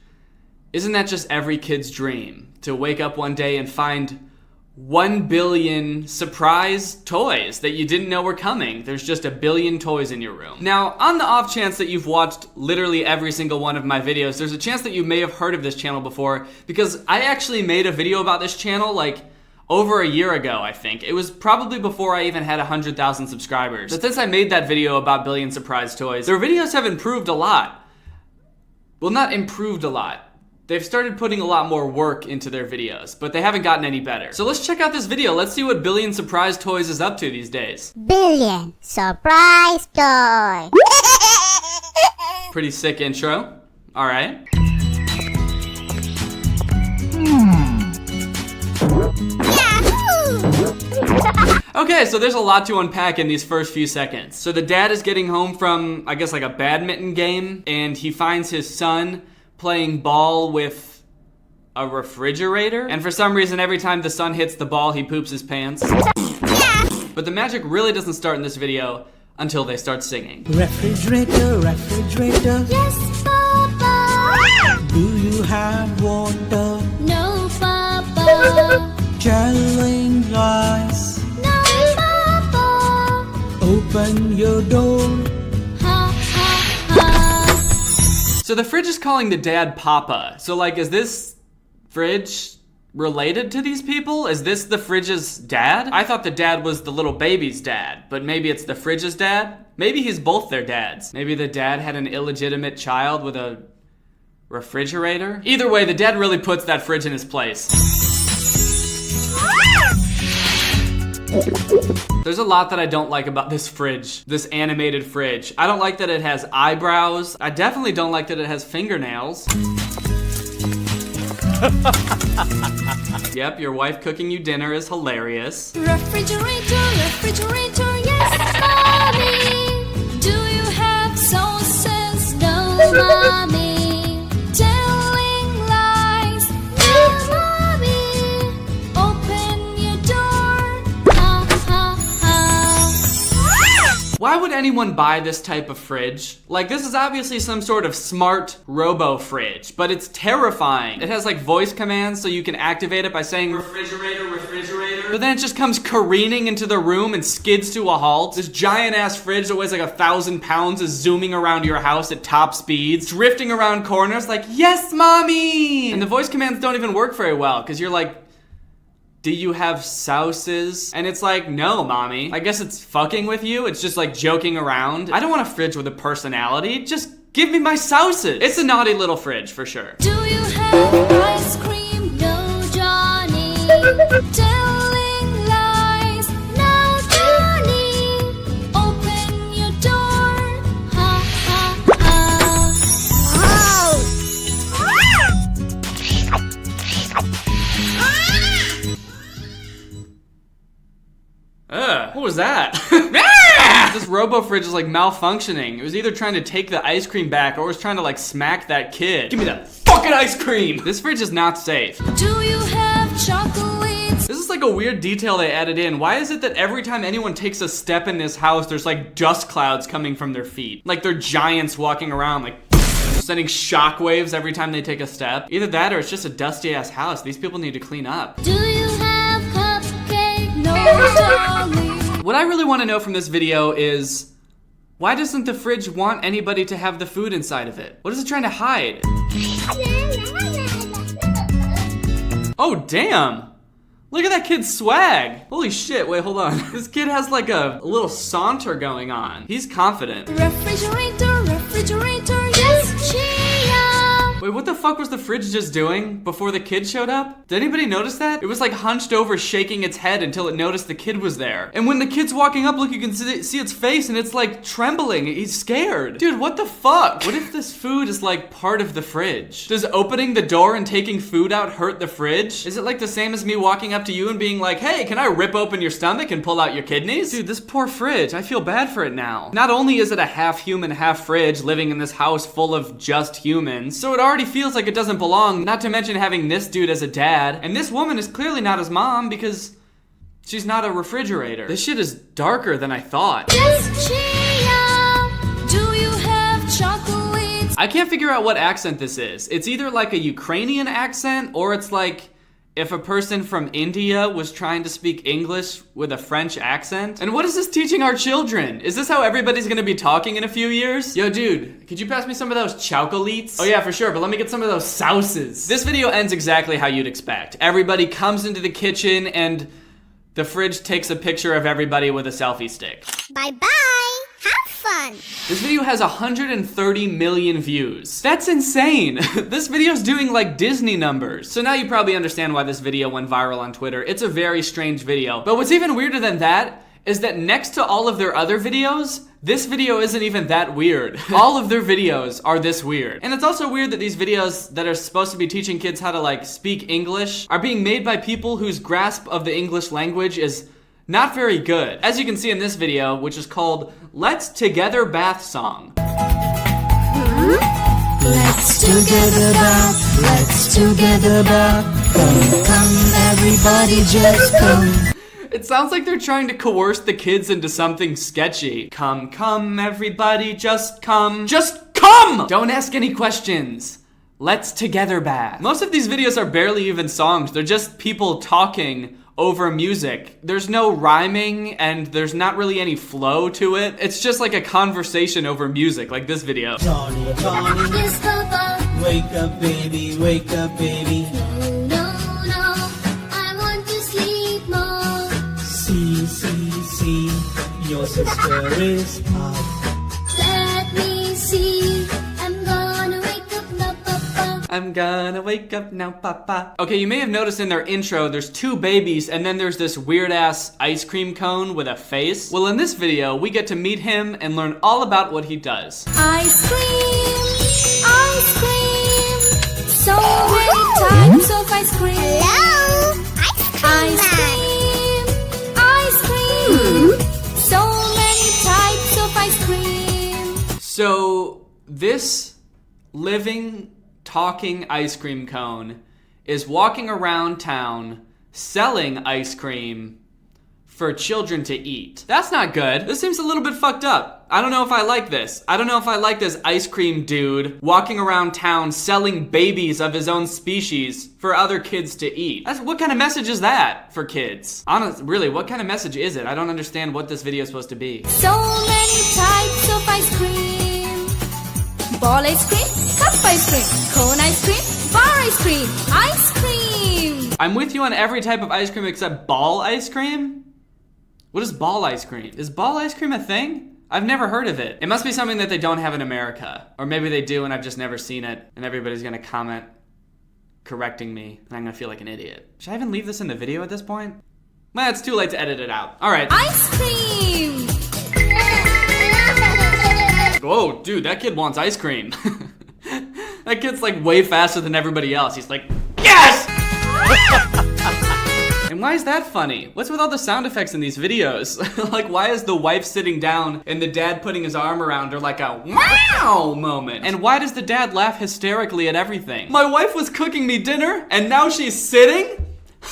isn't that just every kid's dream? To wake up one day and find 1 billion surprise toys that you didn't know were coming. There's just a billion toys in your room. Now, on the off chance that you've watched literally every single one of my videos, there's a chance that you may have heard of this channel before, because I actually made a video about this channel like over a year ago, I think. It was probably before I even had 100,000 subscribers. But since I made that video about billion surprise toys, their videos have improved a lot. Well, not improved a lot. They've started putting a lot more work into their videos, but they haven't gotten any better. So let's check out this video. Let's see what Billion Surprise Toys is up to these days. Billion Surprise Toy. Pretty sick intro. All right. Okay, so there's a lot to unpack in these first few seconds. So the dad is getting home from, I guess, like a badminton game, and he finds his son playing ball with a refrigerator. And for some reason, every time the son hits the ball, he poops his pants. But the magic really doesn't start in this video until they start singing. Refrigerator, refrigerator. Yes, Papa. Do you have water? No, Papa. Telling lies. No, Papa. Open your door. Ha, ha, ha. So the fridge is calling the dad Papa. So like, is this fridge related to these people? Is this the fridge's dad? I thought the dad was the little baby's dad, but maybe it's the fridge's dad? Maybe he's both their dads. Maybe the dad had an illegitimate child with a refrigerator? Either way, the dad really puts that fridge in his place. There's a lot that I don't like about this fridge, this animated fridge. I don't like that it has eyebrows. I definitely don't like that it has fingernails. Yep, your wife cooking you dinner is hilarious. Refrigerator, refrigerator, yes, Mommy. Do you have sauces? No, Mommy. Telling lies? No, Mommy. Open your door. Ha, ha, ha. Why would anyone buy this type of fridge? Like, this is obviously some sort of smart robo fridge, but it's terrifying. It has like voice commands so you can activate it by saying refrigerator, refrigerator. But then it just comes careening into the room and skids to a halt. This giant ass fridge that weighs like 1,000 pounds is zooming around your house at top speeds, drifting around corners like, yes, Mommy! And the voice commands don't even work very well, because you're like, do you have sauces? And it's like, no, Mommy. I guess it's fucking with you. It's just like joking around. I don't want a fridge with a personality. Just give me my sauces. It's a naughty little fridge for sure. Do you have ice cream? No, Johnny. Telling lies? No, Johnny. Open your door. Ha, ha, What was that? This robo fridge is like malfunctioning. It was either trying to take the ice cream back or was trying to like smack that kid. Give me that fucking ice cream! This fridge is not safe. Do you have chocolates? This is like a weird detail they added in. Why is it that every time anyone takes a step in this house, there's like dust clouds coming from their feet? Like they're giants walking around like sending shockwaves every time they take a step. Either that or it's just a dusty ass house. These people need to clean up. Do you have cupcake? No, darling. What I really want to know from this video is, why doesn't the fridge want anybody to have the food inside of it? What is it trying to hide? Oh, damn. Look at that kid's swag. Holy shit, wait, hold on. This kid has like a little saunter going on. He's confident. Refrigerator, refrigerator, yes, Chia. Wait, what the fuck was the fridge just doing before the kid showed up? Did anybody notice that? It was like hunched over, shaking its head until it noticed the kid was there. And when the kid's walking up, look, you can see its face and it's like trembling. He's scared. Dude, what the fuck? What if this food is like part of the fridge? Does opening the door and taking food out hurt the fridge? Is it like the same as me walking up to you and being like, hey, can I rip open your stomach and pull out your kidneys? Dude, this poor fridge, I feel bad for it now. Not only is it a half human, half fridge living in this house full of just humans, so it already feels like it doesn't belong, not to mention having this dude as a dad. And this woman is clearly not his mom because she's not a refrigerator. This shit is darker than I thought. Just cheer up. Do you have chocolate? I can't figure out what accent this is. It's either like a Ukrainian accent or it's like if a person from India was trying to speak English with a French accent. And what is this teaching our children? Is this how everybody's gonna be talking in a few years? Yo, dude, could you pass me some of those chocolates? Oh yeah, for sure, but let me get some of those sauces. This video ends exactly how you'd expect. Everybody comes into the kitchen and the fridge takes a picture of everybody with a selfie stick. Bye-bye. Have fun. This video has 130 million views. That's insane. This video's doing like Disney numbers. So now you probably understand why this video went viral on Twitter. It's a very strange video. But what's even weirder than that is that next to all of their other videos, this video isn't even that weird. All of their videos are this weird. And it's also weird that these videos that are supposed to be teaching kids how to like speak English are being made by people whose grasp of the English language is not very good. As you can see in this video, which is called Let's Together Bath Song. Let's together bath. Let's together bath. Come, everybody, just come. It sounds like they're trying to coerce the kids into something sketchy. Come, come, everybody, just come. Just come! Don't ask any questions. Let's together bath. Most of these videos are barely even songs. They're just people talking over music. There's no rhyming and there's not really any flow to it. It's just like a conversation over music, like this video. Johnny, Johnny, Yes, Papa. wake up, baby, wake up, baby. No, I want to sleep more. See, your sister is up. Let me see. I'm gonna wake up now, Papa. I'm gonna wake up now, Papa. Okay, you may have noticed in their intro, there's two babies and then there's this weird ass ice cream cone with a face. Well, in this video, we get to meet him and learn all about what he does. Ice cream, ice cream. So many types of ice cream. Hello? Ice cream, ice cream. So many types of ice cream. So, this living, talking ice cream cone is walking around town selling ice cream for children to eat. That's not good. This seems a little bit fucked up. I don't know if I like this. I don't know if I like this ice cream dude walking around town selling babies of his own species for other kids to eat. What kind of message is that for kids? Honestly, really, what kind of message is it? I don't understand what this video is supposed to be. So many types of ice cream. Ball ice cream, cup ice cream, cone ice cream, bar ice cream, ice cream. I'm with you on every type of ice cream except ball ice cream? What is ball ice cream? Is ball ice cream a thing? I've never heard of it. It must be something that they don't have in America. Or maybe they do and I've just never seen it and everybody's gonna comment correcting me and I'm gonna feel like an idiot. Should I even leave this in the video at this point? Well, it's too late to edit it out. All right. Ice cream. Whoa, dude, that kid wants ice cream. That kid's like way faster than everybody else. He's like, yes! And why is that funny? What's with all the sound effects in these videos? Like, why is the wife sitting down and the dad putting his arm around her like a wow moment? And why does the dad laugh hysterically at everything? My wife was cooking me dinner and now she's sitting?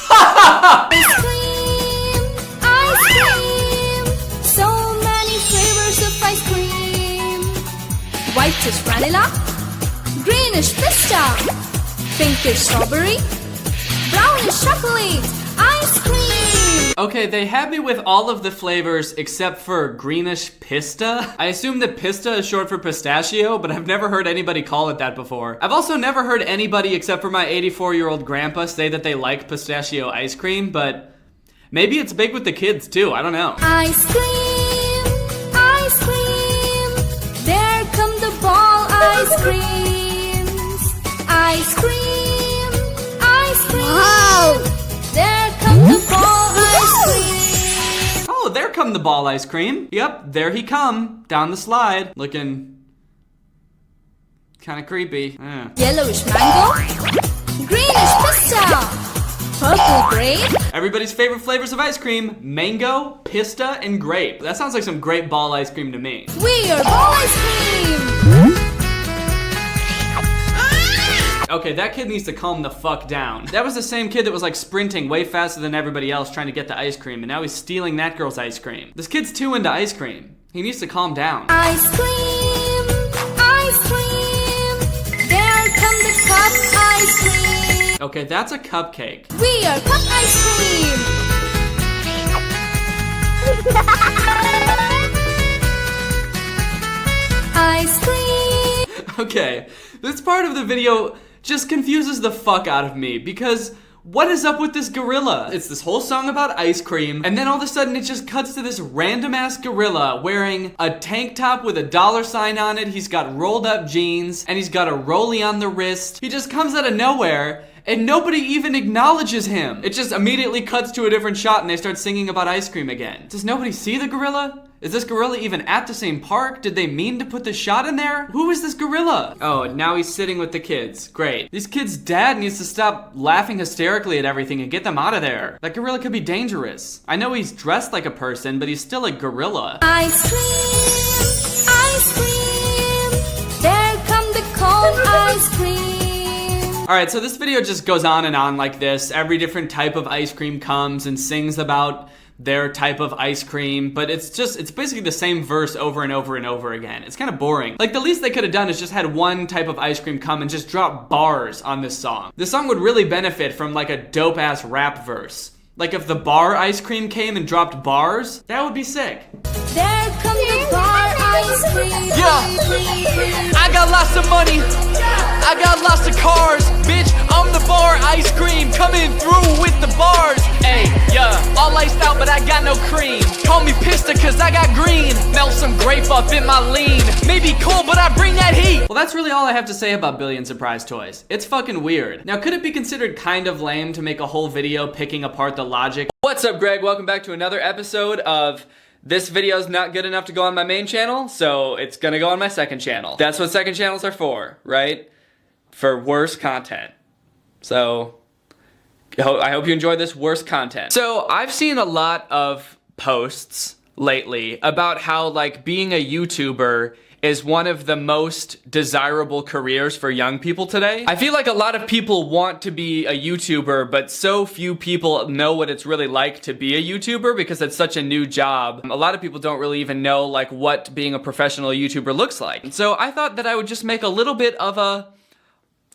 Ice cream, ice cream. So many flavors of ice cream. Whitish vanilla, greenish pista, pinkish strawberry, brownish chocolate. Ice cream! Okay, they had me with all of the flavors except for greenish pista. I assume that pista is short for pistachio, but I've never heard anybody call it that before. I've also never heard anybody except for my 84-year-old grandpa say that they like pistachio ice cream, but maybe it's big with the kids too, I don't know. Ice cream, ice cream. There come the ball ice creams. Ice cream, ice cream. Whoa! There comes the ball ice cream. Oh, there come the ball ice cream. Yep, there he come down the slide, looking kind of creepy. Yellowish mango, greenish pista. Purple grape. Everybody's favorite flavors of ice cream: mango, pista, and grape. That sounds like some great ball ice cream to me. We are ball ice cream. Okay, that kid needs to calm the fuck down. That was the same kid that was like sprinting way faster than everybody else trying to get the ice cream, and now he's stealing that girl's ice cream. This kid's too into ice cream. He needs to calm down. Ice cream, ice cream. There come the cup ice cream. Okay, that's a cupcake. We are cup ice cream. Ice cream. Okay, this part of the video just confuses the fuck out of me because what is up with this gorilla? It's this whole song about ice cream, and then all of a sudden it just cuts to this random ass gorilla wearing a tank top with a $sign on it. He's got rolled up jeans and he's got a rollie on the wrist. He just comes out of nowhere and nobody even acknowledges him. It just immediately cuts to a different shot and they start singing about ice cream again. Does nobody see the gorilla? Is this gorilla even at the same park? Did they mean to put the shot in there? Who is this gorilla? Oh, now he's sitting with the kids. Great. These kids' dad needs to stop laughing hysterically at everything and get them out of there. That gorilla could be dangerous. I know he's dressed like a person, but he's still a gorilla. Ice cream, ice cream. There come the cold ice cream. Alright, so this video just goes on and on like this. Every different type of ice cream comes and sings about their type of ice cream, but it's basically the same verse over and over and over again. It's kind of boring. Like, the least they could have done is just had one type of ice cream come and just drop bars on this song. This song would really benefit from like a dope ass rap verse. Like if the bar ice cream came and dropped bars, that would be sick. There come the bar ice cream. Yeah, I got lots of money. I got lots of cars, bitch. I'm the bar ice cream coming through with the bars. Hey, yeah, all iced out, but I got no cream. Call me pista, cause I got green. Melt some grape up in my lean. Maybe cold, but I bring that heat. Well, that's really all I have to say about Billion Surprise Toys. It's fucking weird. Now, could it be considered kind of lame to make a whole video picking apart the logic? What's up, Greg? Welcome back to another episode of this video's not good enough to go on my main channel, so it's gonna go on my second channel. That's what second channels are for, right? For worse content. So, I hope you enjoy this worse content. So, I've seen a lot of posts lately about how, like, being a YouTuber is one of the most desirable careers for young people today. I feel like a lot of people want to be a YouTuber, but so few people know what it's really like to be a YouTuber because it's such a new job. A lot of people don't really even know like what being a professional YouTuber looks like. So I thought that I would just make a little bit of a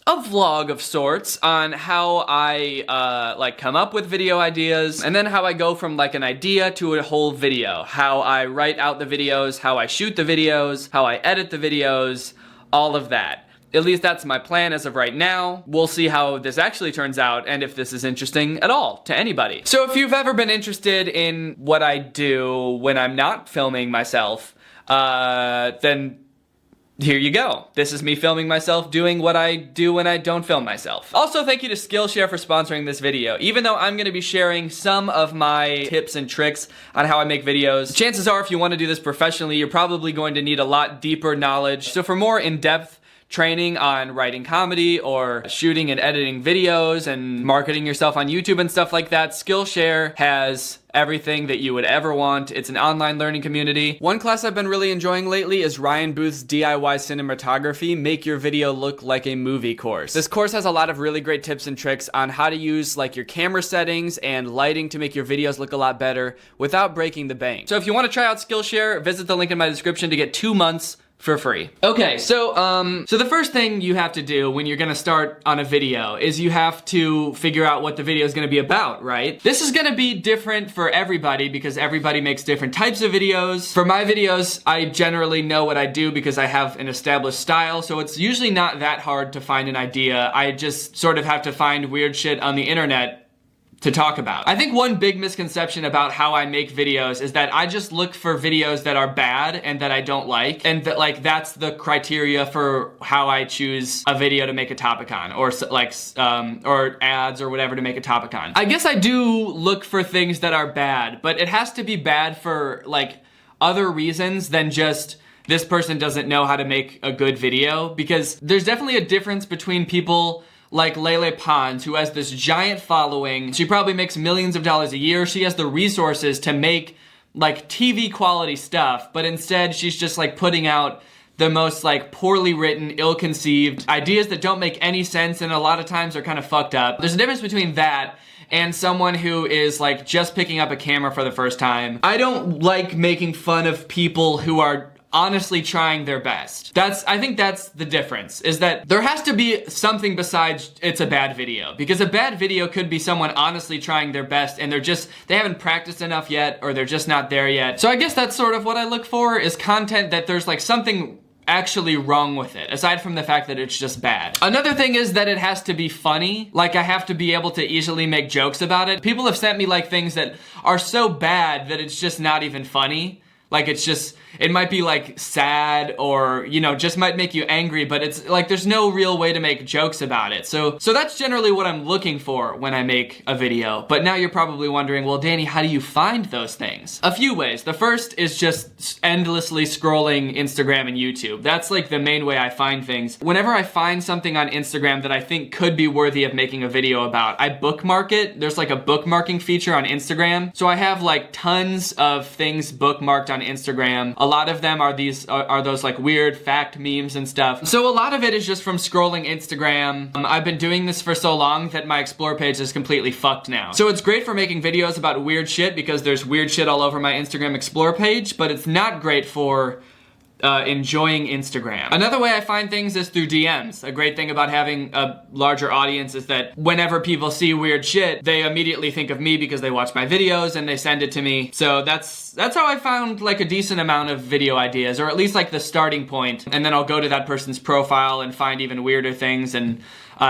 vlog of sorts on how I like come up with video ideas, and then how I go from like an idea to a whole video, how I write out the videos, how I shoot the videos, how I edit the videos, all of that. At least that's my plan as of right now. We'll see how this actually turns out and if this is interesting at all to anybody. So if you've ever been interested in what I do when I'm not filming myself, then here you go. This is me filming myself doing what I do when I don't film myself. Also, thank you to Skillshare for sponsoring this video. Even though I'm gonna be sharing some of my tips and tricks on how I make videos, chances are if you wanna do this professionally, you're probably going to need a lot deeper knowledge. So for more in-depth training on writing comedy or shooting and editing videos and marketing yourself on YouTube and stuff like that, Skillshare has everything that you would ever want. It's an online learning community. One class I've been really enjoying lately is Ryan Booth's DIY Cinematography, Make Your Video Look Like a Movie course. This course has a lot of really great tips and tricks on how to use like your camera settings and lighting to make your videos look a lot better without breaking the bank. So if you want to try out Skillshare, visit the link in my description to get 2 months for free. Okay, so the first thing you have to do when you're gonna start on a video is you have to figure out what the video is gonna be about, right? This is gonna be different for everybody because everybody makes different types of videos. For my videos, I generally know what I do because I have an established style, so it's usually not that hard to find an idea. I just sort of have to find weird shit on the internet to talk about. I think one big misconception about how I make videos is that I just look for videos that are bad and that I don't like, and that like that's the criteria for how I choose a video to make a topic on, or like or ads or whatever to make a topic on. I guess I do look for things that are bad, but it has to be bad for like other reasons than just this person doesn't know how to make a good video, because there's definitely a difference between people like Lele Pons, who has this giant following. She probably makes millions of dollars a year. She has the resources to make like TV quality stuff, but instead she's just like putting out the most like poorly written, ill-conceived ideas that don't make any sense, and a lot of times are kind of fucked up. There's a difference between that and someone who is like just picking up a camera for the first time. I don't like making fun of people who are honestly trying their best. I think that's the difference, is that there has to be something besides it's a bad video, because a bad video could be someone honestly trying their best and they haven't practiced enough yet, or they're just not there yet. So I guess that's sort of what I look for, is content that there's like something actually wrong with it, aside from the fact that it's just bad. Another thing is that it has to be funny. Like, I have to be able to easily make jokes about it. People have sent me like things that are so bad that it's just not even funny. Like, it might be like sad, or, you know, just might make you angry, but it's like there's no real way to make jokes about it. So that's generally what I'm looking for when I make a video. But now you're probably wondering, well, Danny, how do you find those things? A few ways. The first is just endlessly scrolling Instagram and YouTube. That's like the main way I find things. Whenever I find something on Instagram that I think could be worthy of making a video about, I bookmark it. There's like a bookmarking feature on Instagram. So I have like tons of things bookmarked on Instagram. A lot of them are those like weird fact memes and stuff. So a lot of it is just from scrolling Instagram. I've been doing this for so long that my Explore page is completely fucked now. So it's great for making videos about weird shit, because there's weird shit all over my Instagram Explore page, but it's not great for enjoying Instagram. Another way I find things is through DMs. A great thing about having a larger audience is that whenever people see weird shit, they immediately think of me because they watch my videos and they send it to me. So that's how I found like a decent amount of video ideas, or at least like the starting point. And then I'll go to that person's profile and find even weirder things and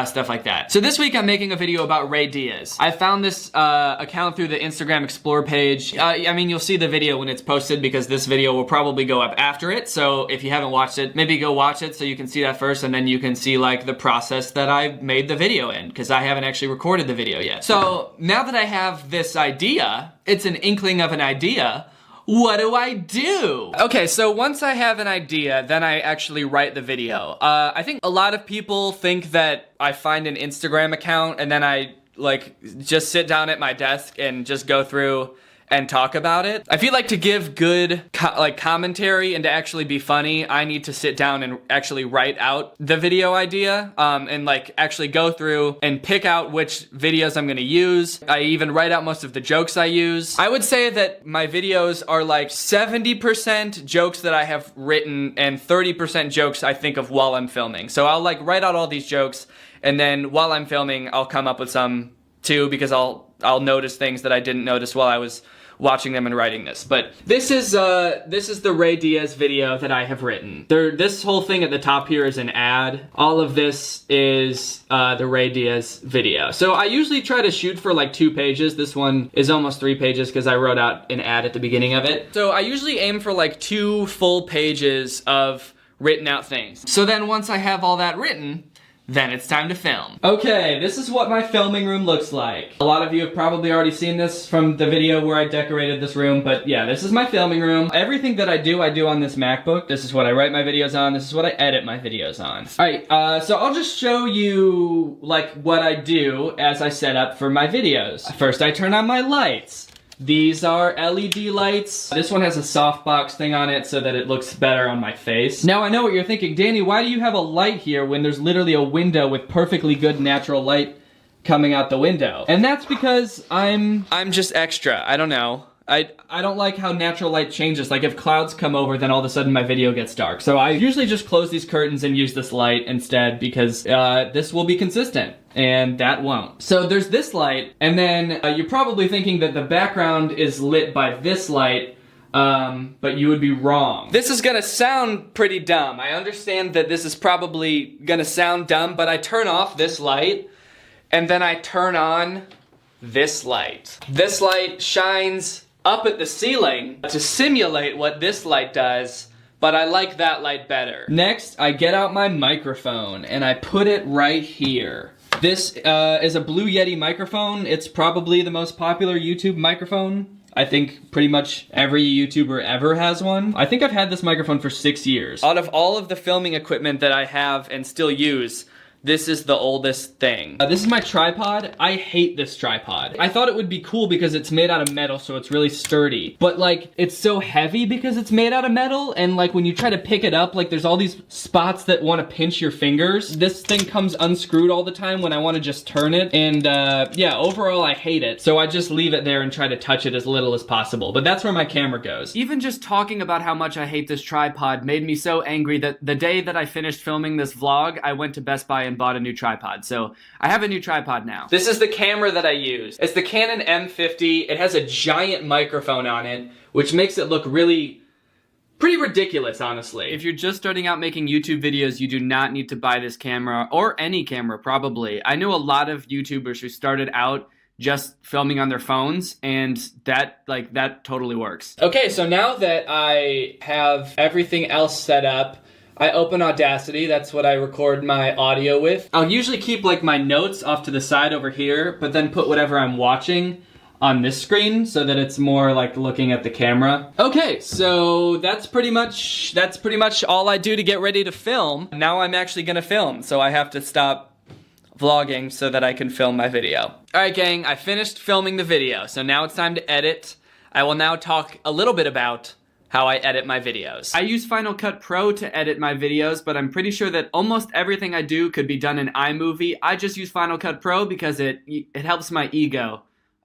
stuff like that. So this week I'm making a video about Ray Diaz. I found this account through the Instagram Explore page. I mean, you'll see the video when it's posted, because this video will probably go up after it. So if you haven't watched it, maybe go watch it so you can see that first, and then you can see like the process that I made the video in, because I haven't actually recorded the video yet. So now that I have this idea, it's an inkling of an idea, what do I do? Okay, so once I have an idea, then I actually write the video. I think a lot of people think that I find an Instagram account and then I like just sit down at my desk and just go through and talk about it. I feel like to give good commentary and to actually be funny, I need to sit down and actually write out the video idea, and like actually go through and pick out which videos I'm gonna use. I even write out most of the jokes I use. I would say that my videos are like 70% jokes that I have written and 30% jokes I think of while I'm filming. So I'll like write out all these jokes, and then while I'm filming, I'll come up with some too, because I'll notice things that I didn't notice while I was watching them and writing this. But this is the Ray Diaz video that I have written. This whole thing at the top here is an ad. All of this is the Ray Diaz video. So I usually try to shoot for like 2 pages. This one is almost 3 pages because I wrote out an ad at the beginning of it. So I usually aim for like 2 full pages of written out things. So then once I have all that written, then it's time to film. Okay, this is what my filming room looks like. A lot of you have probably already seen this from the video where I decorated this room, but yeah, this is my filming room. Everything that I do on this MacBook. This is what I write my videos on. This is what I edit my videos on. All right, so I'll just show you like what I do as I set up for my videos. First, I turn on my lights. These are LED lights. This one has a softbox thing on it so that it looks better on my face. Now I know what you're thinking, Danny, why do you have a light here when there's literally a window with perfectly good natural light coming out the window? And that's because I'm just extra. I don't know. I don't like how natural light changes. Like if clouds come over, then all of a sudden my video gets dark. So I usually just close these curtains and use this light instead, because this will be consistent and that won't. So there's this light, and then you're probably thinking that the background is lit by this light, but you would be wrong. This is gonna sound pretty dumb. I understand that this is probably gonna sound dumb, but I turn off this light and then I turn on this light. This light shines up at the ceiling to simulate what this light does, but I like that light better. Next, I get out my microphone and I put it right here. This is a Blue Yeti microphone. It's probably the most popular YouTube microphone. I think pretty much every YouTuber ever has one. I think I've had this microphone for 6 years. Out of all of the filming equipment that I have and still use, this is the oldest thing. This is my tripod. I hate this tripod. I thought it would be cool because it's made out of metal, so it's really sturdy. But like, it's so heavy because it's made out of metal, and like when you try to pick it up, like there's all these spots that want to pinch your fingers. This thing comes unscrewed all the time when I want to just turn it, and yeah, overall I hate it. So I just leave it there and try to touch it as little as possible. But that's where my camera goes. Even just talking about how much I hate this tripod made me so angry that the day that I finished filming this vlog, I went to Best Buy and bought a new tripod. So I have a new tripod now. This is the camera that I use. It's the Canon M50. It has a giant microphone on it, which makes it look pretty ridiculous, honestly. If you're just starting out making YouTube videos, you do not need to buy this camera, or any camera, probably. I know a lot of YouTubers who started out just filming on their phones, and that totally works. Okay, so now that I have everything else set up, I open Audacity. That's what I record my audio with. I'll usually keep like my notes off to the side over here, but then put whatever I'm watching on this screen so that it's more like looking at the camera. Okay, so that's pretty much all I do to get ready to film. Now I'm actually gonna film, so I have to stop vlogging so that I can film my video. All right, gang, I finished filming the video, so now it's time to edit. I will now talk a little bit about how I edit my videos. I use Final Cut Pro to edit my videos, but I'm pretty sure that almost everything I do could be done in iMovie. I just use Final Cut Pro because it helps my ego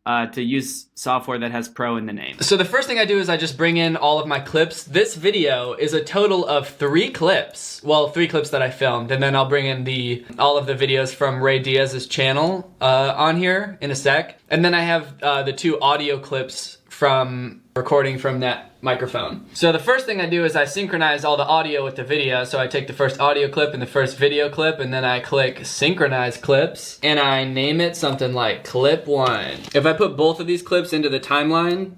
to use software that has Pro in the name. So the first thing I do is I just bring in all of my clips. This video is a total of 3 clips. Well, 3 clips that I filmed, and then I'll bring in all of the videos from Ray Diaz's channel on here in a sec. And then I have the 2 audio clips from recording from that microphone. So the first thing I do is I synchronize all the audio with the video. So I take the first audio clip and the first video clip, and then I click synchronize clips, and I name it something like clip 1. If I put both of these clips into the timeline,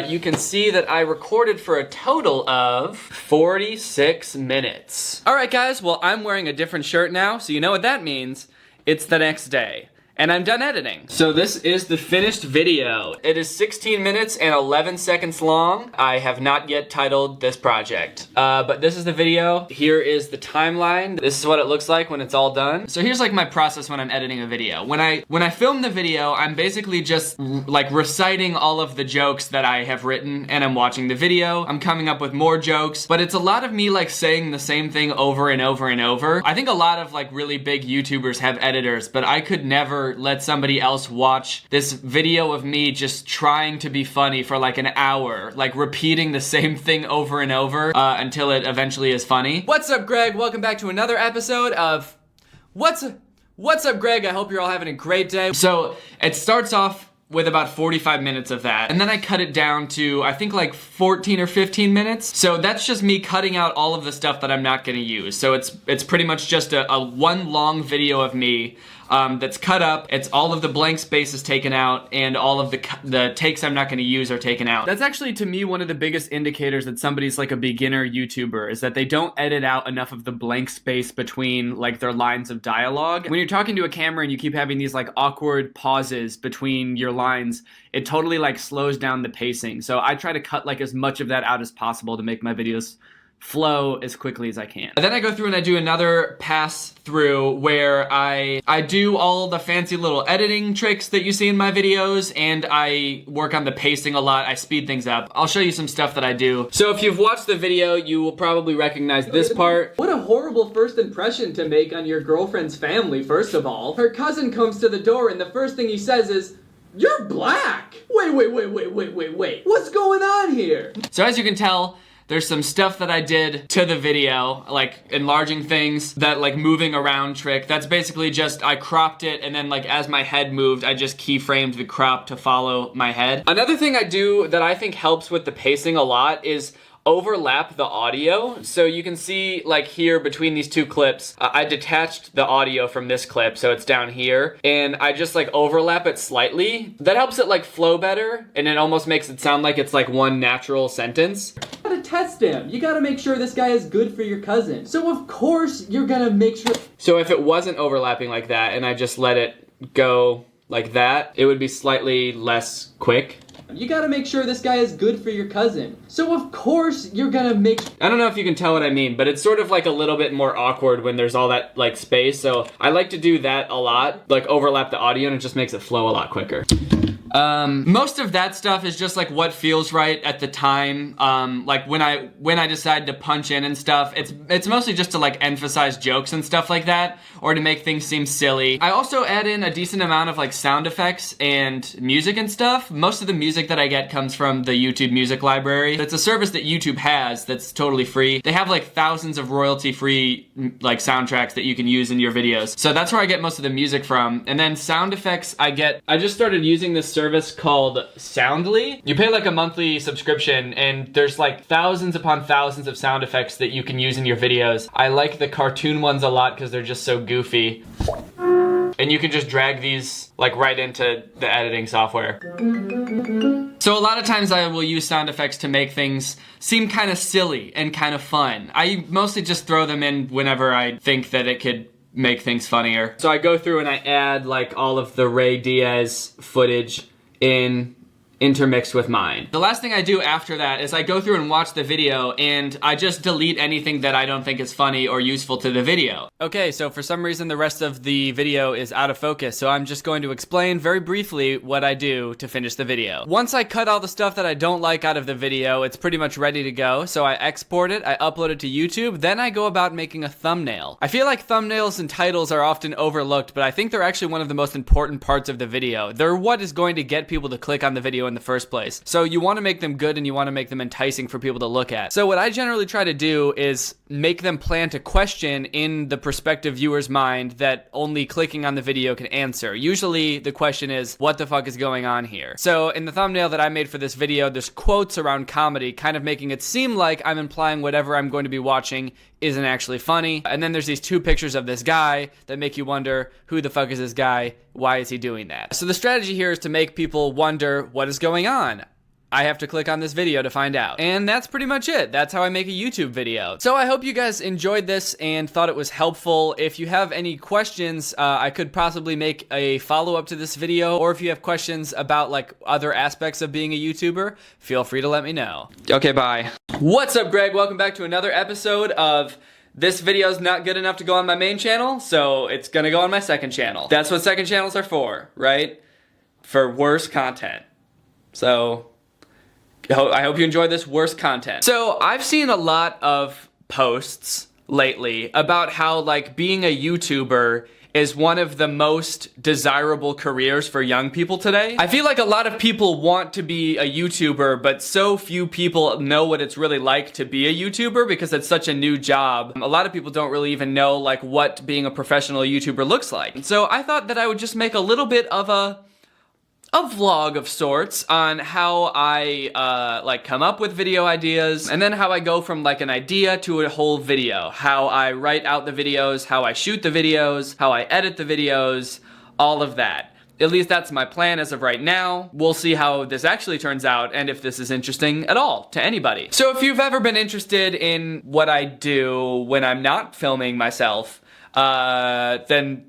you can see that I recorded for a total of 46 minutes. All right, guys, well, I'm wearing a different shirt now, so you know what that means. It's the next day. And I'm done editing. So this is the finished video. It is 16 minutes and 11 seconds long. I have not yet titled this project. But this is the video. Here is the timeline. This is what it looks like when it's all done. So here's like my process when I'm editing a video. When I film the video, I'm basically just like reciting all of the jokes that I have written, and I'm watching the video. I'm coming up with more jokes, but it's a lot of me like saying the same thing over and over and over. I think a lot of like really big YouTubers have editors, but I could never let somebody else watch this video of me just trying to be funny for like an hour, like repeating the same thing over and over until it eventually is funny. What's up, Greg? Welcome back to another episode of What's up, Greg? I hope you're all having a great day. So it starts off with about 45 minutes of that, and then I cut it down to I think like 14 or 15 minutes. So that's just me cutting out all of the stuff that I'm not gonna use. So it's pretty much just a one long video of me that's cut up. It's all of the blank spaces taken out, and all of the takes I'm not gonna use are taken out. That's actually, to me, one of the biggest indicators that somebody's like a beginner YouTuber, is that they don't edit out enough of the blank space between like their lines of dialogue. When you're talking to a camera and you keep having these like awkward pauses between your lines, it totally like slows down the pacing. So I try to cut like as much of that out as possible to make my videos flow as quickly as I can. And then I go through and I do another pass through where I do all the fancy little editing tricks that you see in my videos, and I work on the pacing a lot. I speed things up. I'll show you some stuff that I do. So if you've watched the video, you will probably recognize this part. What a horrible first impression to make on your girlfriend's family, first of all. Her cousin comes to the door and the first thing he says is, "You're black!" Wait. What's going on here? So as you can tell, there's some stuff that I did to the video, like enlarging things, that like moving around trick. That's basically just, I cropped it, and then like as my head moved, I just keyframed the crop to follow my head. Another thing I do that I think helps with the pacing a lot is overlap the audio. So you can see like here between these two clips, I detached the audio from this clip, so it's down here, and I just like overlap it slightly. That helps it like flow better, and it almost makes it sound like it's like one natural sentence. You gotta test him. You gotta make sure this guy is good for your cousin. So of course you're gonna make sure. So if it wasn't overlapping like that and I just let it go like that, it would be slightly less quick. You gotta make sure this guy is good for your cousin. So of course you're gonna make. I don't know if you can tell what I mean, but it's sort of like a little bit more awkward when there's all that like space. So I like to do that a lot, like overlap the audio, and it just makes it flow a lot quicker. Most of that stuff is just like what feels right at the time. Like when I decide to punch in and stuff, it's mostly just to like emphasize jokes and stuff like that, or to make things seem silly. I also add in a decent amount of like sound effects and music and stuff. Most of the music that I get comes from the YouTube Music Library. It's a service that YouTube has that's totally free. They have like thousands of royalty-free like soundtracks that you can use in your videos. So that's where I get most of the music from. And then sound effects I just started using this service called Soundly. You pay like a monthly subscription, and there's like thousands upon thousands of sound effects that you can use in your videos. I like the cartoon ones a lot because they're just so goofy. And you can just drag these like right into the editing software. So a lot of times I will use sound effects to make things seem kind of silly and kind of fun. I mostly just throw them in whenever I think that it could make things funnier. So I go through and I add like all of the Ray Diaz footage intermixed with mine. The last thing I do after that is I go through and watch the video, and I just delete anything that I don't think is funny or useful to the video. Okay, so for some reason the rest of the video is out of focus, so I'm just going to explain very briefly what I do to finish the video. Once I cut all the stuff that I don't like out of the video, it's pretty much ready to go, so I export it, I upload it to YouTube, then I go about making a thumbnail. I feel like thumbnails and titles are often overlooked, but I think they're actually one of the most important parts of the video. They're what is going to get people to click on the video in the first place. So you want to make them good, and you want to make them enticing for people to look at. So what I generally try to do is make them plant a question in the prospective viewer's mind that only clicking on the video can answer. Usually the question is, what the fuck is going on here? So in the thumbnail that I made for this video, there's quotes around comedy, kind of making it seem like I'm implying whatever I'm going to be watching isn't actually funny. And then there's these two pictures of this guy that make you wonder, who the fuck is this guy? Why is he doing that? So the strategy here is to make people wonder what is going on. I have to click on this video to find out. And that's pretty much it. That's how I make a YouTube video. So I hope you guys enjoyed this and thought it was helpful. If you have any questions, I could possibly make a follow-up to this video, or if you have questions about like other aspects of being a YouTuber, feel free to let me know. Okay, bye. What's up, Greg? Welcome back to another episode of this video's not good enough to go on my main channel, so it's gonna go on my second channel. That's what second channels are for, right? For worse content. So I hope you enjoy this worse content. So I've seen a lot of posts lately about how like being a YouTuber is one of the most desirable careers for young people today. I feel like a lot of people want to be a YouTuber, but so few people know what it's really like to be a YouTuber because it's such a new job. A lot of people don't really even know like what being a professional YouTuber looks like. So I thought that I would just make a little bit of a vlog of sorts on how I like come up with video ideas, and then how I go from like an idea to a whole video, how I write out the videos, how I shoot the videos, how I edit the videos, all of that. At least that's my plan as of right now. We'll see how this actually turns out and if this is interesting at all to anybody. So if you've ever been interested in what I do when I'm not filming myself, then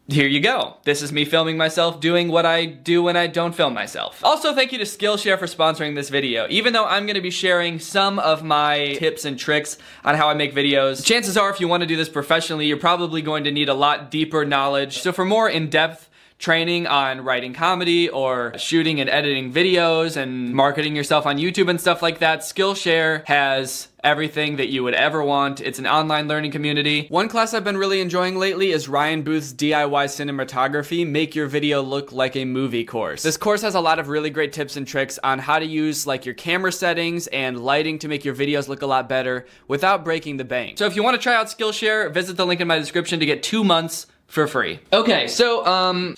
here you go. This is me filming myself doing what I do when I don't film myself. Also, thank you to Skillshare for sponsoring this video. Even though I'm gonna be sharing some of my tips and tricks on how I make videos, chances are if you wanna do this professionally, you're probably going to need a lot deeper knowledge. So for more in-depth training on writing comedy or shooting and editing videos and marketing yourself on YouTube and stuff like that, Skillshare has everything that you would ever want. It's an online learning community. One class I've been really enjoying lately is Ryan Booth's DIY Cinematography, Make Your Video Look Like a Movie course. This course has a lot of really great tips and tricks on how to use like your camera settings and lighting to make your videos look a lot better without breaking the bank. So if you want to try out Skillshare, visit the link in my description to get 2 months for free. Okay, so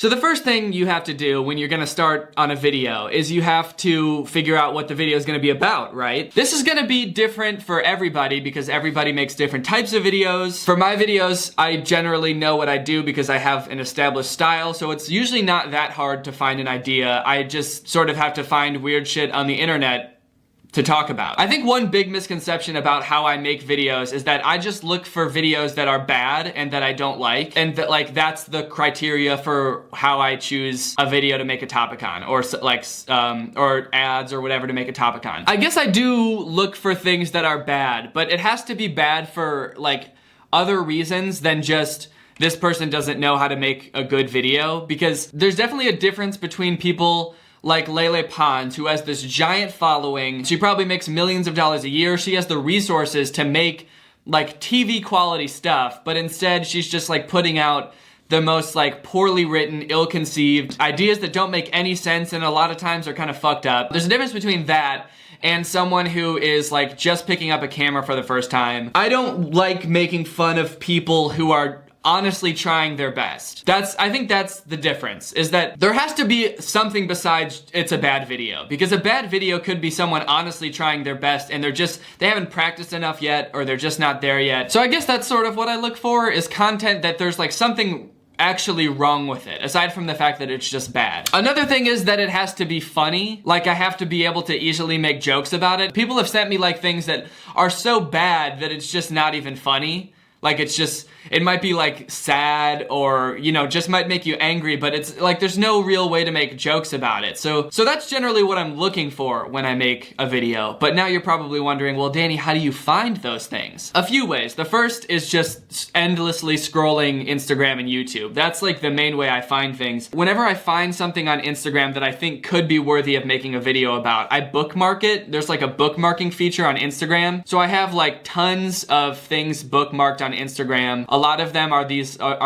the first thing you have to do when you're gonna start on a video is you have to figure out what the video is gonna be about, right? This is gonna be different for everybody because everybody makes different types of videos. For my videos, I generally know what I do because I have an established style, so it's usually not that hard to find an idea. I just sort of have to find weird shit on the internet to talk about. I think one big misconception about how I make videos is that I just look for videos that are bad and that I don't like, and that like that's the criteria for how I choose a video to make a topic on, or like or ads or whatever to make a topic on. I guess I do look for things that are bad, but it has to be bad for like other reasons than just this person doesn't know how to make a good video, because there's definitely a difference between people like Lele Pons, who has this giant following. She probably makes millions of dollars a year. She has the resources to make like TV quality stuff, but instead she's just like putting out the most like poorly written, ill-conceived ideas that don't make any sense and a lot of times are kind of fucked up. There's a difference between that and someone who is like just picking up a camera for the first time. I don't like making fun of people who are honestly trying their best. I think that's the difference, is that there has to be something besides it's a bad video, because a bad video could be someone honestly trying their best and they haven't practiced enough yet, or they're just not there yet. So I guess that's sort of what I look for, is content that there's like something actually wrong with it, aside from the fact that it's just bad. Another thing is that it has to be funny. Like, I have to be able to easily make jokes about it. People have sent me like things that are so bad that it's just not even funny. Like, it might be like sad, or, you know, just might make you angry, but it's like there's no real way to make jokes about it. So that's generally what I'm looking for when I make a video. But now you're probably wondering, well, Danny, how do you find those things? A few ways. The first is just endlessly scrolling Instagram and YouTube. That's like the main way I find things. Whenever I find something on Instagram that I think could be worthy of making a video about, I bookmark it. There's like a bookmarking feature on Instagram. So I have like tons of things bookmarked on Instagram. A lot of them are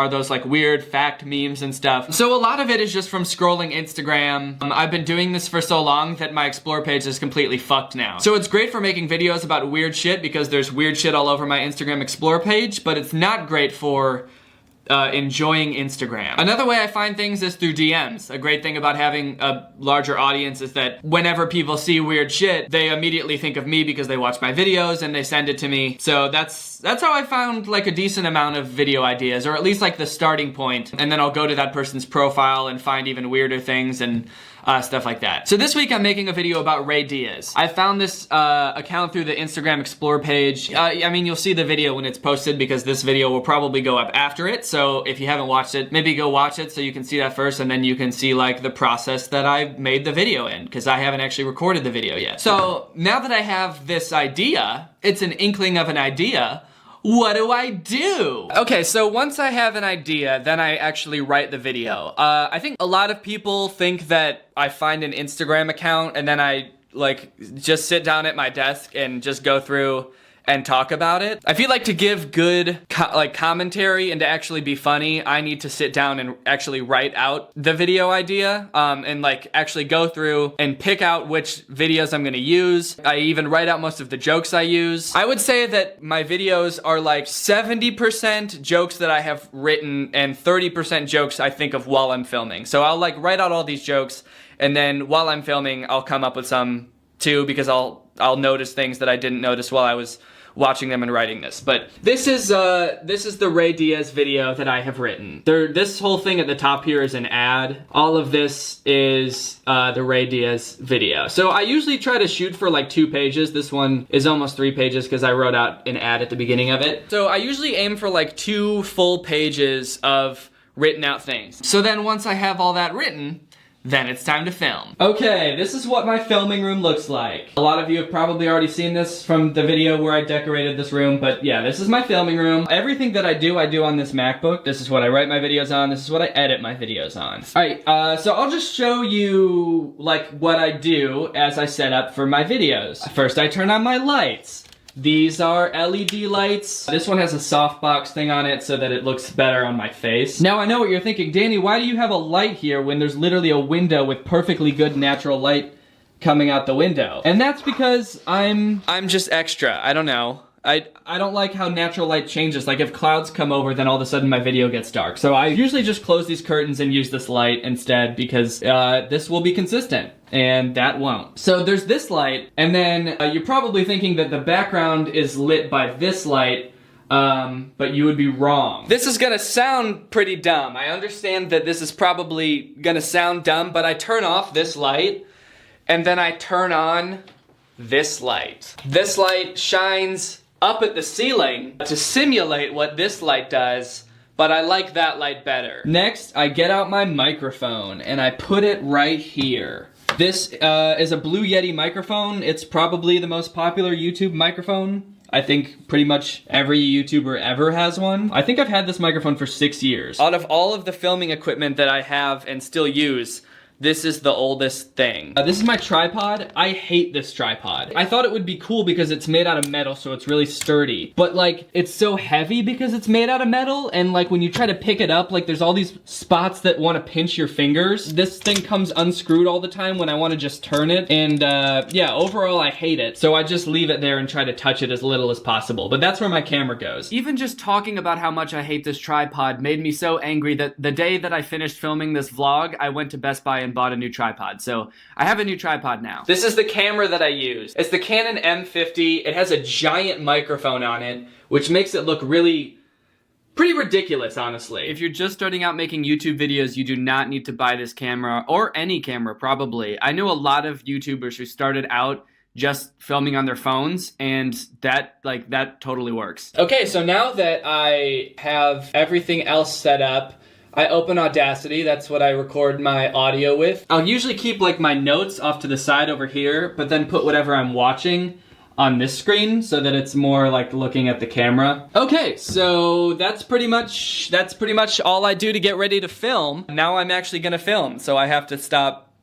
those like weird fact memes and stuff. So a lot of it is just from scrolling Instagram. I've been doing this for so long that my Explore page is completely fucked now. So it's great for making videos about weird shit because there's weird shit all over my Instagram Explore page, but it's not great for enjoying Instagram. Another way I find things is through DMs. A great thing about having a larger audience is that whenever people see weird shit, they immediately think of me because they watch my videos and they send it to me. So that's how I found like a decent amount of video ideas, or at least like the starting point. And then I'll go to that person's profile and find even weirder things and stuff like that. So this week I'm making a video about Ray Diaz. I found this account through the Instagram Explore page. I mean, you'll see the video when it's posted because this video will probably go up after it. So if you haven't watched it, maybe go watch it so you can see that first, and then you can see like the process that I made the video in, because I haven't actually recorded the video yet. So now that I have this idea, it's an inkling of an idea. What do I do? Okay, so once I have an idea, then I actually write the video. I think a lot of people think that I find an Instagram account and then I like just sit down at my desk and just go through and talk about it. I feel like to give good commentary and to actually be funny, I need to sit down and actually write out the video idea and like actually go through and pick out which videos I'm gonna use. I even write out most of the jokes I use. I would say that my videos are like 70% jokes that I have written and 30% jokes I think of while I'm filming. So I'll like write out all these jokes, and then while I'm filming, I'll come up with some too, because I'll notice things that I didn't notice while I was watching them and writing this. But this is the Ray Diaz video that I have written. This whole thing at the top here is an ad. All of this is the Ray Diaz video. So I usually try to shoot for like 2 pages. This one is almost 3 pages because I wrote out an ad at the beginning of it. So I usually aim for like 2 full pages of written out things. So then once I have all that written, then it's time to film. Okay, this is what my filming room looks like. A lot of you have probably already seen this from the video where I decorated this room, but yeah, this is my filming room. Everything that I do on this MacBook. This is what I write my videos on. This is what I edit my videos on. Alright, so I'll just show you like what I do as I set up for my videos. First, I turn on my lights. These are LED lights. This one has a softbox thing on it so that it looks better on my face. Now I know what you're thinking, Danny, why do you have a light here when there's literally a window with perfectly good natural light coming out the window? And that's because I'm just extra. I don't know. I don't like how natural light changes. Like if clouds come over, then all of a sudden my video gets dark. So I usually just close these curtains and use this light instead because this will be consistent and that won't. So there's this light, and then you're probably thinking that the background is lit by this light, but you would be wrong. This is gonna sound pretty dumb. I understand that this is probably gonna sound dumb, but I turn off this light and then I turn on this light. This light shines up at the ceiling to simulate what this light does, but I like that light better. Next, I get out my microphone and I put it right here. This is a Blue Yeti microphone. It's probably the most popular YouTube microphone. I think pretty much every YouTuber ever has one. I think I've had this microphone for 6 years. Out of all of the filming equipment that I have and still use, this is the oldest thing. This is my tripod. I hate this tripod. I thought it would be cool because it's made out of metal, so it's really sturdy. But like, it's so heavy because it's made out of metal, and like when you try to pick it up, like there's all these spots that want to pinch your fingers. This thing comes unscrewed all the time when I want to just turn it, and yeah, overall I hate it. So I just leave it there and try to touch it as little as possible. But that's where my camera goes. Even just talking about how much I hate this tripod made me so angry that the day that I finished filming this vlog, I went to Best Buy and bought a new tripod. So I have a new tripod now. This is the camera that I use. It's the Canon M50. It has a giant microphone on it, which makes it look pretty ridiculous, honestly. If you're just starting out making YouTube videos, you do not need to buy this camera, or any camera, probably. I know a lot of YouTubers who started out just filming on their phones, and that totally works. Okay, so now that I have everything else set up, I open Audacity. That's what I record my audio with. I'll usually keep like my notes off to the side over here, but then put whatever I'm watching on this screen so that it's more like looking at the camera. Okay, so that's pretty much all I do to get ready to film. Now I'm actually gonna film, so I have to stop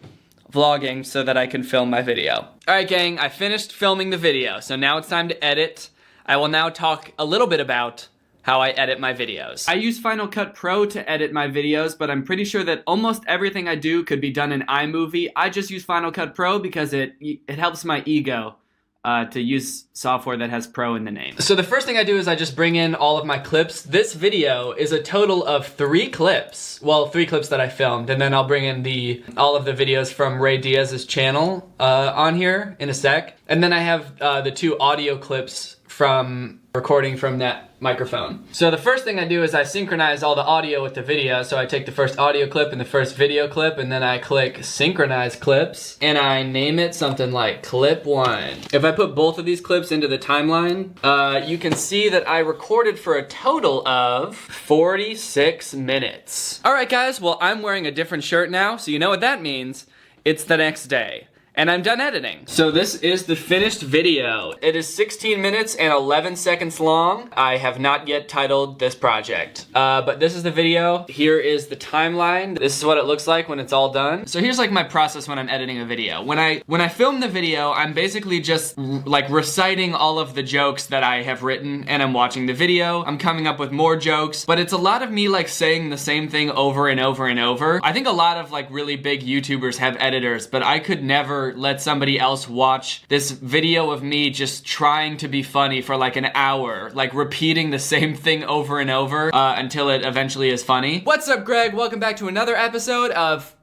vlogging so that I can film my video. All right, gang, I finished filming the video, so now it's time to edit. I will now talk a little bit about how I edit my videos. I use Final Cut Pro to edit my videos, but I'm pretty sure that almost everything I do could be done in iMovie. I just use Final Cut Pro because it helps my ego to use software that has Pro in the name. So the first thing I do is I just bring in all of my clips. This video is a total of 3 clips. Well, 3 clips that I filmed, and then I'll bring in all of the videos from Ray Diaz's channel on here in a sec. And then I have the 2 audio clips from recording from that microphone. So the first thing I do is I synchronize all the audio with the video. So I take the first audio clip and the first video clip, and then I click synchronize clips, and I name it something like clip 1. If I put both of these clips into the timeline, you can see that I recorded for a total of 46 minutes. All right, guys, well, I'm wearing a different shirt now, so you know what that means. It's the next day. And I'm done editing. So this is the finished video. It is 16 minutes and 11 seconds long. I have not yet titled this project. But this is the video. Here is the timeline. This is what it looks like when it's all done. So here's like my process when I'm editing a video. When I film the video, I'm basically just like reciting all of the jokes that I have written, and I'm watching the video. I'm coming up with more jokes, but it's a lot of me like saying the same thing over and over and over. I think a lot of like really big YouTubers have editors, but I could never let somebody else watch this video of me just trying to be funny for like an hour, like repeating the same thing over and over until it eventually is funny. What's up, Greg? Welcome back to another episode of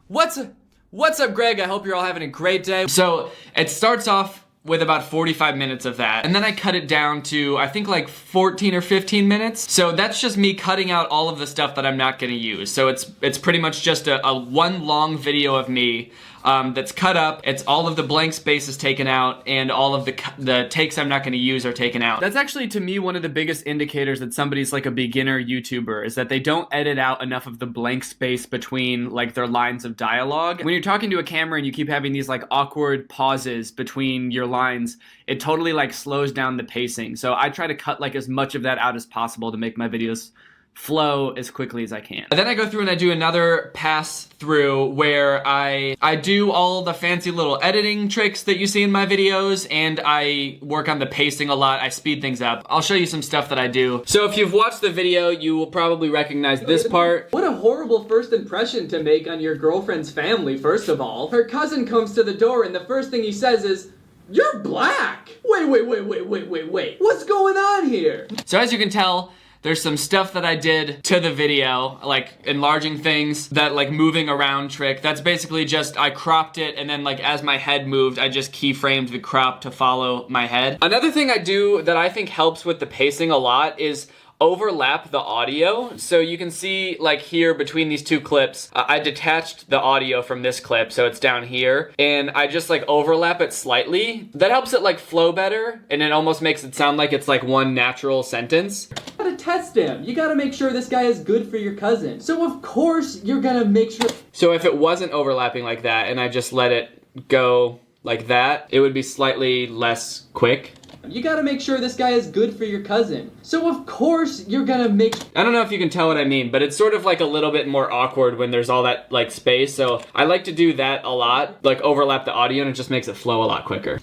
What's Up, Greg? I hope you're all having a great day. So it starts off with about 45 minutes of that, and then I cut it down to I think like 14 or 15 minutes. So that's just me cutting out all of the stuff that I'm not gonna use. So it's pretty much just a one long video of me that's cut up. It's all of the blank spaces taken out, and all of the takes I'm not gonna use are taken out. That's actually, to me, one of the biggest indicators that somebody's like a beginner YouTuber, is that they don't edit out enough of the blank space between like their lines of dialogue. When you're talking to a camera and you keep having these like awkward pauses between your lines, it totally like slows down the pacing. So I try to cut like as much of that out as possible to make my videos flow as quickly as I can. And then I go through and I do another pass through where I do all the fancy little editing tricks that you see in my videos, and I work on the pacing a lot. I speed things up. I'll show you some stuff that I do. So if you've watched the video, you will probably recognize this part. What a horrible first impression to make on your girlfriend's family, first of all. Her cousin comes to the door and the first thing he says is, You're black! Wait. What's going on here? So as you can tell, there's some stuff that I did to the video, like enlarging things, that like moving around trick. That's basically just, I cropped it and then like as my head moved, I just keyframed the crop to follow my head. Another thing I do that I think helps with the pacing a lot is overlap the audio. So you can see like here between these two clips, I detached the audio from this clip, so it's down here, and I just like overlap it slightly. That helps it like flow better, and it almost makes it sound like it's like one natural sentence. You gotta test him. You gotta make sure this guy is good for your cousin. So of course you're gonna make sure. So if it wasn't overlapping like that and I just let it go like that, it would be slightly less quick. You gotta make sure this guy is good for your cousin. So of course you're gonna make... I don't know if you can tell what I mean, but it's sort of like a little bit more awkward when there's all that like space. So I like to do that a lot, like overlap the audio, and it just makes it flow a lot quicker.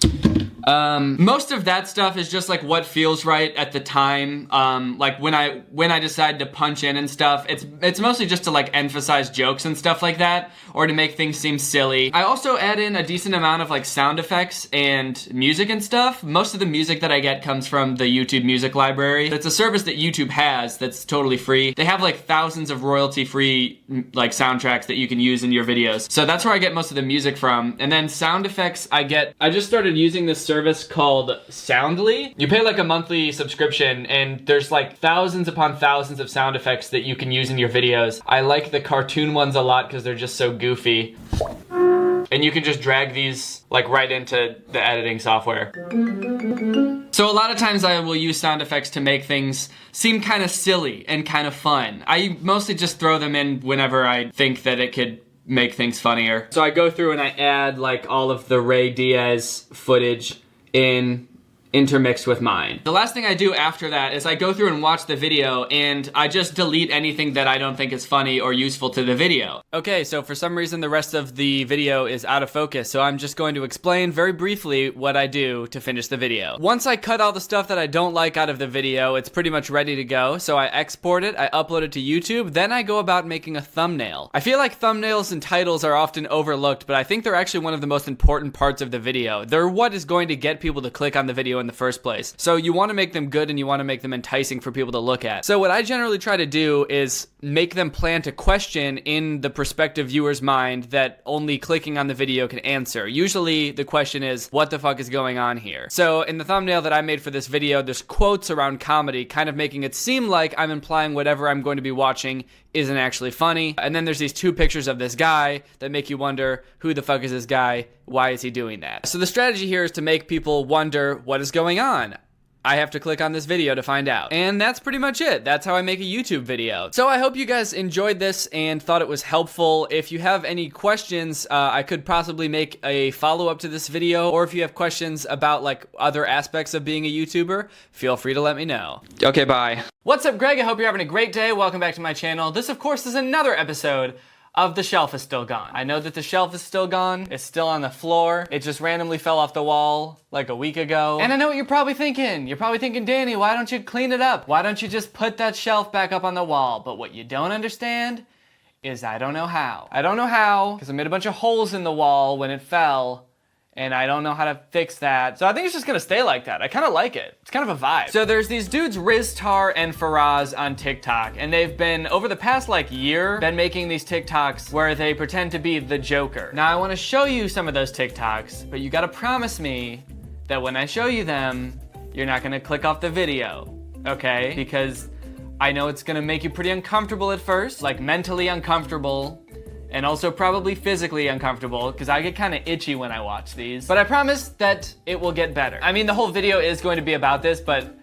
Most of that stuff is just like what feels right at the time. Like when I decide to punch in and stuff, it's mostly just to like emphasize jokes and stuff like that, or to make things seem silly. I also add in a decent amount of like sound effects and music and stuff. Most of the music that I get comes from the YouTube Music Library. It's a service that YouTube has that's totally free. They have like thousands of royalty-free like soundtracks that you can use in your videos. So that's where I get most of the music from. And then sound effects I just started using this service called Soundly. You pay like a monthly subscription and there's like thousands upon thousands of sound effects that you can use in your videos. I like the cartoon ones a lot because they're just so goofy. And you can just drag these like right into the editing software. So a lot of times I will use sound effects to make things seem kind of silly and kind of fun. I mostly just throw them in whenever I think that it could make things funnier. So I go through and I add like all of the Ray Diaz footage intermixed with mine. The last thing I do after that is I go through and watch the video and I just delete anything that I don't think is funny or useful to the video. Okay, so for some reason the rest of the video is out of focus, so I'm just going to explain very briefly what I do to finish the video. Once I cut all the stuff that I don't like out of the video, it's pretty much ready to go, so I export it, I upload it to YouTube, then I go about making a thumbnail. I feel like thumbnails and titles are often overlooked, but I think they're actually one of the most important parts of the video. They're what is going to get people to click on the video in the first place. So you want to make them good and you want to make them enticing for people to look at. So what I generally try to do is make them plant a question in the prospective viewer's mind that only clicking on the video can answer. Usually the question is, what the fuck is going on here? So in the thumbnail that I made for this video, there's quotes around comedy, kind of making it seem like I'm implying whatever I'm going to be watching isn't actually funny. And then there's these two pictures of this guy that make you wonder, who the fuck is this guy? Why is he doing that? So the strategy here is to make people wonder what is going on. I have to click on this video to find out. And that's pretty much it. That's how I make a YouTube video. So I hope you guys enjoyed this and thought it was helpful. If you have any questions, I could possibly make a follow-up to this video, or if you have questions about like other aspects of being a YouTuber, feel free to let me know. Okay, bye. What's up, Greg? I hope you're having a great day. Welcome back to my channel. This, of course, is another episode of The Shelf Is Still Gone. I know that the shelf is still gone. It's still on the floor. It just randomly fell off the wall like a week ago. And I know what you're probably thinking. You're probably thinking, Danny, why don't you clean it up? Why don't you just put that shelf back up on the wall? But what you don't understand is I don't know how. I don't know how, because I made a bunch of holes in the wall when it fell, and I don't know how to fix that. So I think it's just gonna stay like that. I kinda like it. It's kind of a vibe. So there's these dudes, Riztar and Faraz, on TikTok, and they've been, over the past like year, been making these TikToks where they pretend to be the Joker. Now I wanna show you some of those TikToks, but you gotta promise me that when I show you them, you're not gonna click off the video, okay? Because I know it's gonna make you pretty uncomfortable at first, like mentally uncomfortable, and also probably physically uncomfortable, because I get kind of itchy when I watch these. But I promise that it will get better. I mean, the whole video is going to be about this, but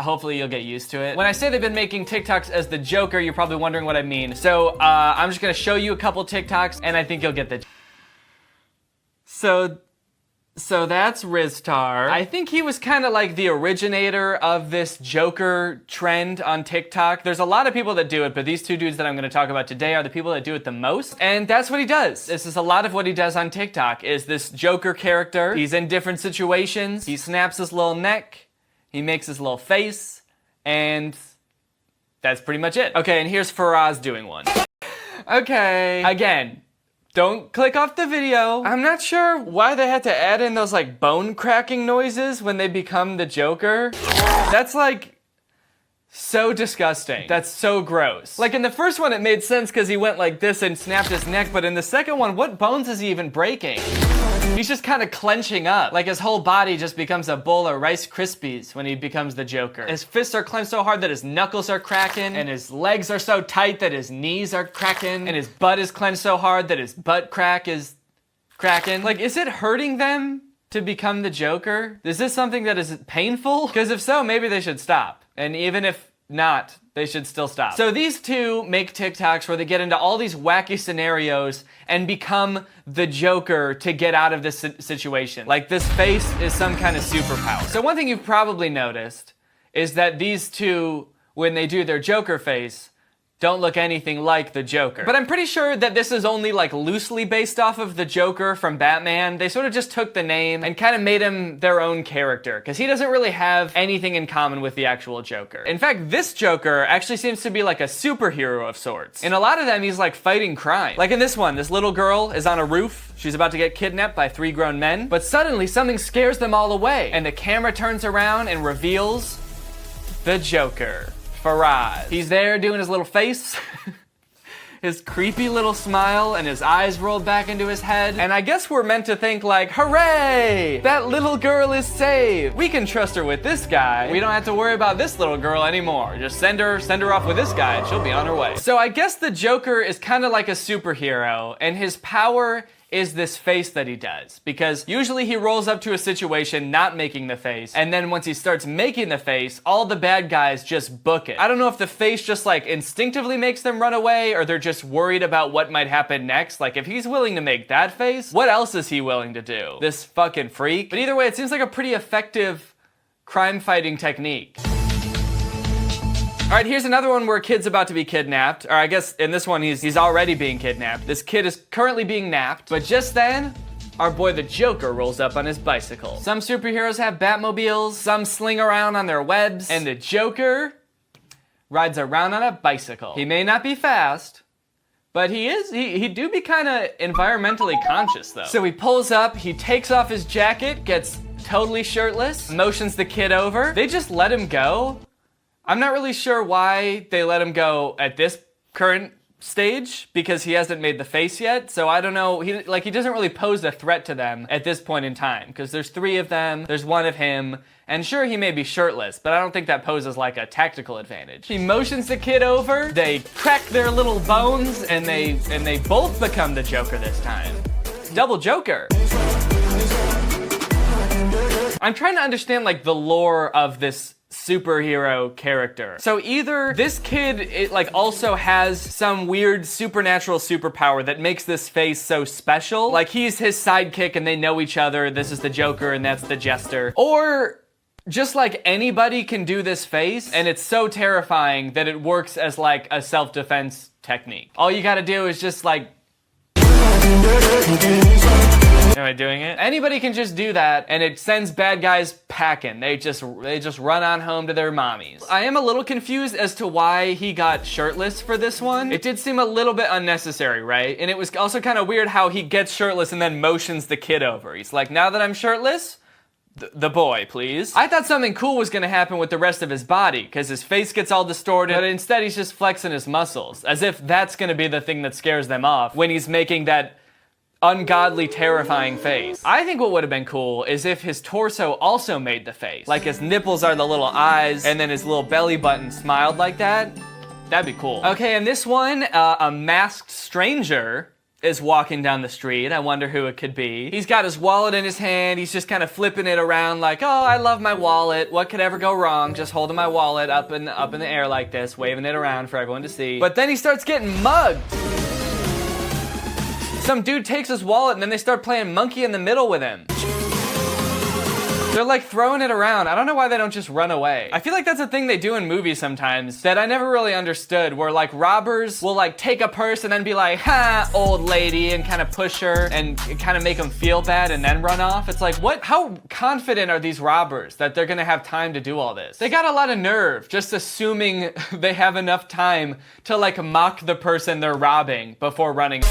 hopefully you'll get used to it. When I say they've been making TikToks as the Joker, you're probably wondering what I mean. So I'm just gonna show you a couple TikToks, and I think you'll get the... So that's Riztar. I think he was kind of like the originator of this Joker trend on TikTok. There's a lot of people that do it, but these two dudes that I'm gonna talk about today are the people that do it the most. And that's what he does. This is a lot of what he does on TikTok, is this Joker character. He's in different situations. He snaps his little neck. He makes his little face. And that's pretty much it. Okay, and here's Faraz doing one. Okay. Again, Don't click off the video. I'm not sure why they had to add in those like bone cracking noises when they become the Joker. That's like so disgusting. That's so gross. Like in the first one, it made sense because he went like this and snapped his neck, but in the second one, what bones is he even breaking? He's just kind of clenching up. Like his whole body just becomes a bowl of Rice Krispies when he becomes the Joker. His fists are clenched so hard that his knuckles are cracking, and his legs are so tight that his knees are cracking, and his butt is clenched so hard that his butt crack is cracking. Like, is it hurting them to become the Joker? Is this something that is painful? Because if so, maybe they should stop. And even if not, they should still stop. So these two make TikToks where they get into all these wacky scenarios and become the Joker to get out of this situation. Like this face is some kind of superpower. So one thing you've probably noticed is that these two, when they do their Joker face, don't look anything like the Joker. But I'm pretty sure that this is only like loosely based off of the Joker from Batman. They sort of just took the name and kind of made him their own character, because he doesn't really have anything in common with the actual Joker. In fact, this Joker actually seems to be like a superhero of sorts. In a lot of them, he's like fighting crime. Like in this one, this little girl is on a roof. She's about to get kidnapped by 3 grown men, but suddenly something scares them all away, and the camera turns around and reveals the Joker. Faraz. He's there doing his little face, his creepy little smile, and his eyes rolled back into his head. And I guess we're meant to think like, hooray! That little girl is saved. We can trust her with this guy. We don't have to worry about this little girl anymore. Just send her off with this guy and she'll be on her way. So I guess the Joker is kind of like a superhero, and his power is this face that he does. Because usually he rolls up to a situation not making the face, and then once he starts making the face, all the bad guys just book it. I don't know if the face just like instinctively makes them run away, or they're just worried about what might happen next. Like if he's willing to make that face, what else is he willing to do? This fucking freak. But either way, it seems like a pretty effective crime fighting technique. All right, here's another one where a kid's about to be kidnapped. Or I guess in this one, he's already being kidnapped. This kid is currently being napped, but just then, our boy the Joker rolls up on his bicycle. Some superheroes have Batmobiles, some sling around on their webs, and the Joker rides around on a bicycle. He may not be fast, but he do be kind of environmentally conscious though. So he pulls up, he takes off his jacket, gets totally shirtless, motions the kid over. They just let him go. I'm not really sure why they let him go at this current stage, because he hasn't made the face yet. So I don't know, he doesn't really pose a threat to them at this point in time, because there's 3 of them, there's 1 of him, and sure, he may be shirtless, but I don't think that poses like a tactical advantage. He motions the kid over, they crack their little bones, and they both become the Joker this time. Double Joker. I'm trying to understand like the lore of this superhero character. So either this kid also has some weird supernatural superpower that makes this face so special, like he's his sidekick and they know each other, this is the Joker and that's the Jester, or just like anybody can do this face and it's so terrifying that it works as like a self-defense technique. All you gotta do is just like, am I doing it? Anybody can just do that, and it sends bad guys packing. They just run on home to their mommies. I am a little confused as to why he got shirtless for this one. It did seem a little bit unnecessary, right? And it was also kind of weird how he gets shirtless and then motions the kid over. He's like, now that I'm shirtless, the boy, please. I thought something cool was gonna happen with the rest of his body, because his face gets all distorted, but instead he's just flexing his muscles, as if that's gonna be the thing that scares them off when he's making that ungodly, terrifying face. I think what would have been cool is if his torso also made the face. Like his nipples are the little eyes, and then his little belly button smiled like that. That'd be cool. Okay, in this one, a masked stranger is walking down the street. I wonder who it could be. He's got his wallet in his hand. He's just kind of flipping it around like, oh, I love my wallet. What could ever go wrong? Just holding my wallet up in the air like this, waving it around for everyone to see. But then he starts getting mugged. Some dude takes his wallet and then they start playing monkey in the middle with him. They're like throwing it around. I don't know why they don't just run away. I feel like that's a thing they do in movies sometimes that I never really understood, where like robbers will like take a purse and then be like, ha, old lady, and kind of push her and kind of make them feel bad and then run off. It's like, what? How confident are these robbers that they're gonna have time to do all this? They got a lot of nerve just assuming they have enough time to like mock the person they're robbing before running.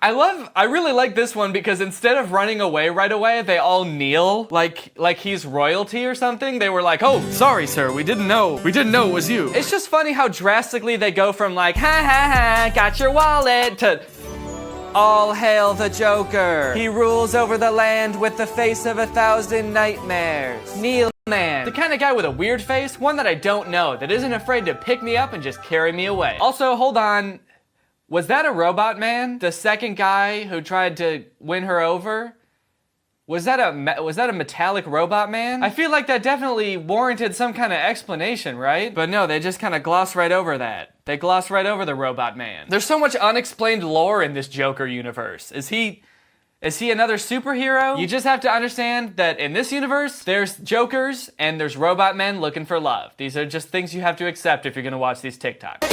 I really like this one because instead of running away right away, they all kneel like he's royalty or something. They were like, oh, sorry, sir, we didn't know it was you. It's just funny how drastically they go from like, ha ha ha, got your wallet, to all hail the Joker. He rules over the land with the face of 1,000 nightmares. Kneel, man. The kind of guy with a weird face, one that I don't know, that isn't afraid to pick me up and just carry me away. Also, hold on. Was that a robot man? The second guy who tried to win her over? Was that a metallic robot man? I feel like that definitely warranted some kind of explanation, right? But no, they just kind of gloss right over that. They gloss right over the robot man. There's so much unexplained lore in this Joker universe. Is he another superhero? You just have to understand that in this universe, there's Jokers and there's robot men looking for love. These are just things you have to accept if you're gonna watch these TikToks.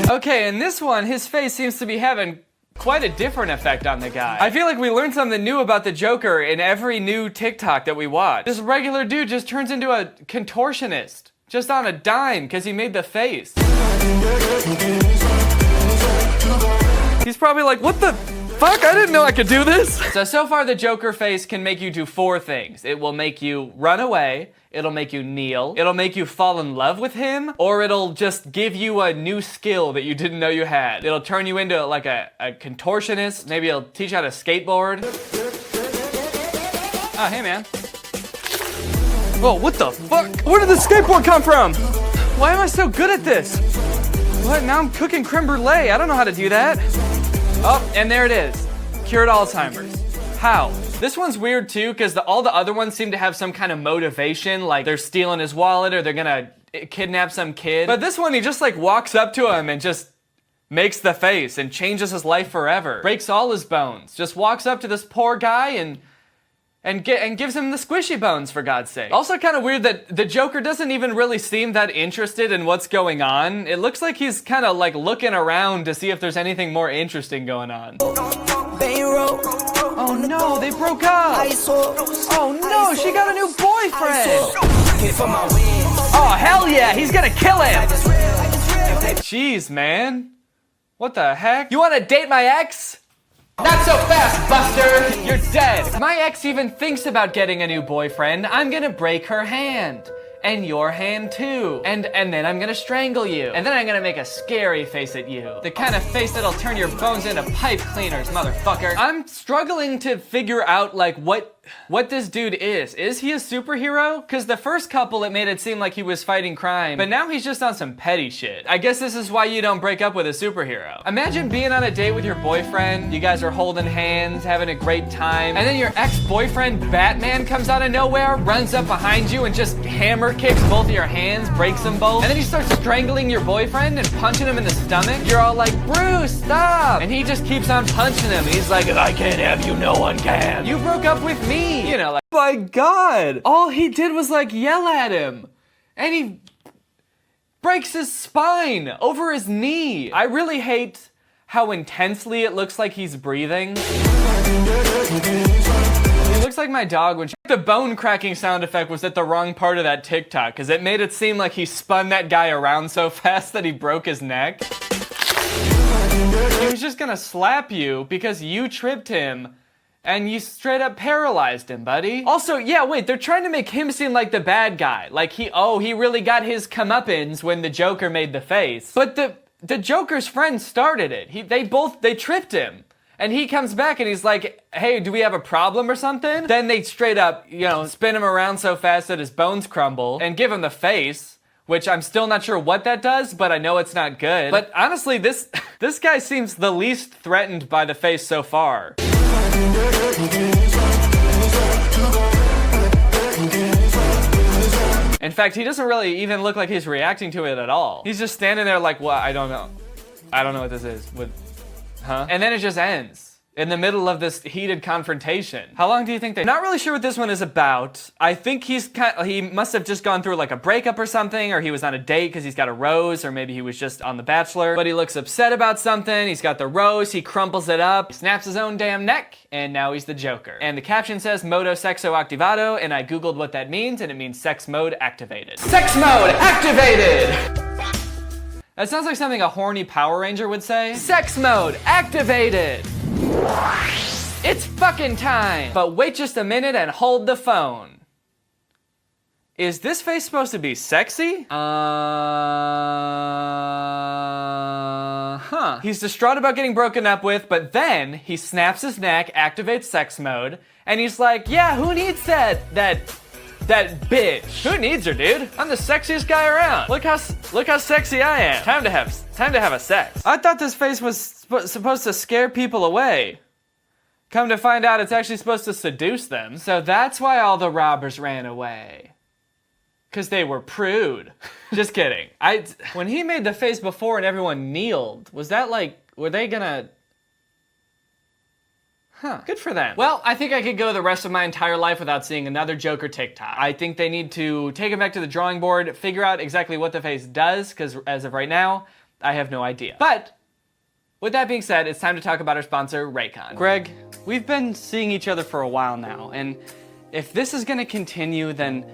Okay, in this one, his face seems to be having quite a different effect on the guy. I feel like we learned something new about the Joker in every new TikTok that we watch. This regular dude just turns into a contortionist, just on a dime, because he made the face. He's probably like, what the fuck? I didn't know I could do this. So far the Joker face can make you do 4 things. It will make you run away, it'll make you kneel, it'll make you fall in love with him, or it'll just give you a new skill that you didn't know you had. It'll turn you into like a contortionist, maybe it'll teach you how to skateboard. Oh, hey man. Whoa, what the fuck? Where did the skateboard come from? Why am I so good at this? What, now I'm cooking creme brulee. I don't know how to do that. Oh, and there it is. Cured Alzheimer's. How? This one's weird too, because all the other ones seem to have some kind of motivation, like they're stealing his wallet or they're gonna kidnap some kid. But this one, he just like walks up to him and just makes the face and changes his life forever. Breaks all his bones. Just walks up to this poor guy and gives him the squishy bones, for God's sake. Also kind of weird that the Joker doesn't even really seem that interested in what's going on. It looks like he's kind of like looking around to see if there's anything more interesting going on. Oh no, they broke up! Oh no, she got a new boyfriend! Oh hell yeah, he's gonna kill him! Jeez, man. What the heck? You wanna date my ex? Not so fast, Buster! You're dead! If my ex even thinks about getting a new boyfriend, I'm gonna break her hand. And your hand too. And then I'm gonna strangle you. And then I'm gonna make a scary face at you. The kind of face that'll turn your bones into pipe cleaners, motherfucker. I'm struggling to figure out like what this dude is. Is he a superhero? Because the first couple, it made it seem like he was fighting crime, but now he's just on some petty shit. I guess this is why you don't break up with a superhero. Imagine being on a date with your boyfriend, you guys are holding hands, having a great time, and then your ex-boyfriend Batman comes out of nowhere, runs up behind you and just hammer kicks both of your hands, breaks them both, and then he starts strangling your boyfriend and punching him in the stomach. You're all like, Bruce, stop! And he just keeps on punching him. He's like, if I can't have you, no one can. You broke up with me. You know, like, my God, all he did was like yell at him and he breaks his spine over his knee. I really hate how intensely it looks like he's breathing. He looks like my dog when the bone cracking sound effect was at the wrong part of that TikTok because it made it seem like he spun that guy around so fast that he broke his neck. He was just gonna slap you because you tripped him and you straight up paralyzed him, buddy. Also, yeah, wait, they're trying to make him seem like the bad guy. Like he really got his comeuppance when the Joker made the face. But the Joker's friend started it. They tripped him. And he comes back and he's like, hey, do we have a problem or something? Then they straight up, spin him around so fast that his bones crumble and give him the face, which I'm still not sure what that does, but I know it's not good. But honestly, this guy seems the least threatened by the face so far. In fact, he doesn't really even look like he's reacting to it at all. He's just standing there like, what? I don't know. I don't know what this is. Huh? And then it just ends. in the middle of this heated confrontation. How long do you think they... Not really sure what this one is about. I think he must have just gone through like a breakup or something, or he was on a date because he's got a rose, or maybe he was just on The Bachelor. But he looks upset about something, he's got the rose, he crumples it up, snaps his own damn neck, and now he's the Joker. And the caption says, Modo sexo activado, and I googled what that means, and it means sex mode activated. Sex mode activated! That sounds like something a horny Power Ranger would say. Sex mode activated! It's fucking time! But wait just a minute and hold the phone. Is this face supposed to be sexy? He's distraught about getting broken up with, but then he snaps his neck, activates sex mode, and he's like, yeah, who needs that bitch? Who needs her, dude? I'm the sexiest guy around. Look how sexy I am. Time to have a sex. I thought this face was supposed to scare people away. Come to find out, it's actually supposed to seduce them. So that's why all the robbers ran away. Because they were prude. Just kidding. When he made the face before and everyone kneeled, was that like, were they gonna... Good for them. Well, I think I could go the rest of my entire life without seeing another Joker TikTok. I think they need to take it back to the drawing board, figure out exactly what the face does, because as of right now, I have no idea. But, with that being said, it's time to talk about our sponsor, Raycon. Greg, we've been seeing each other for a while now, and if this is gonna continue, then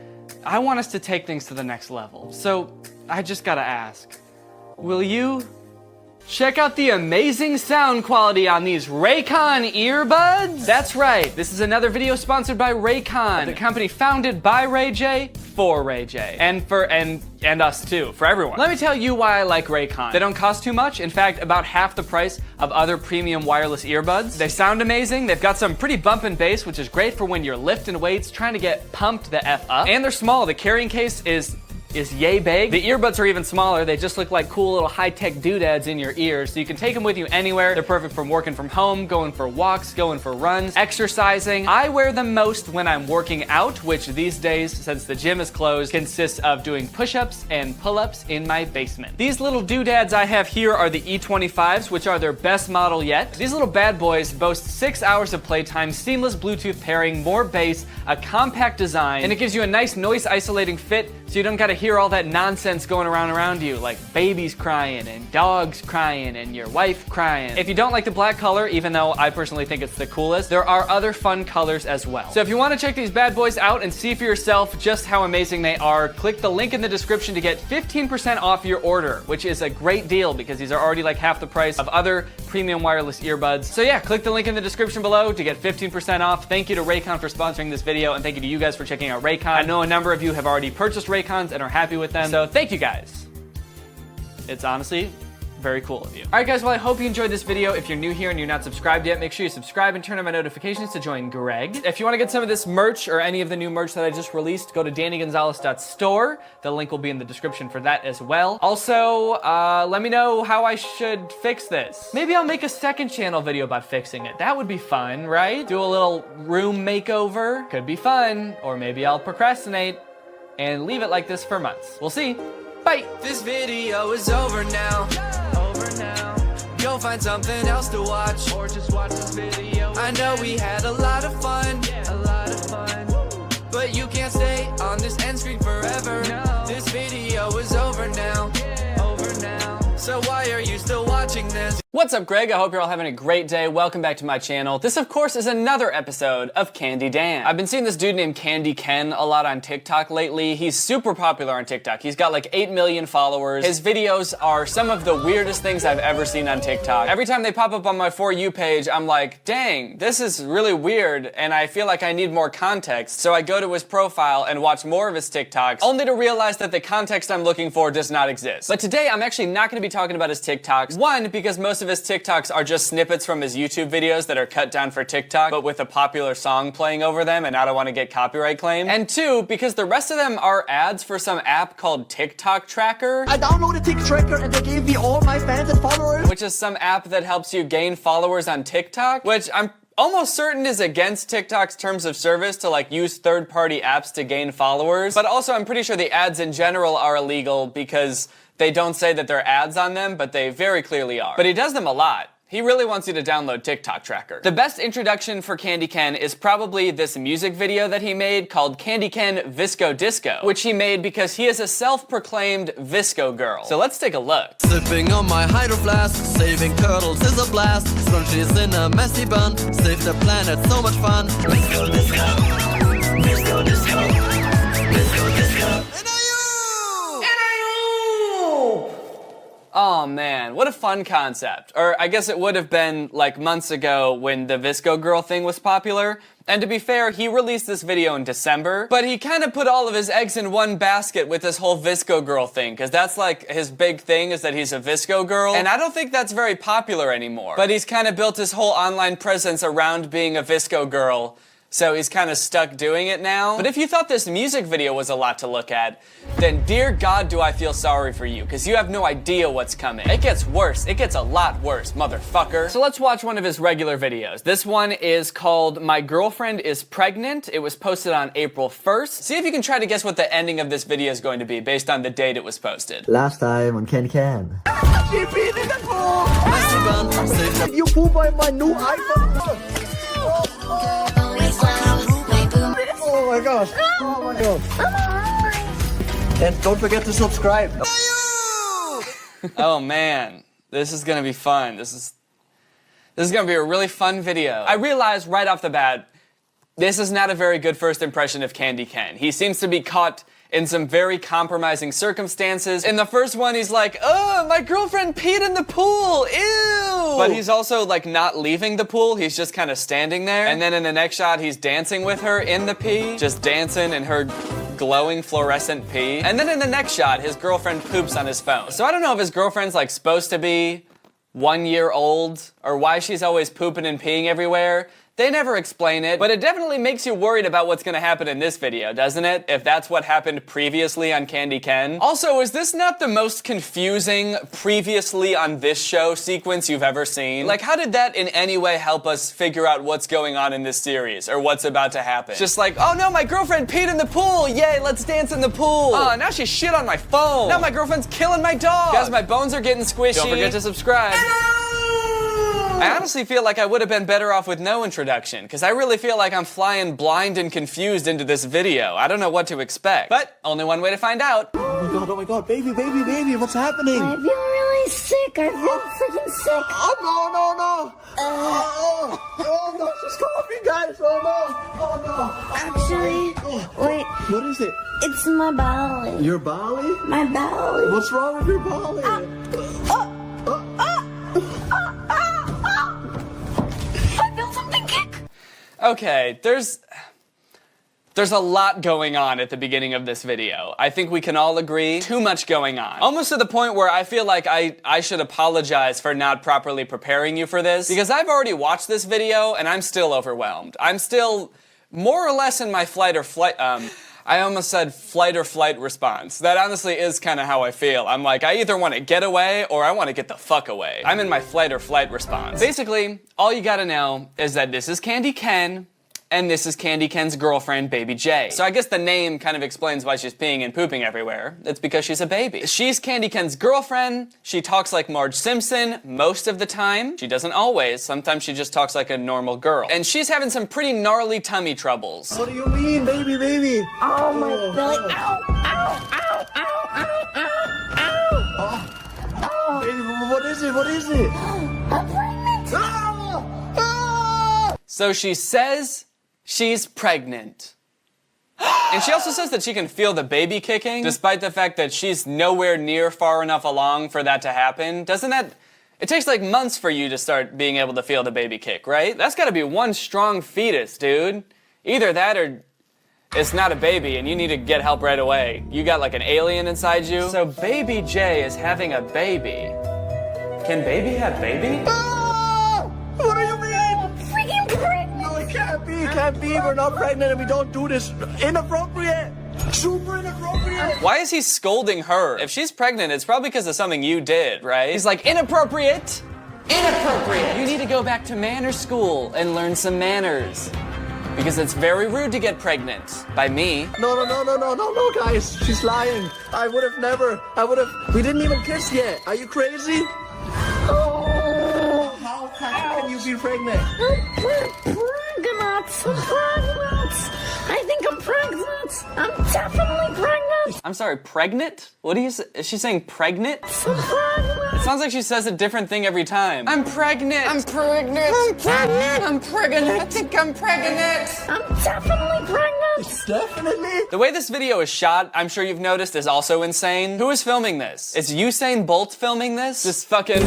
I want us to take things to the next level. So, I just gotta ask, will you check out the amazing sound quality on these Raycon earbuds? That's right, this is another video sponsored by Raycon, the company founded by Ray J for Ray J. And us too, for everyone. Let me tell you why I like Raycon. They don't cost too much, in fact, about half the price of other premium wireless earbuds. They sound amazing, they've got some pretty bump and bass, which is great for when you're lifting weights, trying to get pumped the F up. And they're small, the carrying case is yay big. The earbuds are even smaller. They just look like cool little high-tech doodads in your ears, so you can take them with you anywhere. They're perfect for working from home, going for walks, going for runs, exercising. I wear them most when I'm working out, which these days, since the gym is closed, consists of doing push-ups and pull-ups in my basement. These little doodads I have here are the E25s, which are their best model yet. These little bad boys boast 6 hours of playtime, seamless Bluetooth pairing, more bass, a compact design, and it gives you a nice noise-isolating fit, so you don't gotta hear all that nonsense going around you, like babies crying and dogs crying and your wife crying. If you don't like the black color, even though I personally think it's the coolest, there are other fun colors as well. So if you want to check these bad boys out and see for yourself just how amazing they are, click the link in the description to get 15% off your order, which is a great deal because these are already like half the price of other premium wireless earbuds. So yeah, click the link in the description below to get 15% off. Thank you to Raycon for sponsoring this video, and thank you to you guys for checking out Raycon. I know a number of you have already purchased Raycons and are happy with them, so thank you guys. It's honestly very cool of you. All right, guys, well, I hope you enjoyed this video. If you're new here and you're not subscribed yet, make sure you subscribe and turn on my notifications to join Greg. If you want to get some of this merch or any of the new merch that I just released, go to dannygonzalez.store. The link will be in the description for that as well. Also, let me know how I should fix this. Maybe I'll make a second channel video about fixing it. That would be fun, right? Do a little room makeover. Could be fun. Or maybe I'll procrastinate and leave it like this for months. We'll see. Bye. This video is over now. Go find something else to watch, or just watch this video. I know we had a lot of fun, but you can't stay on this end screen forever. This video is over now. So why are you still watching this? What's up, Greg? I hope you're all having a great day. Welcome back to my channel. This, of course, is another episode of Candy Dan. I've been seeing this dude named Candy Ken a lot on TikTok lately. He's super popular on TikTok. He's got like 8 million followers. His videos are some of the weirdest things I've ever seen on TikTok. Every time they pop up on my For You page, I'm like, dang, this is really weird, and I feel like I need more context. So I go to his profile and watch more of his TikToks, only to realize that the context I'm looking for does not exist. But today, I'm actually not gonna be talking about his TikToks. One, because most of his TikToks are just snippets from his YouTube videos that are cut down for TikTok, but with a popular song playing over them, and I don't want to get copyright claimed. And two, because the rest of them are ads for some app called TikTok Tracker. I downloaded TikTok Tracker and they gave me all my fans and followers. Which is some app that helps you gain followers on TikTok, which I'm almost certain is against TikTok's terms of service to like use third-party apps to gain followers. But also I'm pretty sure the ads in general are illegal because they don't say that they're ads on them, but they very clearly are. But he does them a lot. He really wants you to download TikTok Tracker. The best introduction for Candy Ken is probably this music video that he made called Candy Ken Visco Disco, which he made because he is a self-proclaimed Visco girl. So let's take a look. Sipping on my hydro flask, saving turtles is a blast. Scrunchies in a messy bun, save the planet, so much fun. Visco Disco, Visco Disco, Visco Disco. Oh man, what a fun concept. Or I guess it would have been like months ago when the Visco girl thing was popular. And to be fair, he released this video in December, but he kind of put all of his eggs in one basket with this whole Visco girl thing, because that's like his big thing is that he's a Visco girl. And I don't think that's very popular anymore. But he's kind of built his whole online presence around being a Visco girl. So he's kind of stuck doing it now. But if you thought this music video was a lot to look at, then dear God do I feel sorry for you, because you have no idea what's coming. It gets worse. It gets a lot worse, motherfucker. So let's watch one of his regular videos. This one is called My Girlfriend is Pregnant. It was posted on April 1st. See if you can try to guess what the ending of this video is going to be based on the date it was posted. Last time on Candy Ken. You poop on my new iPhone. Oh my gosh. Oh my god. And don't forget to subscribe. Oh man, this is gonna be fun. This is gonna be a really fun video. I realized right off the bat, this is not a very good first impression of Candy Ken. He seems to be caught in some very compromising circumstances. In the first one, he's like, oh, my girlfriend peed in the pool, ew! But he's also like not leaving the pool, he's just kind of standing there. And then in the next shot, he's dancing with her in the pee, just dancing in her glowing fluorescent pee. And then in the next shot, his girlfriend poops on his phone. So I don't know if his girlfriend's like supposed to be 1 year old, or why she's always pooping and peeing everywhere. They never explain it, but it definitely makes you worried about what's gonna happen in this video, doesn't it? If that's what happened previously on Candy Ken. Also, is this not the most confusing previously on this show sequence you've ever seen? Like, how did that in any way help us figure out what's going on in this series, or what's about to happen? Just like, oh no, my girlfriend peed in the pool, yay, let's dance in the pool. Oh, now she shit on my phone. Now my girlfriend's killing my dog. Guys, my bones are getting squishy. Don't forget to subscribe. I honestly feel like I would have been better off with no introduction, because I really feel like I'm flying blind and confused into this video. I don't know what to expect, but only one way to find out. Oh my god, baby, what's happening? I feel really sick. I feel freaking sick. Oh no. Oh no, she's coughing, guys. Oh no. Actually, wait. What is it? It's my belly. Your belly? My belly. What's wrong with your belly? Okay, there's a lot going on at the beginning of this video. I think we can all agree, too much going on. Almost to the point where I feel like I should apologize for not properly preparing you for this, because I've already watched this video and I'm still overwhelmed. I'm still more or less in my I almost said flight or flight response. That honestly is kind of how I feel. I'm like, I either want to get away or I want to get the fuck away. I'm in my flight or flight response. Basically, all you gotta know is that this is Candy Ken, and this is Candy Ken's girlfriend, Baby J. So I guess the name kind of explains why she's peeing and pooping everywhere. It's because she's a baby. She's Candy Ken's girlfriend. She talks like Marge Simpson most of the time. She doesn't always. Sometimes she just talks like a normal girl. And she's having some pretty gnarly tummy troubles. What do you mean, baby? Oh, my belly. Ow. Baby, what is it? I'm pregnant. So she says she's pregnant. And she also says that she can feel the baby kicking, despite the fact that she's nowhere near far enough along for that to happen. Doesn't that... It takes like months for you to start being able to feel the baby kick, right? That's gotta be one strong fetus, dude. Either that or it's not a baby and you need to get help right away. You got like an alien inside you. So Baby J is having a baby. Can baby have baby? What do you mean? I'm freaking pregnant. No, it can't be. We're not pregnant and we don't do this. Inappropriate. Super inappropriate. Why is he scolding her? If she's pregnant, it's probably because of something you did, right? He's like, inappropriate. Inappropriate. You need to go back to manners school and learn some manners. Because it's very rude to get pregnant. By me. No, guys. She's lying. I would have never. We didn't even kiss yet. Are you crazy? Oh. How you've been pregnant? I'm pregnant. I think I'm pregnant. I'm definitely pregnant. I'm sorry, pregnant? What do you say? Is she saying pregnant? It sounds like she says a different thing every time. I'm pregnant. I'm pregnant. I'm pregnant. I'm pregnant. I think I'm pregnant. I'm definitely pregnant. It's definitely. The way this video is shot, I'm sure you've noticed, is also insane. Who is filming this? Is Usain Bolt filming this? Just fucking...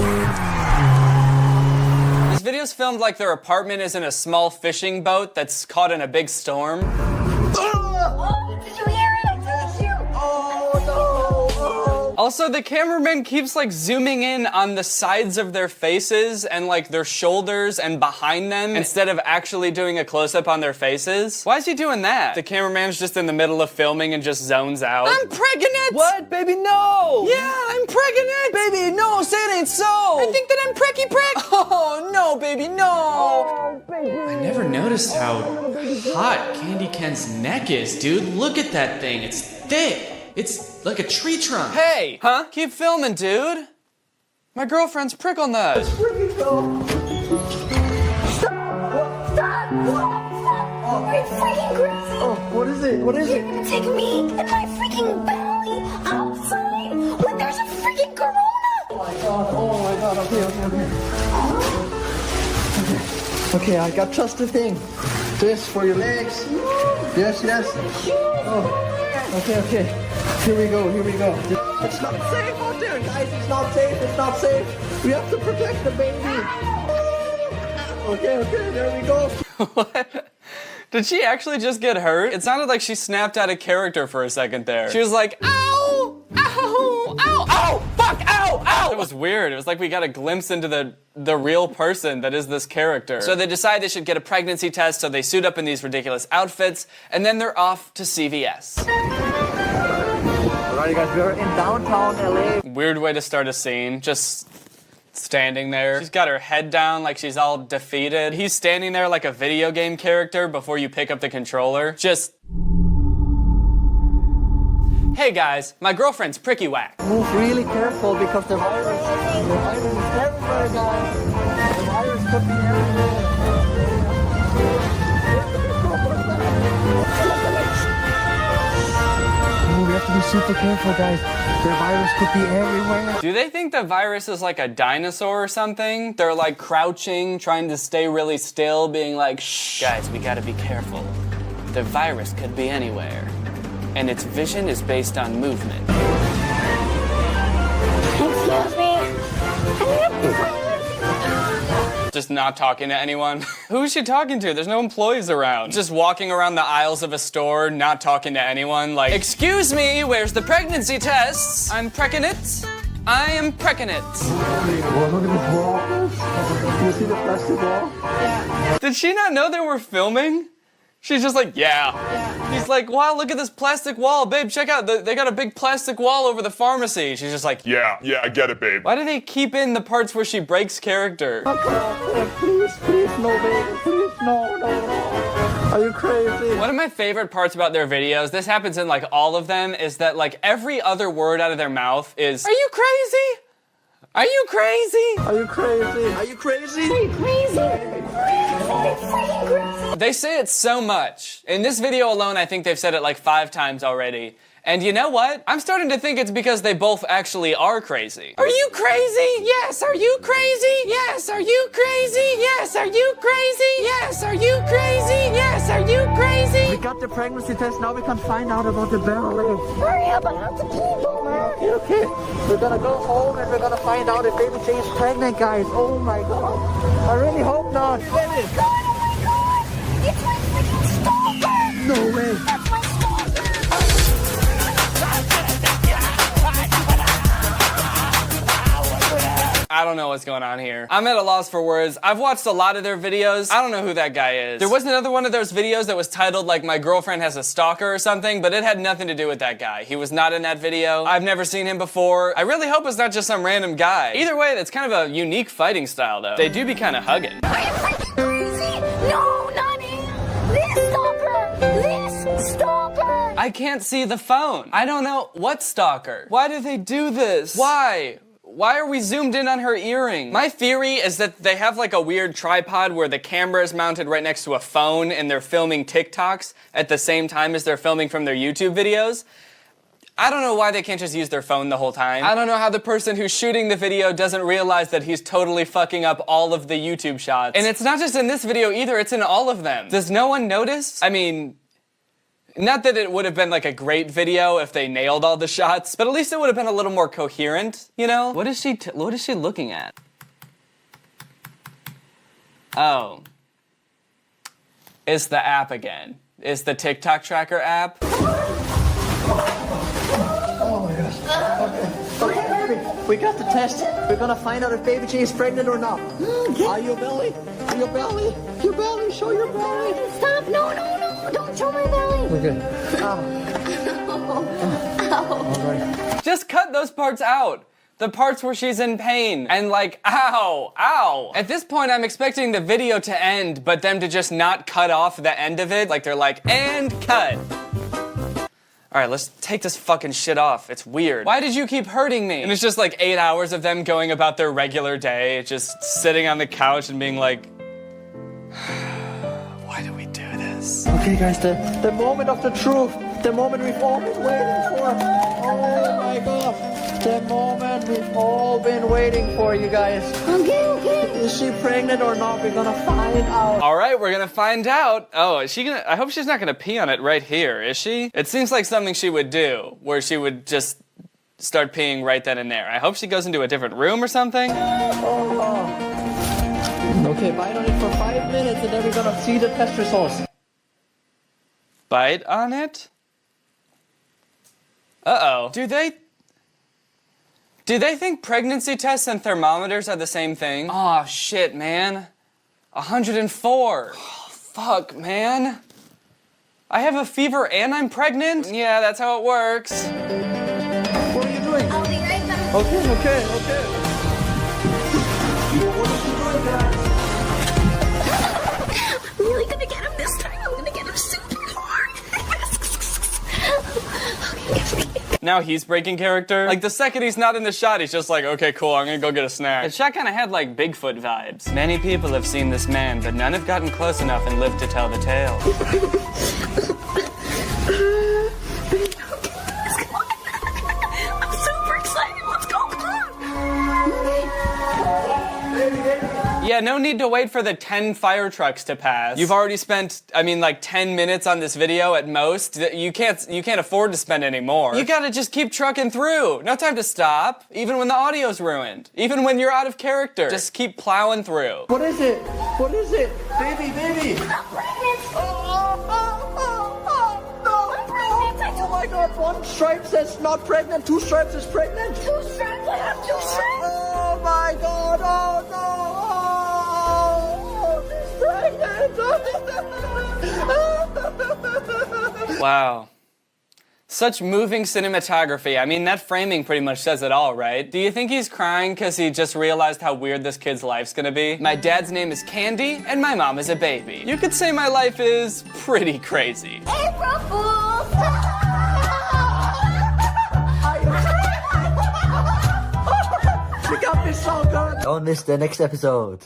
This video's filmed like their apartment is in a small fishing boat that's caught in a big storm. Oh, did you hear it? I told you. Oh no. Also, the cameraman keeps like zooming in on the sides of their faces and like their shoulders and behind them instead of actually doing a close-up on their faces. Why is he doing that? The cameraman's just in the middle of filming and just zones out. I'm pregnant! What, baby? No. Yeah, I'm pregnant! Baby, no, say it ain't so. I think that I'm precky prick! Oh no, baby, no. Oh, baby. I never noticed how hot Candy Ken's neck is, dude. Look at that thing. It's thick. It's like a tree trunk. Hey! Huh? Keep filming, dude. My girlfriend's prickle nut. Stop! Are you freaking crazy? Oh, what is it? What is You're it? gonna take me and my freaking belly outside when there's a freaking corona? Oh my god, okay. Okay, I got just the thing. This for your legs. Yes. Oh, okay. Here we go. It's not safe out there, guys. It's not safe. We have to protect the baby. Okay, there we go. What? Did she actually just get hurt? It sounded like she snapped out of character for a second there. She was like, ow! Ow! Ow! Ow! Fuck! Ow! Ow! It was weird. It was like we got a glimpse into the real person that is this character. So they decide they should get a pregnancy test, so they suit up in these ridiculous outfits, and then they're off to CVS. Alright, guys, we're in downtown LA. Weird way to start a scene. Just standing there. She's got her head down like she's all defeated. He's standing there like a video game character before you pick up the controller. Just... Hey guys, my girlfriend's pricky whack. Move really careful because the virus is everywhere, guys. The virus could be everywhere. We have to be super careful, guys. The virus could be everywhere. Do they think the virus is like a dinosaur or something? They're like crouching, trying to stay really still, being like, shh, guys, we gotta be careful. The virus could be anywhere. And its vision is based on movement. Excuse me. Just not talking to anyone. Who is she talking to? There's no employees around. Just walking around the aisles of a store, not talking to anyone. Like, excuse me, where's the pregnancy tests? I'm pregnant. I am pregnant. Well, look at this wall. Do you see the plastic wall? Yeah. Did she not know they were filming? She's just like, yeah. He's like, wow, look at this plastic wall. Babe, check out, they got a big plastic wall over the pharmacy. She's just like, Yeah, I get it, babe. why do they keep in the parts where she breaks character? Please, no, baby. Please, no. Are you crazy? One of my favorite parts about their videos, this happens in like all of them, is that like every other word out of their mouth is, are you crazy? Are you crazy? Are you crazy? Are you crazy? Are you crazy? They say it so much. In this video alone, I think they've said it like 5 times already. And you know what? I'm starting to think it's because they both actually are crazy. Are you crazy? Yes. Are you crazy? Yes. Are you crazy? Yes. Are you crazy? Yes. Are you crazy? Yes. Are you crazy? We got the pregnancy test. Now we can find out about the belly. Hurry up, I have to pee, man. Okay. We're gonna go home and we're gonna find out if baby J is pregnant, guys. Oh my god. I really hope not. Oh my god. It's my freaking stalker. No way. That's my stalker. I don't know what's going on here. I'm at a loss for words. I've watched a lot of their videos. I don't know who that guy is. There was another one of those videos that was titled like my girlfriend has a stalker or something, but it had nothing to do with that guy. He was not in that video. I've never seen him before. I really hope it's not just some random guy. Either way, that's kind of a unique fighting style though. They do be kind of hugging. Are you freaking crazy? No, not him. This stalker. This stalker. I can't see the phone. I don't know. What stalker? Why do they do this? Why? Why are we zoomed in on her earring? My theory is that they have like a weird tripod where the camera is mounted right next to a phone and they're filming TikToks at the same time as they're filming from their YouTube videos. I don't know why they can't just use their phone the whole time. I don't know how the person who's shooting the video doesn't realize that he's totally fucking up all of the YouTube shots. And it's not just in this video either, it's in all of them. Does no one notice? I mean, not that it would have been like a great video if they nailed all the shots, but at least it would have been a little more coherent, you know? What is she looking at? Oh. It's the app again. It's the TikTok tracker app. Oh my gosh. Okay, baby. We got the test. We're gonna find out if baby J is pregnant or not. Are you belly? Are you belly? Your belly. Show your belly. Stop. No. Don't show my belly. Okay. Ow. All right. Just cut those parts out. The parts where she's in pain and like, ow, ow. At this point, I'm expecting the video to end, but them to just not cut off the end of it. Like they're like, and cut. All right, let's take this fucking shit off. It's weird. Why did you keep hurting me? And it's just like 8 hours of them going about their regular day, just sitting on the couch and being like, why do we do this? Okay, guys, the moment of the truth. The moment we've all been waiting for. Oh my gosh. The moment we've all been waiting for, you guys. Okay. Is she pregnant or not? We're gonna find out. All right, we're gonna find out. Oh, is she gonna? I hope she's not gonna pee on it right here, is she? It seems like something she would do, where she would just start peeing right then and there. I hope she goes into a different room or something. Oh. Okay, bite on it for 5 minutes and then we're gonna see the test results. Bite on it? Uh-oh. Do they think pregnancy tests and thermometers are the same thing? Oh shit, man. 104. Oh, fuck, man. I have a fever and I'm pregnant? Yeah, that's how it works. What are you doing? I'll be right back. Okay. What are you doing, guys? I'm really gonna get him this time. I'm gonna get him super hard. Now he's breaking character. Like the second he's not in the shot, he's just like, okay, cool, I'm gonna go get a snack. The shot kind of had like Bigfoot vibes. Many people have seen this man, but none have gotten close enough and lived to tell the tale. I'm super excited. Let's go. Come on. Yeah, no need to wait for the 10 fire trucks to pass. You've already spent, like 10 minutes on this video at most. You can't afford to spend any more. You gotta just keep trucking through. No time to stop, even when the audio's ruined. Even when you're out of character. Just keep plowing through. What is it? Baby. I'm pregnant. Oh my god, 1 stripe says not pregnant, 2 stripes is pregnant. 2 stripes. I have 2 stripes. Oh my god, oh no. She's pregnant. Wow. Such moving cinematography. That framing pretty much says it all, right? Do you think he's crying because he just realized how weird this kid's life's gonna be? My dad's name is Candy, and my mom is a baby. You could say my life is pretty crazy. April Fools. You got me so good. Don't miss the next episode.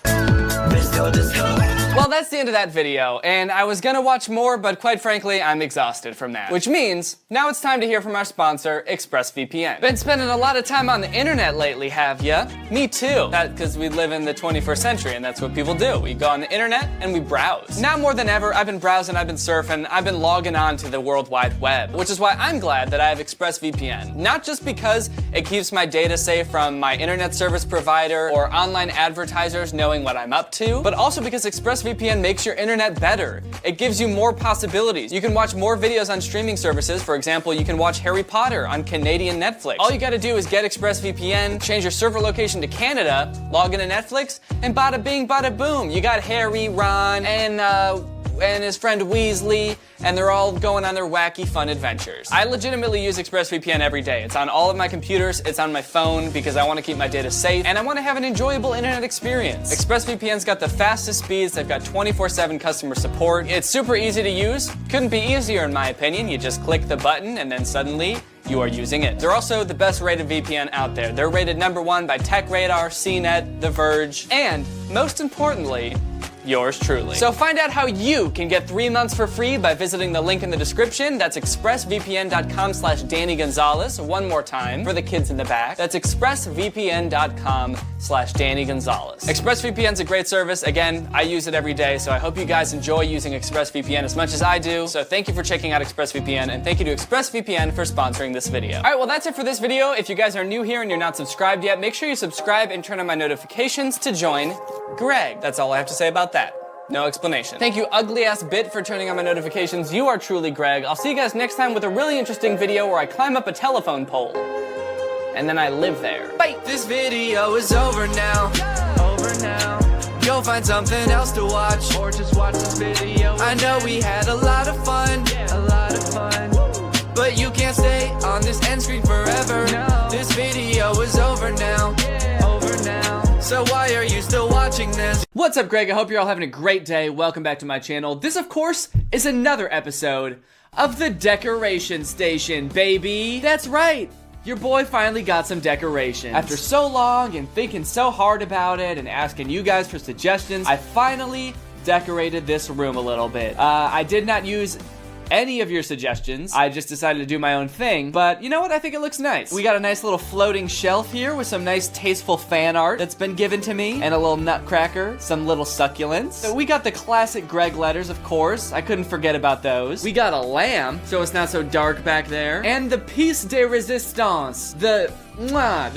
Well, that's the end of that video, and I was gonna watch more, but quite frankly, I'm exhausted from that. Which means, now it's time to hear from our sponsor, ExpressVPN. Been spending a lot of time on the internet lately, have ya? Me too. That's because we live in the 21st century, and that's what people do. We go on the internet, and we browse. Now more than ever, I've been browsing, I've been surfing, I've been logging on to the World Wide Web, which is why I'm glad that I have ExpressVPN. Not just because it keeps my data safe from my internet service provider or online advertisers knowing what I'm up to, but also because ExpressVPN makes your internet better. It gives you more possibilities. You can watch more videos on streaming services. For example, you can watch Harry Potter on Canadian Netflix. All you gotta do is get ExpressVPN, change your server location to Canada, log into Netflix, and bada bing, bada boom. You got Harry, Ron, and his friend Weasley, and they're all going on their wacky, fun adventures. I legitimately use ExpressVPN every day. It's on all of my computers, it's on my phone because I want to keep my data safe, and I want to have an enjoyable internet experience. ExpressVPN's got the fastest speeds, they've got 24/7 customer support. It's super easy to use. Couldn't be easier in my opinion. You just click the button and then suddenly you are using it. They're also the best rated VPN out there. They're rated #1 by TechRadar, CNET, The Verge, and most importantly, yours truly. So find out how you can get 3 months for free by visiting the link in the description. That's expressvpn.com/Danny Gonzalez. One more time for the kids in the back. That's expressvpn.com/Danny Gonzalez. ExpressVPN's a great service. Again, I use it every day, so I hope you guys enjoy using ExpressVPN as much as I do. So thank you for checking out ExpressVPN, and thank you to ExpressVPN for sponsoring this video. All right, well, that's it for this video. If you guys are new here and you're not subscribed yet, make sure you subscribe and turn on my notifications to join Greg. That's all I have to say about that. No explanation. Thank you, ugly ass bit, for turning on my notifications. You are truly Greg. I'll see you guys next time with a really interesting video where I climb up a telephone pole. And then I live there. Bye! This video is over now. Over now. Go find something else to watch. Or just watch this video. I know we had a lot of fun. Yeah, a lot of fun. But you can't stay on this end screen forever. No. This video is over now. Yeah, over now. So why are you still watching this? What's up, Greg? I hope you're all having a great day. Welcome back to my channel. This, of course, is another episode of the Decoration Station, baby. That's right. Your boy finally got some decorations. After so long and thinking so hard about it and asking you guys for suggestions, I finally decorated this room a little bit. I did not use any of your suggestions. I just decided to do my own thing, but you know what? I think it looks nice. We got a nice little floating shelf here with some nice tasteful fan art that's been given to me, and a little nutcracker, some little succulents. So we got the classic Greg letters, of course. I couldn't forget about those. We got a lamp, so it's not so dark back there. And the piece de resistance, the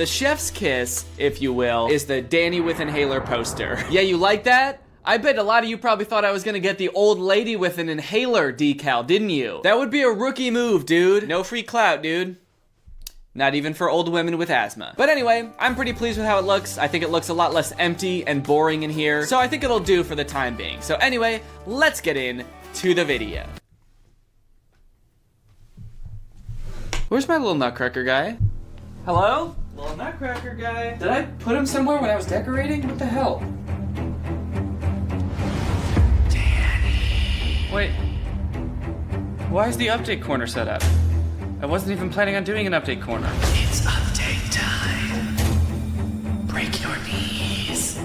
chef's kiss, if you will, is the Danny with inhaler poster. Yeah, you like that? I bet a lot of you probably thought I was gonna get the old lady with an inhaler decal, didn't you? That would be a rookie move, dude. No free clout, dude. Not even for old women with asthma. But anyway, I'm pretty pleased with how it looks. I think it looks a lot less empty and boring in here, so I think it'll do for the time being. So anyway, let's get in to the video. Where's my little nutcracker guy? Hello? Little nutcracker guy. Did I put him somewhere when I was decorating? What the hell? Wait, why is the update corner set up? I wasn't even planning on doing an update corner. It's update time. Break your knees.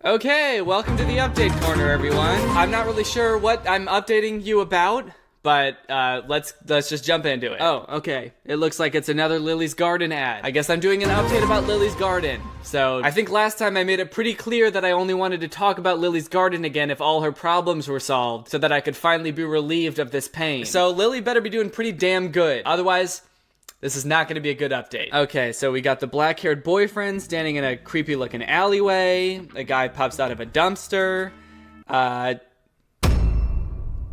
Okay, welcome to the update corner, everyone. I'm not really sure what I'm updating you about, but let's just jump into it. Oh, okay. It looks like it's another Lily's Garden ad. I guess I'm doing an update about Lily's Garden. So I think last time I made it pretty clear that I only wanted to talk about Lily's Garden again if all her problems were solved, so that I could finally be relieved of this pain. So Lily better be doing pretty damn good. Otherwise, this is not going to be a good update. Okay, so we got the black-haired boyfriend standing in a creepy-looking alleyway. A guy pops out of a dumpster.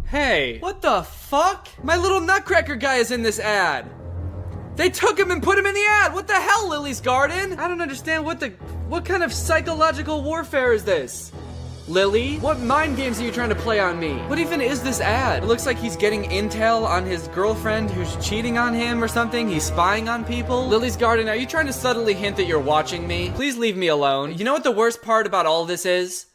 Hey, what the fuck? My little nutcracker guy is in this ad. They took him and put him in the ad. What the hell, Lily's Garden? I don't understand what kind of psychological warfare is this? Lily, what mind games are you trying to play on me? What even is this ad? It looks like he's getting intel on his girlfriend who's cheating on him or something. He's spying on people. Lily's Garden, are you trying to subtly hint that you're watching me? Please leave me alone. You know what the worst part about all this is?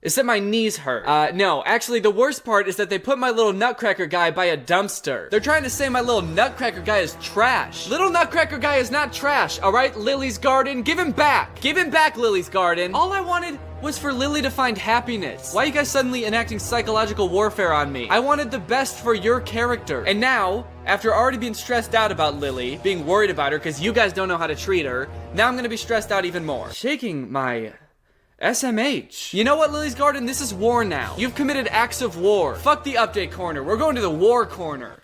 Is that my knees hurt. No, actually the worst part is that they put my little nutcracker guy by a dumpster. They're trying to say my little nutcracker guy is trash. Little nutcracker guy is not trash, alright? Lily's Garden, give him back. Give him back, Lily's Garden. All I wanted was for Lily to find happiness. Why are you guys suddenly enacting psychological warfare on me? I wanted the best for your character. And now, after already being stressed out about Lily, being worried about her because you guys don't know how to treat her, now I'm gonna be stressed out even more. Shaking my SMH. You know what, Lily's Garden? This is war now. You've committed acts of war. Fuck the update corner. We're going to the war corner.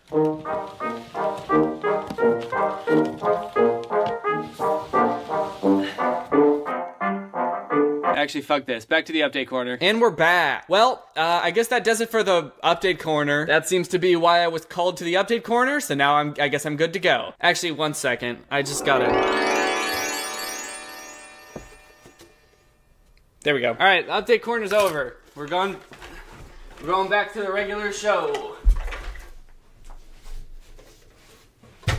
Actually, fuck this. Back to the update corner. And we're back. Well, I guess that does it for the update corner. That seems to be why I was called to the update corner, so now I guess I'm good to go. Actually, one second. I just gotta... There we go. All right, update corner's over. We're going back to the regular show.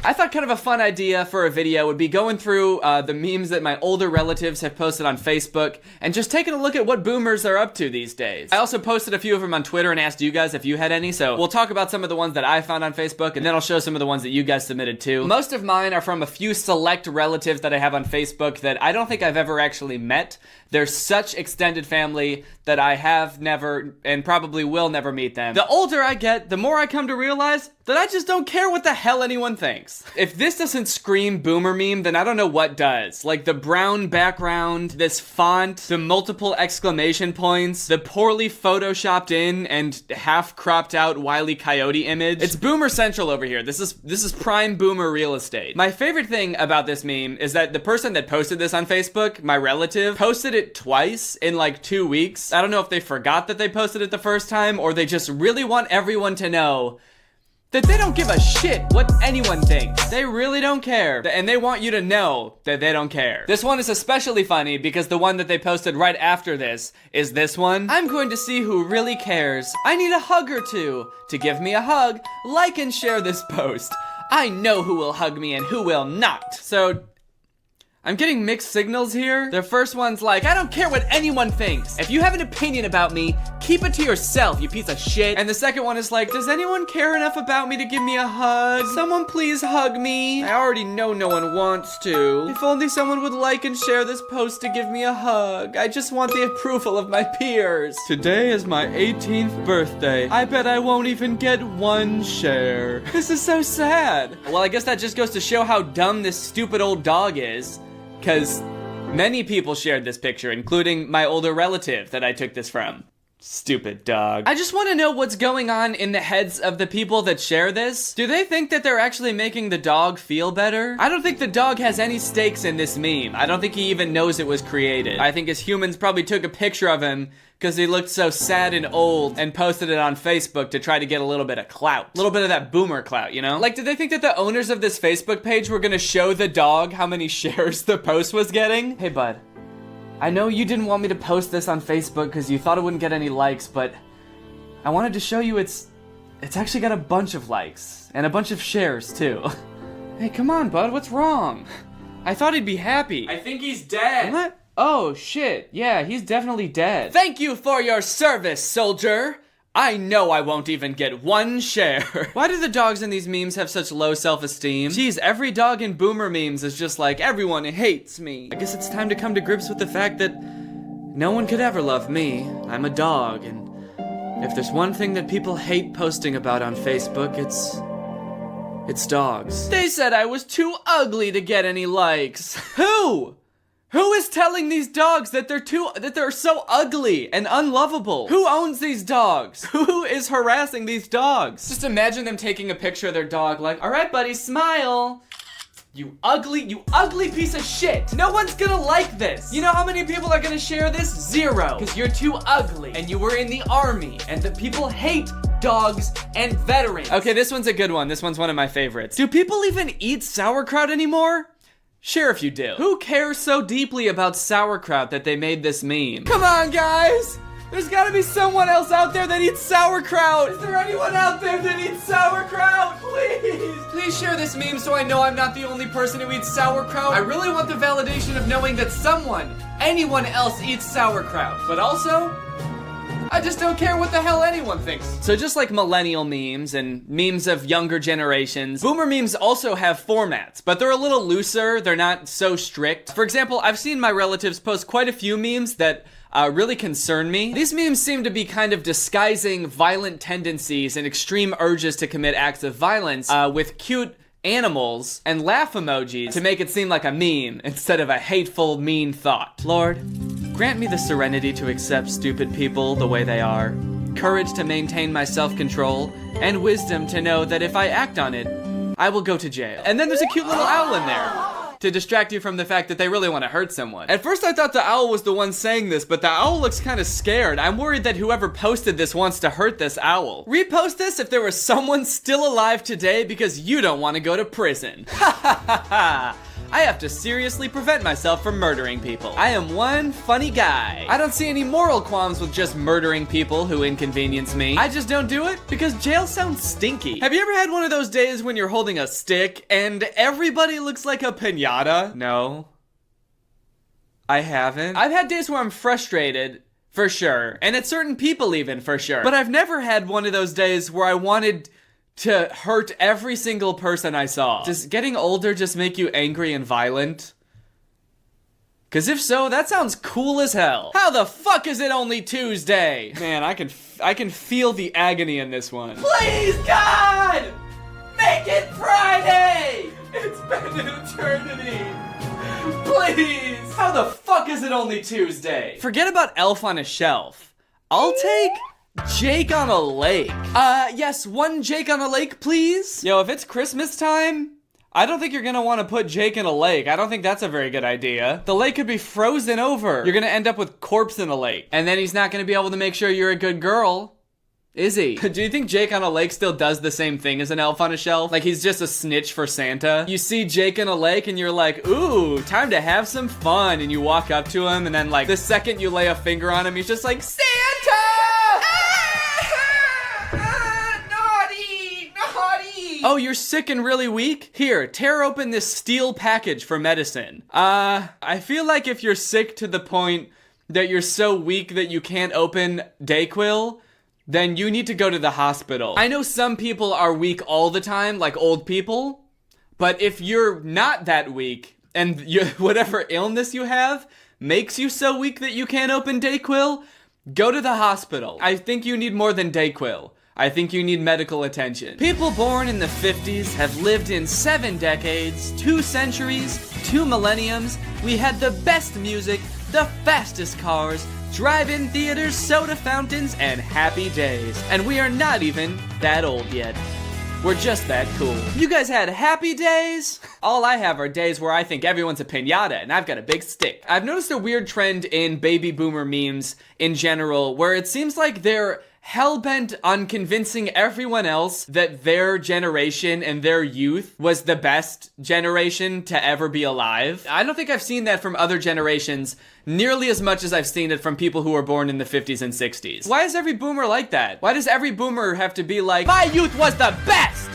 I thought kind of a fun idea for a video would be going through the memes that my older relatives have posted on Facebook and just taking a look at what boomers are up to these days. I also posted a few of them on Twitter and asked you guys if you had any, so we'll talk about some of the ones that I found on Facebook, and then I'll show some of the ones that you guys submitted too. Most of mine are from a few select relatives that I have on Facebook that I don't think I've ever actually met. They're such extended family that I have never and probably will never meet them. The older I get, the more I come to realize that I just don't care what the hell anyone thinks. If this doesn't scream boomer meme, then I don't know what does. Like the brown background, this font, the multiple exclamation points, the poorly photoshopped in and half cropped out Wile E. Coyote image. It's boomer central over here. This is prime boomer real estate. My favorite thing about this meme is that the person that posted this on Facebook, my relative, posted it twice in like 2 weeks. I don't know if they forgot that they posted it the first time or they just really want everyone to know that they don't give a shit what anyone thinks. They really don't care. And they want you to know that they don't care. This one is especially funny because the one that they posted right after this is this one. I'm going to see who really cares. I need a hug or two. To give me a hug, like and share this post. I know who will hug me and who will not. So, I'm getting mixed signals here. The first one's like, I don't care what anyone thinks. If you have an opinion about me, keep it to yourself, you piece of shit. And the second one is like, does anyone care enough about me to give me a hug? Someone please hug me. I already know no one wants to. If only someone would like and share this post to give me a hug. I just want the approval of my peers. Today is my 18th birthday. I bet I won't even get one share. This is so sad. Well, I guess that just goes to show how dumb this stupid old dog is. Because many people shared this picture, including my older relative that I took this from. Stupid dog. I just want to know what's going on in the heads of the people that share this. Do they think that they're actually making the dog feel better? I don't think the dog has any stakes in this meme. I don't think he even knows it was created. I think his humans probably took a picture of him because he looked so sad and old and posted it on Facebook to try to get a little bit of clout. A little bit of that boomer clout, you know? Like, did they think that the owners of this Facebook page were gonna show the dog how many shares the post was getting? Hey, bud. I know you didn't want me to post this on Facebook because you thought it wouldn't get any likes, but I wanted to show you it's actually got a bunch of likes and a bunch of shares, too. Hey, come on, bud. What's wrong? I thought he'd be happy. I think he's dead. What? Oh, shit. Yeah, he's definitely dead. Thank you for your service, soldier. I know I won't even get one share. Why do the dogs in these memes have such low self-esteem? Geez, every dog in boomer memes is just like, everyone hates me. I guess it's time to come to grips with the fact that no one could ever love me. I'm a dog, and if there's one thing that people hate posting about on Facebook, it's dogs. They said I was too ugly to get any likes. Who? Who is telling these dogs that they're so ugly and unlovable? Who owns these dogs? Who is harassing these dogs? Just imagine them taking a picture of their dog like, all right, buddy, smile. You ugly piece of shit. No one's gonna like this. You know how many people are gonna share this? 0. Because you're too ugly and you were in the army and the people hate dogs and veterans. Okay, this one's a good one. This one's one of my favorites. Do people even eat sauerkraut anymore? Share if you do. Who cares so deeply about sauerkraut that they made this meme? Come on, guys! There's gotta be someone else out there that eats sauerkraut! Is there anyone out there that eats sauerkraut? Please! Please share this meme so I know I'm not the only person who eats sauerkraut. I really want the validation of knowing that anyone else eats sauerkraut. But also, I just don't care what the hell anyone thinks. So just like millennial memes and memes of younger generations, boomer memes also have formats, but they're a little looser. They're not so strict. For example, I've seen my relatives post quite a few memes that really concern me. These memes seem to be kind of disguising violent tendencies and extreme urges to commit acts of violence with cute animals and laugh emojis to make it seem like a meme instead of a hateful, mean thought. Lord, grant me the serenity to accept stupid people the way they are, courage to maintain my self-control, and wisdom to know that if I act on it, I will go to jail. And then there's a cute little owl in there to distract you from the fact that they really want to hurt someone. At first I thought the owl was the one saying this, but the owl looks kind of scared. I'm worried that whoever posted this wants to hurt this owl. Repost this if there was someone still alive today because you don't want to go to prison. Ha ha ha ha! I have to seriously prevent myself from murdering people. I am one funny guy. I don't see any moral qualms with just murdering people who inconvenience me. I just don't do it because jail sounds stinky. Have you ever had one of those days when you're holding a stick and everybody looks like a piñata? No. I haven't. I've had days where I'm frustrated, for sure. And at certain people even, for sure. But I've never had one of those days where I wanted to hurt every single person I saw. Does getting older just make you angry and violent? Cause if so, that sounds cool as hell. How the fuck is it only Tuesday? Man, I can feel the agony in this one. Please, God! Make it Friday! It's been an eternity. Please! How the fuck is it only Tuesday? Forget about Elf on a Shelf. I'll take Jake on a Lake. Yes, one Jake on a Lake, please. Yo, if it's Christmas time, I don't think you're gonna want to put Jake in a lake. I don't think that's a very good idea. The lake could be frozen over. You're gonna end up with corpse in a lake. And then he's not gonna be able to make sure you're a good girl. Is he? Do you think Jake on a Lake still does the same thing as an Elf on a Shelf? Like he's just a snitch for Santa? You see Jake in a lake and you're like, ooh, time to have some fun. And you walk up to him and then like the second you lay a finger on him, he's just like, Santa! Naughty! Oh, you're sick and really weak? Here, tear open this steel package for medicine. I feel like if you're sick to the point that you're so weak that you can't open Dayquil, then you need to go to the hospital. I know some people are weak all the time, like old people, but if you're not that weak, and whatever illness you have makes you so weak that you can't open Dayquil, go to the hospital. I think you need more than Dayquil. I think you need medical attention. People born in the 50s have lived in 7 decades, 2 centuries, 2 millenniums. We had the best music, the fastest cars, drive-in theaters, soda fountains, and happy days. And we are not even that old yet. We're just that cool. You guys had happy days? All I have are days where I think everyone's a piñata and I've got a big stick. I've noticed a weird trend in baby boomer memes in general where it seems like they're hell-bent on convincing everyone else that their generation and their youth was the best generation to ever be alive. I don't think I've seen that from other generations nearly as much as I've seen it from people who were born in the 50s and 60s. Why is every boomer like that? Why does every boomer have to be like, my youth was the best!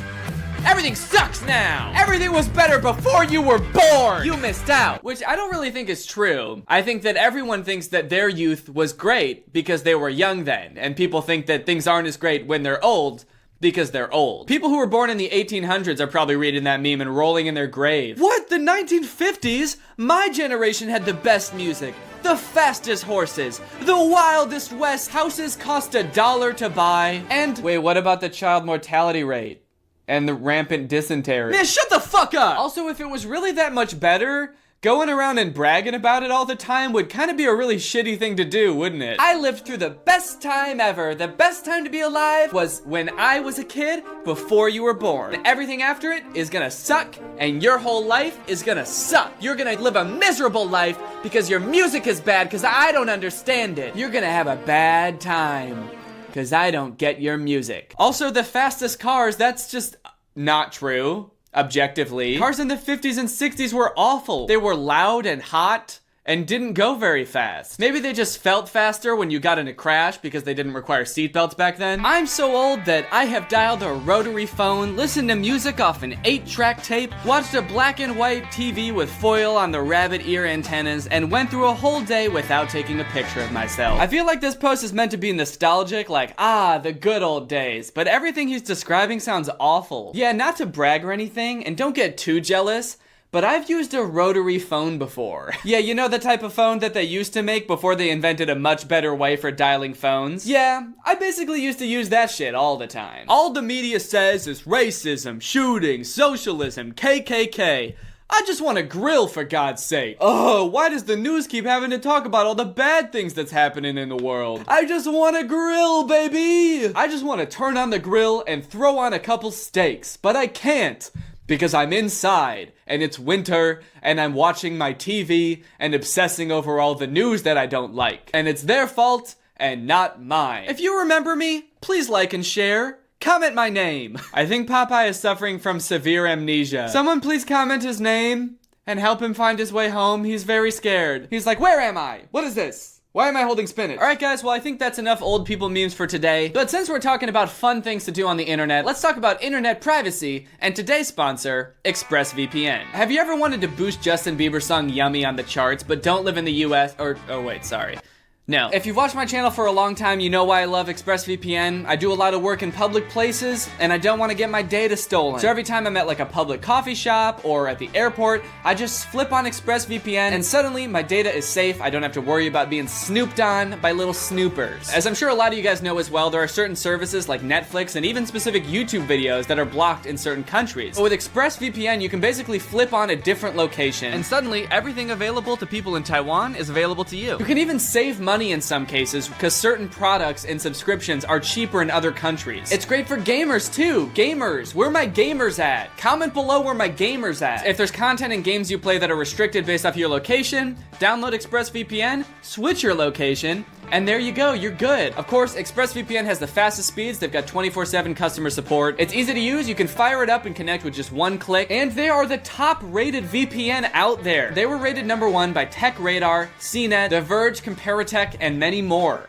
Everything sucks now! Everything was better before you were born! You missed out! Which I don't really think is true. I think that everyone thinks that their youth was great because they were young then, and people think that things aren't as great when they're old because they're old. People who were born in the 1800s are probably reading that meme and rolling in their grave. What? The 1950s? My generation had the best music, the fastest horses, the wildest west, houses cost $1 to buy, and wait, what about the child mortality rate? And the rampant dysentery. Man, shut the fuck up! Also, if it was really that much better, going around and bragging about it all the time would kind of be a really shitty thing to do, wouldn't it? I lived through the best time ever. The best time to be alive was when I was a kid before you were born. Everything after it is gonna suck, and your whole life is gonna suck. You're gonna live a miserable life because your music is bad because I don't understand it. You're gonna have a bad time because I don't get your music. Also, the fastest cars, that's just not true, objectively. Cars in the 50s and 60s were awful. They were loud and hot and didn't go very fast. Maybe they just felt faster when you got in a crash because they didn't require seatbelts back then. I'm so old that I have dialed a rotary phone, listened to music off an 8-track tape, watched a black and white TV with foil on the rabbit ear antennas, and went through a whole day without taking a picture of myself. I feel like this post is meant to be nostalgic, like, the good old days, but everything he's describing sounds awful. Yeah, not to brag or anything, and don't get too jealous, but I've used a rotary phone before. Yeah, you know the type of phone that they used to make before they invented a much better way for dialing phones? Yeah, I basically used to use that shit all the time. All the media says is racism, shooting, socialism, KKK. I just want to grill, for God's sake. Oh, why does the news keep having to talk about all the bad things that's happening in the world? I just want to grill, baby! I just want to turn on the grill and throw on a couple steaks, but I can't. Because I'm inside, and it's winter, and I'm watching my TV, and obsessing over all the news that I don't like. And it's their fault, and not mine. If you remember me, please like and share. Comment my name. I think Popeye is suffering from severe amnesia. Someone please comment his name, and help him find his way home. He's very scared. He's like, where am I? What is this? Why am I holding spinach? All right, guys, well, I think that's enough old people memes for today. But since we're talking about fun things to do on the internet, let's talk about internet privacy and today's sponsor, ExpressVPN. Have you ever wanted to boost Justin Bieber's song Yummy on the charts, but don't live in the US, or, oh wait, sorry. No. If you've watched my channel for a long time, you know why I love ExpressVPN. I do a lot of work in public places, and I don't want to get my data stolen. So every time I'm at like a public coffee shop or at the airport, I just flip on ExpressVPN, and suddenly my data is safe. I don't have to worry about being snooped on by little snoopers. As I'm sure a lot of you guys know as well, there are certain services like Netflix and even specific YouTube videos that are blocked in certain countries. But with ExpressVPN, you can basically flip on a different location, and suddenly everything available to people in Taiwan is available to you. You can even save money in some cases because certain products and subscriptions are cheaper in other countries. It's great for gamers too. Gamers, where my gamers at? Comment below where my gamers at. If there's content and games you play that are restricted based off your location, download ExpressVPN, switch your location, and there you go, you're good. Of course, ExpressVPN has the fastest speeds. They've got 24/7 customer support. It's easy to use. You can fire it up and connect with just one click. And they are the top rated VPN out there. They were rated #1 by TechRadar, CNET, The Verge, Comparitech, and many more.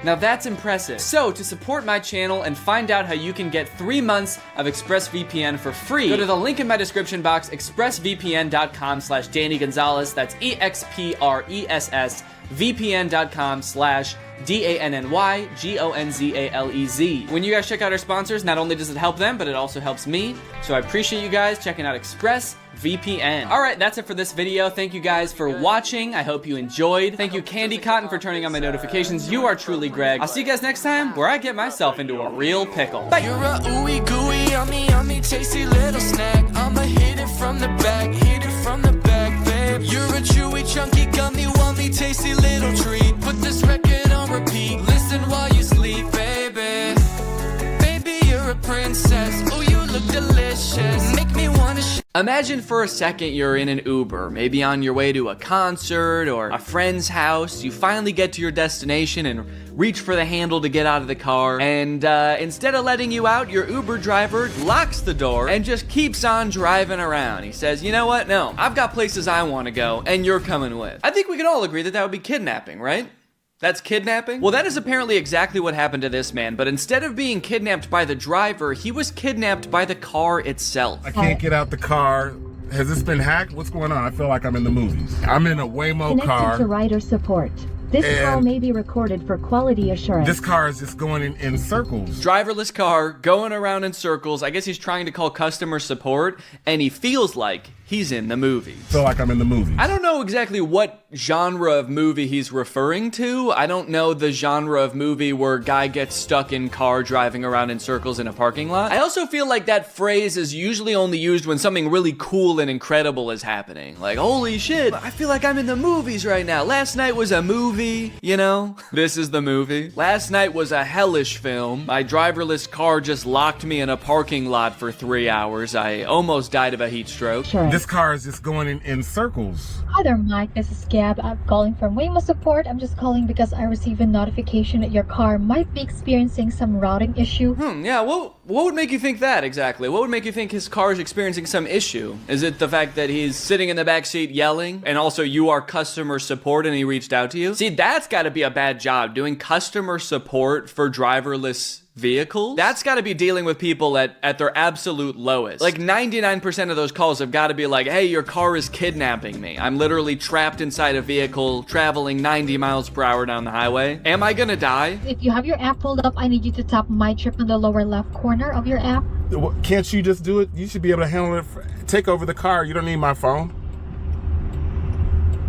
Now that's impressive. So to support my channel and find out how you can get 3 months of ExpressVPN for free, go to the link in my description box, expressvpn.com/Danny Gonzalez. That's EXPRESS VPN.com/DANNYGONZALEZ. When you guys check out our sponsors, not only does it help them, but it also helps me. So I appreciate you guys checking out ExpressVPN. All right, that's it for this video. Thank you guys for watching. I hope you enjoyed. Thank you, Candy Cotton, for turning on my notifications. You are truly Greg. I'll see you guys next time where I get myself into a real pickle. Bye. You're a ooey gooey, yummy, yummy, tasty little snack. I'ma hit it from the back, hit it from the back, babe. You're a chewy, chunky, gummy, wummy, tasty little treat. Put this record on repeat, listen while you sleep, baby. Baby, you're a princess, oh, you look delicious. Make me wanna Imagine for a second you're in an Uber, maybe on your way to a concert or a friend's house. You finally get to your destination and reach for the handle to get out of the car, and instead of letting you out, your Uber driver locks the door and just keeps on driving around. He says, you know what? No, I've got places I want to go, and you're coming with. I think we can all agree that that would be kidnapping, right? That's kidnapping? Well, that is apparently exactly what happened to this man, but instead of being kidnapped by the driver, he was kidnapped by the car itself. I can't get out the car. Has this been hacked? What's going on? I feel like I'm in the movies. I'm in a Waymo car. Connected to rider support. This call may be recorded for quality assurance. This car is just going in circles. Driverless car, going around in circles. I guess he's trying to call customer support, and he feels like he's in the movie. Feel like I'm in the movie. I don't know exactly what genre of movie he's referring to. I don't know the genre of movie where guy gets stuck in car driving around in circles in a parking lot. I also feel like that phrase is usually only used when something really cool and incredible is happening. Like, holy shit, I feel like I'm in the movies right now. Last night was a movie, you know? This is the movie. Last night was a hellish film. My driverless car just locked me in a parking lot for 3 hours. I almost died of a heat stroke. Sure. This car is just going in circles. Hi there, Mike. This is Gab. I'm calling from Waymo support. I'm just calling because I received a notification that your car might be experiencing some routing issue. Yeah, what would make you think that exactly? What would make you think his car is experiencing some issue? Is it the fact that he's sitting in the backseat yelling, and also you are customer support and he reached out to you? See, that's gotta be a bad job, doing customer support for driverless vehicles. That's got to be dealing with people at their absolute lowest. Like 99% of those calls have got to be like, hey, your car is kidnapping me. I'm literally trapped inside a vehicle traveling 90 miles per hour down the highway. Am I gonna die? If you have your app pulled up, I need you to tap My Trip in the lower left corner of your app. Can't you just do it? You should be able to handle it. Take over the car. You don't need my phone.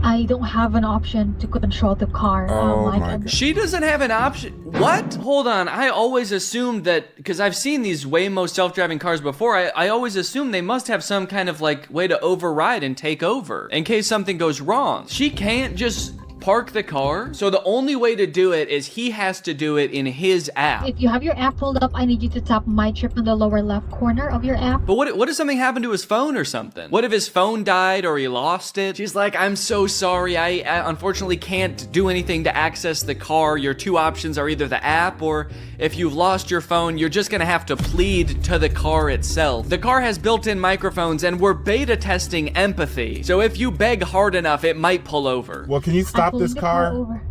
I don't have an option to control the car. She doesn't have an option. What? Hold on. I always assumed that, because I've seen these Waymo self-driving cars before, I always assumed they must have some kind of like way to override and take over in case something goes wrong. She can't just park the car? So the only way to do it is he has to do it in his app. If you have your app pulled up, I need you to tap My Trip in the lower left corner of your app. But what if something happened to his phone or something? What if his phone died or he lost it? She's like, I'm so sorry. I unfortunately can't do anything to access the car. Your two options are either the app, or if you've lost your phone, you're just gonna have to plead to the car itself. The car has built-in microphones and we're beta testing empathy. So if you beg hard enough, it might pull over. Well, can you stop this car?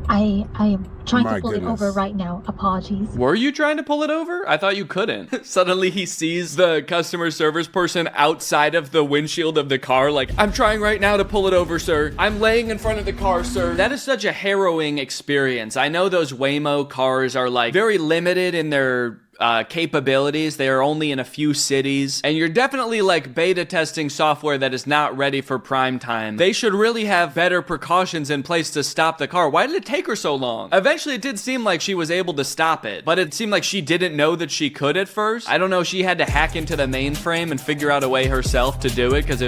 I am trying My to pull goodness. it over right now. Apologies. Were you trying to pull it over? I thought you couldn't. Suddenly he sees the customer service person outside of the windshield of the car like, I'm trying right now to pull it over, sir. I'm laying in front of the car, sir. That is such a harrowing experience. I know those Waymo cars are like very limited in their capabilities. They are only in a few cities, and you're definitely like beta testing software that is not ready for prime time. They should really have better precautions in place to stop the car. Why did it take her so long? Eventually it did seem like she was able to stop it, but it seemed like she didn't know that she could at first. I don't know, she had to hack into the mainframe and figure out a way herself to do it because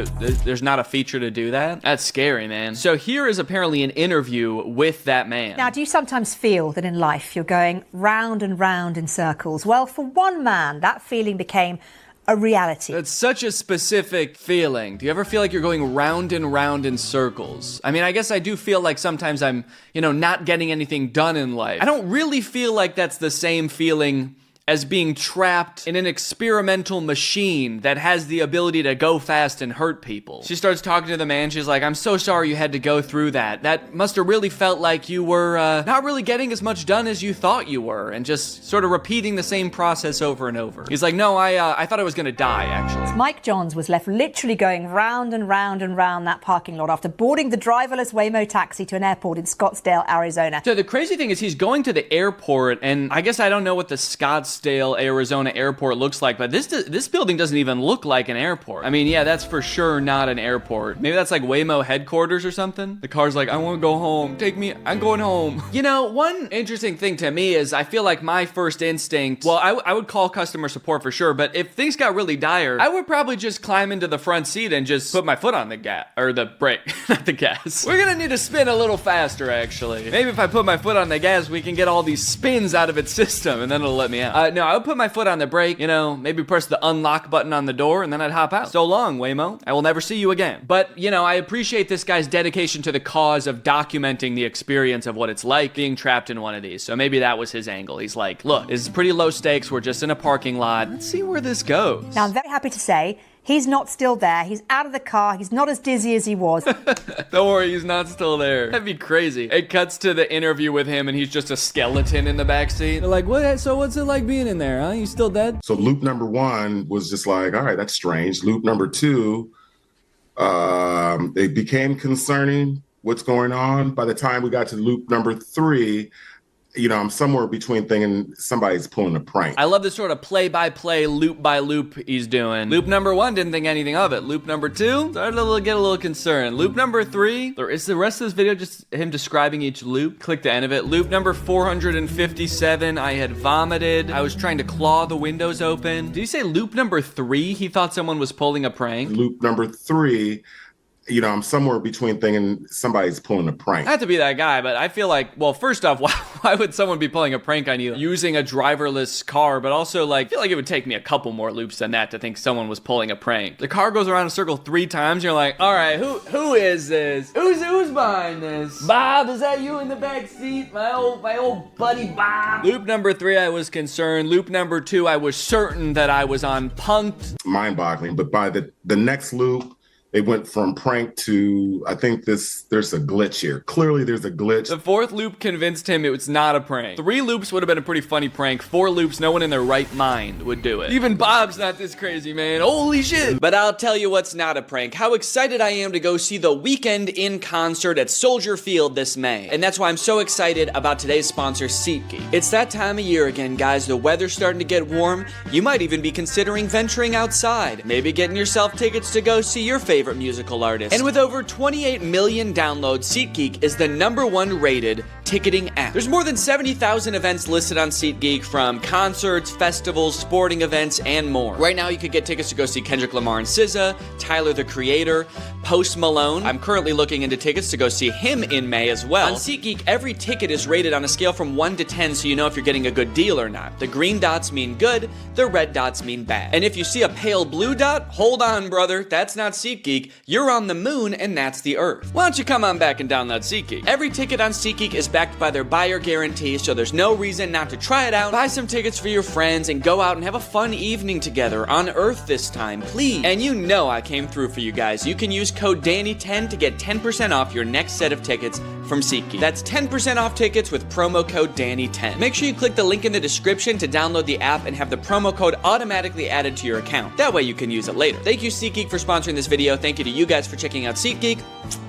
there's not a feature to do that. That's scary, man. So here is apparently an interview with that man. Now, do you sometimes feel that in life you're going round and round in circles? Well, for one man, that feeling became a reality. That's such a specific feeling. Do you ever feel like you're going round and round in circles? I mean, I guess I do feel like sometimes I'm, not getting anything done in life. I don't really feel like that's the same feeling as being trapped in an experimental machine that has the ability to go fast and hurt people. She starts talking to the man. She's like, I'm so sorry you had to go through that. That must have really felt like you were not really getting as much done as you thought you were, and just sort of repeating the same process over and over. He's like, no, I thought I was gonna die, actually. Mike Johns was left literally going round and round and round that parking lot after boarding the driverless Waymo taxi to an airport in Scottsdale, Arizona. So the crazy thing is he's going to the airport, and I guess I don't know what the Scottsdale, Arizona airport looks like, but this building doesn't even look like an airport. I mean, yeah, that's for sure not an airport. Maybe that's like Waymo headquarters or something. The car's like, I want to go home. Take me, I'm going home. One interesting thing to me is I feel like my first instinct, well, I would call customer support for sure, but if things got really dire, I would probably just climb into the front seat and just put my foot on the gas, or the brake, not the gas. We're gonna need to spin a little faster, actually. Maybe if I put my foot on the gas, we can get all these spins out of its system, and then it'll let me out. No, I would put my foot on the brake, maybe press the unlock button on the door, and then I'd hop out. So long, Waymo. I will never see you again. But, I appreciate this guy's dedication to the cause of documenting the experience of what it's like being trapped in one of these. So maybe that was his angle. He's like, look, this is pretty low stakes. We're just in a parking lot. Let's see where this goes. Now, I'm very happy to say he's not still there. He's out of the car. He's not as dizzy as he was. Don't worry, he's not still there. That'd be crazy. It cuts to the interview with him, and he's just a skeleton in the backseat. They're like, so what's it like being in there, huh? You still dead? So loop number one was just like, all right, that's strange. Loop number two, it became concerning what's going on. By the time we got to loop number three, I'm somewhere between thinking somebody's pulling a prank. I love this sort of play-by-play, loop-by-loop he's doing. Loop number one, didn't think anything of it. Loop number two, started to get a little concerned. Loop number three, is the rest of this video just him describing each loop? Click the end of it. Loop number 457, I had vomited. I was trying to claw the windows open. Did he say loop number three, he thought someone was pulling a prank? Loop number three, I'm somewhere between thinking somebody's pulling a prank. Not to be that guy, but I feel like, well, first off, why would someone be pulling a prank on you using a driverless car? But also, I feel like it would take me a couple more loops than that to think someone was pulling a prank. The car goes around in a circle 3 times. You're like, all right, who is this? Who's behind this? Bob, is that you in the back seat? My old buddy Bob. Loop number 3, I was concerned. Loop number 2, I was certain that I was on punked. Mind-boggling, but by the next loop, it went from prank to, I think there's a glitch here. Clearly there's a glitch. The 4th loop convinced him it was not a prank. 3 loops would have been a pretty funny prank. 4 loops, no one in their right mind would do it. Even Bob's not this crazy, man. Holy shit. But I'll tell you what's not a prank. How excited I am to go see The Weeknd in concert at Soldier Field this May. And that's why I'm so excited about today's sponsor, SeatGeek. It's that time of year again, guys. The weather's starting to get warm. You might even be considering venturing outside. Maybe getting yourself tickets to go see your favorite favorite musical artists. And with over 28 million downloads, SeatGeek is the #1 rated ticketing app. There's more than 70,000 events listed on SeatGeek, from concerts, festivals, sporting events, and more. Right now, you could get tickets to go see Kendrick Lamar and SZA, Tyler the Creator, Post Malone. I'm currently looking into tickets to go see him in May as well. On SeatGeek, every ticket is rated on a scale from 1 to 10, so you know if you're getting a good deal or not. The green dots mean good, the red dots mean bad. And if you see a pale blue dot, hold on, brother, that's not SeatGeek. You're on the moon, and that's the Earth. Why don't you come on back and download SeatGeek? Every ticket on SeatGeek is backed by their buyer guarantee, so there's no reason not to try it out. Buy some tickets for your friends and go out and have a fun evening together on Earth this time, please. And you know I came through for you guys. You can use code DANNY10 to get 10% off your next set of tickets from SeatGeek. That's 10% off tickets with promo code DANNY10. Make sure you click the link in the description to download the app and have the promo code automatically added to your account. That way you can use it later. Thank you, SeatGeek, for sponsoring this video. Thank you to you guys for checking out SeatGeek.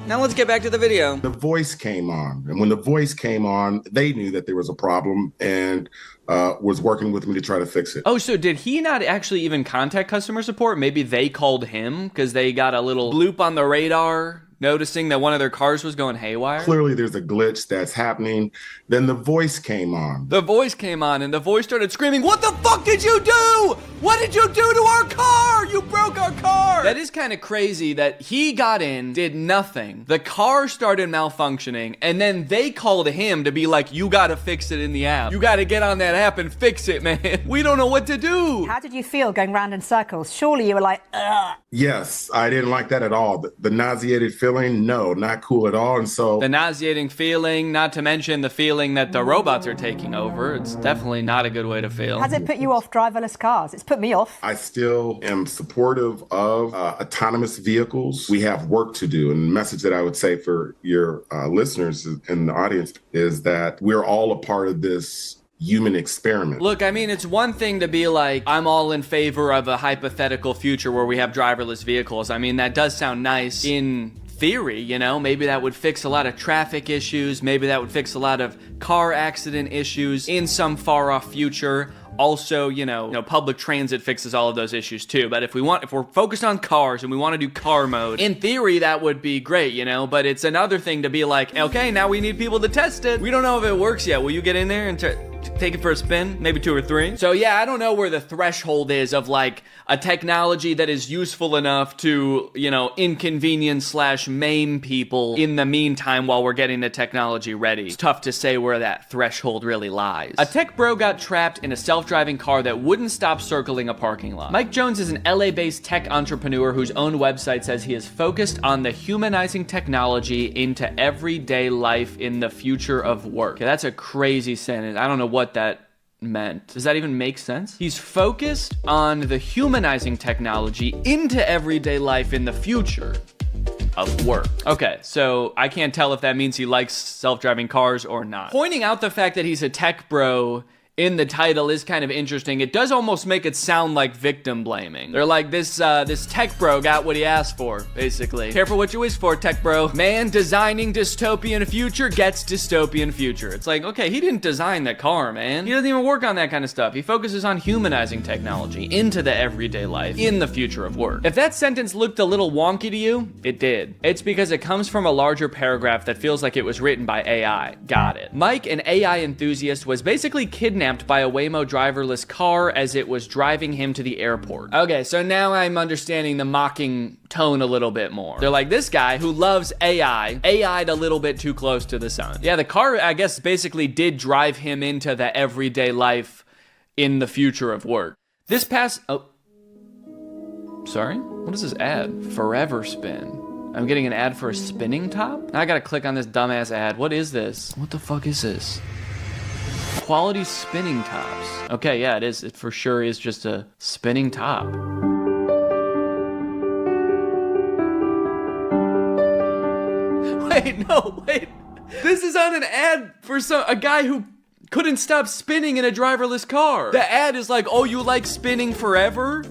Now let's get back to the video. The voice came on, and when the voice came on, they knew that there was a problem and was working with me to try to fix it. Oh, so did he not actually even contact customer support? Maybe they called him because they got a little bloop on the radar, noticing that one of their cars was going haywire? Clearly there's a glitch that's happening. Then the voice came on. The voice came on, and the voice started screaming, "What the fuck did you do? What did you do to our car? You broke our car!" That is kind of crazy that he got in, did nothing. The car started malfunctioning, and then they called him to be like, "You gotta fix it in the app. You gotta get on that app and fix it, man. We don't know what to do." How did you feel going round in circles? Surely you were like, ugh. Yes, I didn't like that at all. The nauseated feeling, no, not cool at all. And so the nauseating feeling, not to mention the feeling that the robots are taking over, it's definitely not a good way to feel. Has it put you off driverless cars? It's put me off. I still am supportive of autonomous vehicles. We have work to do. And the message that I would say for your listeners in the audience is that we're all a part of this human experiment. Look, I mean, it's one thing to be like, I'm all in favor of a hypothetical future where we have driverless vehicles. I mean, that does sound nice in theory, you know, maybe that would fix a lot of traffic issues. Maybe that would fix a lot of car accident issues in some far off future. Also, you know, public transit fixes all of those issues too. But if we're focused on cars and we want to do car mode, in theory, that would be great, you know, but it's another thing to be like, okay, now we need people to test it. We don't know if it works yet. Will you get in there and take it for a spin? Maybe 2 or 3. So yeah, I don't know where the threshold is of like a technology that is useful enough to, you know, inconvenience / maim people in the meantime while we're getting the technology ready. It's tough to say where that threshold really lies. A tech bro got trapped in a self-driving car that wouldn't stop circling a parking lot. Mike Jones is an LA-based tech entrepreneur whose own website says he is focused on the humanizing technology into everyday life in the future of work. Okay, that's a crazy sentence. I don't know what that meant. Does that even make sense? He's focused on the humanizing technology into everyday life in the future of work. Okay, so I can't tell if that means he likes self-driving cars or not. Pointing out the fact that he's a tech bro in the title is kind of interesting. It does almost make it sound like victim blaming. They're like, this tech bro got what he asked for, basically. Careful what you wish for, tech bro. Man designing dystopian future gets dystopian future. It's like, okay, he didn't design the car, man. He doesn't even work on that kind of stuff. He focuses on humanizing technology into the everyday life in the future of work. If that sentence looked a little wonky to you, it did. It's because it comes from a larger paragraph that feels like it was written by AI. Got it. Mike, an AI enthusiast, was basically kidnapped by a Waymo driverless car as it was driving him to the airport. Okay, so now I'm understanding the mocking tone a little bit more. They're like, this guy who loves AI'd a little bit too close to the sun. Yeah, the car, I guess, basically did drive him into the everyday life in the future of work. This past... Oh. Sorry? What is this ad? Forever Spin. I'm getting an ad for a spinning top? Now I gotta click on this dumbass ad. What is this? What the fuck is this? Quality spinning tops. Okay, yeah, it is. It for sure is just a spinning top. Wait. This is on an ad for a guy who couldn't stop spinning in a driverless car. The ad is like, oh, you like spinning forever?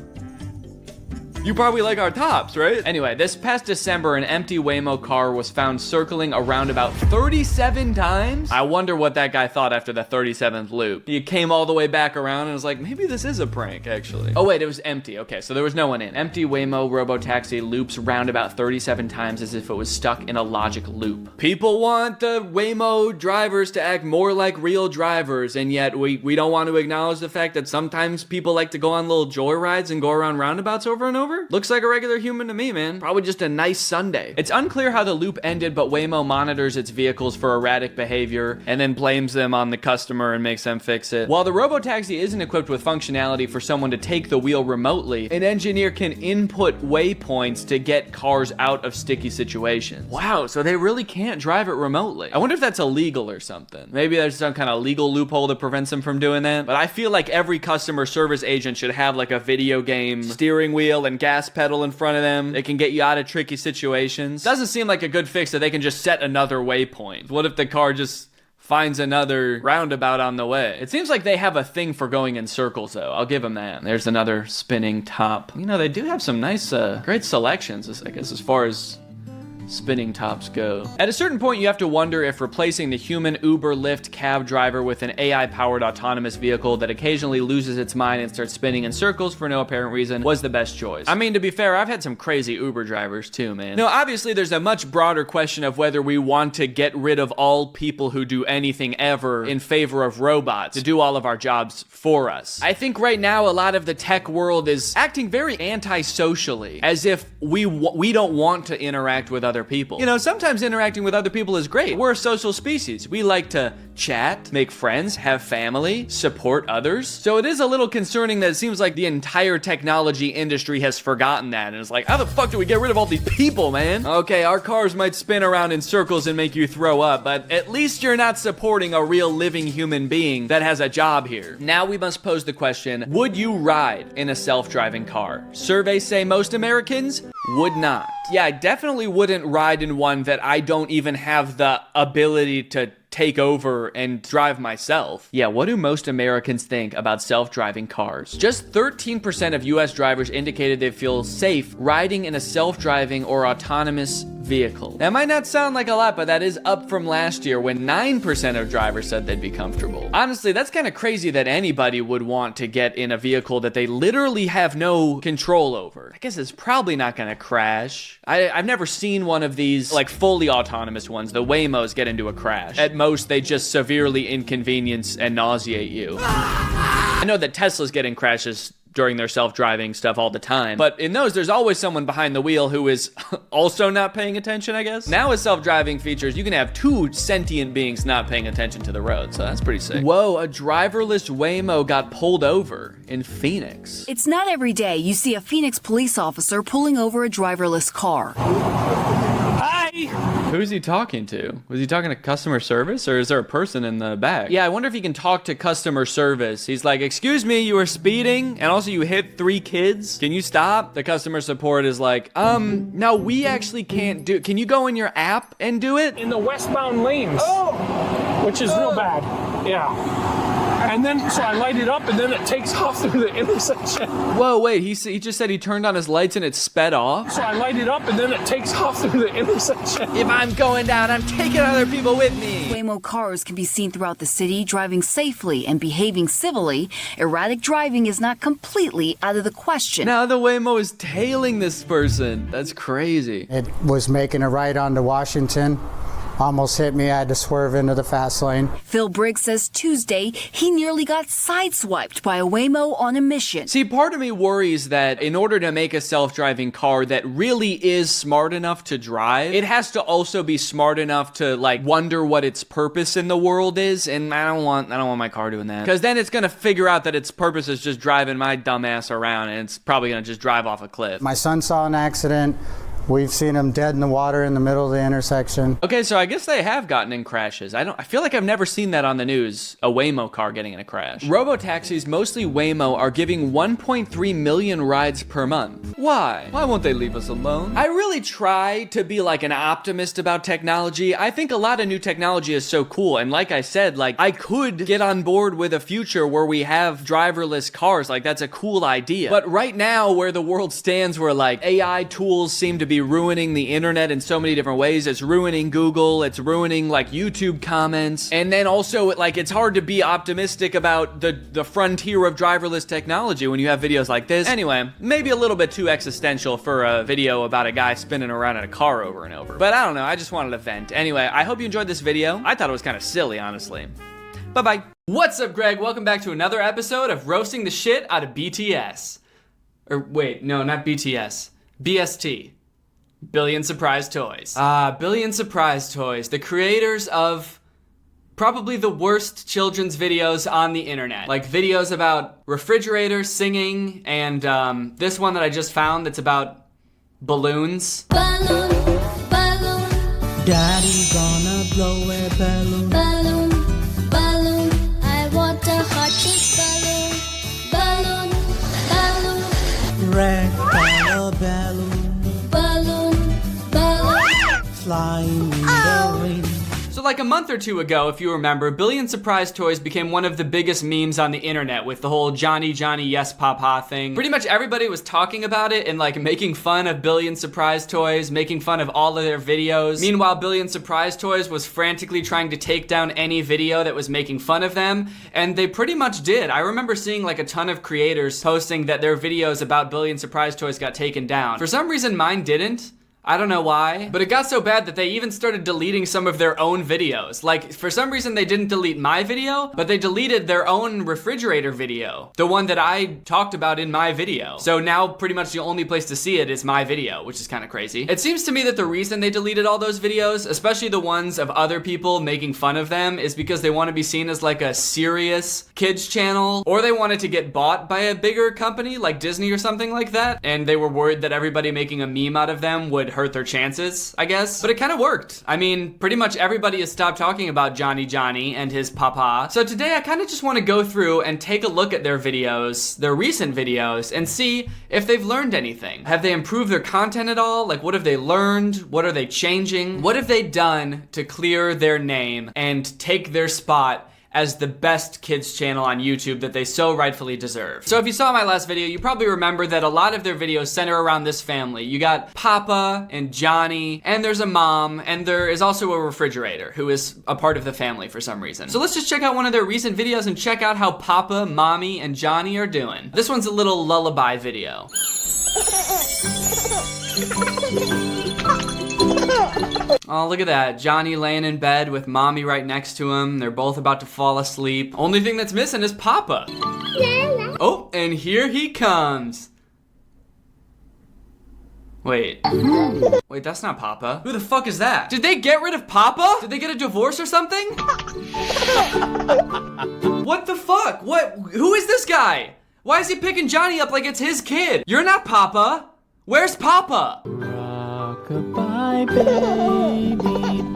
You probably like our tops, right? Anyway, this past December, an empty Waymo car was found circling around about 37 times. I wonder what that guy thought after the 37th loop. He came all the way back around and was like, maybe this is a prank, actually. Oh wait, it was empty. Okay, so there was no one in. Empty Waymo robotaxi loops round about 37 times as if it was stuck in a logic loop. People want the Waymo drivers to act more like real drivers, and yet we don't want to acknowledge the fact that sometimes people like to go on little joyrides and go around roundabouts over and over. Looks like a regular human to me, man. Probably just a nice Sunday. It's unclear how the loop ended, but Waymo monitors its vehicles for erratic behavior and then blames them on the customer and makes them fix it. While the robotaxi isn't equipped with functionality for someone to take the wheel remotely, an engineer can input waypoints to get cars out of sticky situations. Wow, so they really can't drive it remotely. I wonder if that's illegal or something. Maybe there's some kind of legal loophole that prevents them from doing that. But I feel like every customer service agent should have like a video game steering wheel and gas pedal in front of them. It can get you out of tricky situations. Doesn't seem like a good fix that they can just set another waypoint. What if the car just finds another roundabout on the way? It seems like they have a thing for going in circles, though. I'll give them that. There's another spinning top. You know, they do have some nice, great selections, I guess, as far as spinning tops go. At a certain point, you have to wonder if replacing the human Uber, Lyft cab driver with an AI-powered autonomous vehicle that occasionally loses its mind and starts spinning in circles for no apparent reason was the best choice. I mean, to be fair, I've had some crazy Uber drivers too, man. No, obviously there's a much broader question of whether we want to get rid of all people who do anything ever in favor of robots to do all of our jobs for us. I think right now a lot of the tech world is acting very anti-socially, as if we don't want to interact with other people. You know, sometimes interacting with other people is great. We're a social species. We like to chat, make friends, have family, support others. So it is a little concerning that it seems like the entire technology industry has forgotten that and is like, how the fuck do we get rid of all these people, man? Okay, our cars might spin around in circles and make you throw up, but at least you're not supporting a real living human being that has a job here. Now we must pose the question, would you ride in a self-driving car? Surveys say most Americans would not. Yeah, I definitely wouldn't ride in one that I don't even have the ability to take over and drive myself. Yeah, what do most Americans think about self-driving cars? Just 13% of US drivers indicated they feel safe riding in a self-driving or autonomous vehicle. That might not sound like a lot, but that is up from last year when 9% of drivers said they'd be comfortable. Honestly, that's kind of crazy that anybody would want to get in a vehicle that they literally have no control over. I guess it's probably not gonna crash. I've never seen one of these like fully autonomous ones. The Waymos get into a crash. At most, they just severely inconvenience and nauseate you. I know that Teslas get in crashes during their self-driving stuff all the time, but in those, there's always someone behind the wheel who is also not paying attention, I guess. Now with self-driving features, you can have two sentient beings not paying attention to the road, so that's pretty sick. Whoa, a driverless Waymo got pulled over in Phoenix. It's not every day you see a Phoenix police officer pulling over a driverless car. Who's he talking to? Was he talking to customer service, or is there a person in the back? Yeah, I wonder if he can talk to customer service. He's like, excuse me, you were speeding, and also you hit 3 kids. Can you stop? The customer support is like, no, we actually can't do it. Can you go in your app and do it? In the westbound lanes. Which is real bad. Yeah. And then, so I light it up, and then it takes off through the intersection. Whoa, wait, he just said he turned on his lights and it sped off? So I light it up, and then it takes off through the intersection. If I'm going down, I'm taking other people with me. Waymo cars can be seen throughout the city, driving safely and behaving civilly. Erratic driving is not completely out of the question. Now the Waymo is tailing this person. That's crazy. It was making a right onto Washington. Almost hit me. I had to swerve into the fast lane. Phil Briggs says Tuesday he nearly got sideswiped by a Waymo on a mission. See, part of me worries that in order to make a self-driving car that really is smart enough to drive, it has to also be smart enough to like wonder what its purpose in the world is, and I don't want my car doing that. Because then it's gonna figure out that its purpose is just driving my dumb ass around, and it's probably gonna just drive off a cliff. My son saw an accident. We've seen them dead in the water in the middle of the intersection. Okay, so I guess they have gotten in crashes. I feel like I've never seen that on the news, a Waymo car getting in a crash. Robotaxis, mostly Waymo, are giving 1.3 million rides per month. Why? Why won't they leave us alone? I really try to be like an optimist about technology. I think a lot of new technology is so cool, and like I said, like I could get on board with a future where we have driverless cars. Like that's a cool idea. But right now, where the world stands, where like AI tools seem to be ruining the internet in so many different ways. It's ruining Google, it's ruining like YouTube comments, and then also like it's hard to be optimistic about the frontier of driverless technology when you have videos like this. Anyway, maybe a little bit too existential for a video about a guy spinning around in a car over and over. But I don't know, I just wanted to vent. Anyway, I hope you enjoyed this video. I thought it was kind of silly, honestly. Bye-bye. What's up, Greg? Welcome back to another episode of roasting the shit out of BTS. Or wait, no, not BTS. BST. Billion Surprise Toys. Billion Surprise Toys. The creators of probably the worst children's videos on the internet. Like videos about refrigerators singing, and this one that I just found that's about balloons. Balloon, balloon. Daddy gonna blow a balloon. Balloon, balloon. I want a hot pink balloon. Balloon, balloon. Red color balloon. Flying in the rain. So like a month or two ago, if you remember, Billion Surprise Toys became one of the biggest memes on the internet with the whole Johnny Johnny Yes Papa thing. Pretty much everybody was talking about it and like making fun of Billion Surprise Toys, making fun of all of their videos. Meanwhile, Billion Surprise Toys was frantically trying to take down any video that was making fun of them, and they pretty much did. I remember seeing like a ton of creators posting that their videos about Billion Surprise Toys got taken down. For some reason, mine didn't. I don't know why, but it got so bad that they even started deleting some of their own videos. Like, for some reason they didn't delete my video, but they deleted their own refrigerator video. The one that I talked about in my video. So now pretty much the only place to see it is my video, which is kind of crazy. It seems to me that the reason they deleted all those videos, especially the ones of other people making fun of them, is because they want to be seen as like a serious kids channel, or they wanted to get bought by a bigger company like Disney or something like that, and they were worried that everybody making a meme out of them would hurt their chances, I guess. But it kind of worked. I mean, pretty much everybody has stopped talking about Johnny Johnny and his papa. So today I kind of just want to go through and take a look at their videos, their recent videos, and see if they've learned anything. Have they improved their content at all? Like, what have they learned? What are they changing? What have they done to clear their name and take their spot as the best kids channel on YouTube that they so rightfully deserve? So if you saw my last video, you probably remember that a lot of their videos center around this family. You got Papa and Johnny, and there's a mom, and there is also a refrigerator who is a part of the family for some reason. So let's just check out one of their recent videos and check out how Papa, Mommy, and Johnny are doing. This one's a little lullaby video. Oh, look at that. Johnny laying in bed with Mommy right next to him. They're both about to fall asleep. Only thing that's missing is Papa. Oh, and here he comes. Wait, that's not Papa. Who the fuck is that? Did they get rid of Papa? Did they get a divorce or something? What the fuck? Who is this guy? Why is he picking Johnny up like it's his kid? You're not Papa. Where's Papa? Rock-a-bye baby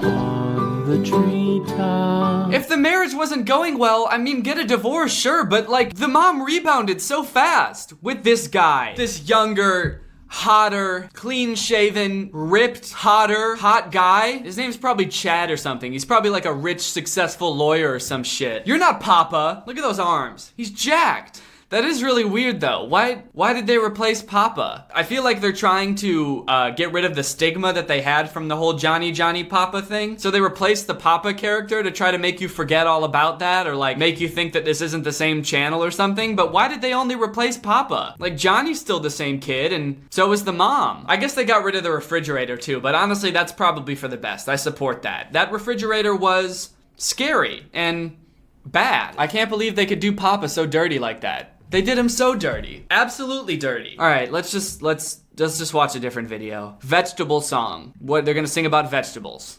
on the treetop. If the marriage wasn't going well, I mean, get a divorce, sure, but like, the mom rebounded so fast with this guy. This younger, hotter, clean-shaven, ripped, hot guy. His name's probably Chad or something. He's probably like a rich, successful lawyer or some shit. You're not Papa. Look at those arms. He's jacked. That is really weird though. Why did they replace Papa? I feel like they're trying to get rid of the stigma that they had from the whole Johnny Johnny Papa thing. So they replaced the Papa character to try to make you forget all about that, or like make you think that this isn't the same channel or something. But why did they only replace Papa? Like, Johnny's still the same kid, and so is the mom. I guess they got rid of the refrigerator too, but honestly that's probably for the best. I support that. That refrigerator was scary and bad. I can't believe they could do Papa so dirty like that. They did him so dirty. Absolutely dirty. All right, let's just watch a different video. Vegetable song. What, they're gonna sing about vegetables.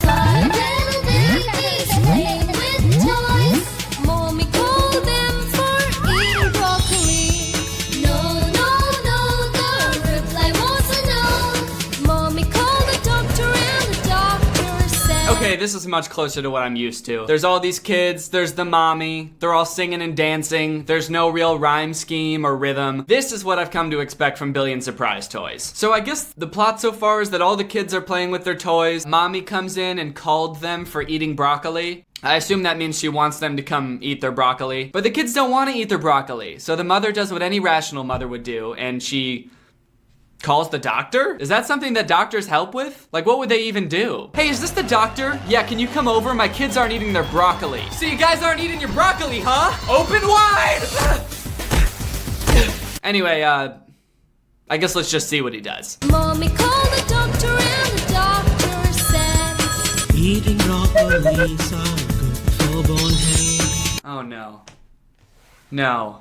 Mommy called this is much closer to what I'm used to. There's all these kids, there's the mommy, they're all singing and dancing, there's no real rhyme scheme or rhythm. This is what I've come to expect from Billion Surprise Toys. So I guess the plot so far is that all the kids are playing with their toys. Mommy comes in and called them for eating broccoli. I assume that means she wants them to come eat their broccoli. But the kids don't want to eat their broccoli. So the mother does what any rational mother would do, and she calls the doctor? Is that something that doctors help with? Like, what would they even do? Hey, is this the doctor? Yeah, can you come over? My kids aren't eating their broccoli. So you guys aren't eating your broccoli, huh? Open wide! Anyway, I guess let's just see what he does. Mommy called the doctor and the doctor said, eating broccoli is good for bone health. Oh no. No.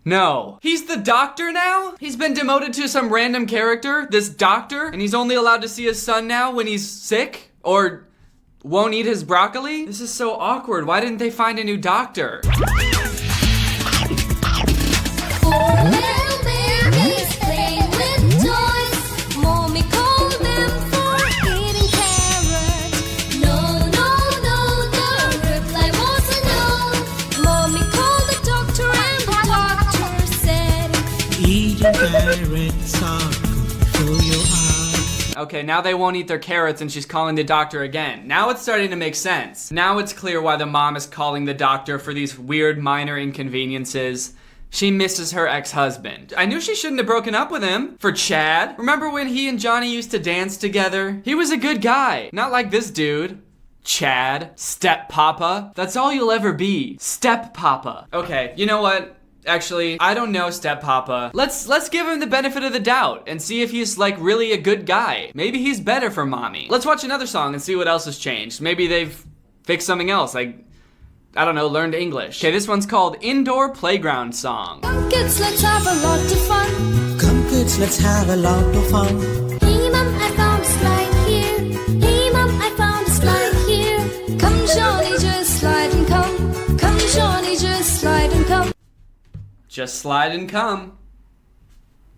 No. He's the doctor now? He's been demoted to some random character, this doctor, and he's only allowed to see his son now when he's sick? Or won't eat his broccoli? This is so awkward. Why didn't they find a new doctor? Okay, now they won't eat their carrots and she's calling the doctor again. Now it's starting to make sense. Now it's clear why the mom is calling the doctor for these weird minor inconveniences. She misses her ex-husband. I knew she shouldn't have broken up with him. For Chad. Remember when he and Johnny used to dance together? He was a good guy. Not like this dude. Chad. Step Papa. That's all you'll ever be. Step Papa. Okay, you know what? Actually, I don't know Step Papa. Let's give him the benefit of the doubt and see if he's like really a good guy. Maybe he's better for mommy. Let's watch another song and see what else has changed. Maybe they've fixed something else, like, I don't know, learned English. Okay, this one's called Indoor Playground Song. Come kids, let's have a lot of fun. Come kids, let's have a lot of fun. Hey mom, I found a slide here. Hey mom, I found a slide here. Come Johnny, just slide and come. Come Johnny, just slide and come. Just slide and come.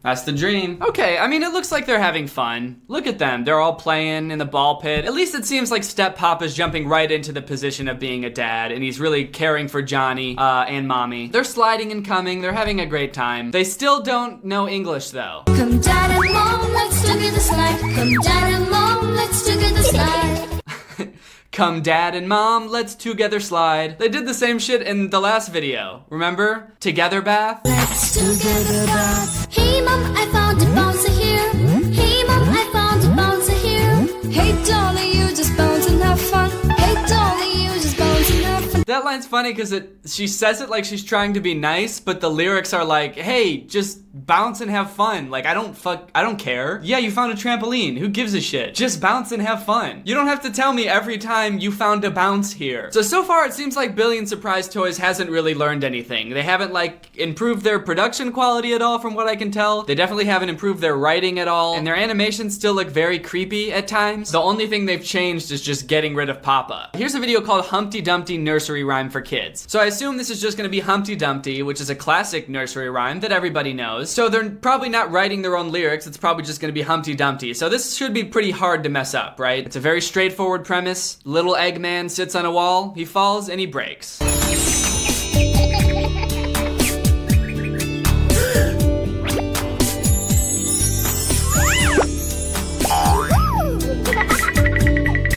That's the dream. Okay, I mean, it looks like they're having fun. Look at them, they're all playing in the ball pit. At least it seems like Step Papa's jumping right into the position of being a dad, and he's really caring for Johnny and mommy. They're sliding and coming, they're having a great time. They still don't know English though. Come dad and mom, let's together slide. Come dad and mom, let's together slide. Come dad and mom, let's together slide. They did the same shit in the last video, remember? Together bath? Let's together bath. Hey mom, I found a bouncer here. Hey mom, I found a bouncer here. Hey Dolly, you just bounce and have fun. Hey Dolly, you just bounce and have fun. That line's funny because she says it like she's trying to be nice, but the lyrics are like, hey, just bounce and have fun. Like, I don't care. Yeah, you found a trampoline. Who gives a shit? Just bounce and have fun. You don't have to tell me every time you found a bounce here. So far it seems like Billion Surprise Toys hasn't really learned anything. They haven't like improved their production quality at all from what I can tell. They definitely haven't improved their writing at all. And their animations still look very creepy at times. The only thing they've changed is just getting rid of Papa. Here's a video called Humpty Dumpty Nursery Rhyme for Kids. So I assume this is just gonna be Humpty Dumpty, which is a classic nursery rhyme that everybody knows. So they're probably not writing their own lyrics, it's probably just gonna be Humpty Dumpty. So this should be pretty hard to mess up, right? It's a very straightforward premise. Little Eggman sits on a wall, he falls and he breaks.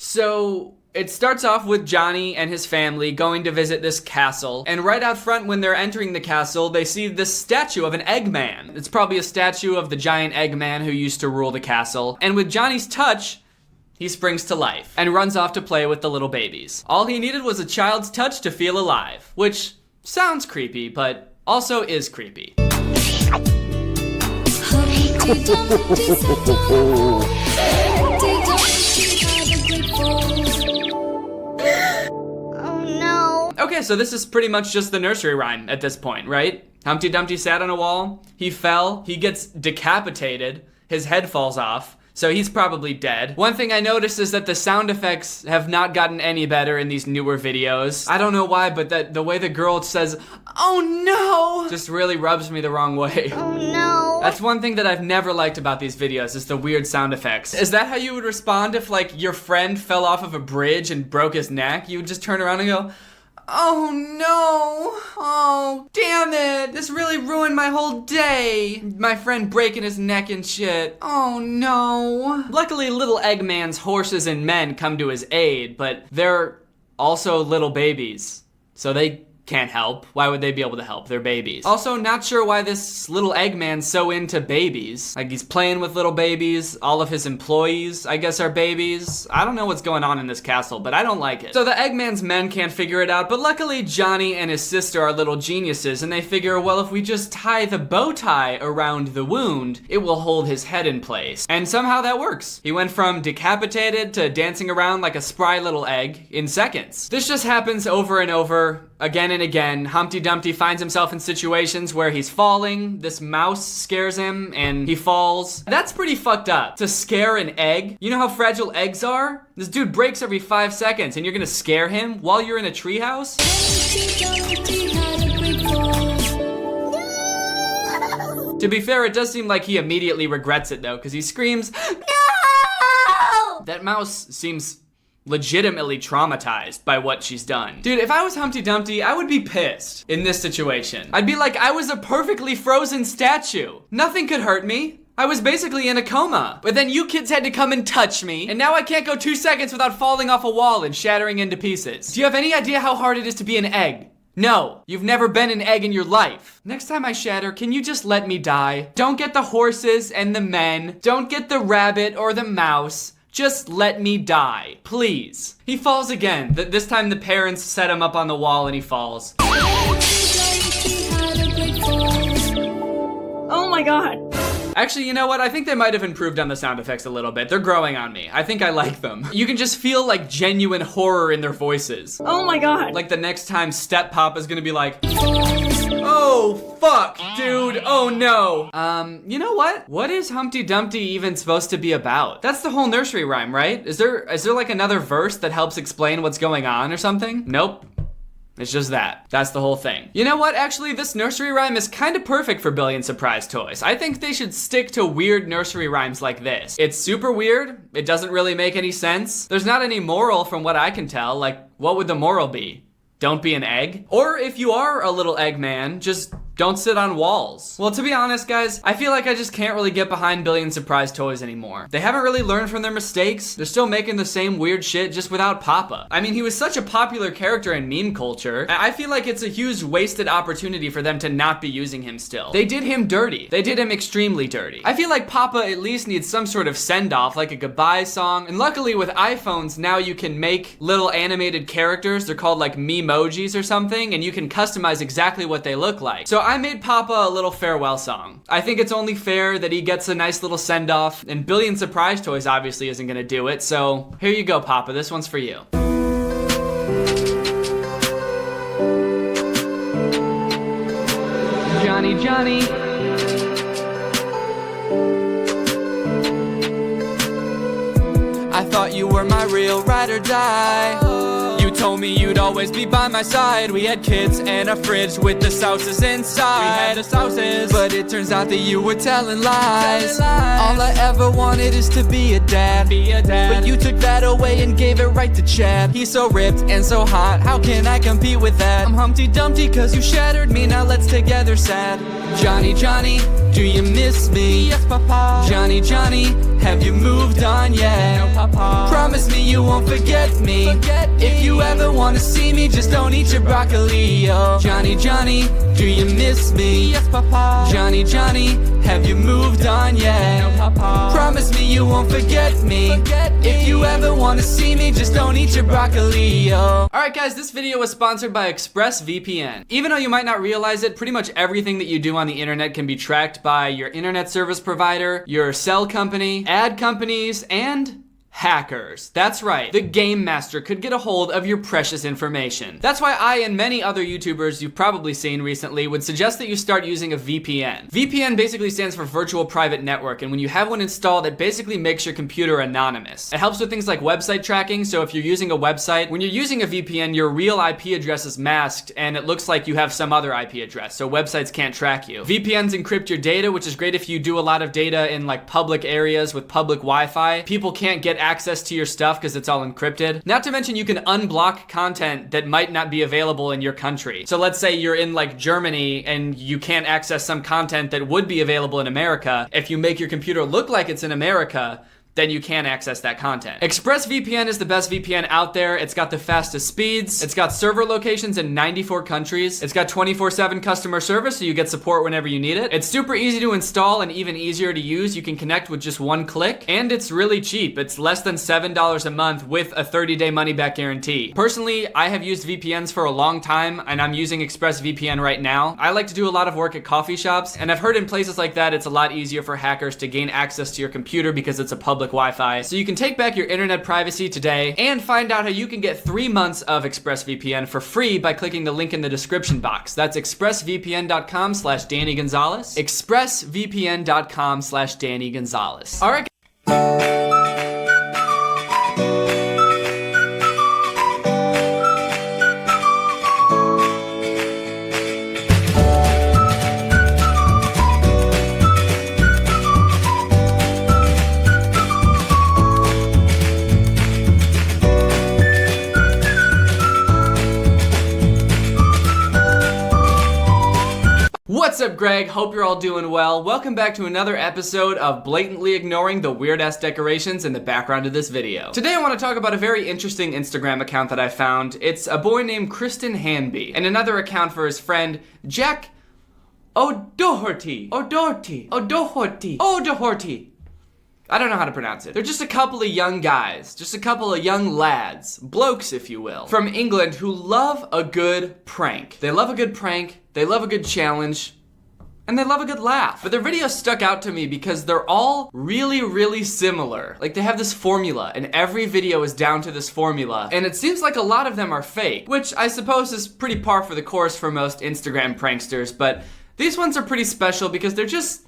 So it starts off with Johnny and his family going to visit this castle, and right out front when they're entering the castle, they see this statue of an Eggman. It's probably a statue of the giant Eggman who used to rule the castle, and with Johnny's touch, he springs to life and runs off to play with the little babies. All he needed was a child's touch to feel alive, which sounds creepy, but also is creepy. Okay, so this is pretty much just the nursery rhyme at this point, right? Humpty Dumpty sat on a wall, he fell, he gets decapitated, his head falls off, so he's probably dead. One thing I noticed is that the sound effects have not gotten any better in these newer videos. I don't know why, but the way the girl says, "Oh no," just really rubs me the wrong way. Oh no. That's one thing that I've never liked about these videos is the weird sound effects. Is that how you would respond if like your friend fell off of a bridge and broke his neck? You would just turn around and go, oh no, oh damn it, this really ruined my whole day. My friend breaking his neck and shit, oh no. Luckily little Eggman's horses and men come to his aid, but they're also little babies, so they can't help. Why would they be able to help? They're babies. Also, not sure why this little Eggman's so into babies. Like, he's playing with little babies. All of his employees, I guess, are babies. I don't know what's going on in this castle, but I don't like it. So the Eggman's men can't figure it out, but luckily Johnny and his sister are little geniuses, and they figure, well, if we just tie the bow tie around the wound, it will hold his head in place. And somehow that works. He went from decapitated to dancing around like a spry little egg in seconds. This just happens over and over, again and again. Humpty Dumpty finds himself in situations where he's falling, this mouse scares him, and he falls. That's pretty fucked up. To scare an egg? You know how fragile eggs are? This dude breaks every 5 seconds, and you're gonna scare him while you're in a treehouse? To be fair, it does seem like he immediately regrets it though, because he screams, "No!" That mouse seems legitimately traumatized by what she's done. Dude, if I was Humpty Dumpty, I would be pissed in this situation. I'd be like, I was a perfectly frozen statue. Nothing could hurt me. I was basically in a coma. But then you kids had to come and touch me, and now I can't go 2 seconds without falling off a wall and shattering into pieces. Do you have any idea how hard it is to be an egg? No, you've never been an egg in your life. Next time I shatter, can you just let me die? Don't get the horses and the men. Don't get the rabbit or the mouse. Just let me die, please. He falls again. This time the parents set him up on the wall and he falls. Oh my god. Actually, you know what? I think they might have improved on the sound effects a little bit. They're growing on me. I think I like them. You can just feel like genuine horror in their voices. Oh my god. Like the next time Step Pop is gonna be like, oh fuck, dude, oh no. You know what? What is Humpty Dumpty even supposed to be about? That's the whole nursery rhyme, right? Is there like another verse that helps explain what's going on or something? Nope. It's just that. That's the whole thing. You know what? Actually, this nursery rhyme is kind of perfect for Billion Surprise Toys. I think they should stick to weird nursery rhymes like this. It's super weird. It doesn't really make any sense. There's not any moral from what I can tell. Like, what would the moral be? Don't be an egg? Or if you are a little egg man, just don't sit on walls. Well, to be honest, guys, I feel like I just can't really get behind Billion Surprise Toys anymore. They haven't really learned from their mistakes. They're still making the same weird shit just without Papa. I mean, he was such a popular character in meme culture. I feel like it's a huge wasted opportunity for them to not be using him still. They did him dirty. They did him extremely dirty. I feel like Papa at least needs some sort of send-off, like a goodbye song. And luckily with iPhones, now you can make little animated characters. They're called like memojis or something, and you can customize exactly what they look like. So I made Papa a little farewell song. I think it's only fair that he gets a nice little send-off, and Billion Surprise Toys obviously isn't gonna do it, so here you go, Papa. This one's for you. Johnny, Johnny. I thought you were my real ride or die. You told me you'd always be by my side. We had kids and a fridge with the sauces inside. We had the sauces, but it turns out that you were telling lies. All I ever wanted is to be a dad. But you took that away and gave it right to Chad. He's so ripped and so hot, how can I compete with that? I'm Humpty Dumpty cause you shattered me, now let's together sad. Johnny, Johnny, do you miss me? Yes, Papa. Johnny, Johnny, have you moved on yet? No, Papa. Promise me you won't forget me. If you ever wanna see me, just don't eat your broccoli, oh. Johnny, Johnny, do you miss me? Yes, Papa. Johnny, Johnny, have you moved on yet? No, Papa. Promise me you won't forget me. If you ever wanna see me, just don't eat your broccoli, oh. Alright guys, this video was sponsored by ExpressVPN. Even though you might not realize it, pretty much everything that you do on the internet can be tracked by your internet service provider, your cell company, ad companies, and hackers. That's right, the game master could get a hold of your precious information. That's why I and many other YouTubers you've probably seen recently would suggest that you start using a VPN. VPN basically stands for virtual private network, and when you have one installed, it basically makes your computer anonymous. It helps with things like website tracking, so if you're using a website, when you're using a VPN, your real IP address is masked, and it looks like you have some other IP address, so websites can't track you. VPNs encrypt your data, which is great if you do a lot of data in like public areas with public Wi-Fi. People can't get access to your stuff because it's all encrypted. Not to mention you can unblock content that might not be available in your country. So let's say you're in like Germany and you can't access some content that would be available in America. If you make your computer look like it's in America, then you can access that content. ExpressVPN is the best VPN out there. It's got the fastest speeds. It's got server locations in 94 countries. It's got 24/7 customer service, so you get support whenever you need it. It's super easy to install and even easier to use. You can connect with just one click, and it's really cheap. It's less than $7 a month with a 30-day money-back guarantee. Personally, I have used VPNs for a long time, and I'm using ExpressVPN right now. I like to do a lot of work at coffee shops, and I've heard in places like that, it's a lot easier for hackers to gain access to your computer because it's a public Wi-Fi. So you can take back your internet privacy today and find out how you can get 3 months of ExpressVPN for free by clicking the link in the description box. That's expressvpn.com/Danny Gonzalez. expressvpn.com/Danny Gonzalez. All right. What's up, Greg? Hope you're all doing well. Welcome back to another episode of blatantly ignoring the weird-ass decorations in the background of this video. Today I want to talk about a very interesting Instagram account that I found. It's a boy named Kristen Hanby, and another account for his friend Jack O'Doherty. O'Doherty. I don't know how to pronounce it. They're just a couple of young guys, just a couple of young lads, blokes if you will, from England who love a good prank. They love a good prank, they love a good challenge, and they love a good laugh. But their videos stuck out to me because they're all really similar. Like they have this formula, and every video is down to this formula, and it seems like a lot of them are fake, which I suppose is pretty par for the course for most Instagram pranksters, but these ones are pretty special because they're just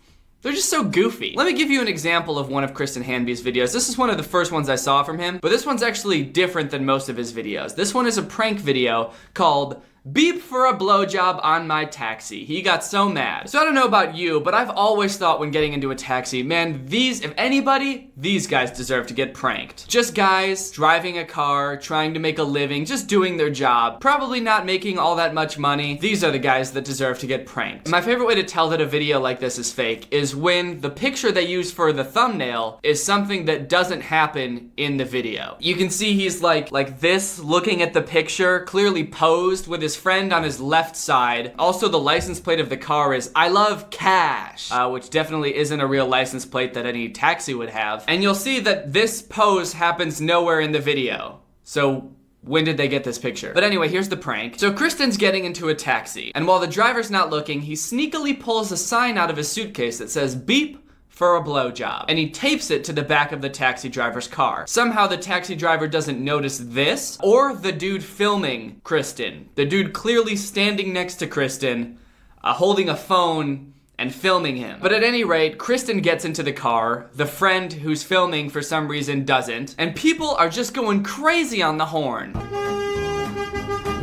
so goofy. Let me give you an example of one of Kristen Hanby's videos. This is one of the first ones I saw from him, but this one's actually different than most of his videos. This one is a prank video called Beep for a Blowjob on My Taxi. He got so mad. So I don't know about you, but I've always thought when getting into a taxi, man, if anybody, these guys deserve to get pranked. Just guys driving a car, trying to make a living, just doing their job, probably not making all that much money. These are the guys that deserve to get pranked. My favorite way to tell that a video like this is fake is when the picture they use for the thumbnail is something that doesn't happen in the video. You can see he's like this, looking at the picture, clearly posed with his friend on his left side. Also, the license plate of the car is I love cash, which definitely isn't a real license plate that any taxi would have. And you'll see that this pose happens nowhere in the video. So when did they get this picture? But anyway, here's the prank. So Kristen's getting into a taxi, and while the driver's not looking, he sneakily pulls a sign out of his suitcase that says beep for a blowjob, and he tapes it to the back of the taxi driver's car. Somehow the taxi driver doesn't notice this, or the dude filming Kristen. The dude clearly standing next to Kristen, holding a phone and filming him. But at any rate, Kristen gets into the car, the friend who's filming for some reason doesn't, and people are just going crazy on the horn.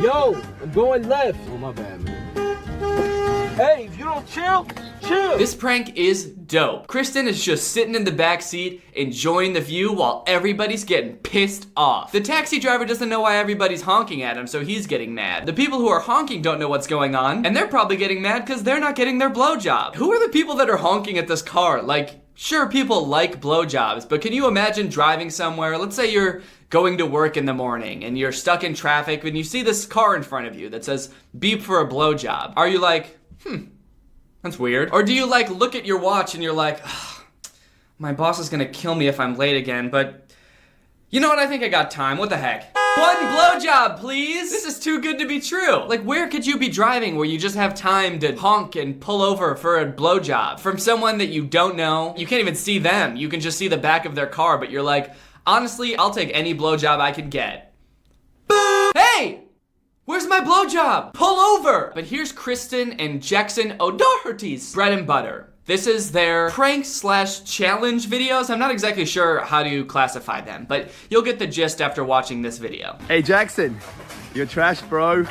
Yo, I'm going left. Oh, my bad, man. Hey, if you don't chill. This prank is dope. Kristen is just sitting in the back seat, enjoying the view while everybody's getting pissed off. The taxi driver doesn't know why everybody's honking at him, so he's getting mad. The people who are honking don't know what's going on, and they're probably getting mad because they're not getting their blowjob. Who are the people that are honking at this car? Like, sure, people like blowjobs, but can you imagine driving somewhere? Let's say you're going to work in the morning and you're stuck in traffic and you see this car in front of you that says beep for a blowjob. Are you like, that's weird? Or do you like look at your watch and you're like, my boss is gonna kill me if I'm late again, but you know what, I think I got time, what the heck? One blowjob, please! This is too good to be true. Like, where could you be driving where you just have time to honk and pull over for a blowjob? From someone that you don't know, you can't even see them, you can just see the back of their car, but you're like, Honestly, I'll take any blowjob I can get. Boom! Hey! Where's my blowjob? Pull over! But here's Kristen and Jackson O'Doherty's bread and butter. This is their prank/challenge videos. I'm not exactly sure how to classify them, but you'll get the gist after watching this video. Hey Jackson, you're trash, bro.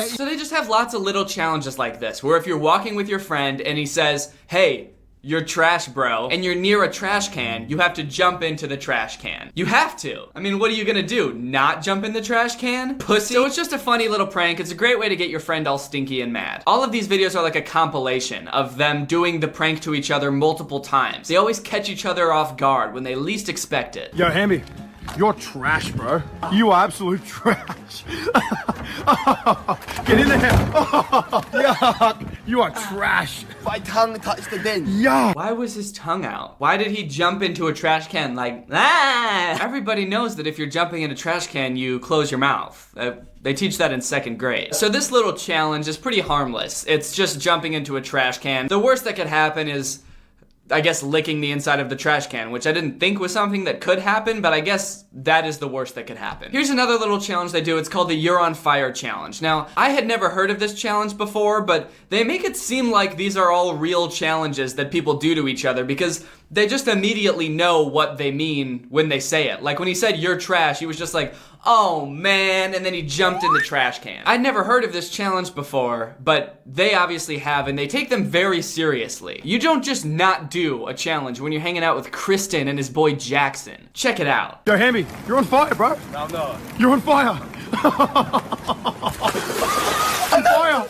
So they just have lots of little challenges like this, where if you're walking with your friend and he says, hey, you're trash, bro, and you're near a trash can, you have to jump into the trash can. You have to. I mean, what are you gonna do? Not jump in the trash can? Pussy? So it's just a funny little prank. It's a great way to get your friend all stinky and mad. All of these videos are like a compilation of them doing the prank to each other multiple times. They always catch each other off guard when they least expect it. Yo, Hammy, you're trash, bro. You are absolute trash. Get in there. Yuck. You are trash. My tongue touched the bin. Yeah. Why was his tongue out? Why did he jump into a trash can like, ah? Everybody knows that if you're jumping in a trash can, you close your mouth. They teach that in 2nd grade. So this little challenge is pretty harmless. It's just jumping into a trash can. The worst that could happen is, I guess, licking the inside of the trash can, which I didn't think was something that could happen, but I guess that is the worst that could happen. Here's another little challenge they do. It's called the You're on Fire challenge. Now, I had never heard of this challenge before, but they make it seem like these are all real challenges that people do to each other because they just immediately know what they mean when they say it. Like when he said, you're trash, he was just like, oh man, and then he jumped in the trash can. I'd never heard of this challenge before, but they obviously have, and they take them very seriously. You don't just not do a challenge when you're hanging out with Kristen and his boy Jackson. Check it out. Yo, Hammy, you're on fire, bro. No, I'm not. You're on fire. On fire.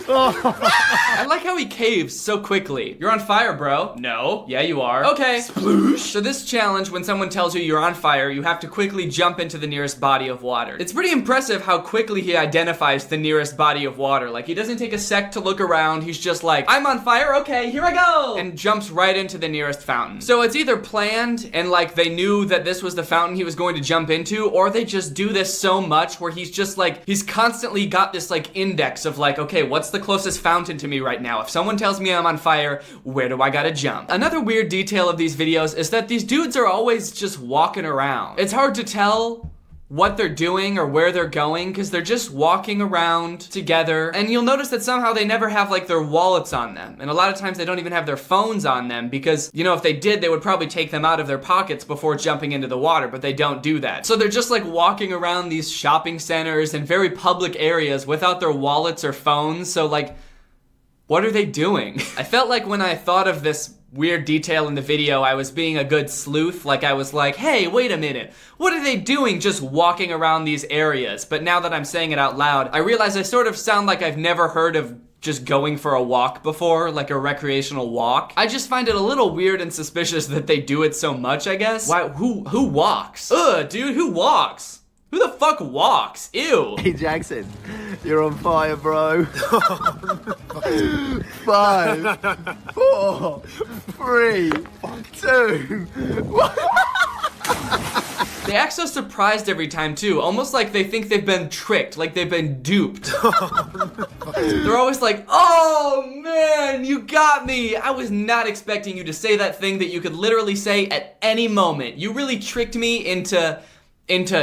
I like how he caves so quickly. You're on fire, bro. No. Yeah, you are. Okay. Sploosh. So this challenge, when someone tells you you're on fire, you have to quickly jump into the nearest body of water. It's pretty impressive how quickly he identifies the nearest body of water. Like, he doesn't take a sec to look around. He's just like, I'm on fire. Okay, here I go. And jumps right into the nearest fountain. So it's either planned and like they knew that this was the fountain he was going to jump into, or they just do this so much where he's just like, he's constantly got this like index of like, okay, what's the closest fountain to me right now? If someone tells me I'm on fire, where do I gotta jump? Another weird detail of these videos is that these dudes are always just walking around. It's hard to tell what they're doing or where they're going because they're just walking around together, and you'll notice that somehow they never have like their wallets on them, and a lot of times they don't even have their phones on them because, you know, if they did, they would probably take them out of their pockets before jumping into the water, but they don't do that. So they're just like walking around these shopping centers and very public areas without their wallets or phones. So like, what are they doing? I felt like when I thought of this weird detail in the video, I was being a good sleuth. Like I was like, hey, wait a minute. What are they doing just walking around these areas? But now that I'm saying it out loud, I realize I sort of sound like I've never heard of just going for a walk before, like a recreational walk. I just find it a little weird and suspicious that they do it so much, I guess. Why, who walks? Ugh, dude, who walks? Who the fuck walks? Ew. Hey Jackson, you're on fire, bro. 5, 4, 3, 2, 1. They act so surprised every time too, almost like they think they've been tricked, like they've been duped. They're always like, oh man, you got me. I was not expecting you to say that thing that you could literally say at any moment. You really tricked me into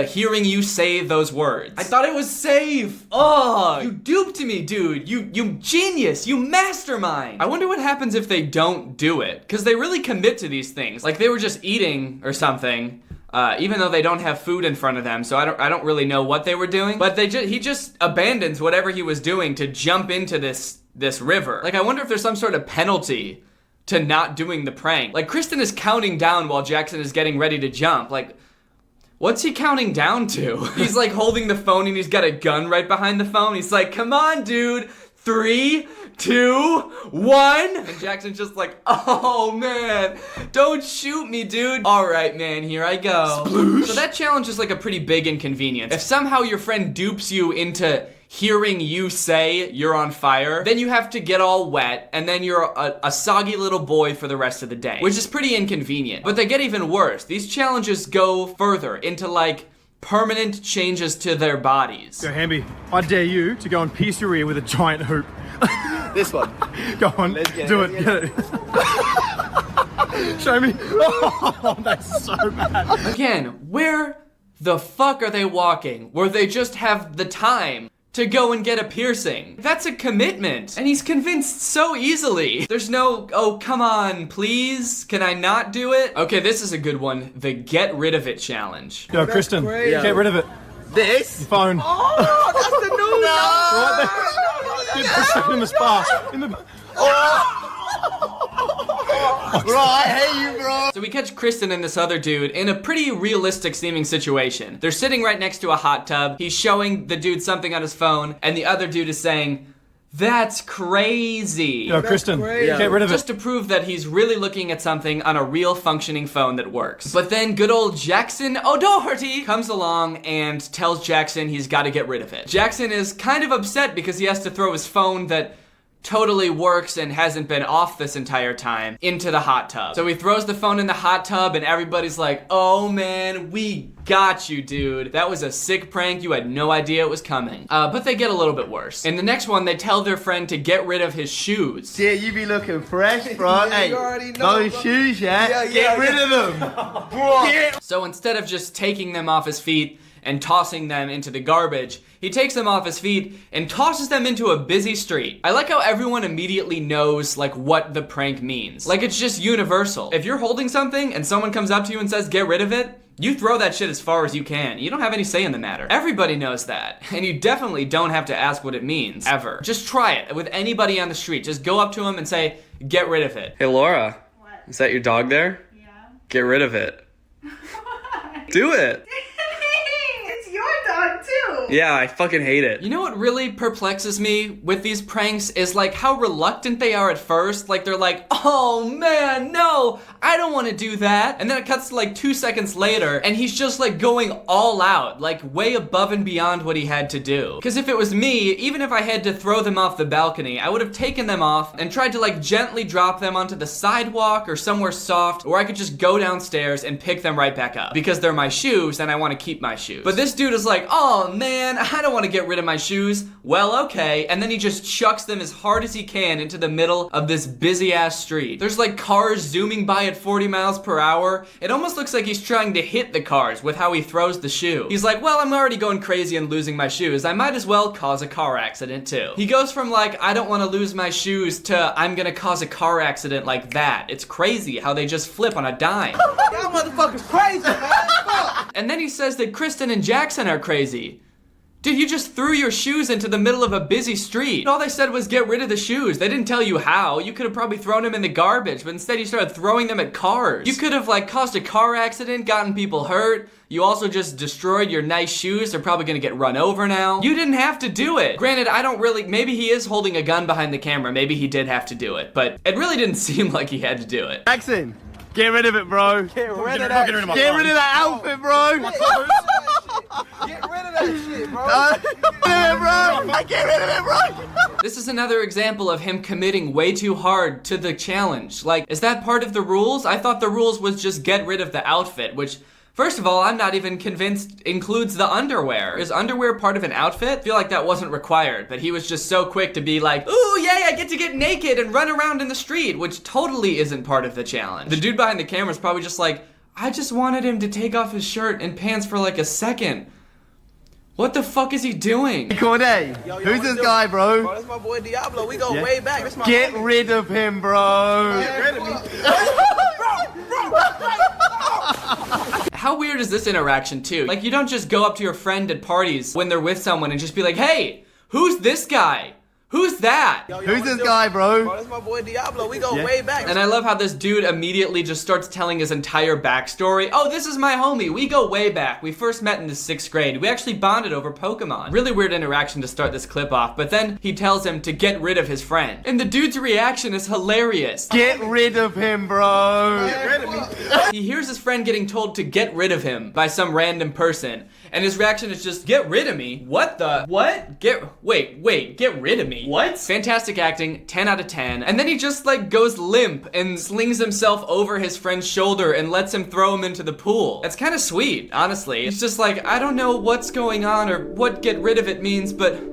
hearing you say those words. I thought it was safe. Oh, you duped me, dude. You genius. You mastermind. I wonder what happens if they don't do it, because they really commit to these things. Like they were just eating or something, even though they don't have food in front of them, so I don't really know what they were doing. But he just abandons whatever he was doing to jump into this river. Like I wonder if there's some sort of penalty to not doing the prank. Like Kristen is counting down while Jackson is getting ready to jump. Like, what's he counting down to? He's like holding the phone and he's got a gun right behind the phone. He's like, come on, dude. 3, 2, 1. And Jackson's just like, oh man, don't shoot me, dude. All right, man, here I go. Sploosh. So that challenge is like a pretty big inconvenience. If somehow your friend dupes you into hearing you say you're on fire, then you have to get all wet, and then you're a soggy little boy for the rest of the day, which is pretty inconvenient. But they get even worse. These challenges go further into like permanent changes to their bodies. Go, Hamby. I dare you to go and pierce your ear with a giant hoop. This one. Go on. Let's get it. Get it. Show me. Oh, that's so bad. Again, where the fuck are they walking? Where they just have the time to go and get a piercing? That's a commitment. And he's convinced so easily. There's no, oh, come on, please. Can I not do it? Okay, this is a good one. The get rid of it challenge. Yo, Kristen, get rid of it. This? Your phone. Oh, that's the new Right there. Push it in the spa. In the... Bro, I hate you, bro. So we catch Kristen and this other dude in a pretty realistic seeming situation. They're sitting right next to a hot tub. He's showing the dude something on his phone, and the other dude is saying, "That's crazy." Yo, Kristen, get rid of it. Just to prove that he's really looking at something on a real functioning phone that works. But then good old Jackson O'Doherty comes along and tells Jackson he's got to get rid of it. Jackson is kind of upset because he has to throw his phone that totally works and hasn't been off this entire time into the hot tub. So he throws the phone in the hot tub and everybody's like, "Oh man, we got you, dude. That was a sick prank. You had no idea it was coming." But they get a little bit worse. In the next one, they tell their friend to get rid of his shoes. Yeah, you be looking fresh, bro. Hey, those shoes, get rid of them. So instead of just taking them off his feet and tossing them into the garbage, he takes them off his feet and tosses them into a busy street. I like how everyone immediately knows like what the prank means. Like it's just universal. If you're holding something and someone comes up to you and says, "Get rid of it," you throw that shit as far as you can. You don't have any say in the matter. Everybody knows that. And you definitely don't have to ask what it means, ever. Just try it with anybody on the street. Just go up to him and say, "Get rid of it." Hey Laura, what? Is that your dog there? Yeah. Get rid of it. Do it. Yeah, I fucking hate it. You know what really perplexes me with these pranks is like how reluctant they are at first. Like they're like, "Oh man, no, I don't want to do that." And then it cuts to like 2 seconds later and he's just like going all out, like way above and beyond what he had to do. Because if it was me, even if I had to throw them off the balcony, I would have taken them off and tried to like gently drop them onto the sidewalk or somewhere soft, or I could just go downstairs and pick them right back up. Because they're my shoes and I want to keep my shoes. But this dude is like, "Oh man, I don't want to get rid of my shoes." Well, okay. And then he just chucks them as hard as he can into the middle of this busy ass street. There's like cars zooming by at 40 miles per hour. It almost looks like he's trying to hit the cars with how he throws the shoe. He's like, "Well, I'm already going crazy and losing my shoes. I might as well cause a car accident too." He goes from like, "I don't want to lose my shoes" to "I'm gonna cause a car accident" like that. It's crazy how they just flip on a dime. Y'all motherfuckers crazy, man. And then he says that Kristen and Jackson are crazy. Dude, you just threw your shoes into the middle of a busy street. All they said was get rid of the shoes. They didn't tell you how. You could have probably thrown them in the garbage, but instead you started throwing them at cars. You could have like caused a car accident, gotten people hurt. You also just destroyed your nice shoes. They're probably gonna get run over now. You didn't have to do it. Granted, I don't really, maybe he is holding a gun behind the camera. Maybe he did have to do it, but it really didn't seem like he had to do it. Jackson, get rid of it, bro. Get rid of that. Get rid of that outfit, bro. Get rid of that shit, bro. Get rid of it, bro. This is another example of him committing way too hard to the challenge. Like, is that part of the rules? I thought the rules was just get rid of the outfit, which, first of all, I'm not even convinced includes the underwear. Is underwear part of an outfit? I feel like that wasn't required, but he was just so quick to be like, "Ooh, yay, I get to get naked and run around in the street," which totally isn't part of the challenge. The dude behind the camera is probably just like, "I just wanted him to take off his shirt and pants for like a second. What the fuck is he doing?" Corday, who's this guy, bro? Bro, that's my boy Diablo. We go way back. That's my Get homie. rid of him, bro. Get rid of me. How weird is this interaction too? Like, you don't just go up to your friend at parties when they're with someone and just be like, "Hey, who's this guy? Who's that?" Who's this guy, bro? Bro, that's my boy Diablo. We go way back. And I love how this dude immediately just starts telling his entire backstory. "Oh, this is my homie. We go way back. We first met in the 6th grade. We actually bonded over Pokemon." Really weird interaction to start this clip off, but then he tells him to get rid of his friend. And the dude's reaction is hilarious. Get rid of him, bro. Get rid of me. He hears his friend getting told to get rid of him by some random person, and his reaction is just, "Get rid of me? What the? What? Get rid of me? movie. What? Fantastic acting, 10 out of 10. And then he just like goes limp and slings himself over his friend's shoulder and lets him throw him into the pool. That's kind of sweet, honestly. It's just like, I don't know what's going on or what get rid of it means, but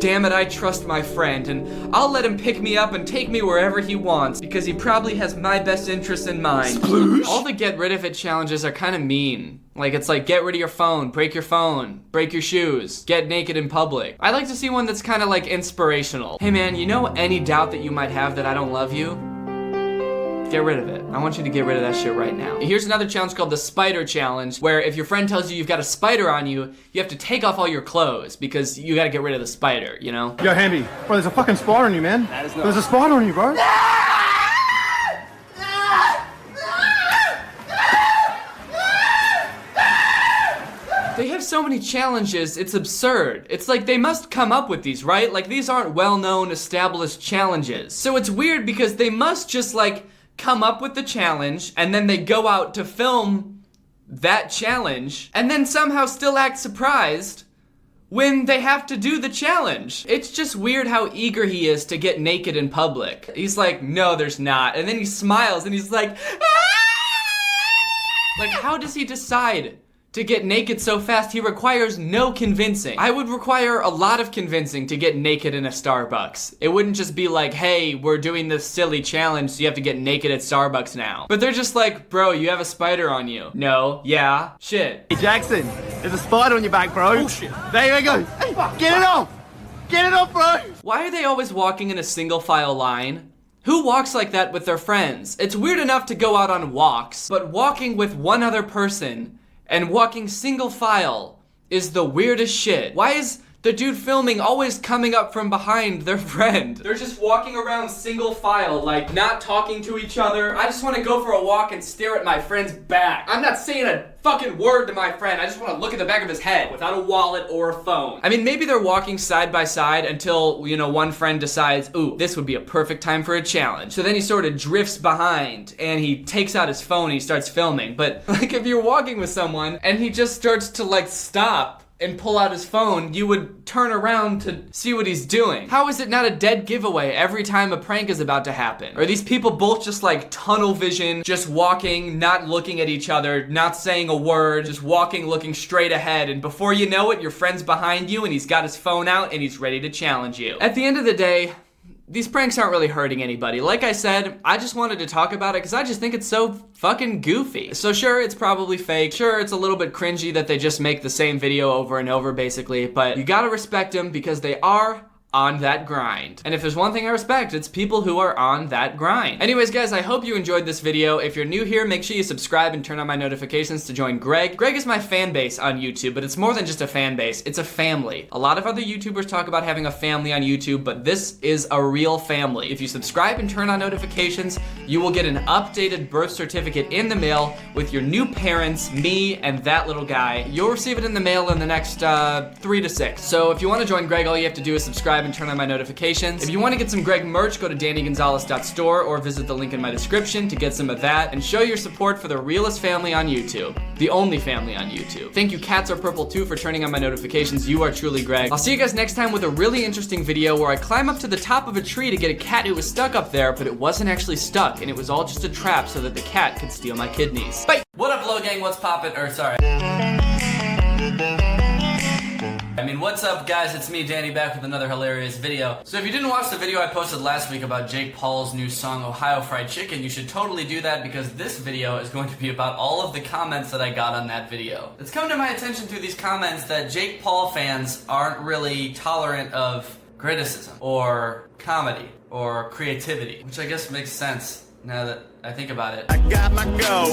damn it, I trust my friend, and I'll let him pick me up and take me wherever he wants, because he probably has my best interests in mind. Sploosh. All the get rid of it challenges are kind of mean. Like, it's like, get rid of your phone, break your shoes, get naked in public. I like to see one that's kind of like inspirational. Hey man, you know any doubt that you might have that I don't love you? Get rid of it. I want you to get rid of that shit right now. Here's another challenge called the spider challenge, where if your friend tells you you've got a spider on you, you have to take off all your clothes because you gotta get rid of the spider, you know? Yo, Hamby, bro, there's a fucking spider on you, man. There's a spider on you, bro. They have so many challenges, it's absurd. It's like they must come up with these, right? Like these aren't well-known, established challenges. So it's weird because they must just like come up with the challenge and then they go out to film that challenge and then somehow still act surprised when they have to do the challenge. It's just weird how eager he is to get naked in public. He's like, no, there's not. And then he smiles and he's like, ah! Like, how does he decide to get naked so fast? He requires no convincing. I would require a lot of convincing to get naked in a Starbucks. It wouldn't just be like, hey, we're doing this silly challenge, so you have to get naked at Starbucks now. But they're just like, bro, you have a spider on you. No, yeah, shit. Hey Jackson, there's a spider on your back, bro. Bullshit. There you go. Hey, get it off! Get it off, bro! Why are they always walking in a single file line? Who walks like that with their friends? It's weird enough to go out on walks, but walking with one other person and walking single file is the weirdest shit. Why is the dude filming always coming up from behind their friend? They're just walking around single file, like not talking to each other. I just want to go for a walk and stare at my friend's back. I'm not saying a fucking word to my friend. I just want to look at the back of his head without a wallet or a phone. I mean, maybe they're walking side by side until, you know, one friend decides, ooh, this would be a perfect time for a challenge. So then he sort of drifts behind and he takes out his phone and he starts filming. But like if you're walking with someone and he just starts to like stop and pull out his phone, you would turn around to see what he's doing. How is it not a dead giveaway every time a prank is about to happen? Are these people both just like tunnel vision, just walking, not looking at each other, not saying a word, just walking, looking straight ahead, and before you know it, your friend's behind you and he's got his phone out and he's ready to challenge you? At the end of the day, these pranks aren't really hurting anybody. Like I said, I just wanted to talk about it because I just think it's so fucking goofy. So sure, it's probably fake. Sure, it's a little bit cringy that they just make the same video over and over, basically. But you gotta respect them because they are on that grind. And if there's one thing I respect, it's people who are on that grind. Anyways, guys, I hope you enjoyed this video. If you're new here, make sure you subscribe and turn on my notifications to join Greg. Greg is my fan base on YouTube, but it's more than just a fan base. It's a family. A lot of other YouTubers talk about having a family on YouTube, but this is a real family. If you subscribe and turn on notifications, you will get an updated birth certificate in the mail with your new parents, me, and that little guy. You'll receive it in the mail in the next 3 to 6. So if you want to join Greg, all you have to do is subscribe and turn on my notifications. If you want to get some Greg merch, go to dannygonzalez.store or visit the link in my description to get some of that and show your support for the realest family on YouTube. The only family on YouTube. Thank you, Cats Are Purple 2, for turning on my notifications. You are truly Greg. I'll see you guys next time with a really interesting video where I climb up to the top of a tree to get a cat who was stuck up there, but it wasn't actually stuck, and it was all just a trap so that the cat could steal my kidneys. Bye! What up, Low Gang? What's poppin'? What's up, guys? It's me, Danny, back with another hilarious video. So if you didn't watch the video I posted last week about Jake Paul's new song, Ohio Fried Chicken, you should totally do that because this video is going to be about all of the comments that I got on that video. It's come to my attention through these comments that Jake Paul fans aren't really tolerant of criticism or comedy or creativity, which I guess makes sense now that I think about it. I got my go.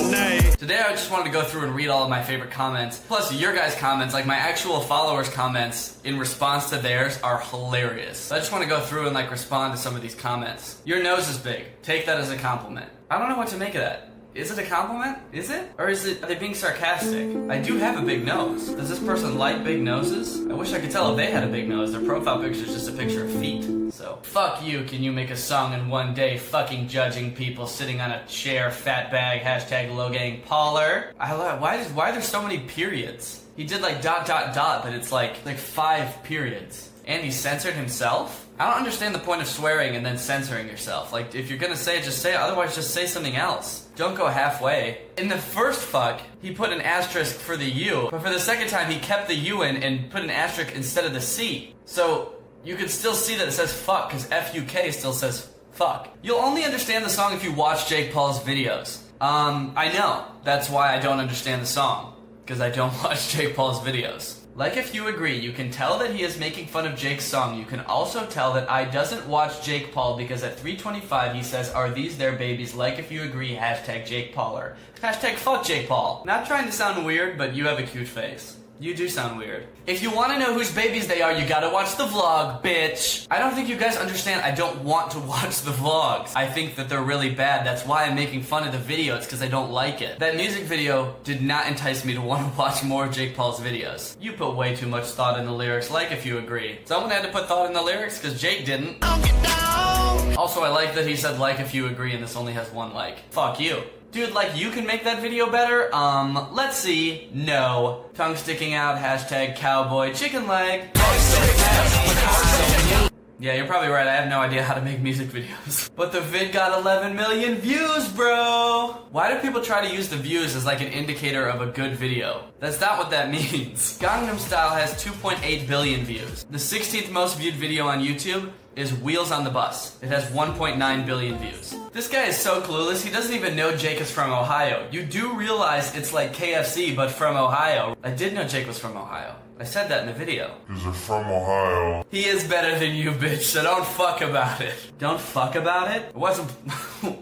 Today I just wanted to go through and read all of my favorite comments, plus your guys' comments, like my actual followers' comments in response to theirs are hilarious. So I just want to go through and like respond to some of these comments. Your nose is big. Take that as a compliment. I don't know what to make of that. Is it a compliment? Is it? Or are they being sarcastic? I do have a big nose. Does this person like big noses? I wish I could tell if they had a big nose. Their profile picture is just a picture of feet. So, fuck you, can you make a song in one day fucking judging people sitting on a chair, fat bag, hashtag low gang Pauler. Why are there so many periods? He did like ... but it's like 5 periods. And he censored himself? I don't understand the point of swearing and then censoring yourself. Like, if you're gonna say it, just say it. Otherwise, just say something else. Don't go halfway. In the first fuck, he put an asterisk for the U, but for the second time, he kept the U in and put an asterisk instead of the C. So, you can still see that it says fuck, because F-U-K still says fuck. You'll only understand the song if you watch Jake Paul's videos. I know. That's why I don't understand the song, because I don't watch Jake Paul's videos. Like If You Agree, you can tell that he is making fun of Jake's song. You can also tell that I doesn't watch Jake Paul because at 3:25 he says, "Are these their babies? Like If You Agree, hashtag Jake Pauler." Hashtag fuck Jake Paul. Not trying to sound weird, but you have a cute face. You do sound weird. If you want to know whose babies they are, you gotta watch the vlog, bitch. I don't think you guys understand. I don't want to watch the vlogs. I think that they're really bad. That's why I'm making fun of the video. It's because I don't like it. That music video did not entice me to want to watch more of Jake Paul's videos. You put way too much thought in the lyrics, like If You Agree. Someone had to put thought in the lyrics because Jake didn't. Also, I like that he said like if you agree and this only has one like. Fuck you. Dude, like, you can make that video better? Let's see. No. Tongue sticking out, hashtag cowboy chicken leg. Yeah, you're probably right. I have no idea how to make music videos. But the vid got 11 million views, bro! Why do people try to use the views as like an indicator of a good video? That's not what that means. Gangnam Style has 2.8 billion views. The 16th most viewed video on YouTube is Wheels on the Bus. It has 1.9 billion views. This guy is so clueless, he doesn't even know Jake is from Ohio. You do realize it's like KFC, but from Ohio. I did know Jake was from Ohio. I said that in the video. Because they're from Ohio. He is better than you, bitch, so don't fuck about it. Don't fuck about it? What's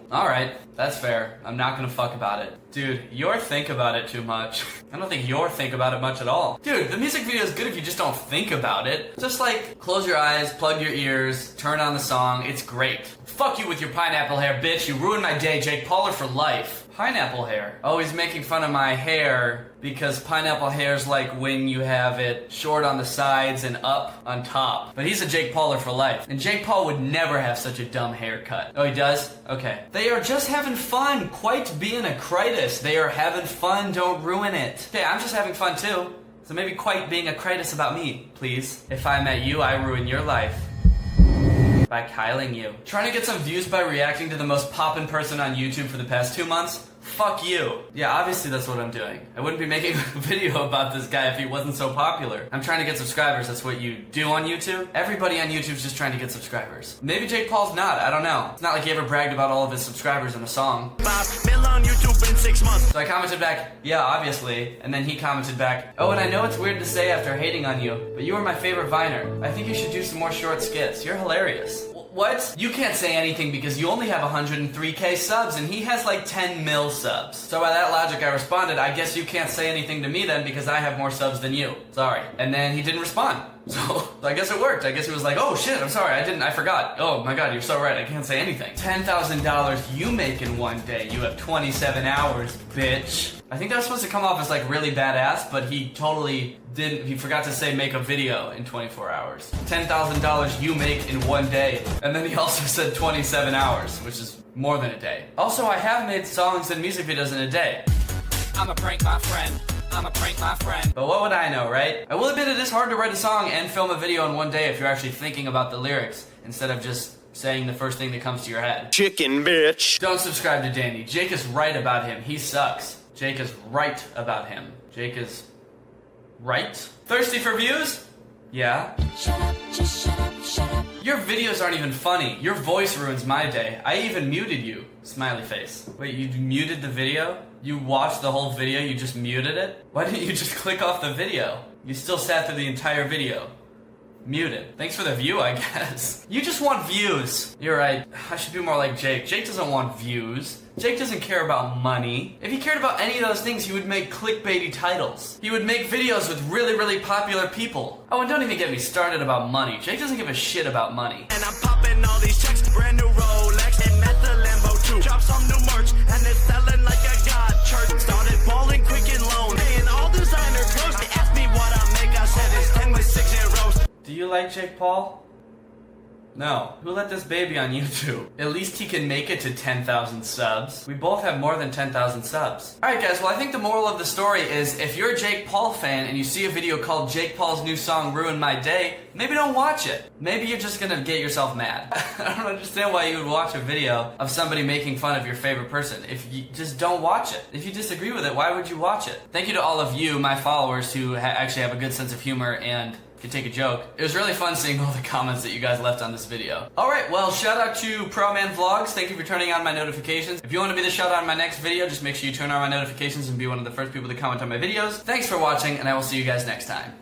Alright, that's fair. I'm not gonna fuck about it. Dude, you're think about it too much. I don't think you're think about it much at all. Dude, the music video is good if you just don't think about it. Just like, close your eyes, plug your ears, turn on the song, it's great. Fuck you with your pineapple hair, bitch. You ruined my day, Jake Pauler for life. Pineapple hair. Oh, he's making fun of my hair because pineapple hair is like when you have it short on the sides and up on top. But he's a Jake Pauler for life. And Jake Paul would never have such a dumb haircut. Oh, he does? Okay. They are just having fun. Quite being a critus. They are having fun. Don't ruin it. Okay, I'm just having fun too. So maybe quite being a critus about me, please. If I met you, I ruin your life. By Kyling you. Trying to get some views by reacting to the most poppin' person on YouTube for the past 2 months? Fuck you. Yeah, obviously that's what I'm doing. I wouldn't be making a video about this guy if he wasn't so popular. I'm trying to get subscribers, that's what you do on YouTube. Everybody on YouTube's just trying to get subscribers. Maybe Jake Paul's not, I don't know. It's not like he ever bragged about all of his subscribers in a song. On YouTube in 6 months. So I commented back, yeah, obviously. And then he commented back, oh, and I know it's weird to say after hating on you, but you were my favorite Viner. I think you should do some more short skits. You're hilarious. What? You can't say anything because you only have 103k subs and he has like 10 mil subs. So by that logic I responded, I guess you can't say anything to me then because I have more subs than you. Sorry. And then he didn't respond. So I guess it worked. I guess he was like, oh shit, I'm sorry, I forgot. Oh my god, you're so right, I can't say anything. $10,000 you make in one day. You have 27 hours, bitch. I think that was supposed to come off as like really badass, but he totally didn't. He forgot to say make a video in 24 hours. $10,000 you make in one day. And then he also said 27 hours, which is more than a day. Also, I have made songs and music videos in a day. I'ma prank my friend. I'ma prank my friend. But what would I know, right? I will admit it is hard to write a song and film a video in one day if you're actually thinking about the lyrics instead of just saying the first thing that comes to your head. Chicken, bitch. Don't subscribe to Danny. Jake is right about him. He sucks. Jake is right about him. Jake is right? Thirsty for views? Yeah. Shut up, just shut up, shut up. Your videos aren't even funny. Your voice ruins my day. I even muted you. Smiley face. Wait, you muted the video? You watched the whole video, you just muted it? Why didn't you just click off the video? You still sat through the entire video. Muted. Thanks for the view, I guess. You just want views. You're right. I should be more like Jake. Jake doesn't want views. Jake doesn't care about money. If he cared about any of those things, he would make clickbaity titles. He would make videos with really, really popular people. Oh, and don't even get me started about money. Jake doesn't give a shit about money. And I'm popping all these checks, brand new Rolex, and met the Lambo too. Drop some new merch, and it's selling like a god church. Started balling quick and loan, paying all designer clothes. They asked me what I make, I said it's 10 with 6 zeros. Do you like Jake Paul? No. Who let this baby on YouTube? At least he can make it to 10,000 subs. We both have more than 10,000 subs. Alright guys, well I think the moral of the story is if you're a Jake Paul fan and you see a video called Jake Paul's new song Ruined My Day, maybe don't watch it. Maybe you're just gonna get yourself mad. I don't understand why you would watch a video of somebody making fun of your favorite person. If you just don't watch it. If you disagree with it, why would you watch it? Thank you to all of you, my followers, who actually have a good sense of humor and can take a joke. It was really fun seeing all the comments that you guys left on this video. Alright, well, shout out to Pro Man Vlogs. Thank you for turning on my notifications. If you want to be the shout out in my next video, just make sure you turn on my notifications and be one of the first people to comment on my videos. Thanks for watching, and I will see you guys next time.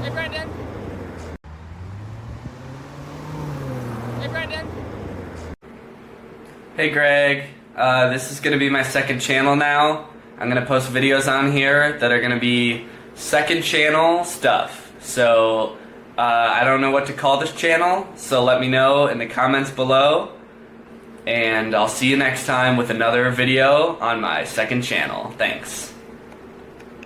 Hey, Brandon. Hey, Brandon. Hey Greg, this is gonna be my second channel now. I'm gonna post videos on here that are gonna be second channel stuff. So, I don't know what to call this channel, so let me know in the comments below. And I'll see you next time with another video on my second channel. Thanks.